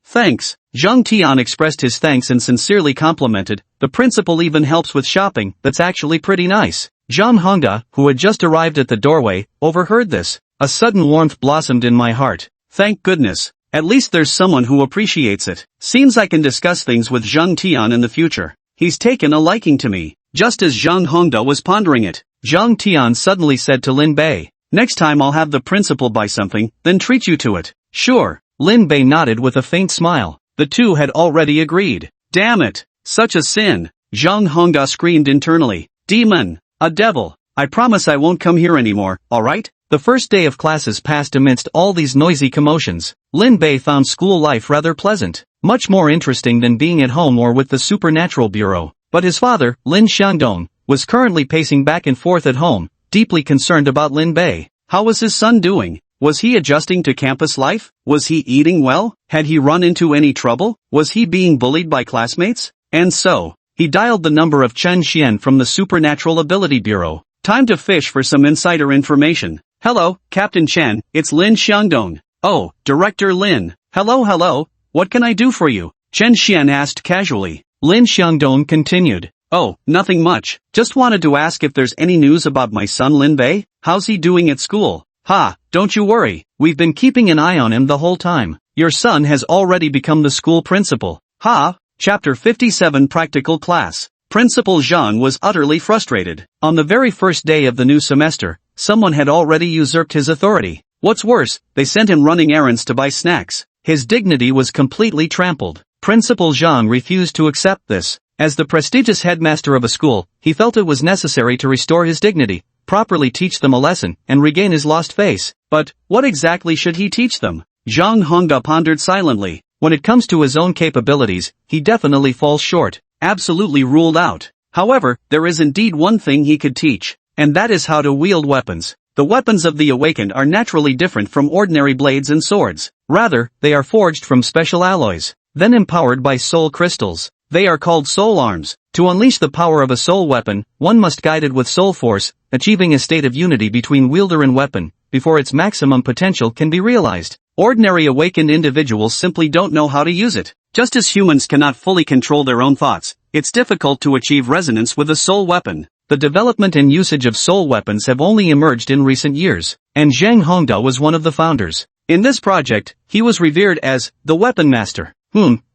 Thanks. Zhang Tian expressed his thanks and sincerely complimented. The principal even helps with shopping, that's actually pretty nice. Zhang Hongda, who had just arrived at the doorway, overheard this. A sudden warmth blossomed in my heart. Thank goodness. At least there's someone who appreciates it. Seems I can discuss things with Zhang Tian in the future. He's taken a liking to me. Just as Zhang Hongda was pondering it, Zhang Tian suddenly said to Lin Bei, next time I'll have the principal buy something, then treat you to it. Sure. Lin Bei nodded with a faint smile. The two had already agreed. Damn it. Such a sin. Zhang Hongda screamed internally. Demon. A devil. I promise I won't come here anymore, alright? The first day of classes passed amidst all these noisy commotions. Lin Bei found school life rather pleasant, much more interesting than being at home or with the Supernatural Bureau. But his father, Lin Xiangdong, was currently pacing back and forth at home, deeply concerned about Lin Bei. How was his son doing? Was he adjusting to campus life? Was he eating well? Had he run into any trouble? Was he being bullied by classmates? And so, he dialed the number of Chen Xian from the Supernatural Ability Bureau. Time to fish for some insider information. Hello, Captain Chen, it's Lin Xiangdong. Oh, Director Lin. Hello, what can I do for you? Chen Xian asked casually. Lin Xiangdong continued. Oh, nothing much. Just wanted to ask if there's any news about my son Lin Bei. How's he doing at school? Ha, don't you worry. We've been keeping an eye on him the whole time. Your son has already become the school principal. Ha! Chapter 57 Practical Class. Principal Zhang was utterly frustrated. On the very first day of the new semester, someone had already usurped his authority. What's worse, they sent him running errands to buy snacks. His dignity was completely trampled. Principal Zhang refused to accept this. As the prestigious headmaster of a school, he felt it was necessary to restore his dignity, properly teach them a lesson, and regain his lost face. But, what exactly should he teach them? Zhang Hongda pondered silently. When it comes to his own capabilities, he definitely falls short. Absolutely ruled out. However, there is indeed one thing he could teach, and that is how to wield weapons. The weapons of the awakened are naturally different from ordinary blades and swords. Rather, they are forged from special alloys, then empowered by soul crystals. They are called soul arms. To unleash the power of a soul weapon, one must guide it with soul force, achieving a state of unity between wielder and weapon, before its maximum potential can be realized. Ordinary awakened individuals simply don't know how to use it. Just as humans cannot fully control their own thoughts, it's difficult to achieve resonance with a soul weapon. The development and usage of soul weapons have only emerged in recent years, and Zhang Hongda was one of the founders. In this project, he was revered as the weapon master.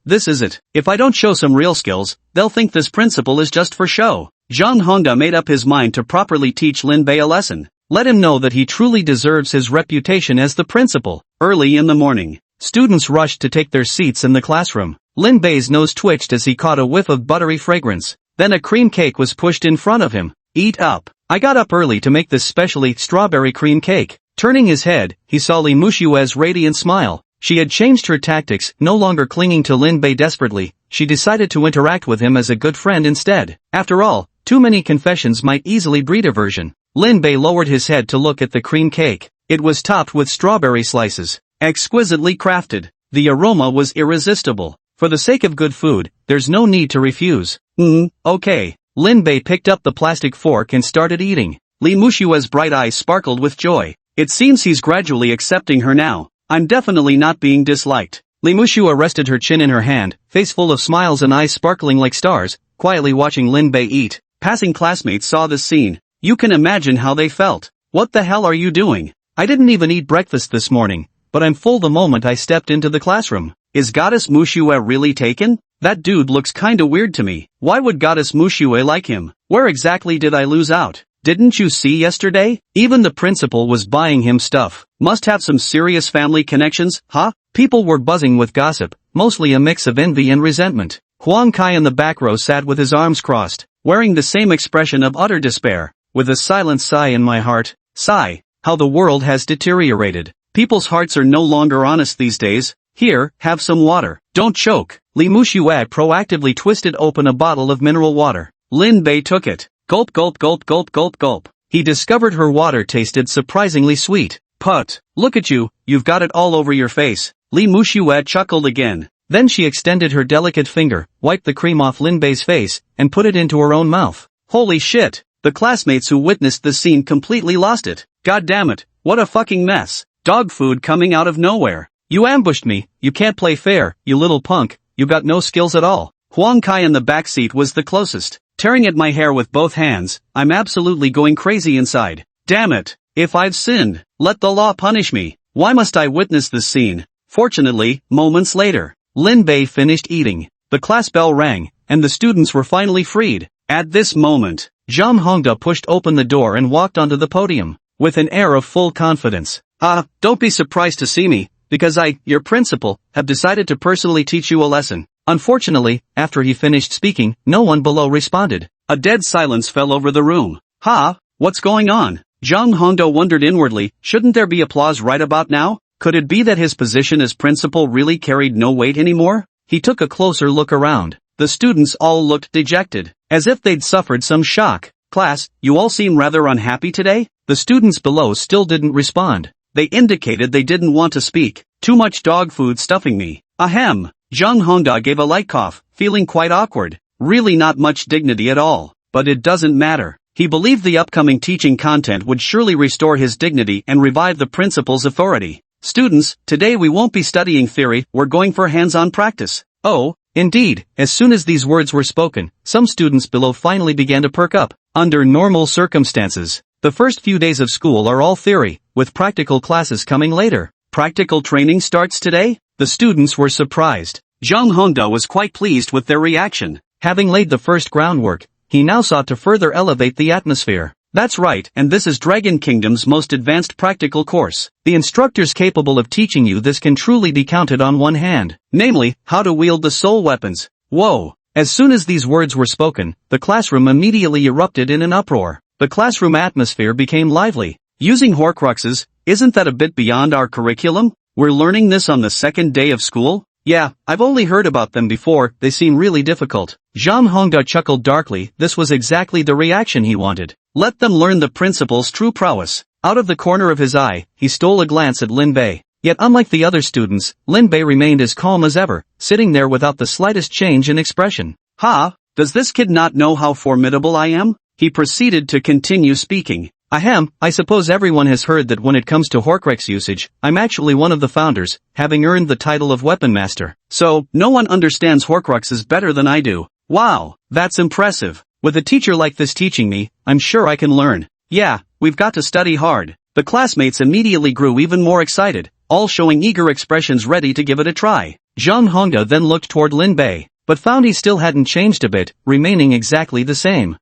This is it. If I don't show some real skills, they'll think this principle is just for show. Zhang Hongda made up his mind to properly teach Lin Bei a lesson. Let him know that he truly deserves his reputation as the principal. Early in the morning, students rushed to take their seats in the classroom. Lin Bei's nose twitched as he caught a whiff of buttery fragrance. Then a cream cake was pushed in front of him. Eat up. I got up early to make this specially strawberry cream cake. Turning his head, he saw Li Mushue's radiant smile. She had changed her tactics, no longer clinging to Lin Bei desperately. She decided to interact with him as a good friend instead. After all, too many confessions might easily breed aversion. Lin Bei lowered his head to look at the cream cake. It was topped with strawberry slices. Exquisitely crafted. The aroma was irresistible. For the sake of good food, there's no need to refuse. Okay. Lin Bei picked up the plastic fork and started eating. Li Mushue's bright eyes sparkled with joy. It seems he's gradually accepting her now. I'm definitely not being disliked. Li Mushue rested her chin in her hand, face full of smiles and eyes sparkling like stars, quietly watching Lin Bei eat. Passing classmates saw the scene. You can imagine how they felt. What the hell are you doing? I didn't even eat breakfast this morning, but I'm full the moment I stepped into the classroom. Is Goddess Mushue really taken? That dude looks kinda weird to me. Why would Goddess Mushue like him? Where exactly did I lose out? Didn't you see yesterday? Even the principal was buying him stuff. Must have some serious family connections, huh? People were buzzing with gossip, mostly a mix of envy and resentment. Huang Kai in the back row sat with his arms crossed, wearing the same expression of utter despair. With a silent sigh in my heart, sigh, how the world has deteriorated. People's hearts are no longer honest these days. Here, have some water. Don't choke. Li Mushue proactively twisted open a bottle of mineral water. Lin Bei took it. Gulp gulp gulp gulp gulp gulp. He discovered her water tasted surprisingly sweet. Put, look at you, you've got it all over your face. Li Mushue chuckled again. Then she extended her delicate finger, wiped the cream off Lin Bei's face, and put it into her own mouth. Holy shit! The classmates who witnessed the scene completely lost it. God damn it, what a fucking mess. Dog food coming out of nowhere. You ambushed me, you can't play fair, you little punk, you got no skills at all. Huang Kai in the back seat was the closest, tearing at my hair with both hands. I'm absolutely going crazy inside. Damn it, if I've sinned, let the law punish me. Why must I witness this scene? Fortunately, moments later, Lin Bei finished eating, the class bell rang, and the students were finally freed. At this moment, Zhang Hongda pushed open the door and walked onto the podium, with an air of full confidence. Don't be surprised to see me, because I, your principal, have decided to personally teach you a lesson. Unfortunately, after he finished speaking, no one below responded. A dead silence fell over the room. What's going on? Zhang Hongda wondered inwardly, shouldn't there be applause right about now? Could it be that his position as principal really carried no weight anymore? He took a closer look around. The students all looked dejected, as if they'd suffered some shock. Class, you all seem rather unhappy today? The students below still didn't respond. They indicated they didn't want to speak. Too much dog food stuffing me. Ahem. Zhang Hongda gave a light cough, feeling quite awkward. Really not much dignity at all. But it doesn't matter. He believed the upcoming teaching content would surely restore his dignity and revive the principal's authority. Students, today we won't be studying theory, we're going for hands-on practice. Oh, indeed. As soon as these words were spoken, some students below finally began to perk up. Under normal circumstances, the first few days of school are all theory, with practical classes coming later. Practical training starts today? The students were surprised. Zhang Hongda was quite pleased with their reaction. Having laid the first groundwork, he now sought to further elevate the atmosphere. That's right, and this is Dragon Kingdom's most advanced practical course. The instructors capable of teaching you this can truly be counted on one hand. Namely, how to wield the soul weapons. Whoa! As soon as these words were spoken, the classroom immediately erupted in an uproar. The classroom atmosphere became lively. Using Horcruxes, isn't that a bit beyond our curriculum? We're learning this on the second day of school? Yeah, I've only heard about them before, they seem really difficult. Zhang Hongda chuckled darkly, this was exactly the reaction he wanted. Let them learn the principal's true prowess. Out of the corner of his eye, he stole a glance at Lin Bei. Yet unlike the other students, Lin Bei remained as calm as ever, sitting there without the slightest change in expression. Does this kid not know how formidable I am? He proceeded to continue speaking. I suppose everyone has heard that when it comes to Horcrux usage, I'm actually one of the founders, having earned the title of Weapon Master. So, no one understands Horcruxes better than I do. Wow, that's impressive. With a teacher like this teaching me, I'm sure I can learn. Yeah, we've got to study hard. The classmates immediately grew even more excited, all showing eager expressions ready to give it a try. Zhang Hongda then looked toward Lin Bei, but found he still hadn't changed a bit, remaining exactly the same.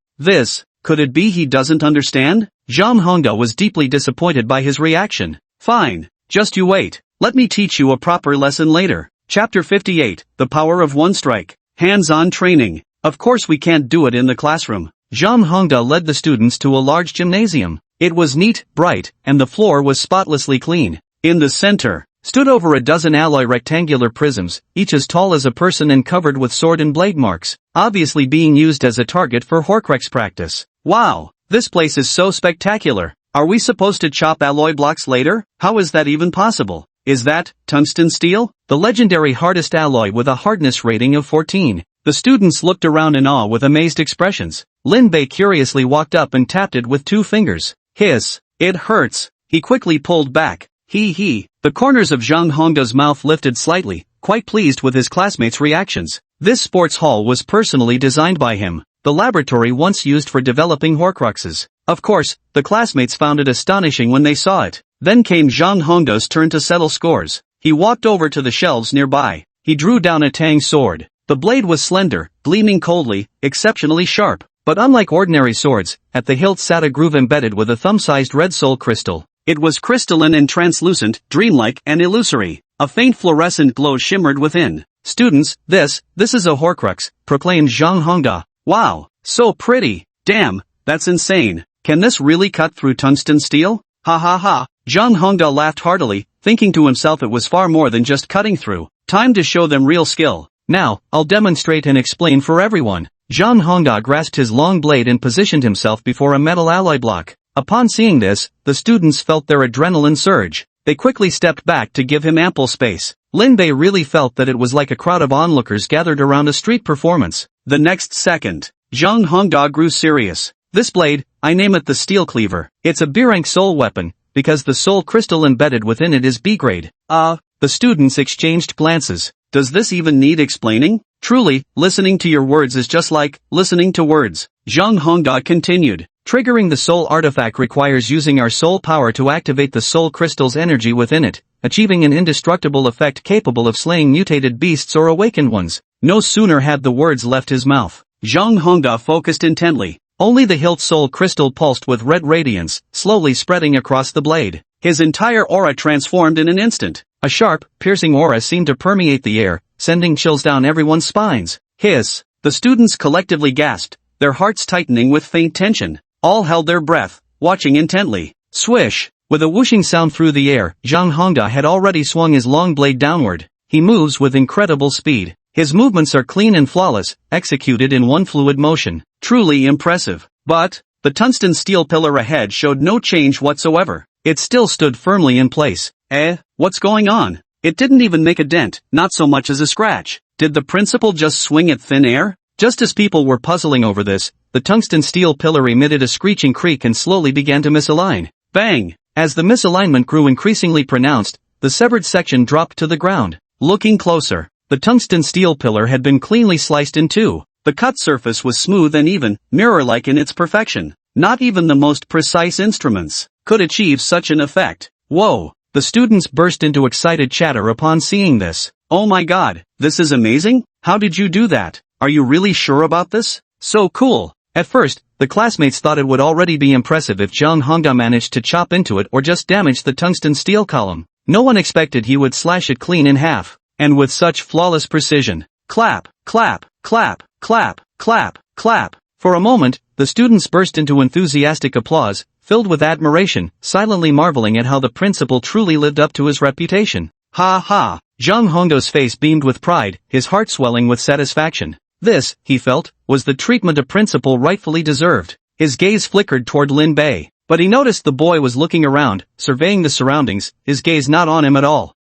Could it be he doesn't understand? Zhang Hongda was deeply disappointed by his reaction. Fine, just you wait. Let me teach you a proper lesson later. Chapter 58, The Power of One Strike. Hands-on training. Of course we can't do it in the classroom. Zhang Hongda led the students to a large gymnasium. It was neat, bright, and the floor was spotlessly clean. In the center, stood over a dozen alloy rectangular prisms, each as tall as a person and covered with sword and blade marks, obviously being used as a target for Horcrux practice. Wow, this place is so spectacular. Are we supposed to chop alloy blocks later? How is that even possible? Is that tungsten steel? The legendary hardest alloy with a hardness rating of 14. The students looked around in awe with amazed expressions. Lin Bei curiously walked up and tapped it with 2 fingers. Hiss, it hurts. He quickly pulled back. He. The corners of Zhang Hongda's mouth lifted slightly, quite pleased with his classmates' reactions. This sports hall was personally designed by him. the laboratory once used for developing Horcruxes. Of course, the classmates found it astonishing when they saw it. Then came Zhang Hongda's turn to settle scores. He walked over to the shelves nearby. He drew down a Tang sword. The blade was slender, gleaming coldly, exceptionally sharp. But unlike ordinary swords, at the hilt sat a groove embedded with a thumb-sized red soul crystal. It was crystalline and translucent, dreamlike and illusory. A faint fluorescent glow shimmered within. "Students, this is a Horcrux," proclaimed Zhang Hongda. "Wow, so pretty. Damn, that's insane. Can this really cut through tungsten steel?" Ha ha ha. Zhang Hongda laughed heartily, thinking to himself it was far more than just cutting through. Time to show them real skill. "Now, I'll demonstrate and explain for everyone." Zhang Hongda grasped his long blade and positioned himself before a metal alloy block. Upon seeing this, the students felt their adrenaline surge. They quickly stepped back to give him ample space. Lin Bei really felt that it was like a crowd of onlookers gathered around a street performance. The next second, Zhang Hongda grew serious. "This blade, I name it the Steel Cleaver. It's a B-rank soul weapon, because the soul crystal embedded within it is B-grade." The students exchanged glances. "Does this even need explaining?" "Truly, listening to your words is just like listening to words." Zhang Hongda continued. "Triggering the soul artifact requires using our soul power to activate the soul crystal's energy within it, achieving an indestructible effect capable of slaying mutated beasts or awakened ones." No sooner had the words left his mouth, Zhang Hongda focused intently. Only the hilt soul crystal pulsed with red radiance, slowly spreading across the blade. His entire aura transformed in an instant. A sharp, piercing aura seemed to permeate the air, sending chills down everyone's spines. Hiss! The students collectively gasped, their hearts tightening with faint tension. All held their breath, watching intently. Swish! With a whooshing sound through the air, Zhang Hongda had already swung his long blade downward. He moves with incredible speed. His movements are clean and flawless, executed in one fluid motion. Truly impressive. But, the tungsten steel pillar ahead showed no change whatsoever. It still stood firmly in place. What's going on? It didn't even make a dent, not so much as a scratch. Did the principal just swing at thin air? Just as people were puzzling over this, the tungsten steel pillar emitted a screeching creak and slowly began to misalign. Bang! As the misalignment grew increasingly pronounced, the severed section dropped to the ground. Looking closer, the tungsten steel pillar had been cleanly sliced in two. The cut surface was smooth and even, mirror-like in its perfection. Not even the most precise instruments could achieve such an effect. Whoa! The students burst into excited chatter upon seeing this. "Oh my god, this is amazing! How did you do that? Are you really sure about this? So cool!" At first, the classmates thought it would already be impressive if Zhang Hongda managed to chop into it or just damage the tungsten steel column. No one expected he would slash it clean in half, and with such flawless precision. Clap, clap, clap, clap, clap, clap. For a moment, the students burst into enthusiastic applause, filled with admiration, silently marveling at how the principal truly lived up to his reputation. Ha ha! Zhang Hongda's face beamed with pride, his heart swelling with satisfaction. This, he felt, was the treatment a principal rightfully deserved. His gaze flickered toward Lin Bei, but he noticed the boy was looking around, surveying the surroundings, his gaze not on him at all.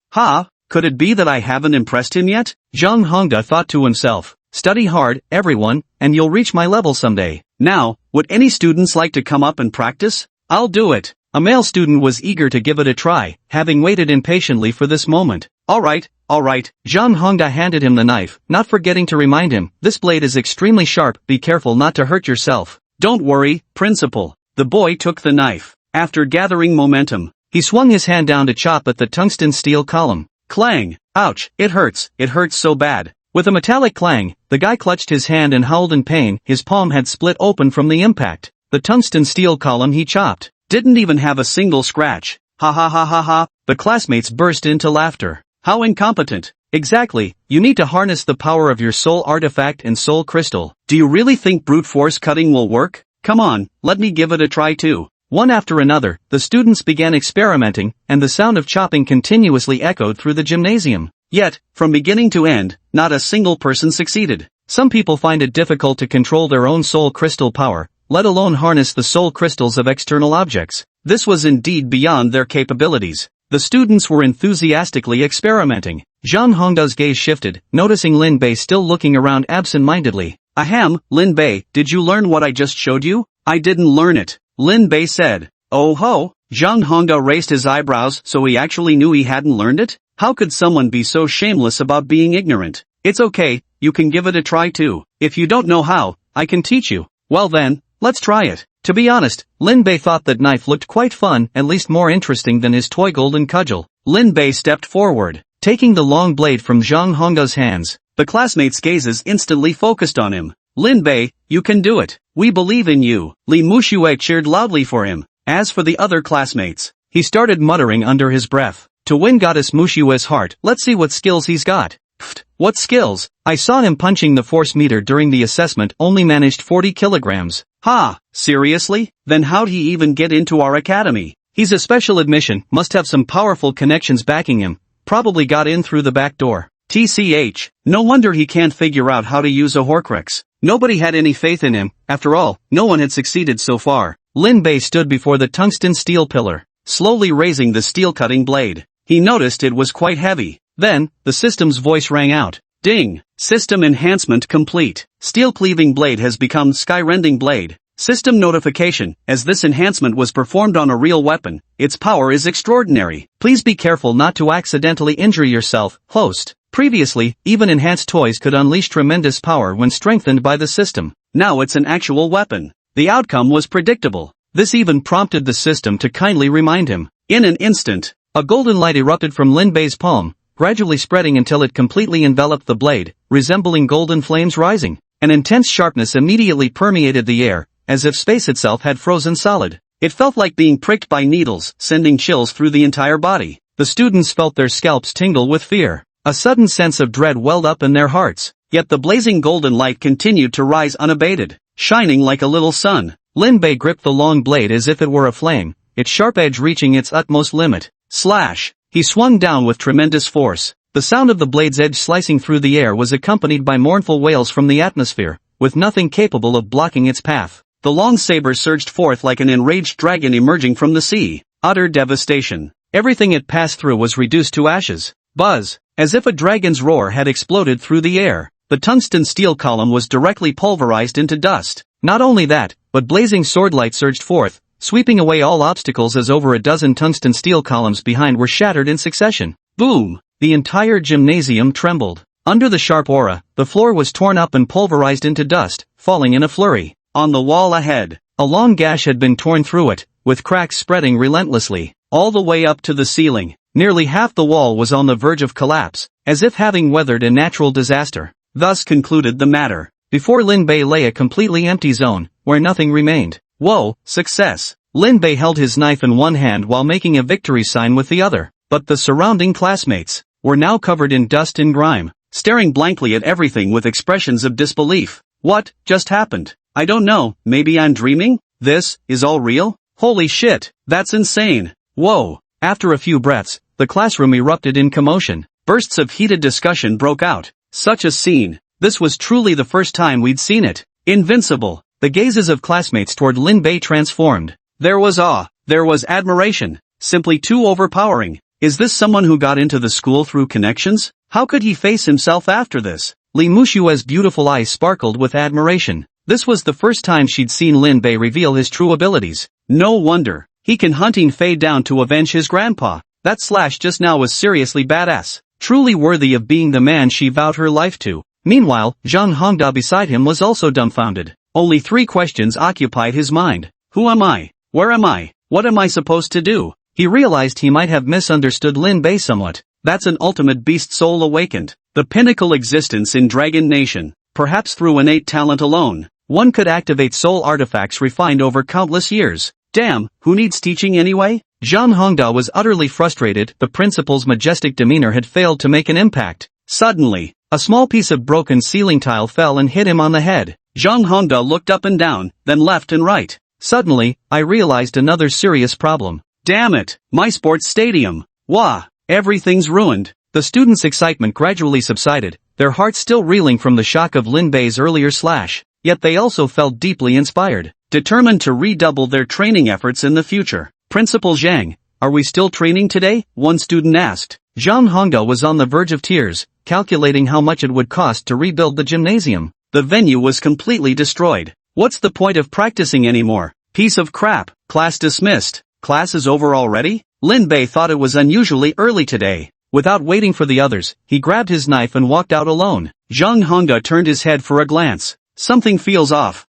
Could it be that I haven't impressed him yet? Zhang Hongda thought to himself. Study hard, everyone, and you'll reach my level someday. Now, would any students like to come up and practice? I'll do it. A male student was eager to give it a try, having waited impatiently for this moment. Alright. Zhang Hongda handed him the knife, not forgetting to remind him, "This blade is extremely sharp, be careful not to hurt yourself." "Don't worry, principal." The boy took the knife. After gathering momentum, he swung his hand down to chop at the tungsten steel column. Clang! Ouch, it hurts so bad. With a metallic clang, the guy clutched his hand and howled in pain, his palm had split open from the impact. The tungsten steel column he chopped didn't even have a single scratch. Ha ha ha ha ha, the classmates burst into laughter. How incompetent. Exactly, you need to harness the power of your soul artifact and soul crystal. Do you really think brute force cutting will work? Come on, let me give it a try too. One after another, the students began experimenting, and the sound of chopping continuously echoed through the gymnasium. Yet, from beginning to end, not a single person succeeded. Some people find it difficult to control their own soul crystal power, let alone harness the soul crystals of external objects. This was indeed beyond their capabilities. The students were enthusiastically experimenting. Zhang Hongda's gaze shifted, noticing Lin Bei still looking around absent-mindedly. Ahem, Lin Bei, did you learn what I just showed you? I didn't learn it, Lin Bei said. Oh ho? Zhang Hongda raised his eyebrows, so he actually knew he hadn't learned it? How could someone be so shameless about being ignorant? It's okay, you can give it a try too. If you don't know how, I can teach you. Well then, let's try it. To be honest, Lin Bei thought that knife looked quite fun, at least more interesting than his toy golden cudgel. Lin Bei stepped forward, taking the long blade from Zhang Hongda's hands. The classmates' gazes instantly focused on him. Lin Bei, you can do it. We believe in you. Li Muxue cheered loudly for him. As for the other classmates, he started muttering under his breath. To win Goddess Muxue's heart, let's see what skills he's got. Pfft, what skills? I saw him punching the force meter during the assessment, only managed 40 kilograms. Ha, seriously? Then how'd he even get into our academy? He's a special admission, must have some powerful connections backing him. Probably got in through the back door. TCH, no wonder he can't figure out how to use a Horcrux. Nobody had any faith in him. After all, no one had succeeded so far. Lin Bei stood before the tungsten steel pillar, slowly raising the steel cutting blade. He noticed it was quite heavy. Then, the system's voice rang out. Ding! System enhancement complete. Steel cleaving blade has become sky-rending blade. System notification, as this enhancement was performed on a real weapon, its power is extraordinary. Please be careful not to accidentally injure yourself, host. Previously, even enhanced toys could unleash tremendous power when strengthened by the system. Now it's an actual weapon. The outcome was predictable. This even prompted the system to kindly remind him. In an instant, a golden light erupted from Lin Bei's palm, gradually spreading until it completely enveloped the blade, resembling golden flames rising. An intense sharpness immediately permeated the air, as if space itself had frozen solid. It felt like being pricked by needles, sending chills through the entire body. The students felt their scalps tingle with fear. A sudden sense of dread welled up in their hearts. Yet the blazing golden light continued to rise unabated, shining like a little sun. Lin Bei gripped the long blade as if it were a flame, its sharp edge reaching its utmost limit. Slash! He swung down with tremendous force. The sound of the blade's edge slicing through the air was accompanied by mournful wails from the atmosphere, with nothing capable of blocking its path. The long saber surged forth like an enraged dragon emerging from the sea. Utter devastation. Everything it passed through was reduced to ashes. Buzz! As if a dragon's roar had exploded through the air. The tungsten steel column was directly pulverized into dust. Not only that, but blazing swordlight surged forth, sweeping away all obstacles as over a dozen tungsten steel columns behind were shattered in succession. Boom! The entire gymnasium trembled. Under the sharp aura, the floor was torn up and pulverized into dust, falling in a flurry. On the wall ahead, a long gash had been torn through it, with cracks spreading relentlessly, all the way up to the ceiling. Nearly half the wall was on the verge of collapse, as if having weathered a natural disaster. Thus concluded the matter. Before Lin Bei lay a completely empty zone, where nothing remained. Whoa, success! Lin Bei held his knife in one hand while making a victory sign with the other. But the surrounding classmates were now covered in dust and grime, staring blankly at everything with expressions of disbelief. What just happened? I don't know, maybe I'm dreaming? This is all real? Holy shit, that's insane. Whoa. After a few breaths, the classroom erupted in commotion. Bursts of heated discussion broke out. Such a scene. This was truly the first time we'd seen it. Invincible. The gazes of classmates toward Lin Bei transformed. There was awe. There was admiration. Simply too overpowering. Is this someone who got into the school through connections? How could he face himself after this? Li Muxue's beautiful eyes sparkled with admiration. This was the first time she'd seen Lin Bei reveal his true abilities. No wonder. He can hunting Fei down to avenge his grandpa. That slash just now was seriously badass. Truly worthy of being the man she vowed her life to. Meanwhile, Zhang Hongda beside him was also dumbfounded. Only 3 questions occupied his mind. Who am I? Where am I? What am I supposed to do? He realized he might have misunderstood Lin Bei somewhat. That's an ultimate beast soul awakened. The pinnacle existence in Dragon Nation. Perhaps through innate talent alone, one could activate soul artifacts refined over countless years. Damn, who needs teaching anyway? Zhang Hongda was utterly frustrated. The principal's majestic demeanor had failed to make an impact. Suddenly, a small piece of broken ceiling tile fell and hit him on the head. Zhang Hongda looked up and down, then left and right. Suddenly, I realized another serious problem. Damn it, my sports stadium. Wah, everything's ruined. The students' excitement gradually subsided, their hearts still reeling from the shock of Lin Bei's earlier slash. Yet they also felt deeply inspired, determined to redouble their training efforts in the future. Principal Zhang, are we still training today? One student asked. Zhang Hongda was on the verge of tears, calculating how much it would cost to rebuild the gymnasium. The venue was completely destroyed. What's the point of practicing anymore? Piece of crap. Class dismissed. Class is over already? Lin Bei thought it was unusually early today. Without waiting for the others, he grabbed his knife and walked out alone. Zhang Hongda turned his head for a glance. Something feels off.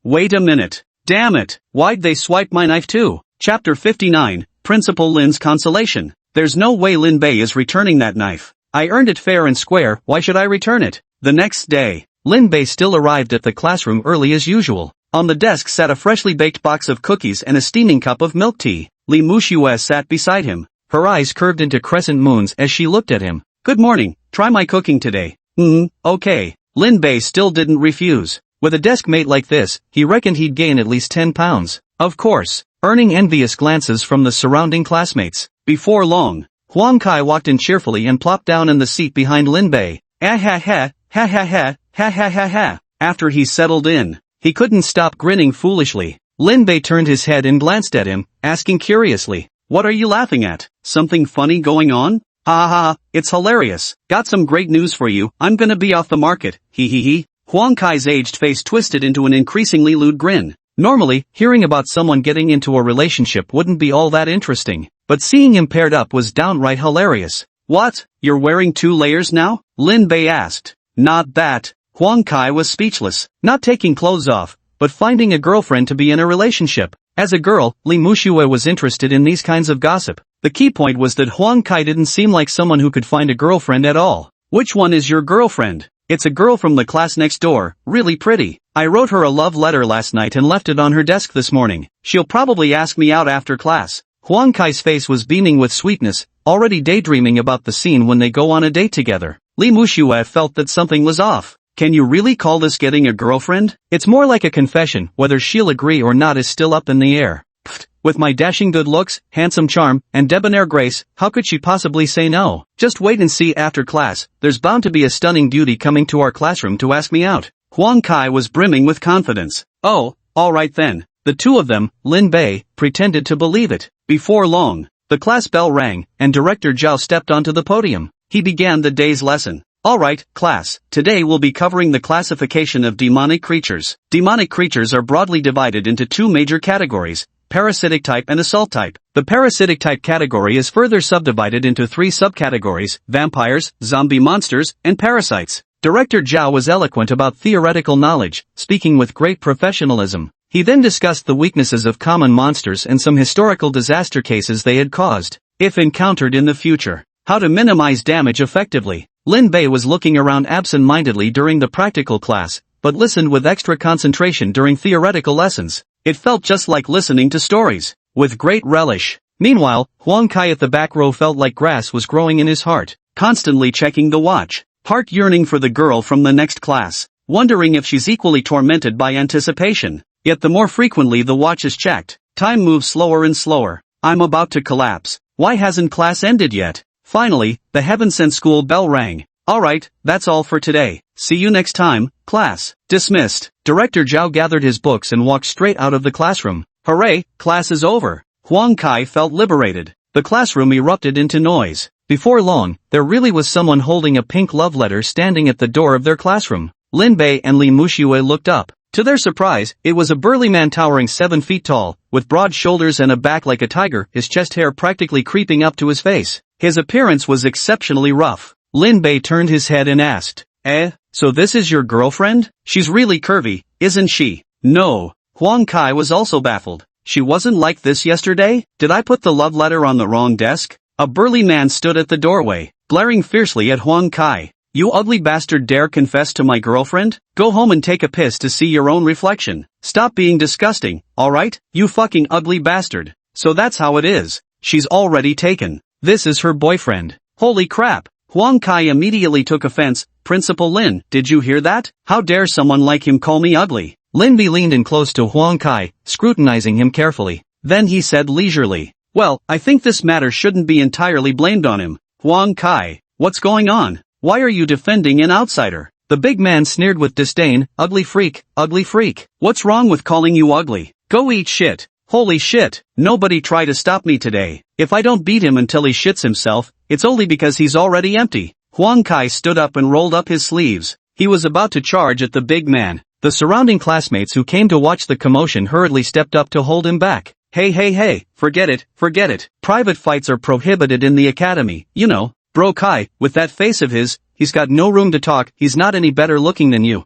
Wait a minute. Damn it. Why'd they swipe my knife too? Chapter 59, Principal Lin's Consolation. There's no way Lin Bei is returning that knife. I earned it fair and square, why should I return it? The next day, Lin Bei still arrived at the classroom early as usual. On the desk sat a freshly baked box of cookies and a steaming cup of milk tea. Li Muxue sat beside him. Her eyes curved into crescent moons as she looked at him. Good morning, try my cooking today. Okay. Lin Bei still didn't refuse. With a desk mate like this, he reckoned he'd gain at least 10 pounds. Of course, earning envious glances from the surrounding classmates. Before long, Huang Kai walked in cheerfully and plopped down in the seat behind Lin Bei. Ha ha ha, ha ha ha, ha ha ha ha. After he settled in, he couldn't stop grinning foolishly. Lin Bei turned his head and glanced at him, asking curiously, what are you laughing at? Something funny going on? Ha ha, it's hilarious. Got some great news for you, I'm gonna be off the market, hee hee hee. Huang Kai's aged face twisted into an increasingly lewd grin. Normally, hearing about someone getting into a relationship wouldn't be all that interesting, but seeing him paired up was downright hilarious. What? You're wearing 2 layers now? Lin Bei asked. Not that. Huang Kai was speechless, not taking clothes off, but finding a girlfriend to be in a relationship. As a girl, Li Muxue was interested in these kinds of gossip. The key point was that Huang Kai didn't seem like someone who could find a girlfriend at all. Which one is your girlfriend? It's a girl from the class next door, really pretty. I wrote her a love letter last night and left it on her desk this morning. She'll probably ask me out after class. Huang Kai's face was beaming with sweetness, already daydreaming about the scene when they go on a date together. Li Muxue felt that something was off. Can you really call this getting a girlfriend? It's more like a confession, whether she'll agree or not is still up in the air. Pfft, with my dashing good looks, handsome charm, and debonair grace, how could she possibly say no? Just wait and see after class, there's bound to be a stunning beauty coming to our classroom to ask me out. Huang Kai was brimming with confidence. Oh, alright then. The two of them, Lin Bei, pretended to believe it. Before long, the class bell rang, and Director Zhao stepped onto the podium. He began the day's lesson. Alright, class, today we'll be covering the classification of demonic creatures. Demonic creatures are broadly divided into 2 major categories, parasitic type and assault type. The parasitic type category is further subdivided into 3 subcategories, vampires, zombie monsters, and parasites. Director Zhao was eloquent about theoretical knowledge, speaking with great professionalism. He then discussed the weaknesses of common monsters and some historical disaster cases they had caused, if encountered in the future. How to minimize damage effectively. Lin Bei was looking around absent-mindedly during the practical class, but listened with extra concentration during theoretical lessons. It felt just like listening to stories, with great relish. Meanwhile, Huang Kai at the back row felt like grass was growing in his heart, constantly checking the watch, heart yearning for the girl from the next class, wondering if she's equally tormented by anticipation. Yet the more frequently the watch is checked, time moves slower and slower. I'm about to collapse. Why hasn't class ended yet? Finally, the heaven-sent school bell rang. Alright, that's all for today. See you next time, class. Dismissed. Director Zhao gathered his books and walked straight out of the classroom. Hooray, class is over. Huang Kai felt liberated. The classroom erupted into noise. Before long, there really was someone holding a pink love letter standing at the door of their classroom. Lin Bei and Li Muxue looked up. To their surprise, it was a burly man towering 7 feet tall, with broad shoulders and a back like a tiger, his chest hair practically creeping up to his face. His appearance was exceptionally rough. Lin Bei turned his head and asked, so this is your girlfriend? She's really curvy, isn't she? No. Huang Kai was also baffled. She wasn't like this yesterday? Did I put the love letter on the wrong desk? A burly man stood at the doorway, glaring fiercely at Huang Kai. You ugly bastard dare confess to my girlfriend? Go home and take a piss to see your own reflection. Stop being disgusting, alright? You fucking ugly bastard. So that's how it is. She's already taken. This is her boyfriend. Holy crap. Huang Kai immediately took offense. Principal Lin, did you hear that? How dare someone like him call me ugly? Lin Bei leaned in close to Huang Kai, scrutinizing him carefully. Then he said leisurely, well, I think this matter shouldn't be entirely blamed on him. Huang Kai, what's going on? Why are you defending an outsider? The big man sneered with disdain. Ugly freak, ugly freak. What's wrong with calling you ugly? Go eat shit. Holy shit, nobody try to stop me today. If I don't beat him until he shits himself, it's only because he's already empty. Huang Kai stood up and rolled up his sleeves. He was about to charge at the big man. The surrounding classmates who came to watch the commotion hurriedly stepped up to hold him back. Hey, forget it. Private fights are prohibited in the academy, you know. Bro Kai, with that face of his, he's got no room to talk, he's not any better looking than you.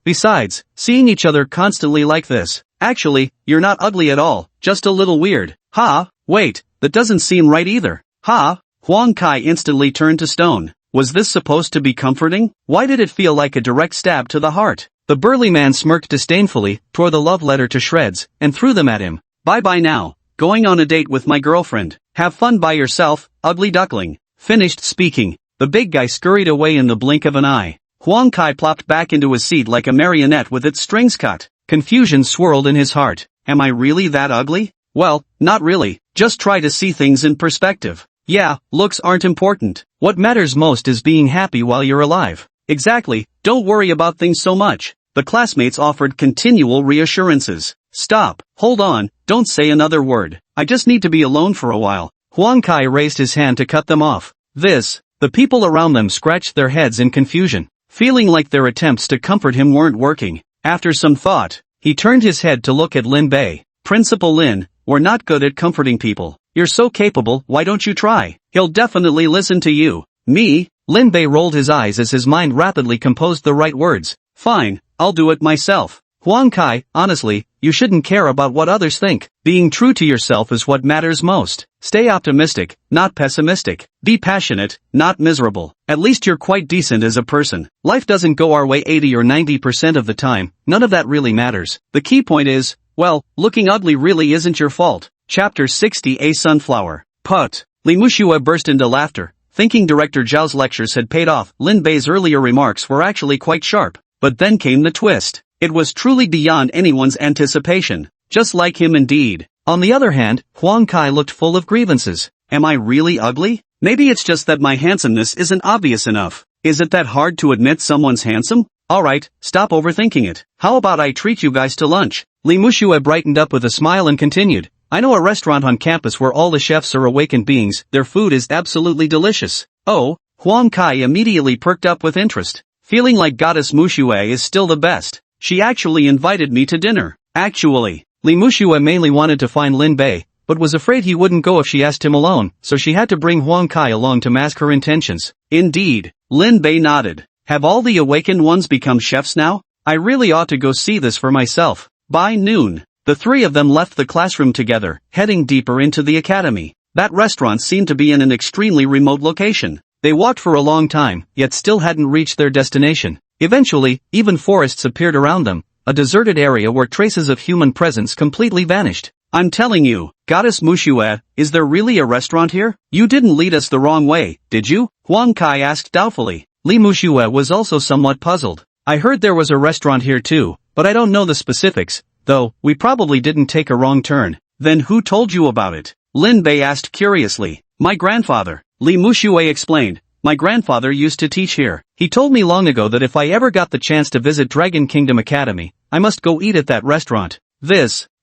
Besides, seeing each other constantly like this. Actually, you're not ugly at all, just a little weird. Ha, wait, that doesn't seem right either. Ha, Huang Kai instantly turned to stone. Was this supposed to be comforting? Why did it feel like a direct stab to the heart? The burly man smirked disdainfully, tore the love letter to shreds, and threw them at him. Bye-bye now. Going on a date with my girlfriend. Have fun by yourself, ugly duckling. Finished speaking, the big guy scurried away in the blink of an eye. Huang Kai plopped back into his seat like a marionette with its strings cut. Confusion swirled in his heart. Am I really that ugly? Well, not really. Just try to see things in perspective. Yeah, looks aren't important. What matters most is being happy while you're alive. Exactly, don't worry about things so much. The classmates offered continual reassurances. Stop, hold on, don't say another word. I just need to be alone for a while. Huang Kai raised his hand to cut them off. The people around them scratched their heads in confusion, feeling like their attempts to comfort him weren't working. After some thought, he turned his head to look at Lin Bei. Principal Lin, we're not good at comforting people. You're so capable, why don't you try? He'll definitely listen to you. Me? Lin Bei rolled his eyes as his mind rapidly composed the right words. Fine, I'll do it myself. Huang Kai, honestly, you shouldn't care about what others think. Being true to yourself is what matters most. Stay optimistic, not pessimistic. Be passionate, not miserable. At least you're quite decent as a person. Life doesn't go our way 80 or 90% of the time. None of that really matters. The key point is, well, looking ugly really isn't your fault. Chapter 60 A Sunflower. Put. Li Muxue burst into laughter, thinking Director Zhao's lectures had paid off. Lin Bei's earlier remarks were actually quite sharp. But then came the twist. It was truly beyond anyone's anticipation. Just like him indeed. On the other hand, Huang Kai looked full of grievances. Am I really ugly? Maybe it's just that my handsomeness isn't obvious enough. Is it that hard to admit someone's handsome? Alright, stop overthinking it. How about I treat you guys to lunch? Li Muxue brightened up with a smile and continued. I know a restaurant on campus where all the chefs are awakened beings. Their food is absolutely delicious. Oh, Huang Kai immediately perked up with interest. Feeling like Goddess Muxue is still the best. She actually invited me to dinner. Actually, Li Muxue mainly wanted to find Lin Bei, but was afraid he wouldn't go if she asked him alone, so she had to bring Huang Kai along to mask her intentions. Indeed, Lin Bei nodded. Have all the awakened ones become chefs now? I really ought to go see this for myself. By noon, the three of them left the classroom together, heading deeper into the academy. That restaurant seemed to be in an extremely remote location. They walked for a long time, yet still hadn't reached their destination. Eventually, even forests appeared around them, a deserted area where traces of human presence completely vanished. I'm telling you, Goddess Muxue, is there really a restaurant here? You didn't lead us the wrong way, did you? Huang Kai asked doubtfully. Li Muxue was also somewhat puzzled. I heard there was a restaurant here too, but I don't know the specifics, though, we probably didn't take a wrong turn. Then who told you about it? Lin Bei asked curiously. My grandfather, Li Muxue explained. My grandfather used to teach here. He told me long ago that if I ever got the chance to visit Dragon Kingdom Academy, I must go eat at that restaurant.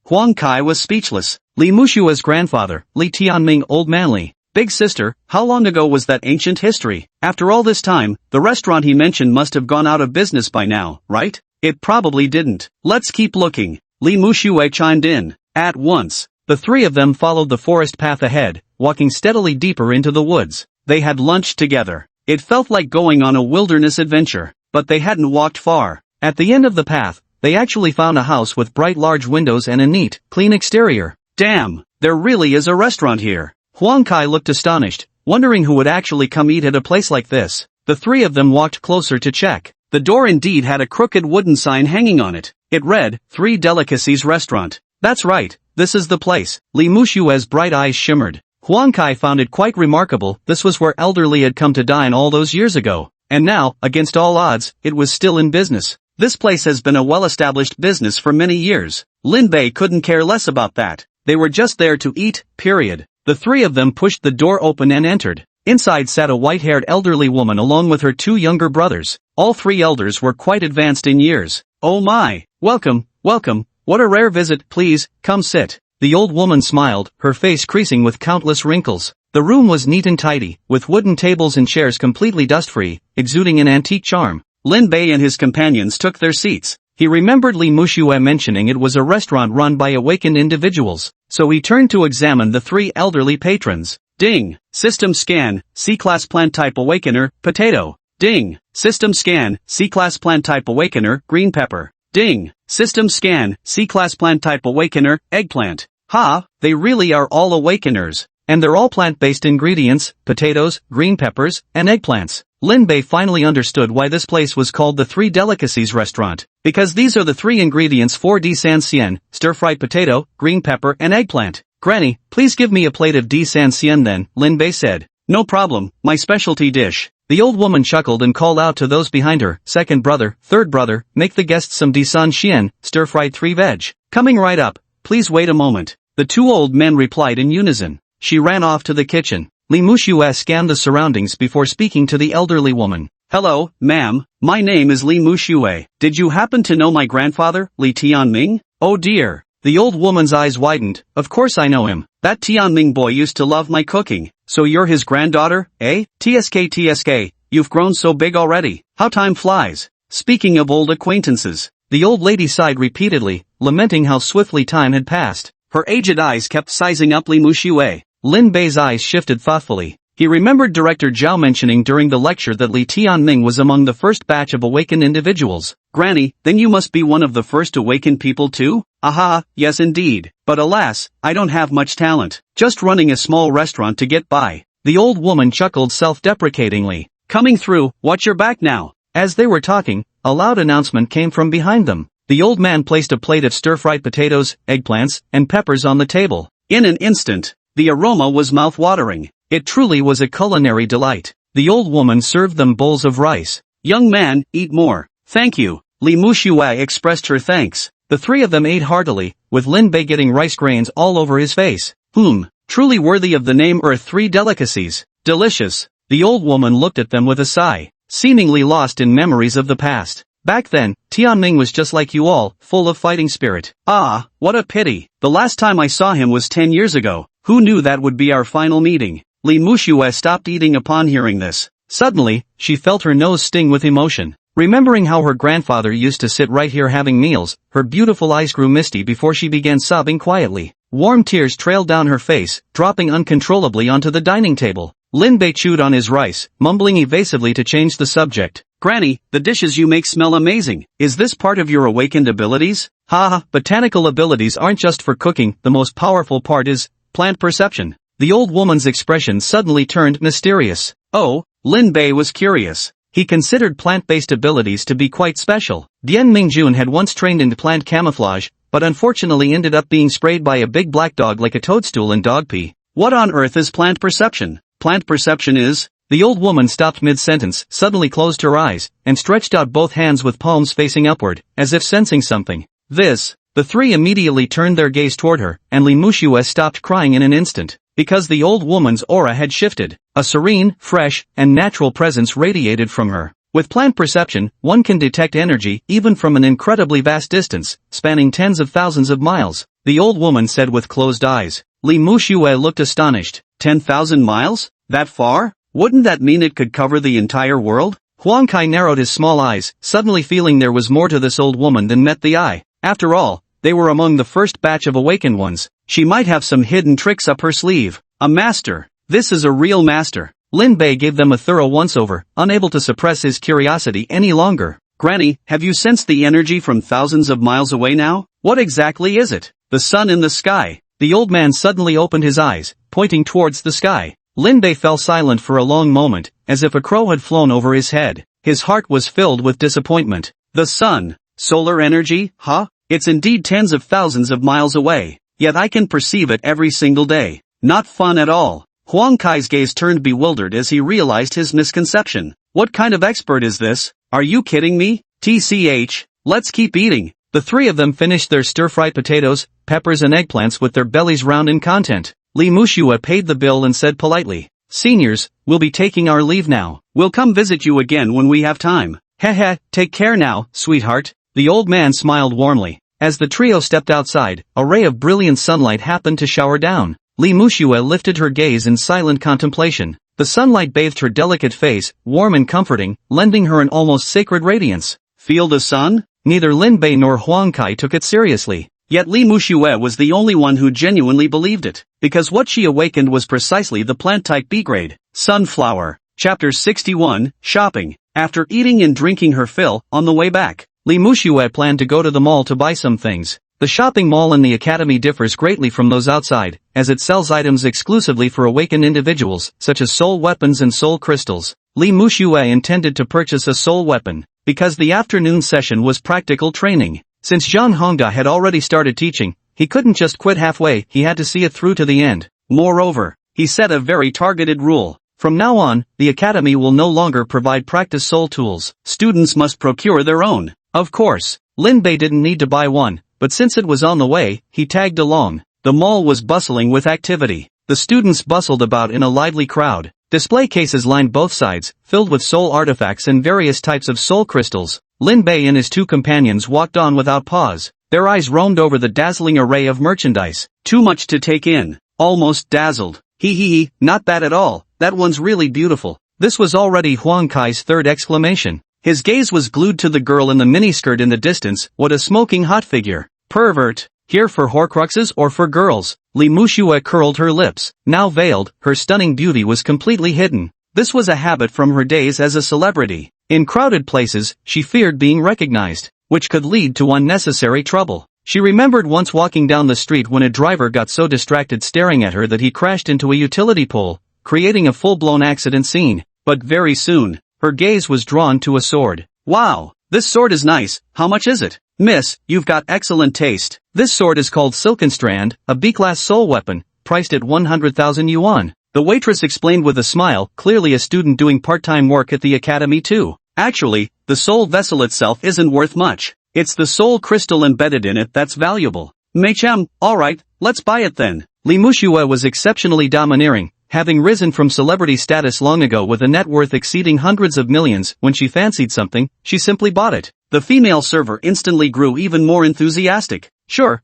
Huang Kai was speechless. Li Muxue's grandfather, Li Tianming Old Manly. Big sister, how long ago was that ancient history? After all this time, the restaurant he mentioned must have gone out of business by now, right? It probably didn't. Let's keep looking. Li Muxue chimed in. At once, the three of them followed the forest path ahead, walking steadily deeper into the woods. They had lunched together. It felt like going on a wilderness adventure, but they hadn't walked far. At the end of the path, they actually found a house with bright large windows and a neat, clean exterior. Damn, there really is a restaurant here. Huang Kai looked astonished, wondering who would actually come eat at a place like this. The three of them walked closer to check. The door indeed had a crooked wooden sign hanging on it. It read, Three Delicacies Restaurant. That's right, this is the place. Li Muxue's bright eyes shimmered. Huang Kai found it quite remarkable. This was where elderly had come to dine all those years ago. And now, against all odds, it was still in business. This place has been a well-established business for many years. Lin Bei couldn't care less about that. They were just there to eat, period. The three of them pushed the door open and entered. Inside sat a white-haired elderly woman along with her two younger brothers. All three elders were quite advanced in years. Oh my! Welcome, welcome. What a rare visit. Please, come sit. The old woman smiled, her face creasing with countless wrinkles. The room was neat and tidy, with wooden tables and chairs completely dust-free, exuding an antique charm. Lin Bei and his companions took their seats. He remembered Li Muxue mentioning it was a restaurant run by awakened individuals, so he turned to examine the three elderly patrons. Ding! System scan, C-class plant type awakener, potato. Ding. System scan, C-class plant type awakener, green pepper. Ding. System scan, C-class plant type awakener, eggplant. Ha, they really are all awakeners. And they're all plant-based ingredients, potatoes, green peppers, and eggplants. Lin Bei finally understood why this place was called the Three Delicacies restaurant. Because these are the three ingredients for di san xian, stir-fried potato, green pepper and eggplant. Granny, please give me a plate of di san xian then, Lin Bei said. No problem, my specialty dish. The old woman chuckled and called out to those behind her, second brother, third brother, make the guests some di san xian, stir-fried 3 veg. Coming right up, please wait a moment. The two old men replied in unison. She ran off to the kitchen. Li Muxue scanned the surroundings before speaking to the elderly woman. Hello, ma'am, my name is Li Muxue. Did you happen to know my grandfather, Li Tianming? Oh dear. The old woman's eyes widened. Of course I know him. That Tianming boy used to love my cooking. So you're his granddaughter, eh? TSK, you've grown so big already. How time flies. Speaking of old acquaintances. The old lady sighed repeatedly, lamenting how swiftly time had passed. Her aged eyes kept sizing up Li Muxue. Lin Bei's eyes shifted thoughtfully. He remembered Director Zhao mentioning during the lecture that Li Tianming was among the first batch of awakened individuals. Granny, then you must be one of the first awakened people too? Aha, yes indeed. But alas, I don't have much talent. Just running a small restaurant to get by. The old woman chuckled self-deprecatingly. Coming through, watch your back now. As they were talking, a loud announcement came from behind them. The old man placed a plate of stir-fried potatoes, eggplants, and peppers on the table. In an instant, the aroma was mouth-watering. It truly was a culinary delight. The old woman served them bowls of rice. Young man, eat more. Thank you. Li Muxue expressed her thanks. The three of them ate heartily, with Lin Bei getting rice grains all over his face. Truly worthy of the name Three Delicacies. Delicious. The old woman looked at them with a sigh, seemingly lost in memories of the past. Back then, Tianming was just like you all, full of fighting spirit. Ah, what a pity. The last time I saw him was 10 years ago. Who knew that would be our final meeting? Li Muxue stopped eating upon hearing this. Suddenly, she felt her nose sting with emotion. Remembering how her grandfather used to sit right here having meals, her beautiful eyes grew misty before she began sobbing quietly. Warm tears trailed down her face, dropping uncontrollably onto the dining table. Lin Bei chewed on his rice, mumbling evasively to change the subject. Granny, the dishes you make smell amazing. Is this part of your awakened abilities? Botanical abilities aren't just for cooking, the most powerful part is plant perception. The old woman's expression suddenly turned mysterious. Oh, Lin Bei was curious. He considered plant-based abilities to be quite special. Dian Mingjun had once trained in plant camouflage, but unfortunately ended up being sprayed by a big black dog like a toadstool in dog pee. What on earth is plant perception? Plant perception is... The old woman stopped mid-sentence, suddenly closed her eyes, and stretched out both hands with palms facing upward, as if sensing something. The three immediately turned their gaze toward her, and Li Muxue stopped crying in an instant. Because the old woman's aura had shifted. A serene, fresh, and natural presence radiated from her. With plant perception, one can detect energy even from an incredibly vast distance, spanning tens of thousands of miles. The old woman said with closed eyes. Li Muxue looked astonished. 10,000 miles? That far? Wouldn't that mean it could cover the entire world? Huang Kai narrowed his small eyes, suddenly feeling there was more to this old woman than met the eye. After all, they were among the first batch of awakened ones. She might have some hidden tricks up her sleeve. A master. This is a real master. Lin Bei gave them a thorough once-over, unable to suppress his curiosity any longer. Granny, have you sensed the energy from thousands of miles away now? What exactly is it? The sun in the sky. The old man suddenly opened his eyes, pointing towards the sky. Lin Bei fell silent for a long moment, as if a crow had flown over his head. His heart was filled with disappointment. The sun. Solar energy, huh? It's indeed tens of thousands of miles away. Yet I can perceive it every single day. Not fun at all. Huang Kai's gaze turned bewildered as he realized his misconception. What kind of expert is this? Are you kidding me? TCH, let's keep eating. The three of them finished their stir-fried potatoes, peppers and eggplants with their bellies round in content. Li Muxue paid the bill and said politely, "Seniors, we'll be taking our leave now. We'll come visit you again when we have time." Take care now, sweetheart." The old man smiled warmly. As the trio stepped outside, a ray of brilliant sunlight happened to shower down. Li Muxue lifted her gaze in silent contemplation. The sunlight bathed her delicate face, warm and comforting, lending her an almost sacred radiance. Feel the sun? Neither Lin Bei nor Huang Kai took it seriously. Yet Li Muxue was the only one who genuinely believed it, because what she awakened was precisely the plant-type B grade. Sunflower. Chapter 61, Shopping. After eating and drinking her fill, on the way back, Li Muxue planned to go to the mall to buy some things. The shopping mall in the academy differs greatly from those outside, as it sells items exclusively for awakened individuals, such as soul weapons and soul crystals. Li Muxue intended to purchase a soul weapon, because the afternoon session was practical training. Since Zhang Hongda had already started teaching, he couldn't just quit halfway, he had to see it through to the end. Moreover, he set a very targeted rule. From now on, the academy will no longer provide practice soul tools. Students must procure their own. Of course, Lin Bei didn't need to buy one, but since it was on the way, he tagged along. The mall was bustling with activity. The students bustled about in a lively crowd. Display cases lined both sides, filled with soul artifacts and various types of soul crystals. Lin Bei and his two companions walked on without pause. Their eyes roamed over the dazzling array of merchandise. Too much to take in. Almost dazzled. Hee, not bad at all. That one's really beautiful. This was already Huang Kai's third exclamation. His gaze was glued to the girl in the miniskirt in the distance. What a smoking hot figure. Pervert. Here for Horcruxes or for girls? Li Muxue curled her lips. Now veiled, her stunning beauty was completely hidden. This was a habit from her days as a celebrity. In crowded places, she feared being recognized, which could lead to unnecessary trouble. She remembered once walking down the street when a driver got so distracted staring at her that he crashed into a utility pole, creating a full-blown accident scene. But very soon, her gaze was drawn to a sword. Wow, this sword is nice. How much is it? Miss, you've got excellent taste. This sword is called Silkenstrand, a B-class soul weapon, priced at 100,000 yuan. The waitress explained with a smile, clearly a student doing part-time work at the academy too. Actually, the soul vessel itself isn't worth much. It's the soul crystal embedded in it that's valuable. Meichem, alright, let's buy it then. Li Muxue was exceptionally domineering, having risen from celebrity status long ago with a net worth exceeding hundreds of millions. When she fancied something, she simply bought it. The female server instantly grew even more enthusiastic. Sure,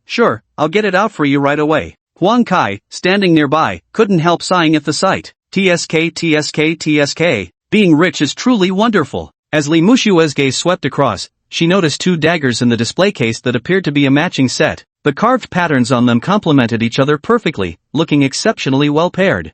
I'll get it out for you right away. Huang Kai, standing nearby, couldn't help sighing at the sight. TSK. Being rich is truly wonderful. As Li Muxue's gaze swept across, she noticed two daggers in the display case that appeared to be a matching set. The carved patterns on them complemented each other perfectly, looking exceptionally well paired.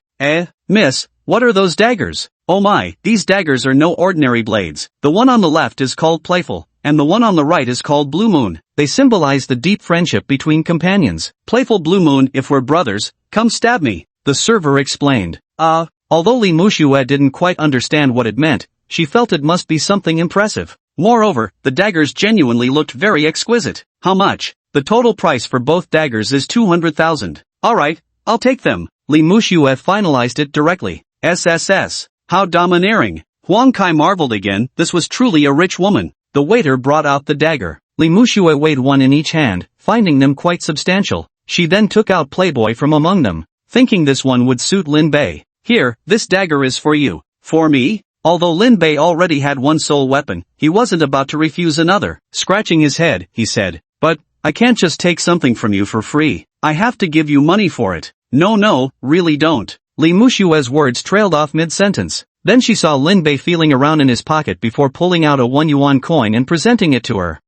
Miss, what are those daggers? Oh my, these daggers are no ordinary blades. The one on the left is called Playful, and the one on the right is called Blue Moon. They symbolize the deep friendship between companions. Playful Blue Moon, if we're brothers, come stab me, the server explained. Although Li Muxue didn't quite understand what it meant, she felt it must be something impressive. Moreover, the daggers genuinely looked very exquisite. How much? The total price for both daggers is 200,000. Alright, I'll take them. Li Muxue finalized it directly. SSS. How domineering. Huang Kai marveled again, this was truly a rich woman. The waiter brought out the dagger. Li Muxue weighed one in each hand, finding them quite substantial. She then took out Playboy from among them, thinking this one would suit Lin Bei. Here, this dagger is for you. For me? Although Lin Bei already had one soul weapon, he wasn't about to refuse another. Scratching his head, he said, but, I can't just take something from you for free. I have to give you money for it. No, really don't. Li Muxue's words trailed off mid-sentence. Then she saw Lin Bei feeling around in his pocket before pulling out a 1 yuan coin and presenting it to her.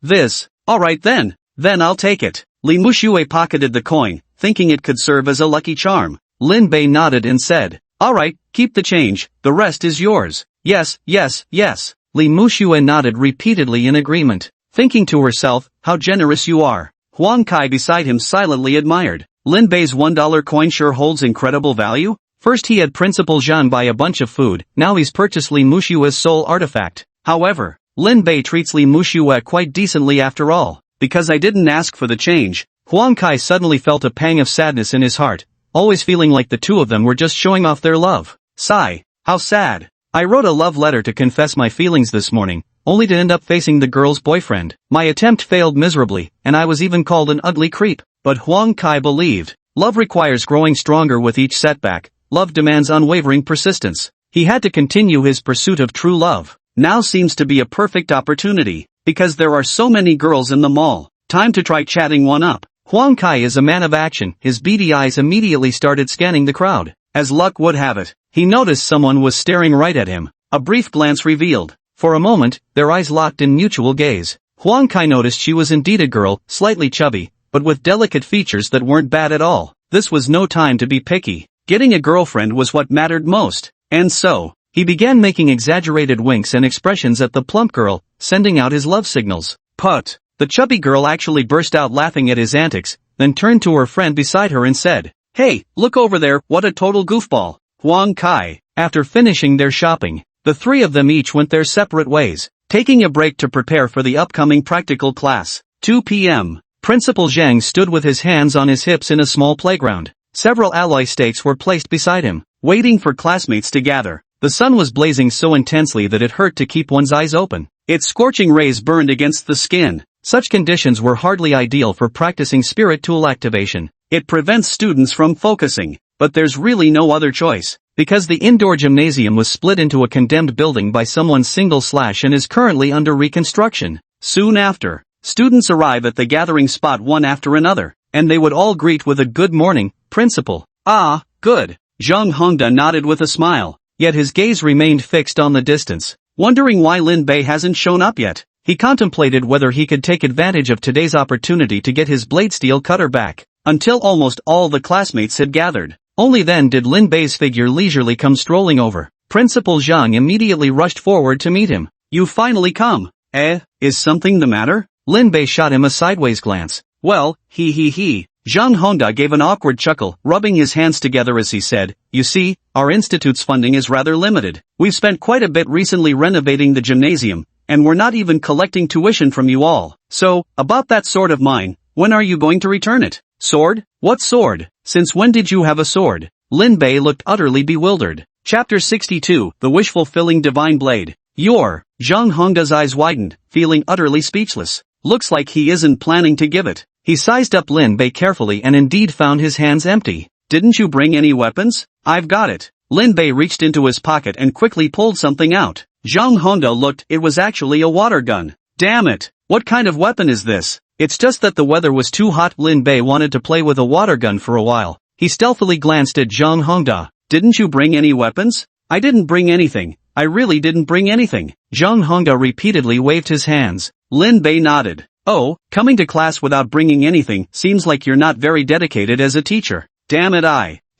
This. Alright then I'll take it. Li Muxue pocketed the coin, thinking it could serve as a lucky charm. Lin Bei nodded and said, alright, keep the change, the rest is yours. Yes. Li Muxue nodded repeatedly in agreement, thinking to herself, how generous you are. Huang Kai beside him silently admired. Lin Bei's $1 coin sure holds incredible value. First he had Principal Zhan buy a bunch of food, now he's purchased Li Muxue's soul artifact. However, Lin Bei treats Li Muxue quite decently after all. Because I didn't ask for the change. Huang Kai suddenly felt a pang of sadness in his heart, always feeling like the two of them were just showing off their love. Sigh. How sad. I wrote a love letter to confess my feelings this morning, only to end up facing the girl's boyfriend. My attempt failed miserably, and I was even called an ugly creep. But Huang Kai believed. Love requires growing stronger with each setback. Love demands unwavering persistence. He had to continue his pursuit of true love. Now seems to be a perfect opportunity, because there are so many girls in the mall. Time to try chatting one up. Huang Kai is a man of action. His beady eyes immediately started scanning the crowd. As luck would have it, he noticed someone was staring right at him. A brief glance revealed. For a moment, their eyes locked in mutual gaze. Huang Kai noticed she was indeed a girl, slightly chubby, but with delicate features that weren't bad at all. This was no time to be picky. Getting a girlfriend was what mattered most. And so, he began making exaggerated winks and expressions at the plump girl, sending out his love signals. Put. The chubby girl actually burst out laughing at his antics, then turned to her friend beside her and said, "Hey, look over there, what a total goofball, Huang Kai." After finishing their shopping, the three of them each went their separate ways, taking a break to prepare for the upcoming practical class. 2 p.m. Principal Zhang stood with his hands on his hips in a small playground. Several alloy stakes were placed beside him, waiting for classmates to gather. The sun was blazing so intensely that it hurt to keep one's eyes open. Its scorching rays burned against the skin. Such conditions were hardly ideal for practicing spirit tool activation. It prevents students from focusing, but there's really no other choice. Because the indoor gymnasium was split into a condemned building by someone's single slash and is currently under reconstruction. Soon after, students arrive at the gathering spot one after another, and they would all greet with a "Good morning, principal." "Ah, good." Zhang Hongda nodded with a smile. Yet his gaze remained fixed on the distance. Wondering why Lin Bei hasn't shown up yet, he contemplated whether he could take advantage of today's opportunity to get his blade steel cutter back. Until almost all the classmates had gathered. Only then did Lin Bei's figure leisurely come strolling over. Principal Zhang immediately rushed forward to meet him. "You finally come. Is something the matter?" Lin Bei shot him a sideways glance. "Well, he. Zhang Hongda gave an awkward chuckle, rubbing his hands together as he said, "You see, our institute's funding is rather limited. We've spent quite a bit recently renovating the gymnasium, and we're not even collecting tuition from you all. So, about that sword of mine, when are you going to return it?" "Sword? What sword? Since when did you have a sword?" Lin Bei looked utterly bewildered. Chapter 62, The Wish-Fulfilling Divine Blade. Zhang Hongda's eyes widened, feeling utterly speechless. Looks like he isn't planning to give it. He sized up Lin Bei carefully and indeed found his hands empty. "Didn't you bring any weapons?" "I've got it." Lin Bei reached into his pocket and quickly pulled something out. Zhang Hongda looked, it was actually a water gun. "Damn it! What kind of weapon is this?" "It's just that the weather was too hot." Lin Bei wanted to play with a water gun for a while. He stealthily glanced at Zhang Hongda. "Didn't you bring any weapons?" "I didn't bring anything. I really didn't bring anything." Zhang Hongda repeatedly waved his hands. Lin Bei nodded. "Oh, coming to class without bringing anything seems like you're not very dedicated as a teacher." "Damn it,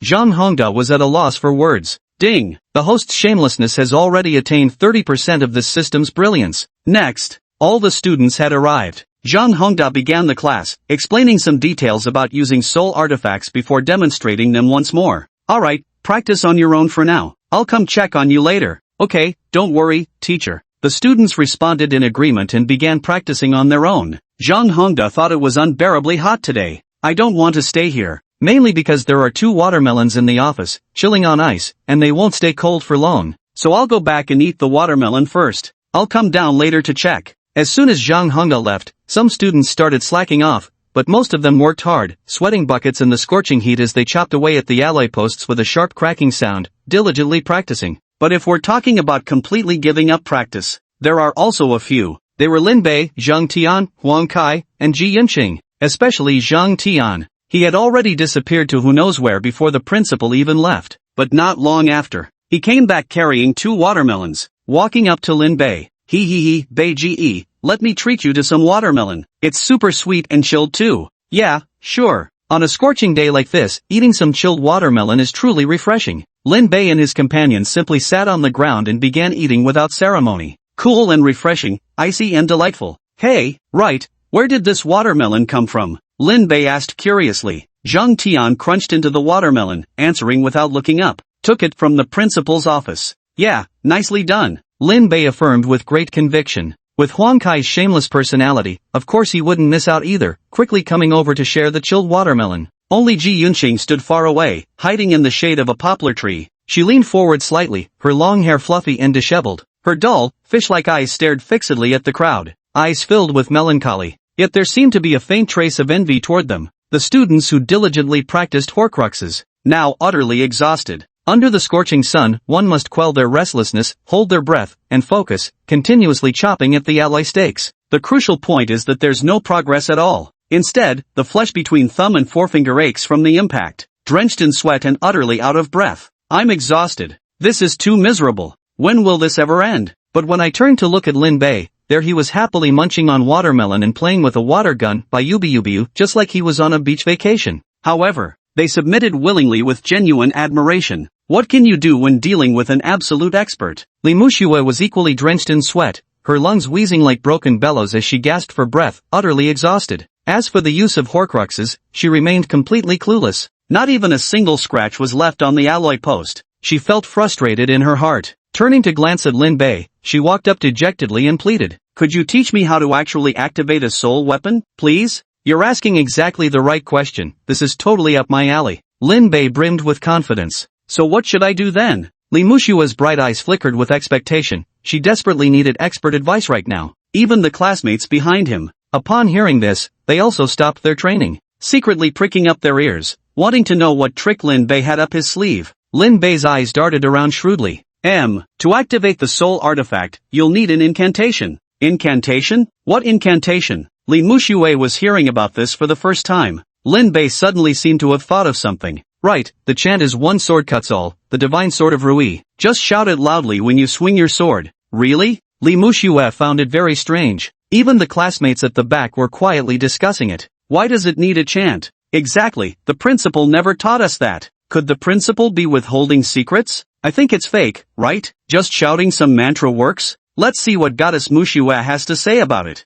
Zhang Hongda was at a loss for words. Ding! The host's shamelessness has already attained 30% of this system's brilliance. Next, all the students had arrived. Zhang Hongda began the class, explaining some details about using soul artifacts before demonstrating them once more. "Alright, practice on your own for now. I'll come check on you later." "Okay, don't worry, teacher." The students responded in agreement and began practicing on their own. Zhang Hongda thought it was unbearably hot today. "I don't want to stay here. Mainly because there are 2 watermelons in the office, chilling on ice, and they won't stay cold for long. So I'll go back and eat the watermelon first. I'll come down later to check." As soon as Zhang Hongda left, some students started slacking off, but most of them worked hard, sweating buckets in the scorching heat as they chopped away at the alloy posts with a sharp cracking sound, diligently practicing. But if we're talking about completely giving up practice, there are also a few. They were Lin Bei, Zhang Tian, Huang Kai, and Ji Yunqing, especially Zhang Tian. He had already disappeared to who knows where before the principal even left, but not long after. He came back carrying 2 watermelons, walking up to Lin Bei. Bei Ge, let me treat you to some watermelon. It's super sweet and chilled too." "Yeah, sure." On a scorching day like this, eating some chilled watermelon is truly refreshing. Lin Bei and his companions simply sat on the ground and began eating without ceremony. Cool and refreshing, icy and delightful. "Hey, right, where did this watermelon come from?" Lin Bei asked curiously. Zhang Tian crunched into the watermelon, answering without looking up. "Took it from the principal's office." "Yeah, nicely done," Lin Bei affirmed with great conviction. With Huang Kai's shameless personality, of course he wouldn't miss out either, quickly coming over to share the chilled watermelon. Only Ji Yunqing stood far away, hiding in the shade of a poplar tree. She leaned forward slightly, her long hair fluffy and disheveled. Her dull, fish-like eyes stared fixedly at the crowd, eyes filled with melancholy. Yet there seemed to be a faint trace of envy toward them. The students who diligently practiced Horcruxes, now utterly exhausted. Under the scorching sun, one must quell their restlessness, hold their breath, and focus, continuously chopping at the alloy stakes. The crucial point is that there's no progress at all. Instead, the flesh between thumb and forefinger aches from the impact, drenched in sweat and utterly out of breath. "I'm exhausted. This is too miserable. When will this ever end?" But when I turned to look at Lin Bei, there he was happily munching on watermelon and playing with a water gun, by Yubiubiu, just like he was on a beach vacation. However, they submitted willingly with genuine admiration. What can you do when dealing with an absolute expert? Li Muxue was equally drenched in sweat, her lungs wheezing like broken bellows as she gasped for breath, utterly exhausted. As for the use of Horcruxes, she remained completely clueless. Not even a single scratch was left on the alloy post. She felt frustrated in her heart. Turning to glance at Lin Bei, she walked up dejectedly and pleaded. Could you teach me how to actually activate a soul weapon, please? You're asking exactly the right question, this is totally up my alley. Lin Bei brimmed with confidence. So what should I do then? Li Muxue's bright eyes flickered with expectation. She desperately needed expert advice right now. Even the classmates behind him. Upon hearing this, they also stopped their training, secretly pricking up their ears, wanting to know what trick Lin Bei had up his sleeve. Lin Bei's eyes darted around shrewdly. To activate the soul artifact, you'll need an incantation. Incantation? What incantation? Li Muxue was hearing about this for the first time. Lin Bei suddenly seemed to have thought of something. Right, the chant is one sword cuts all, the divine sword of Rui. Just shout it loudly when you swing your sword. Really? Li Muxue found it very strange. Even the classmates at the back were quietly discussing it. Why does it need a chant? Exactly, the principal never taught us that. Could the principal be withholding secrets? I think it's fake, right? Just shouting some mantra works? Let's see what Goddess Muxue has to say about it.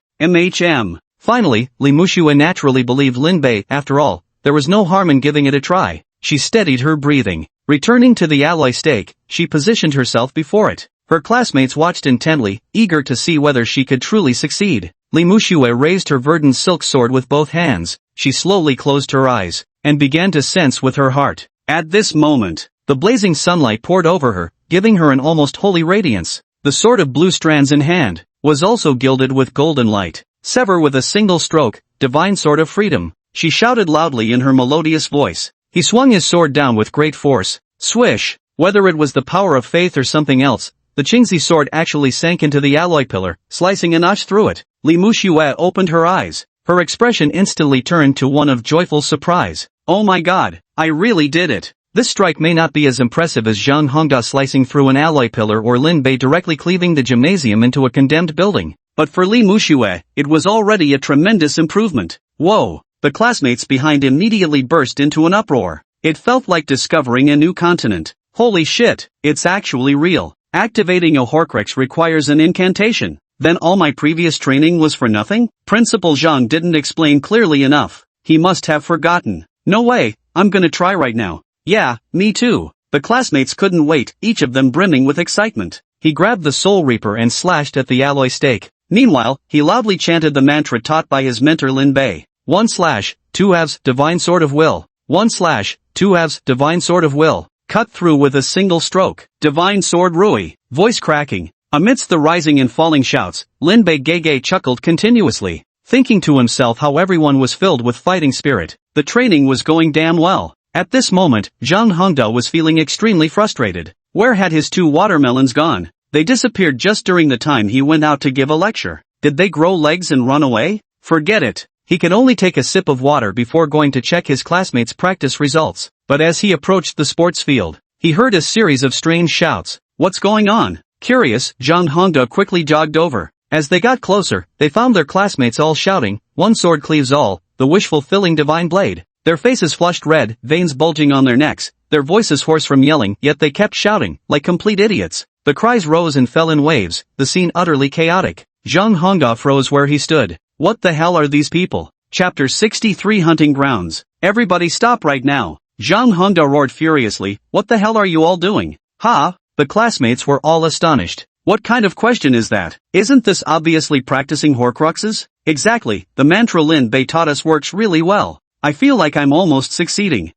Finally, Li Muxue naturally believed Lin Bei. After all, there was no harm in giving it a try. She steadied her breathing. Returning to the alloy stake, she positioned herself before it. Her classmates watched intently, eager to see whether she could truly succeed. Li Muxue raised her verdant silk sword with both hands. She slowly closed her eyes, and began to sense with her heart. At this moment, the blazing sunlight poured over her, giving her an almost holy radiance. The sword of blue strands in hand was also gilded with golden light. Sever with a single stroke, divine sword of freedom. She shouted loudly in her melodious voice. He swung his sword down with great force. Swish! Whether it was the power of faith or something else, the Qingzi sword actually sank into the alloy pillar, slicing a notch through it. Li Muxue opened her eyes. Her expression instantly turned to one of joyful surprise. Oh my god, I really did it. This strike may not be as impressive as Zhang Hongda slicing through an alloy pillar or Lin Bei directly cleaving the gymnasium into a condemned building. But for Li Muxue, it was already a tremendous improvement. Whoa! The classmates behind immediately burst into an uproar. It felt like discovering a new continent. Holy shit, it's actually real. Activating a Horcrux requires an incantation. Then all my previous training was for nothing? Principal Zhang didn't explain clearly enough. He must have forgotten. No way, I'm gonna try right now. Yeah, me too. The classmates couldn't wait, each of them brimming with excitement. He grabbed the Soul Reaper and slashed at the alloy stake. Meanwhile, he loudly chanted the mantra taught by his mentor Lin Bei. 1/2 halves, divine sword of will. 1/2 halves, divine sword of will. Cut through with a single stroke. Divine sword Rui. Voice cracking. Amidst the rising and falling shouts, Lin Bei Gege chuckled continuously, thinking to himself how everyone was filled with fighting spirit. The training was going damn well. At this moment, Zhang Hongda was feeling extremely frustrated. Where had his 2 watermelons gone? They disappeared just during the time he went out to give a lecture. Did they grow legs and run away? Forget it. He could only take a sip of water before going to check his classmates' practice results. But as he approached the sports field, he heard a series of strange shouts. What's going on? Curious, Zhang Hongda quickly jogged over. As they got closer, they found their classmates all shouting, "One sword cleaves all, the wish-fulfilling divine blade." Their faces flushed red, veins bulging on their necks, their voices hoarse from yelling, yet they kept shouting, like complete idiots. The cries rose and fell in waves, the scene utterly chaotic. Zhang Hongda froze where he stood. What the hell are these people? Chapter 63 Hunting Grounds. Everybody stop right now. Zhang Hongda roared furiously, what the hell are you all doing? Ha! The classmates were all astonished. What kind of question is that? Isn't this obviously practicing Horcruxes? Exactly, the mantra Lin Bei taught us works really well. I feel like I'm almost succeeding.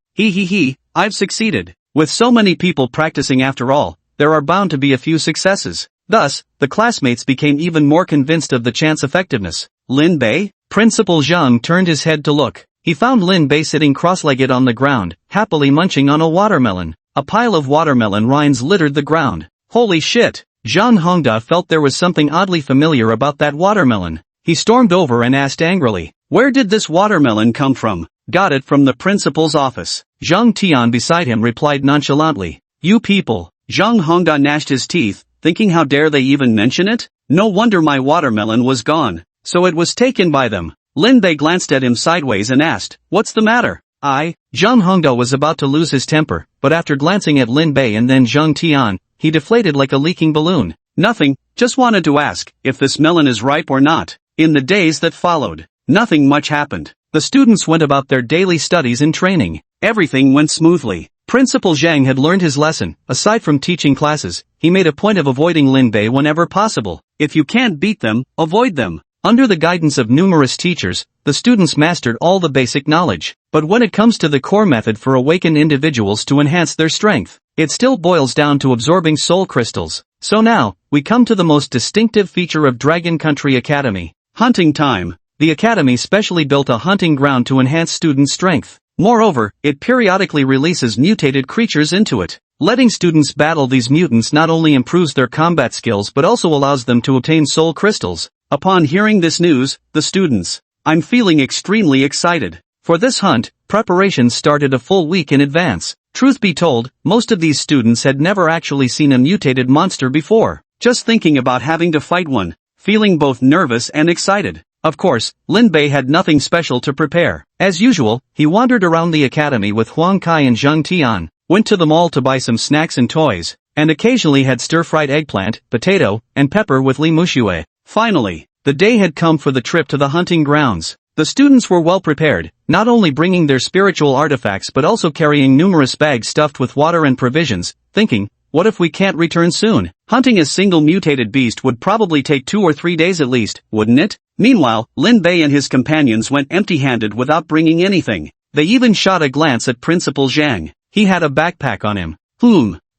I've succeeded. With so many people practicing after all, there are bound to be a few successes. Thus, the classmates became even more convinced of the chant's effectiveness. Lin Bei? Principal Zhang turned his head to look. He found Lin Bei sitting cross-legged on the ground, happily munching on a watermelon. A pile of watermelon rinds littered the ground. Holy shit! Zhang Hongda felt there was something oddly familiar about that watermelon. He stormed over and asked angrily, where did this watermelon come from? Got it from the principal's office. Zhang Tian beside him replied nonchalantly. You people. Zhang Hongda gnashed his teeth, thinking how dare they even mention it? No wonder my watermelon was gone. So it was taken by them. Lin Bei glanced at him sideways and asked, what's the matter? Zhang Hongda was about to lose his temper, but after glancing at Lin Bei and then Zhang Tian, he deflated like a leaking balloon. Nothing, just wanted to ask if this melon is ripe or not. In the days that followed, nothing much happened. The students went about their daily studies and training. Everything went smoothly. Principal Zhang had learned his lesson. Aside from teaching classes, he made a point of avoiding Lin Bei whenever possible. If you can't beat them, avoid them. Under the guidance of numerous teachers, the students mastered all the basic knowledge. But when it comes to the core method for awakened individuals to enhance their strength, it still boils down to absorbing soul crystals. So now, we come to the most distinctive feature of Dragon Country Academy. Hunting time. The academy specially built a hunting ground to enhance students' strength. Moreover, it periodically releases mutated creatures into it. Letting students battle these mutants not only improves their combat skills but also allows them to obtain soul crystals. Upon hearing this news, the students, I'm feeling extremely excited. For this hunt, preparations started a full week in advance. Truth be told, most of these students had never actually seen a mutated monster before. Just thinking about having to fight one, feeling both nervous and excited. Of course, Lin Bei had nothing special to prepare. As usual, he wandered around the academy with Huang Kai and Zhang Tian, went to the mall to buy some snacks and toys, and occasionally had stir-fried eggplant, potato, and pepper with Li Muxue. Finally, the day had come for the trip to the hunting grounds. The students were well prepared, not only bringing their spiritual artifacts but also carrying numerous bags stuffed with water and provisions, thinking, what if we can't return soon? Hunting a single mutated beast would probably take 2 or 3 days at least, wouldn't it? Meanwhile, Lin Bei and his companions went empty-handed without bringing anything. They even shot a glance at Principal Zhang. He had a backpack on him.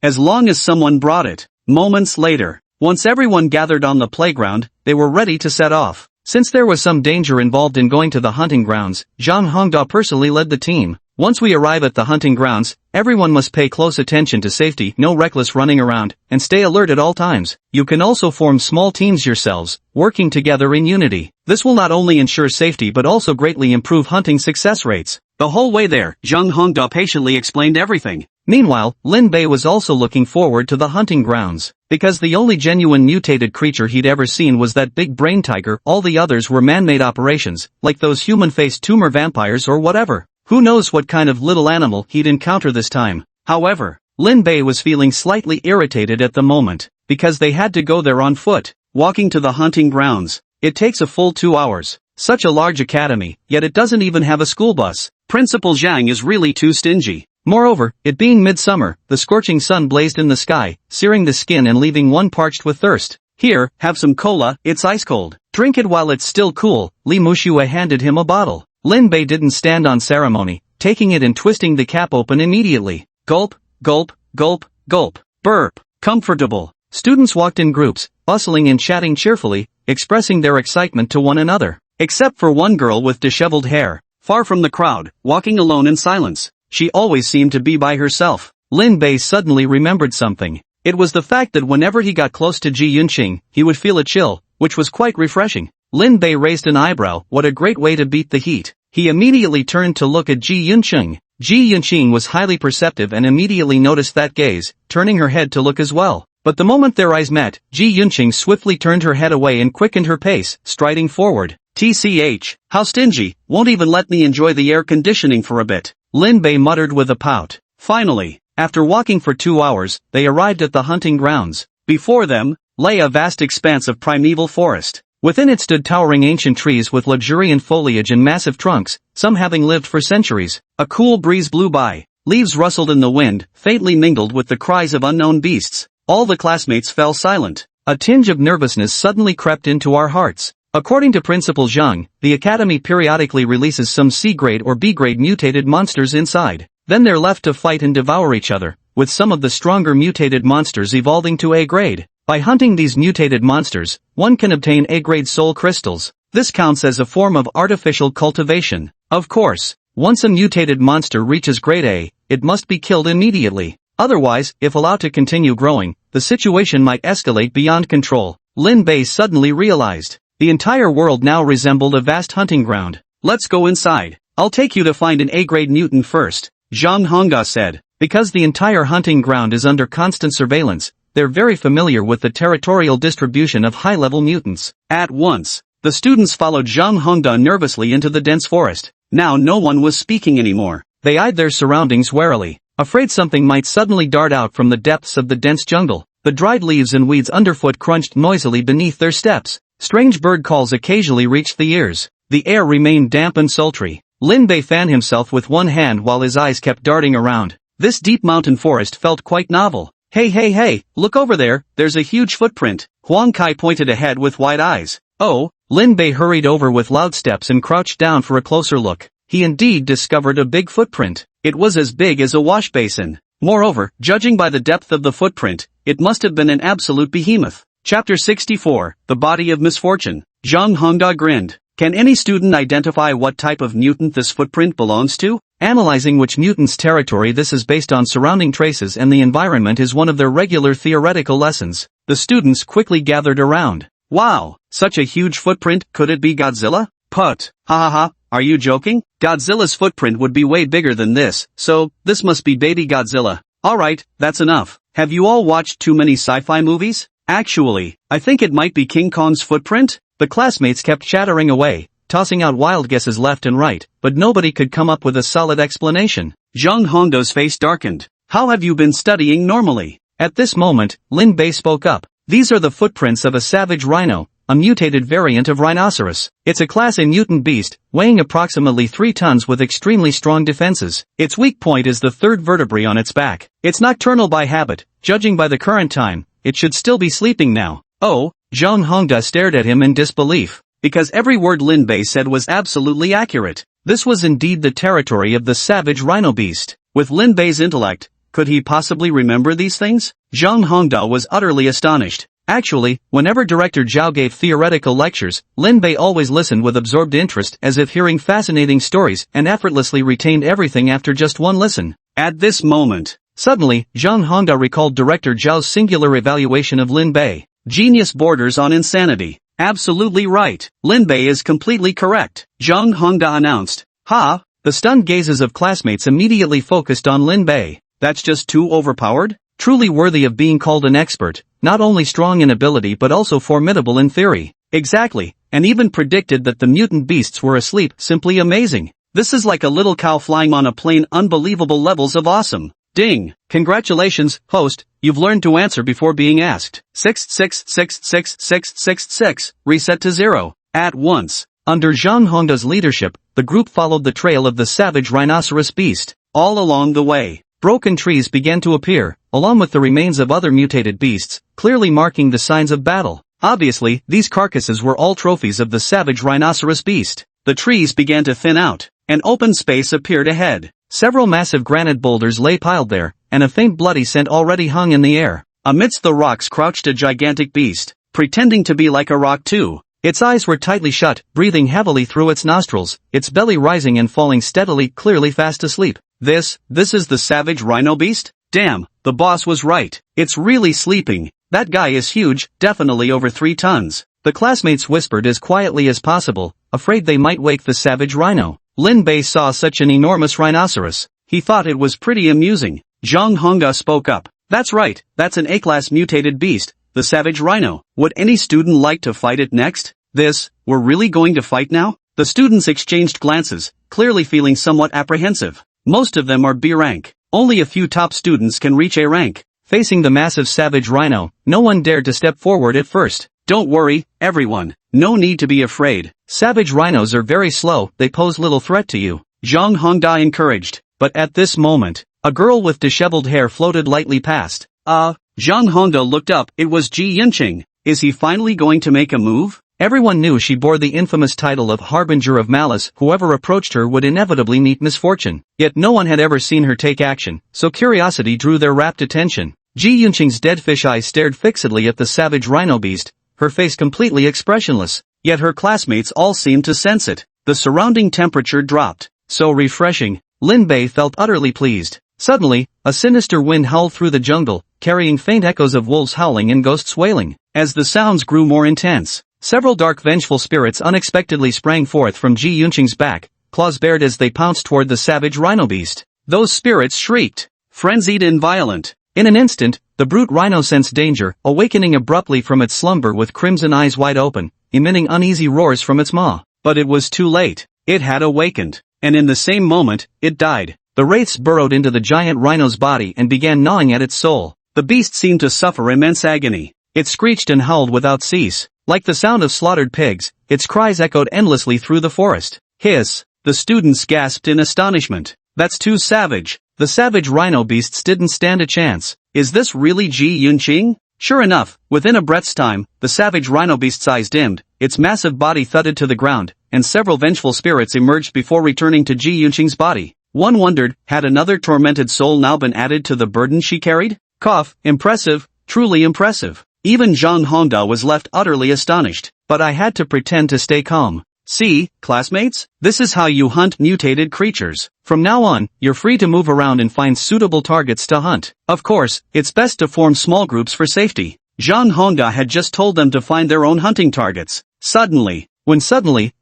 As long as someone brought it. Moments later, once everyone gathered on the playground, they were ready to set off. Since there was some danger involved in going to the hunting grounds, Zhang Hongda personally led the team. Once we arrive at the hunting grounds, everyone must pay close attention to safety, no reckless running around, and stay alert at all times. You can also form small teams yourselves, working together in unity. This will not only ensure safety but also greatly improve hunting success rates. The whole way there, Zhang Hongda patiently explained everything. Meanwhile, Lin Bei was also looking forward to the hunting grounds. Because the only genuine mutated creature he'd ever seen was that big brain tiger, all the others were man-made operations, like those human-faced tumor vampires or whatever. Who knows what kind of little animal he'd encounter this time. However, Lin Bei was feeling slightly irritated at the moment, because they had to go there on foot. Walking to the hunting grounds, it takes a full 2 hours. Such a large academy, yet it doesn't even have a school bus. Principal Zhang is really too stingy. Moreover, it being midsummer, the scorching sun blazed in the sky, searing the skin and leaving one parched with thirst. Here, have some cola, it's ice cold. Drink it while it's still cool. Li Muxue handed him a bottle. Lin Bei didn't stand on ceremony, taking it and twisting the cap open immediately. Gulp, gulp, gulp, gulp. Burp. Comfortable. Students walked in groups, bustling and chatting cheerfully, expressing their excitement to one another. Except for one girl with disheveled hair, far from the crowd, walking alone in silence. She always seemed to be by herself. Lin Bei suddenly remembered something. It was the fact that whenever he got close to Ji Yunqing, he would feel a chill, which was quite refreshing. Lin Bei raised an eyebrow. What a great way to beat the heat. He immediately turned to look at Ji Yunqing. Ji Yunqing was highly perceptive and immediately noticed that gaze, turning her head to look as well. But the moment their eyes met, Ji Yunqing swiftly turned her head away and quickened her pace, striding forward. TCH, how stingy, won't even let me enjoy the air conditioning for a bit. Lin Bei muttered with a pout. Finally, after walking for 2 hours, they arrived at the hunting grounds. Before them, lay a vast expanse of primeval forest. Within it stood towering ancient trees with luxuriant foliage and massive trunks, some having lived for centuries. A cool breeze blew by. Leaves rustled in the wind, faintly mingled with the cries of unknown beasts. All the classmates fell silent. A tinge of nervousness suddenly crept into our hearts. According to Principal Zhang, the academy periodically releases some C-grade or B-grade mutated monsters inside. Then they're left to fight and devour each other, with some of the stronger mutated monsters evolving to A-grade. By hunting these mutated monsters, one can obtain A-grade soul crystals. This counts as a form of artificial cultivation. Of course, once a mutated monster reaches grade A, it must be killed immediately. Otherwise, if allowed to continue growing, the situation might escalate beyond control. Lin Bei suddenly realized. The entire world now resembled a vast hunting ground. Let's go inside. I'll take you to find an A-grade mutant first, Zhang Hongda said. Because the entire hunting ground is under constant surveillance, they're very familiar with the territorial distribution of high-level mutants. At once, the students followed Zhang Hongda nervously into the dense forest. Now no one was speaking anymore. They eyed their surroundings warily, afraid something might suddenly dart out from the depths of the dense jungle. The dried leaves and weeds underfoot crunched noisily beneath their steps. Strange bird calls occasionally reached the ears. The air remained damp and sultry. Lin Bei fanned himself with one hand while his eyes kept darting around. This deep mountain forest felt quite novel. Hey, look over there, there's a huge footprint. Huang Kai pointed ahead with wide eyes. Oh, Lin Bei hurried over with loud steps and crouched down for a closer look. He indeed discovered a big footprint. It was as big as a wash basin. Moreover, judging by the depth of the footprint, it must have been an absolute behemoth. Chapter 64, The Body of Misfortune. Zhang Hongda grinned. Can any student identify what type of mutant this footprint belongs to? Analyzing which mutant's territory this is based on surrounding traces and the environment is one of their regular theoretical lessons. The students quickly gathered around. Wow, such a huge footprint, could it be Godzilla? Put. Ha, are you joking? Godzilla's footprint would be way bigger than this, so, this must be baby Godzilla. Alright, that's enough. Have you all watched too many sci-fi movies? Actually, I think it might be King Kong's footprint? The classmates kept chattering away, tossing out wild guesses left and right, but nobody could come up with a solid explanation. Zhang Hongda's face darkened. How have you been studying normally? At this moment, Lin Bei spoke up. These are the footprints of a savage rhino, a mutated variant of rhinoceros. It's a class A mutant beast, weighing approximately 3 tons with extremely strong defenses. Its weak point is the third vertebrae on its back. It's nocturnal by habit. Judging by the current time, it should still be sleeping now. Oh, Zhang Hongda stared at him in disbelief, because every word Lin Bei said was absolutely accurate. This was indeed the territory of the savage rhino beast. With Lin Bei's intellect, could he possibly remember these things? Zhang Hongda was utterly astonished. Actually, whenever Director Zhao gave theoretical lectures, Lin Bei always listened with absorbed interest as if hearing fascinating stories and effortlessly retained everything after just one listen. At this moment, suddenly, Zhang Hongda recalled Director Zhao's singular evaluation of Lin Bei. Genius borders on insanity. Absolutely right. Lin Bei is completely correct. Zhang Hongda announced. Ha! The stunned gazes of classmates immediately focused on Lin Bei. That's just too overpowered? Truly worthy of being called an expert, not only strong in ability but also formidable in theory. Exactly, and even predicted that the mutant beasts were asleep. Simply amazing. This is like a little cow flying on a plane. Unbelievable levels of awesome. Ding! Congratulations, host, you've learned to answer before being asked. 6666666. Reset to 0. At once. Under Zhang Hongda's leadership, the group followed the trail of the savage rhinoceros beast. All along the way, broken trees began to appear, along with the remains of other mutated beasts, clearly marking the signs of battle. Obviously, these carcasses were all trophies of the savage rhinoceros beast. The trees began to thin out. An open space appeared ahead. Several massive granite boulders lay piled there, and a faint bloody scent already hung in the air. Amidst the rocks crouched a gigantic beast, pretending to be like a rock too. Its eyes were tightly shut, breathing heavily through its nostrils, its belly rising and falling steadily, clearly fast asleep. This is the savage rhino beast? Damn, the boss was right. It's really sleeping. That guy is huge, definitely over 3 tons. The classmates whispered as quietly as possible, afraid they might wake the savage rhino. Lin Bei saw such an enormous rhinoceros. He thought it was pretty amusing. Zhang Hongda spoke up. That's right, that's an A-class mutated beast, the savage rhino. Would any student like to fight it next? We're really going to fight now? The students exchanged glances, clearly feeling somewhat apprehensive. Most of them are B rank. Only a few top students can reach A rank. Facing the massive savage rhino, no one dared to step forward at first. Don't worry, everyone. No need to be afraid. Savage rhinos are very slow, they pose little threat to you. Zhang Hongda encouraged. But at this moment, a girl with disheveled hair floated lightly past. Zhang Hongda looked up. It was Ji Yunqing. Is he finally going to make a move? Everyone knew she bore the infamous title of Harbinger of Malice. Whoever approached her would inevitably meet misfortune. Yet no one had ever seen her take action, so curiosity drew their rapt attention. Ji Yunqing's dead fish eyes stared fixedly at the savage rhino beast, her face completely expressionless. Yet her classmates all seemed to sense it. The surrounding temperature dropped. So refreshing. Lin Bei felt utterly pleased. Suddenly, a sinister wind howled through the jungle, carrying faint echoes of wolves howling and ghosts wailing. As the sounds grew more intense, several dark vengeful spirits unexpectedly sprang forth from Ji Yunqing's back, claws bared as they pounced toward the savage rhino beast. Those spirits shrieked, frenzied and violent. In an instant, the brute rhino sensed danger, awakening abruptly from its slumber with crimson eyes wide open, emitting uneasy roars from its maw. But it was too late. It had awakened. And in the same moment, it died. The wraiths burrowed into the giant rhino's body and began gnawing at its soul. The beast seemed to suffer immense agony. It screeched and howled without cease. Like the sound of slaughtered pigs, its cries echoed endlessly through the forest. Hiss! The students gasped in astonishment. That's too savage. The savage rhino beasts didn't stand a chance. Is this really Ji Yunqing? Sure enough, within a breath's time, the savage rhino beast's eyes dimmed, its massive body thudded to the ground, and several vengeful spirits emerged before returning to Ji Yunqing's body. One wondered, had another tormented soul now been added to the burden she carried? Cough, impressive, truly impressive. Even Zhang Hongda was left utterly astonished. But I had to pretend to stay calm. See, classmates, this is how you hunt mutated creatures. From now on, you're free to move around and find suitable targets to hunt. Of course, it's best to form small groups for safety. Zhang Hongda had just told them to find their own hunting targets. Suddenly,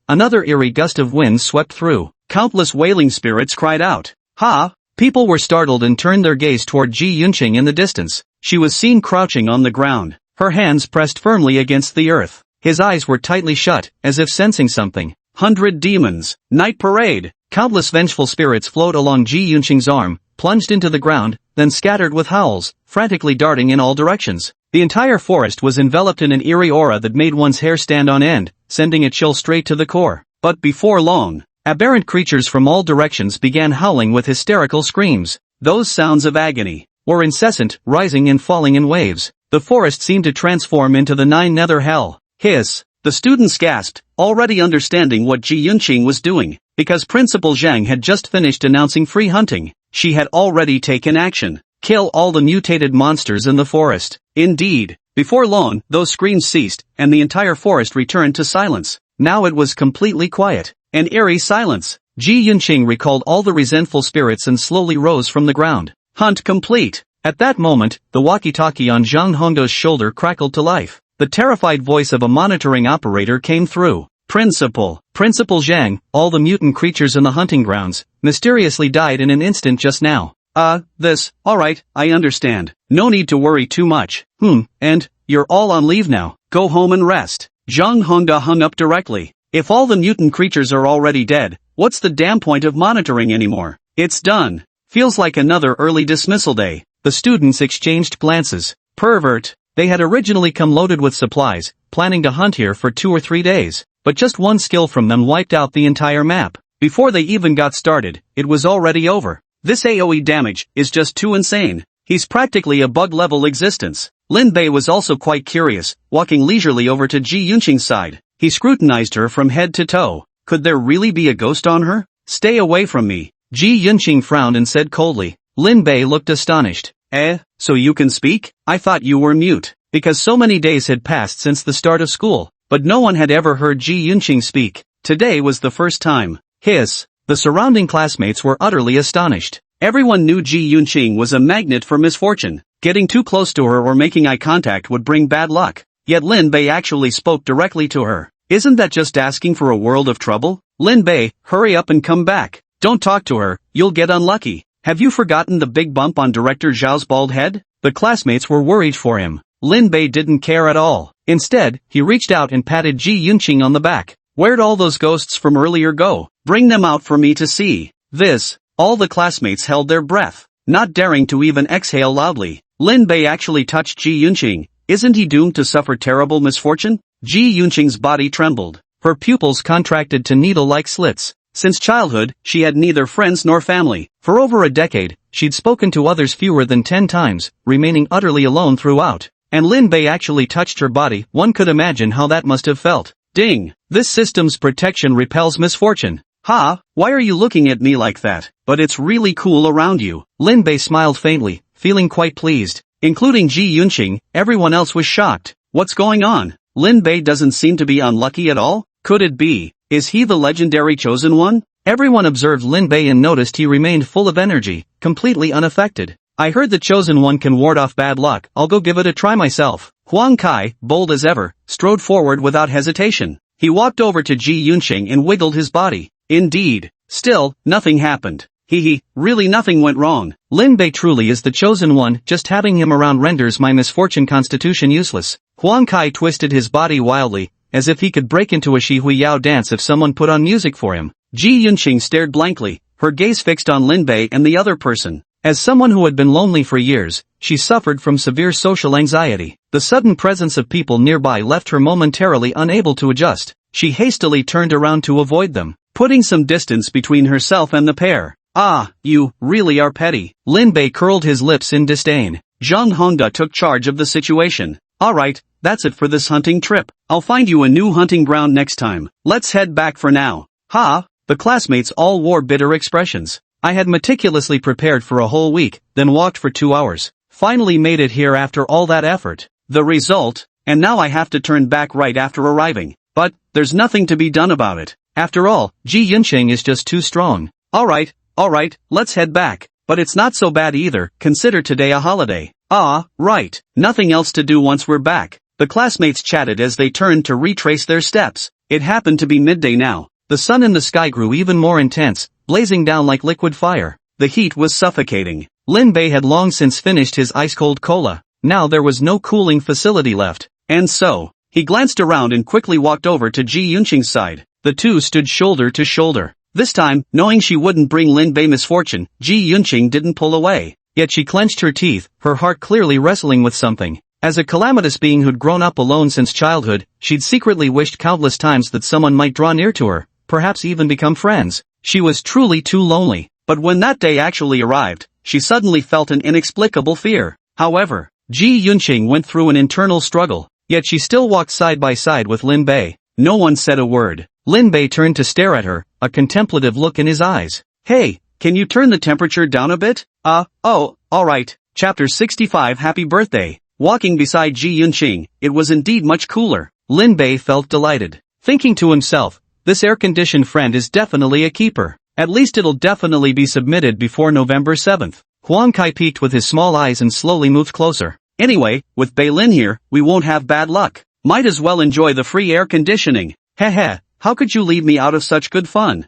another eerie gust of wind swept through. Countless wailing spirits cried out. Ha! People were startled and turned their gaze toward Ji Yunqing in the distance. She was seen crouching on the ground, her hands pressed firmly against the earth. His eyes were tightly shut, as if sensing something. 100 demons, night parade. Countless vengeful spirits flowed along Ji Yunqing's arm, plunged into the ground, then scattered with howls, frantically darting in all directions. The entire forest was enveloped in an eerie aura that made one's hair stand on end, sending a chill straight to the core. But before long, aberrant creatures from all directions began howling with hysterical screams. Those sounds of agony were incessant, rising and falling in waves. The forest seemed to transform into the Nine Nether Hell. Hiss! The students gasped, already understanding what Ji Yunqing was doing, because Principal Zhang had just finished announcing free hunting. She had already taken action. Kill all the mutated monsters in the forest. Indeed, before long, those screams ceased, and the entire forest returned to silence. Now it was completely quiet. An eerie silence. Ji Yunqing recalled all the resentful spirits and slowly rose from the ground. Hunt complete. At that moment, the walkie-talkie on Zhang Hongda's shoulder crackled to life. The terrified voice of a monitoring operator came through. Principal Zhang, all the mutant creatures in the hunting grounds, mysteriously died in an instant just now. Alright, I understand. No need to worry too much. And, you're all on leave now. Go home and rest. Zhang Hongda hung up directly. If all the mutant creatures are already dead, what's the damn point of monitoring anymore? It's done. Feels like another early dismissal day. The students exchanged glances. Pervert. They had originally come loaded with supplies, planning to hunt here for 2 or 3 days, but just one skill from them wiped out the entire map. Before they even got started, it was already over. This AoE damage is just too insane. He's practically a bug-level existence. Lin Bei was also quite curious, walking leisurely over to Ji Yunqing's side. He scrutinized her from head to toe. Could there really be a ghost on her? Stay away from me. Ji Yunqing frowned and said coldly. Lin Bei looked astonished. So you can speak? I thought you were mute. Because so many days had passed since the start of school, but no one had ever heard Ji Yunqing speak. Today was the first time. Hiss! The surrounding classmates were utterly astonished. Everyone knew Ji Yunqing was a magnet for misfortune. Getting too close to her or making eye contact would bring bad luck. Yet Lin Bei actually spoke directly to her. Isn't that just asking for a world of trouble? Lin Bei, hurry up and come back. Don't talk to her, you'll get unlucky. Have you forgotten the big bump on Director Zhao's bald head? The classmates were worried for him. Lin Bei didn't care at all. Instead, he reached out and patted Ji Yunqing on the back. Where'd all those ghosts from earlier go? Bring them out for me to see. All the classmates held their breath, not daring to even exhale loudly. Lin Bei actually touched Ji Yunqing. Isn't he doomed to suffer terrible misfortune? Ji Yunqing's body trembled. Her pupils contracted to needle-like slits. Since childhood, she had neither friends nor family. For over a decade, she'd spoken to others fewer than 10 times, remaining utterly alone throughout. And Lin Bei actually touched her body. One could imagine how that must have felt. Ding! This system's protection repels misfortune. Ha! Why are you looking at me like that? But it's really cool around you. Lin Bei smiled faintly, feeling quite pleased. Including Ji Yunqing, everyone else was shocked. What's going on? Lin Bei doesn't seem to be unlucky at all? Could it be? Is he the legendary chosen one? Everyone observed Lin Bei and noticed he remained full of energy, completely unaffected. I heard the chosen one can ward off bad luck. I'll go give it a try myself. Huang Kai, bold as ever, strode forward without hesitation. He walked over to Ji Yunqing and wiggled his body. Indeed. Still, nothing happened. Really nothing went wrong. Lin Bei truly is the chosen one, just having him around renders my misfortune constitution useless. Huang Kai twisted his body wildly, as if he could break into a Shi Hui Yao dance if someone put on music for him. Ji Yunqing stared blankly, her gaze fixed on Lin Bei and the other person. As someone who had been lonely for years, she suffered from severe social anxiety. The sudden presence of people nearby left her momentarily unable to adjust. She hastily turned around to avoid them, putting some distance between herself and the pair. Ah, you really are petty. Lin Bei curled his lips in disdain. Zhang Hongda took charge of the situation. Alright, that's it for this hunting trip. I'll find you a new hunting ground next time. Let's head back for now. Ha! The classmates all wore bitter expressions. I had meticulously prepared for a whole week, then walked for 2 hours. Finally made it here after all that effort. The result? And now I have to turn back right after arriving. But, there's nothing to be done about it. After all, Ji Yunqing is just too strong. Alright, let's head back. But it's not so bad either, consider today a holiday. Ah, right. Nothing else to do once we're back. The classmates chatted as they turned to retrace their steps. It happened to be midday now. The sun in the sky grew even more intense, blazing down like liquid fire. The heat was suffocating. Lin Bei had long since finished his ice-cold cola. Now there was no cooling facility left. And so, he glanced around and quickly walked over to Ji Yunqing's side. The two stood shoulder to shoulder. This time, knowing she wouldn't bring Lin Bei misfortune, Ji Yunqing didn't pull away. Yet she clenched her teeth, her heart clearly wrestling with something. As a calamitous being who'd grown up alone since childhood, she'd secretly wished countless times that someone might draw near to her, perhaps even become friends. She was truly too lonely. But when that day actually arrived, she suddenly felt an inexplicable fear. However, Ji Yunqing went through an internal struggle, yet she still walked side by side with Lin Bei. No one said a word. Lin Bei turned to stare at her, a contemplative look in his eyes. Hey, can you turn the temperature down a bit? Alright. Chapter 65 Happy Birthday. Walking beside Ji Yunqing, it was indeed much cooler. Lin Bei felt delighted, thinking to himself, this air-conditioned friend is definitely a keeper. At least it'll definitely be submitted before November 7th. Huang Kai peeked with his small eyes and slowly moved closer. Anyway, with Bei Lin here, we won't have bad luck. Might as well enjoy the free air conditioning. Heh, how could you leave me out of such good fun?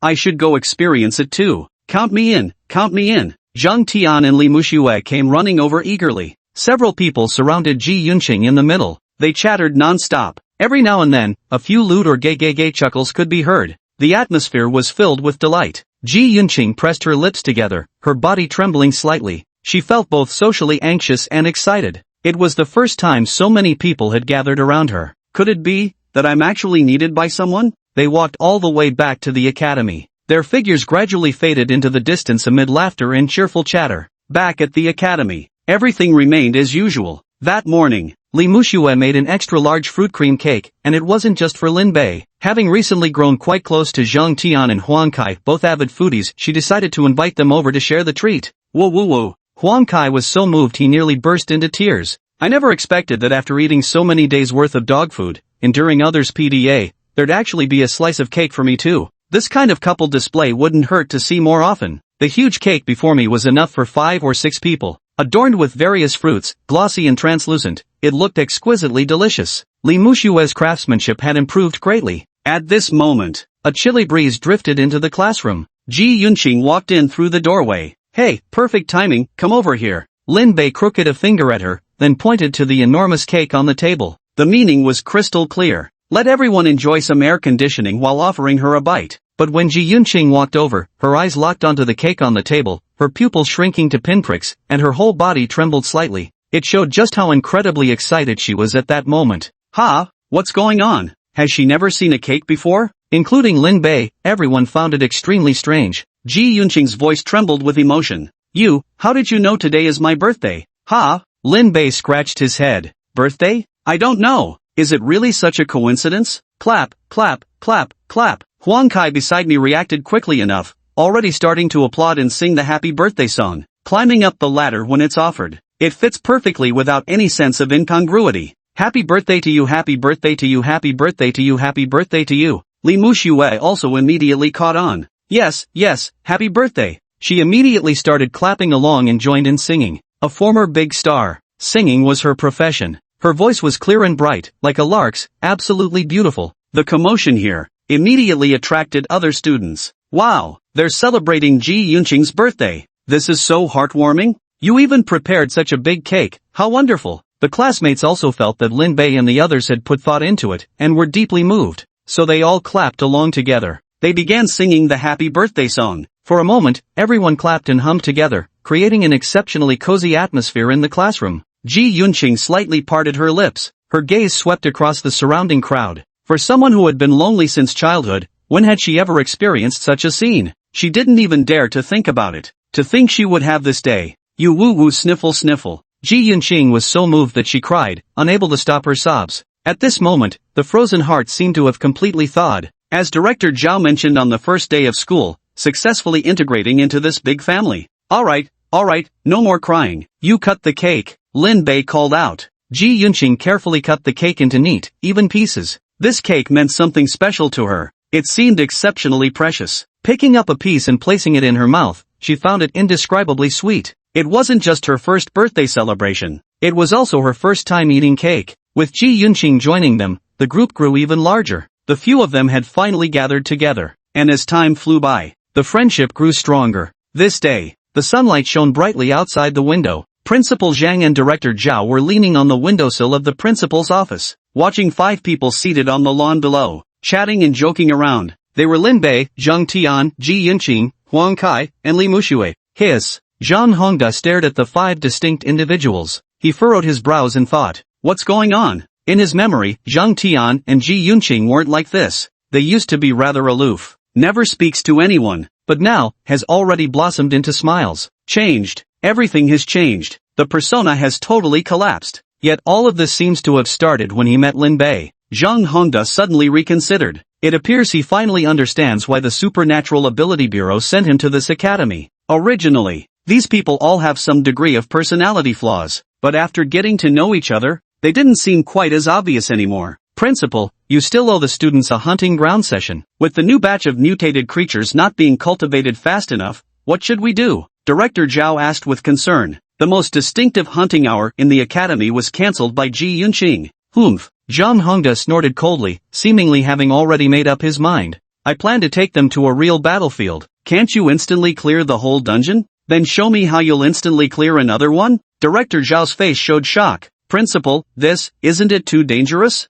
I should go experience it too. Count me in. Zhang Tian and Li Muxue came running over eagerly. Several people surrounded Ji Yunqing in the middle. They chattered non-stop. Every now and then, a few lewd or gay chuckles could be heard. The atmosphere was filled with delight. Ji Yunqing pressed her lips together, her body trembling slightly. She felt both socially anxious and excited. It was the first time so many people had gathered around her. Could it be that I'm actually needed by someone? They walked all the way back to the academy. Their figures gradually faded into the distance amid laughter and cheerful chatter. Back at the academy, everything remained as usual. That morning, Li Muxue made an extra-large fruit cream cake, and it wasn't just for Lin Bei. Having recently grown quite close to Zhang Tian and Huang Kai, both avid foodies, she decided to invite them over to share the treat. Whoa. Huang Kai was so moved he nearly burst into tears. I never expected that after eating so many days' worth of dog food, enduring others' PDA, there'd actually be a slice of cake for me too. This kind of couple display wouldn't hurt to see more often. The huge cake before me was enough for 5 or 6 people. Adorned with various fruits, glossy and translucent, it looked exquisitely delicious. Li Muxue's craftsmanship had improved greatly. At this moment, a chilly breeze drifted into the classroom. Ji Yunqing walked in through the doorway. Hey, perfect timing, come over here. Lin Bei crooked a finger at her, then pointed to the enormous cake on the table. The meaning was crystal clear. Let everyone enjoy some air conditioning while offering her a bite. But when Ji Yunqing walked over, her eyes locked onto the cake on the table, her pupils shrinking to pinpricks, and her whole body trembled slightly. It showed just how incredibly excited she was at that moment. What's going on? Has she never seen a cake before? Including Lin Bei, everyone found it extremely strange. Ji Yunqing's voice trembled with emotion. How did you know today is my birthday? Lin Bei scratched his head. Birthday? I don't know. Is it really such a coincidence? Clap. Huang Kai beside me reacted quickly enough, already starting to applaud and sing the happy birthday song, climbing up the ladder when it's offered. It fits perfectly without any sense of incongruity. Happy birthday to you, happy birthday to you, happy birthday to you, happy birthday to you. Li Muxue also immediately caught on. Yes, happy birthday. She immediately started clapping along and joined in singing. A former big star. Singing was her profession. Her voice was clear and bright, like a lark's, absolutely beautiful. The commotion here immediately attracted other students. Wow, they're celebrating Ji Yunqing's birthday. This is so heartwarming. You even prepared such a big cake, how wonderful. The classmates also felt that Lin Bei and the others had put thought into it, and were deeply moved. So they all clapped along together. They began singing the happy birthday song. For a moment, everyone clapped and hummed together, creating an exceptionally cozy atmosphere in the classroom. Ji Yunqing slightly parted her lips. Her gaze swept across the surrounding crowd. For someone who had been lonely since childhood, when had she ever experienced such a scene? She didn't even dare to think about it. To think she would have this day. You woo-woo sniffle sniffle. Ji Yunqing was so moved that she cried, unable to stop her sobs. At this moment, the frozen heart seemed to have completely thawed. As Director Zhao mentioned on the first day of school, successfully integrating into this big family. Alright, no more crying. You cut the cake, Lin Bei called out. Ji Yunqing carefully cut the cake into neat, even pieces. This cake meant something special to her. It seemed exceptionally precious. Picking up a piece and placing it in her mouth, she found it indescribably sweet. It wasn't just her first birthday celebration. It was also her first time eating cake. With Ji Yunqing joining them, the group grew even larger. The few of them had finally gathered together. And as time flew by, the friendship grew stronger. This day, the sunlight shone brightly outside the window. Principal Zhang and Director Zhao were leaning on the windowsill of the principal's office, watching 5 people seated on the lawn below, chatting and joking around. They were Lin Bei, Zhang Tian, Ji Yunqing, Huang Kai, and Li Muxue. Hiss. Zhang Hongda stared at the 5 distinct individuals. He furrowed his brows and thought, what's going on? In his memory, Zhang Tian and Ji Yunqing weren't like this. They used to be rather aloof, never speaks to anyone, but now, has already blossomed into smiles. Changed. Everything has changed. The persona has totally collapsed. Yet all of this seems to have started when he met Lin Bei. Zhang Hongda suddenly reconsidered. It appears he finally understands why the Supernatural Ability Bureau sent him to this academy. Originally, these people all have some degree of personality flaws, but after getting to know each other, they didn't seem quite as obvious anymore. Principal, you still owe the students a hunting ground session. With the new batch of mutated creatures not being cultivated fast enough, what should we do? Director Zhao asked with concern. The most distinctive hunting hour in the academy was cancelled by Ji Yunqing. Humph. Zhang Hongda snorted coldly, seemingly having already made up his mind. I plan to take them to a real battlefield. Can't you instantly clear the whole dungeon? Then show me how you'll instantly clear another one? Director Zhao's face showed shock. Principal, isn't it too dangerous?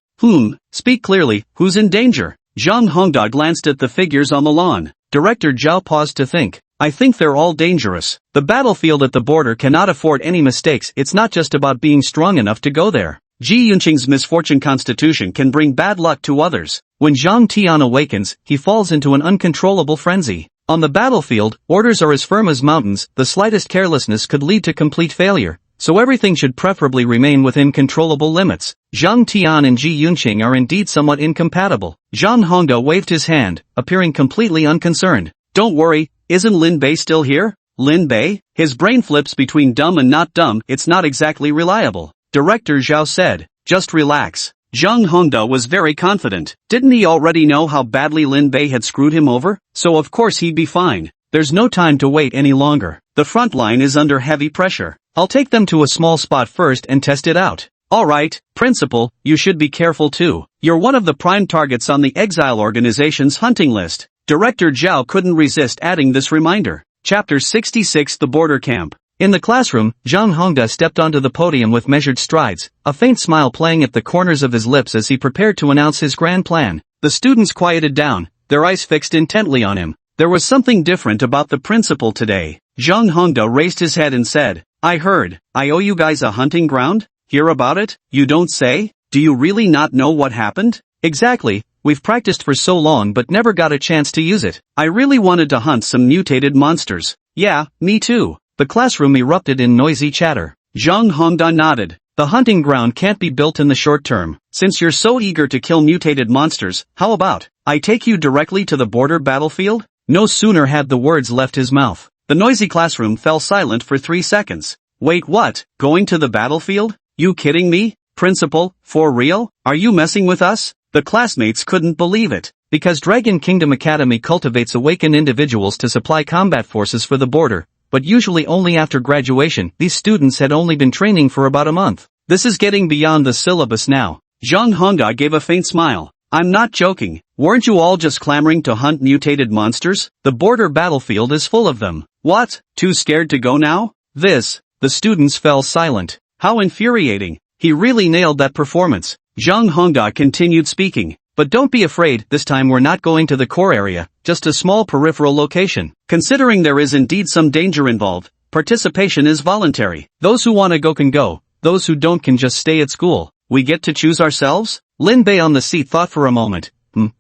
Speak clearly, who's in danger? Zhang Hongda glanced at the figures on the lawn. Director Zhao paused to think. I think they're all dangerous. The battlefield at the border cannot afford any mistakes. It's not just about being strong enough to go there. Ji Yunqing's misfortune constitution can bring bad luck to others. When Zhang Tian awakens, he falls into an uncontrollable frenzy. On the battlefield, orders are as firm as mountains. The slightest carelessness could lead to complete failure. So everything should preferably remain within controllable limits. Zhang Tian and Ji Yunqing are indeed somewhat incompatible. Zhang Hongda waved his hand, appearing completely unconcerned. Don't worry, isn't Lin Bei still here? Lin Bei? His brain flips between dumb and not dumb. It's not exactly reliable. Director Zhao said, just relax. Zhang Hongda was very confident. Didn't he already know how badly Lin Bei had screwed him over? So of course he'd be fine. There's no time to wait any longer. The front line is under heavy pressure. I'll take them to a small spot first and test it out. Alright, Principal, you should be careful too. You're one of the prime targets on the Exile Organization's hunting list. Director Zhao couldn't resist adding this reminder. Chapter 66 The Border Camp. In the classroom, Zhang Hongda stepped onto the podium with measured strides, a faint smile playing at the corners of his lips as he prepared to announce his grand plan. The students quieted down, their eyes fixed intently on him. There was something different about the principal today. Zhang Hongda raised his head and said, I heard, I owe you guys a hunting ground? Hear about it? You don't say? Do you really not know what happened? Exactly, we've practiced for so long but never got a chance to use it. I really wanted to hunt some mutated monsters. Yeah, me too. The classroom erupted in noisy chatter. Zhang Hongda nodded. The hunting ground can't be built in the short term. Since you're so eager to kill mutated monsters, how about, I take you directly to the border battlefield? No sooner had the words left his mouth. The noisy classroom fell silent for 3 seconds. Wait, what? Going to the battlefield? You kidding me? Principal, for real? Are you messing with us? The classmates couldn't believe it. Because Dragon Kingdom Academy cultivates awakened individuals to supply combat forces for the border, but usually only after graduation. These students had only been training for about a month. This is getting beyond the syllabus now. Zhang Hongda gave a faint smile. I'm not joking. Weren't you all just clamoring to hunt mutated monsters? The border battlefield is full of them. What? Too scared to go now? The students fell silent. How infuriating. He really nailed that performance. Zhang Hongda continued speaking. But don't be afraid, this time we're not going to the core area, just a small peripheral location. Considering there is indeed some danger involved, participation is voluntary. Those who want to go can go, those who don't can just stay at school. We get to choose ourselves? Lin Bei on the seat thought for a moment.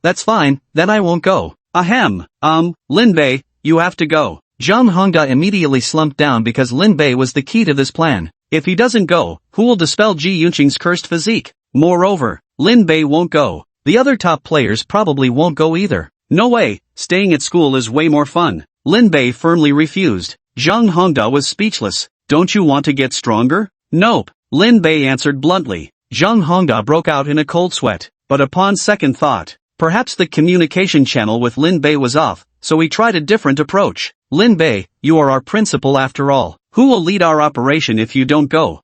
That's fine, then I won't go. Ahem, Lin Bei, you have to go. Zhang Hongda immediately slumped down because Lin Bei was the key to this plan. If he doesn't go, who will dispel Ji Yunqing's cursed physique? Moreover, Lin Bei won't go. The other top players probably won't go either. No way, staying at school is way more fun. Lin Bei firmly refused. Zhang Hongda was speechless. Don't you want to get stronger? Nope, Lin Bei answered bluntly. Zhang Hongda broke out in a cold sweat. But upon second thought, perhaps the communication channel with Lin Bei was off, so he tried a different approach. Lin Bei, you are our principal after all. Who will lead our operation if you don't go?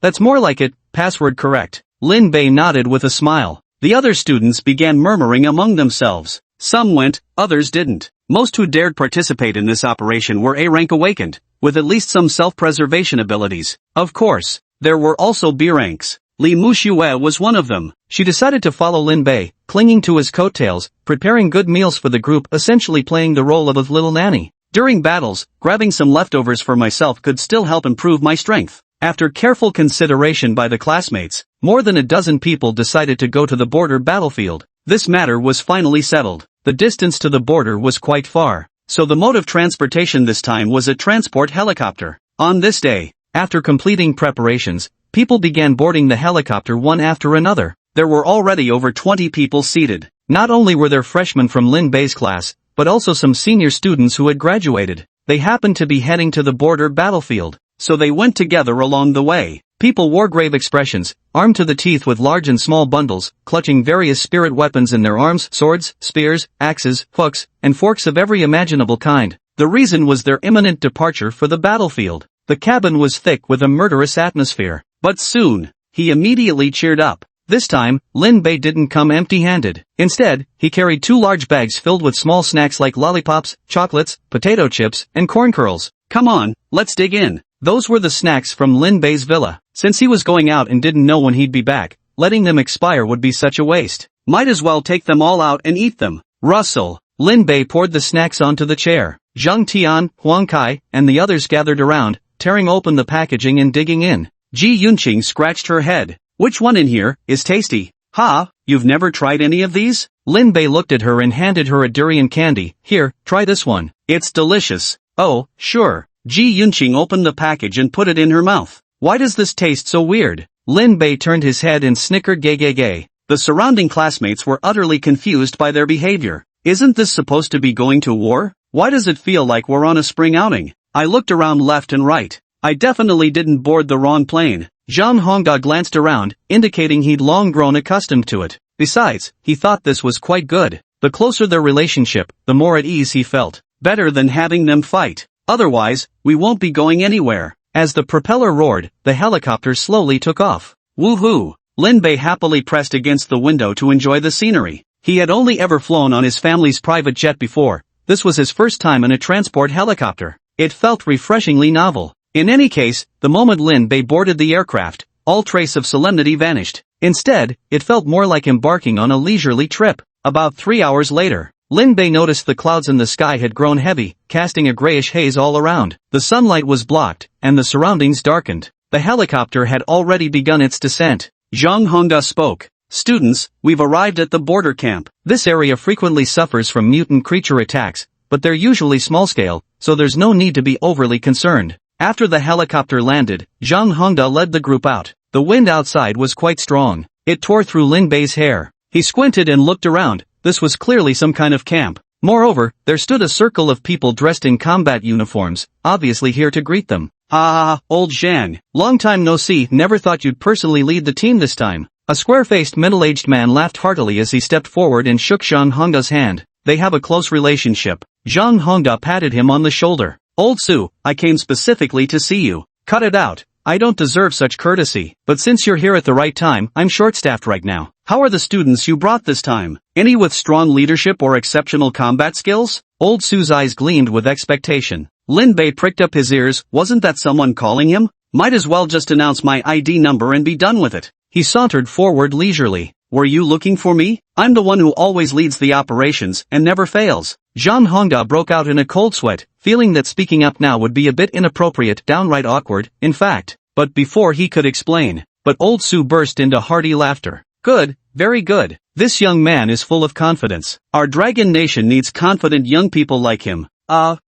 That's more like it, password correct. Lin Bei nodded with a smile. The other students began murmuring among themselves. Some went, others didn't. Most who dared participate in this operation were A-rank awakened, with at least some self-preservation abilities. Of course, there were also B-ranks. Li Muxue was one of them. She decided to follow Lin Bei, clinging to his coattails, preparing good meals for the group, essentially playing the role of a little nanny. During battles, grabbing some leftovers for myself could still help improve my strength. After careful consideration by the classmates, more than a dozen people decided to go to the border battlefield. This matter was finally settled. The distance to the border was quite far, so the mode of transportation this time was a transport helicopter. On this day, after completing preparations, people began boarding the helicopter one after another. There were already over 20 people seated. Not only were there freshmen from Lin Bei's class, but also some senior students who had graduated. They happened to be heading to the border battlefield, so they went together along the way. People wore grave expressions, armed to the teeth with large and small bundles, clutching various spirit weapons in their arms, swords, spears, axes, hooks, and forks of every imaginable kind. The reason was their imminent departure for the battlefield. The cabin was thick with a murderous atmosphere. But soon, he immediately cheered up. This time, Lin Bei didn't come empty-handed. Instead, he carried 2 large bags filled with small snacks like lollipops, chocolates, potato chips, and corn curls. Come on, let's dig in. Those were the snacks from Lin Bei's villa. Since he was going out and didn't know when he'd be back, letting them expire would be such a waste. Might as well take them all out and eat them. Rustle. Lin Bei poured the snacks onto the chair. Zhang Tian, Huang Kai, and the others gathered around, tearing open the packaging and digging in. Ji Yunqing scratched her head. Which one in here is tasty? Ha, you've never tried any of these? Lin Bei looked at her and handed her a durian candy. Here, try this one. It's delicious. Oh, sure. Ji Yunqing opened the package and put it in her mouth. Why does this taste so weird? Lin Bei turned his head and snickered gay. The surrounding classmates were utterly confused by their behavior. Isn't this supposed to be going to war? Why does it feel like we're on a spring outing? I looked around left and right. I definitely didn't board the wrong plane. Zhang Hongda glanced around, indicating he'd long grown accustomed to it. Besides, he thought this was quite good. The closer their relationship, the more at ease he felt. Better than having them fight. Otherwise, we won't be going anywhere. As the propeller roared, the helicopter slowly took off. Woohoo! Lin Bei happily pressed against the window to enjoy the scenery. He had only ever flown on his family's private jet before. This was his first time in a transport helicopter. It felt refreshingly novel. In any case, the moment Lin Bei boarded the aircraft, all trace of solemnity vanished. Instead, it felt more like embarking on a leisurely trip. About 3 hours later, Lin Bei noticed the clouds in the sky had grown heavy, casting a grayish haze all around. The sunlight was blocked, and the surroundings darkened. The helicopter had already begun its descent. Zhang Hongda spoke. Students, we've arrived at the border camp. This area frequently suffers from mutant creature attacks, but they're usually small-scale, so there's no need to be overly concerned. After the helicopter landed, Zhang Hongda led the group out. The wind outside was quite strong. It tore through Lin Bei's hair. He squinted and looked around. This was clearly some kind of camp. Moreover, there stood a circle of people dressed in combat uniforms, obviously here to greet them. Ha, old Zhang. Long time no see, never thought you'd personally lead the team this time. A square-faced middle-aged man laughed heartily as he stepped forward and shook Zhang Hongda's hand. They have a close relationship. Zhang Hongda patted him on the shoulder. Old Su, I came specifically to see you. Cut it out. I don't deserve such courtesy. But since you're here at the right time, I'm short-staffed right now. How are the students you brought this time? Any with strong leadership or exceptional combat skills? Old Su's eyes gleamed with expectation. Lin Bei pricked up his ears. Wasn't that someone calling him? Might as well just announce my ID number and be done with it. He sauntered forward leisurely. were you looking for me? I'm the one who always leads the operations and never fails. Zhang Hongda broke out in a cold sweat, feeling that speaking up now would be a bit inappropriate, downright awkward, in fact. But before he could explain, old Su burst into hearty laughter. Good, very good. This young man is full of confidence. Our dragon nation needs confident young people like him. Zhang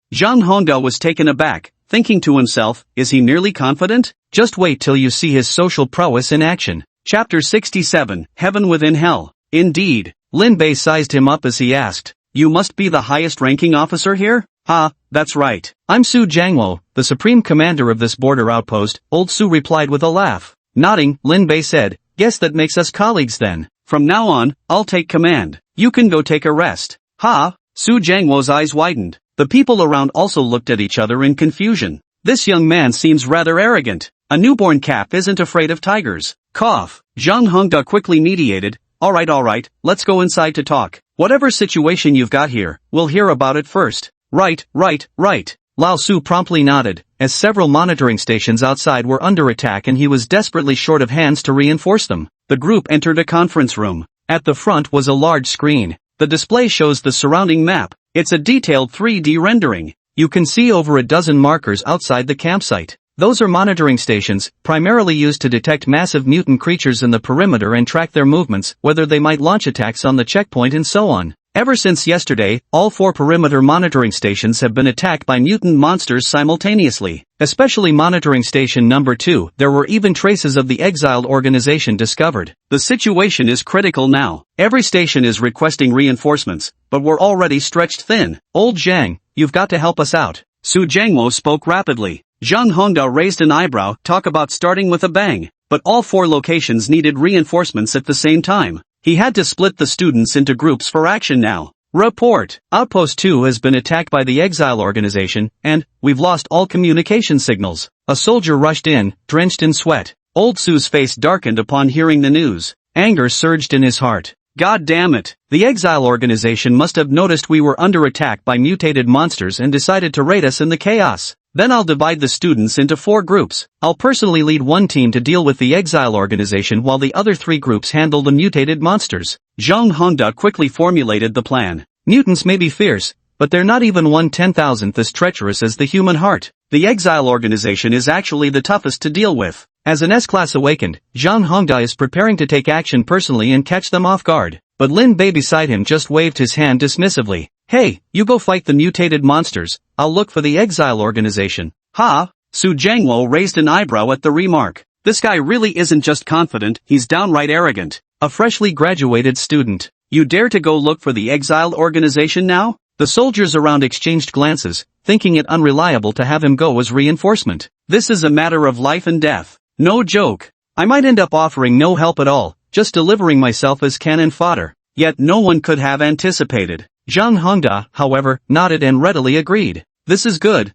Hongda was taken aback, thinking to himself, is he merely confident? Just wait till you see his social prowess in action. Chapter 67, Heaven Within Hell. Indeed. Lin Bei sized him up as he asked, you must be the highest ranking officer here? That's right. I'm Su Jiangwo, the supreme commander of this border outpost, old Su replied with a laugh. Nodding, Lin Bei said, guess that makes us colleagues then. From now on, I'll take command. You can go take a rest. Su Jiangwo's eyes widened. The people around also looked at each other in confusion. This young man seems rather arrogant. A newborn calf isn't afraid of tigers. Cough. Zhang Hongda quickly mediated. Alright, let's go inside to talk. Whatever situation you've got here, we'll hear about it first. Right. Lao Su promptly nodded, as several monitoring stations outside were under attack and he was desperately short of hands to reinforce them. The group entered a conference room. At the front was a large screen. The display shows the surrounding map. It's a detailed 3D rendering. You can see over a dozen markers outside the campsite. Those are monitoring stations, primarily used to detect massive mutant creatures in the perimeter and track their movements, whether they might launch attacks on the checkpoint and so on. Ever since yesterday, all 4 perimeter monitoring stations have been attacked by mutant monsters simultaneously. Especially monitoring station number 2, there were even traces of the exiled organization discovered. The situation is critical now. Every station is requesting reinforcements, but we're already stretched thin. Old Zhang, you've got to help us out. Su Jiangwo spoke rapidly. Zhang Hongda raised an eyebrow. Talk about starting with a bang. But all 4 locations needed reinforcements at the same time. He had to split the students into groups for action now. Report. Outpost 2 has been attacked by the Exile Organization, and we've lost all communication signals. A soldier rushed in, drenched in sweat. Old Su's face darkened upon hearing the news. Anger surged in his heart. God damn it. The Exile Organization must have noticed we were under attack by mutated monsters and decided to raid us in the chaos. Then I'll divide the students into 4 groups. I'll personally lead one team to deal with the Exile Organization while the other 3 groups handle the mutated monsters. Zhang Hongda quickly formulated the plan. Mutants may be fierce, but they're not even 1/10,000th as treacherous as the human heart. The Exile Organization is actually the toughest to deal with. As an S-Class awakened, Zhang Hongda is preparing to take action personally and catch them off guard. But Lin Bei beside him just waved his hand dismissively. Hey, you go fight the mutated monsters, I'll look for the Exile Organization. Su Jiangwo raised an eyebrow at the remark. This guy really isn't just confident, he's downright arrogant. A freshly graduated student. You dare to go look for the Exile Organization now? The soldiers around exchanged glances, thinking it unreliable to have him go as reinforcement. This is a matter of life and death. No joke. I might end up offering no help at all, just delivering myself as cannon fodder. Yet no one could have anticipated. Zhang Hongda, however, nodded and readily agreed. This is good.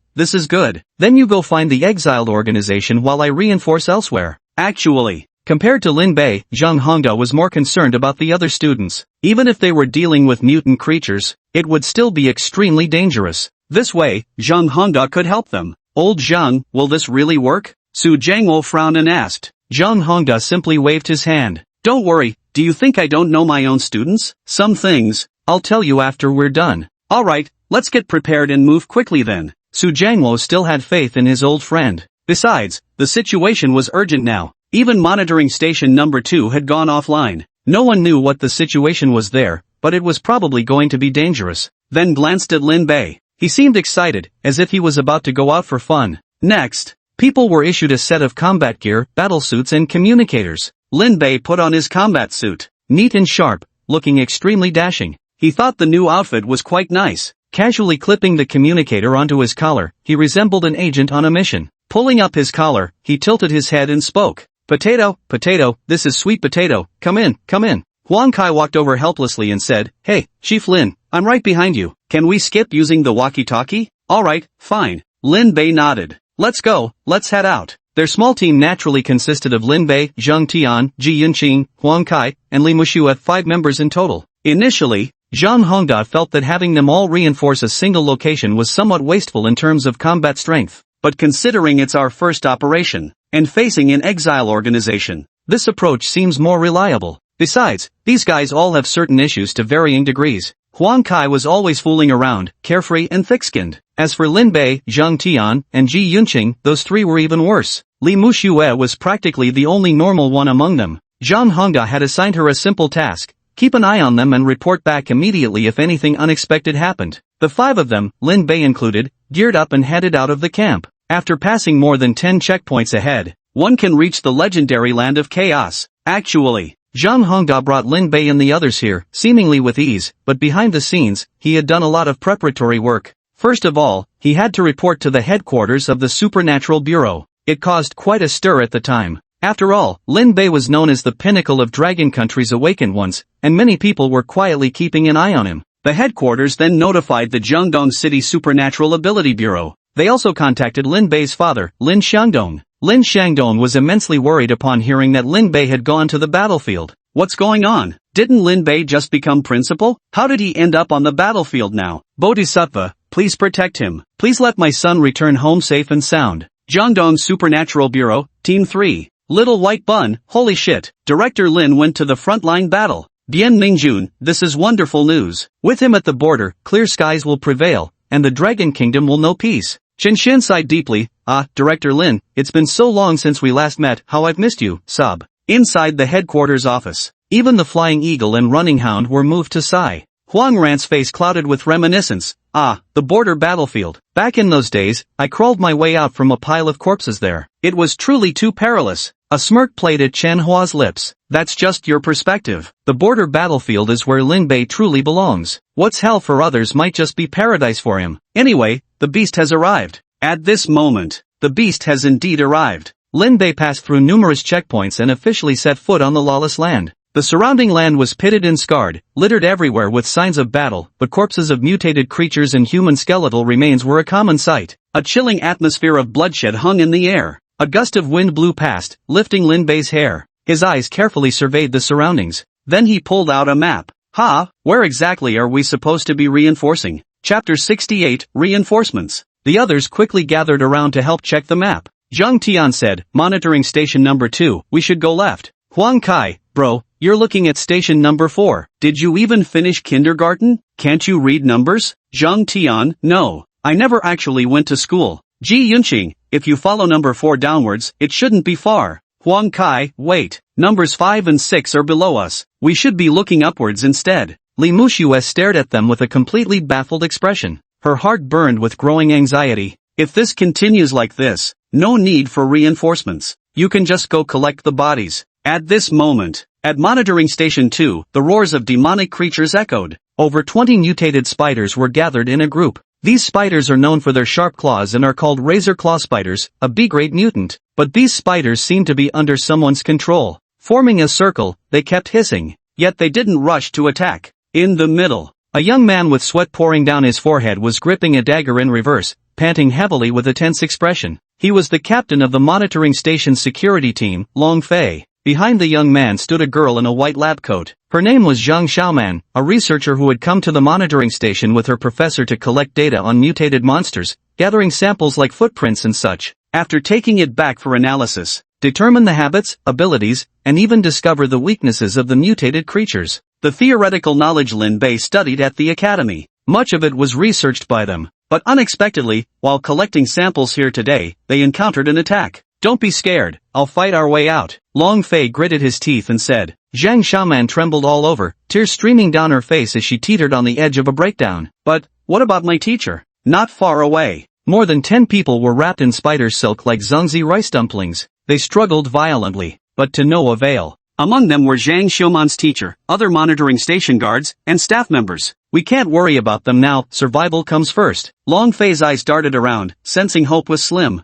Then you go find the exiled organization while I reinforce elsewhere. Actually, compared to Lin Bei, Zhang Hongda was more concerned about the other students. Even if they were dealing with mutant creatures, it would still be extremely dangerous. This way, Zhang Hongda could help them. Old Zhang, will this really work? Su Jiangwo frowned and asked. Zhang Hongda simply waved his hand. Don't worry, do you think I don't know my own students? Some things. I'll tell you after we're done. Alright, let's get prepared and move quickly then. Su Jiangwo still had faith in his old friend. Besides, the situation was urgent now. Even monitoring station number 2 had gone offline. No one knew what the situation was there, but it was probably going to be dangerous. Then glanced at Lin Bei. He seemed excited, as if he was about to go out for fun. Next, people were issued a set of combat gear, battlesuits and communicators. Lin Bei put on his combat suit. Neat and sharp, looking extremely dashing. He thought the new outfit was quite nice. Casually clipping the communicator onto his collar, he resembled an agent on a mission. Pulling up his collar, he tilted his head and spoke. Potato, this is Sweet Potato, come in. Huang Kai walked over helplessly and said, Hey, Chief Lin, I'm right behind you. Can we skip using the walkie-talkie? Alright, fine. Lin Bei nodded. Let's go, let's head out. Their small team naturally consisted of Lin Bei, Zhang Tian, Ji Yunqing, Huang Kai, and Li Mushu at 5 members in total. Initially, Zhang Hongda felt that having them all reinforce a single location was somewhat wasteful in terms of combat strength. But considering it's our first operation, and facing an exile organization, this approach seems more reliable. Besides, these guys all have certain issues to varying degrees. Huang Kai was always fooling around, carefree and thick-skinned. As for Lin Bei, Zhang Tian, and Ji Yunqing, those three were even worse. Li Muxue was practically the only normal one among them. Zhang Hongda had assigned her a simple task: keep an eye on them and report back immediately if anything unexpected happened. The five of them, Lin Bei included, geared up and headed out of the camp. After passing more than 10 checkpoints ahead, one can reach the legendary land of chaos. Actually, Zhang Hongda brought Lin Bei and the others here, seemingly with ease, but behind the scenes, he had done a lot of preparatory work. First of all, he had to report to the headquarters of the Supernatural Bureau. It caused quite a stir at the time. After all, Lin Bei was known as the pinnacle of Dragon Country's awakened ones, and many people were quietly keeping an eye on him. The headquarters then notified the Jiangdong City Supernatural Ability Bureau. They also contacted Lin Bei's father, Lin Xiangdong. Lin Xiangdong was immensely worried upon hearing that Lin Bei had gone to the battlefield. What's going on? Didn't Lin Bei just become principal? How did he end up on the battlefield now? Bodhisattva, please protect him. Please let my son return home safe and sound. Jiangdong Supernatural Bureau, Team 3. Little White Bun, holy shit. Director Lin went to the frontline battle. Bian Mingjun, this is wonderful news. With him at the border, clear skies will prevail, and the Dragon Kingdom will know peace. Chen Xian sighed deeply. Director Lin, it's been so long since we last met, how I've missed you, sob. Inside the headquarters office, even the Flying Eagle and Running Hound were moved to sigh. Huang Ran's face clouded with reminiscence. The border battlefield. Back in those days, I crawled my way out from a pile of corpses there. It was truly too perilous. A smirk played at Chen Hua's lips. That's just your perspective. The border battlefield is where Lin Bei truly belongs. What's hell for others might just be paradise for him. Anyway, the beast has arrived. At this moment, the beast has indeed arrived. Lin Bei passed through numerous checkpoints and officially set foot on the lawless land. The surrounding land was pitted and scarred, littered everywhere with signs of battle, but corpses of mutated creatures and human skeletal remains were a common sight. A chilling atmosphere of bloodshed hung in the air. A gust of wind blew past, lifting Lin Bei's hair. His eyes carefully surveyed the surroundings. Then he pulled out a map. Where exactly are we supposed to be reinforcing? Chapter 68, Reinforcements. The others quickly gathered around to help check the map. Zhang Tian said, monitoring station number 2, we should go left. Huang Kai, bro, you're looking at station number 4. Did you even finish kindergarten? Can't you read numbers? Zhang Tian, no. I never actually went to school. Ji Yunqing, if you follow number 4 downwards, it shouldn't be far. Huang Kai, wait. Numbers 5 and 6 are below us. We should be looking upwards instead. Li Muxue stared at them with a completely baffled expression. Her heart burned with growing anxiety. If this continues like this, no need for reinforcements. You can just go collect the bodies. At this moment, at monitoring station 2, the roars of demonic creatures echoed. Over 20 mutated spiders were gathered in a group. These spiders are known for their sharp claws and are called razor claw spiders, a B-grade mutant. But these spiders seemed to be under someone's control. Forming a circle, they kept hissing. Yet they didn't rush to attack. In the middle, a young man with sweat pouring down his forehead was gripping a dagger in reverse, panting heavily with a tense expression. He was the captain of the monitoring station's security team, Long Fei. Behind the young man stood a girl in a white lab coat. Her name was Zhang Xiaoman, a researcher who had come to the monitoring station with her professor to collect data on mutated monsters, gathering samples like footprints and such. After taking it back for analysis, determine the habits, abilities, and even discover the weaknesses of the mutated creatures. The theoretical knowledge Lin Bei studied at the academy. Much of it was researched by them. But unexpectedly, while collecting samples here today, they encountered an attack. Don't be scared, I'll fight our way out. Long Fei gritted his teeth and said. Zhang Xiaoman trembled all over, tears streaming down her face as she teetered on the edge of a breakdown. But, what about my teacher? Not far away. More than 10 people were wrapped in spider silk like Zhangzi rice dumplings. They struggled violently, but to no avail. Among them were Zhang Xiaoman's teacher, other monitoring station guards, and staff members. We can't worry about them now, survival comes first. Long Fei's eyes darted around, sensing hope was slim.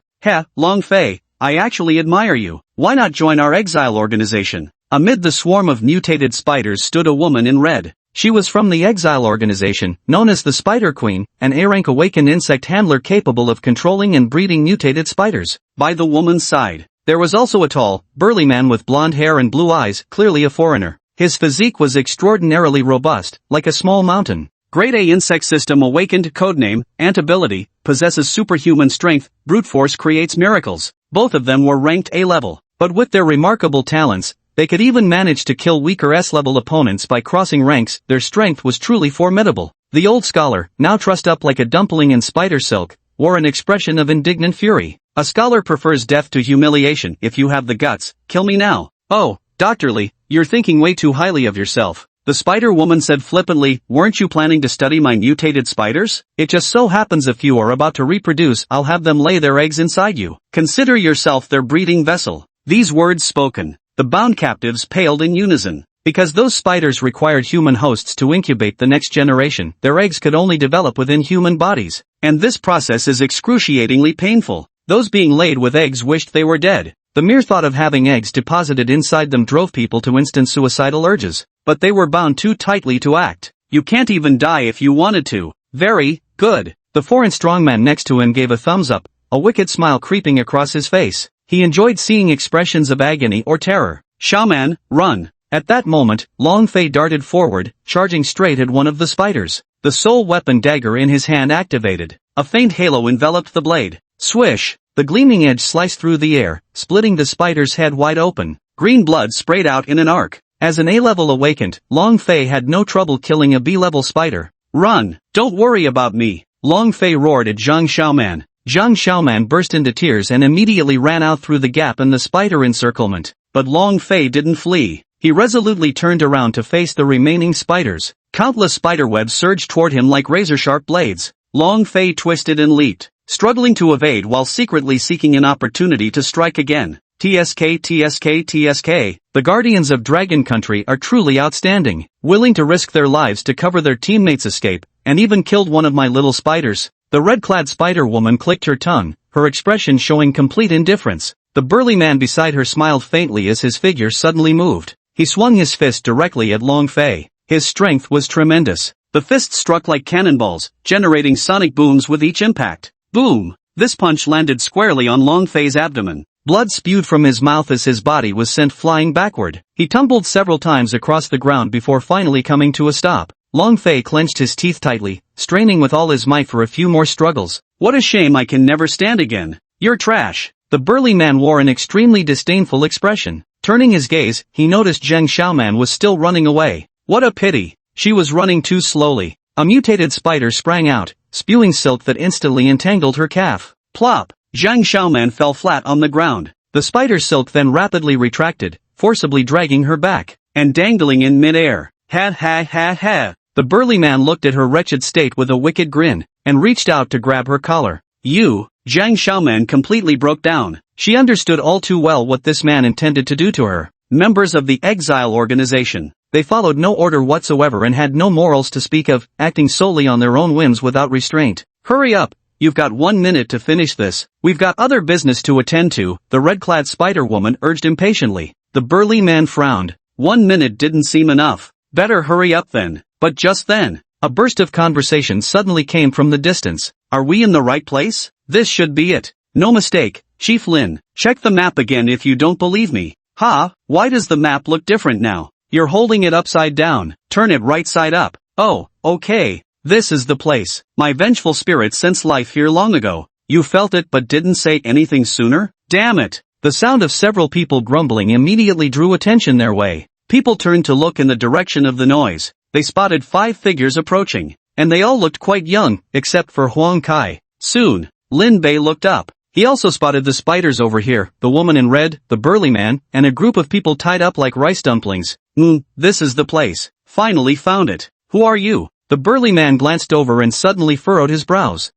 Long Fei, I actually admire you. Why not join our exile organization? Amid the swarm of mutated spiders stood a woman in red. She was from the exile organization, known as the Spider Queen, an A-rank awakened insect handler capable of controlling and breeding mutated spiders. By the woman's side, there was also a tall, burly man with blonde hair and blue eyes, clearly a foreigner. His physique was extraordinarily robust, like a small mountain. Grade A insect system awakened, codename, Ant ability, possesses superhuman strength, brute force creates miracles. Both of them were ranked A level. But with their remarkable talents, They could even manage to kill weaker S-level opponents by crossing ranks. Their strength was truly formidable. The old scholar, now trussed up like a dumpling in spider silk, wore an expression of indignant fury. A scholar prefers death to humiliation. If you have the guts, kill me now. Oh, Dr. Lee, you're thinking way too highly of yourself. The spider woman said flippantly, weren't you planning to study my mutated spiders? It just so happens if you are about to reproduce, I'll have them lay their eggs inside you. Consider yourself their breeding vessel. These words spoken, the bound captives paled in unison. Because those spiders required human hosts to incubate the next generation, their eggs could only develop within human bodies. And this process is excruciatingly painful. Those being laid with eggs wished they were dead. The mere thought of having eggs deposited inside them drove people to instant suicidal urges. But they were bound too tightly to act. You can't even die if you wanted to. Very good. The foreign strongman next to him gave a thumbs up, a wicked smile creeping across his face. He enjoyed seeing expressions of agony or terror. Shaman, run. At that moment, Long Fei darted forward, charging straight at one of the spiders. The sole weapon dagger in his hand activated. A faint halo enveloped the blade. Swish! The gleaming edge sliced through the air, splitting the spider's head wide open. Green blood sprayed out in an arc. As an A-level awakened, Long Fei had no trouble killing a B-level spider. Run! Don't worry about me! Long Fei roared at Zhang Xiaoman. Zhang Xiaoman burst into tears and immediately ran out through the gap in the spider encirclement. But Long Fei didn't flee. He resolutely turned around to face the remaining spiders. Countless spiderwebs surged toward him like razor-sharp blades. Long Fei twisted and leaped, struggling to evade while secretly seeking an opportunity to strike again. TSK, TSK, TSK. The Guardians of Dragon Country are truly outstanding, willing to risk their lives to cover their teammates' escape, and even killed one of my little spiders. The red-clad spider woman clicked her tongue, her expression showing complete indifference. The burly man beside her smiled faintly as his figure suddenly moved. He swung his fist directly at Long Fei. His strength was tremendous. The fist struck like cannonballs, generating sonic booms with each impact. Boom! This punch landed squarely on Long Fei's abdomen. Blood spewed from his mouth as his body was sent flying backward. He tumbled several times across the ground before finally coming to a stop. Long Fei clenched his teeth tightly, straining with all his might for a few more struggles. What a shame I can never stand again. You're trash. The burly man wore an extremely disdainful expression. Turning his gaze, he noticed Zhang Xiaoman was still running away. What a pity. She was running too slowly. A mutated spider sprang out, spewing silk that instantly entangled her calf. Plop! Zhang Xiaoman fell flat on the ground. The spider silk then rapidly retracted, forcibly dragging her back, and dangling in mid-air. Ha ha ha ha! The burly man looked at her wretched state with a wicked grin, and reached out to grab her collar. You! Zhang Xiaoman completely broke down. She understood all too well what this man intended to do to her. Members of the exile organization. They followed no order whatsoever and had no morals to speak of, acting solely on their own whims without restraint. Hurry up! You've got 1 minute to finish this. We've got other business to attend to, the red-clad spider woman urged impatiently. The burly man frowned. 1 minute didn't seem enough. Better hurry up then. But just then, a burst of conversation suddenly came from the distance. Are we in the right place? This should be it. No mistake, Chief Lin. Check the map again if you don't believe me. Ha, why does the map look different now? You're holding it upside down. Turn it right side up. Oh, okay. This is the place. My vengeful spirit sensed life here long ago. You felt it but didn't say anything sooner? Damn it. The sound of several people grumbling immediately drew attention their way. People turned to look in the direction of the noise. They spotted 5 figures approaching, and they all looked quite young, except for Huang Kai. Soon, Lin Bei looked up. He also spotted the spiders over here, the woman in red, the burly man, and a group of people tied up like rice dumplings. This is the place. Finally found it. Who are you? The burly man glanced over and suddenly furrowed his brows.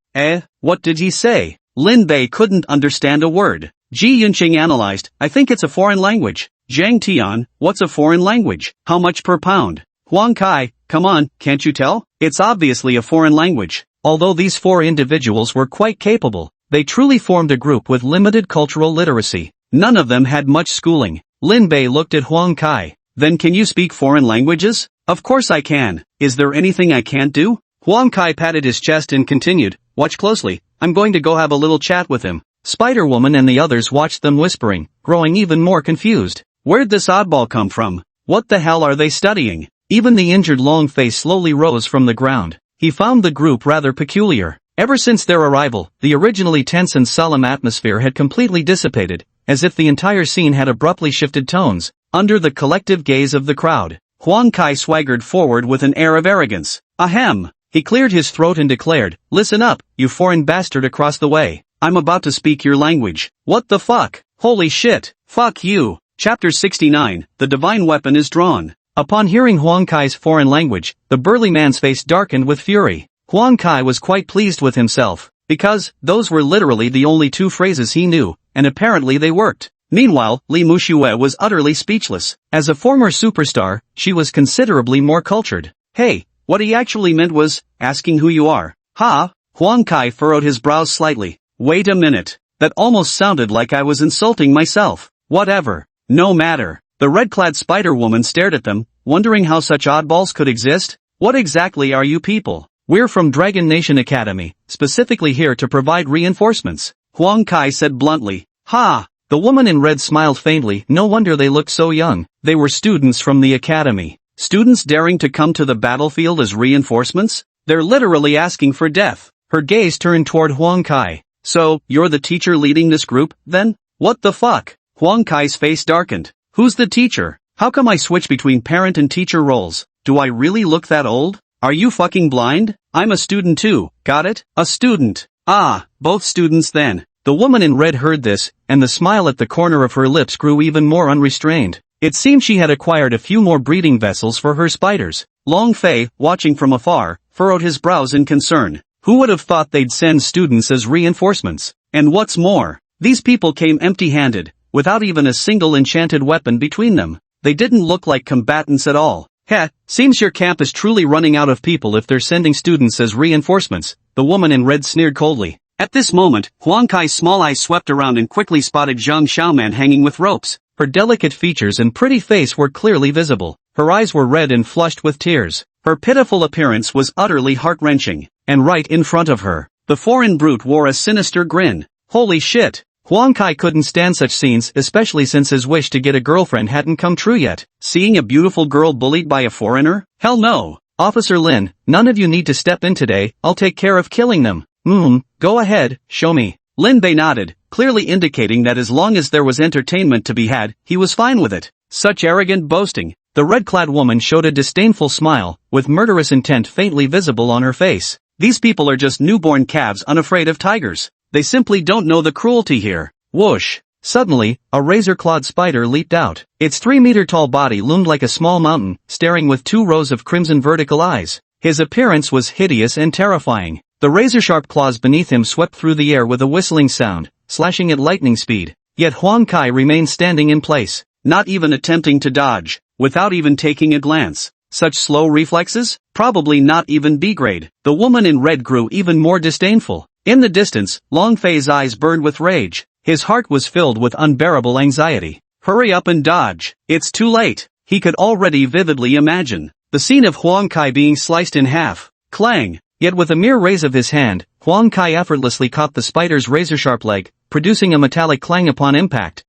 What did he say? Lin Bei couldn't understand a word. Ji Yunqing analyzed, I think it's a foreign language. Zhang Tian, what's a foreign language? How much per pound? Huang Kai, come on, can't you tell? It's obviously a foreign language. Although these 4 individuals were quite capable, they truly formed a group with limited cultural literacy. None of them had much schooling. Lin Bei looked at Huang Kai. Then can you speak foreign languages? Of course I can. Is there anything I can't do? Huang Kai patted his chest and continued, watch closely, I'm going to go have a little chat with him. Spider-Woman and the others watched them whispering, growing even more confused. Where'd this oddball come from? What the hell are they studying? Even the injured Long Fei slowly rose from the ground. He found the group rather peculiar. Ever since their arrival, the originally tense and solemn atmosphere had completely dissipated, as if the entire scene had abruptly shifted tones. Under the collective gaze of the crowd, Huang Kai swaggered forward with an air of arrogance. Ahem. He cleared his throat and declared, "Listen up, you foreign bastard across the way. I'm about to speak your language." What the fuck? Holy shit. Fuck you. Chapter 69, The Divine Weapon is Drawn. Upon hearing Huang Kai's foreign language, the burly man's face darkened with fury. Huang Kai was quite pleased with himself, because those were literally the only two phrases he knew, and apparently they worked. Meanwhile, Li Muxue was utterly speechless. As a former superstar, she was considerably more cultured. Hey, what he actually meant was, asking who you are. Ha? Huang Kai furrowed his brows slightly. Wait a minute. That almost sounded like I was insulting myself. Whatever. No matter. The red-clad spider woman stared at them, wondering how such oddballs could exist. What exactly are you people? We're from Dragon Nation Academy, specifically here to provide reinforcements. Huang Kai said bluntly. Ha! The woman in red smiled faintly. No wonder they looked so young. They were students from the academy. Students daring to come to the battlefield as reinforcements? They're literally asking for death. Her gaze turned toward Huang Kai. So, you're the teacher leading this group, then? What the fuck? Huang Kai's face darkened. Who's the teacher? How come I switch between parent and teacher roles? Do I really look that old? Are you fucking blind? I'm a student too, got it? A student. Ah, both students then. The woman in red heard this, and the smile at the corner of her lips grew even more unrestrained. It seemed she had acquired a few more breeding vessels for her spiders. Long Fei, watching from afar, furrowed his brows in concern. Who would have thought they'd send students as reinforcements? And what's more, these people came empty-handed, without even a single enchanted weapon between them. They didn't look like combatants at all. Heh, seems your camp is truly running out of people if they're sending students as reinforcements, the woman in red sneered coldly. At this moment, Huang Kai's small eyes swept around and quickly spotted Zhang Xiaoman hanging with ropes. Her delicate features and pretty face were clearly visible. Her eyes were red and flushed with tears. Her pitiful appearance was utterly heart-wrenching. And right in front of her, the foreign brute wore a sinister grin. Holy shit! Huang Kai couldn't stand such scenes, especially since his wish to get a girlfriend hadn't come true yet. Seeing a beautiful girl bullied by a foreigner? Hell no! Officer Lin, none of you need to step in today, I'll take care of killing them. Go ahead, show me. Lin Bei nodded, clearly indicating that as long as there was entertainment to be had, he was fine with it. Such arrogant boasting. The red-clad woman showed a disdainful smile, with murderous intent faintly visible on her face. These people are just newborn calves unafraid of tigers. They simply don't know the cruelty here. Whoosh! Suddenly, a razor-clawed spider leaped out. Its 3-meter-tall body loomed like a small mountain, staring with 2 rows of crimson vertical eyes. His appearance was hideous and terrifying. The razor-sharp claws beneath him swept through the air with a whistling sound, slashing at lightning speed. Yet Huang Kai remained standing in place, not even attempting to dodge, without even taking a glance. Such slow reflexes? Probably not even B-grade. The woman in red grew even more disdainful. In the distance, Long Fei's eyes burned with rage. His heart was filled with unbearable anxiety. Hurry up and dodge. It's too late. He could already vividly imagine the scene of Huang Kai being sliced in half. Clang! Yet with a mere raise of his hand, Huang Kai effortlessly caught the spider's razor-sharp leg, producing a metallic clang upon impact.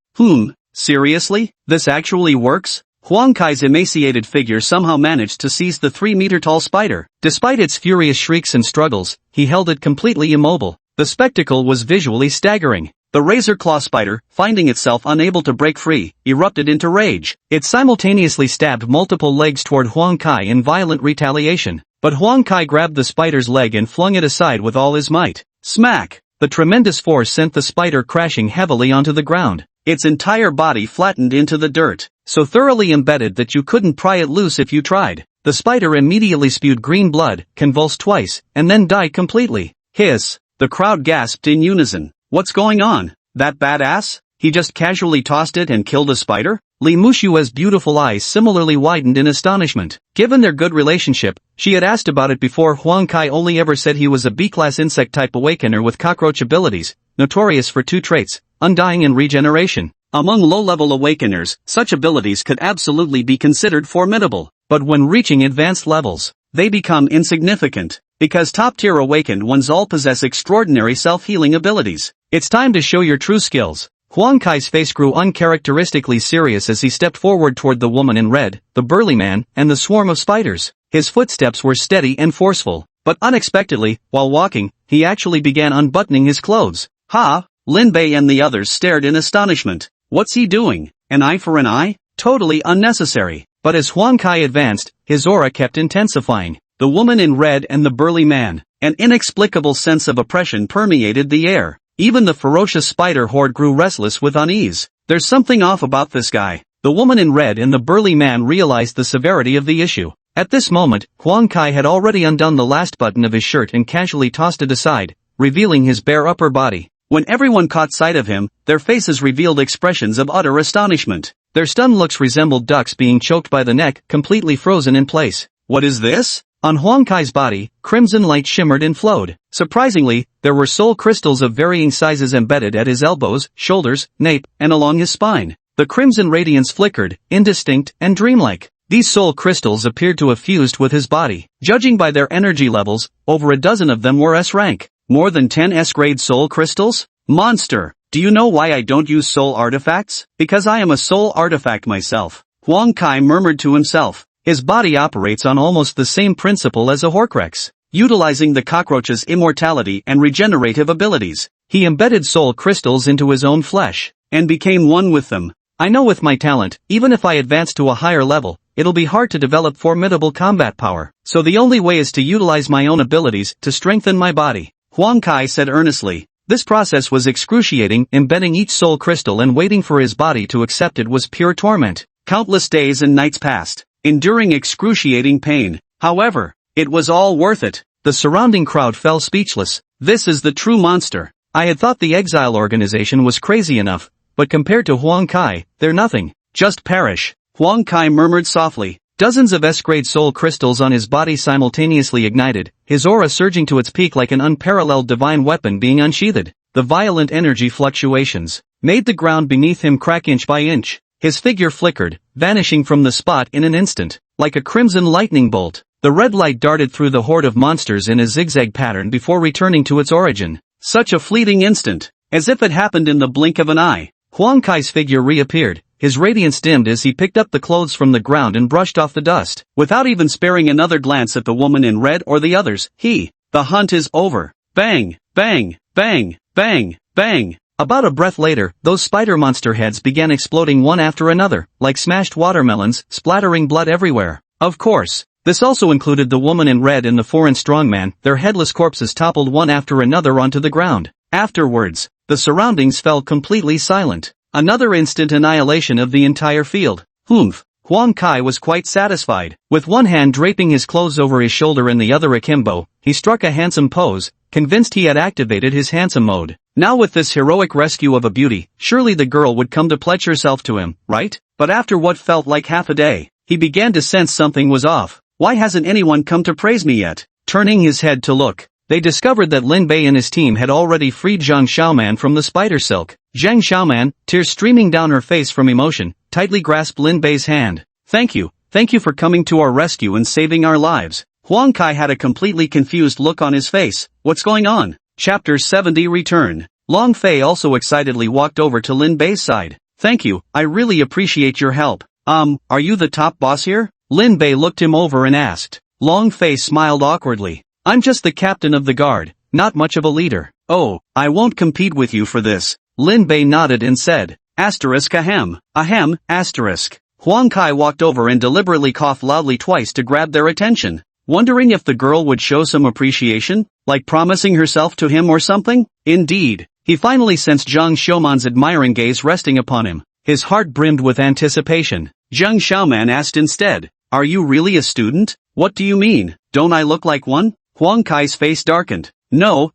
Seriously? This actually works? Huang Kai's emaciated figure somehow managed to seize the 3-meter-tall spider. Despite its furious shrieks and struggles, he held it completely immobile. The spectacle was visually staggering. The razor claw spider, finding itself unable to break free, erupted into rage. It simultaneously stabbed multiple legs toward Huang Kai in violent retaliation. But Huang Kai grabbed the spider's leg and flung it aside with all his might. Smack! The tremendous force sent the spider crashing heavily onto the ground. Its entire body flattened into the dirt, so thoroughly embedded that you couldn't pry it loose if you tried. The spider immediately spewed green blood, convulsed twice, and then died completely. Hiss! The crowd gasped in unison. What's going on? That badass? He just casually tossed it and killed a spider? Li Muxue's beautiful eyes similarly widened in astonishment. Given their good relationship, she had asked about it before. Huang Kai only ever said he was a B-class insect-type awakener with cockroach abilities, notorious for 2 traits, undying and regeneration. Among low-level awakeners, such abilities could absolutely be considered formidable. But when reaching advanced levels, they become insignificant. Because top-tier awakened ones all possess extraordinary self-healing abilities. It's time to show your true skills. Huang Kai's face grew uncharacteristically serious as he stepped forward toward the woman in red, the burly man, and the swarm of spiders. His footsteps were steady and forceful, but unexpectedly, while walking, he actually began unbuttoning his clothes. Ha! Lin Bei and the others stared in astonishment. What's he doing? An eye for an eye? totally unnecessary. But as Huang Kai advanced, his aura kept intensifying. The woman in red and the burly man. An inexplicable sense of oppression permeated the air. Even the ferocious spider horde grew restless with unease. There's something off about this guy. The woman in red and the burly man realized the severity of the issue. At this moment, Huang Kai had already undone the last button of his shirt and casually tossed it aside, revealing his bare upper body. When everyone caught sight of him, their faces revealed expressions of utter astonishment. Their stunned looks resembled ducks being choked by the neck, completely frozen in place. What is this? On Huang Kai's body, crimson light shimmered and flowed. Surprisingly, there were soul crystals of varying sizes embedded at his elbows, shoulders, nape, and along his spine. The crimson radiance flickered, indistinct and dreamlike. These soul crystals appeared to have fused with his body. Judging by their energy levels, over a dozen of them were S-rank. More than 10 S-grade soul crystals? Monster! Do you know why I don't use soul artifacts? Because I am a soul artifact myself. Huang Kai murmured to himself. His body operates on almost the same principle as a Horcrux. Utilizing the cockroach's immortality and regenerative abilities, he embedded soul crystals into his own flesh, and became one with them. I know with my talent, even if I advance to a higher level, it'll be hard to develop formidable combat power, so the only way is to utilize my own abilities to strengthen my body. Huang Kai said earnestly. This process was excruciating, embedding each soul crystal and waiting for his body to accept it was pure torment. Countless days and nights passed, enduring excruciating pain. However, it was all worth it. The surrounding crowd fell speechless. This is the true monster. I had thought the exile organization was crazy enough, but compared to Huang Kai, they're nothing. Just perish. Huang Kai murmured softly. Dozens of S-grade soul crystals on his body simultaneously ignited, his aura surging to its peak like an unparalleled divine weapon being unsheathed. The violent energy fluctuations made the ground beneath him crack inch by inch. His figure flickered, vanishing from the spot in an instant, like a crimson lightning bolt. The red light darted through the horde of monsters in a zigzag pattern before returning to its origin. Such a fleeting instant, as if it happened in the blink of an eye. Huang Kai's figure reappeared. His radiance dimmed as he picked up the clothes from the ground and brushed off the dust. Without even sparing another glance at the woman in red or the others, the hunt is over. Bang, bang, bang, bang, bang. About a breath later, those spider monster heads began exploding one after another, like smashed watermelons, splattering blood everywhere. Of course, this also included the woman in red and the foreign strongman. Their headless corpses toppled one after another onto the ground. Afterwards, the surroundings fell completely silent. Another instant annihilation of the entire field. Humph. Huang Kai was quite satisfied. With one hand draping his clothes over his shoulder and the other akimbo, he struck a handsome pose, convinced he had activated his handsome mode. Now with this heroic rescue of a beauty, surely the girl would come to pledge herself to him, right? But after what felt like half a day, he began to sense something was off. Why hasn't anyone come to praise me yet? Turning his head to look, they discovered that Lin Bei and his team had already freed Zhang Xiaoman from the spider silk. Zhang Xiaoman, tears streaming down her face from emotion, tightly grasped Lin Bei's hand. Thank you for coming to our rescue and saving our lives. Huang Kai had a completely confused look on his face. What's going on? Chapter 70 Return. Long Fei also excitedly walked over to Lin Bei's side. Thank you, I really appreciate your help. Are you the top boss here? Lin Bei looked him over and asked. Long Fei smiled awkwardly. I'm just the captain of the guard, not much of a leader. Oh, I won't compete with you for this. Lin Bei nodded and said. Ahem. Huang Kai walked over and deliberately coughed loudly twice to grab their attention, wondering if the girl would show some appreciation, like promising herself to him or something. Indeed, he finally sensed Zhang Xiaoman's admiring gaze resting upon him. His heart brimmed with anticipation. Zhang Xiaoman asked instead, are you really a student? What do you mean? Don't I look like one? Huang Kai's face darkened. No.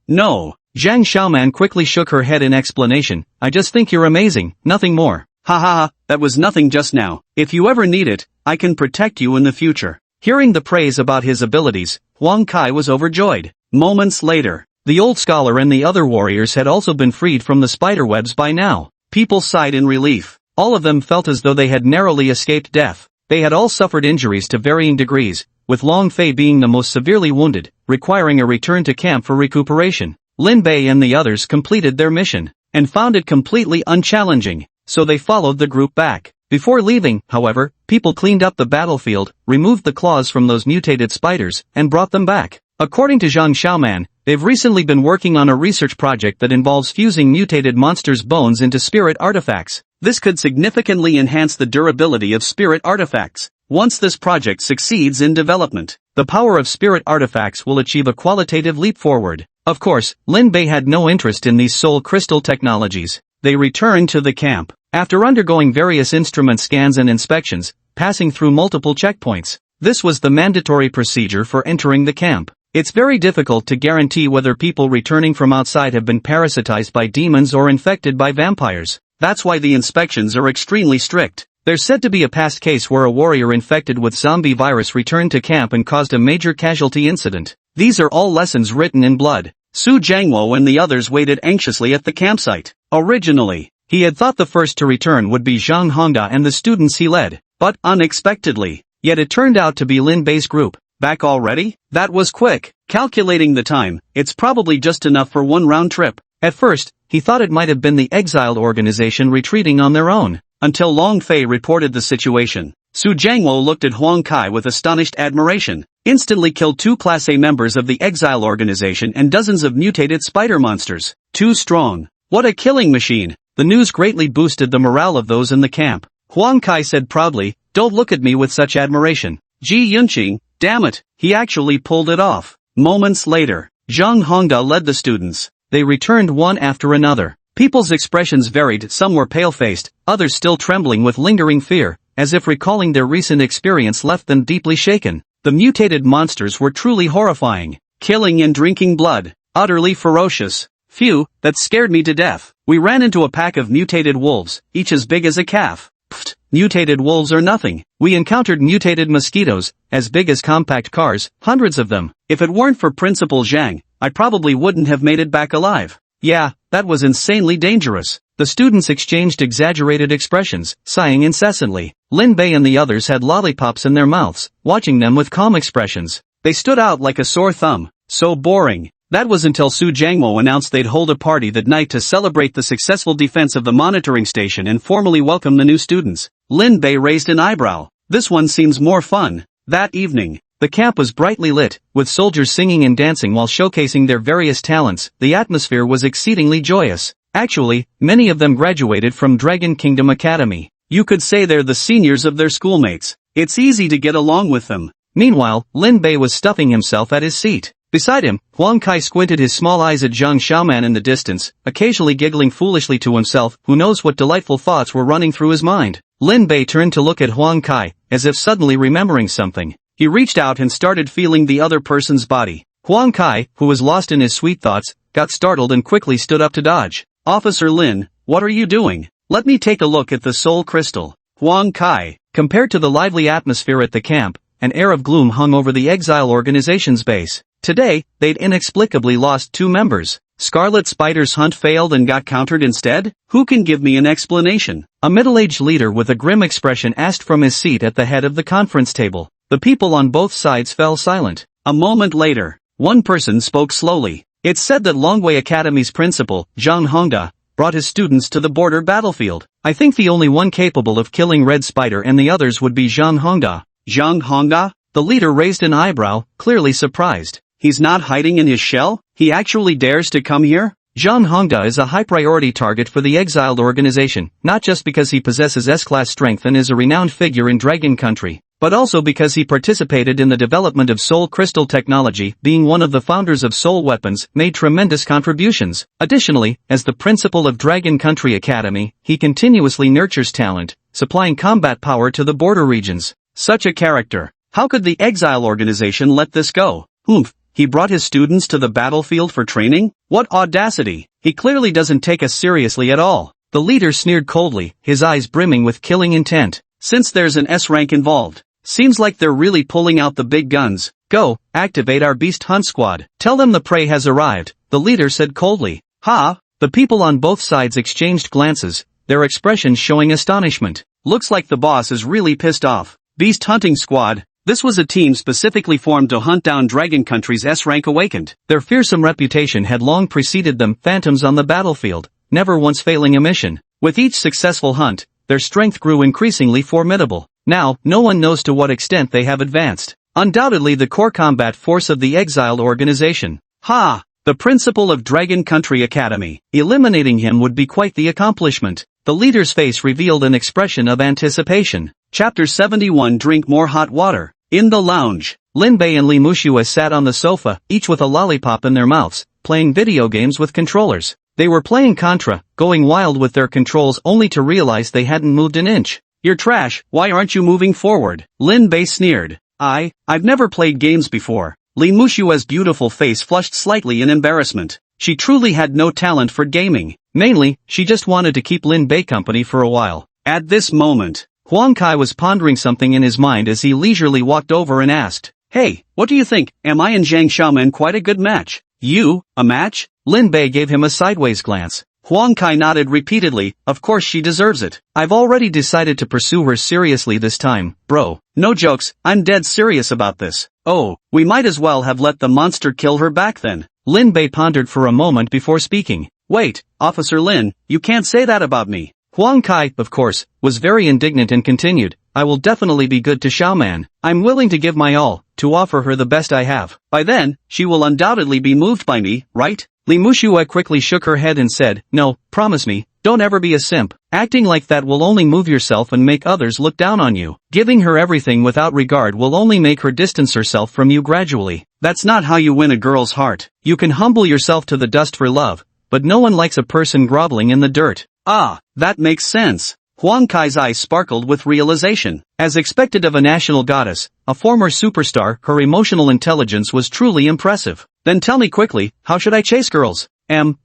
Zhang Xiaoman quickly shook her head in explanation. I just think you're amazing, nothing more. Ha, that was nothing just now. If you ever need it, I can protect you in the future. Hearing the praise about his abilities, Huang Kai was overjoyed. Moments later, the old scholar and the other warriors had also been freed from the spiderwebs by now. People sighed in relief. All of them felt as though they had narrowly escaped death. They had all suffered injuries to varying degrees, with Long Fei being the most severely wounded, requiring a return to camp for recuperation. Lin Bei and the others completed their mission, and found it completely unchallenging, so they followed the group back. Before leaving, however, people cleaned up the battlefield, removed the claws from those mutated spiders, and brought them back. According to Zhang Xiaoman, They've recently been working on a research project that involves fusing mutated monsters' bones into spirit artifacts. This could significantly enhance the durability of spirit artifacts. Once this project succeeds in development, the power of spirit artifacts will achieve a qualitative leap forward. Of course, Lin Bei had no interest in these soul crystal technologies. They returned to the camp. After undergoing various instrument scans and inspections, passing through multiple checkpoints. This was the mandatory procedure for entering the camp. It's very difficult to guarantee whether people returning from outside have been parasitized by demons or infected by vampires. That's why the inspections are extremely strict. There's said to be a past case where a warrior infected with zombie virus returned to camp and caused a major casualty incident. These are all lessons written in blood. Su Jiangwo and the others waited anxiously at the campsite. Originally, he had thought the first to return would be Zhang Hongda and the students he led, but unexpectedly, yet it turned out to be Lin Bei's group. Back already? That was quick. Calculating the time, it's probably just enough for one round trip. At first, he thought it might have been the exiled organization retreating on their own. Until Long Fei reported the situation. Su Jiangwo looked at Huang Kai with astonished admiration. Instantly killed 2 Class A members of the exile organization and dozens of mutated spider monsters. Too strong. What a killing machine. The news greatly boosted the morale of those in the camp. Huang Kai said proudly, "Don't look at me with such admiration. Ji Yunqing, damn it, he actually pulled it off." Moments later, Zhang Hongda led the students. They returned one after another. People's expressions varied, some were pale-faced, others still trembling with lingering fear, as if recalling their recent experience left them deeply shaken. The mutated monsters were truly horrifying, killing and drinking blood, utterly ferocious. Phew, that scared me to death. We ran into a pack of mutated wolves, each as big as a calf. Pfft, mutated wolves are nothing. We encountered mutated mosquitoes, as big as compact cars, hundreds of them. If it weren't for Principal Zhang, I probably wouldn't have made it back alive. Yeah, that was insanely dangerous. The students exchanged exaggerated expressions, sighing incessantly. Lin Bei and the others had lollipops in their mouths, watching them with calm expressions. They stood out like a sore thumb. So boring. That was until Su Jiangwo announced they'd hold a party that night to celebrate the successful defense of the monitoring station and formally welcome the new students. Lin Bei raised an eyebrow. This one seems more fun. That evening, the camp was brightly lit, with soldiers singing and dancing while showcasing their various talents. The atmosphere was exceedingly joyous. Actually, many of them graduated from Dragon Kingdom Academy. You could say they're the seniors of their schoolmates. It's easy to get along with them. Meanwhile, Lin Bei was stuffing himself at his seat. Beside him, Huang Kai squinted his small eyes at Zhang Xiaoman in the distance, occasionally giggling foolishly to himself. Who knows what delightful thoughts were running through his mind. Lin Bei turned to look at Huang Kai, as if suddenly remembering something. He reached out and started feeling the other person's body. Huang Kai, who was lost in his sweet thoughts, got startled and quickly stood up to dodge. "Officer Lin, what are you doing? Let me take a look at the soul crystal." Huang Kai. Compared to the lively atmosphere at the camp, an air of gloom hung over the exile organization's base. Today, they'd inexplicably lost 2 members. Scarlet Spider's hunt failed and got countered instead? Who can give me an explanation? A middle-aged leader with a grim expression asked from his seat at the head of the conference table. The people on both sides fell silent. A moment later, one person spoke slowly. It's said that Longwei Academy's principal, Zhang Hongda, brought his students to the border battlefield. I think the only one capable of killing Red Spider and the others would be Zhang Hongda. Zhang Hongda? The leader raised an eyebrow, clearly surprised. He's not hiding in his shell? He actually dares to come here? Zhang Hongda is a high-priority target for the exiled organization, not just because he possesses S-class strength and is a renowned figure in Dragon Country, but also because he participated in the development of Soul Crystal technology. Being one of the founders of Soul Weapons, made tremendous contributions. Additionally, as the principal of Dragon Country Academy, he continuously nurtures talent, supplying combat power to the border regions. Such a character. How could the exile organization let this go? Oomph. He brought his students to the battlefield for training? What audacity! He clearly doesn't take us seriously at all. The leader sneered coldly, his eyes brimming with killing intent. Since there's an S rank involved, seems like they're really pulling out the big guns. Go, activate our beast hunt squad. Tell them the prey has arrived, the leader said coldly. Ha! The people on both sides exchanged glances, their expressions showing astonishment. Looks like the boss is really pissed off. Beast hunting squad. This was a team specifically formed to hunt down Dragon Country's S-rank awakened. Their fearsome reputation had long preceded them, phantoms on the battlefield, never once failing a mission. With each successful hunt, their strength grew increasingly formidable. Now, no one knows to what extent they have advanced. Undoubtedly the core combat force of the exiled organization. Ha! the principal of Dragon Country Academy. Eliminating him would be quite the accomplishment. The leader's face revealed an expression of anticipation. Chapter 71 Drink More Hot Water. In the lounge, Lin Bei and Li Muxue sat on the sofa, each with a lollipop in their mouths, playing video games with controllers. They were playing Contra, going wild with their controls only to realize they hadn't moved an inch. You're trash, why aren't you moving forward? Lin Bei sneered. I've never played games before. Li Muxue's beautiful face flushed slightly in embarrassment. She truly had no talent for gaming. Mainly, she just wanted to keep Lin Bei company for a while. At this moment, Huang Kai was pondering something in his mind as he leisurely walked over and asked, "Hey, what do you think? Am I and Zhang Xiaoman quite a good match?" "You, a match?" Lin Bei gave him a sideways glance. Huang Kai nodded repeatedly. "Of course she deserves it. I've already decided to pursue her seriously this time, bro." "No jokes, I'm dead serious about this." "Oh, we might as well have let the monster kill her back then." Lin Bei pondered for a moment before speaking. "Wait, Officer Lin, you can't say that about me." Huang Kai, of course, was very indignant and continued, "I will definitely be good to Xiaoman. I'm willing to give my all, to offer her the best I have. By then, she will undoubtedly be moved by me, right?" Li Muxue quickly shook her head and said, "No, promise me, don't ever be a simp. Acting like that will only move yourself and make others look down on you. Giving her everything without regard will only make her distance herself from you gradually. That's not how you win a girl's heart. You can humble yourself to the dust for love, but no one likes a person groveling in the dirt." "Ah, that makes sense." Huang Kai's eyes sparkled with realization. As expected of a national goddess, a former superstar, her emotional intelligence was truly impressive. "Then tell me quickly, how should I chase girls?"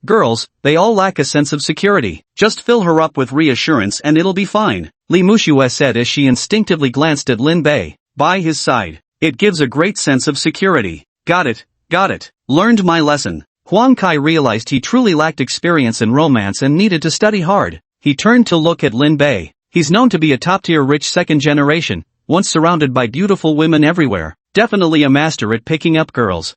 Girls, they all lack a sense of security. Just fill her up with reassurance and it'll be fine," Li Muxue said as she instinctively glanced at Lin Bei. By his side, it gives a great sense of security. Got it. Learned my lesson." Huang Kai realized he truly lacked experience in romance and needed to study hard. He turned to look at Lin Bei. He's known to be a top-tier rich second generation, once surrounded by beautiful women everywhere. Definitely a master at picking up girls.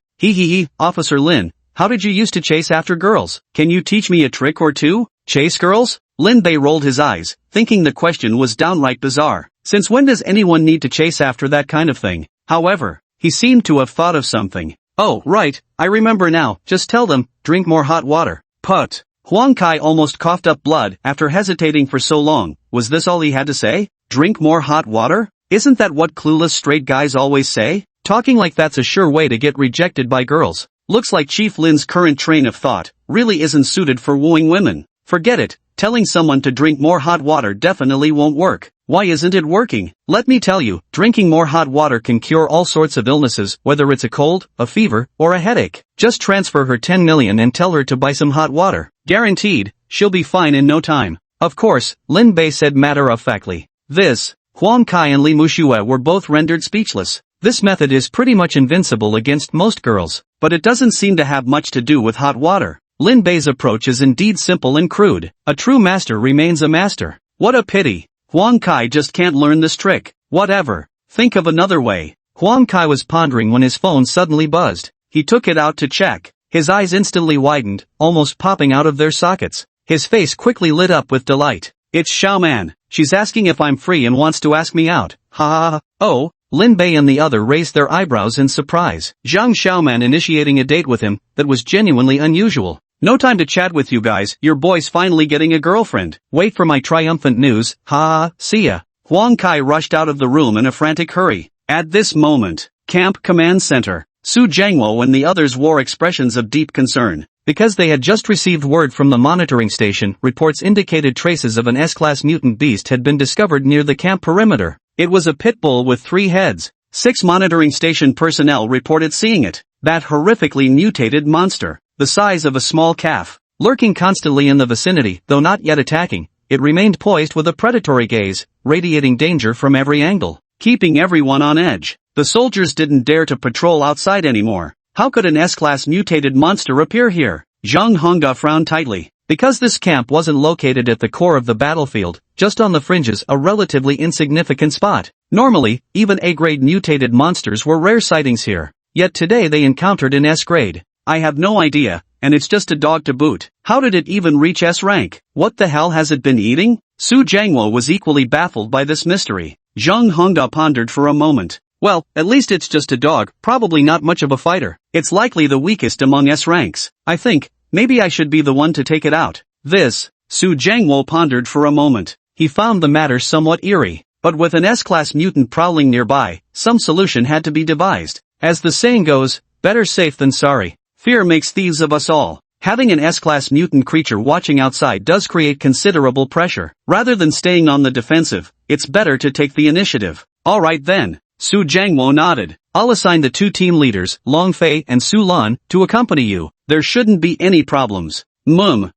Officer Lin, how did you used to chase after girls? Can you teach me a trick or two? Chase girls? Lin Bei rolled his eyes, thinking the question was downright bizarre. Since when does anyone need to chase after that kind of thing? However, he seemed to have thought of something. "Oh, right, I remember now, just tell them, drink more hot water." Put. Huang Kai almost coughed up blood after hesitating for so long. Was this all he had to say? Drink more hot water? Isn't that what clueless straight guys always say? Talking like that's a sure way to get rejected by girls. Looks like Chief Lin's current train of thought really isn't suited for wooing women. Forget it, telling someone to drink more hot water definitely won't work. Why isn't it working? Let me tell you, drinking more hot water can cure all sorts of illnesses, whether it's a cold, a fever, or a headache. Just transfer her 10 million and tell her to buy some hot water. Guaranteed, she'll be fine in no time. Of course, Lin Bei said matter-of-factly. This, Huang Kai and Li Muxue were both rendered speechless. This method is pretty much invincible against most girls, but it doesn't seem to have much to do with hot water. Lin Bei's approach is indeed simple and crude. A true master remains a master. What a pity. Huang Kai just can't learn this trick. Whatever. Think of another way. Huang Kai was pondering when his phone suddenly buzzed. He took it out to check. His eyes instantly widened, almost popping out of their sockets. His face quickly lit up with delight. It's Xiaoman. She's asking if I'm free and wants to ask me out. Ha ha ha. Oh, Lin Bei and the other raised their eyebrows in surprise. Zhang Xiaoman initiating a date with him, that was genuinely unusual. No time to chat with you guys, your boy's finally getting a girlfriend. Wait for my triumphant news, ha ha, see ya. Huang Kai rushed out of the room in a frantic hurry. At this moment, Camp Command Center, Su Jiangwo and the others wore expressions of deep concern. Because they had just received word from the monitoring station, reports indicated traces of an S-class mutant beast had been discovered near the camp perimeter. It was a pit bull with 3 heads. 6 monitoring station personnel reported seeing it. That horrifically mutated monster, the size of a small calf, lurking constantly in the vicinity, though not yet attacking, it remained poised with a predatory gaze, radiating danger from every angle, keeping everyone on edge. The soldiers didn't dare to patrol outside anymore. How could an S-class mutated monster appear here? Zhang Hongda frowned tightly. Because this camp wasn't located at the core of the battlefield, just on the fringes, a relatively insignificant spot. Normally, even A-grade mutated monsters were rare sightings here. Yet today they encountered an S-grade. I have no idea, and it's just a dog to boot. How did it even reach S rank? What the hell has it been eating? Su Jiangwo was equally baffled by this mystery. Zhang Hongda pondered for a moment. Well, at least it's just a dog, probably not much of a fighter. It's likely the weakest among S ranks. I think, maybe I should be the one to take it out. This, Su Jiangwo pondered for a moment. He found the matter somewhat eerie. But with an S-class mutant prowling nearby, some solution had to be devised. As the saying goes, better safe than sorry. Fear makes thieves of us all. Having an S-class mutant creature watching outside does create considerable pressure. Rather than staying on the defensive, it's better to take the initiative. Alright then. Su Jiangwo nodded. I'll assign the two team leaders, Long Fei and Su Lan, to accompany you. There shouldn't be any problems. Zhang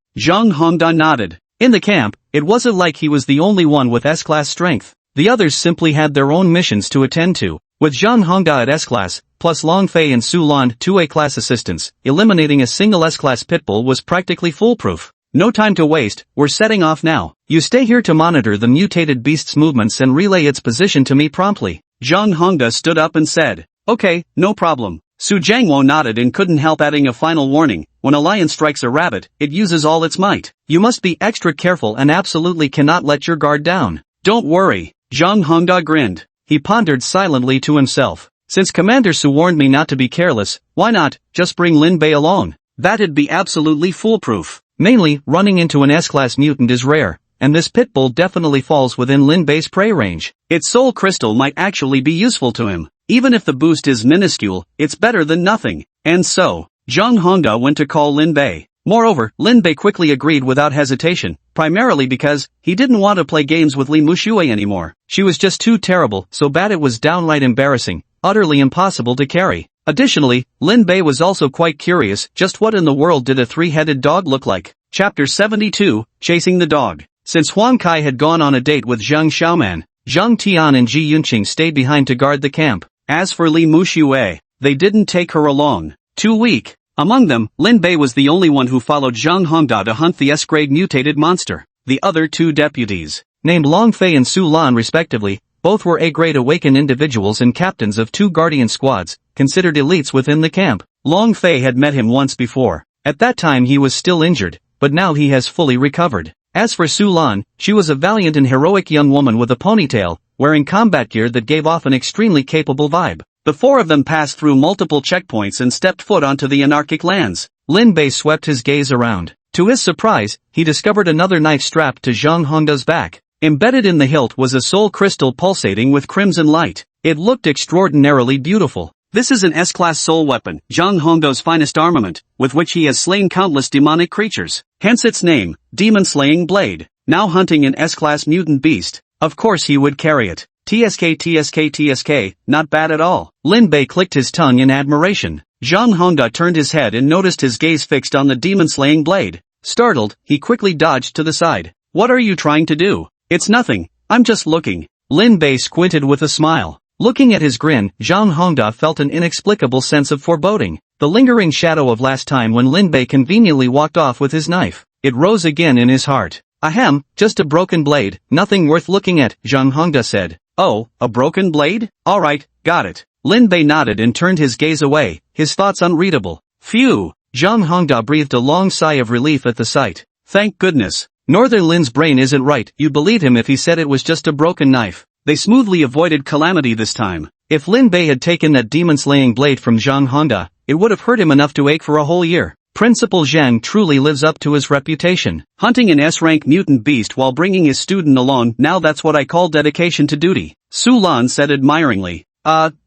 Hongda nodded. In the camp, it wasn't like he was the only one with S-class strength. The others simply had their own missions to attend to. With Zhang Hongda at S-class, plus Long Fei and Su Lan 2 A-class assistants, eliminating a single S-class pitbull was practically foolproof. No time to waste, we're setting off now. You stay here to monitor the mutated beast's movements and relay its position to me promptly. Zhang Hongda stood up and said, Okay, no problem. Su Jiangwo nodded and couldn't help adding a final warning. When a lion strikes a rabbit, it uses all its might. You must be extra careful and absolutely cannot let your guard down. Don't worry. Zhang Hongda grinned. He pondered silently to himself. Since Commander Su warned me not to be careless, why not just bring Lin Bei along? That'd be absolutely foolproof. Mainly, running into an S-class mutant is rare, and this pitbull definitely falls within Lin Bei's prey range. Its soul crystal might actually be useful to him. Even if the boost is minuscule, it's better than nothing. And so, Zhang Hongda went to call Lin Bei. Moreover, Lin Bei quickly agreed without hesitation, primarily because he didn't want to play games with Li Muxue anymore. She was just too terrible, so bad it was downright embarrassing, utterly impossible to carry. Additionally, Lin Bei was also quite curious just what in the world did a three-headed dog look like. Chapter 72, Chasing the Dog. Since Huang Kai had gone on a date with Zhang Xiaoman, Zhang Tian and Ji Yunqing stayed behind to guard the camp. As for Li Muxue, they didn't take her along. Too weak. Among them, Lin Bei was the only one who followed Zhang Hongda to hunt the S-grade mutated monster. The other two deputies, named Long Fei and Su Lan respectively, both were A-grade awakened individuals and captains of two guardian squads, considered elites within the camp. Long Fei had met him once before. At that time he was still injured, but now he has fully recovered. As for Su Lan, she was a valiant and heroic young woman with a ponytail, wearing combat gear that gave off an extremely capable vibe. The four of them passed through multiple checkpoints and stepped foot onto the anarchic lands. Lin Bei swept his gaze around. To his surprise, he discovered another knife strapped to Zhang Hongda's back. Embedded in the hilt was a soul crystal pulsating with crimson light. It looked extraordinarily beautiful. This is an S-class soul weapon, Zhang Hongda's finest armament, with which he has slain countless demonic creatures. Hence its name, Demon-Slaying Blade. Now hunting an S-class mutant beast, of course he would carry it. TSK, not bad at all. Lin Bei clicked his tongue in admiration. Zhang Hongda turned his head and noticed his gaze fixed on the demon-slaying blade. Startled, he quickly dodged to the side. What are you trying to do? It's nothing, I'm just looking. Lin Bei squinted with a smile. Looking at his grin, Zhang Hongda felt an inexplicable sense of foreboding. The lingering shadow of last time when Lin Bei conveniently walked off with his knife. It rose again in his heart. Ahem, just a broken blade, nothing worth looking at, Zhang Hongda said. Oh, a broken blade? Alright, got it. Lin Bei nodded and turned his gaze away, his thoughts unreadable. Phew! Zhang Hongda breathed a long sigh of relief at the sight. Thank goodness. Northern Lin's brain isn't right, you'd believe him if he said it was just a broken knife. They smoothly avoided calamity this time. If Lin Bei had taken that demon-slaying blade from Zhang Hongda, it would have hurt him enough to ache for a whole year. Principal Zhang truly lives up to his reputation. Hunting an S-rank mutant beast while bringing his student along, now that's what I call dedication to duty. Su Lan said admiringly.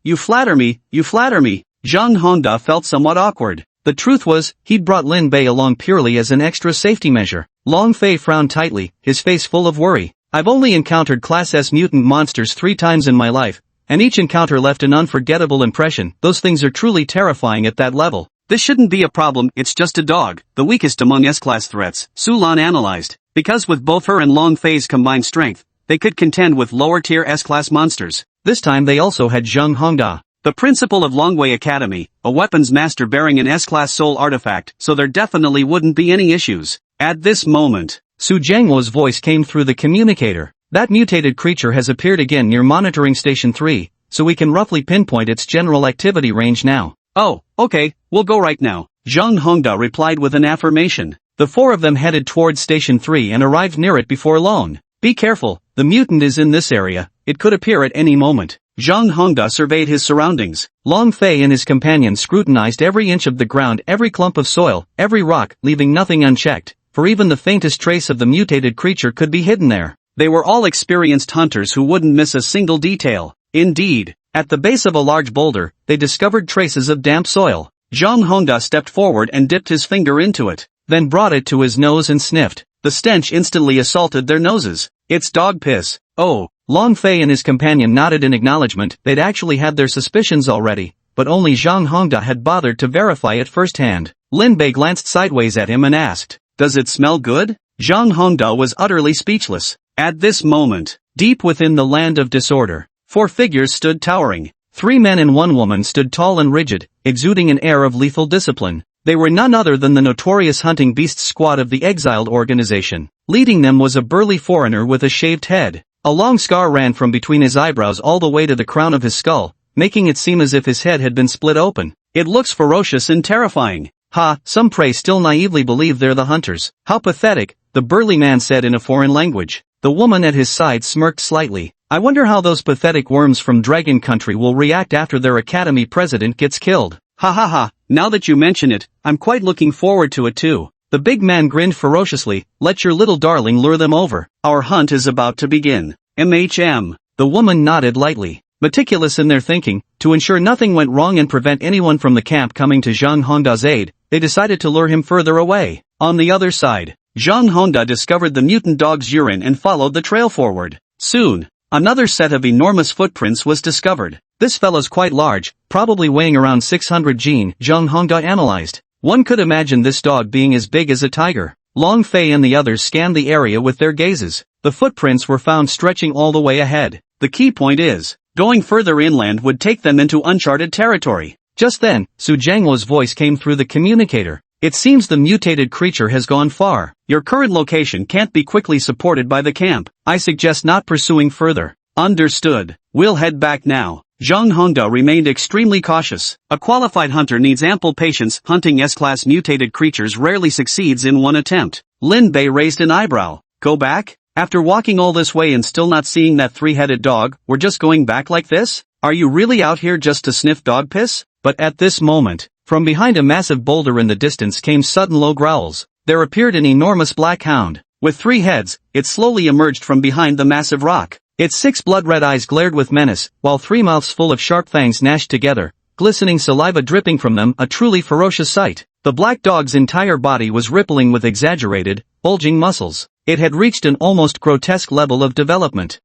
You flatter me. Zhang Hongda felt somewhat awkward. The truth was, he'd brought Lin Bei along purely as an extra safety measure. Long Fei frowned tightly, his face full of worry. I've only encountered Class S mutant monsters 3 times in my life, and each encounter left an unforgettable impression. Those things are truly terrifying at that level. This shouldn't be a problem, it's just a dog, the weakest among S-class threats, Su Lan analyzed. Because with both her and Long Fei's combined strength, they could contend with lower-tier S-class monsters. This time they also had Zhang Hongda, the principal of Longwei Academy, a weapons master bearing an S-class soul artifact, so there definitely wouldn't be any issues. At this moment, Su Jiangwo's voice came through the communicator. That mutated creature has appeared again near monitoring station 3, so we can roughly pinpoint its general activity range now. Oh, okay, we'll go right now. Zhang Hongda replied with an affirmation. The 4 of them headed towards Station 3 and arrived near it before long. Be careful, the mutant is in this area, it could appear at any moment. Zhang Hongda surveyed his surroundings. Long Fei and his companion scrutinized every inch of the ground, every clump of soil, every rock, leaving nothing unchecked, for even the faintest trace of the mutated creature could be hidden there. They were all experienced hunters who wouldn't miss a single detail. Indeed, at the base of a large boulder, they discovered traces of damp soil. Zhang Hongda stepped forward and dipped his finger into it, then brought it to his nose and sniffed. The stench instantly assaulted their noses. It's dog piss. Oh, Long Fei and his companion nodded in acknowledgement. They'd actually had their suspicions already, but only Zhang Hongda had bothered to verify it firsthand. Lin Bei glanced sideways at him and asked, "Does it smell good?" Zhang Hongda was utterly speechless. At this moment, deep within the land of disorder, 4 figures stood towering. 3 men and 1 woman stood tall and rigid, exuding an air of lethal discipline. They were none other than the notorious hunting beasts squad of the exiled organization. Leading them was a burly foreigner with a shaved head. A long scar ran from between his eyebrows all the way to the crown of his skull, making it seem as if his head had been split open. "It looks ferocious and terrifying." "Ha, some prey still naively believe they're the hunters. How pathetic," the burly man said in a foreign language. The woman at his side smirked slightly. "I wonder how those pathetic worms from Dragon Country will react after their academy president gets killed." "Ha ha ha, now that you mention it, I'm quite looking forward to it too." The big man grinned ferociously. "Let your little darling lure them over. Our hunt is about to begin. MHM. The woman nodded lightly. Meticulous in their thinking, to ensure nothing went wrong and prevent anyone from the camp coming to Zhang Hongda's aid, they decided to lure him further away. On the other side, Zhang Hongda discovered the mutant dog's urine and followed the trail forward. Soon, another set of enormous footprints was discovered. "This fella's quite large, probably weighing around 600 gene," Zhang Hongda analyzed. One could imagine this dog being as big as a tiger. Long Fei and the others scanned the area with their gazes. The footprints were found stretching all the way ahead. The key point is, going further inland would take them into uncharted territory. Just then, Su Jiangluo's voice came through the communicator. "It seems the mutated creature has gone far. Your current location can't be quickly supported by the camp. I suggest not pursuing further." "Understood. We'll head back now." Zhang Hongda remained extremely cautious. A qualified hunter needs ample patience. Hunting S-class mutated creatures rarely succeeds in one attempt. Lin Bei raised an eyebrow. "Go back? After walking all this way and still not seeing that 3-headed dog, we're just going back like this? Are you really out here just to sniff dog piss?" But at this moment, from behind a massive boulder in the distance came sudden low growls. There appeared an enormous black hound. With 3 heads, it slowly emerged from behind the massive rock. Its 6 blood-red eyes glared with menace, while 3 mouths full of sharp fangs gnashed together, glistening saliva dripping from them, a truly ferocious sight. The black dog's entire body was rippling with exaggerated, bulging muscles. It had reached an almost grotesque level of development.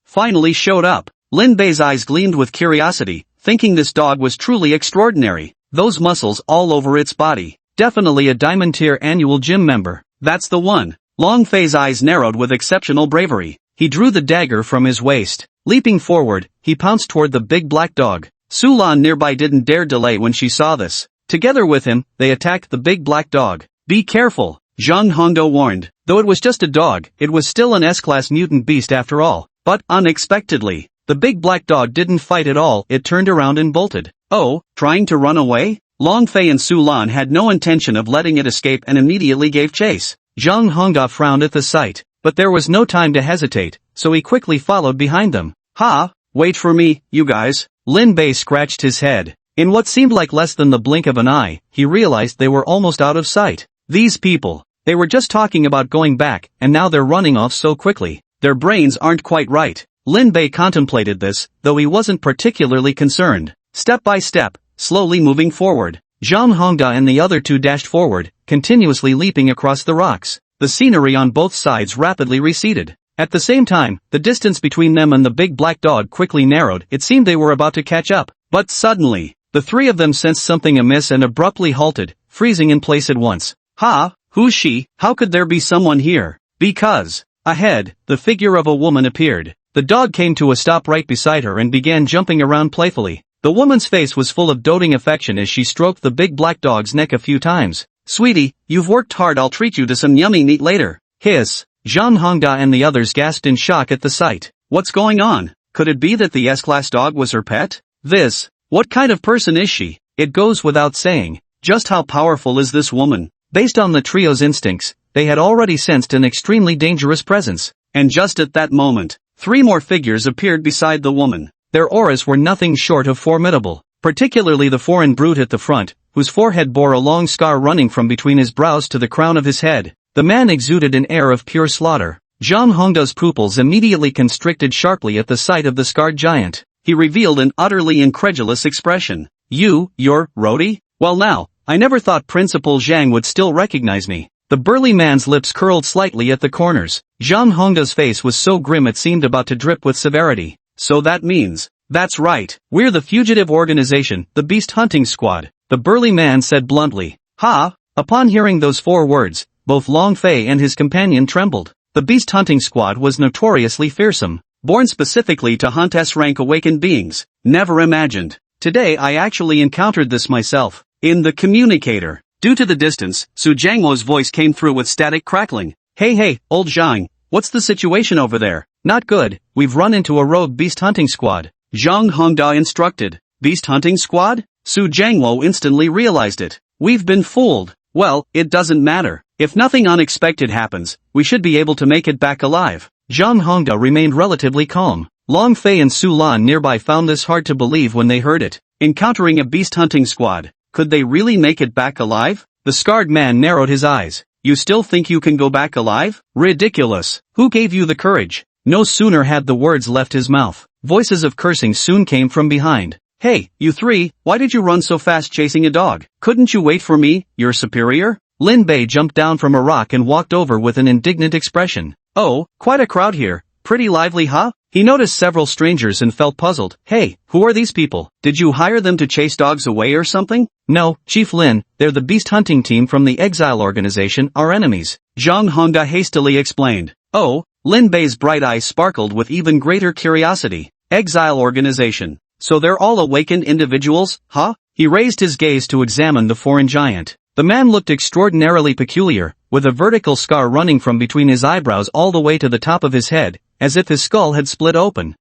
Finally showed up. Lin Bei's eyes gleamed with curiosity, thinking this dog was truly extraordinary. Those muscles all over its body. Definitely a diamond-tier annual gym member. That's the one. Long Fei's eyes narrowed with exceptional bravery. He drew the dagger from his waist. Leaping forward, he pounced toward the big black dog. Su Lan nearby didn't dare delay when she saw this. Together with him, they attacked the big black dog. "Be careful," Zhang Hongda warned. Though it was just a dog, it was still an S-class mutant beast after all. But, unexpectedly, the big black dog didn't fight at all. It turned around and bolted. "Oh, trying to run away?" Long Fei and Su Lan had no intention of letting it escape and immediately gave chase. Zhang Hongda frowned at the sight, but there was no time to hesitate, so he quickly followed behind them. "Ha, wait for me, you guys." Lin Bei scratched his head. In what seemed like less than the blink of an eye, he realized they were almost out of sight. These people, they were just talking about going back, and now they're running off so quickly. Their brains aren't quite right. Lin Bei contemplated this, though he wasn't particularly concerned. Step by step, slowly moving forward, Zhang Hongda and the other 2 dashed forward, continuously leaping across the rocks. The scenery on both sides rapidly receded. At the same time, the distance between them and the big black dog quickly narrowed. It seemed they were about to catch up. But suddenly, the 3 of them sensed something amiss and abruptly halted, freezing in place at once. "Ha, who's she? How could there be someone here?" Because, ahead, the figure of a woman appeared. The dog came to a stop right beside her and began jumping around playfully. The woman's face was full of doting affection as she stroked the big black dog's neck a few times. "Sweetie, you've worked hard. I'll treat you to some yummy meat later." Hiss. Zhang Hongda and the others gasped in shock at the sight. What's going on? Could it be that the S-class dog was her pet? What kind of person is she? It goes without saying. Just how powerful is this woman? Based on the trio's instincts, they had already sensed an extremely dangerous presence. And just at that moment, 3 more figures appeared beside the woman. Their auras were nothing short of formidable, particularly the foreign brute at the front, whose forehead bore a long scar running from between his brows to the crown of his head. The man exuded an air of pure slaughter. Zhang Hongda's pupils immediately constricted sharply at the sight of the scarred giant. He revealed an utterly incredulous expression. You're Rody? Well now, I never thought Principal Zhang would still recognize me. The burly man's lips curled slightly at the corners. Zhang Hongda's face was so grim it seemed about to drip with severity. So that means, that's right, we're the fugitive organization, the Beast Hunting Squad, the burly man said bluntly. Ha! Upon hearing those 4 words, both Long Fei and his companion trembled. The Beast Hunting Squad was notoriously fearsome, born specifically to hunt S-rank awakened beings. Never imagined. Today I actually encountered this myself. In the communicator. Due to the distance, Su Jiangmo's voice came through with static crackling. Hey, old Zhang, what's the situation over there? Not good, we've run into a rogue beast hunting squad. Zhang Hongda instructed. Beast hunting squad? Su Jiangmo instantly realized it. We've been fooled. Well, it doesn't matter. If nothing unexpected happens, we should be able to make it back alive. Zhang Hongda remained relatively calm. Long Fei and Su Lan nearby found this hard to believe when they heard it. Encountering a beast hunting squad. Could they really make it back alive? The scarred man narrowed his eyes. You still think you can go back alive? Ridiculous. Who gave you the courage? No sooner had the words left his mouth. Voices of cursing soon came from behind. Hey, you 3, why did you run so fast chasing a dog? Couldn't you wait for me, your superior? Lin Bei jumped down from a rock and walked over with an indignant expression. Oh, quite a crowd here. Pretty lively, huh? He noticed several strangers and felt puzzled. Hey, who are these people? Did you hire them to chase dogs away or something? No, Chief Lin, they're the beast hunting team from the Exile organization, our enemies. Zhang Hongda hastily explained. Oh, Lin Bei's bright eyes sparkled with even greater curiosity. Exile organization. So they're all awakened individuals, huh? He raised his gaze to examine the foreign giant. The man looked extraordinarily peculiar, with a vertical scar running from between his eyebrows all the way to the top of his head, as if his skull had split open.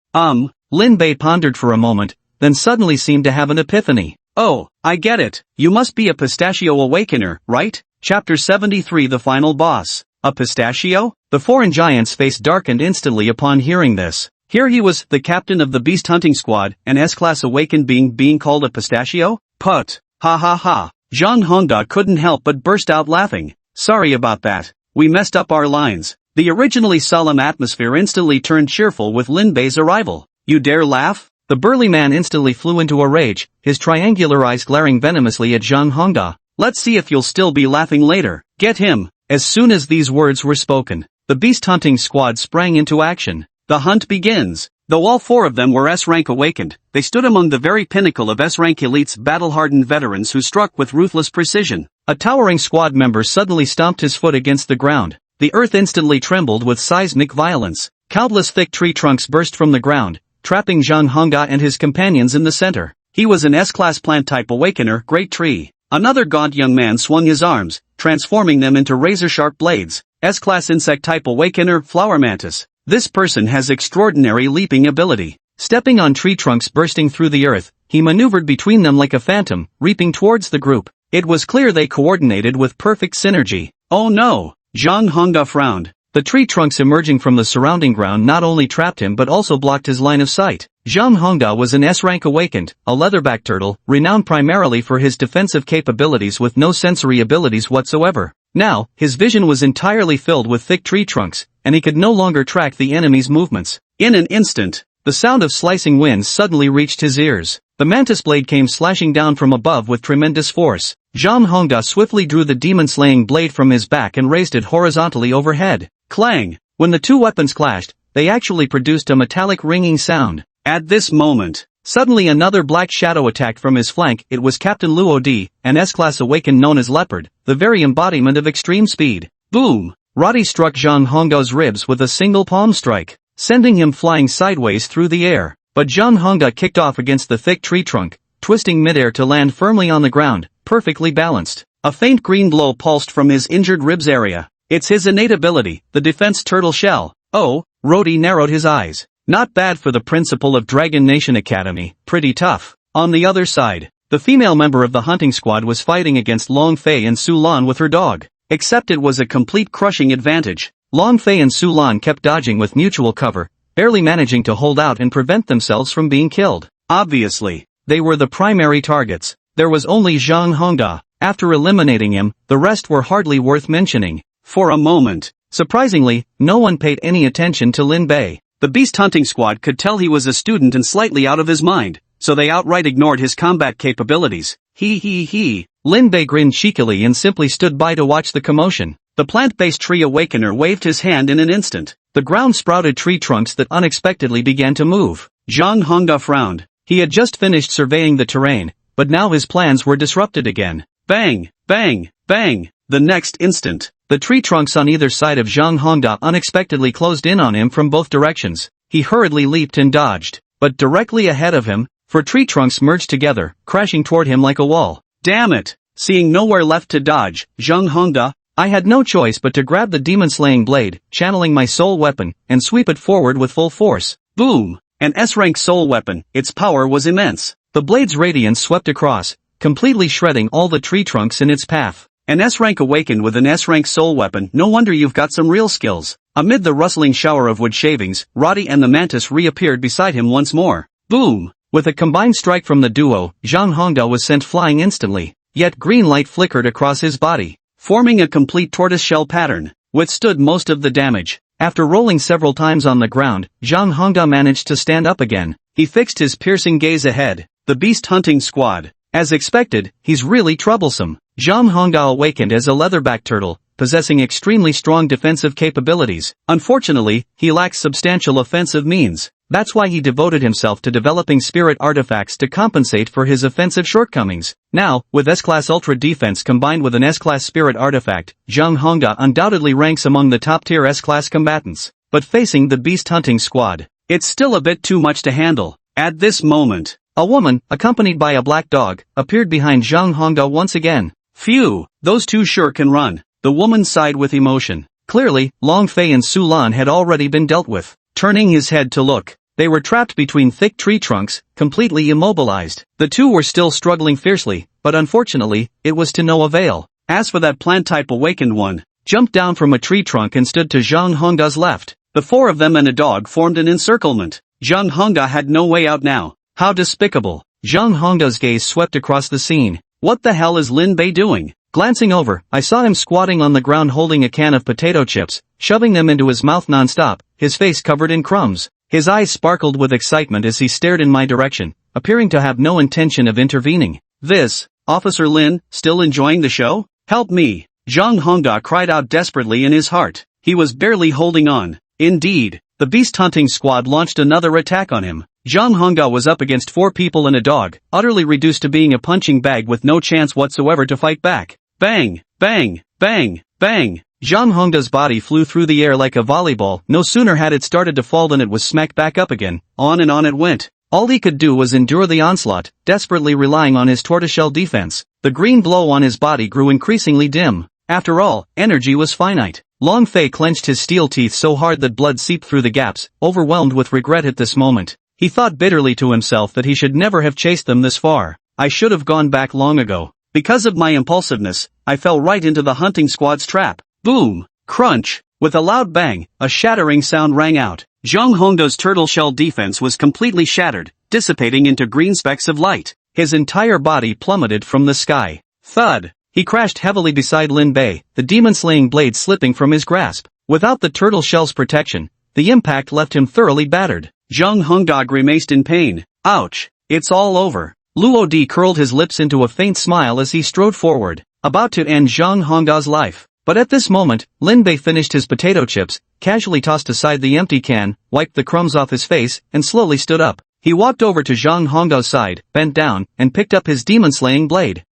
Lin Bei pondered for a moment, then suddenly seemed to have an epiphany. Oh, I get it. You must be a pistachio awakener, right? Chapter 73 The Final Boss. A pistachio? The foreign giant's face darkened instantly upon hearing this. Here he was, the captain of the beast hunting squad, an S-class awakened being called a pistachio? Put. Ha ha ha. Zhang Hongda couldn't help but burst out laughing. Sorry about that. We messed up our lines. The originally solemn atmosphere instantly turned cheerful with Lin Bei's arrival. You dare laugh? The burly man instantly flew into a rage, his triangular eyes glaring venomously at Zhang Hongda. Let's see if you'll still be laughing later. Get him. As soon as these words were spoken, the beast hunting squad sprang into action. The hunt begins. Though all 4 of them were S-rank awakened, they stood among the very pinnacle of S-rank elites, battle-hardened veterans who struck with ruthless precision. A towering squad member suddenly stomped his foot against the ground. The earth instantly trembled with seismic violence. Countless thick tree trunks burst from the ground, trapping Zhang Hongda and his companions in the center. He was an S-class plant-type awakener, Great Tree. Another gaunt young man swung his arms, transforming them into razor-sharp blades. S-class insect-type awakener, Flower Mantis. This person has extraordinary leaping ability. Stepping on tree trunks bursting through the earth, he maneuvered between them like a phantom, reaping towards the group. It was clear they coordinated with perfect synergy. Oh no! Zhang Hongda frowned. The tree trunks emerging from the surrounding ground not only trapped him but also blocked his line of sight. Zhang Hongda was an S-rank awakened, a leatherback turtle, renowned primarily for his defensive capabilities with no sensory abilities whatsoever. Now, his vision was entirely filled with thick tree trunks, and he could no longer track the enemy's movements. In an instant, the sound of slicing winds suddenly reached his ears. The mantis blade came slashing down from above with tremendous force. Zhang Hongda swiftly drew the demon-slaying blade from his back and raised it horizontally overhead. Clang! When the 2 weapons clashed, they actually produced a metallic ringing sound. At this moment, suddenly another black shadow attacked from his flank. It was Captain Luo Di, an S-class awakened known as Leopard, the very embodiment of extreme speed. Boom! Roddy struck Zhang Hongda's ribs with a single palm strike, sending him flying sideways through the air. But Zhang Hongda kicked off against the thick tree trunk, twisting midair to land firmly on the ground, perfectly balanced. A faint green glow pulsed from his injured ribs area. It's his innate ability, the defense turtle shell. Oh, Rody narrowed his eyes. Not bad for the principal of Dragon Nation Academy, pretty tough. On the other side, the female member of the hunting squad was fighting against Long Fei and Su Lan with her dog. Except it was a complete crushing advantage. Long Fei and Su Lan kept dodging with mutual cover, barely managing to hold out and prevent themselves from being killed. Obviously, they were the primary targets. There was only Zhang Hongda. After eliminating him, the rest were hardly worth mentioning. For a moment, surprisingly, no one paid any attention to Lin Bei. The beast hunting squad could tell he was a student and slightly out of his mind, so they outright ignored his combat capabilities. He. Lin Bei grinned cheekily and simply stood by to watch the commotion. The plant-based tree awakener waved his hand in an instant. The ground sprouted tree trunks that unexpectedly began to move. Zhang Hongda frowned. He had just finished surveying the terrain, but now his plans were disrupted again. Bang, bang, bang. The next instant, the tree trunks on either side of Zhang Hongda unexpectedly closed in on him from both directions. He hurriedly leaped and dodged, but directly ahead of him, four tree trunks merged together, crashing toward him like a wall. Damn it! Seeing nowhere left to dodge, Zhang Hongda, I had no choice but to grab the demon-slaying blade, channeling my soul weapon, and sweep it forward with full force. Boom! An S-rank soul weapon, its power was immense. The blade's radiance swept across, completely shredding all the tree trunks in its path. An S-rank awakened with an S-rank soul weapon, no wonder you've got some real skills. Amid the rustling shower of wood shavings, Roddy and the mantis reappeared beside him once more. Boom! With a combined strike from the duo, Zhang Hongda was sent flying instantly, yet green light flickered across his body, forming a complete tortoiseshell pattern, withstood most of the damage. After rolling several times on the ground, Zhang Hongda managed to stand up again. He fixed his piercing gaze ahead. The beast hunting squad. As expected, he's really troublesome. Zhang Hongda awakened as a leatherback turtle, possessing extremely strong defensive capabilities. Unfortunately, he lacks substantial offensive means. That's why he devoted himself to developing spirit artifacts to compensate for his offensive shortcomings. Now, with S-Class Ultra Defense combined with an S-Class Spirit Artifact, Zhang Hongda undoubtedly ranks among the top-tier S-Class combatants. But facing the beast hunting squad, it's still a bit too much to handle. At this moment, a woman, accompanied by a black dog, appeared behind Zhang Hongda once again. Phew, those two sure can run. The woman sighed with emotion. Clearly, Long Fei and Su Lan had already been dealt with. Turning his head to look, they were trapped between thick tree trunks, completely immobilized. The two were still struggling fiercely, but unfortunately, it was to no avail. As for that plant-type awakened one, jumped down from a tree trunk and stood to Zhang Hongda's left. The four of them and a dog formed an encirclement. Zhang Hongda had no way out now. How despicable. Zhang Hongda's gaze swept across the scene. What the hell is Lin Bei doing? Glancing over, I saw him squatting on the ground holding a can of potato chips, shoving them into his mouth non-stop, his face covered in crumbs. His eyes sparkled with excitement as he stared in my direction, appearing to have no intention of intervening. This, Officer Lin, still enjoying the show? Help me! Zhang Hongda cried out desperately in his heart. He was barely holding on. Indeed, the beast hunting squad launched another attack on him. Zhang Hongda was up against four people and a dog, utterly reduced to being a punching bag with no chance whatsoever to fight back. Bang, bang, bang, bang. Zhang Hongda's body flew through the air like a volleyball. No sooner had it started to fall than it was smacked back up again. On and on it went. All he could do was endure the onslaught, desperately relying on his tortoiseshell defense. The green glow on his body grew increasingly dim. After all, energy was finite. Long Fei clenched his steel teeth so hard that blood seeped through the gaps, overwhelmed with regret at this moment. He thought bitterly to himself that he should never have chased them this far. I should have gone back long ago. Because of my impulsiveness, I fell right into the hunting squad's trap. Boom! Crunch! With a loud bang, a shattering sound rang out. Zhang Hongda's turtle shell defense was completely shattered, dissipating into green specks of light. His entire body plummeted from the sky. Thud! He crashed heavily beside Lin Bei, the demon-slaying blade slipping from his grasp. Without the turtle shell's protection, the impact left him thoroughly battered. Zhang Hongda grimaced in pain. Ouch! It's all over. Luo Di curled his lips into a faint smile as he strode forward, about to end Zhang Hongda's life. But at this moment, Lin Bei finished his potato chips, casually tossed aside the empty can, wiped the crumbs off his face, and slowly stood up. He walked over to Zhang Hongda's side, bent down, and picked up his demon-slaying blade.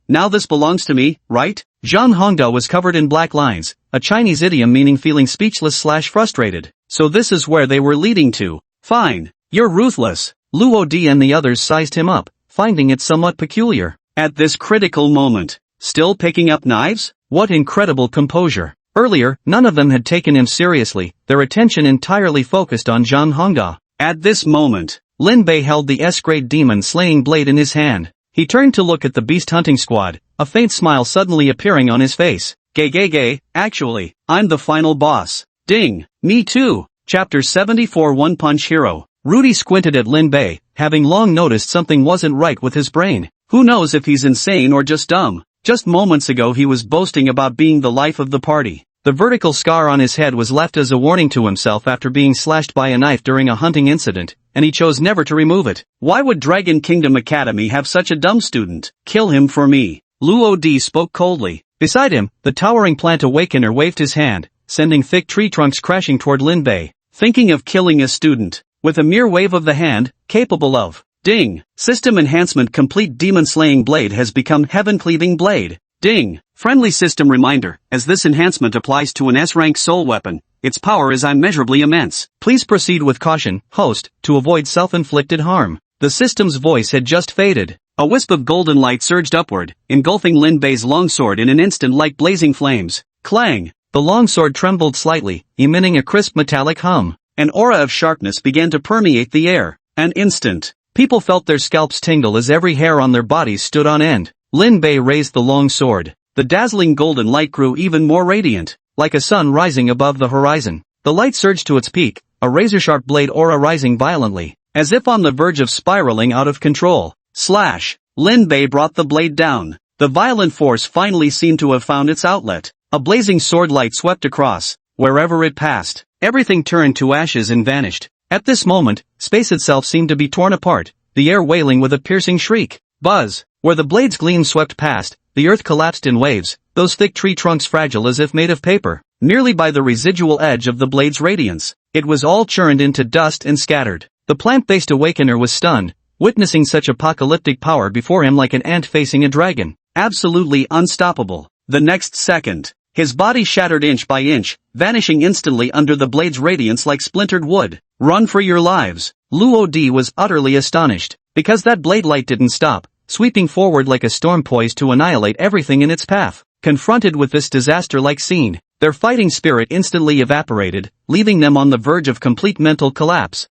Now this belongs to me, right? Zhang Hongda was covered in black lines, a Chinese idiom meaning feeling speechless/frustrated. So this is where they were leading to. Fine, you're ruthless. Luo Di and the others sized him up, finding it somewhat peculiar. At this critical moment, still picking up knives? What incredible composure. Earlier, none of them had taken him seriously, their attention entirely focused on Zhang Hongda. At this moment, Lin Bei held the S-grade demon-slaying blade in his hand. He turned to look at the beast hunting squad, a faint smile suddenly appearing on his face. Gay, actually, I'm the final boss. Ding, me too. Chapter 74 One Punch Hero. Rudy squinted at Lin Bei, having long noticed something wasn't right with his brain. Who knows if he's insane or just dumb? Just moments ago he was boasting about being the life of the party. The vertical scar on his head was left as a warning to himself after being slashed by a knife during a hunting incident, and he chose never to remove it. Why would Dragon Kingdom Academy have such a dumb student? Kill him for me. Luo Di spoke coldly. Beside him, the towering plant awakener waved his hand, sending thick tree trunks crashing toward Lin Bei. Thinking of killing a student, with a mere wave of the hand, capable of. Ding. System enhancement complete. Demon-slaying blade has become heaven-cleaving blade. Ding. Friendly system reminder, as this enhancement applies to an S-rank soul weapon, its power is immeasurably immense. Please proceed with caution, host, to avoid self-inflicted harm. The system's voice had just faded. A wisp of golden light surged upward, engulfing Lin Bei's longsword in an instant like blazing flames. Clang! The longsword trembled slightly, emitting a crisp metallic hum. An aura of sharpness began to permeate the air. An instant. People felt their scalps tingle as every hair on their bodies stood on end. Lin Bei raised the long sword. The dazzling golden light grew even more radiant, like a sun rising above the horizon. The light surged to its peak, a razor-sharp blade aura rising violently, as if on the verge of spiraling out of control. Slash! Lin Bei brought the blade down. The violent force finally seemed to have found its outlet. A blazing sword light swept across. Wherever it passed, everything turned to ashes and vanished. At this moment, space itself seemed to be torn apart, the air wailing with a piercing shriek. Buzz! Where the blade's gleam swept past, the earth collapsed in waves, those thick tree trunks fragile as if made of paper. Merely by the residual edge of the blade's radiance, it was all churned into dust and scattered. The plant-based awakener was stunned, witnessing such apocalyptic power before him like an ant facing a dragon. Absolutely unstoppable. The next second, his body shattered inch by inch, vanishing instantly under the blade's radiance like splintered wood. Run for your lives. Luo Di was utterly astonished, because that blade light didn't stop, sweeping forward like a storm poised to annihilate everything in its path. Confronted with this disaster-like scene, their fighting spirit instantly evaporated, leaving them on the verge of complete mental collapse.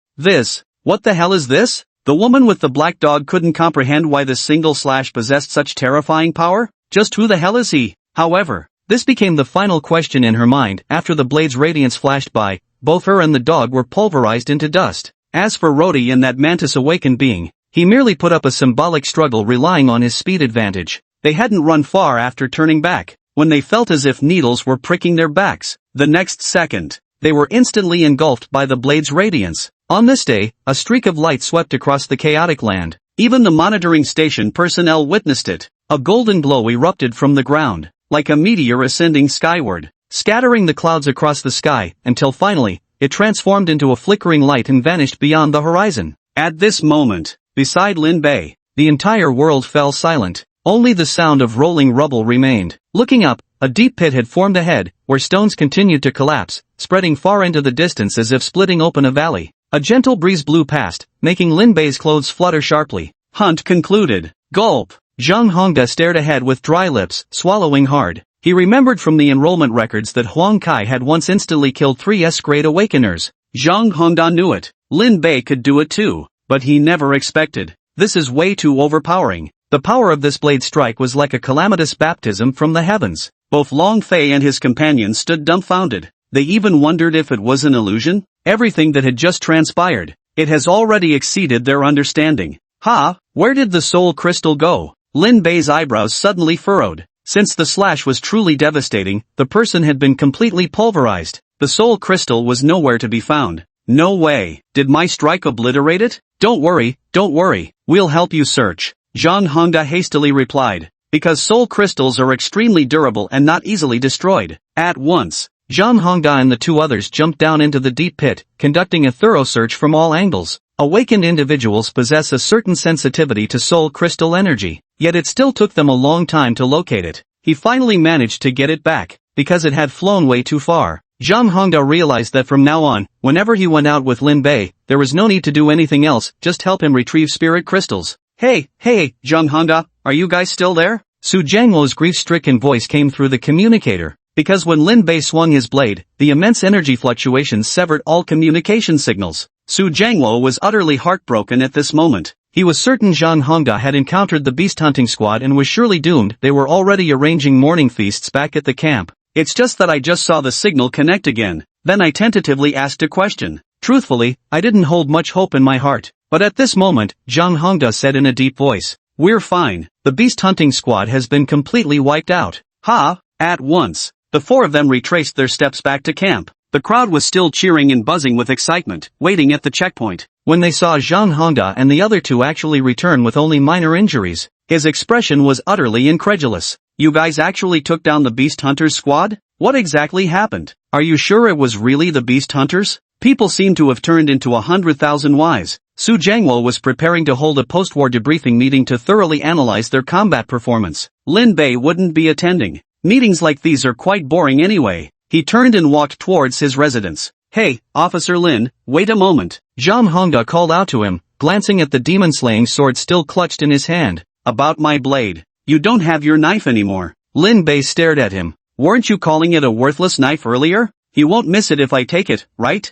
What the hell is this? The woman with the black dog couldn't comprehend why this single slash possessed such terrifying power. Just who the hell is he? However, this became the final question in her mind after the blade's radiance flashed by. Both her and the dog were pulverized into dust. As for Rodi and that mantis-awakened being, he merely put up a symbolic struggle relying on his speed advantage. They hadn't run far after turning back, when they felt as if needles were pricking their backs. The next second, they were instantly engulfed by the blade's radiance. On this day, a streak of light swept across the chaotic land. Even the monitoring station personnel witnessed it. A golden glow erupted from the ground, like a meteor ascending skyward, scattering the clouds across the sky, until finally, it transformed into a flickering light and vanished beyond the horizon. At this moment, beside Lin Bei, the entire world fell silent. Only the sound of rolling rubble remained. Looking up, a deep pit had formed ahead, where stones continued to collapse, spreading far into the distance as if splitting open a valley. A gentle breeze blew past, making Lin Bei's clothes flutter sharply. Hunt concluded. Gulp. Zhang Hongda stared ahead with dry lips, swallowing hard. He remembered from the enrollment records that Huang Kai had once instantly killed 3 S-grade awakeners. Zhang Hongda knew it. Lin Bei could do it too, but he never expected. This is way too overpowering. The power of this blade strike was like a calamitous baptism from the heavens. Both Long Fei and his companions stood dumbfounded. They even wondered if it was an illusion. Everything that had just transpired, it has already exceeded their understanding. Where did the soul crystal go? Lin Bei's eyebrows suddenly furrowed. Since the slash was truly devastating, the person had been completely pulverized. The soul crystal was nowhere to be found. No way. Did my strike obliterate it? Don't worry. We'll help you search. Zhang Hongda hastily replied. Because soul crystals are extremely durable and not easily destroyed. At once, Zhang Hongda and the 2 others jumped down into the deep pit, conducting a thorough search from all angles. Awakened individuals possess a certain sensitivity to soul crystal energy, yet it still took them a long time to locate it. He finally managed to get it back, because it had flown way too far. Zhang Hongda realized that from now on, whenever he went out with Lin Bei, there was no need to do anything else, just help him retrieve spirit crystals. Hey, Zhang Hongda, are you guys still there? Su Jiangluo's grief-stricken voice came through the communicator. Because when Lin Bei swung his blade, the immense energy fluctuations severed all communication signals. Su Jiangluo was utterly heartbroken at this moment. He was certain Zhang Hongda had encountered the beast hunting squad and was surely doomed. They were already arranging morning feasts back at the camp. It's just that I just saw the signal connect again. Then I tentatively asked a question. Truthfully, I didn't hold much hope in my heart. But at this moment, Zhang Hongda said in a deep voice, "We're fine. the beast hunting squad has been completely wiped out. Ha!" At once, the four of them retraced their steps back to camp. The crowd was still cheering and buzzing with excitement, waiting at the checkpoint. When they saw Zhang Hongda and the other two actually return with only minor injuries, his expression was utterly incredulous. "You guys actually took down the Beast Hunters squad? What exactly happened? Are you sure it was really the Beast Hunters? People seem to have turned into 100,000 Ys." Su Jiangwo was preparing to hold a post-war debriefing meeting to thoroughly analyze their combat performance. Lin Bei wouldn't be attending. Meetings like these are quite boring anyway. He turned and walked towards his residence. "Hey, Officer Lin, wait a moment." Zhang Hongda called out to him, glancing at the demon-slaying sword still clutched in his hand. "About my blade. You don't have your knife anymore." Lin Bei stared at him. "Weren't you calling it a worthless knife earlier? He won't miss it if I take it, right?"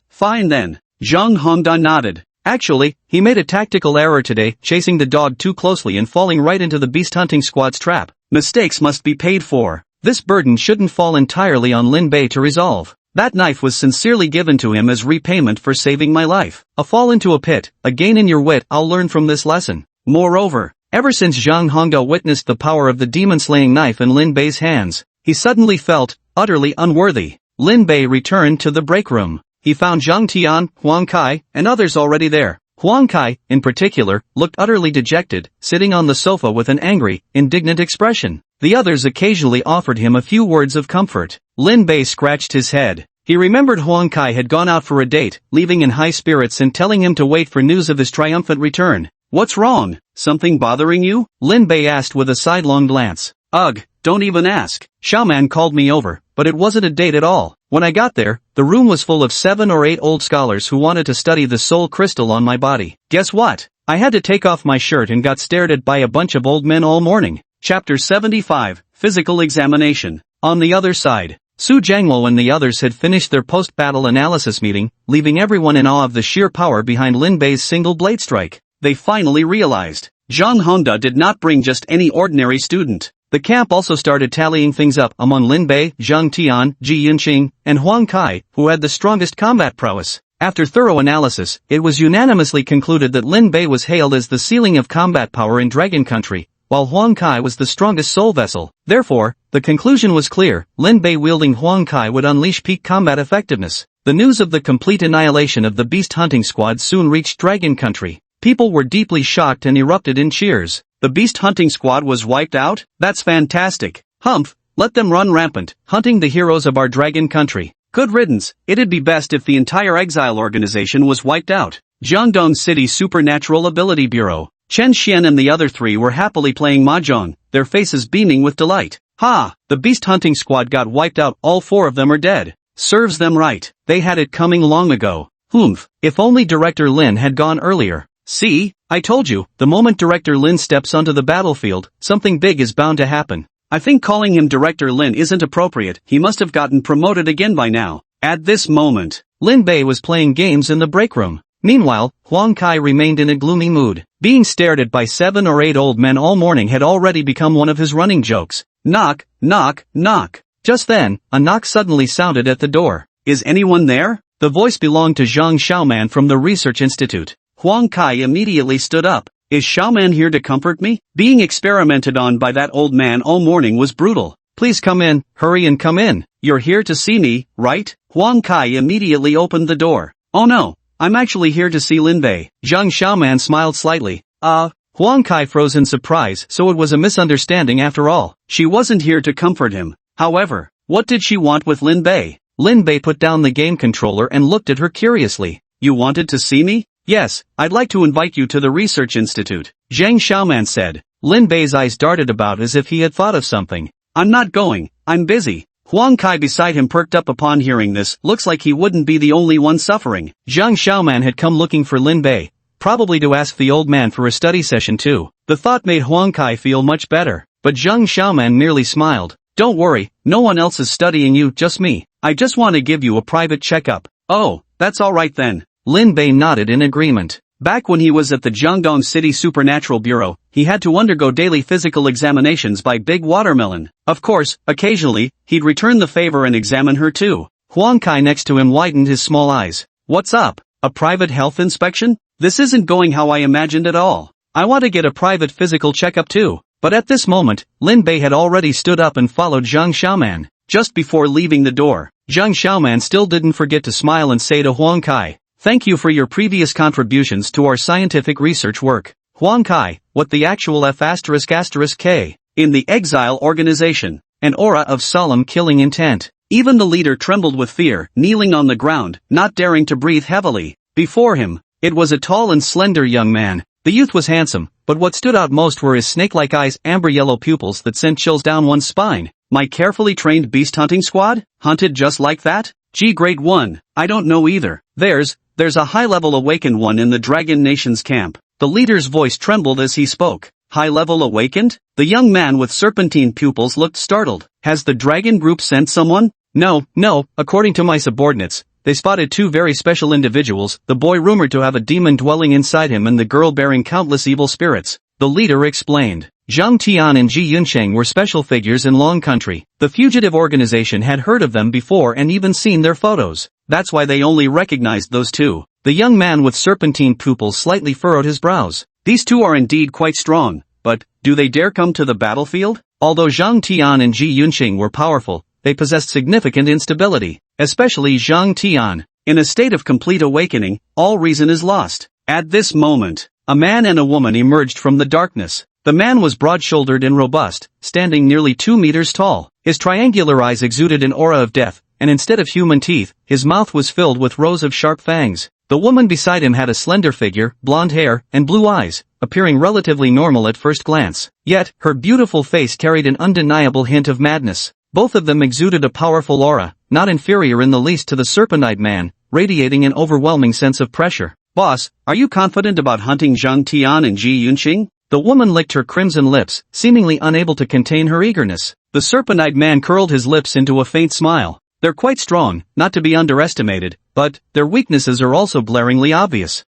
Fine then." Zhang Hongda nodded. Actually, he made a tactical error today, chasing the dog too closely and falling right into the beast hunting squad's trap. Mistakes must be paid for. This burden shouldn't fall entirely on Lin Bei to resolve. That knife was sincerely given to him as repayment for saving my life. A fall into a pit, a gain in your wit. I'll learn from this lesson. Moreover, ever since Zhang Hongda witnessed the power of the demon-slaying knife in Lin Bei's hands, he suddenly felt utterly unworthy. Lin Bei returned to the break room. He found Zhang Tian, Huang Kai, and others already there. Huang Kai, in particular, looked utterly dejected, sitting on the sofa with an angry, indignant expression. The others occasionally offered him a few words of comfort. Lin Bei scratched his head. He remembered Huang Kai had gone out for a date, leaving in high spirits and telling him to wait for news of his triumphant return. "What's wrong? Something bothering you?" Lin Bei asked with a sidelong glance. "Ugh, don't even ask. Xiaoman called me over, but it wasn't a date at all. When I got there, the room was full of 7 or 8 old scholars who wanted to study the soul crystal on my body. Guess what? I had to take off my shirt and got stared at by a bunch of old men all morning." Chapter 75, Physical Examination. On the other side, Su Jiangwo and the others had finished their post-battle analysis meeting, leaving everyone in awe of the sheer power behind Lin Bei's single blade strike. They finally realized Zhang Hongda did not bring just any ordinary student. The camp also started tallying things up among Lin Bei, Zhang Tian, Ji Yunqing, and Huang Kai, who had the strongest combat prowess. After thorough analysis, it was unanimously concluded that Lin Bei was hailed as the ceiling of combat power in Dragon Country, while Huang Kai was the strongest soul vessel. Therefore, the conclusion was clear: Lin Bei wielding Huang Kai would unleash peak combat effectiveness. The news of the complete annihilation of the beast hunting squad soon reached Dragon Country. People were deeply shocked and erupted in cheers. The beast hunting squad was wiped out? That's fantastic. Humph, let them run rampant, hunting the heroes of our Dragon Country. Good riddance. It'd be best if the entire exile organization was wiped out. Jiangdong City Supernatural Ability Bureau. Chen Xian and the other 3 were happily playing mahjong, their faces beaming with delight. Ha! The beast hunting squad got wiped out, all 4 of them are dead. Serves them right. They had it coming long ago. Humph, if only Director Lin had gone earlier. See, I told you, the moment Director Lin steps onto the battlefield, something big is bound to happen. I think calling him Director Lin isn't appropriate. He must have gotten promoted again by now. At this moment, Lin Bei was playing games in the break room. Meanwhile, Huang Kai remained in a gloomy mood. Being stared at by 7 or 8 old men all morning had already become one of his running jokes. Knock, knock, knock. Just then, a knock suddenly sounded at the door. Is anyone there? The voice belonged to Zhang Xiaoman from the Research Institute. Huang Kai immediately stood up. Is Xiaoman here to comfort me? Being experimented on by that old man all morning was brutal. Please come in, hurry and come in. You're here to see me, right? Huang Kai immediately opened the door. Oh no, I'm actually here to see Lin Bei. Zhang Xiaoman smiled slightly. Huang Kai froze in surprise, so it was a misunderstanding after all. She wasn't here to comfort him. However, what did she want with Lin Bei? Lin Bei put down the game controller and looked at her curiously. You wanted to see me? Yes, I'd like to invite you to the Research Institute, Zhang Xiaoman said. Lin Bei's eyes darted about as if he had thought of something. I'm not going, I'm busy. Huang Kai beside him perked up upon hearing this. Looks like he wouldn't be the only one suffering. Zhang Xiaoman had come looking for Lin Bei, probably to ask the old man for a study session too. The thought made Huang Kai feel much better, but Zhang Xiaoman merely smiled. Don't worry, no one else is studying you, just me. I just want to give you a private checkup. Oh, that's alright then. Lin Bei nodded in agreement. Back when he was at the Jiangdong City Supernatural Bureau, he had to undergo daily physical examinations by Big Watermelon. Of course, occasionally, he'd return the favor and examine her too. Huang Kai next to him widened his small eyes. What's up? A private health inspection? This isn't going how I imagined at all. I want to get a private physical checkup too. But at this moment, Lin Bei had already stood up and followed Zhang Xiaoman. Just before leaving the door, Zhang Xiaoman still didn't forget to smile and say to Huang Kai, "Thank you for your previous contributions to our scientific research work. Huang Kai, what the actual F***K? In the exile organization, An aura of solemn killing intent. Even the leader trembled with fear, kneeling on the ground, not daring to breathe heavily. Before him, it was a tall and slender young man. The youth was handsome, but what stood out most were his snake-like eyes, amber-yellow pupils that sent chills down one's spine. My carefully trained beast hunting squad? Hunted just like that? Gee, grade 1, I don't know either. There's a high-level awakened one in the Dragon Nation's camp. The leader's voice trembled as he spoke. High-level awakened? The young man with serpentine pupils looked startled. Has the Dragon Group sent someone? No, according to my subordinates, they spotted two very special individuals, the boy rumored to have a demon dwelling inside him and the girl bearing countless evil spirits. The leader explained. Zhang Tian and Ji Yunsheng were special figures in Long Country. The fugitive organization had heard of them before and even seen their photos. That's why they only recognized those two. The young man with serpentine pupils slightly furrowed his brows. These two are indeed quite strong, but do they dare come to the battlefield? Although Zhang Tian and Ji Yunsheng were powerful, they possessed significant instability, especially Zhang Tian. In a state of complete awakening, all reason is lost. At this moment, a man and a woman emerged from the darkness. The man was broad-shouldered and robust, standing nearly 2 meters tall. His triangular eyes exuded an aura of death, and instead of human teeth, his mouth was filled with rows of sharp fangs. The woman beside him had a slender figure, blonde hair, and blue eyes, appearing relatively normal at first glance. Yet, her beautiful face carried an undeniable hint of madness. Both of them exuded a powerful aura, not inferior in the least to the serpentine man, radiating an overwhelming sense of pressure. Boss, are you confident about hunting Zhang Tian and Ji Yunqing? The woman licked her crimson lips, seemingly unable to contain her eagerness. The serpent-eyed man curled his lips into a faint smile. They're quite strong, not to be underestimated, but their weaknesses are also glaringly obvious.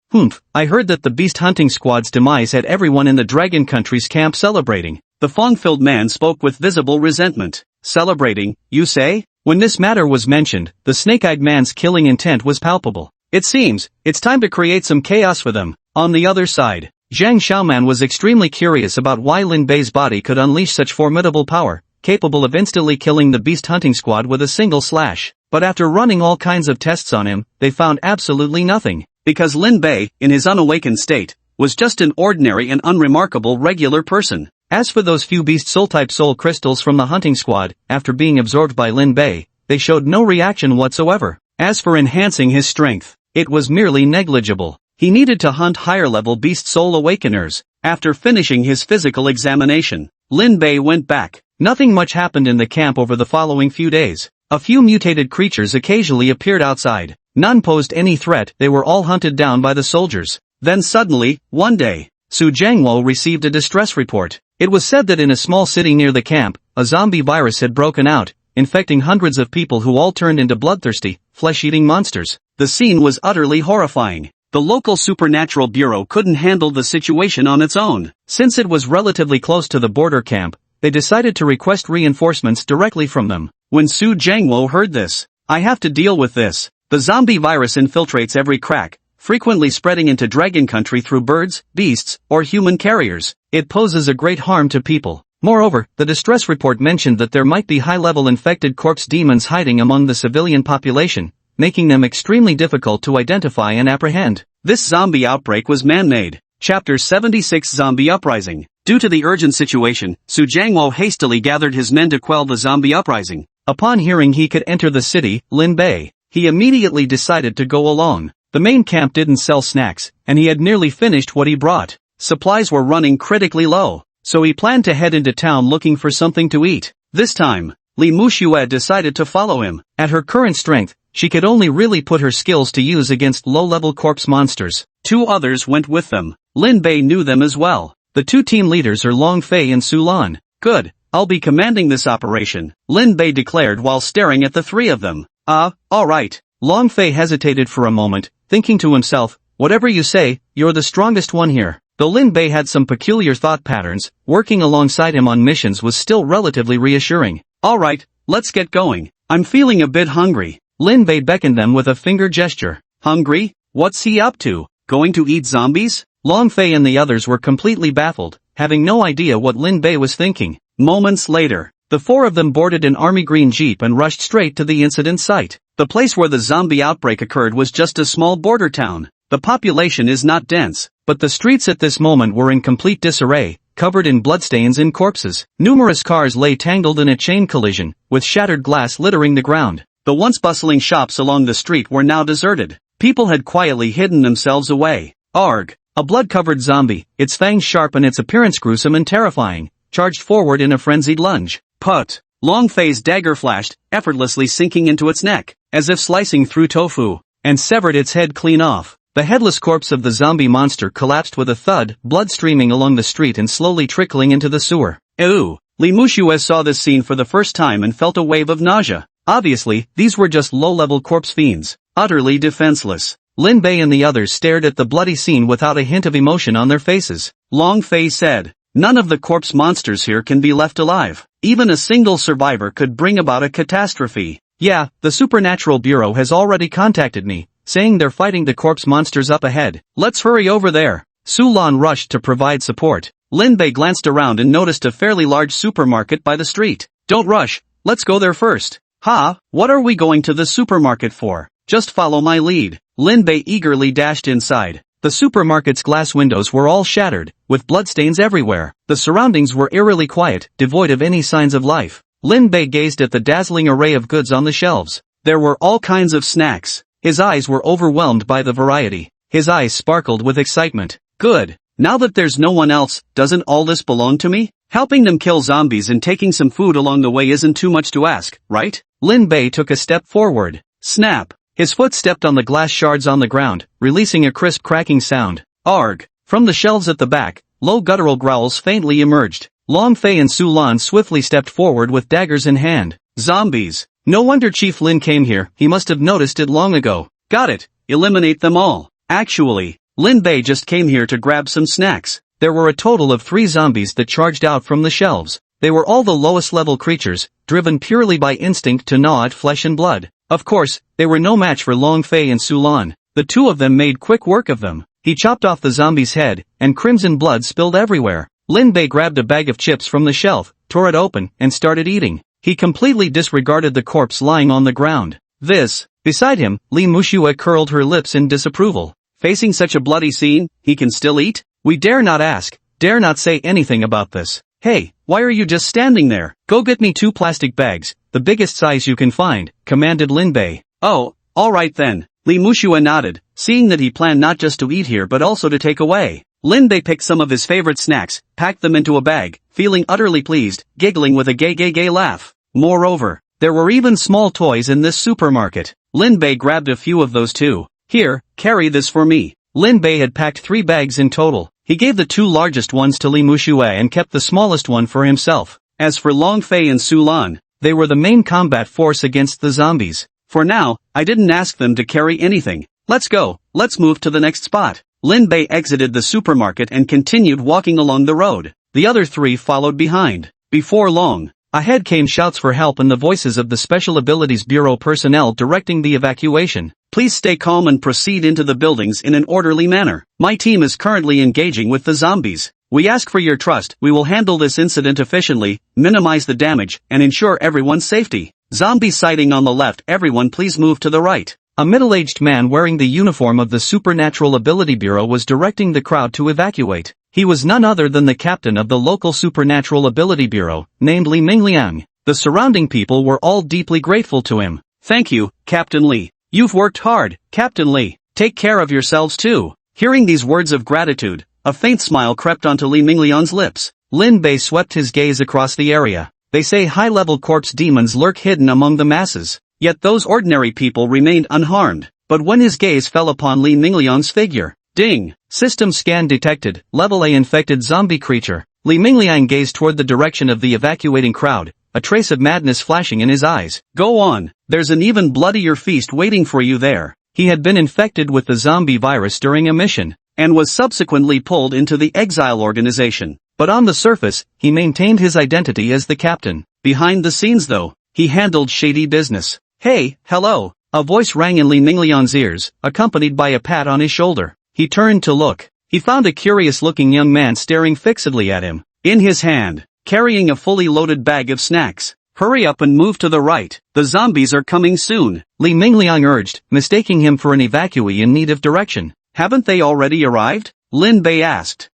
I heard that the beast hunting squad's demise had everyone in the Dragon Country's camp celebrating. The fong-filled man spoke with visible resentment. Celebrating, you say? When this matter was mentioned, the snake-eyed man's killing intent was palpable. It seems, it's time to create some chaos for them. On the other side, Zhang Xiaoman was extremely curious about why Lin Bei's body could unleash such formidable power, capable of instantly killing the beast hunting squad with a single slash. But after running all kinds of tests on him, they found absolutely nothing. Because Lin Bei, in his unawakened state, was just an ordinary and unremarkable regular person. As for those few beast soul-type soul crystals from the hunting squad, after being absorbed by Lin Bei, they showed no reaction whatsoever. As for enhancing his strength, it was merely negligible. He needed to hunt higher-level beast soul awakeners. After finishing his physical examination, Lin Bei went back. Nothing much happened in the camp over the following few days. A few mutated creatures occasionally appeared outside. None posed any threat, they were all hunted down by the soldiers. Then suddenly, one day, Su Jiangwo received a distress report. It was said that in a small city near the camp, a zombie virus had broken out, infecting hundreds of people who all turned into bloodthirsty, flesh-eating monsters. The scene was utterly horrifying. The local supernatural bureau couldn't handle the situation on its own. Since it was relatively close to the border camp, they decided to request reinforcements directly from them. When Su Jiangwo heard this, I have to deal with this. The zombie virus infiltrates every crack, frequently spreading into Dragon Country through birds, beasts, or human carriers. It poses a great harm to people. Moreover, the distress report mentioned that there might be high-level infected corpse demons hiding among the civilian population, making them extremely difficult to identify and apprehend. This zombie outbreak was man-made. Chapter 76 Zombie Uprising. Due to the urgent situation, Su Jiangwo hastily gathered his men to quell the zombie uprising. Upon hearing he could enter the city, Lin Bei, he immediately decided to go along. The main camp didn't sell snacks, and he had nearly finished what he brought. Supplies were running critically low, so he planned to head into town looking for something to eat. This time, Li Muxue decided to follow him. At her current strength, she could only really put her skills to use against low-level corpse monsters. 2 others went with them. Lin Bei knew them as well. The 2 team leaders are Long Fei and Su Lan. Good, I'll be commanding this operation, Lin Bei declared while staring at the 3 of them. Alright. Long Fei hesitated for a moment, thinking to himself, whatever you say, you're the strongest one here. Though Lin Bei had some peculiar thought patterns, working alongside him on missions was still relatively reassuring. Alright, let's get going. I'm feeling a bit hungry. Lin Bei beckoned them with a finger gesture. Hungry? What's he up to? Going to eat zombies? Long Fei and the others were completely baffled, having no idea what Lin Bei was thinking. Moments later, the four of them boarded an army green jeep and rushed straight to the incident site. The place where the zombie outbreak occurred was just a small border town. The population is not dense, but the streets at this moment were in complete disarray, covered in bloodstains and corpses. Numerous cars lay tangled in a chain collision, with shattered glass littering the ground. The once bustling shops along the street were now deserted. People had quietly hidden themselves away. Arg! A blood-covered zombie, its fangs sharp and its appearance gruesome and terrifying, charged forward in a frenzied lunge. Put! Long Fei's dagger flashed, effortlessly sinking into its neck, as if slicing through tofu, and severed its head clean off. The headless corpse of the zombie monster collapsed with a thud, blood streaming along the street and slowly trickling into the sewer. Ew! Li Muxue saw this scene for the first time and felt a wave of nausea. Obviously, these were just low-level corpse fiends, utterly defenseless. Lin Bei and the others stared at the bloody scene without a hint of emotion on their faces. Long Fei said, "None of the corpse monsters here can be left alive. Even a single survivor could bring about a catastrophe." Yeah, the Supernatural Bureau has already contacted me, saying they're fighting the corpse monsters up ahead. Let's hurry over there. Su Lan rushed to provide support. Lin Bei glanced around and noticed a fairly large supermarket by the street. Don't rush, let's go there first. Ha, what are we going to the supermarket for? Just follow my lead. Lin Bei eagerly dashed inside. The supermarket's glass windows were all shattered, with bloodstains everywhere. The surroundings were eerily quiet, devoid of any signs of life. Lin Bei gazed at the dazzling array of goods on the shelves. There were all kinds of snacks. His eyes were overwhelmed by the variety. His eyes sparkled with excitement. Good. Now that there's no one else, doesn't all this belong to me? Helping them kill zombies and taking some food along the way isn't too much to ask, right? Lin Bei took a step forward. Snap! His foot stepped on the glass shards on the ground, releasing a crisp cracking sound. Arg! From the shelves at the back, low guttural growls faintly emerged. Long Fei and Su Lan swiftly stepped forward with daggers in hand. Zombies! No wonder Chief Lin came here, he must have noticed it long ago. Got it! Eliminate them all. Actually, Lin Bei just came here to grab some snacks. There were a total of 3 zombies that charged out from the shelves. They were all the lowest level creatures, driven purely by instinct to gnaw at flesh and blood. Of course, they were no match for Long Fei and Su Lan. The two of them made quick work of them. He chopped off the zombie's head, and crimson blood spilled everywhere. Lin Bei grabbed a bag of chips from the shelf, tore it open, and started eating. He completely disregarded the corpse lying on the ground. Beside him, Li Muxue curled her lips in disapproval. Facing such a bloody scene, he can still eat? We dare not ask, dare not say anything about this. Hey, why are you just standing there? Go get me 2 plastic bags, the biggest size you can find, commanded Lin Bei. Oh, alright then. Li Muxue nodded, seeing that he planned not just to eat here but also to take away. Lin Bei picked some of his favorite snacks, packed them into a bag, feeling utterly pleased, giggling with a gay laugh. Moreover, there were even small toys in this supermarket. Lin Bei grabbed a few of those too. Here, carry this for me. Lin Bei had packed 3 bags in total. He gave the 2 largest ones to Li Muxue and kept the smallest one for himself. As for Long Fei and Su Lan, they were the main combat force against the zombies. For now, I didn't ask them to carry anything. Let's go, let's move to the next spot. Lin Bei exited the supermarket and continued walking along the road. The other 3 followed behind. Before long, ahead came shouts for help and the voices of the Special Abilities Bureau personnel directing the evacuation. Please stay calm and proceed into the buildings in an orderly manner. My team is currently engaging with the zombies. We ask for your trust. We will handle this incident efficiently, minimize the damage, and ensure everyone's safety. Zombie sighting on the left. Everyone please move to the right. A middle-aged man wearing the uniform of the Supernatural Ability Bureau was directing the crowd to evacuate. He was none other than the captain of the local Supernatural Ability Bureau, named Li Mingliang. The surrounding people were all deeply grateful to him. Thank you, Captain Li. You've worked hard, Captain Li. Take care of yourselves too. Hearing these words of gratitude, a faint smile crept onto Li Mingliang's lips. Lin Bei swept his gaze across the area. They say high-level corpse demons lurk hidden among the masses. Yet those ordinary people remained unharmed. But when his gaze fell upon Li Mingliang's figure, ding! System scan detected, level A infected zombie creature. Li Mingliang gazed toward the direction of the evacuating crowd, a trace of madness flashing in his eyes. Go on, there's an even bloodier feast waiting for you there. He had been infected with the zombie virus during a mission, and was subsequently pulled into the exile organization. But on the surface, he maintained his identity as the captain. Behind the scenes though, he handled shady business. Hey, hello, A voice rang in Li Mingliang's ears, accompanied by a pat on his shoulder. He turned to look. He found a curious-looking young man staring fixedly at him. In his hand, carrying a fully loaded bag of snacks. Hurry up and move to the right, the zombies are coming soon, Li Mingliang urged, mistaking him for an evacuee in need of direction. Haven't they already arrived? Lin Bei asked.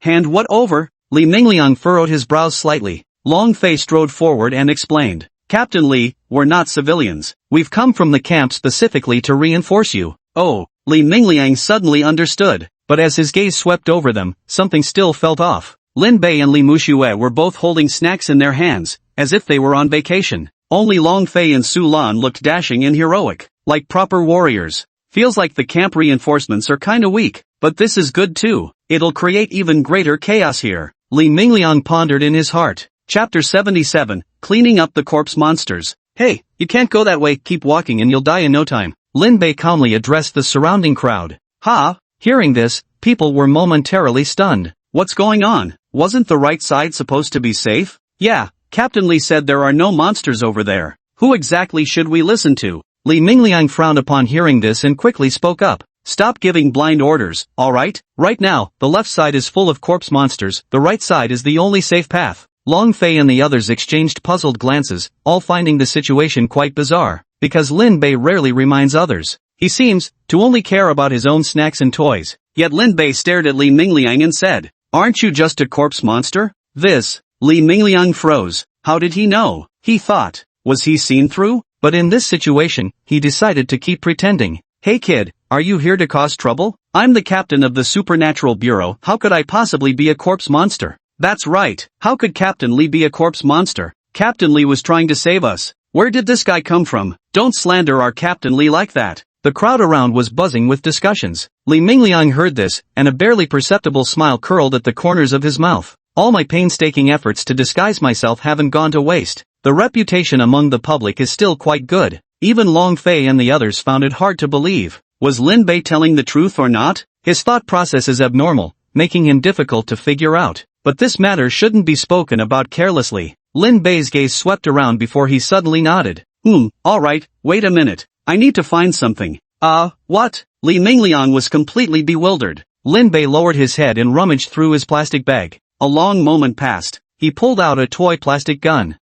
Hand what over? Li Mingliang furrowed his brows slightly. Long Fei strode forward and explained. Captain Li, we're not civilians. We've come from the camp specifically to reinforce you. Oh, Li Mingliang suddenly understood. But as his gaze swept over them, something still felt off. Lin Bei and Li Muxue were both holding snacks in their hands, as if they were on vacation. Only Long Fei and Su Lan looked dashing and heroic, like proper warriors. Feels like the camp reinforcements are kinda weak, but this is good too. It'll create even greater chaos here. Li Mingliang pondered in his heart. Chapter 77, Cleaning Up the Corpse Monsters. Hey, you can't go that way, keep walking and you'll die in no time. Lin Bei calmly addressed the surrounding crowd. Ha! Hearing this, people were momentarily stunned. What's going on? Wasn't the right side supposed to be safe? Yeah, Captain Li said there are no monsters over there. Who exactly should we listen to? Li Mingliang frowned upon hearing this and quickly spoke up. Stop giving blind orders, alright? Right now, the left side is full of corpse monsters, the right side is the only safe path. Long Fei and the others exchanged puzzled glances, all finding the situation quite bizarre, because Lin Bei rarely reminds others. He seems to only care about his own snacks and toys. Yet Lin Bei stared at Li Mingliang and said, Aren't you just a corpse monster? Li Mingliang froze. How did he know? He thought. Was he seen through? But in this situation, he decided to keep pretending. Hey kid, are you here to cause trouble? I'm the captain of the Supernatural Bureau, how could I possibly be a corpse monster? That's right, how could Captain Li be a corpse monster? Captain Li was trying to save us. Where did this guy come from? Don't slander our Captain Li like that. The crowd around was buzzing with discussions. Li Mingliang heard this, and a barely perceptible smile curled at the corners of his mouth. All my painstaking efforts to disguise myself haven't gone to waste. The reputation among the public is still quite good. Even Long Fei and the others found it hard to believe. Was Lin Bei telling the truth or not? His thought process is abnormal, making him difficult to figure out. But this matter shouldn't be spoken about carelessly. Lin Bei's gaze swept around before he suddenly nodded. Alright, wait a minute. I need to find something. What? Li Mingliang was completely bewildered. Lin Bei lowered his head and rummaged through his plastic bag. A long moment passed. He pulled out a toy plastic gun.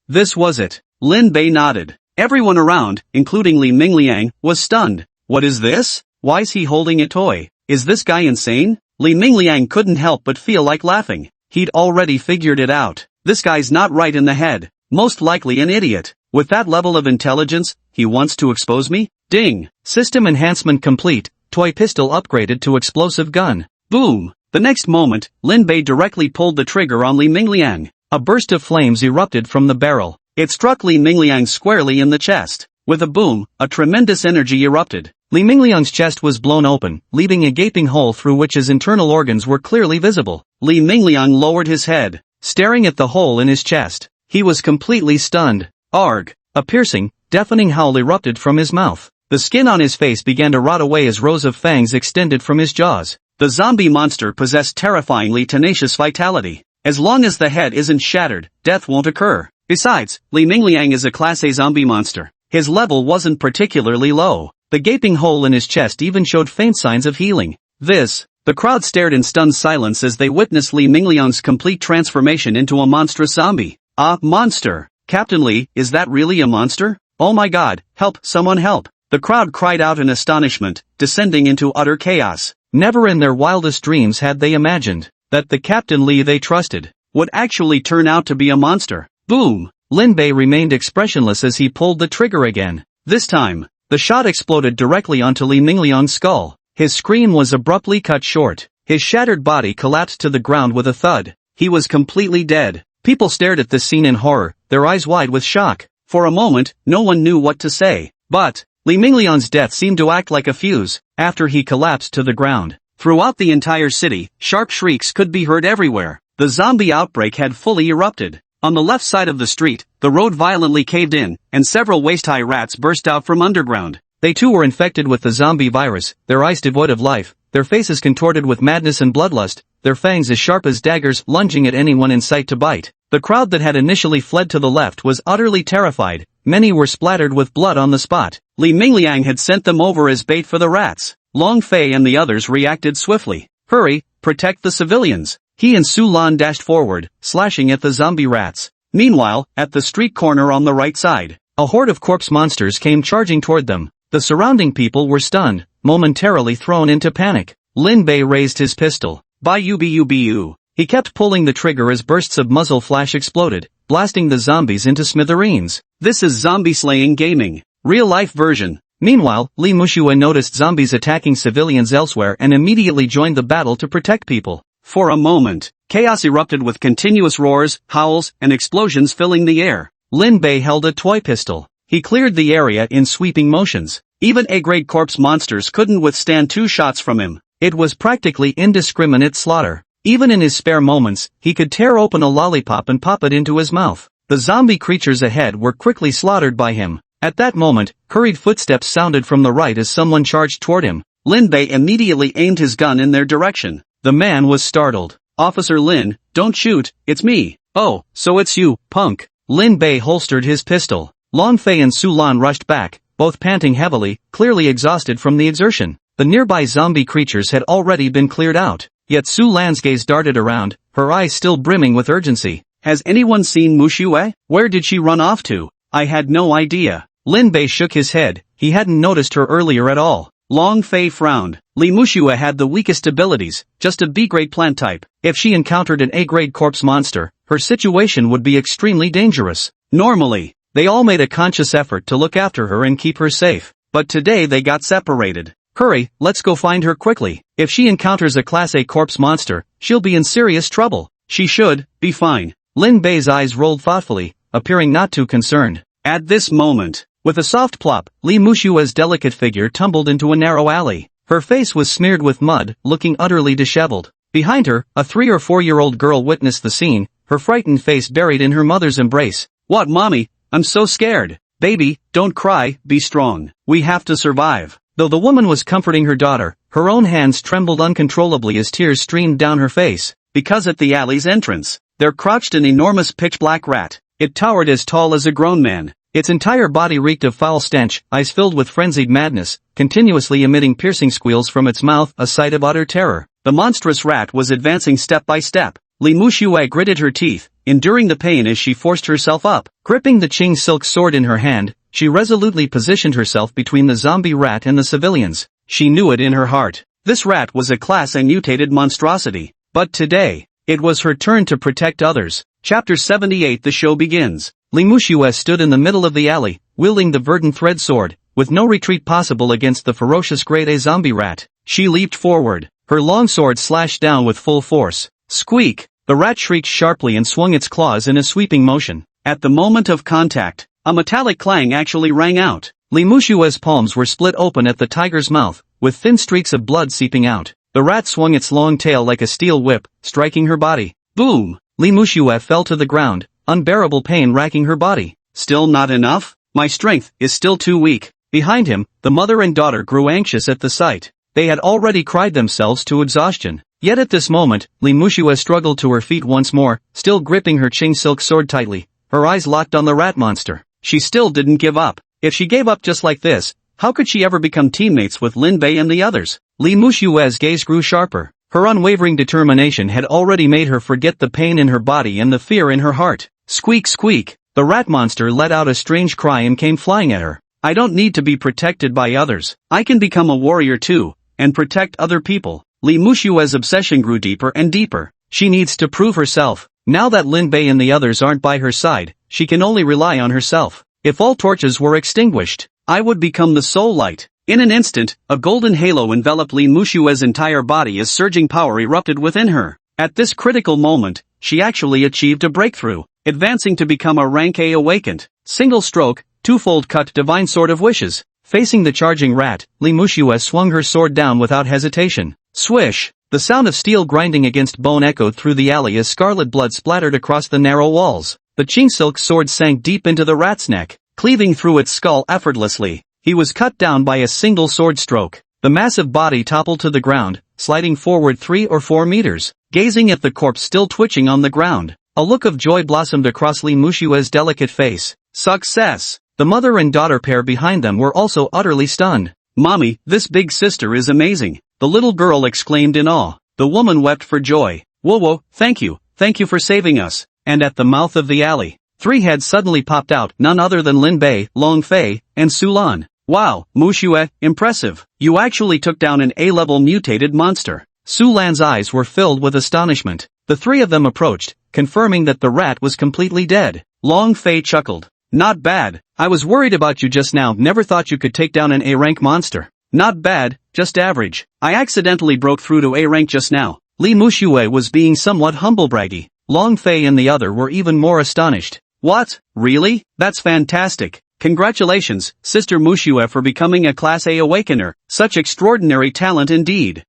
This was it. Lin Bei nodded. Everyone around, including Li Mingliang, was stunned. What is this? Why's he holding a toy? Is this guy insane? Li Mingliang couldn't help but feel like laughing. He'd already figured it out. This guy's not right in the head. Most likely an idiot. With that level of intelligence, he wants to expose me? Ding! System enhancement complete, toy pistol upgraded to explosive gun. Boom! The next moment, Lin Bei directly pulled the trigger on Li Mingliang. A burst of flames erupted from the barrel. It struck Li Mingliang squarely in the chest. With a boom, a tremendous energy erupted. Li Mingliang's chest was blown open, leaving a gaping hole through which his internal organs were clearly visible. Li Mingliang lowered his head, staring at the hole in his chest. He was completely stunned. Arg! A piercing, deafening howl erupted from his mouth. The skin on his face began to rot away as rows of fangs extended from his jaws. The zombie monster possessed terrifyingly tenacious vitality. As long as the head isn't shattered, death won't occur. Besides, Li Mingliang is a Class A zombie monster. His level wasn't particularly low. The gaping hole in his chest even showed faint signs of healing. The crowd stared in stunned silence as they witnessed Li Mingliang's complete transformation into a monstrous zombie. A monster! Captain Li, is that really a monster? Oh my god, help, someone help! The crowd cried out in astonishment, descending into utter chaos. Never in their wildest dreams had they imagined that the Captain Li they trusted would actually turn out to be a monster. Boom! Lin Bei remained expressionless as he pulled the trigger again. This time, the shot exploded directly onto Li Mingliang's skull. His scream was abruptly cut short. His shattered body collapsed to the ground with a thud. He was completely dead. People stared at this scene in horror, their eyes wide with shock. For a moment, no one knew what to say. But Li Mingliang's death seemed to act like a fuse, after he collapsed to the ground. Throughout the entire city, sharp shrieks could be heard everywhere. The zombie outbreak had fully erupted. On the left side of the street, the road violently caved in, and several waist-high rats burst out from underground. They too were infected with the zombie virus, their eyes devoid of life, their faces contorted with madness and bloodlust, their fangs as sharp as daggers lunging at anyone in sight to bite. The crowd that had initially fled to the left was utterly terrified. Many were splattered with blood on the spot. Li Mingliang had sent them over as bait for the rats. Long Fei and the others reacted swiftly. Hurry, protect the civilians. He and Su Lan dashed forward, slashing at the zombie rats. Meanwhile, at the street corner on the right side, a horde of corpse monsters came charging toward them. The surrounding people were stunned, momentarily thrown into panic. Lin Bei raised his pistol. Bu. He kept pulling the trigger as bursts of muzzle flash exploded, blasting the zombies into smithereens. This is zombie slaying gaming. Real-life version. Meanwhile, Li Muxue noticed zombies attacking civilians elsewhere and immediately joined the battle to protect people. For a moment, chaos erupted with continuous roars, howls, and explosions filling the air. Lin Bei held a toy pistol. He cleared the area in sweeping motions. Even A-grade corpse monsters couldn't withstand 2 shots from him. It was practically indiscriminate slaughter. Even in his spare moments, he could tear open a lollipop and pop it into his mouth. The zombie creatures ahead were quickly slaughtered by him. At that moment, hurried footsteps sounded from the right as someone charged toward him. Lin Bei immediately aimed his gun in their direction. The man was startled. Officer Lin, don't shoot, it's me. Oh, so it's you, punk. Lin Bei holstered his pistol. Long Fei and Su Lan rushed back, both panting heavily, clearly exhausted from the exertion. The nearby zombie creatures had already been cleared out. Yet Su Lan's gaze darted around, her eyes still brimming with urgency. Has anyone seen Muxue? Where did she run off to? I had no idea. Lin Bei shook his head, he hadn't noticed her earlier at all. Long Fei frowned. Li Muxue had the weakest abilities, just a B-grade plant type. If she encountered an A-grade corpse monster, her situation would be extremely dangerous. Normally, they all made a conscious effort to look after her and keep her safe. But today they got separated. Hurry, let's go find her quickly. If she encounters a Class A corpse monster, she'll be in serious trouble. She should be fine. Lin Bei's eyes rolled thoughtfully, appearing not too concerned. At this moment, with a soft plop, Li Muxue's delicate figure tumbled into a narrow alley. Her face was smeared with mud, looking utterly disheveled. Behind her, a 3 or 4-year-old girl witnessed the scene, her frightened face buried in her mother's embrace. What, mommy? I'm so scared. Baby, don't cry, be strong. We have to survive. Though the woman was comforting her daughter, her own hands trembled uncontrollably as tears streamed down her face. Because at the alley's entrance, there crouched an enormous pitch-black rat. It towered as tall as a grown man. Its entire body reeked of foul stench, eyes filled with frenzied madness, continuously emitting piercing squeals from its mouth, a sight of utter terror. The monstrous rat was advancing step by step. Li Muxue gritted her teeth, enduring the pain as she forced herself up. Gripping the Qing silk sword in her hand, she resolutely positioned herself between the zombie rat and the civilians. She knew it in her heart. This rat was a Class A mutated monstrosity. But today, it was her turn to protect others. Chapter 78. The show begins. Li Muxue stood in the middle of the alley, wielding the verdant thread sword, with no retreat possible against the ferocious grade A zombie rat. She leaped forward. Her long sword slashed down with full force. Squeak! The rat shrieked sharply and swung its claws in a sweeping motion. At the moment of contact, a metallic clang actually rang out. Li Muxue's palms were split open at the tiger's mouth, with thin streaks of blood seeping out. The rat swung its long tail like a steel whip, striking her body. Boom! Li Muxue fell to the ground, unbearable pain racking her body. Still not enough? My strength is still too weak. Behind him, the mother and daughter grew anxious at the sight. They had already cried themselves to exhaustion. Yet at this moment, Li Muxue struggled to her feet once more, still gripping her Qing silk sword tightly, her eyes locked on the rat monster. She still didn't give up. If she gave up just like this, how could she ever become teammates with Lin Bei and the others? Li Muxue's gaze grew sharper. Her unwavering determination had already made her forget the pain in her body and the fear in her heart. Squeak squeak! The rat monster let out a strange cry and came flying at her. I don't need to be protected by others. I can become a warrior too, and protect other people. Li Muxue's obsession grew deeper and deeper. She needs to prove herself. Now that Lin Bei and the others aren't by her side, she can only rely on herself. If all torches were extinguished, I would become the sole light. In an instant, a golden halo enveloped Li Muxue's entire body as surging power erupted within her. At this critical moment, she actually achieved a breakthrough, advancing to become a rank A awakened. Single stroke, twofold cut divine sword of wishes. Facing the charging rat, Li Muxue swung her sword down without hesitation. Swish! The sound of steel grinding against bone echoed through the alley as scarlet blood splattered across the narrow walls. The Qing silk sword sank deep into the rat's neck, cleaving through its skull effortlessly. He was cut down by a single sword stroke. The massive body toppled to the ground, sliding forward 3 or 4 meters. Gazing at the corpse still twitching on the ground, a look of joy blossomed across Li Muxue's delicate face. Success! The mother and daughter pair behind them were also utterly stunned. "Mommy, this big sister is amazing," the little girl exclaimed in awe. The woman wept for joy. "Whoa, thank you for saving us." And at the mouth of the alley, 3 heads suddenly popped out, none other than Lin Bei, Long Fei, and Su Lan. "Wow, Mushue, impressive. You actually took down an A-level mutated monster." Su Lan's eyes were filled with astonishment. The 3 of them approached, confirming that the rat was completely dead. Long Fei chuckled. "Not bad. I was worried about you just now, never thought you could take down an A-rank monster." "Not bad, just average. I accidentally broke through to A-rank just now." Li Mushue was being somewhat humble-braggy. Long Fei and the other were even more astonished. "What? Really? That's fantastic. Congratulations, Sister Mushue, for becoming a Class A Awakener. Such extraordinary talent indeed."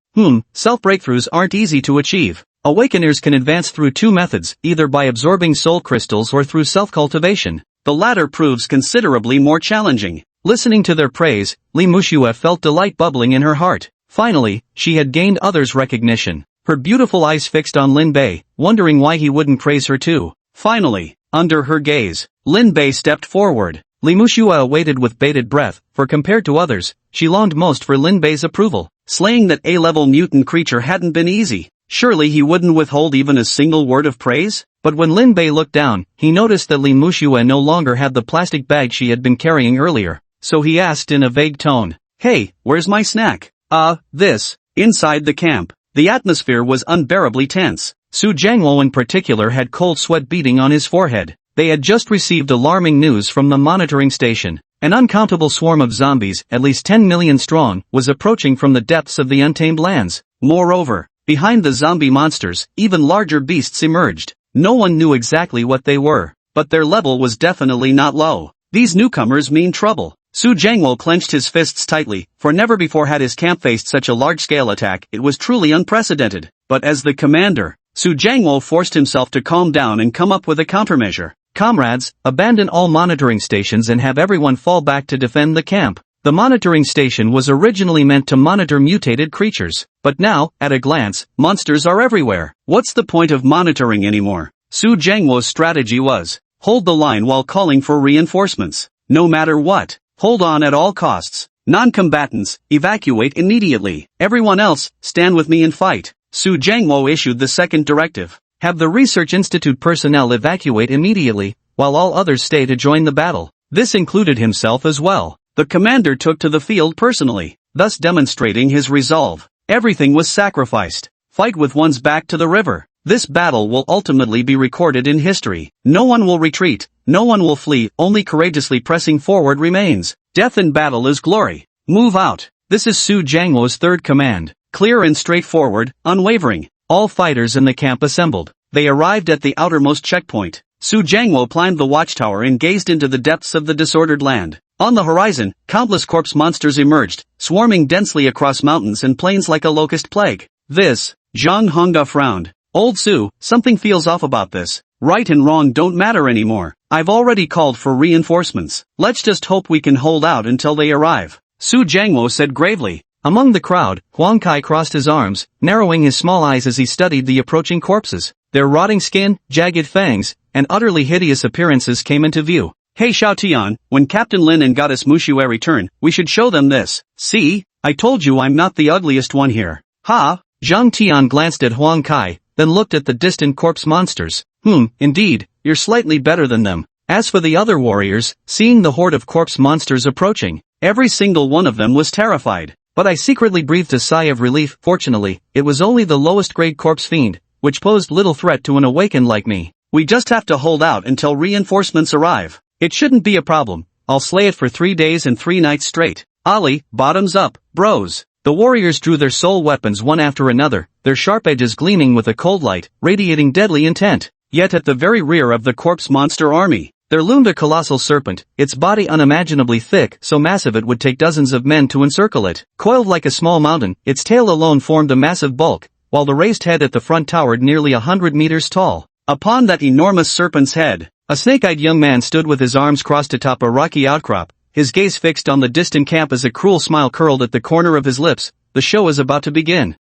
Self-breakthroughs aren't easy to achieve. Awakeners can advance through 2 methods, either by absorbing soul crystals or through self-cultivation. The latter proves considerably more challenging. Listening to their praise, Li Mushue felt delight bubbling in her heart. Finally, she had gained others' recognition. Her beautiful eyes fixed on Lin Bei, wondering why he wouldn't praise her too. Finally, under her gaze, Lin Bei stepped forward. Li Mushue waited with bated breath, for compared to others, she longed most for Lin Bei's approval. Slaying that A-level mutant creature hadn't been easy. Surely he wouldn't withhold even a single word of praise? But when Lin Bei looked down, he noticed that Li Mushue no longer had the plastic bag she had been carrying earlier. So he asked in a vague tone, "Hey, where's my snack?" This." Inside the camp, the atmosphere was unbearably tense. Su Jiangwo in particular had cold sweat beading on his forehead. They had just received alarming news from the monitoring station. An uncountable swarm of zombies, at least 10 million strong, was approaching from the depths of the untamed lands. Moreover, behind the zombie monsters, even larger beasts emerged. No one knew exactly what they were, but their level was definitely not low. These newcomers mean trouble. Su Jiangwo clenched his fists tightly, for never before had his camp faced such a large-scale attack. It was truly unprecedented. But as the commander, Su Jiangwo forced himself to calm down and come up with a countermeasure. "Comrades, abandon all monitoring stations and have everyone fall back to defend the camp." The monitoring station was originally meant to monitor mutated creatures, but now, at a glance, monsters are everywhere. What's the point of monitoring anymore? Su Jiangwo's strategy was, hold the line while calling for reinforcements. No matter what, hold on at all costs. Non-combatants, evacuate immediately. Everyone else, stand with me and fight. Su Jiangwo issued the second directive. Have the Research Institute personnel evacuate immediately, while all others stay to join the battle. This included himself as well. The commander took to the field personally, thus demonstrating his resolve. Everything was sacrificed. Fight with one's back to the river. This battle will ultimately be recorded in history. No one will retreat, no one will flee, only courageously pressing forward remains. Death in battle is glory. Move out. This is Su Jiangwo's third command. Clear and straightforward, unwavering. All fighters in the camp assembled. They arrived at the outermost checkpoint. Su Jiangwo climbed the watchtower and gazed into the depths of the disordered land. On the horizon, countless corpse monsters emerged, swarming densely across mountains and plains like a locust plague. Zhang Hongda frowned. Old Su, something feels off about this. Right and wrong don't matter anymore. I've already called for reinforcements. Let's just hope we can hold out until they arrive. Su Jiangwo said gravely. Among the crowd, Huang Kai crossed his arms, narrowing his small eyes as he studied the approaching corpses. Their rotting skin, jagged fangs, and utterly hideous appearances came into view. Hey Xiaotian, when Captain Lin and Goddess Mushue return, we should show them this. See? I told you I'm not the ugliest one here. Ha! Zhang Tian glanced at Huang Kai, then looked at the distant corpse monsters. Indeed, you're slightly better than them. As for the other warriors, seeing the horde of corpse monsters approaching, every single one of them was terrified. But I secretly breathed a sigh of relief. Fortunately, it was only the lowest grade corpse fiend, which posed little threat to an awakened like me. We just have to hold out until reinforcements arrive. It shouldn't be a problem. I'll slay it for 3 days and 3 nights straight. Ali, bottoms up, bros. The warriors drew their soul weapons one after another, their sharp edges gleaming with a cold light, radiating deadly intent. Yet at the very rear of the corpse monster army, there loomed a colossal serpent, its body unimaginably thick, so massive it would take dozens of men to encircle it. Coiled like a small mountain, its tail alone formed a massive bulk, while the raised head at the front towered nearly 100 meters tall. Upon that enormous serpent's head, a snake-eyed young man stood with his arms crossed atop a rocky outcrop, his gaze fixed on the distant camp as a cruel smile curled at the corner of his lips. The show is about to begin.